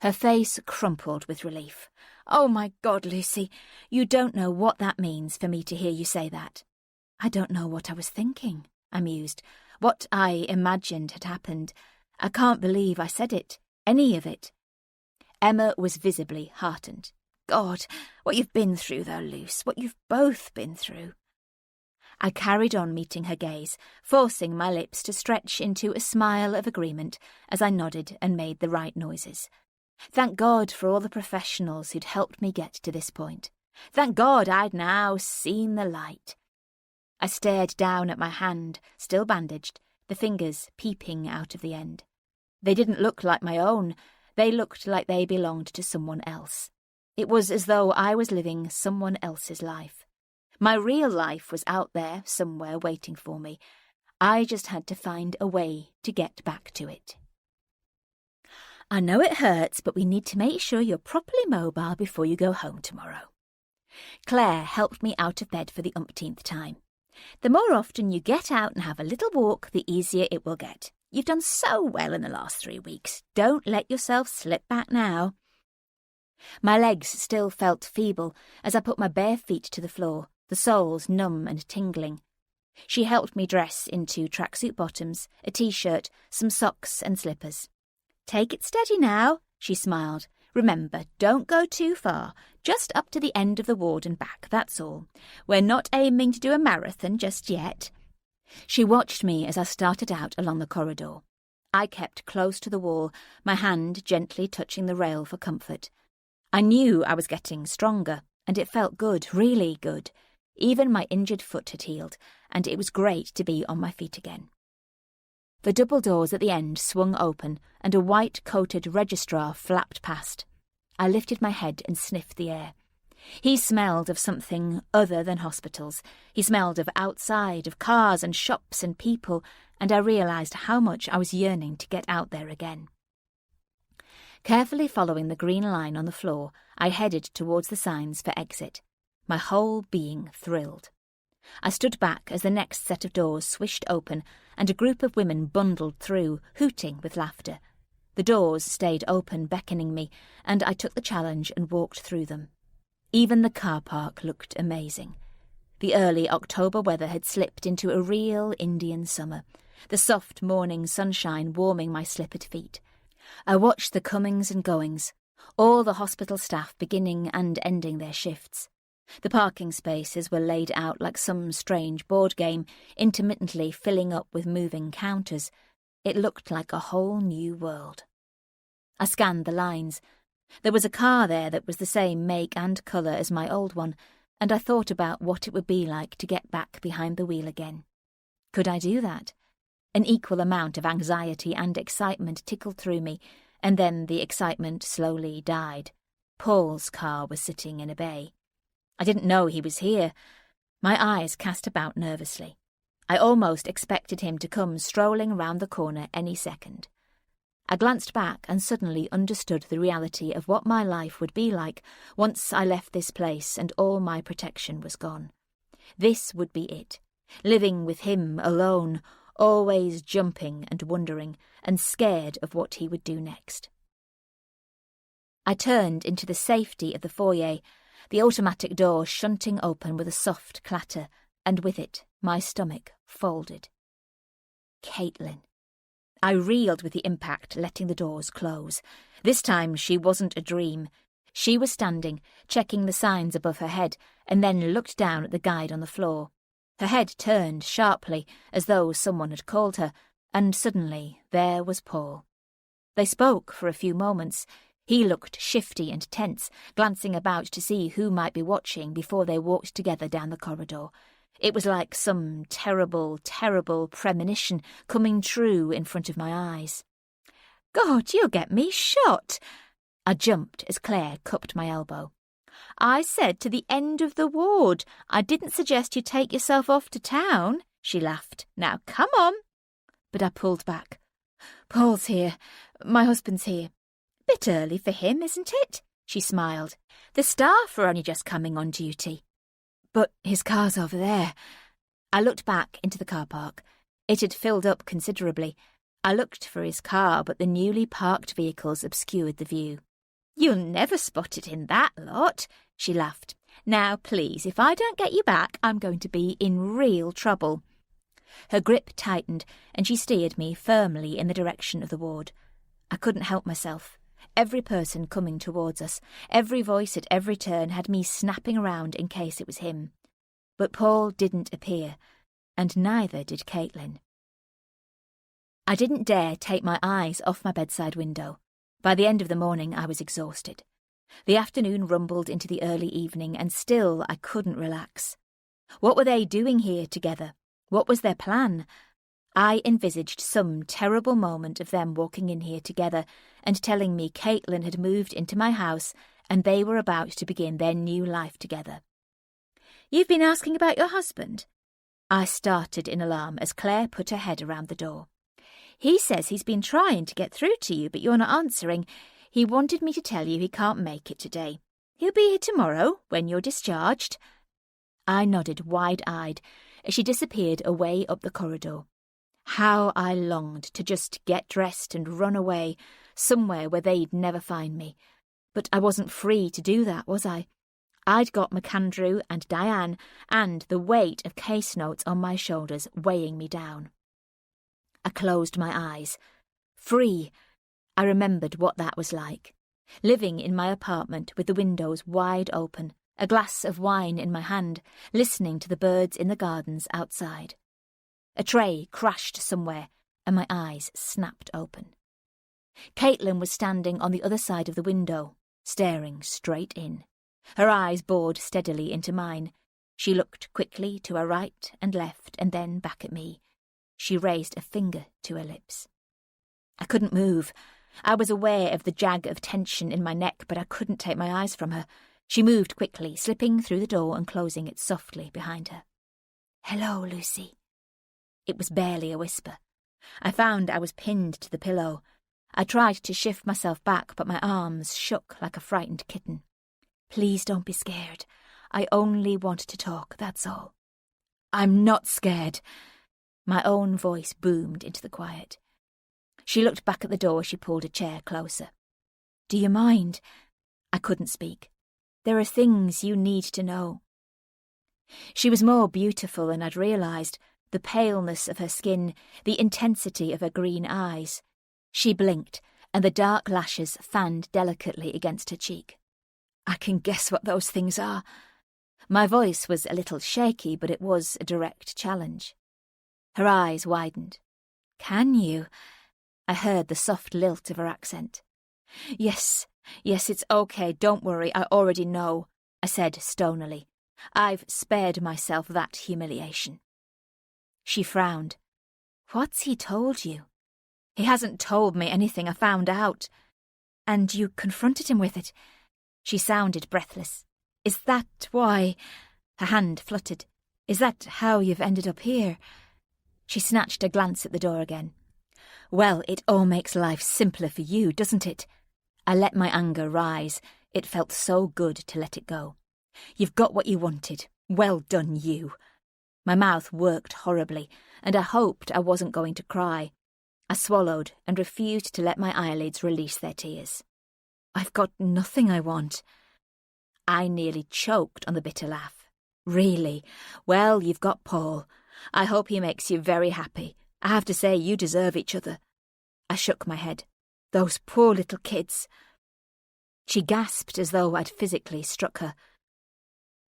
Her face crumpled with relief. Oh, my God, Lucy, you don't know what that means for me to hear you say that. I don't know what I was thinking, I mused. What I imagined had happened. I can't believe I said it, any of it. Emma was visibly heartened. God, what you've been through, though, Luce, what you've both been through. I carried on meeting her gaze, forcing my lips to stretch into a smile of agreement as I nodded and made the right noises. Thank God for all the professionals who'd helped me get to this point. Thank God I'd now seen the light. I stared down at my hand, still bandaged, the fingers peeping out of the end. They didn't look like my own. They looked like they belonged to someone else. It was as though I was living someone else's life. My real life was out there somewhere waiting for me. I just had to find a way to get back to it. I know it hurts, but we need to make sure you're properly mobile before you go home tomorrow. Claire helped me out of bed for the umpteenth time. The more often you get out and have a little walk, the easier it will get. You've done so well in the last 3 weeks. Don't let yourself slip back now. My legs still felt feeble as I put my bare feet to the floor, the soles numb and tingling. She helped me dress into tracksuit bottoms, a t-shirt, some socks and slippers. "Take it steady now," she smiled. "Remember, don't go too far, just up to the end of the ward and back, that's all. We're not aiming to do a marathon just yet." She watched me as I started out along the corridor. I kept close to the wall, my hand gently touching the rail for comfort. I knew I was getting stronger, and it felt good, really good. Even my injured foot had healed, and it was great to be on my feet again. The double doors at the end swung open, and a white-coated registrar flapped past. I lifted my head and sniffed the air. He smelled of something other than hospitals. He smelled of outside, of cars and shops and people, and I realised how much I was yearning to get out there again. Carefully following the green line on the floor, I headed towards the signs for exit. My whole being thrilled. I stood back as the next set of doors swished open and a group of women bundled through, hooting with laughter. The doors stayed open, beckoning me, and I took the challenge and walked through them. Even the car park looked amazing. The early October weather had slipped into a real Indian summer, the soft morning sunshine warming my slippered feet. I watched the comings and goings, all the hospital staff beginning and ending their shifts. The parking spaces were laid out like some strange board game, intermittently filling up with moving counters. It looked like a whole new world. I scanned the lines. There was a car there that was the same make and colour as my old one, and I thought about what it would be like to get back behind the wheel again. Could I do that? An equal amount of anxiety and excitement tickled through me, and then the excitement slowly died. Paul's car was sitting in a bay. I didn't know he was here. My eyes cast about nervously. I almost expected him to come strolling round the corner any second. I glanced back and suddenly understood the reality of what my life would be like once I left this place and all my protection was gone. This would be it, living with him alone, always jumping and wondering, and scared of what he would do next. I turned into the safety of the foyer, the automatic door shunting open with a soft clatter, and with it my stomach folded. Caitlin. I reeled with the impact, letting the doors close. This time she wasn't a dream. She was standing, checking the signs above her head, and then looked down at the guide on the floor. Her head turned sharply, as though someone had called her, and suddenly there was Paul. They spoke for a few moments. He looked shifty and tense, glancing about to see who might be watching before they walked together down the corridor. It was like some terrible, terrible premonition coming true in front of my eyes. "God, you'll get me shot!" I jumped as Claire cupped my elbow. "I said to the end of the ward. I didn't suggest you take yourself off to town," she laughed. "Now come on." But I pulled back. "Paul's here. My husband's here." "Bit early for him, isn't it?" she smiled. "The staff are only just coming on duty." "But his car's over there." I looked back into the car park. It had filled up considerably. I looked for his car, but the newly parked vehicles obscured the view. "You'll never spot it in that lot," she laughed. "Now, please, if I don't get you back, I'm going to be in real trouble." Her grip tightened, and she steered me firmly in the direction of the ward. I couldn't help myself. Every person coming towards us, every voice at every turn had me snapping around in case it was him. But Paul didn't appear, and neither did Caitlin. I didn't dare take my eyes off my bedside window. By the end of the morning I was exhausted. The afternoon rumbled into the early evening, and still I couldn't relax. What were they doing here together? What was their plan? I envisaged some terrible moment of them walking in here together and telling me Caitlin had moved into my house and they were about to begin their new life together. "You've been asking about your husband?" I started in alarm as Claire put her head around the door. "He says he's been trying to get through to you, but you're not answering. He wanted me to tell you he can't make it today. He'll be here tomorrow, when you're discharged." I nodded wide-eyed as she disappeared away up the corridor. How I longed to just get dressed and run away, somewhere where they'd never find me. But I wasn't free to do that, was I? I'd got McAndrew and Diane and the weight of case notes on my shoulders weighing me down. I closed my eyes. Free. I remembered what that was like. Living in my apartment with the windows wide open, a glass of wine in my hand, listening to the birds in the gardens outside. A tray crashed somewhere, and my eyes snapped open. Caitlin was standing on the other side of the window, staring straight in. Her eyes bored steadily into mine. She looked quickly to her right and left and then back at me. She raised a finger to her lips. I couldn't move. I was aware of the jag of tension in my neck, but I couldn't take my eyes from her. She moved quickly, slipping through the door and closing it softly behind her. "Hello, Lucy." It was barely a whisper. I found I was pinned to the pillow. I tried to shift myself back, but my arms shook like a frightened kitten. "Please don't be scared. I only want to talk, that's all." "I'm not scared." My own voice boomed into the quiet. She looked back at the door as she pulled a chair closer. "Do you mind?" I couldn't speak. "There are things you need to know." She was more beautiful than I'd realised, the paleness of her skin, the intensity of her green eyes. She blinked, and the dark lashes fanned delicately against her cheek. "I can guess what those things are." My voice was a little shaky, but it was a direct challenge. Her eyes widened. "Can you?" I heard the soft lilt of her accent. Yes, it's okay, don't worry, I already know," I said stonily. "I've spared myself that humiliation." She frowned. "What's he told you?" "He hasn't told me anything, I found out." "And you confronted him with it?" She sounded breathless. "Is that why—" Her hand fluttered. "Is that how you've ended up here?" She snatched a glance at the door again. "Well, it all makes life simpler for you, doesn't it?" I let my anger rise. It felt so good to let it go. "You've got what you wanted. Well done, you." My mouth worked horribly, and I hoped I wasn't going to cry. I swallowed and refused to let my eyelids release their tears. "I've got nothing I want." I nearly choked on the bitter laugh. "Really? Well, you've got Paul. I hope he makes you very happy. I have to say you deserve each other." I shook my head. "Those poor little kids." She gasped as though I'd physically struck her.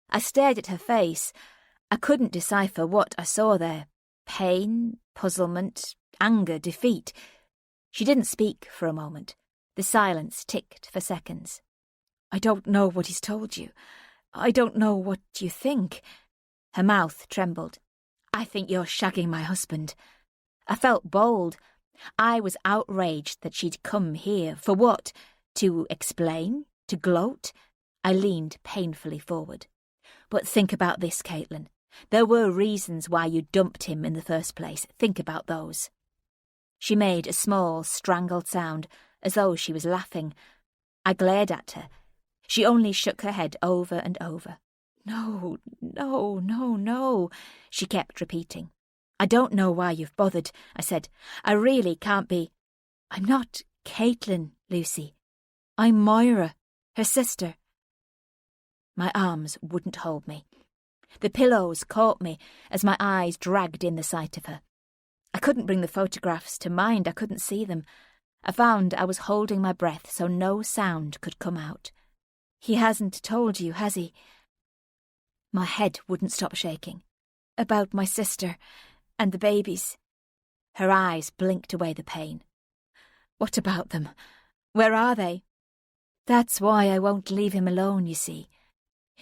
I stared at her face. I couldn't decipher what I saw there. Pain, puzzlement, anger, defeat. She didn't speak for a moment. The silence ticked for seconds. "I don't know what he's told you. I don't know what you think." Her mouth trembled. "I think you're shagging my husband." I felt bold. I was outraged that she'd come here. For what? To explain? To gloat? I leaned painfully forward. "But think about this, Caitlin. There were reasons why you dumped him in the first place. Think about those." She made a small, strangled sound, as though she was laughing. I glared at her. She only shook her head over and over. "No, no, no, no," she kept repeating. "I don't know why you've bothered," I said. "I really can't be—" "I'm not Caitlin, Lucy. I'm Moira, her sister." My arms wouldn't hold me. The pillows caught me as my eyes dragged in the sight of her. I couldn't bring the photographs to mind, I couldn't see them. I found I was holding my breath so no sound could come out. "He hasn't told you, has he?" My head wouldn't stop shaking. "About my sister and the babies." Her eyes blinked away the pain. "What about them? Where are they?" "That's why I won't leave him alone, you see."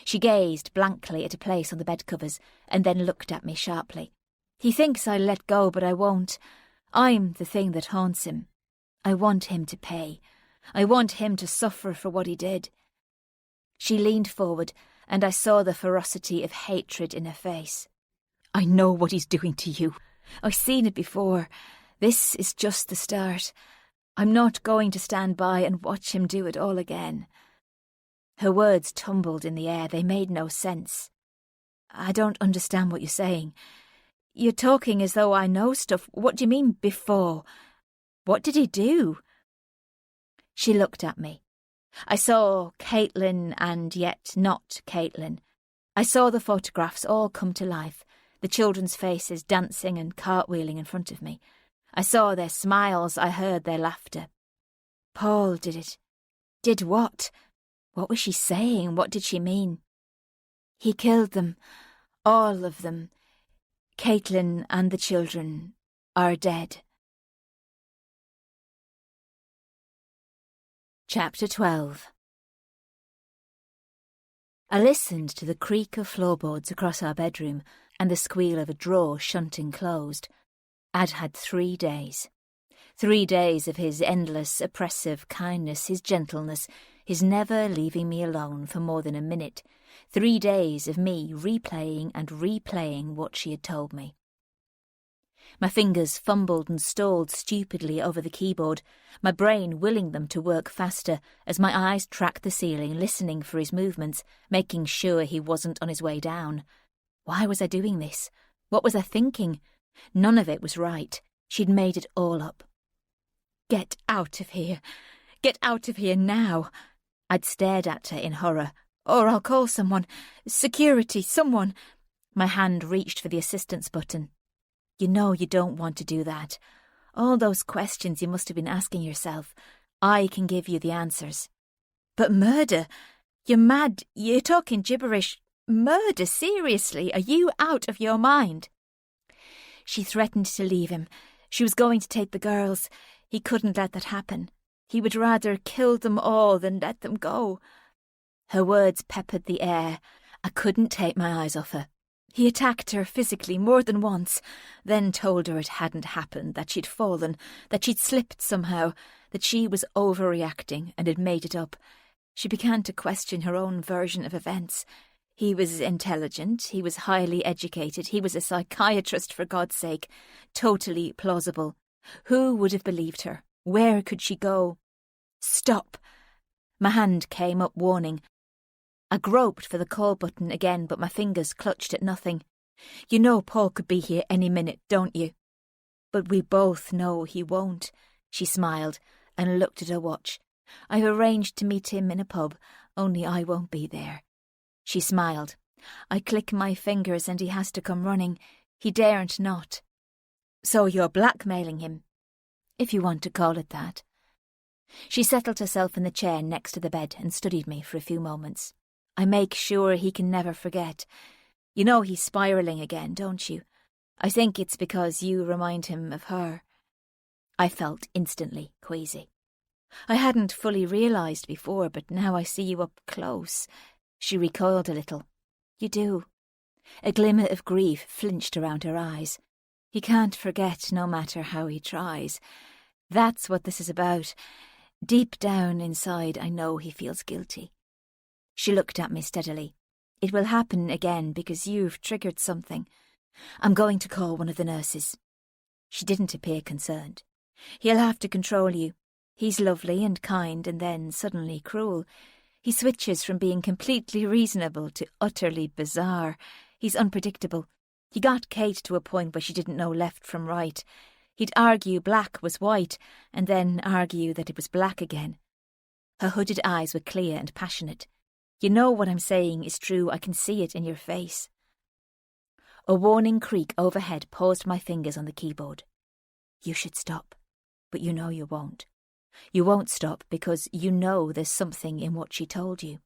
She gazed blankly at a place on the bedcovers and then looked at me sharply. "He thinks I'll let go, but I won't. I'm the thing that haunts him. I want him to pay. I want him to suffer for what he did." She leaned forward, and I saw the ferocity of hatred in her face. "I know what he's doing to you. I've seen it before. This is just the start. I'm not going to stand by and watch him do it all again." Her words tumbled in the air. They made no sense. "I don't understand what you're saying. You're talking as though I know stuff. What do you mean, before? What did he do?" She looked at me. I saw Caitlin and yet not Caitlin. I saw the photographs all come to life, the children's faces dancing and cartwheeling in front of me. I saw their smiles, I heard their laughter. Paul did it. Did what? What was she saying? What did she mean? He killed them, all of them. Caitlin and the children are dead. Chapter 12. I listened to the creak of floorboards across our bedroom and the squeal of a drawer shunting closed. I'd had 3 days. 3 days of his endless, oppressive kindness, his gentleness, his never leaving me alone for more than a minute. 3 days of me replaying and replaying what she had told me. My fingers fumbled and stalled stupidly over the keyboard, my brain willing them to work faster as my eyes tracked the ceiling, listening for his movements, making sure he wasn't on his way down. Why was I doing this? What was I thinking? None of it was right. She'd made it all up. Get out of here. Get out of here now. I'd stared at her in horror. Or I'll call someone. Security, someone. My hand reached for the assistance button. You know you don't want to do that. All those questions you must have been asking yourself. I can give you the answers. But murder? You're mad. You're talking gibberish. Murder? Seriously? Are you out of your mind? She threatened to leave him. She was going to take the girls. He couldn't let that happen. He would rather kill them all than let them go. Her words peppered the air. I couldn't take my eyes off her. He attacked her physically more than once, then told her it hadn't happened, that she'd fallen, that she'd slipped somehow, that she was overreacting and had made it up. She began to question her own version of events. He was intelligent, he was highly educated, he was a psychiatrist for God's sake, totally plausible. Who would have believed her? Where could she go? Stop! My hand came up, warning. I groped for the call button again, but my fingers clutched at nothing. You know Paul could be here any minute, don't you? But we both know he won't. She smiled and looked at her watch. I've arranged to meet him in a pub, only I won't be there. She smiled. I click my fingers and he has to come running. He daren't not. So you're blackmailing him, if you want to call it that. She settled herself in the chair next to the bed and studied me for a few moments. I make sure he can never forget. You know he's spiralling again, don't you? I think it's because you remind him of her. I felt instantly queasy. I hadn't fully realised before, but now I see you up close. She recoiled a little. You do. A glimmer of grief flinched around her eyes. He can't forget no matter how he tries. That's what this is about. Deep down inside, I know he feels guilty. She looked at me steadily. It will happen again because you've triggered something. I'm going to call one of the nurses. She didn't appear concerned. He'll have to control you. He's lovely and kind and then suddenly cruel. He switches from being completely reasonable to utterly bizarre. He's unpredictable. He got Kate to a point where she didn't know left from right. He'd argue black was white and then argue that it was black again. Her hooded eyes were clear and passionate. You know what I'm saying is true. I can see it in your face. A warning creak overhead paused my fingers on the keyboard. You should stop, but you know you won't. You won't stop because you know there's something in what she told you.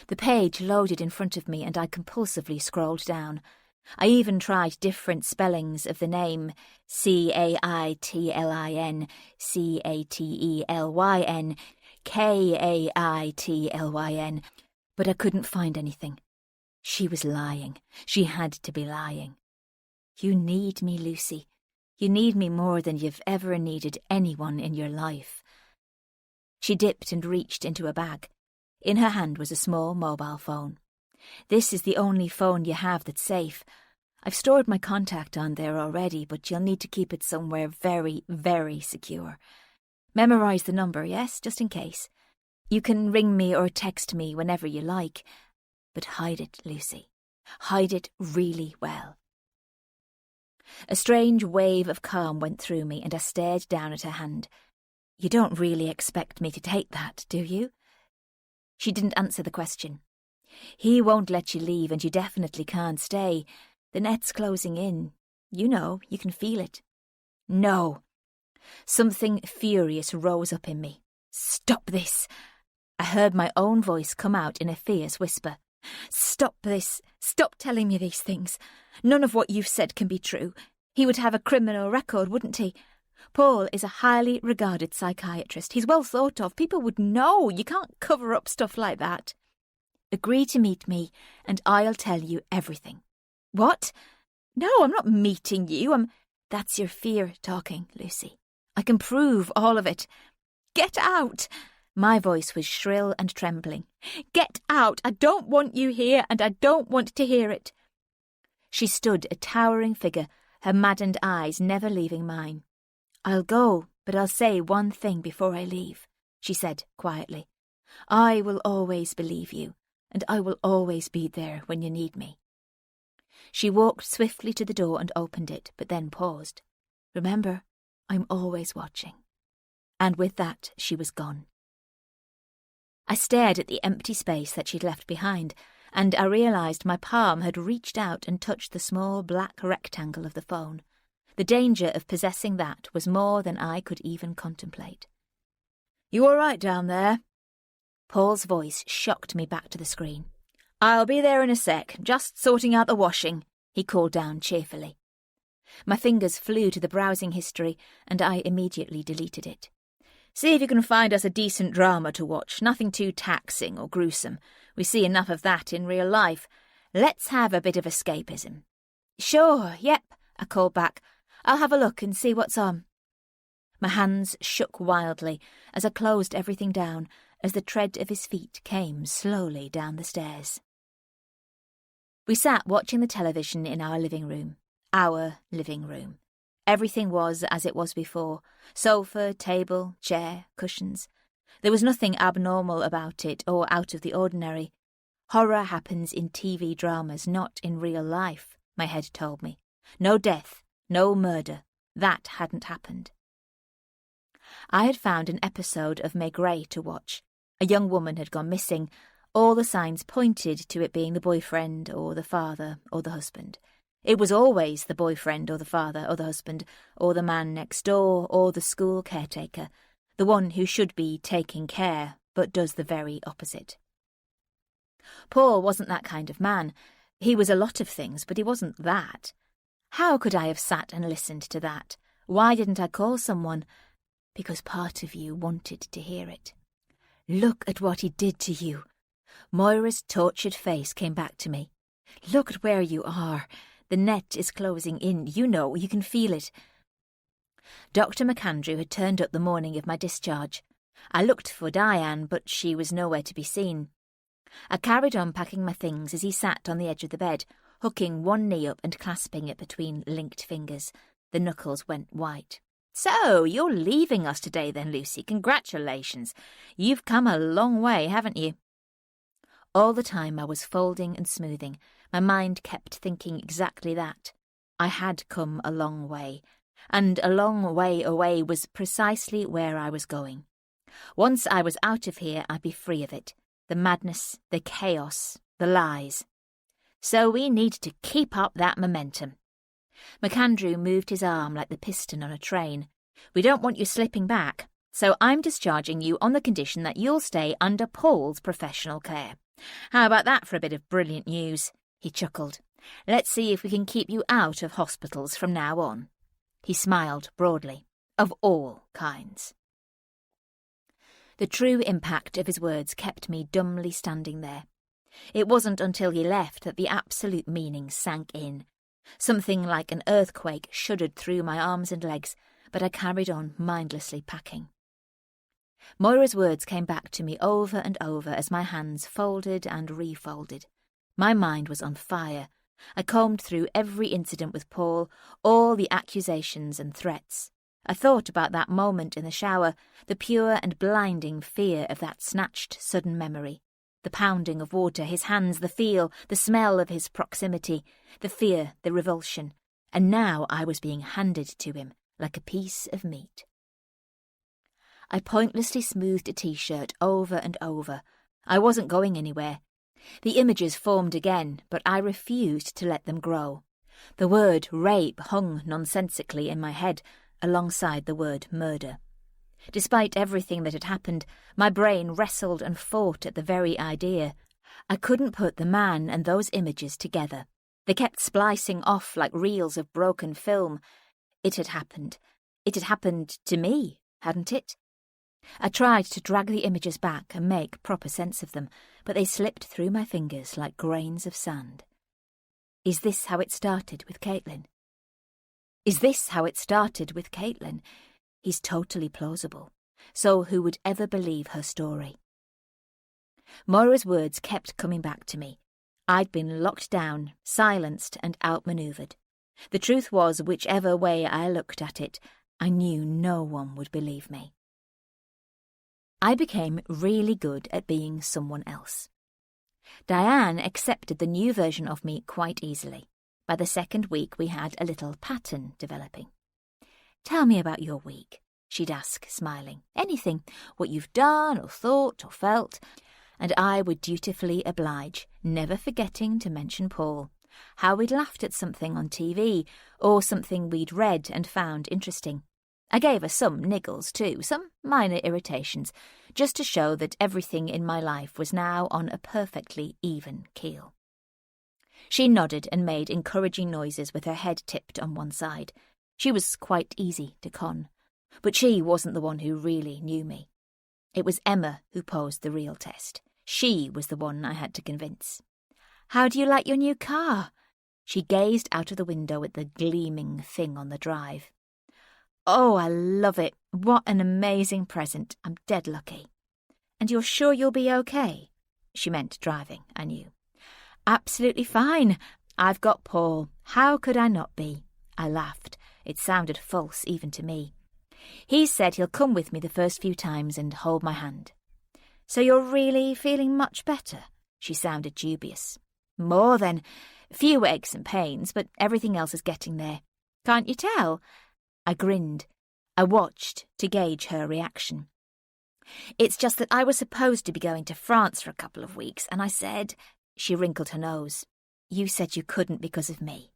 The page loaded in front of me and I compulsively scrolled down. I even tried different spellings of the name, Caitlin, Catelyn, Kaitlyn, but I couldn't find anything. She was lying. She had to be lying. You need me, Lucy. You need me more than you've ever needed anyone in your life. She dipped and reached into a bag. In her hand was a small mobile phone. This is the only phone you have that's safe. I've stored my contact on there already, but you'll need to keep it somewhere very, very secure. Memorise the number, yes, just in case. You can ring me or text me whenever you like, but hide it, Lucy. Hide it really well. A strange wave of calm went through me and I stared down at her hand. You don't really expect me to take that, do you? She didn't answer the question. He won't let you leave, and you definitely can't stay. The net's closing in. You know, you can feel it. No. Something furious rose up in me. Stop this. I heard my own voice come out in a fierce whisper. Stop this. Stop telling me these things. None of what you've said can be true. He would have a criminal record, wouldn't he? Paul is a highly regarded psychiatrist. He's well thought of. People would know. You can't cover up stuff like that. Agree to meet me, and I'll tell you everything. What? No, I'm not meeting you. That's your fear talking, Lucy. I can prove all of it. Get out! My voice was shrill and trembling. Get out! I don't want you here, and I don't want to hear it. She stood a towering figure, her maddened eyes never leaving mine. I'll go, but I'll say one thing before I leave, she said quietly. I will always believe you, and I will always be there when you need me. She walked swiftly to the door and opened it, but then paused. Remember, I'm always watching. And with that, she was gone. I stared at the empty space that she'd left behind, and I realised my palm had reached out and touched the small black rectangle of the phone. The danger of possessing that was more than I could even contemplate. You all right down there? Paul's voice shocked me back to the screen. I'll be there in a sec, just sorting out the washing, he called down cheerfully. My fingers flew to the browsing history, and I immediately deleted it. See if you can find us a decent drama to watch, nothing too taxing or gruesome. We see enough of that in real life. Let's have a bit of escapism. Sure, yep, I called back. I'll have a look and see what's on. My hands shook wildly as I closed everything down, as the tread of his feet came slowly down the stairs. We sat watching the television in our living room. Our living room. Everything was as it was before. Sofa, table, chair, cushions. There was nothing abnormal about it or out of the ordinary. Horror happens in TV dramas, not in real life, my head told me. No death, no murder. That hadn't happened. I had found an episode of Meg Ray to watch. A young woman had gone missing. All the signs pointed to it being the boyfriend or the father or the husband. It was always the boyfriend or the father or the husband or the man next door or the school caretaker, the one who should be taking care but does the very opposite. Paul wasn't that kind of man. He was a lot of things, but he wasn't that. How could I have sat and listened to that? Why didn't I call someone? Because part of you wanted to hear it. Look at what he did to you. Moira's tortured face came back to me. Look at where you are. The net is closing in. You know, you can feel it. Dr. McAndrew had turned up the morning of my discharge. I looked for Diane, but she was nowhere to be seen. I carried on packing my things as he sat on the edge of the bed, hooking one knee up and clasping it between linked fingers. The knuckles went white. So, you're leaving us today then, Lucy. Congratulations. You've come a long way, haven't you? All the time I was folding and smoothing. My mind kept thinking exactly that. I had come a long way, and a long way away was precisely where I was going. Once I was out of here, I'd be free of it. The madness, the chaos, the lies. So we need to keep up that momentum. McAndrew moved his arm like the piston on a train. We don't want you slipping back, so I'm discharging you on the condition that you'll stay under Paul's professional care. How about that for a bit of brilliant news? He chuckled. Let's see if we can keep you out of hospitals from now on. He smiled broadly. Of all kinds. The true impact of his words kept me dumbly standing there. It wasn't until he left that the absolute meaning sank in. Something like an earthquake shuddered through my arms and legs, but I carried on mindlessly packing. Moira's words came back to me over and over as my hands folded and refolded. My mind was on fire. I combed through every incident with Paul, all the accusations and threats. I thought about that moment in the shower, the pure and blinding fear of that snatched sudden memory. The pounding of water, his hands, the feel, the smell of his proximity, the fear, the revulsion. And now I was being handed to him like a piece of meat. I pointlessly smoothed a T-shirt over and over. I wasn't going anywhere. The images formed again, but I refused to let them grow. The word rape hung nonsensically in my head, alongside the word murder. Despite everything that had happened, my brain wrestled and fought at the very idea. I couldn't put the man and those images together. They kept splicing off like reels of broken film. It had happened. It had happened to me, hadn't it? I tried to drag the images back and make proper sense of them, but they slipped through my fingers like grains of sand. Is this how it started with Caitlin? Is this how it started with Caitlin? He's totally plausible. So who would ever believe her story? Moira's words kept coming back to me. I'd been locked down, silenced and outmanoeuvred. The truth was, whichever way I looked at it, I knew no one would believe me. I became really good at being someone else. Diane accepted the new version of me quite easily. By the second week we had a little pattern developing. "Tell me about your week," she'd ask, smiling. "Anything, what you've done or thought or felt." And I would dutifully oblige, never forgetting to mention Paul, how we'd laughed at something on TV or something we'd read and found interesting. I gave her some niggles too, some minor irritations, just to show that everything in my life was now on a perfectly even keel. She nodded and made encouraging noises with her head tipped on one side. She was quite easy to con, but she wasn't the one who really knew me. It was Emma who posed the real test. She was the one I had to convince. "How do you like your new car?" She gazed out of the window at the gleaming thing on the drive. "Oh, I love it. What an amazing present. I'm dead lucky." "And you're sure you'll be okay?" She meant driving, I knew. "Absolutely fine. I've got Paul. How could I not be?" I laughed. It sounded false even to me. "He said he'll come with me the first few times and hold my hand." "So you're really feeling much better?" She sounded dubious. "More than. Few aches and pains, but everything else is getting there. Can't you tell?" I grinned. I watched to gauge her reaction. "It's just that I was supposed to be going to France for a couple of weeks, and I said..." She wrinkled her nose. "You said you couldn't because of me."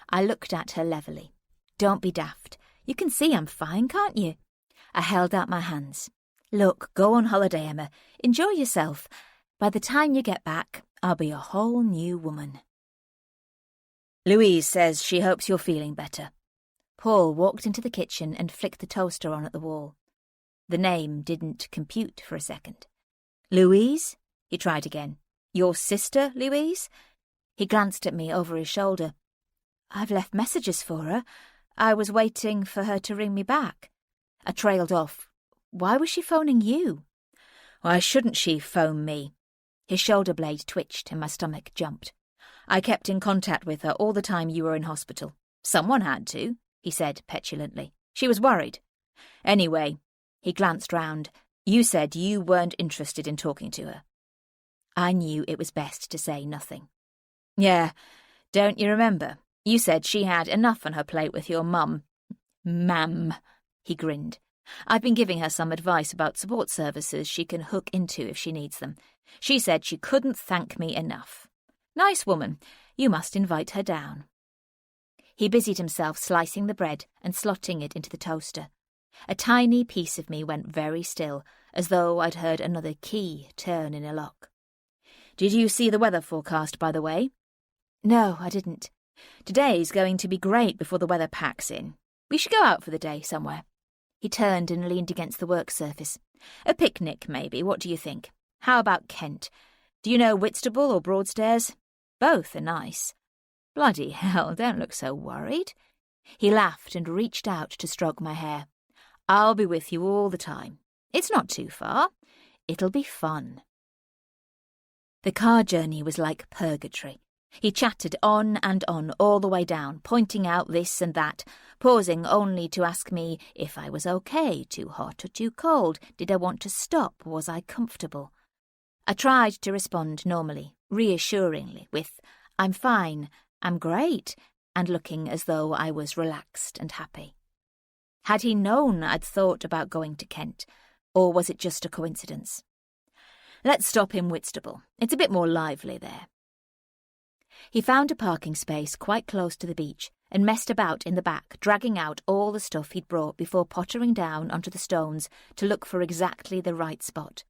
I looked at her levelly. "Don't be daft. You can see I'm fine, can't you?" I held out my hands. "Look, go on holiday, Emma. Enjoy yourself. By the time you get back, I'll be a whole new woman." "Louise says she hopes you're feeling better." Paul walked into the kitchen and flicked the toaster on at the wall. The name didn't compute for a second. "Louise?" He tried again. "Your sister, Louise?" He glanced at me over his shoulder. "I've left messages for her. I was waiting for her to ring me back." I trailed off. "Why was she phoning you?" "Why shouldn't she phone me?" His shoulder blade twitched and my stomach jumped. "I kept in contact with her all the time you were in hospital. Someone had to," he said petulantly. "She was worried. Anyway," he glanced round, "you said you weren't interested in talking to her." I knew it was best to say nothing. "Yeah, don't you remember? You said she had enough on her plate with your mum." "Ma'am," he grinned. "I've been giving her some advice about support services she can hook into if she needs them. She said she couldn't thank me enough. Nice woman. You must invite her down." He busied himself slicing the bread and slotting it into the toaster. A tiny piece of me went very still, as though I'd heard another key turn in a lock. "Did you see the weather forecast, by the way?" "No, I didn't." "Today's going to be great before the weather packs in. We should go out for the day somewhere." He turned and leaned against the work surface. "A picnic, maybe. What do you think? How about Kent? Do you know Whitstable or Broadstairs? Both are nice." "Bloody hell, don't look so worried." He laughed and reached out to stroke my hair. "I'll be with you all the time. It's not too far. It'll be fun." The car journey was like purgatory. He chatted on and on all the way down, pointing out this and that, pausing only to ask me if I was okay, too hot or too cold, did I want to stop, was I comfortable. I tried to respond normally, reassuringly, with "I'm fine, I'm great," and looking as though I was relaxed and happy. Had he known I'd thought about going to Kent, or was it just a coincidence? Let's stop in Whitstable. It's a bit more lively there. He found a parking space quite close to the beach and messed about in the back, dragging out all the stuff he'd brought before pottering down onto the stones to look for exactly the right spot.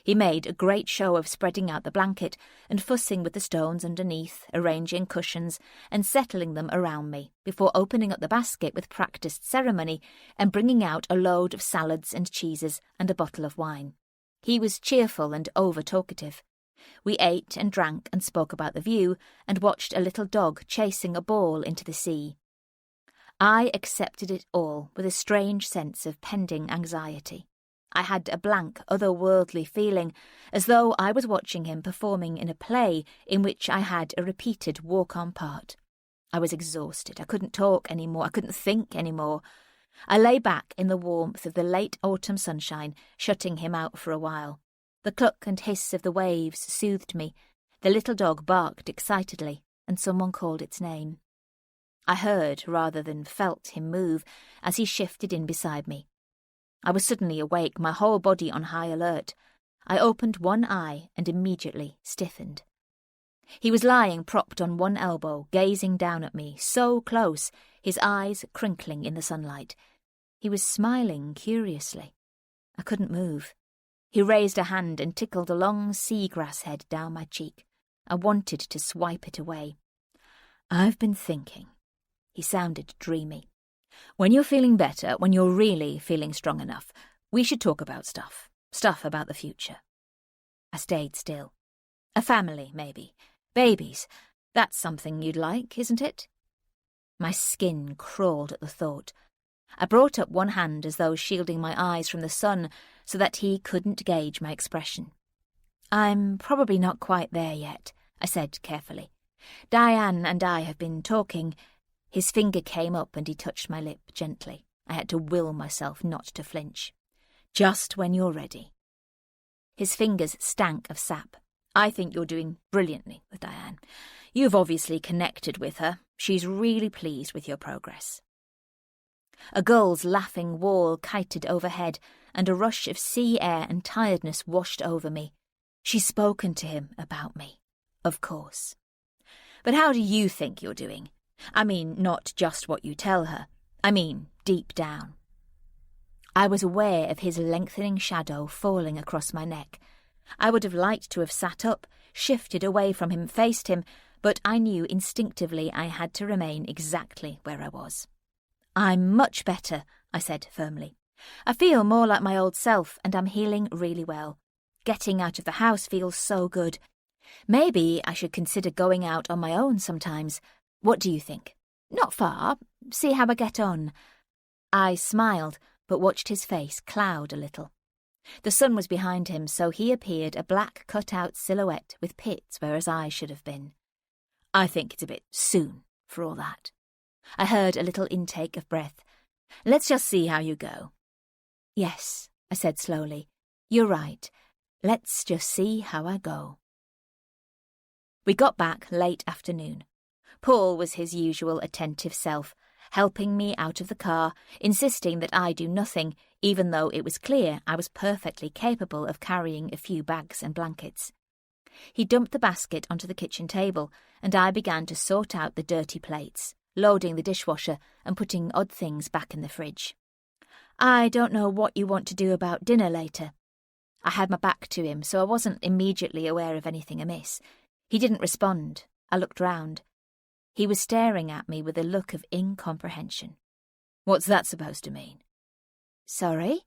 He made a great show of spreading out the blanket and fussing with the stones underneath, arranging cushions and settling them around me, before opening up the basket with practised ceremony and bringing out a load of salads and cheeses and a bottle of wine. He was cheerful and over-talkative. We ate and drank and spoke about the view and watched a little dog chasing a ball into the sea. I accepted it all with a strange sense of pending anxiety. I had a blank, otherworldly feeling, as though I was watching him performing in a play in which I had a repeated walk-on part. I was exhausted. I couldn't talk anymore. I couldn't think anymore. I lay back in the warmth of the late autumn sunshine, shutting him out for a while. The cluck and hiss of the waves soothed me. The little dog barked excitedly, and someone called its name. I heard rather than felt him move as he shifted in beside me. I was suddenly awake, my whole body on high alert. I opened one eye and immediately stiffened. He was lying propped on one elbow, gazing down at me, so close, his eyes crinkling in the sunlight. He was smiling curiously. I couldn't move. He raised a hand and tickled a long seagrass head down my cheek. I wanted to swipe it away. "I've been thinking." He sounded dreamy. "When you're feeling better, when you're really feeling strong enough, we should talk about stuff. Stuff about the future." I stayed still. "A family, maybe. Babies. That's something you'd like, isn't it?" My skin crawled at the thought. I brought up one hand as though shielding my eyes from the sun so that he couldn't gauge my expression. "I'm probably not quite there yet," I said carefully. "Diane and I have been talking." His finger came up and he touched my lip gently. I had to will myself not to flinch. "Just when you're ready." His fingers stank of sap. "I think you're doing brilliantly with Diane. You've obviously connected with her. She's really pleased with your progress." A gull's laughing wall kited overhead, and a rush of sea air and tiredness washed over me. She's spoken to him about me, of course. "But how do you think you're doing? I mean, not just what you tell her. I mean, deep down." I was aware of his lengthening shadow falling across my neck. I would have liked to have sat up, shifted away from him, faced him, but I knew instinctively I had to remain exactly where I was. "I'm much better," I said firmly. "I feel more like my old self, and I'm healing really well. Getting out of the house feels so good. Maybe I should consider going out on my own sometimes. What do you think? Not far. See how I get on." I smiled, but watched his face cloud a little. The sun was behind him, so he appeared a black cut-out silhouette with pits where his eyes should have been. "I think it's a bit soon for all that." I heard a little intake of breath. "Let's just see how you go." "Yes," I said slowly. "You're right. Let's just see how I go." We got back late afternoon. Paul was his usual attentive self, helping me out of the car, insisting that I do nothing, even though it was clear I was perfectly capable of carrying a few bags and blankets. He dumped the basket onto the kitchen table, and I began to sort out the dirty plates, loading the dishwasher and putting odd things back in the fridge. "I don't know what you want to do about dinner later." I had my back to him, so I wasn't immediately aware of anything amiss. He didn't respond. I looked round. He was staring at me with a look of incomprehension. "What's that supposed to mean?" "Sorry?"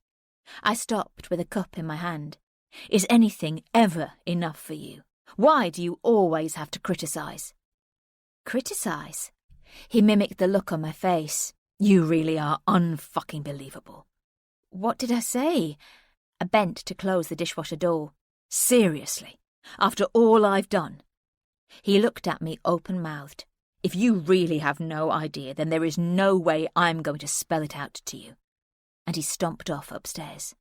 I stopped with a cup in my hand. "Is anything ever enough for you? Why do you always have to criticise?" "Criticise?" He mimicked the look on my face. "You really are unfucking believable." "What did I say?" I bent to close the dishwasher door. "Seriously, after all I've done?" He looked at me open-mouthed. "If you really have no idea, then there is no way I'm going to spell it out to you." And he stomped off upstairs.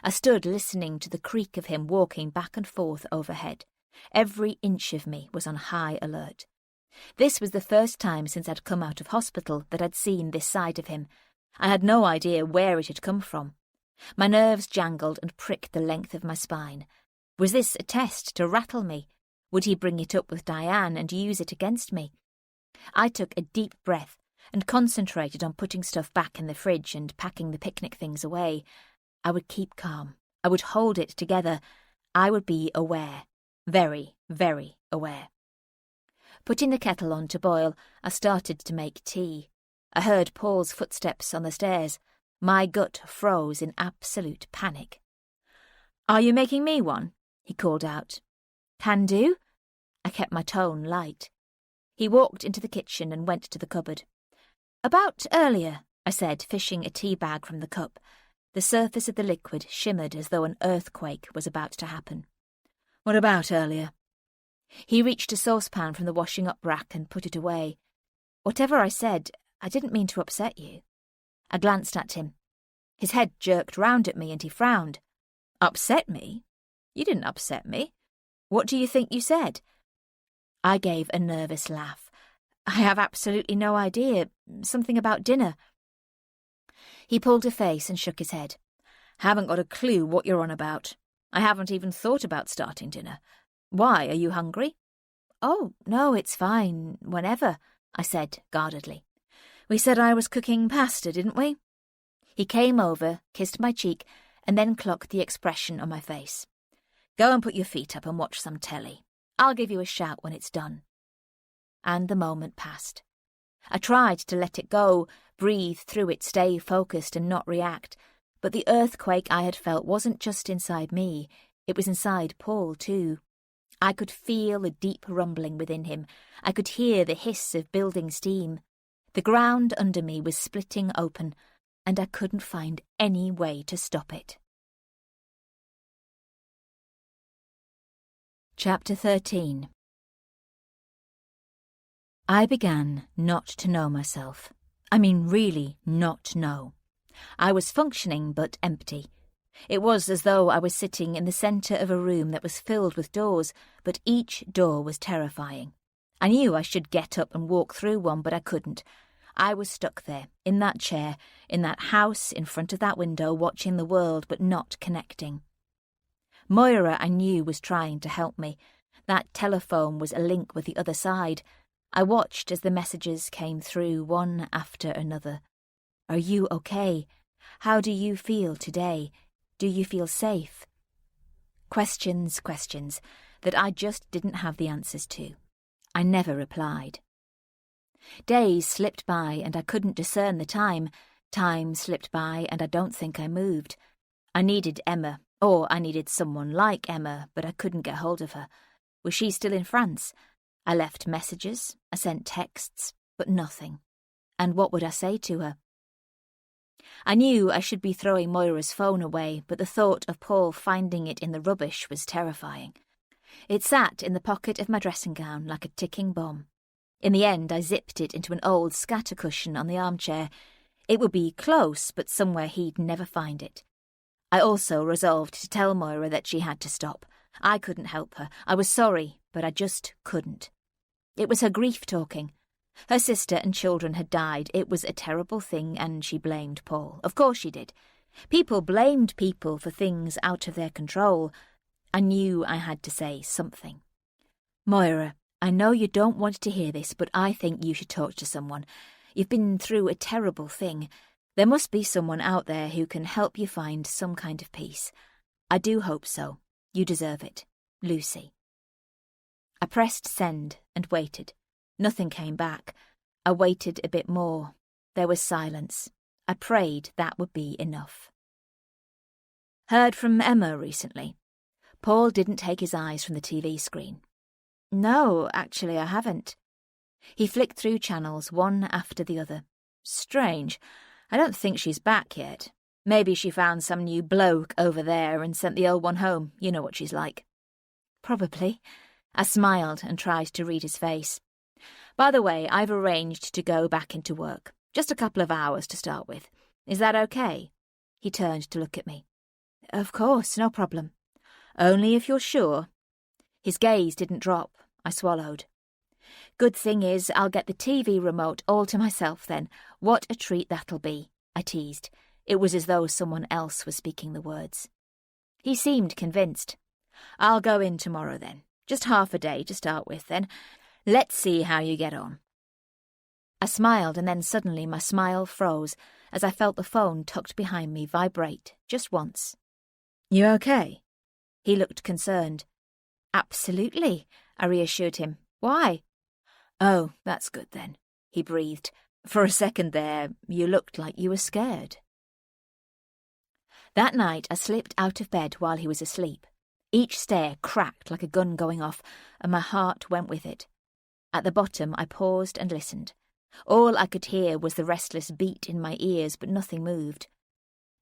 I stood listening to the creak of him walking back and forth overhead. Every inch of me was on high alert. This was the first time since I'd come out of hospital that I'd seen this side of him. I had no idea where it had come from. My nerves jangled and pricked the length of my spine. Was this a test to rattle me? Would he bring it up with Diane and use it against me? I took a deep breath and concentrated on putting stuff back in the fridge and packing the picnic things away. I would keep calm. I would hold it together. I would be aware. Very, very aware. Putting the kettle on to boil, I started to make tea. I heard Paul's footsteps on the stairs. My gut froze in absolute panic. "Are you making me one?" he called out. "Can do." I kept my tone light. He walked into the kitchen and went to the cupboard. "About earlier," I said, fishing a tea bag from the cup. The surface of the liquid shimmered as though an earthquake was about to happen. "What about earlier?" He reached a saucepan from the washing-up rack and put it away. "Whatever I said, I didn't mean to upset you." I glanced at him. His head jerked round at me and he frowned. "Upset me? You didn't upset me. What do you think you said?" I gave a nervous laugh. "I have absolutely no idea. Something about dinner." He pulled a face and shook his head. "Haven't got a clue what you're on about. I haven't even thought about starting dinner. Why, are you hungry?" "Oh, no, it's fine, whenever," I said guardedly. "We said I was cooking pasta, didn't we?" He came over, kissed my cheek, and then clocked the expression on my face. "Go and put your feet up and watch some telly. I'll give you a shout when it's done." And the moment passed. I tried to let it go, breathe through it, stay focused and not react, but the earthquake I had felt wasn't just inside me, it was inside Paul too. I could feel a deep rumbling within him. I could hear the hiss of building steam. The ground under me was splitting open, and I couldn't find any way to stop it. Chapter 13. I began not to know myself. I mean, really not know. I was functioning but empty. It was as though I was sitting in the centre of a room that was filled with doors, but each door was terrifying. I knew I should get up and walk through one, but I couldn't. I was stuck there, in that chair, in that house, in front of that window, watching the world but not connecting. Moira, I knew, was trying to help me. That telephone was a link with the other side. I watched as the messages came through, one after another. "Are you okay? How do you feel today? Do you feel safe?" Questions that I just didn't have the answers to. I never replied. Days slipped by and I couldn't discern the time. Time slipped by and I don't think I moved. I needed Emma, or I needed someone like Emma, but I couldn't get hold of her. Was she still in France? I left messages, I sent texts, but nothing. And what would I say to her? I knew I should be throwing Moira's phone away, but the thought of Paul finding it in the rubbish was terrifying. It sat in the pocket of my dressing gown like a ticking bomb. In the end, I zipped it into an old scatter cushion on the armchair. It would be close, but somewhere he'd never find it. I also resolved to tell Moira that she had to stop. I couldn't help her. I was sorry, but I just couldn't. It was her grief talking. Her sister and children had died. It was a terrible thing, and she blamed Paul. Of course she did. People blamed people for things out of their control. I knew I had to say something. "Moira, I know you don't want to hear this, but I think you should talk to someone. You've been through a terrible thing. There must be someone out there who can help you find some kind of peace. I do hope so. You deserve it. Lucy." I pressed send and waited. Nothing came back. I waited a bit more. There was silence. I prayed that would be enough. "Heard from Emma recently?" Paul didn't take his eyes from the TV screen. "No, actually I haven't." He flicked through channels, one after the other. "Strange. I don't think she's back yet. Maybe she found some new bloke over there and sent the old one home. You know what she's like." "Probably." I smiled and tried to read his face. "By the way, I've arranged to go back into work. Just a couple of hours to start with. Is that okay?" He turned to look at me. "Of course, no problem." "Only if you're sure." His gaze didn't drop. I swallowed. "Good thing is I'll get the TV remote all to myself then. What a treat that'll be. I teased. It was as though someone else was speaking the words. He seemed convinced. I'll go in tomorrow then. Just half a day to start with then. Let's see how you get on. I smiled, and then suddenly my smile froze as I felt the phone tucked behind me vibrate just once. You okay? He looked concerned. Absolutely, I reassured him. Why? Oh, that's good then, he breathed. For a second there, you looked like you were scared. That night I slipped out of bed while he was asleep. Each stair cracked like a gun going off, and my heart went with it. At the bottom I paused and listened. All I could hear was the restless beat in my ears, but nothing moved.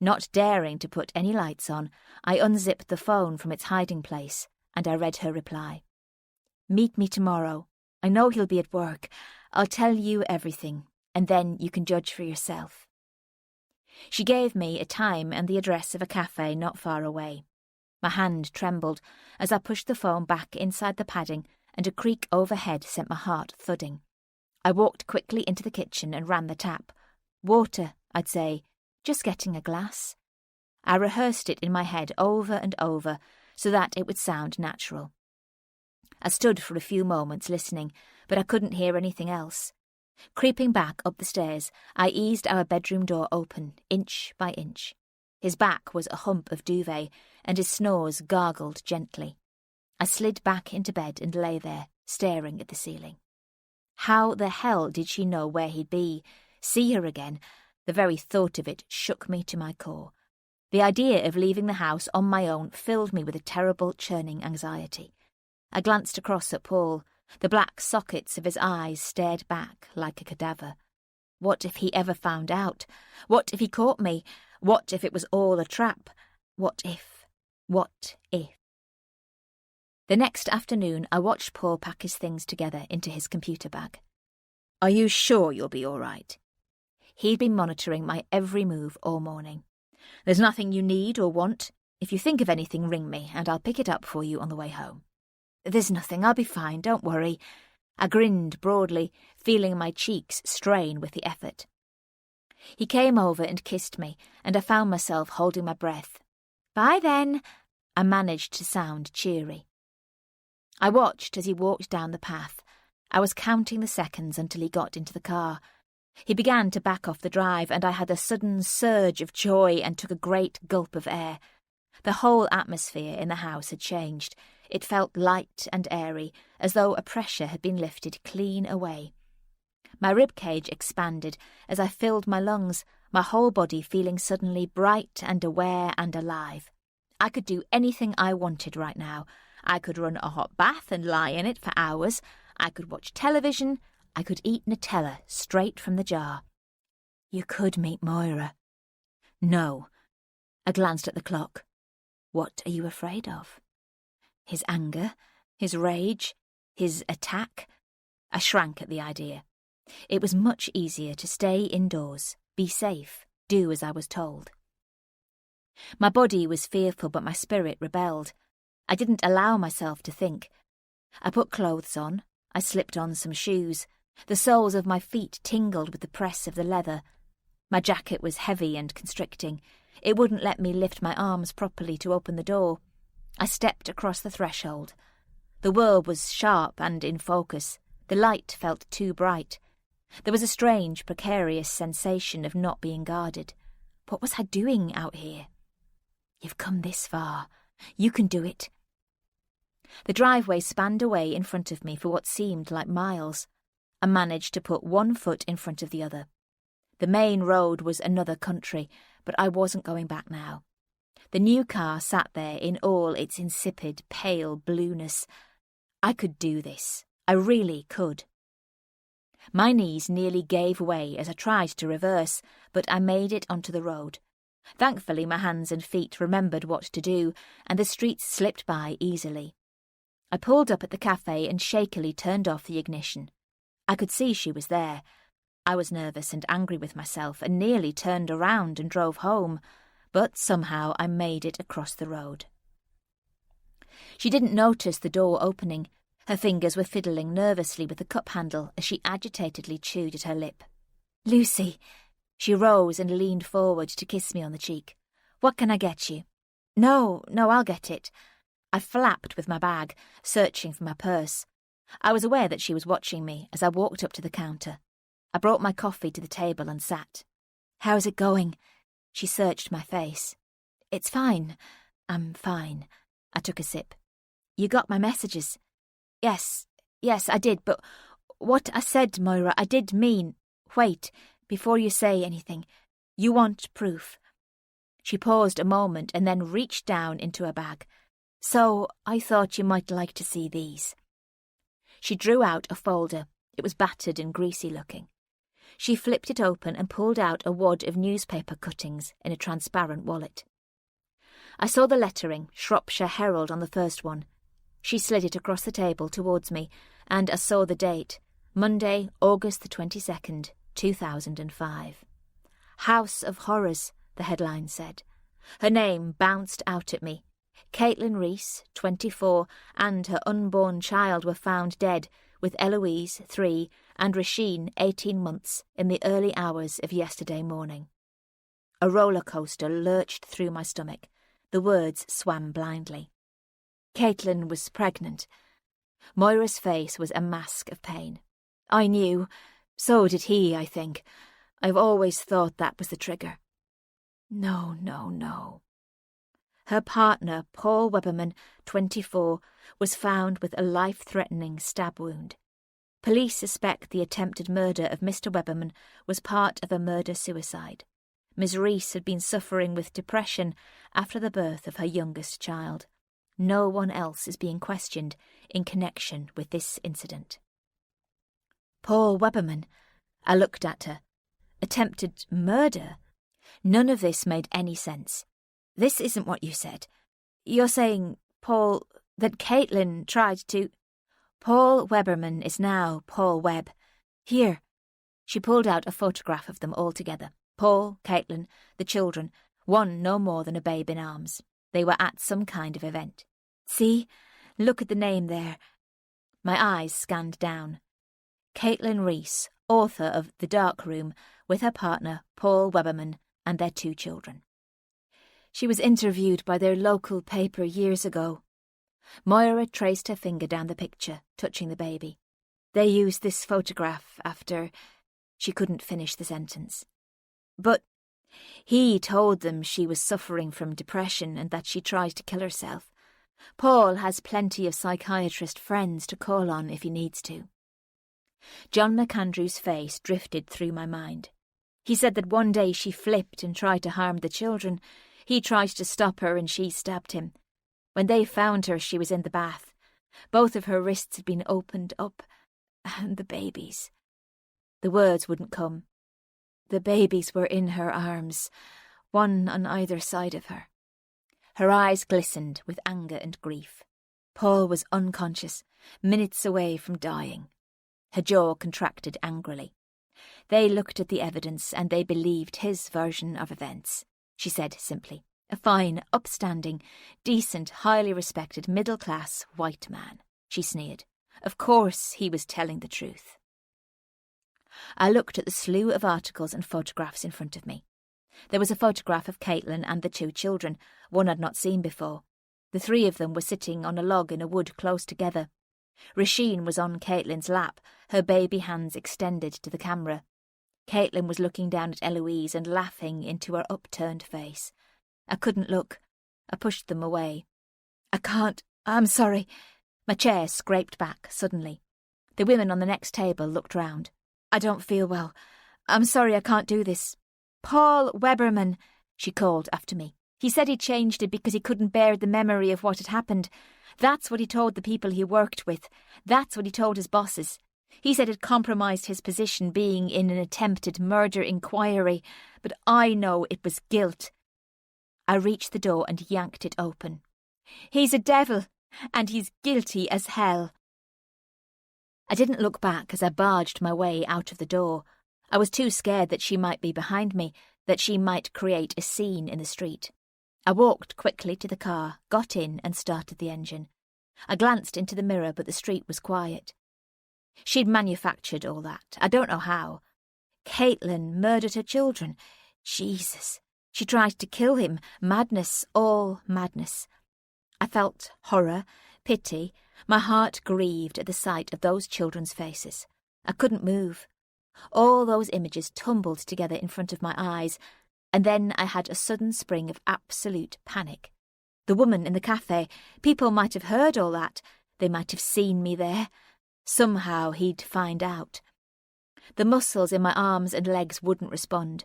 Not daring to put any lights on, I unzipped the phone from its hiding place, and I read her reply. Meet me tomorrow. I know he'll be at work. I'll tell you everything, and then you can judge for yourself. She gave me a time and the address of a cafe not far away. My hand trembled as I pushed the phone back inside the padding, and a creak overhead sent my heart thudding. I walked quickly into the kitchen and ran the tap. Water, I'd say, just getting a glass. I rehearsed it in my head over and over so that it would sound natural. I stood for a few moments listening, but I couldn't hear anything else. Creeping back up the stairs, I eased our bedroom door open, inch by inch. His back was a hump of duvet, and his snores gargled gently. I slid back into bed and lay there, staring at the ceiling. How the hell did she know where he'd be? See her again? The very thought of it shook me to my core. The idea of leaving the house on my own filled me with a terrible, churning anxiety. I glanced across at Paul. The black sockets of his eyes stared back like a cadaver. What if he ever found out? What if he caught me? What if it was all a trap? What if? What if? The next afternoon, I watched Paul pack his things together into his computer bag. Are you sure you'll be all right? He'd been monitoring my every move all morning. There's nothing you need or want. If you think of anything, ring me, and I'll pick it up for you on the way home. There's nothing, I'll be fine, don't worry. I grinned broadly, feeling my cheeks strain with the effort. He came over and kissed me, and I found myself holding my breath. Bye then, I managed to sound cheery. I watched as he walked down the path. I was counting the seconds until he got into the car. He began to back off the drive, and I had a sudden surge of joy and took a great gulp of air. The whole atmosphere in the house had changed. It felt light and airy, as though a pressure had been lifted clean away. My ribcage expanded as I filled my lungs, my whole body feeling suddenly bright and aware and alive. I could do anything I wanted right now. I could run a hot bath and lie in it for hours. I could watch television. I could eat Nutella straight from the jar. You could meet Moira. No. I glanced at the clock. What are you afraid of? His anger, his rage, his attack. I shrank at the idea. It was much easier to stay indoors, be safe, do as I was told. My body was fearful, but my spirit rebelled. I didn't allow myself to think. I put clothes on. I slipped on some shoes. The soles of my feet tingled with the press of the leather. My jacket was heavy and constricting. It wouldn't let me lift my arms properly to open the door. I stepped across the threshold. The world was sharp and in focus. The light felt too bright. There was a strange, precarious sensation of not being guarded. What was I doing out here? You've come this far. You can do it. The driveway spanned away in front of me for what seemed like miles. I managed to put one foot in front of the other. The main road was another country, but I wasn't going back now. The new car sat there in all its insipid, pale blueness. I could do this. I really could. My knees nearly gave way as I tried to reverse, but I made it onto the road. Thankfully, my hands and feet remembered what to do, and the streets slipped by easily. I pulled up at the cafe and shakily turned off the ignition. I could see she was there. I was nervous and angry with myself and nearly turned around and drove home, but somehow I made it across the road. She didn't notice the door opening. Her fingers were fiddling nervously with the cup handle as she agitatedly chewed at her lip. Lucy, She rose and leaned forward to kiss me on the cheek. "What can I get you?" No, I'll get it." I flapped with my bag, searching for my purse. I was aware that she was watching me as I walked up to the counter. I brought my coffee to the table and sat. "How's it going?" She searched my face. "It's fine. I'm fine." I took a sip. "You got my messages?" Yes, I did, but what I said, Moira, I did mean... Wait, before you say anything. You want proof." She paused a moment and then reached down into her bag. "So, I thought you might like to see these." She drew out a folder. It was battered and greasy looking. She flipped it open and pulled out a wad of newspaper cuttings in a transparent wallet. I saw the lettering, Shropshire Herald, on the first one. She slid it across the table towards me, and I saw the date, Monday, August the 22nd, 2005. "House of Horrors," the headline said. Her name bounced out at me. Caitlin Reese, 24, and her unborn child were found dead, with Eloise, 3, and Rasheen, 18 months, in the early hours of yesterday morning. A roller coaster lurched through my stomach. The words swam blindly. Caitlin was pregnant. Moira's face was a mask of pain. I knew. So did he, I think. I've always thought that was the trigger. No. Her partner, Paul Weberman, 24, was found with a life-threatening stab wound. Police suspect the attempted murder of Mr. Weberman was part of a murder-suicide. Ms. Reese had been suffering with depression after the birth of her youngest child. No one else is being questioned in connection with this incident. Paul Weberman. I looked at her. Attempted murder? None of this made any sense. This isn't what you said. You're saying, Paul, that Caitlin tried to... Paul Weberman is now Paul Webb. Here. She pulled out a photograph of them all together. Paul, Caitlin, the children, one no more than a babe in arms. They were at some kind of event. See? Look at the name there. My eyes scanned down. Caitlin Reese, author of The Dark Room, with her partner, Paul Weberman, and their 2 children. She was interviewed by their local paper years ago. Moira traced her finger down the picture, touching the baby. They used this photograph after... She couldn't finish the sentence. But he told them she was suffering from depression and that she tried to kill herself. Paul has plenty of psychiatrist friends to call on if he needs to. John McAndrew's face drifted through my mind. He said that one day she flipped and tried to harm the children. He tried to stop her and she stabbed him. When they found her, she was in the bath. Both of her wrists had been opened up. And the babies. The words wouldn't come. The babies were in her arms, one on either side of her. Her eyes glistened with anger and grief. Paul was unconscious, minutes away from dying. Her jaw contracted angrily. They looked at the evidence and they believed his version of events, she said simply. A fine, upstanding, decent, highly respected, middle-class white man, she sneered. Of course he was telling the truth. I looked at the slew of articles and photographs in front of me. There was a photograph of Caitlin and the 2 children, one I'd not seen before. The 3 of them were sitting on a log in a wood close together. Rasheen was on Caitlin's lap, her baby hands extended to the camera. Caitlin was looking down at Eloise and laughing into her upturned face. I couldn't look. I pushed them away. I can't. I'm sorry. My chair scraped back suddenly. The women on the next table looked round. I don't feel well. I'm sorry I can't do this. Paul Weberman, she called after me. He said he changed it because he couldn't bear the memory of what had happened. That's what he told the people he worked with. That's what he told his bosses. He said it compromised his position being in an attempted murder inquiry, but I know it was guilt. I reached the door and yanked it open. He's a devil, and he's guilty as hell. I didn't look back as I barged my way out of the door. I was too scared that she might be behind me, that she might create a scene in the street. I walked quickly to the car, got in and started the engine. I glanced into the mirror, but the street was quiet. She'd manufactured all that. I don't know how. Caitlin murdered her children. Jesus. She tried to kill him. Madness, all madness. I felt horror, pity. My heart grieved at the sight of those children's faces. I couldn't move. All those images tumbled together in front of my eyes, and then I had a sudden spring of absolute panic. The woman in the cafe, people might have heard all that. They might have seen me there. Somehow he'd find out. The muscles in my arms and legs wouldn't respond.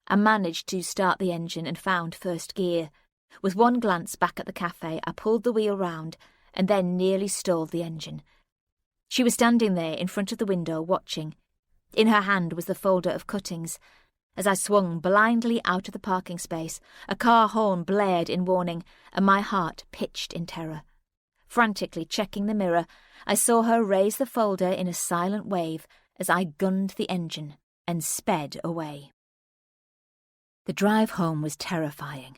I managed to start the engine and found first gear. With one glance back at the cafe, I pulled the wheel round and then nearly stalled the engine. She was standing there in front of the window watching. In her hand was the folder of cuttings. As I swung blindly out of the parking space, a car horn blared in warning, and my heart pitched in terror. Frantically checking the mirror, I saw her raise the folder in a silent wave as I gunned the engine and sped away. The drive home was terrifying.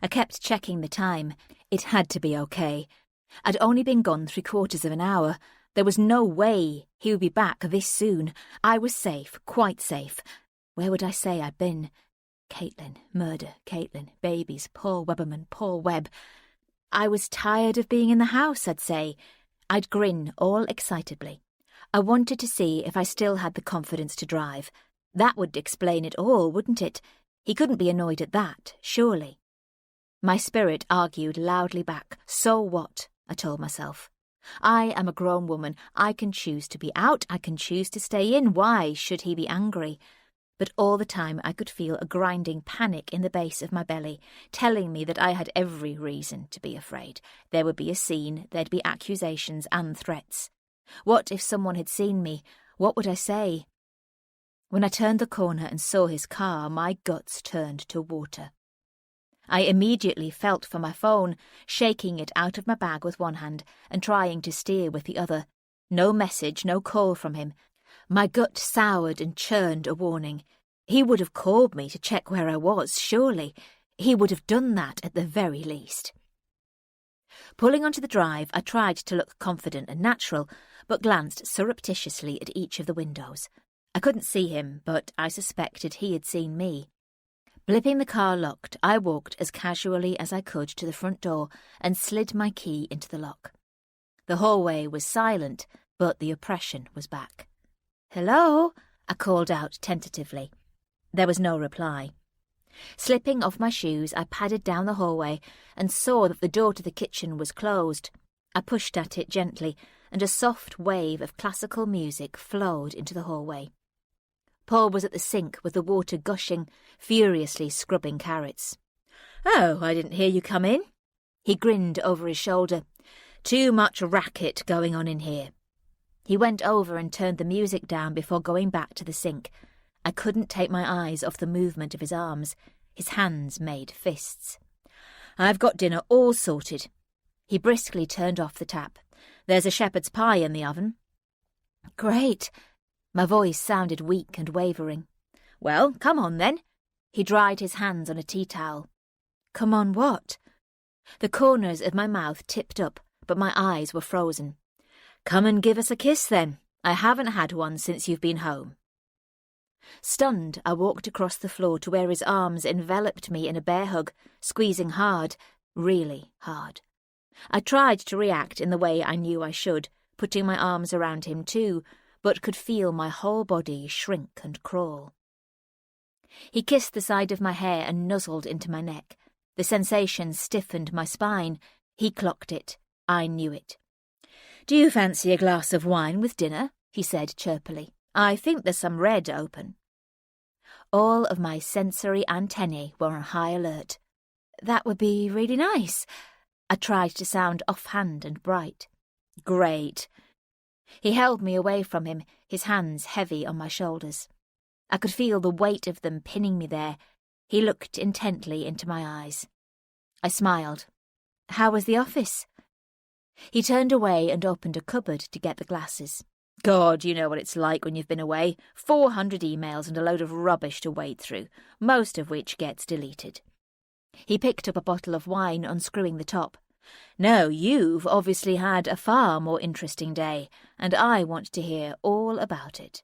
I kept checking the time. It had to be okay. I'd only been gone 3/4 of an hour. There was no way he would be back this soon. I was safe, quite safe. Where would I say I'd been? Caitlin, murder, Caitlin, babies, Paul Webberman, Paul Webb. I was tired of being in the house, I'd say. I'd grin all excitedly. I wanted to see if I still had the confidence to drive. That would explain it all, wouldn't it? He couldn't be annoyed at that, surely. My spirit argued loudly back. So what? I told myself. I am a grown woman. I can choose to be out. I can choose to stay in. Why should he be angry? But all the time I could feel a grinding panic in the base of my belly, telling me that I had every reason to be afraid. There would be a scene, there'd be accusations and threats. What if someone had seen me? What would I say? When I turned the corner and saw his car, my guts turned to water. I immediately felt for my phone, shaking it out of my bag with one hand and trying to steer with the other. No message, no call from him. My gut soured and churned a warning. He would have called me to check where I was, surely. He would have done that at the very least. Pulling onto the drive, I tried to look confident and natural, but glanced surreptitiously at each of the windows. I couldn't see him, but I suspected he had seen me. Blipping the car locked, I walked as casually as I could to the front door and slid my key into the lock. The hallway was silent, but the oppression was back. "Hello?" I called out tentatively. There was no reply. Slipping off my shoes, I padded down the hallway and saw that the door to the kitchen was closed. I pushed at it gently, and a soft wave of classical music flowed into the hallway. Paul was at the sink with the water gushing, furiously scrubbing carrots. "Oh, I didn't hear you come in." He grinned over his shoulder. "Too much racket going on in here." He went over and turned the music down before going back to the sink. I couldn't take my eyes off the movement of his arms. His hands made fists. "I've got dinner all sorted." He briskly turned off the tap. "There's a shepherd's pie in the oven." "Great." My voice sounded weak and wavering. "Well, come on then." He dried his hands on a tea towel. "Come on what?" The corners of my mouth tipped up, but my eyes were frozen. "Come and give us a kiss then. I haven't had one since you've been home." Stunned, I walked across the floor to where his arms enveloped me in a bear hug, squeezing hard, really hard. I tried to react in the way I knew I should, putting my arms around him too, but could feel my whole body shrink and crawl. He kissed the side of my hair and nuzzled into my neck. The sensation stiffened my spine. He clocked it. I knew it. "Do you fancy a glass of wine with dinner?" he said chirpily. "I think there's some red open." All of my sensory antennae were on high alert. "That would be really nice." I tried to sound offhand and bright. "Great." He held me away from him, his hands heavy on my shoulders. I could feel the weight of them pinning me there. He looked intently into my eyes. I smiled. "How was the office?" He turned away and opened a cupboard to get the glasses. "God, you know what it's like when you've been away. 400 emails and a load of rubbish to wade through, most of which gets deleted." He picked up a bottle of wine, unscrewing the top. "No, you've obviously had a far more interesting day, and I want to hear all about it."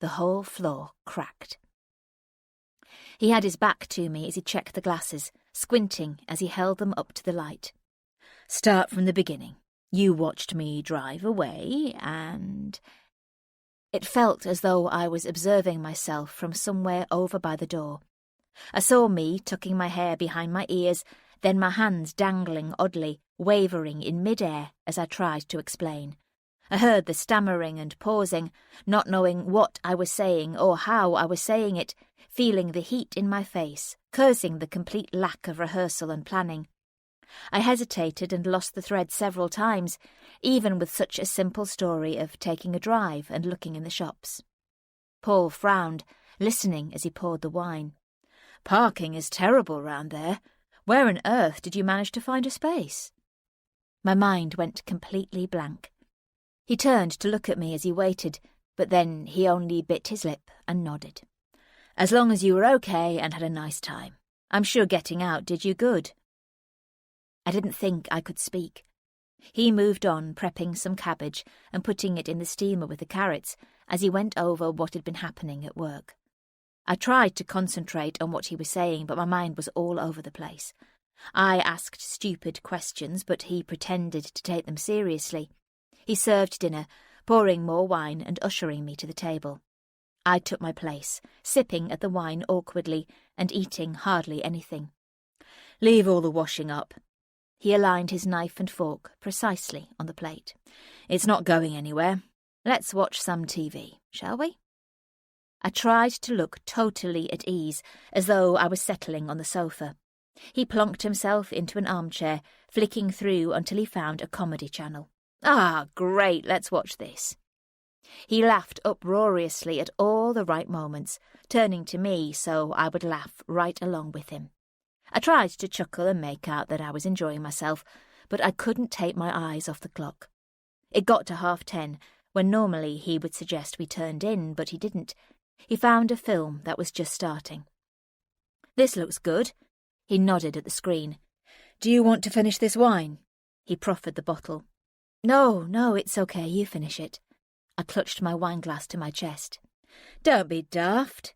The whole floor cracked. He had his back to me as he checked the glasses, squinting as he held them up to the light. "Start from the beginning. You watched me drive away, and—" It felt as though I was observing myself from somewhere over by the door. I saw me tucking my hair behind my ears, then my hands dangling oddly, wavering in mid-air as I tried to explain. I heard the stammering and pausing, not knowing what I was saying or how I was saying it, feeling the heat in my face, cursing the complete lack of rehearsal and planning. I hesitated and lost the thread several times, even with such a simple story of taking a drive and looking in the shops. Paul frowned, listening as he poured the wine. "Parking is terrible round there. Where on earth did you manage to find a space?" My mind went completely blank. He turned to look at me as he waited, but then he only bit his lip and nodded. "As long as you were okay and had a nice time. I'm sure getting out did you good." I didn't think I could speak. He moved on, prepping some cabbage and putting it in the steamer with the carrots as he went over what had been happening at work. I tried to concentrate on what he was saying, but my mind was all over the place. I asked stupid questions, but he pretended to take them seriously. He served dinner, pouring more wine and ushering me to the table. I took my place, sipping at the wine awkwardly and eating hardly anything. "Leave all the washing up." He aligned his knife and fork precisely on the plate. "It's not going anywhere. Let's watch some TV, shall we?" I tried to look totally at ease, as though I was settling on the sofa. He plonked himself into an armchair, flicking through until he found a comedy channel. "Ah, great, let's watch this." He laughed uproariously at all the right moments, turning to me so I would laugh right along with him. I tried to chuckle and make out that I was enjoying myself, but I couldn't take my eyes off the clock. It got to 10:30, when normally he would suggest we turned in, but he didn't. He found a film that was just starting. "This looks good." He nodded at the screen. "Do you want to finish this wine?" He proffered the bottle. No, it's okay, you finish it." I clutched my wineglass to my chest. "Don't be daft."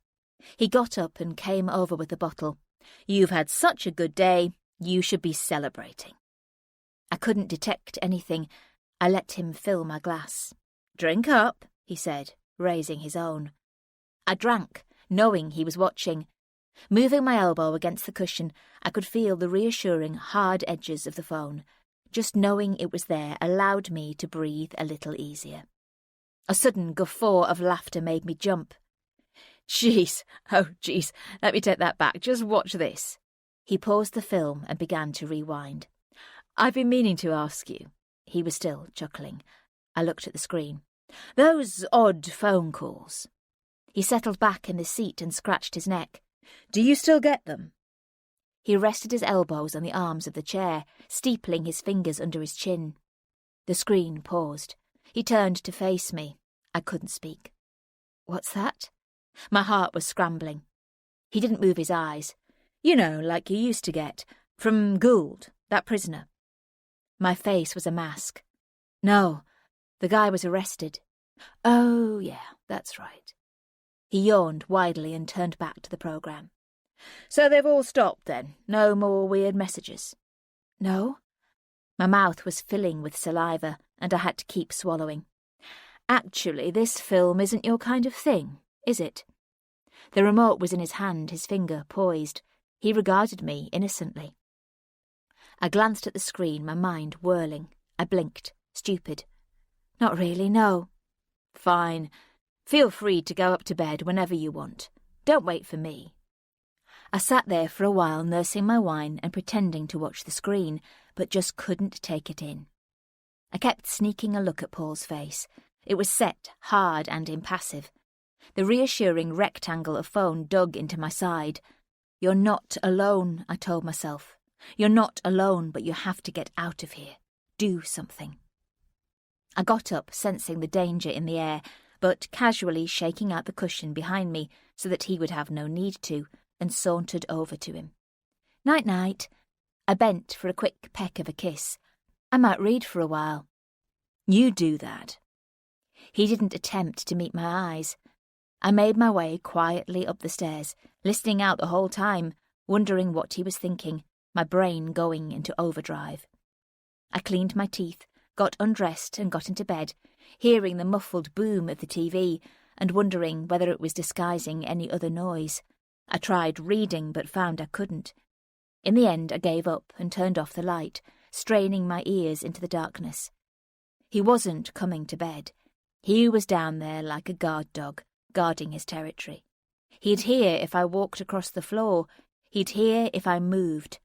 He got up and came over with the bottle. "You've had such a good day, you should be celebrating." I couldn't detect anything. I let him fill my glass. "Drink up," he said, raising his own. I drank, knowing he was watching. Moving my elbow against the cushion, I could feel the reassuring hard edges of the phone. Just knowing it was there allowed me to breathe a little easier. A sudden guffaw of laughter made me jump. Jeez, let me take that back. Just watch this." He paused the film and began to rewind. "I've been meaning to ask you." He was still chuckling. I looked at the screen. "Those odd phone calls." He settled back in the seat and scratched his neck. "Do you still get them?" He rested his elbows on the arms of the chair, steepling his fingers under his chin. The screen paused. He turned to face me. I couldn't speak. "What's that?" My heart was scrambling. He didn't move his eyes. "You know, like you used to get. From Gould, that prisoner." My face was a mask. "No, the guy was arrested." "Oh, yeah, that's right." He yawned widely and turned back to the programme. "So they've all stopped then? No more weird messages?" "No." My mouth was filling with saliva, and I had to keep swallowing. "Actually, this film isn't your kind of thing, is it?" The remote was in his hand, his finger poised. He regarded me innocently. I glanced at the screen, my mind whirling. I blinked, stupid. "Not really, no." "Fine. Feel free to go up to bed whenever you want. Don't wait for me." I sat there for a while nursing my wine and pretending to watch the screen, but just couldn't take it in. I kept sneaking a look at Paul's face. It was set, hard and impassive. The reassuring rectangle of phone dug into my side. "You're not alone," I told myself. "You're not alone, but you have to get out of here. Do something." I got up, sensing the danger in the air, but casually shaking out the cushion behind me so that he would have no need to, and sauntered over to him. "Night-night." I bent for a quick peck of a kiss. "I might read for a while." "You do that." He didn't attempt to meet my eyes. I made my way quietly up the stairs, listening out the whole time, wondering what he was thinking, my brain going into overdrive. I cleaned my teeth, got undressed and got into bed, hearing the muffled boom of the TV and wondering whether it was disguising any other noise. I tried reading but found I couldn't. In the end I gave up and turned off the light, straining my ears into the darkness. He wasn't coming to bed. He was down there like a guard dog, guarding his territory. He'd hear if I walked across the floor. He'd hear if I moved.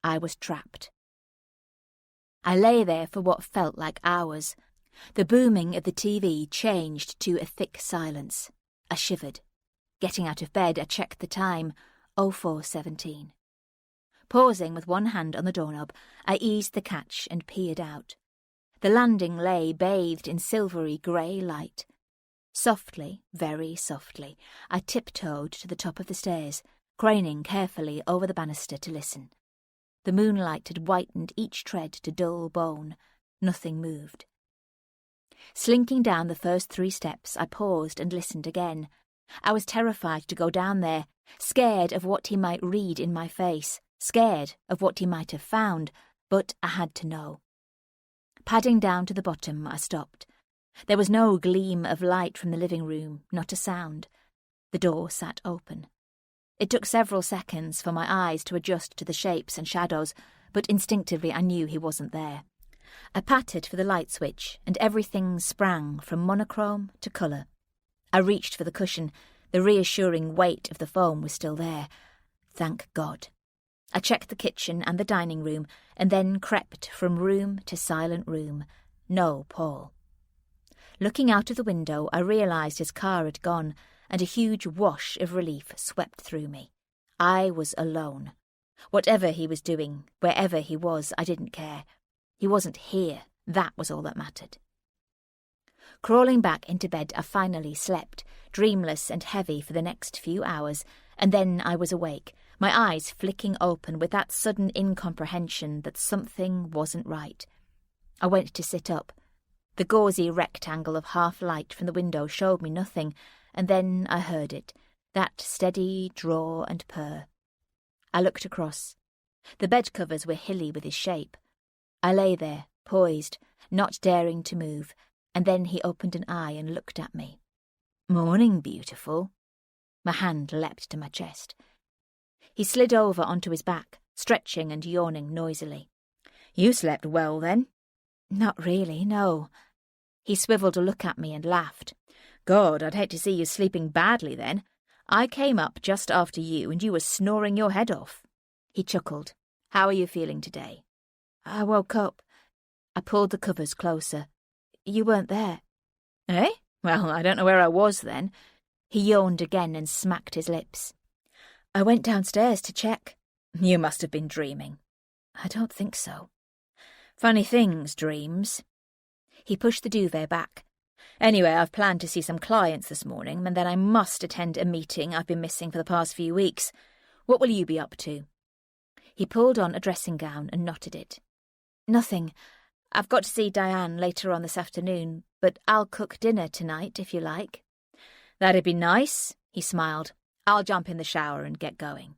I was trapped. I lay there for what felt like hours. The booming of the TV changed to a thick silence. I shivered. Getting out of bed, I checked the time, 04:17. Pausing with one hand on the doorknob, I eased the catch and peered out. The landing lay bathed in silvery grey light. Softly, very softly, I tiptoed to the top of the stairs, craning carefully over the banister to listen. The moonlight had whitened each tread to dull bone. Nothing moved. Slinking down the first 3 steps, I paused and listened again. I was terrified to go down there, scared of what he might read in my face, scared of what he might have found, but I had to know. Padding down to the bottom, I stopped. There was no gleam of light from the living room, not a sound. The door sat open. It took several seconds for my eyes to adjust to the shapes and shadows, but instinctively I knew he wasn't there. I patted for the light switch, and everything sprang from monochrome to colour. I reached for the cushion. The reassuring weight of the foam was still there. Thank God. I checked the kitchen and the dining room, and then crept from room to silent room. No Paul. Looking out of the window, I realised his car had gone, and a huge wash of relief swept through me. I was alone. Whatever he was doing, wherever he was, I didn't care. He wasn't here. That was all that mattered. Crawling back into bed, I finally slept, dreamless and heavy for the next few hours, and then I was awake, my eyes flicking open with that sudden incomprehension that something wasn't right. I went to sit up. The gauzy rectangle of half-light from the window showed me nothing, and then I heard it, that steady draw and purr. I looked across. The bed-covers were hilly with his shape. I lay there, poised, not daring to move, and then he opened an eye and looked at me. "Morning, beautiful." My hand leapt to my chest. He slid over onto his back, stretching and yawning noisily. "You slept well, then?" "Not really, no." He swiveled a look at me and laughed. "God, I'd hate to see you sleeping badly then. I came up just after you and you were snoring your head off." He chuckled. "How are you feeling today?" "I woke up." I pulled the covers closer. "You weren't there." "Eh? Well, I don't know where I was then." He yawned again and smacked his lips. "I went downstairs to check." "You must have been dreaming." "I don't think so." "Funny things, dreams." He pushed the duvet back. "Anyway, I've planned to see some clients this morning, and then I must attend a meeting I've been missing for the past few weeks. What will you be up to?" He pulled on a dressing gown and knotted it. "Nothing. I've got to see Diane later on this afternoon, but I'll cook dinner tonight, if you like." "That'd be nice," he smiled. "I'll jump in the shower and get going."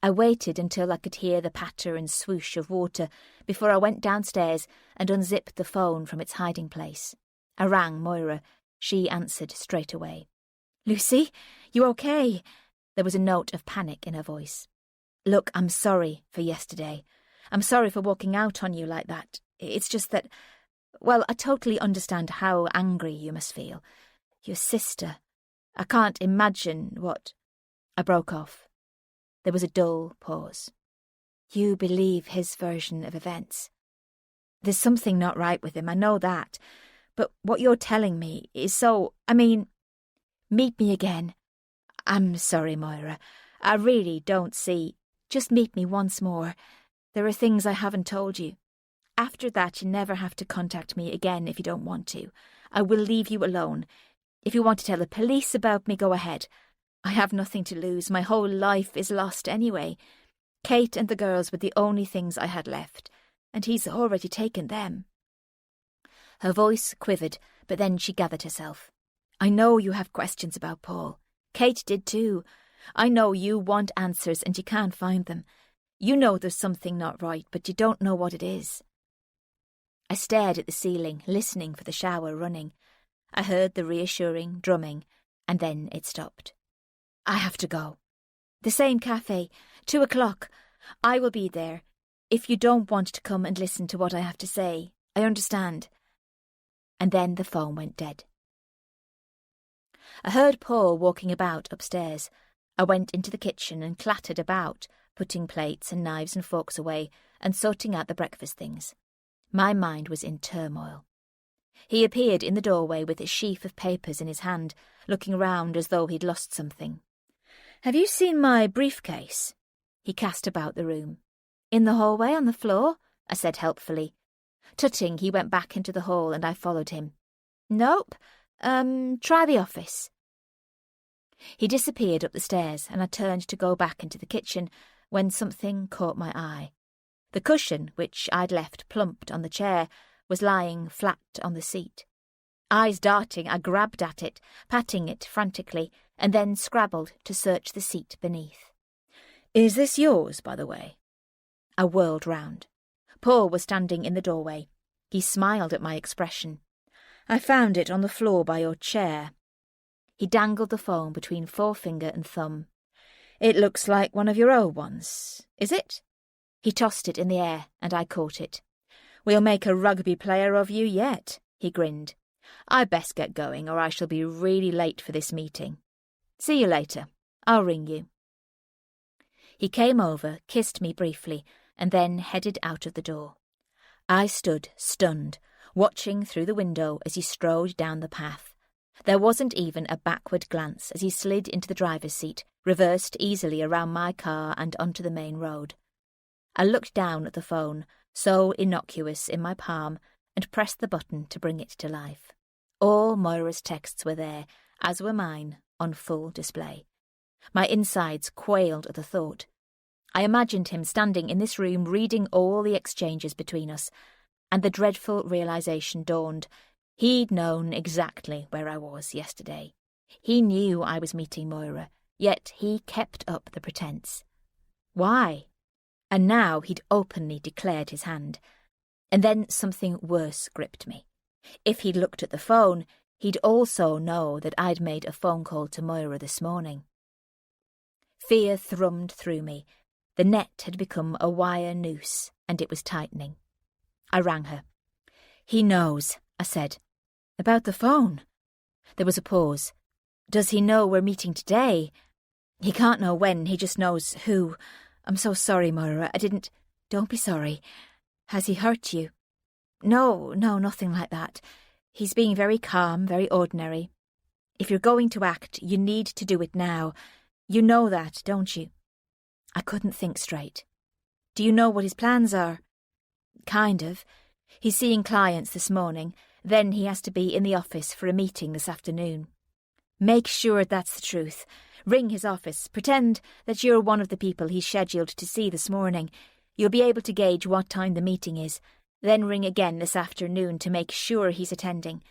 I waited until I could hear the patter and swoosh of water before I went downstairs and unzipped the phone from its hiding place. I rang Moira. She answered straight away. "Lucy, you okay?" There was a note of panic in her voice. "Look, I'm sorry for yesterday. I'm sorry for walking out on you like that. It's just that, well, I totally understand how angry you must feel. Your sister. I can't imagine what—" I broke off. There was a dull pause. "You believe his version of events. There's something not right with him, I know that. But what you're telling me is so, meet me again. I'm sorry, Moira. I really don't see. Just meet me once more. There are things I haven't told you. After that, you never have to contact me again if you don't want to. I will leave you alone. If you want to tell the police about me, go ahead. I have nothing to lose. My whole life is lost anyway. Kate and the girls were the only things I had left, and he's already taken them." Her voice quivered, but then she gathered herself. I know you have questions about Paul. Kate did too. I know you want answers and you can't find them. You know there's something not right, but you don't know what it is. I stared at the ceiling, listening for the shower running. I heard the reassuring drumming, and then it stopped. I have to go. The same cafe, 2:00. I will be there. If you don't want to come and listen to what I have to say, I understand. And then the phone went dead. I heard Paul walking about upstairs. I went into the kitchen and clattered about, putting plates and knives and forks away and sorting out the breakfast things. My mind was in turmoil. He appeared in the doorway with a sheaf of papers in his hand, looking round as though he'd lost something. "Have you seen my briefcase?" He cast about the room. "In the hallway on the floor," I said helpfully. Tutting, he went back into the hall and I followed him. "Nope. Try the office." He disappeared up the stairs and I turned to go back into the kitchen when something caught my eye. The cushion, which I'd left plumped on the chair, was lying flat on the seat. Eyes darting, I grabbed at it, patting it frantically, and then scrabbled to search the seat beneath. "Is this yours, by the way?" I whirled round. Paul was standing in the doorway. He smiled at my expression. "I found it on the floor by your chair." He dangled the phone between forefinger and thumb. "It looks like one of your old ones, is it?" He tossed it in the air, and I caught it. "We'll make a rugby player of you yet," he grinned. "I best get going, or I shall be really late for this meeting. See you later. I'll ring you." He came over, kissed me briefly, and then headed out of the door. I stood, stunned, watching through the window as he strode down the path. There wasn't even a backward glance as he slid into the driver's seat, reversed easily around my car and onto the main road. I looked down at the phone, so innocuous in my palm, and pressed the button to bring it to life. All Moira's texts were there, as were mine, on full display. My insides quailed at the thought. I imagined him standing in this room reading all the exchanges between us, and the dreadful realization dawned. He'd known exactly where I was yesterday. He knew I was meeting Moira, yet he kept up the pretense. Why? And now he'd openly declared his hand. And then something worse gripped me. If he'd looked at the phone, he'd also know that I'd made a phone call to Moira this morning. Fear thrummed through me. The net had become a wire noose, and it was tightening. I rang her. "He knows," I said. "About the phone?" There was a pause. "Does he know we're meeting today?" "He can't know when, he just knows who. I'm so sorry, Moira, I didn't—" "Don't be sorry. Has he hurt you?" No, nothing like that. He's being very calm, very ordinary. If you're going to act, you need to do it now. You know that, don't you?" I couldn't think straight. "Do you know what his plans are?" "Kind of. He's seeing clients this morning. Then he has to be in the office for a meeting this afternoon. Make sure that's the truth. Ring his office. Pretend that you're one of the people he's scheduled to see this morning. You'll be able to gauge what time the meeting is. Then ring again this afternoon to make sure he's attending.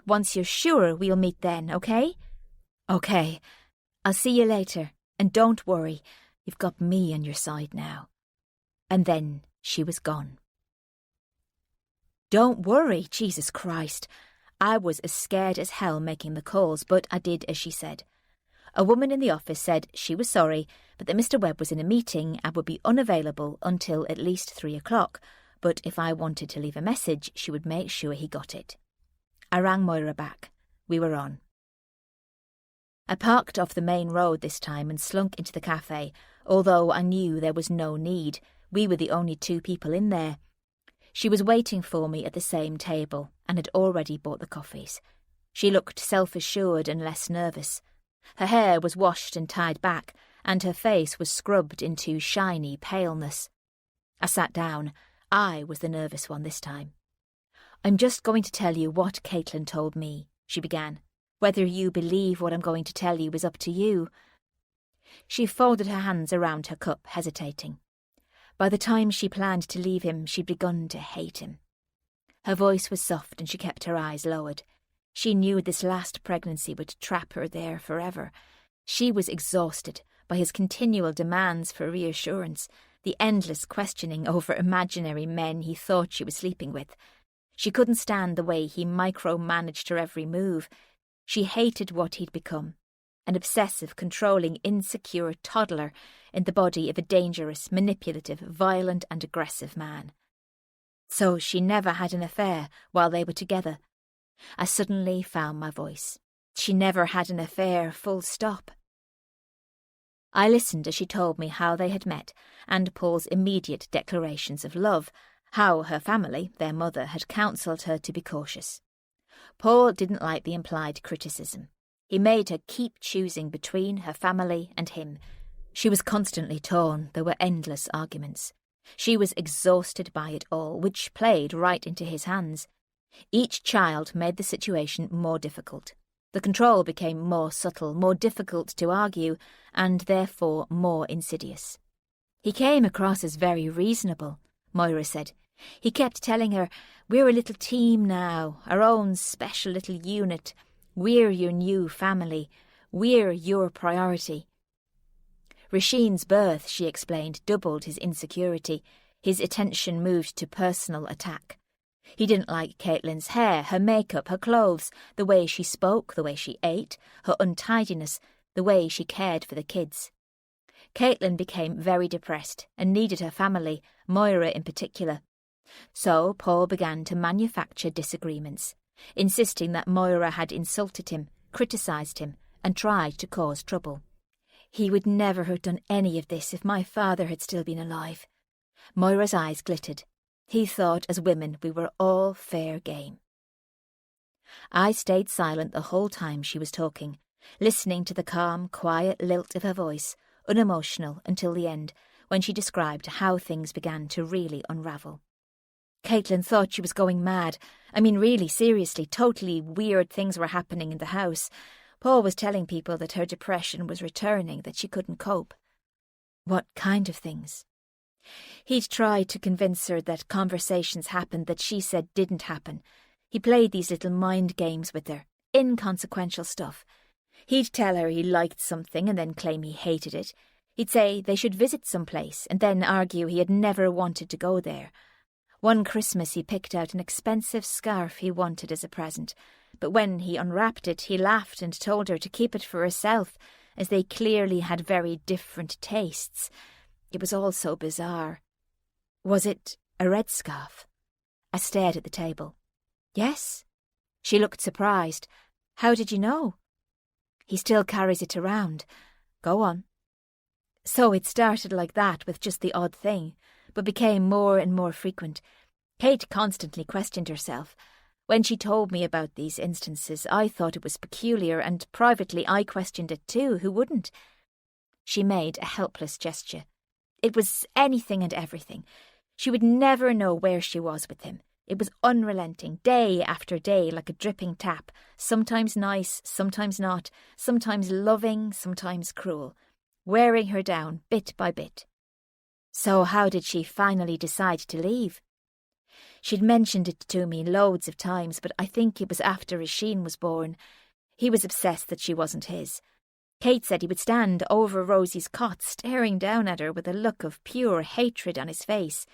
Once you're sure, we'll meet then, okay?" "Okay. I'll see you later. And don't worry. You've got me on your side now." And then she was gone. Don't worry, Jesus Christ. I was as scared as hell making the calls, but I did as she said. A woman in the office said she was sorry, but that Mr. Webb was in a meeting and would be unavailable until at least 3:00, but if I wanted to leave a message, she would make sure he got it. I rang Moira back. We were on. I parked off the main road this time and slunk into the cafe, although I knew there was no need. We were the only 2 people in there. She was waiting for me at the same table and had already bought the coffees. She looked self-assured and less nervous. Her hair was washed and tied back, and her face was scrubbed into shiny paleness. I sat down. I was the nervous one this time. "I'm just going to tell you what Caitlin told me," she began. "Whether you believe what I'm going to tell you is up to you." She folded her hands around her cup, hesitating. By the time she planned to leave him, she'd begun to hate him. Her voice was soft and she kept her eyes lowered. She knew this last pregnancy would trap her there forever. She was exhausted by his continual demands for reassurance, the endless questioning over imaginary men he thought she was sleeping with. She couldn't stand the way he micromanaged her every move. She hated what he'd become, an obsessive, controlling, insecure toddler in the body of a dangerous, manipulative, violent and aggressive man. So she never had an affair while they were together. I suddenly found my voice. She never had an affair, full stop. I listened as she told me how they had met and Paul's immediate declarations of love, how her family, their mother, had counselled her to be cautious. Paul didn't like the implied criticism. He made her keep choosing between her family and him. She was constantly torn. There were endless arguments. She was exhausted by it all, which played right into his hands. Each child made the situation more difficult. The control became more subtle, more difficult to argue, and therefore more insidious. He came across as very reasonable, Moira said. He kept telling her, "We're a little team now, our own special little unit. We're your new family. We're your priority." Rasheen's birth, she explained, doubled his insecurity. His attention moved to personal attack. He didn't like Caitlin's hair, her makeup, her clothes, the way she spoke, the way she ate, her untidiness, the way she cared for the kids. Caitlin became very depressed and needed her family, Moira in particular. So Paul began to manufacture disagreements, insisting that Moira had insulted him, criticised him, and tried to cause trouble. "He would never have done any of this if my father had still been alive." Moira's eyes glittered. He thought as women we were all fair game. I stayed silent the whole time she was talking, listening to the calm, quiet lilt of her voice, unemotional until the end, when she described how things began to really unravel. Caitlin thought she was going mad. I mean, really, seriously, totally weird things were happening in the house. Paul was telling people that her depression was returning, that she couldn't cope. What kind of things? He'd tried to convince her that conversations happened that she said didn't happen. He played these little mind games with her, inconsequential stuff. He'd tell her he liked something and then claim he hated it. He'd say they should visit someplace and then argue he had never wanted to go there. One Christmas he picked out an expensive scarf he wanted as a present, but when he unwrapped it he laughed and told her to keep it for herself, as they clearly had very different tastes. It was all so bizarre. Was it a red scarf? I stared at the table. Yes. She looked surprised. How did you know? He still carries it around. Go on. So it started like that with just the odd thing, but became more and more frequent. Kate constantly questioned herself. When she told me about these instances, I thought it was peculiar, and privately I questioned it too. Who wouldn't? She made a helpless gesture. It was anything and everything. She would never know where she was with him. It was unrelenting, day after day, like a dripping tap, sometimes nice, sometimes not, sometimes loving, sometimes cruel, wearing her down bit by bit. So how did she finally decide to leave? She'd mentioned it to me loads of times, but I think it was after Rasheen was born. He was obsessed that she wasn't his. Kate said he would stand over Rosie's cot, staring down at her with a look of pure hatred on his face.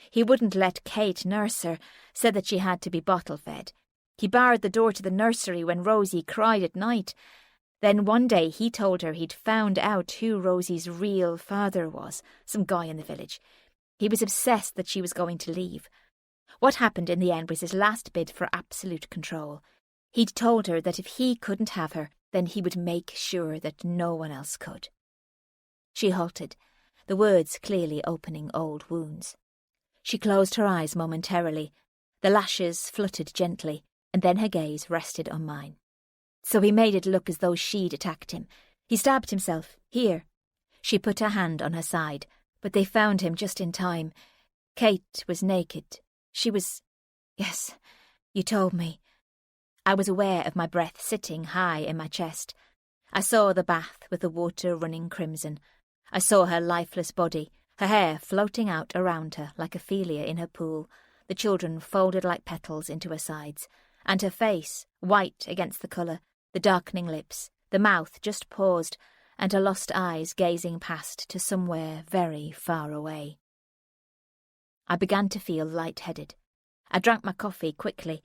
He wouldn't let Kate nurse her, said that she had to be bottle-fed. He barred the door to the nursery when Rosie cried at night. Then one day he told her he'd found out who Rosie's real father was, some guy in the village. He was obsessed that she was going to leave. What happened in the end was his last bid for absolute control. He'd told her that if he couldn't have her, then he would make sure that no one else could. She halted, the words clearly opening old wounds. She closed her eyes momentarily. The lashes fluttered gently, and then her gaze rested on mine. So he made it look as though she'd attacked him. He stabbed himself, here. She put her hand on her side, but they found him just in time. Kate was naked. She was... Yes, you told me. I was aware of my breath sitting high in my chest. I saw the bath with the water running crimson. I saw her lifeless body, her hair floating out around her like Ophelia in her pool, the children folded like petals into her sides. and her face, white against the colour, the darkening lips, the mouth just paused, and her lost eyes gazing past to somewhere very far away. I began to feel light-headed. I drank my coffee quickly.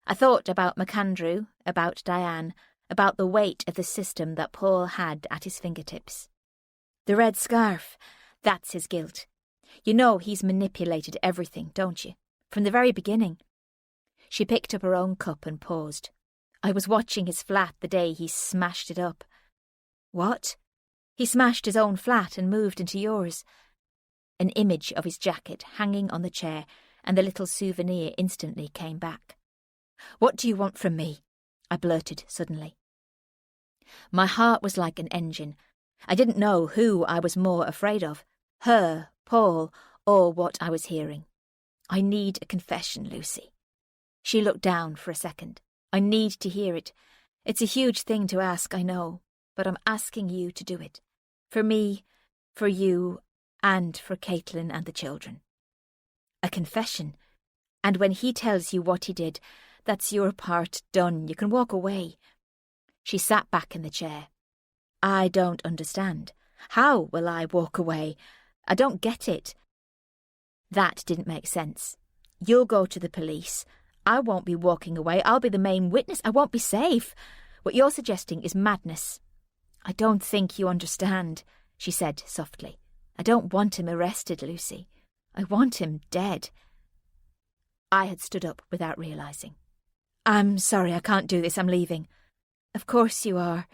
I thought about MacAndrew, about Diane, about the weight of the system that Paul had at his fingertips. The red scarf, that's his guilt. You know he's manipulated everything, don't you? From the very beginning. She picked up her own cup and paused. I was watching his flat the day he smashed it up. What? He smashed his own flat and moved into yours. An image of his jacket hanging on the chair, and the little souvenir instantly came back. What do you want from me? I blurted suddenly. My heart was like an engine. I didn't know who I was more afraid of, her, Paul, or what I was hearing. I need a confession, Lucy. She looked down for a second. I need to hear it. It's a huge thing to ask, I know, but I'm asking you to do it. For me, for you, and for Caitlin and the children. A confession. And when he tells you what he did, that's your part done. You can walk away. She sat back in the chair. I don't understand. How will I walk away? I don't get it. That didn't make sense. You'll go to the police. I won't be walking away. I'll be the main witness. I won't be safe. What you're suggesting is madness. I don't think you understand, she said softly. I don't want him arrested, Lucy. I want him dead. I had stood up without realising. I'm sorry, I can't do this. I'm leaving. Of course you are.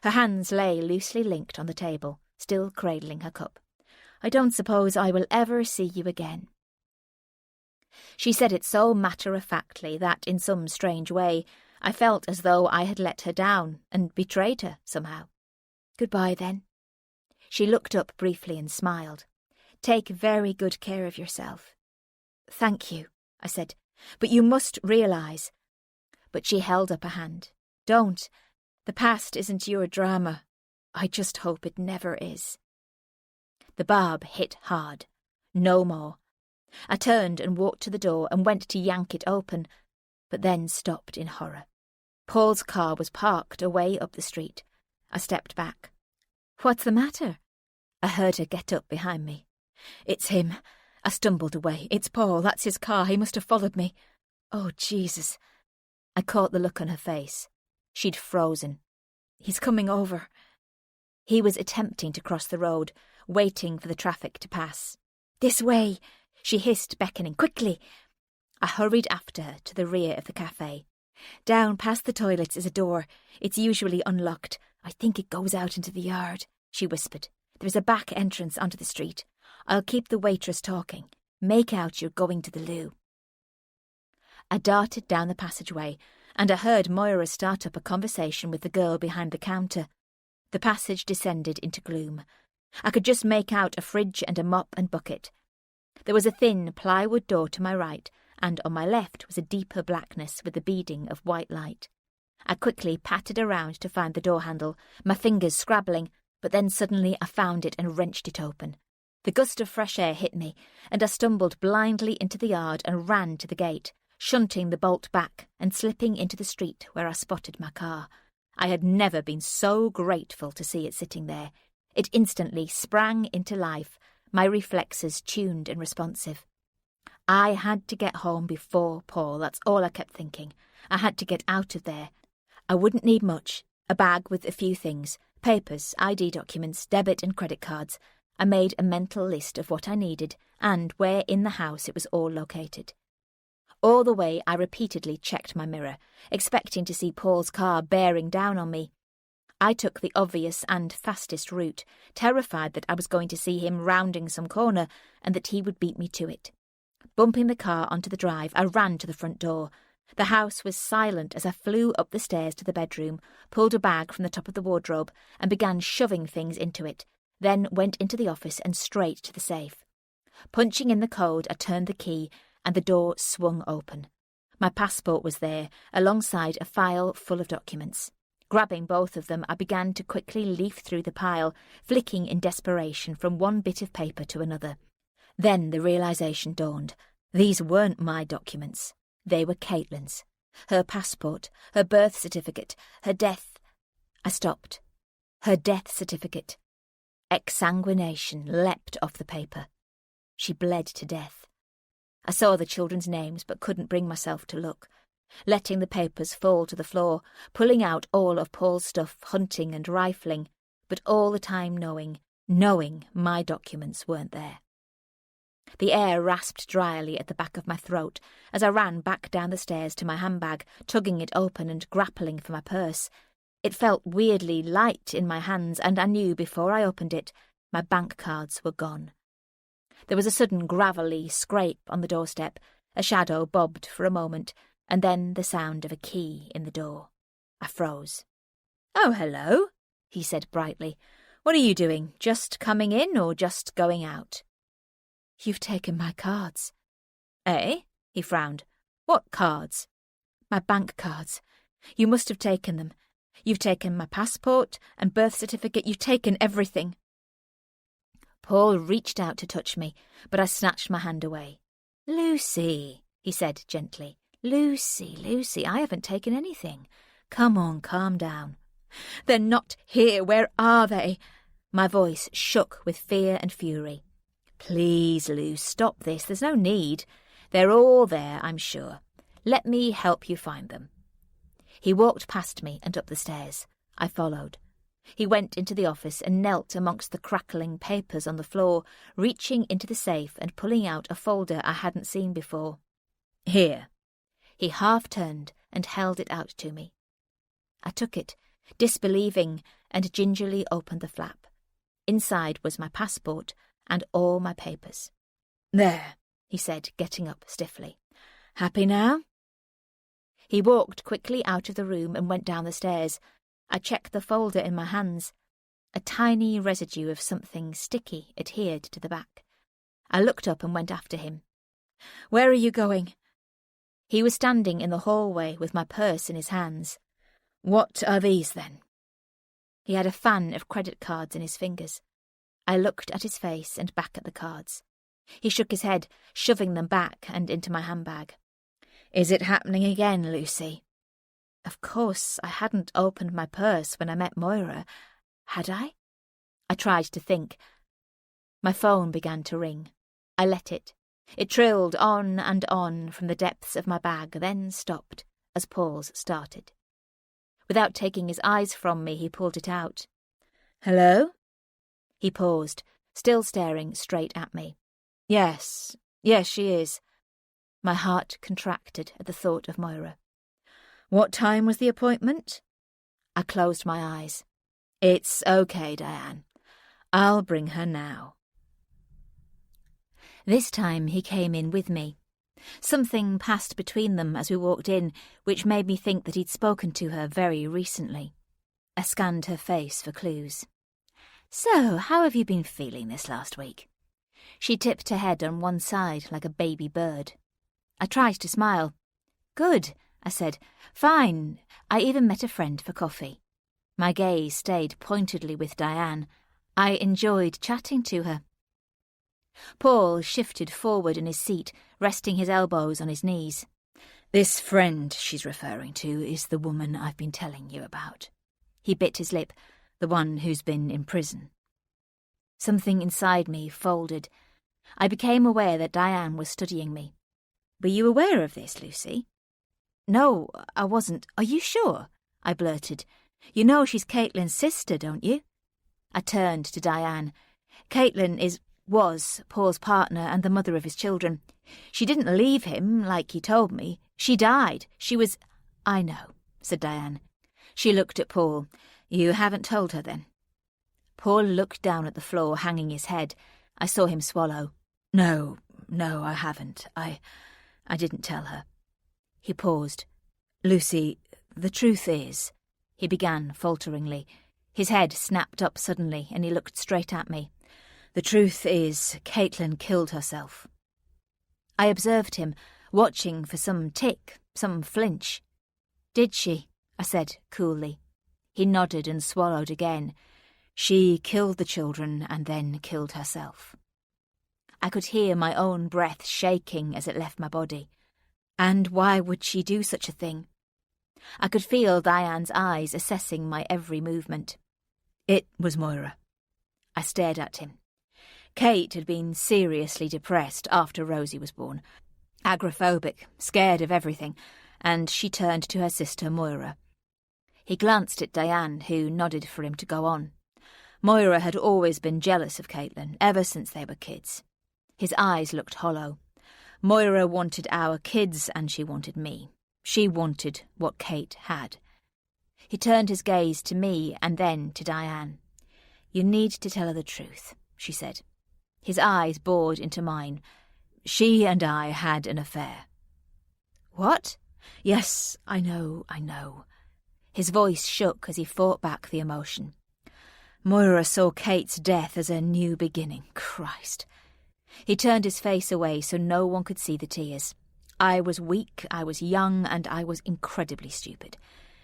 Her hands lay loosely linked on the table, still cradling her cup. I don't suppose I will ever see you again. She said it so matter-of-factly that, in some strange way, I felt as though I had let her down and betrayed her somehow. Goodbye, then. She looked up briefly and smiled. Take very good care of yourself. Thank you, I said, but you must realise. But she held up a hand. Don't. The past isn't your drama. I just hope it never is. The barb hit hard. No more. I turned and walked to the door and went to yank it open, but then stopped in horror. Paul's car was parked away up the street. I stepped back. What's the matter? I heard her get up behind me. It's him. I stumbled away. It's Paul. That's his car. He must have followed me. Oh, Jesus. I caught the look on her face. She'd frozen. He's coming over. He was attempting to cross the road, waiting for the traffic to pass. This way, she hissed, beckoning. Quickly! I hurried after her to the rear of the cafe. Down past the toilets is a door. It's usually unlocked. I think it goes out into the yard, she whispered. There's a back entrance onto the street. I'll keep the waitress talking. Make out you're going to the loo. I darted down the passageway, and I heard Moira start up a conversation with the girl behind the counter. The passage descended into gloom. I could just make out a fridge and a mop and bucket. There was a thin plywood door to my right, and on my left was a deeper blackness with a beading of white light. I quickly patted around to find the door handle, my fingers scrabbling, but then suddenly I found it and wrenched it open. The gust of fresh air hit me, and I stumbled blindly into the yard and ran to the gate, shunting the bolt back and slipping into the street where I spotted my car. I had never been so grateful to see it sitting there. It instantly sprang into life, my reflexes tuned and responsive. I had to get home before Paul, that's all I kept thinking. I had to get out of there. I wouldn't need much, a bag with a few things, papers, ID documents, debit and credit cards. I made a mental list of what I needed and where in the house it was all located. All the way I repeatedly checked my mirror, expecting to see Paul's car bearing down on me. I took the obvious and fastest route, terrified that I was going to see him rounding some corner and that he would beat me to it. Bumping the car onto the drive, I ran to the front door. The house was silent as I flew up the stairs to the bedroom, pulled a bag from the top of the wardrobe and began shoving things into it, then went into the office and straight to the safe. Punching in the code, I turned the key and the door swung open. My passport was there, alongside a file full of documents. Grabbing both of them, I began to quickly leaf through the pile, flicking in desperation from one bit of paper to another. Then the realisation dawned. These weren't my documents. They were Caitlin's. Her passport, her birth certificate, her death. I stopped. Her death certificate. Exsanguination leapt off the paper. She bled to death. I saw the children's names but couldn't bring myself to look, letting the papers fall to the floor, pulling out all of Paul's stuff, hunting and rifling, but all the time knowing my documents weren't there. The air rasped dryly at the back of my throat as I ran back down the stairs to my handbag, tugging it open and grappling for my purse. It felt weirdly light in my hands, and I knew before I opened it my bank cards were gone. There was a sudden gravelly scrape on the doorstep, a shadow bobbed for a moment, and then the sound of a key in the door. I froze. "Oh, hello," he said brightly. "What are you doing? Just coming in or just going out?" "You've taken my cards." "Eh?" he frowned. "What cards?" "My bank cards. You must have taken them. You've taken my passport and birth certificate. You've taken everything." Paul reached out to touch me, but I snatched my hand away. "Lucy," he said gently. Lucy, I haven't taken anything. Come on, calm down." "They're not here. Where are they?" My voice shook with fear and fury. "Please, Lou, stop this. There's no need. They're all there, I'm sure. Let me help you find them." He walked past me and up the stairs. I followed. He went into the office and knelt amongst the crackling papers on the floor, reaching into the safe and pulling out a folder I hadn't seen before. "Here." He half-turned and held it out to me. I took it, disbelieving, and gingerly opened the flap. Inside was my passport and all my papers. "There," he said, getting up stiffly. "Happy now?" He walked quickly out of the room and went down the stairs. I checked the folder in my hands. A tiny residue of something sticky adhered to the back. I looked up and went after him. "Where are you going?" He was standing in the hallway with my purse in his hands. "What are these, then?" He had a fan of credit cards in his fingers. I looked at his face and back at the cards. He shook his head, shoving them back and into my handbag. "Is it happening again, Lucy?" Of course, I hadn't opened my purse when I met Moira. Had I? I tried to think. My phone began to ring. I let it. It trilled on and on from the depths of my bag, then stopped as Paul's started. Without taking his eyes from me, he pulled it out. "Hello?" He paused, still staring straight at me. Yes, she is." My heart contracted at the thought of Moira. "What time was the appointment?" I closed my eyes. "It's okay, Diane. I'll bring her now." This time he came in with me. Something passed between them as we walked in, which made me think that he'd spoken to her very recently. I scanned her face for clues. "So, how have you been feeling this last week?" She tipped her head on one side like a baby bird. I tried to smile. "Good," I said. "Fine. I even met a friend for coffee." My gaze stayed pointedly with Diane. I enjoyed chatting to her. Paul shifted forward in his seat, resting his elbows on his knees. "This friend she's referring to is the woman I've been telling you about." He bit his lip. "The one who's been in prison." Something inside me folded. I became aware that Diane was studying me. "Were you aware of this, Lucy?" "No, I wasn't. Are you sure?" I blurted. "You know she's Caitlin's sister, don't you?" I turned to Diane. "Caitlin was Paul's partner and the mother of his children. She didn't leave him, like he told me. She died. She was—" "I know," said Diane. She looked at Paul. "You haven't told her, then?" Paul looked down at the floor, hanging his head. I saw him swallow. No, I haven't. I didn't tell her." He paused. "Lucy, the truth is," he began falteringly. His head snapped up suddenly and he looked straight at me. "The truth is, Caitlin killed herself." I observed him, watching for some tick, some flinch. "Did she?" I said coolly. He nodded and swallowed again. "She killed the children and then killed herself." I could hear my own breath shaking as it left my body. And why would she do such a thing? I could feel Diane's eyes assessing my every movement. It was Moira. I stared at him. Kate had been seriously depressed after Rosie was born, agoraphobic, scared of everything, and she turned to her sister Moira. He glanced at Diane, who nodded for him to go on. Moira had always been jealous of Caitlin, ever since they were kids. His eyes looked hollow. Moira wanted our kids, and she wanted me. She wanted what Kate had. He turned his gaze to me and then to Diane. "You need to tell her the truth," she said. His eyes bored into mine. "She and I had an affair." "What?" "Yes, I know. His voice shook as he fought back the emotion. Moira saw Kate's death as a new beginning. Christ. He turned his face away so no one could see the tears. I was weak, I was young, and I was incredibly stupid.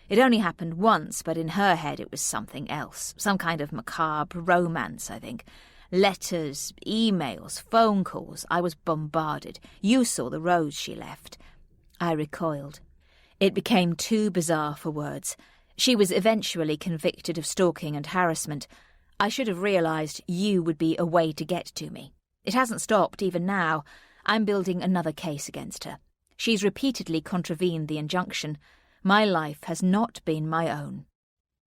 It only happened once, but in her head it was something else. Some kind of macabre romance, I think. Letters, emails, phone calls. I was bombarded. You saw the rose she left. I recoiled. It became too bizarre for words. She was eventually convicted of stalking and harassment. I should have realised you would be a way to get to me. It hasn't stopped even now. I'm building another case against her. She's repeatedly contravened the injunction. My life has not been my own.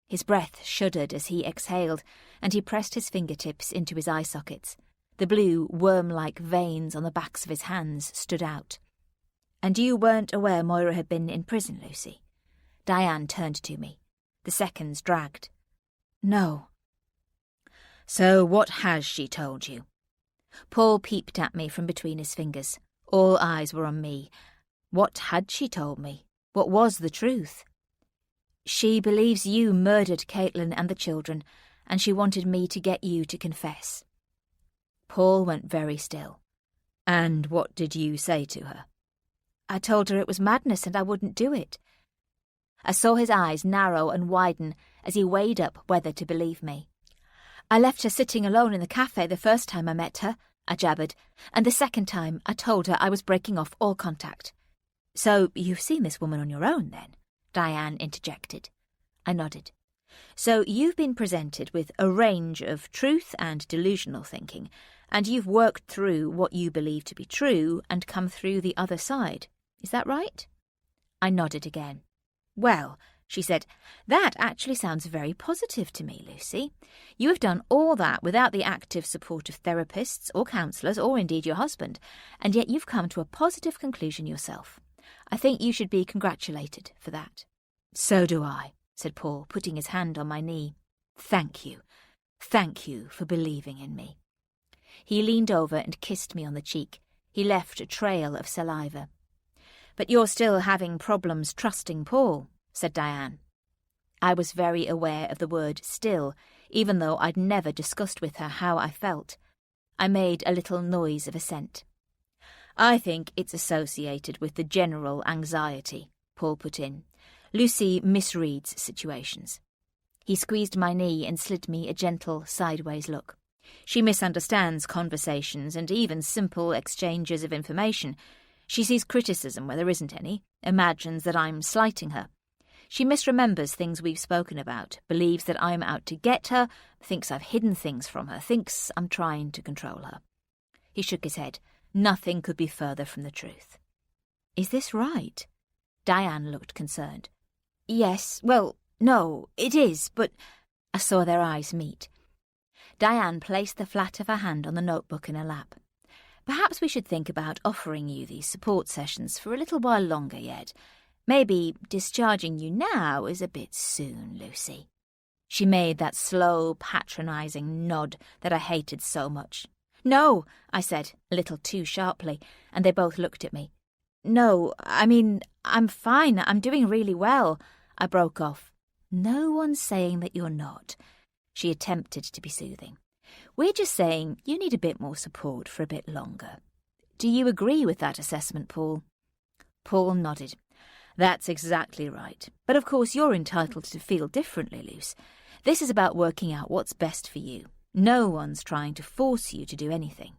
His breath shuddered as he exhaled, and he pressed his fingertips into his eye sockets. The blue, worm-like veins on the backs of his hands stood out. "And you weren't aware Moira had been in prison, Lucy?" Diane turned to me. The seconds dragged. "No." "So what has she told you?" Paul peeped at me from between his fingers. All eyes were on me. What had she told me? What was the truth? "She believes you murdered Caitlin and the children, and she wanted me to get you to confess." Paul went very still. "And what did you say to her?" "I told her it was madness and I wouldn't do it." I saw his eyes narrow and widen as he weighed up whether to believe me. "I left her sitting alone in the cafe the first time I met her," I jabbered, "and the second time I told her I was breaking off all contact." "So you've seen this woman on your own, then?" Diane interjected. I nodded. "So you've been presented with a range of truth and delusional thinking, and you've worked through what you believe to be true and come through the other side. Is that right?" I nodded again. "Well," she said, "that actually sounds very positive to me, Lucy. You have done all that without the active support of therapists or counsellors or indeed your husband, and yet you've come to a positive conclusion yourself. I think you should be congratulated for that." "So do I," said Paul, putting his hand on my knee. "Thank you. Thank you for believing in me." He leaned over and kissed me on the cheek. He left a trail of saliva. "But you're still having problems trusting Paul," said Diane. I was very aware of the word still, even though I'd never discussed with her how I felt. I made a little noise of assent. "I think it's associated with the general anxiety," Paul put in. "Lucy misreads situations." He squeezed my knee and slid me a gentle sideways look. "She misunderstands conversations and even simple exchanges of information. She sees criticism where there isn't any, imagines that I'm slighting her. She misremembers things we've spoken about, believes that I'm out to get her, thinks I've hidden things from her, thinks I'm trying to control her." He shook his head. Nothing could be further from the truth. "Is this right?" Diane looked concerned. "Yes, well, no, it is, but—" I saw their eyes meet. Diane placed the flat of her hand on the notebook in her lap. "Perhaps we should think about offering you these support sessions for a little while longer yet. Maybe discharging you now is a bit soon, Lucy." She made that slow, patronising nod that I hated so much. "No," I said, a little too sharply, and they both looked at me. "No, I mean, I'm fine, I'm doing really well." I broke off. "No one's saying that you're not." She attempted to be soothing. "We're just saying you need a bit more support for a bit longer. Do you agree with that assessment, Paul?" Paul nodded. "That's exactly right. But of course you're entitled to feel differently, Luce. This is about working out what's best for you. No one's trying to force you to do anything."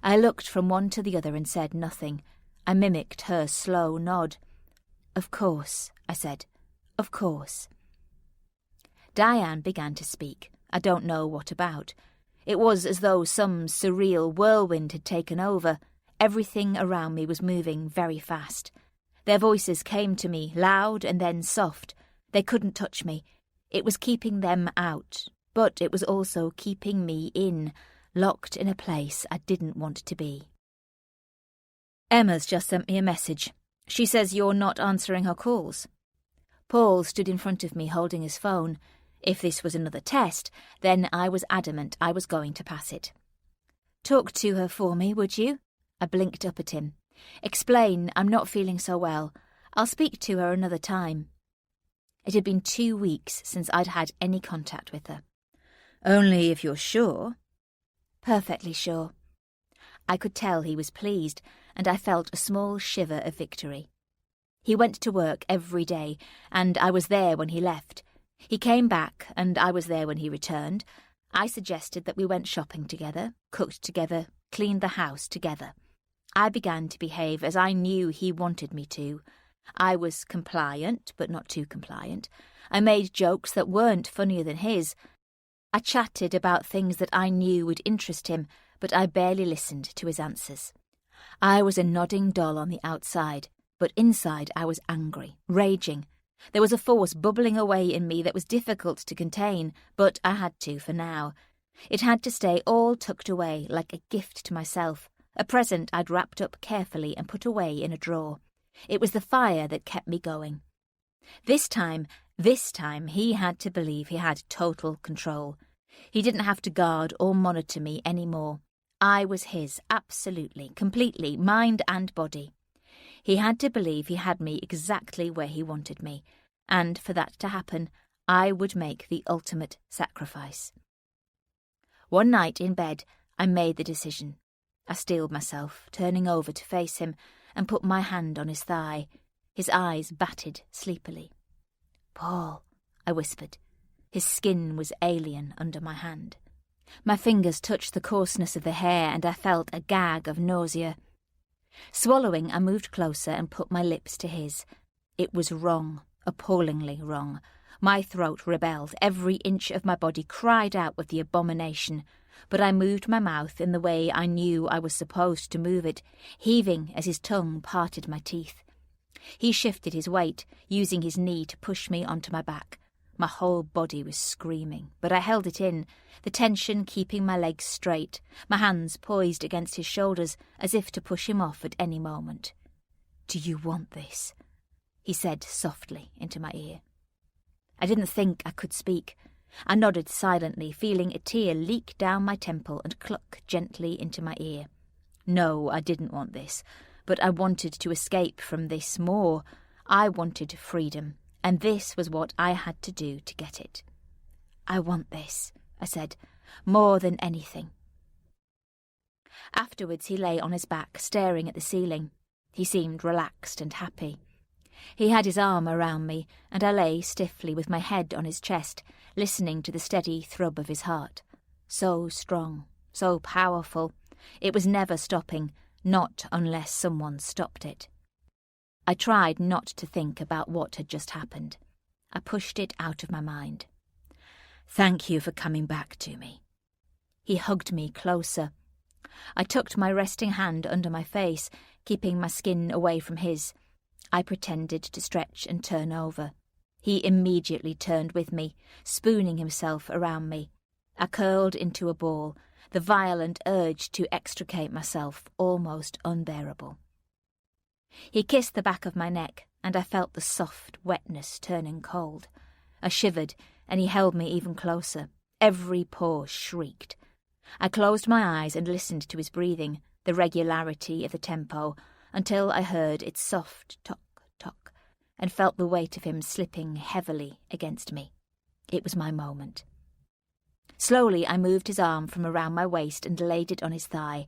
I looked from one to the other and said nothing. I mimicked her slow nod. "Of course," I said. "Of course." Diane began to speak. I don't know what about. It was as though some surreal whirlwind had taken over. Everything around me was moving very fast. Their voices came to me, loud and then soft. They couldn't touch me. It was keeping them out, but it was also keeping me in, locked in a place I didn't want to be. "Emma's just sent me a message. She says you're not answering her calls." Paul stood in front of me holding his phone. If this was another test, then I was adamant I was going to pass it. "Talk to her for me, would you?" I blinked up at him. "Explain I'm not feeling so well. I'll speak to her another time." It had been 2 weeks since I'd had any contact with her. "Only if you're sure." "Perfectly sure." I could tell he was pleased, and I felt a small shiver of victory. He went to work every day, and I was there when he left. He came back, and I was there when he returned. I suggested that we went shopping together, cooked together, cleaned the house together. I began to behave as I knew he wanted me to. I was compliant, but not too compliant. I made jokes that weren't funnier than his. I chatted about things that I knew would interest him, but I barely listened to his answers. I was a nodding doll on the outside, but inside I was angry, raging. There was a force bubbling away in me that was difficult to contain, but I had to for now. It had to stay all tucked away like a gift to myself, a present I'd wrapped up carefully and put away in a drawer. It was the fire that kept me going. This time, he had to believe he had total control. He didn't have to guard or monitor me anymore. I was his, absolutely, completely, mind and body. He had to believe he had me exactly where he wanted me, and for that to happen, I would make the ultimate sacrifice. One night in bed, I made the decision. I steeled myself, turning over to face him, and put my hand on his thigh. His eyes batted sleepily. "Paul," I whispered. His skin was alien under my hand. My fingers touched the coarseness of the hair, and I felt a gag of nausea. Swallowing, I moved closer and put my lips to his. It was wrong, appallingly wrong. My throat rebelled, every inch of my body cried out with the abomination, but I moved my mouth in the way I knew I was supposed to move it, heaving as his tongue parted my teeth. He shifted his weight, using his knee to push me onto my back. My whole body was screaming, but I held it in, the tension keeping my legs straight, my hands poised against his shoulders as if to push him off at any moment. "Do you want this?" he said softly into my ear. I didn't think I could speak. I nodded silently, feeling a tear leak down my temple and cluck gently into my ear. No, I didn't want this, but I wanted to escape from this more. I wanted freedom, and this was what I had to do to get it. "I want this," I said, "more than anything." Afterwards he lay on his back, staring at the ceiling. He seemed relaxed and happy. He had his arm around me, and I lay stiffly with my head on his chest, listening to the steady throb of his heart. So strong, so powerful. It was never stopping, not unless someone stopped it. I tried not to think about what had just happened. I pushed it out of my mind. "Thank you for coming back to me." He hugged me closer. I tucked my resting hand under my face, keeping my skin away from his. I pretended to stretch and turn over. He immediately turned with me, spooning himself around me. I curled into a ball, the violent urge to extricate myself almost unbearable. He kissed the back of my neck, and I felt the soft wetness turning cold. I shivered, and he held me even closer. Every pore shrieked. I closed my eyes and listened to his breathing, the regularity of the tempo, until I heard its soft tock-tock, and felt the weight of him slipping heavily against me. It was my moment. Slowly I moved his arm from around my waist and laid it on his thigh.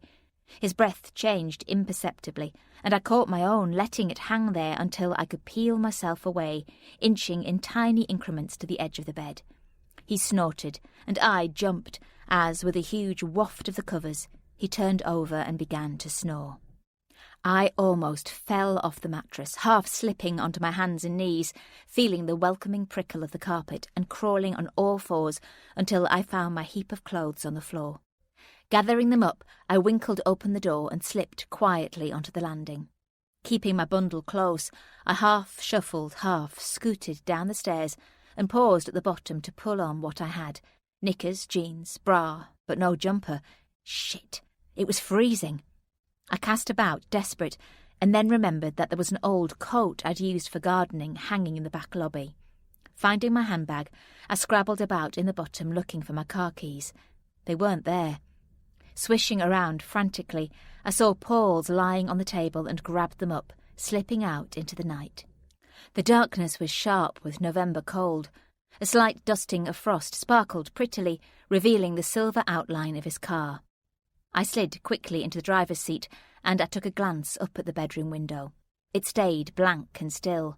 His breath changed imperceptibly, and I caught my own, letting it hang there until I could peel myself away, inching in tiny increments to the edge of the bed. He snorted, and I jumped, as, with a huge waft of the covers, he turned over and began to snore. I almost fell off the mattress, half slipping onto my hands and knees, feeling the welcoming prickle of the carpet and crawling on all fours until I found my heap of clothes on the floor. Gathering them up, I winkled open the door and slipped quietly onto the landing. Keeping my bundle close, I half shuffled, half scooted down the stairs and paused at the bottom to pull on what I had. Knickers, jeans, bra, but no jumper. Shit, it was freezing. I cast about, desperate, and then remembered that there was an old coat I'd used for gardening hanging in the back lobby. Finding my handbag, I scrabbled about in the bottom looking for my car keys. They weren't there. Swishing around frantically, I saw Paul's lying on the table and grabbed them up, slipping out into the night. The darkness was sharp with November cold. A slight dusting of frost sparkled prettily, revealing the silver outline of his car. I slid quickly into the driver's seat, and I took a glance up at the bedroom window. It stayed blank and still.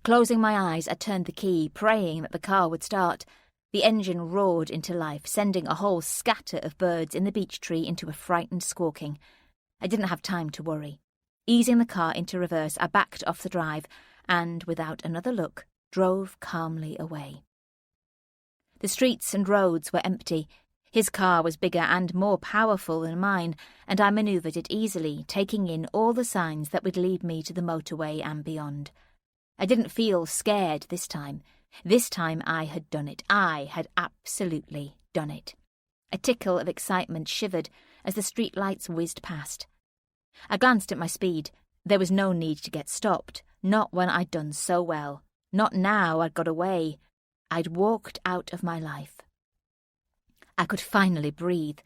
Closing my eyes, I turned the key, praying that the car would start. The engine roared into life, sending a whole scatter of birds in the beech tree into a frightened squawking. I didn't have time to worry. Easing the car into reverse, I backed off the drive and, without another look, drove calmly away. The streets and roads were empty. His car was bigger and more powerful than mine, and I manoeuvred it easily, taking in all the signs that would lead me to the motorway and beyond. I didn't feel scared this time. This time I had done it. I had absolutely done it. A tickle of excitement shivered as the street lights whizzed past. I glanced at my speed. There was no need to get stopped, not when I'd done so well. Not now I'd got away. I'd walked out of my life. I could finally breathe.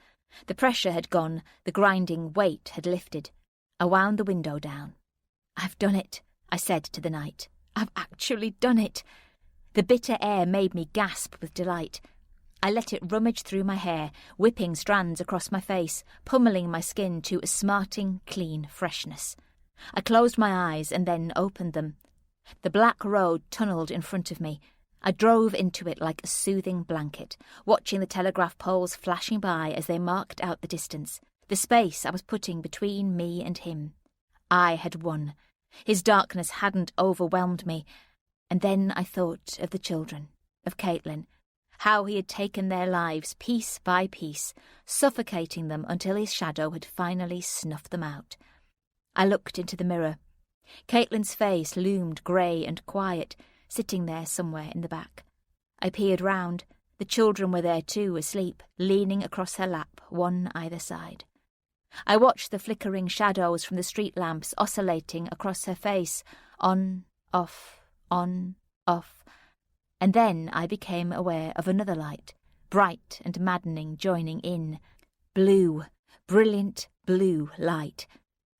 The pressure had gone, the grinding weight had lifted. I wound the window down. "I've done it," I said to the night. "I've actually done it." The bitter air made me gasp with delight. I let it rummage through my hair, whipping strands across my face, pummeling my skin to a smarting, clean freshness. I closed my eyes and then opened them. The black road tunnelled in front of me. I drove into it like a soothing blanket, watching the telegraph poles flashing by as they marked out the distance, the space I was putting between me and him. I had won. His darkness hadn't overwhelmed me. And then I thought of the children, of Caitlin, how he had taken their lives piece by piece, suffocating them until his shadow had finally snuffed them out. I looked into the mirror. Caitlin's face loomed grey and quiet, sitting there somewhere in the back. I peered round. The children were there too, asleep, leaning across her lap, one either side. I watched the flickering shadows from the street lamps oscillating across her face, on, off, and then I became aware of another light, bright and maddening, joining in. Blue, brilliant blue light.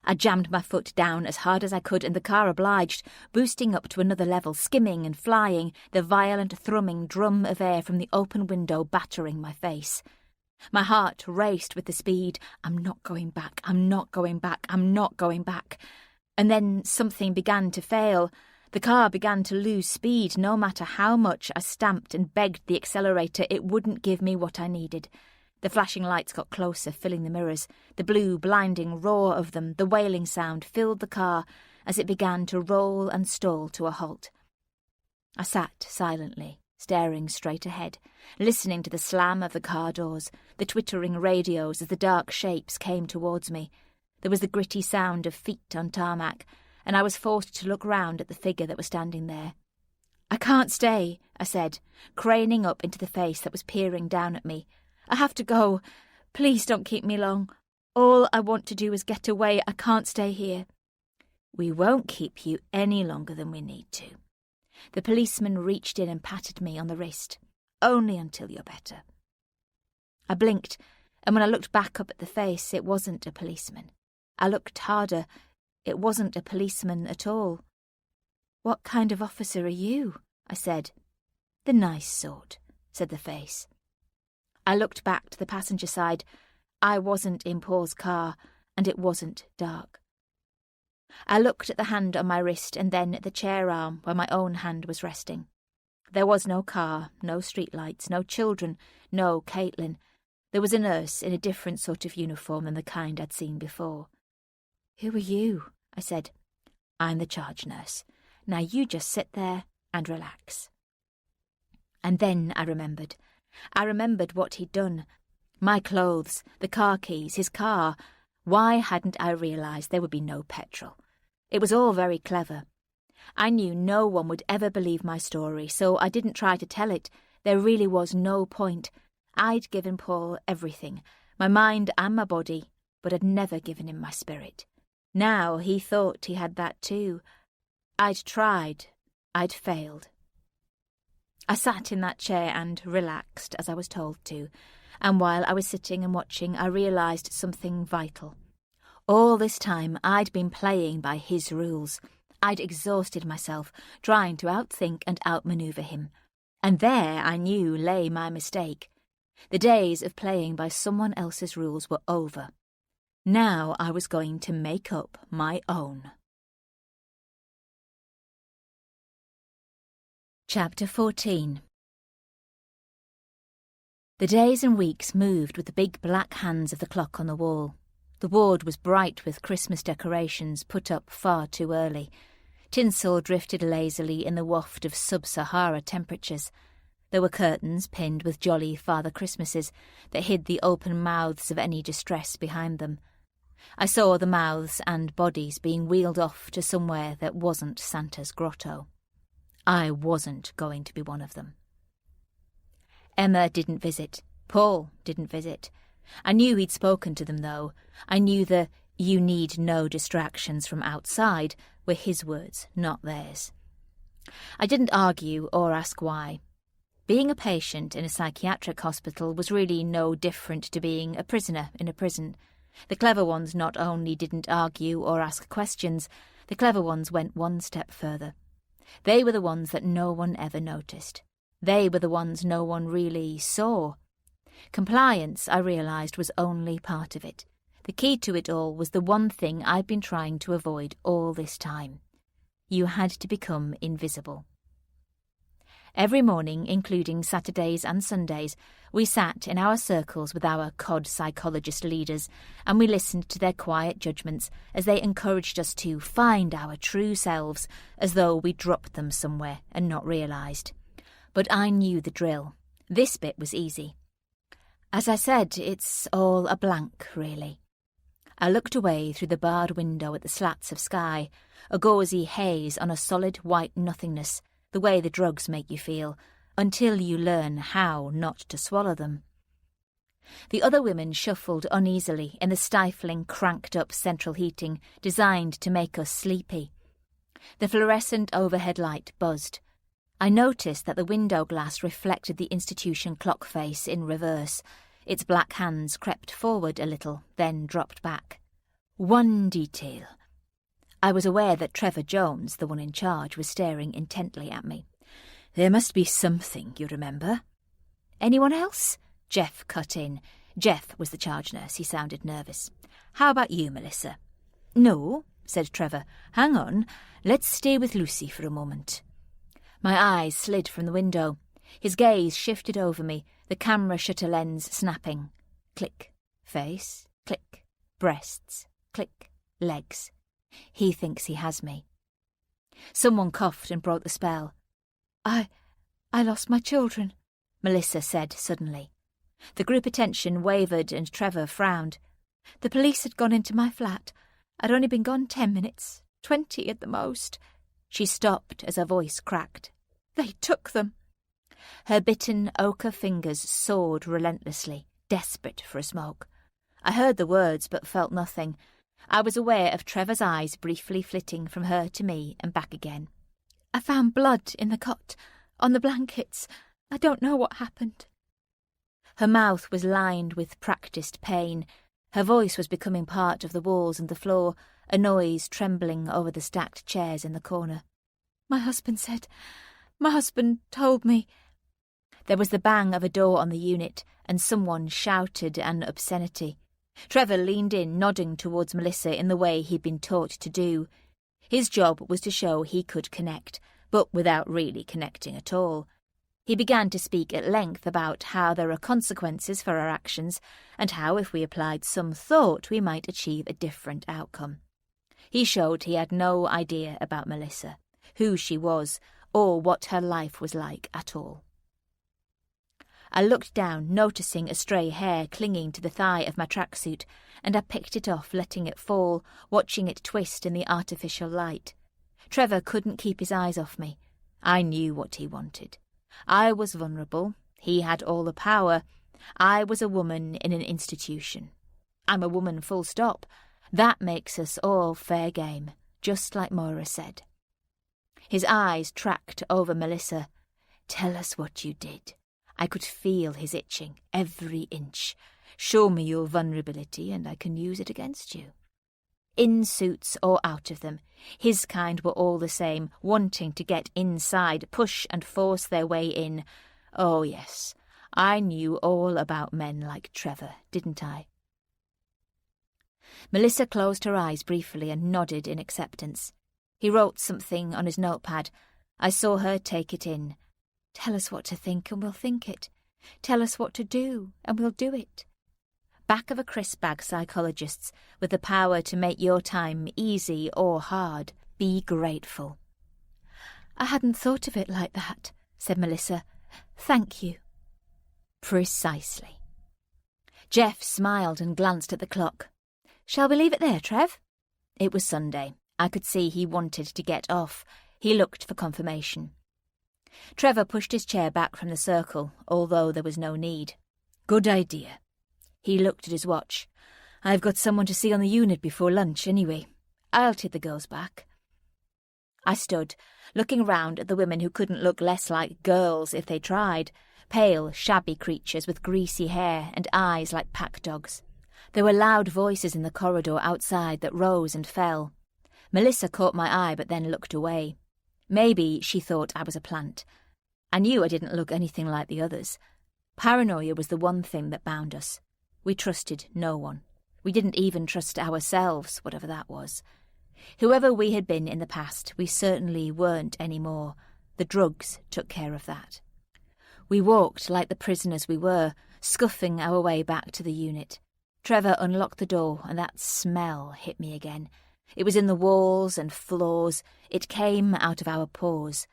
I jammed my foot down as hard as I could, and the car obliged, boosting up to another level, skimming and flying, the violent thrumming drum of air from the open window battering my face. My heart raced with the speed. I'm not going back, I'm not going back, I'm not going back. And then something began to fail. The car began to lose speed. No matter how much I stamped and begged the accelerator, it wouldn't give me what I needed. The flashing lights got closer, filling the mirrors. The blue, blinding roar of them, the wailing sound, filled the car as it began to roll and stall to a halt. I sat silently, staring straight ahead, listening to the slam of the car doors, the twittering radios as the dark shapes came towards me. There was the gritty sound of feet on tarmac, and I was forced to look round at the figure that was standing there. "I can't stay," I said, craning up into the face that was peering down at me. "I have to go. Please don't keep me long. All I want to do is get away. I can't stay here." "We won't keep you any longer than we need to." The policeman reached in and patted me on the wrist. "Only until you're better." I blinked, and when I looked back up at the face, it wasn't a policeman. I looked harder. It wasn't a policeman at all. "What kind of officer are you?" I said. "The nice sort," said the face. I looked back to the passenger side. I wasn't in Paul's car, and it wasn't dark. I looked at the hand on my wrist and then at the chair arm where my own hand was resting. There was no car, no streetlights, no children, no Caitlin. There was a nurse in a different sort of uniform than the kind I'd seen before. "Who are you?" I said. "I'm the charge nurse. Now you just sit there and relax." And then I remembered. I remembered what he'd done. My clothes, the car keys, his car. Why hadn't I realised there would be no petrol? It was all very clever. I knew no one would ever believe my story, so I didn't try to tell it. There really was no point. I'd given Paul everything, my mind and my body, but I'd never given him my spirit. Now he thought he had that too. I'd tried. I'd failed. I sat in that chair and relaxed as I was told to, and while I was sitting and watching, I realised something vital. All this time I'd been playing by his rules. I'd exhausted myself, trying to outthink and outmanoeuvre him. And there, I knew, lay my mistake. The days of playing by someone else's rules were over. Now I was going to make up my own. Chapter 14. The days and weeks moved with the big black hands of the clock on the wall. The ward was bright with Christmas decorations put up far too early. Tinsel drifted lazily in the waft of sub-Sahara temperatures. There were curtains pinned with jolly Father Christmases that hid the open mouths of any distress behind them. I saw the mouths and bodies being wheeled off to somewhere that wasn't Santa's grotto. I wasn't going to be one of them. Emma didn't visit. Paul didn't visit. I knew he'd spoken to them, though. I knew the "you need no distractions from outside" were his words, not theirs. I didn't argue or ask why. Being a patient in a psychiatric hospital was really no different to being a prisoner in a prison. The clever ones not only didn't argue or ask questions, the clever ones went one step further. They were the ones that no one ever noticed. They were the ones no one really saw. Compliance, I realised, was only part of it. The key to it all was the one thing I'd been trying to avoid all this time. You had to become invisible. Every morning, including Saturdays and Sundays, we sat in our circles with our cod psychologist leaders, and we listened to their quiet judgments as they encouraged us to find our true selves, as though we dropped them somewhere and not realised. But I knew the drill. This bit was easy. As I said, it's all a blank, really. I looked away through the barred window at the slats of sky, a gauzy haze on a solid white nothingness, the way the drugs make you feel, until you learn how not to swallow them. The other women shuffled uneasily in the stifling, cranked-up central heating designed to make us sleepy. The fluorescent overhead light buzzed. I noticed that the window glass reflected the institution clock face in reverse. Its black hands crept forward a little, then dropped back. One detail. I was aware that Trevor Jones, the one in charge, was staring intently at me. "There must be something, you remember." "Anyone else?" Jeff cut in. Jeff was the charge nurse. He sounded nervous. "How about you, Melissa?" "No," said Trevor. "Hang on. Let's stay with Lucy for a moment." My eyes slid from the window. His gaze shifted over me, the camera shutter lens snapping. Click. Face. Click. Breasts. Click. Legs. He thinks he has me. Someone coughed and broke the spell. I lost my children," Melissa said suddenly. The group attention wavered and Trevor frowned. "The police had gone into my flat. I'd only been gone 10 minutes, 20 at the most." She stopped as her voice cracked. "They took them." Her bitten ochre fingers sawed relentlessly, desperate for a smoke. I heard the words but felt nothing. I was aware of Trevor's eyes briefly flitting from her to me and back again. "I found blood in the cot, on the blankets. I don't know what happened." Her mouth was lined with practised pain. Her voice was becoming part of the walls and the floor, a noise trembling over the stacked chairs in the corner. My husband told me." There was the bang of a door on the unit, and someone shouted an obscenity. Trevor leaned in, nodding towards Melissa in the way he'd been taught to do. His job was to show he could connect, but without really connecting at all. He began to speak at length about how there are consequences for our actions, and how if we applied some thought we might achieve a different outcome. He showed he had no idea about Melissa, who she was, or what her life was like at all. I looked down, noticing a stray hair clinging to the thigh of my tracksuit, and I picked it off, letting it fall, watching it twist in the artificial light. Trevor couldn't keep his eyes off me. I knew what he wanted. I was vulnerable. He had all the power. I was a woman in an institution. I'm a woman, full stop. That makes us all fair game, just like Moira said. His eyes tracked over Melissa. Tell us what you did. I could feel his itching, every inch. Show me your vulnerability and I can use it against you. In suits or out of them, his kind were all the same, wanting to get inside, push and force their way in. Oh yes, I knew all about men like Trevor, didn't I? Melissa closed her eyes briefly and nodded in acceptance. He wrote something on his notepad. I saw her take it in. Tell us what to think and we'll think it. Tell us what to do and we'll do it. Back of a crisp bag, psychologists, with the power to make your time easy or hard. Be grateful. I hadn't thought of it like that, said Melissa. Thank you. Precisely. Jeff smiled and glanced at the clock. Shall we leave it there, Trev? It was Sunday. I could see he wanted to get off. He looked for confirmation. Trevor pushed his chair back from the circle, although there was no need. Good idea. He looked at his watch. I've got someone to see on the unit before lunch, anyway. I'll take the girls back. I stood, looking round at the women who couldn't look less like girls if they tried, pale, shabby creatures with greasy hair and eyes like pack dogs. There were loud voices in the corridor outside that rose and fell. Melissa caught my eye but then looked away. Maybe she thought I was a plant. I knew I didn't look anything like the others. Paranoia was the one thing that bound us. We trusted no one. We didn't even trust ourselves, whatever that was. Whoever we had been in the past, we certainly weren't anymore. The drugs took care of that. We walked like the prisoners we were, scuffing our way back to the unit. Trevor unlocked the door and that smell hit me again. It was in the walls and floors. It came out of our pores.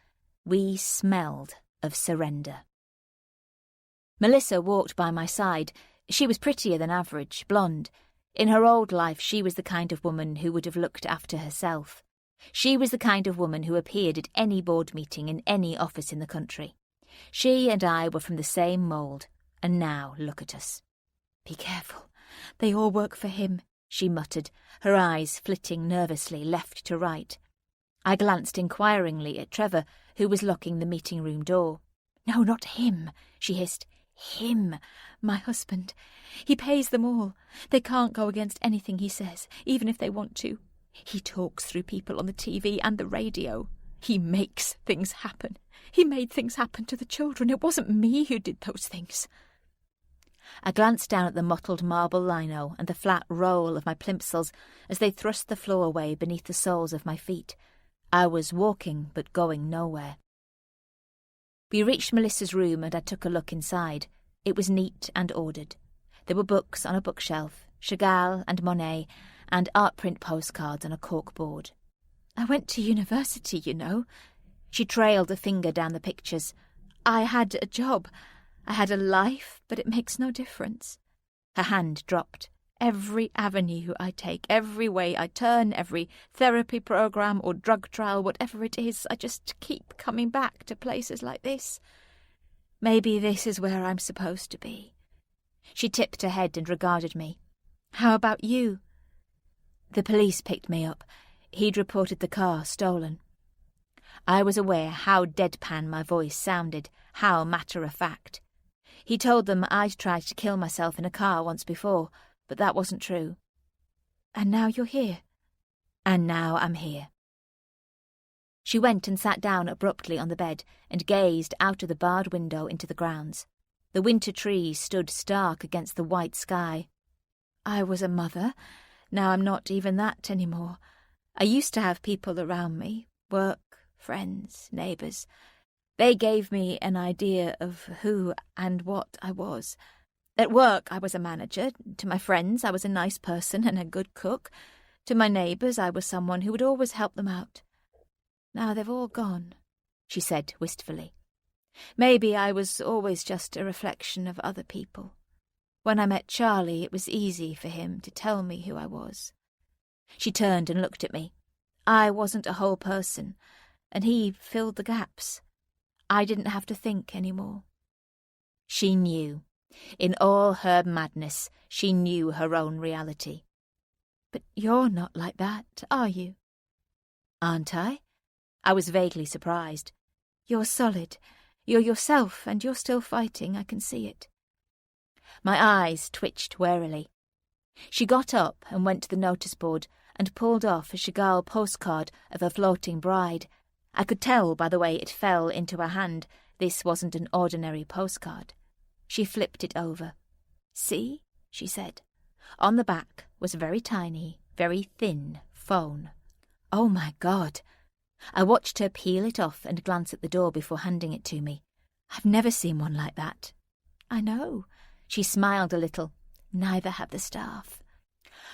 We smelled of surrender. Melissa walked by my side. She was prettier than average, blonde. In her old life, she was the kind of woman who would have looked after herself. She was the kind of woman who appeared at any board meeting in any office in the country. She and I were from the same mould, and now look at us. Be careful. They all work for him, she muttered, her eyes flitting nervously left to right. I glanced inquiringly at Trevor, who was locking the meeting room door. No, not him, she hissed. Him, my husband. He pays them all. They can't go against anything he says, even if they want to. He talks through people on the TV and the radio. He makes things happen. He made things happen to the children. It wasn't me who did those things. I glanced down at the mottled marble lino and the flat roll of my plimsolls as they thrust the floor away beneath the soles of my feet. I was walking but going nowhere. We reached Melissa's room and I took a look inside. It was neat and ordered. There were books on a bookshelf, Chagall and Monet, and art print postcards on a cork board. I went to university, you know. She trailed a finger down the pictures. I had a job. I had a life, but it makes no difference. Her hand dropped. Every avenue I take, every way I turn, every therapy program or drug trial, whatever it is, I just keep coming back to places like this. Maybe this is where I'm supposed to be. She tipped her head and regarded me. How about you? The police picked me up. He'd reported the car stolen. I was aware how deadpan my voice sounded, how matter-of-fact. He told them I'd tried to kill myself in a car once before, but that wasn't true. And now you're here. And now I'm here. She went and sat down abruptly on the bed and gazed out of the barred window into the grounds. The winter trees stood stark against the white sky. I was a mother. Now I'm not even that anymore. I used to have people around me, work, friends, neighbours. They gave me an idea of who and what I was. At work, I was a manager. To my friends, I was a nice person and a good cook. To my neighbours I was someone who would always help them out. Now they've all gone," she said wistfully. "Maybe I was always just a reflection of other people. When I met Charlie, it was easy for him to tell me who I was." She turned and looked at me. I wasn't a whole person, and he filled the gaps. I didn't have to think anymore. She knew. In all her madness, she knew her own reality. "But you're not like that, are you?" "Aren't I?" I was vaguely surprised. "You're solid. You're yourself, and you're still fighting, I can see it." My eyes twitched warily. She got up and went to the notice board and pulled off a Chagall postcard of a floating bride. I could tell by the way it fell into her hand this wasn't an ordinary postcard. She flipped it over. "See?" she said. On the back was a very tiny, very thin phone. Oh my God! I watched her peel it off and glance at the door before handing it to me. "I've never seen one like that." "I know." She smiled a little. "Neither have the staff."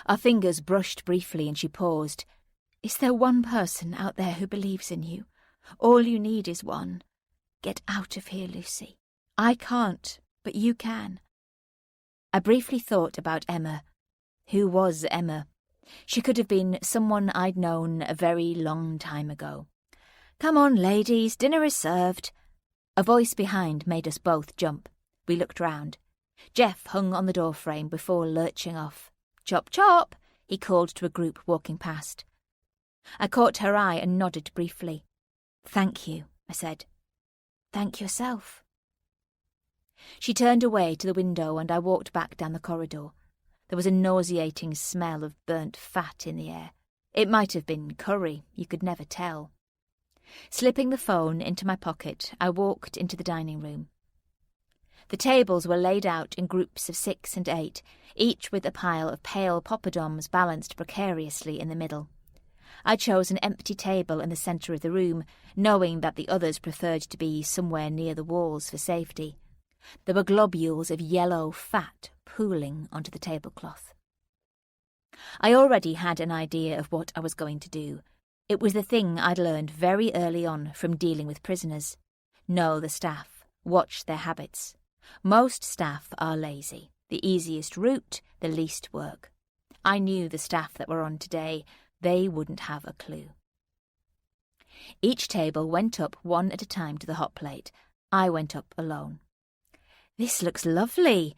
Our fingers brushed briefly and she paused. "Is there one person out there who believes in you? All you need is one. Get out of here, Lucy. I can't, but you can." I briefly thought about Emma. Who was Emma? She could have been someone I'd known a very long time ago. "Come on, ladies, dinner is served." A voice behind made us both jump. We looked round. Jeff hung on the doorframe before lurching off. "Chop, chop," he called to a group walking past. I caught her eye and nodded briefly. "Thank you," I said. "Thank yourself." She turned away to the window and I walked back down the corridor. There was a nauseating smell of burnt fat in the air. It might have been curry, you could never tell. Slipping the phone into my pocket, I walked into the dining room. The tables were laid out in groups of 6 and 8, each with a pile of pale poppadoms balanced precariously in the middle. I chose an empty table in the centre of the room, knowing that the others preferred to be somewhere near the walls for safety. There were globules of yellow fat pooling onto the tablecloth. I already had an idea of what I was going to do. It was the thing I'd learned very early on from dealing with prisoners. Know the staff. Watch their habits. Most staff are lazy. The easiest route, the least work. I knew the staff that were on today. They wouldn't have a clue. Each table went up one at a time to the hot plate. I went up alone. "This looks lovely."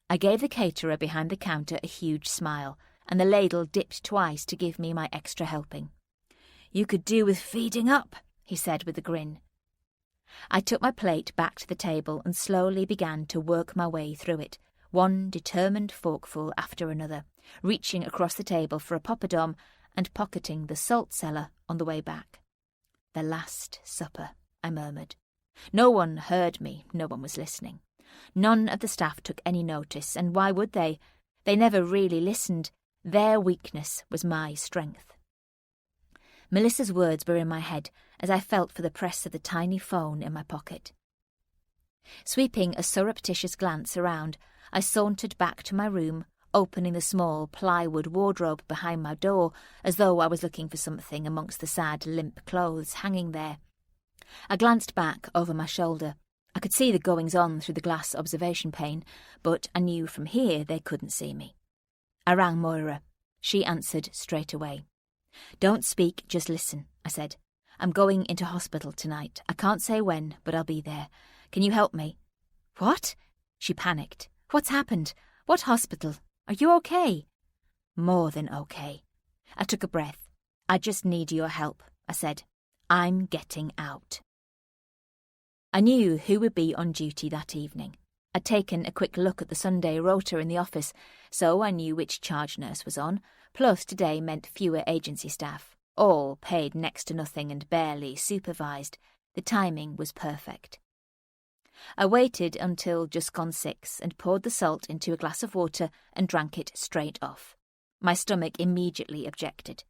I gave the caterer behind the counter a huge smile, and the ladle dipped twice to give me my extra helping. "You could do with feeding up," he said with a grin. I took my plate back to the table and slowly began to work my way through it, one determined forkful after another, reaching across the table for a poppadom and pocketing the salt cellar on the way back. "The Last Supper," I murmured. No one heard me, no one was listening. None of the staff took any notice, and why would they? They never really listened. Their weakness was my strength. Melissa's words were in my head as I felt for the press of the tiny phone in my pocket. Sweeping a surreptitious glance around, I sauntered back to my room, opening the small plywood wardrobe behind my door as though I was looking for something amongst the sad, limp clothes hanging there. I glanced back over my shoulder. I could see the goings-on through the glass observation pane, but I knew from here they couldn't see me. I rang Moira. She answered straight away. "Don't speak, just listen," I said. "I'm going into hospital tonight. I can't say when, but I'll be there. Can you help me?" "What?" She panicked. "What's happened? What hospital? Are you okay?" "More than okay." I took a breath. "I just need your help," I said. "I'm getting out." I knew who would be on duty that evening. I'd taken a quick look at the Sunday rota in the office, so I knew which charge nurse was on, plus today meant fewer agency staff, all paid next to nothing and barely supervised. The timing was perfect. I waited until just gone 6 and poured the salt into a glass of water and drank it straight off. My stomach immediately objected.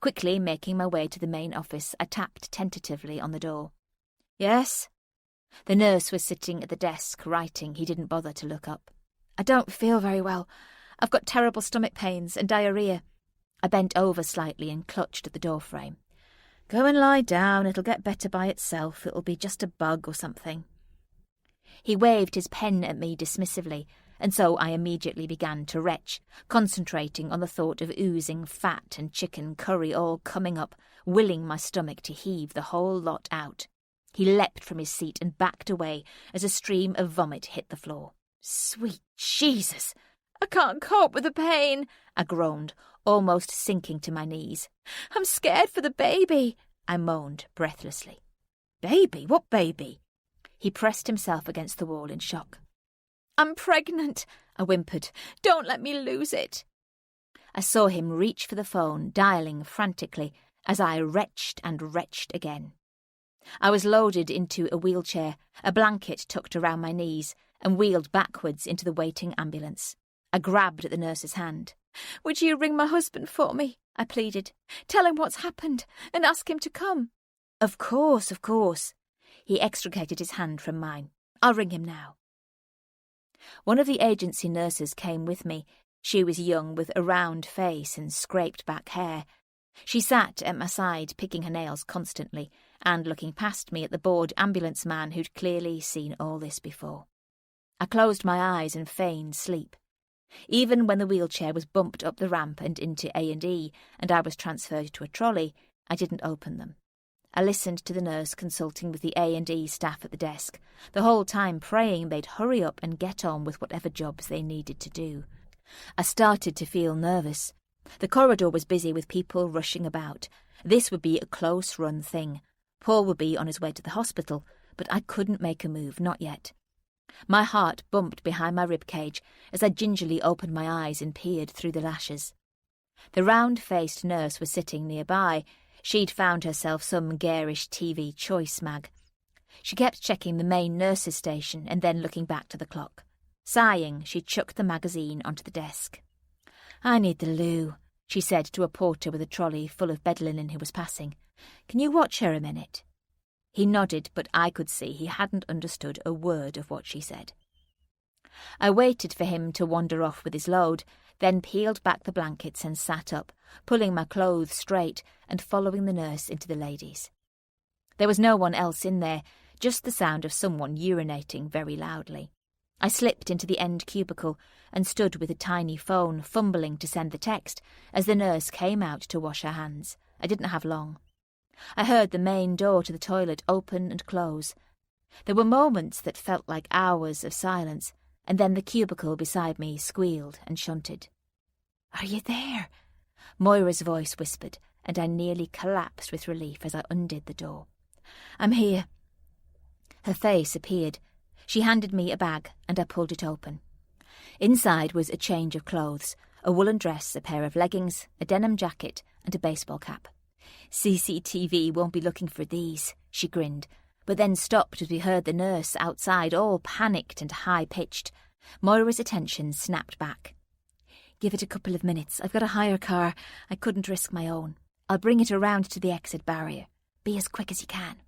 Quickly making my way to the main office, I tapped tentatively on the door. "Yes?" The nurse was sitting at the desk, writing. He didn't bother to look up. "I don't feel very well. I've got terrible stomach pains and diarrhoea." I bent over slightly and clutched at the door frame. "Go and lie down, it'll get better by itself, it'll be just a bug or something." He waved his pen at me dismissively, and so I immediately began to retch, concentrating on the thought of oozing fat and chicken curry all coming up, willing my stomach to heave the whole lot out. He leapt from his seat and backed away as a stream of vomit hit the floor. "Sweet Jesus! I can't cope with the pain," I groaned, almost sinking to my knees. "I'm scared for the baby," I moaned breathlessly. "Baby? What baby?" He pressed himself against the wall in shock. "I'm pregnant," I whimpered. "Don't let me lose it." I saw him reach for the phone, dialing frantically, as I retched and retched again. I was loaded into a wheelchair, a blanket tucked around my knees, and wheeled backwards into the waiting ambulance. I grabbed at the nurse's hand. "Would you ring my husband for me?" I pleaded. "Tell him what's happened and ask him to come." Of course. He extricated his hand from mine. "I'll ring him now." One of the agency nurses came with me. She was young, with a round face and scraped-back hair. She sat at my side, picking her nails constantly, and looking past me at the bored ambulance man who'd clearly seen all this before. I closed my eyes and feigned sleep. Even when the wheelchair was bumped up the ramp and into A&E, and I was transferred to a trolley, I didn't open them. I listened to the nurse consulting with the A&E staff at the desk, the whole time praying they'd hurry up and get on with whatever jobs they needed to do. I started to feel nervous. The corridor was busy with people rushing about. This would be a close-run thing. Paul would be on his way to the hospital, but I couldn't make a move, not yet. My heart bumped behind my ribcage as I gingerly opened my eyes and peered through the lashes. The round-faced nurse was sitting nearby. She'd found herself some garish TV choice mag. She kept checking the main nurses' station and then looking back to the clock. Sighing, she chucked the magazine onto the desk. "I need the loo," she said to a porter with a trolley full of bed linen who was passing. "Can you watch her a minute?" He nodded, but I could see he hadn't understood a word of what she said. I waited for him to wander off with his load, then peeled back the blankets and sat up, pulling my clothes straight and following the nurse into the ladies'. There was no one else in there, just the sound of someone urinating very loudly. I slipped into the end cubicle and stood with a tiny phone, fumbling to send the text, as the nurse came out to wash her hands. I didn't have long. I heard the main door to the toilet open and close. There were moments that felt like hours of silence, and then the cubicle beside me squealed and shunted. "Are you there?" Moira's voice whispered, and I nearly collapsed with relief as I undid the door. "I'm here." Her face appeared. She handed me a bag, and I pulled it open. Inside was a change of clothes, a woolen dress, a pair of leggings, a denim jacket, and a baseball cap. "CCTV won't be looking for these," she grinned, but then stopped as we heard the nurse outside, all panicked and high-pitched. Moira's attention snapped back. "Give it a couple of minutes. I've got a hire car. I couldn't risk my own. I'll bring it around to the exit barrier. Be as quick as you can."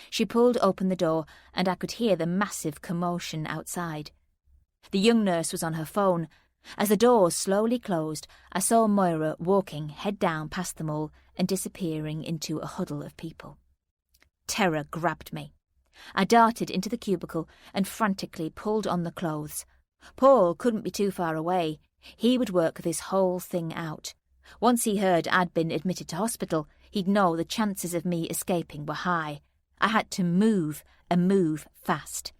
She pulled open the door, and I could hear the massive commotion outside. The young nurse was on her phone. As the doors slowly closed, I saw Moira walking head down past them all and disappearing into a huddle of people. Terror grabbed me. I darted into the cubicle and frantically pulled on the clothes. Paul couldn't be too far away. He would work this whole thing out. Once he heard I'd been admitted to hospital, he'd know the chances of me escaping were high. I had to move, and move fast.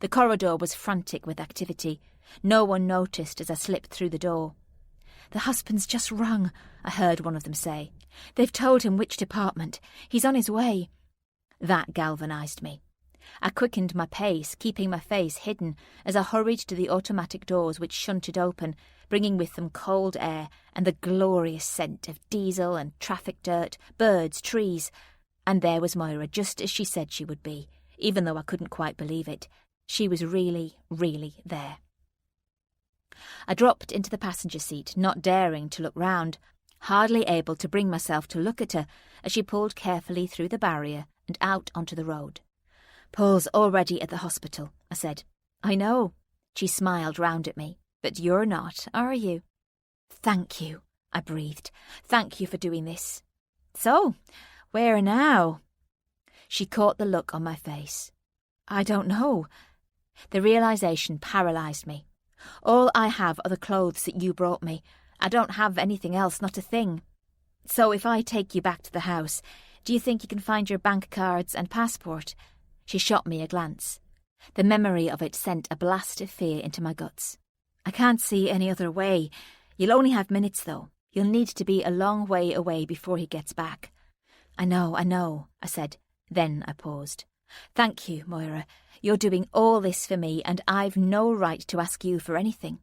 The corridor was frantic with activity. No one noticed as I slipped through the door. "The husband's just rung," I heard one of them say. "They've told him which department. He's on his way." That galvanised me. I quickened my pace, keeping my face hidden, as I hurried to the automatic doors which shunted open, bringing with them cold air and the glorious scent of diesel and traffic dirt, birds, trees. And there was Moira, just as she said she would be, even though I couldn't quite believe it. She was really, really there. I dropped into the passenger seat, not daring to look round, hardly able to bring myself to look at her as she pulled carefully through the barrier and out onto the road. "Paul's already at the hospital," I said. "I know." She smiled round at me. "But you're not, are you?" "Thank you," I breathed. Thank you for doing this. So, where now? She caught the look on my face. I don't know. The realisation paralysed me. All I have are the clothes that you brought me. I don't have anything else, not a thing. So if I take you back to the house, do you think you can find your bank cards and passport? She shot me a glance. The memory of it sent a blast of fear into my guts. I can't see any other way. You'll only have minutes, though. You'll need to be a long way away before he gets back. I know, I said. Then I paused. Thank you, Moira. You're doing all this for me, and I've no right to ask you for anything.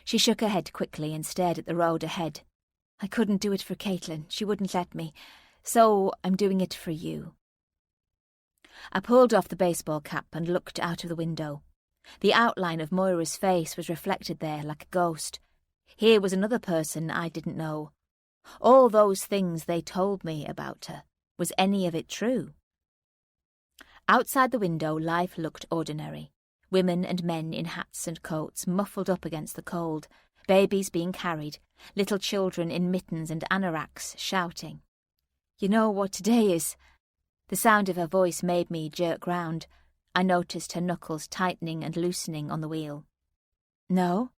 She shook her head quickly and stared at the road ahead. I couldn't do it for Caitlin. She wouldn't let me. So I'm doing it for you. I pulled off the baseball cap and looked out of the window. The outline of Moira's face was reflected there like a ghost. Here was another person I didn't know. All those things they told me about her. Was any of it true? Outside the window, life looked ordinary. Women and men in hats and coats, muffled up against the cold, babies being carried, little children in mittens and anoraks shouting. You know what today is? The sound of her voice made me jerk round. I noticed her knuckles tightening and loosening on the wheel. No,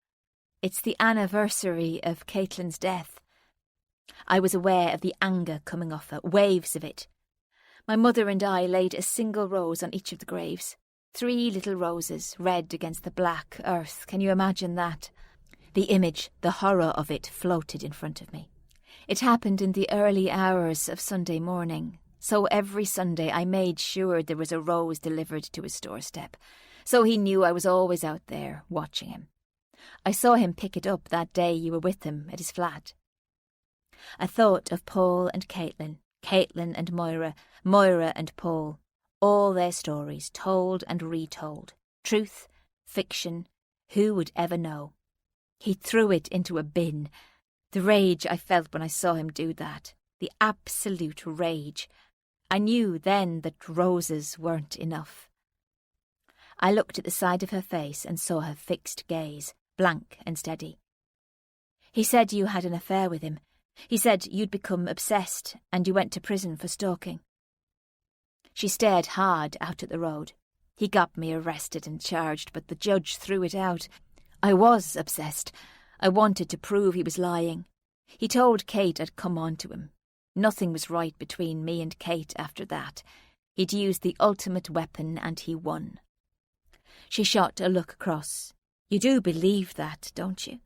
it's the anniversary of Caitlin's death. I was aware of the anger coming off her, waves of it. My mother and I laid a single rose on each of the graves. 3 little roses, red against the black earth. Can you imagine that? The image, the horror of it, floated in front of me. It happened in the early hours of Sunday morning. So every Sunday I made sure there was a rose delivered to his doorstep. So he knew I was always out there, watching him. I saw him pick it up that day you were with him at his flat. I thought of Paul and Caitlin, Caitlin and Moira, Moira and Paul, all their stories told and retold. Truth, fiction, who would ever know? He threw it into a bin. The rage I felt when I saw him do that, the absolute rage. I knew then that roses weren't enough. I looked at the side of her face and saw her fixed gaze, blank and steady. He said you had an affair with him. He said you'd become obsessed and you went to prison for stalking. She stared hard out at the road. He got me arrested and charged, but the judge threw it out. I was obsessed. I wanted to prove he was lying. He told Kate I'd come on to him. Nothing was right between me and Kate after that. He'd used the ultimate weapon and he won. She shot a look across. You do believe that, don't you?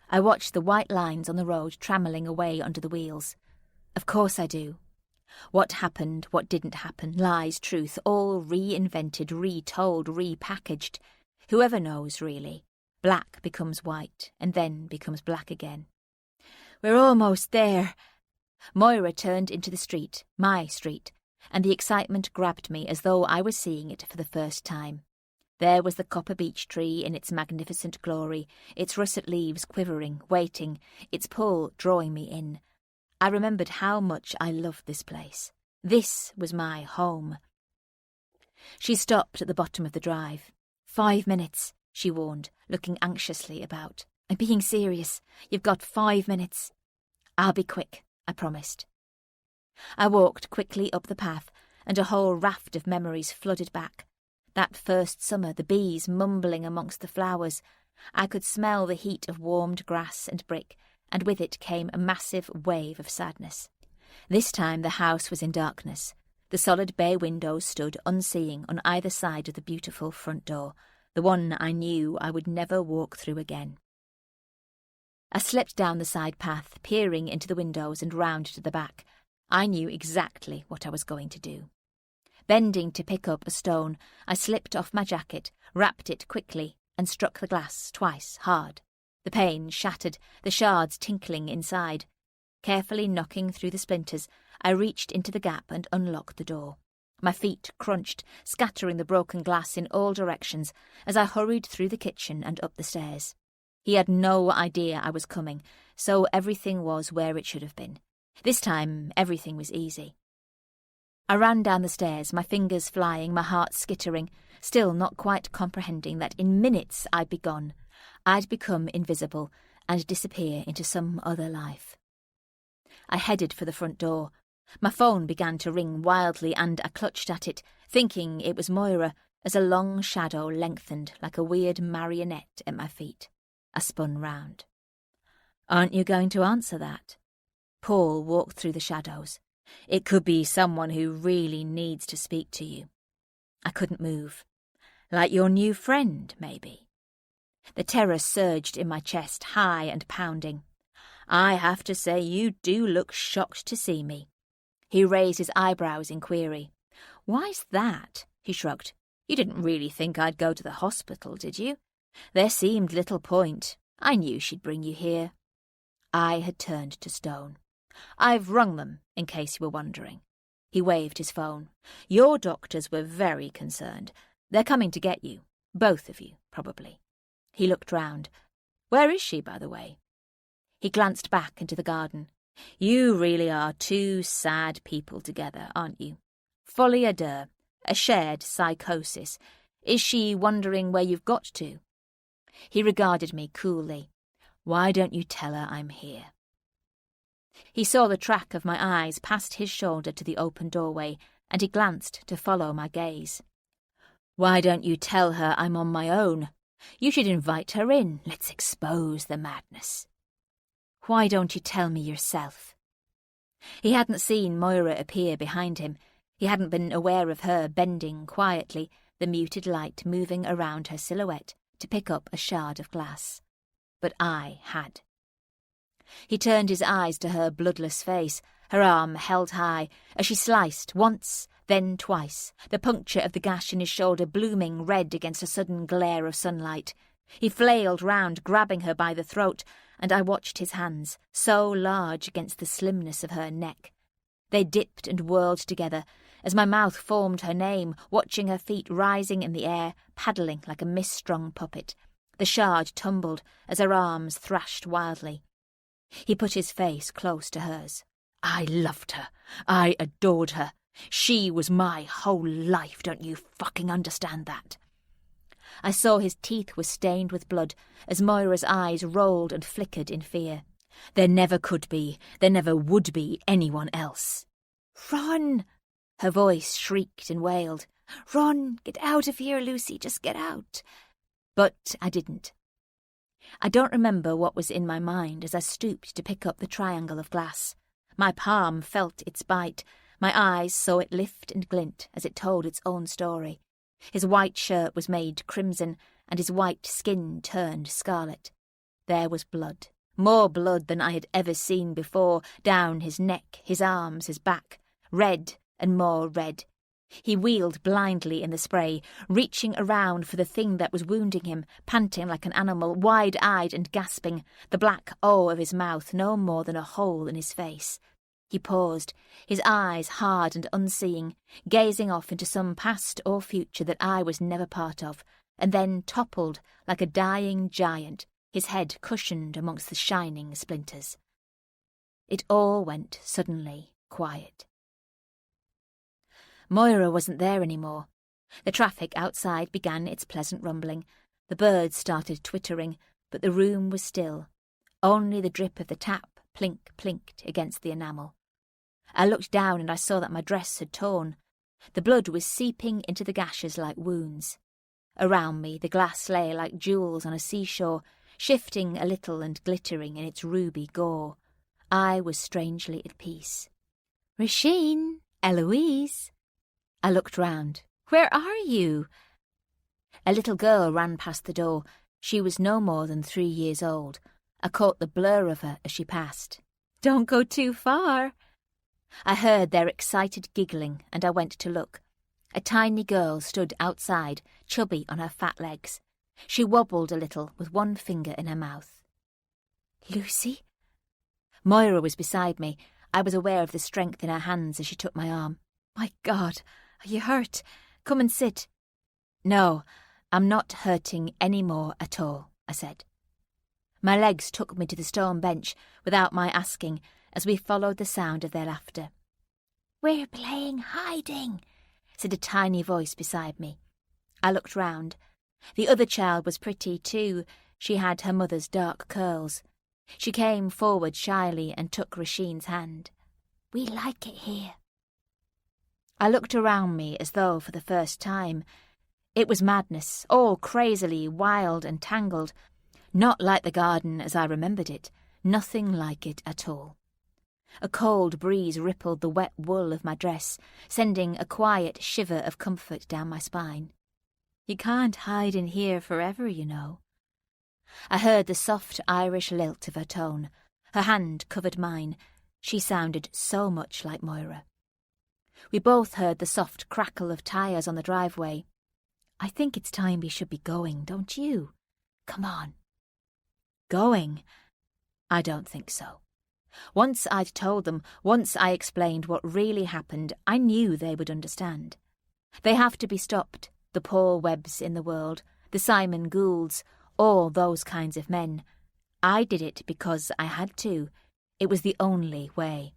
I watched the white lines on the road trammelling away under the wheels. Of course I do. What happened, what didn't happen, lies, truth, all reinvented, retold, repackaged. Whoever knows, really. Black becomes white, and then becomes black again. We're almost there. Moira turned into the street, my street, and the excitement grabbed me as though I was seeing it for the first time. There was the copper beech tree in its magnificent glory, its russet leaves quivering, waiting, its pull drawing me in. I remembered how much I loved this place. This was my home. She stopped at the bottom of the drive. 5 minutes, she warned, looking anxiously about. I'm being serious. You've got 5 minutes. I'll be quick, I promised. I walked quickly up the path, and a whole raft of memories flooded back. That first summer, the bees mumbling amongst the flowers. I could smell the heat of warmed grass and brick, and with it came a massive wave of sadness. This time the house was in darkness. The solid bay windows stood unseeing on either side of the beautiful front door, the one I knew I would never walk through again. I slipped down the side path, peering into the windows and round to the back. I knew exactly what I was going to do. Bending to pick up a stone, I slipped off my jacket, wrapped it quickly, and struck the glass twice, hard. The pane shattered, the shards tinkling inside. Carefully knocking through the splinters, I reached into the gap and unlocked the door. My feet crunched, scattering the broken glass in all directions as I hurried through the kitchen and up the stairs. He had no idea I was coming, so everything was where it should have been. This time, everything was easy. I ran down the stairs, my fingers flying, my heart skittering, still not quite comprehending that in minutes I'd be gone. I'd become invisible, and disappear into some other life. I headed for the front door. My phone began to ring wildly and I clutched at it, thinking it was Moira, as a long shadow lengthened like a weird marionette at my feet. I spun round. "Aren't you going to answer that?" Paul walked through the shadows. "It could be someone who really needs to speak to you." I couldn't move. "Like your new friend, maybe?" The terror surged in my chest, high and pounding. "I have to say you do look shocked to see me." He raised his eyebrows in query. "Why's that?" He shrugged. "You didn't really think I'd go to the hospital, did you? There seemed little point. I knew she'd bring you here." I had turned to stone. "I've rung them, in case you were wondering." He waved his phone. "Your doctors were very concerned. They're coming to get you. Both of you, probably." He looked round. "Where is she, by the way?" He glanced back into the garden. "You really are two sad people together, aren't you? Folie à deux, a shared psychosis. Is she wondering where you've got to?" He regarded me coolly. "Why don't you tell her I'm here?" He saw the track of my eyes past his shoulder to the open doorway, and he glanced to follow my gaze. "Why don't you tell her I'm on my own? You should invite her in. Let's expose the madness." "Why don't you tell me yourself?" He hadn't seen Moira appear behind him. He hadn't been aware of her bending quietly, the muted light moving around her silhouette to pick up a shard of glass. But I had. He turned his eyes to her bloodless face, her arm held high, as she sliced once, then twice, the puncture of the gash in his shoulder blooming red against a sudden glare of sunlight. He flailed round, grabbing her by the throat, and I watched his hands, so large against the slimness of her neck. They dipped and whirled together, as my mouth formed her name, watching her feet rising in the air, paddling like a mis-strung puppet. The shard tumbled as her arms thrashed wildly. He put his face close to hers. "I loved her. I adored her. She was my whole life, don't you fucking understand that?" I saw his teeth were stained with blood as Moira's eyes rolled and flickered in fear. "There never could be, there never would be anyone else." "Run!" Her voice shrieked and wailed. "Run! Get out of here, Lucy, just get out." But I didn't. I don't remember what was in my mind as I stooped to pick up the triangle of glass. My palm felt its bite. My eyes saw it lift and glint as it told its own story. His white shirt was made crimson, and his white skin turned scarlet. There was blood, more blood than I had ever seen before, down his neck, his arms, his back, red and more red. He wheeled blindly in the spray, reaching around for the thing that was wounding him, panting like an animal, wide-eyed and gasping, the black O of his mouth no more than a hole in his face. He paused, his eyes hard and unseeing, gazing off into some past or future that I was never part of, and then toppled like a dying giant, his head cushioned amongst the shining splinters. It all went suddenly quiet. Moira wasn't there anymore. The traffic outside began its pleasant rumbling. The birds started twittering, but the room was still. Only the drip of the tap plink-plinked against the enamel. I looked down and I saw that my dress had torn. The blood was seeping into the gashes like wounds. Around me the glass lay like jewels on a seashore, shifting a little and glittering in its ruby gore. I was strangely at peace. "Rasheen, Eloise." I looked round. "Where are you?" A little girl ran past the door. She was no more than 3 years old. I caught the blur of her as she passed. "Don't go too far." I heard their excited giggling, and I went to look. A tiny girl stood outside, chubby on her fat legs. She wobbled a little with one finger in her mouth. "Lucy?" Moira was beside me. I was aware of the strength in her hands as she took my arm. "My God, are you hurt? Come and sit." "No, I'm not hurting any more at all," I said. My legs took me to the stone bench without my asking as we followed the sound of their laughter. "We're playing hiding," said a tiny voice beside me. I looked round. The other child was pretty too. She had her mother's dark curls. She came forward shyly and took Rasheen's hand. We like it here. I looked around me as though for the first time. It was madness, all crazily wild and tangled. Not like the garden as I remembered it, nothing like it at all. A cold breeze rippled the wet wool of my dress, sending a quiet shiver of comfort down my spine. You can't hide in here forever, you know. I heard the soft Irish lilt of her tone. Her hand covered mine. She sounded so much like Moira. We both heard the soft crackle of tyres on the driveway. I think it's time we should be going, don't you? Come on. Going? I don't think so. Once I'd told them, once I explained what really happened, I knew they would understand. They have to be stopped, the Paul Webbs in the world, the Simon Goulds, all those kinds of men. I did it because I had to. It was the only way.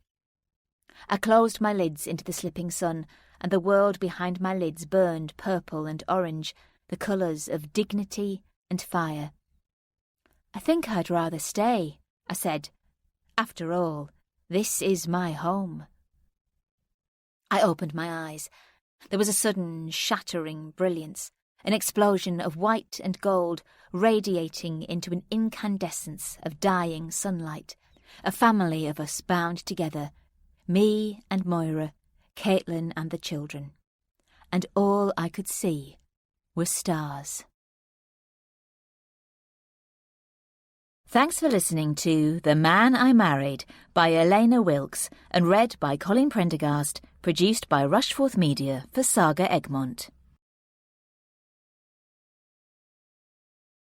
I closed my lids into the slipping sun, and the world behind my lids burned purple and orange, the colours of dignity and fire. I think I'd rather stay, I said. After all, this is my home. I opened my eyes. There was a sudden shattering brilliance, an explosion of white and gold radiating into an incandescence of dying sunlight, a family of us bound together, me and Moira, Caitlin and the children. And all I could see were stars. Thanks for listening to The Man I Married by Elena Wilkes and read by Colin Prendergast, produced by Rushforth Media for Saga Egmont.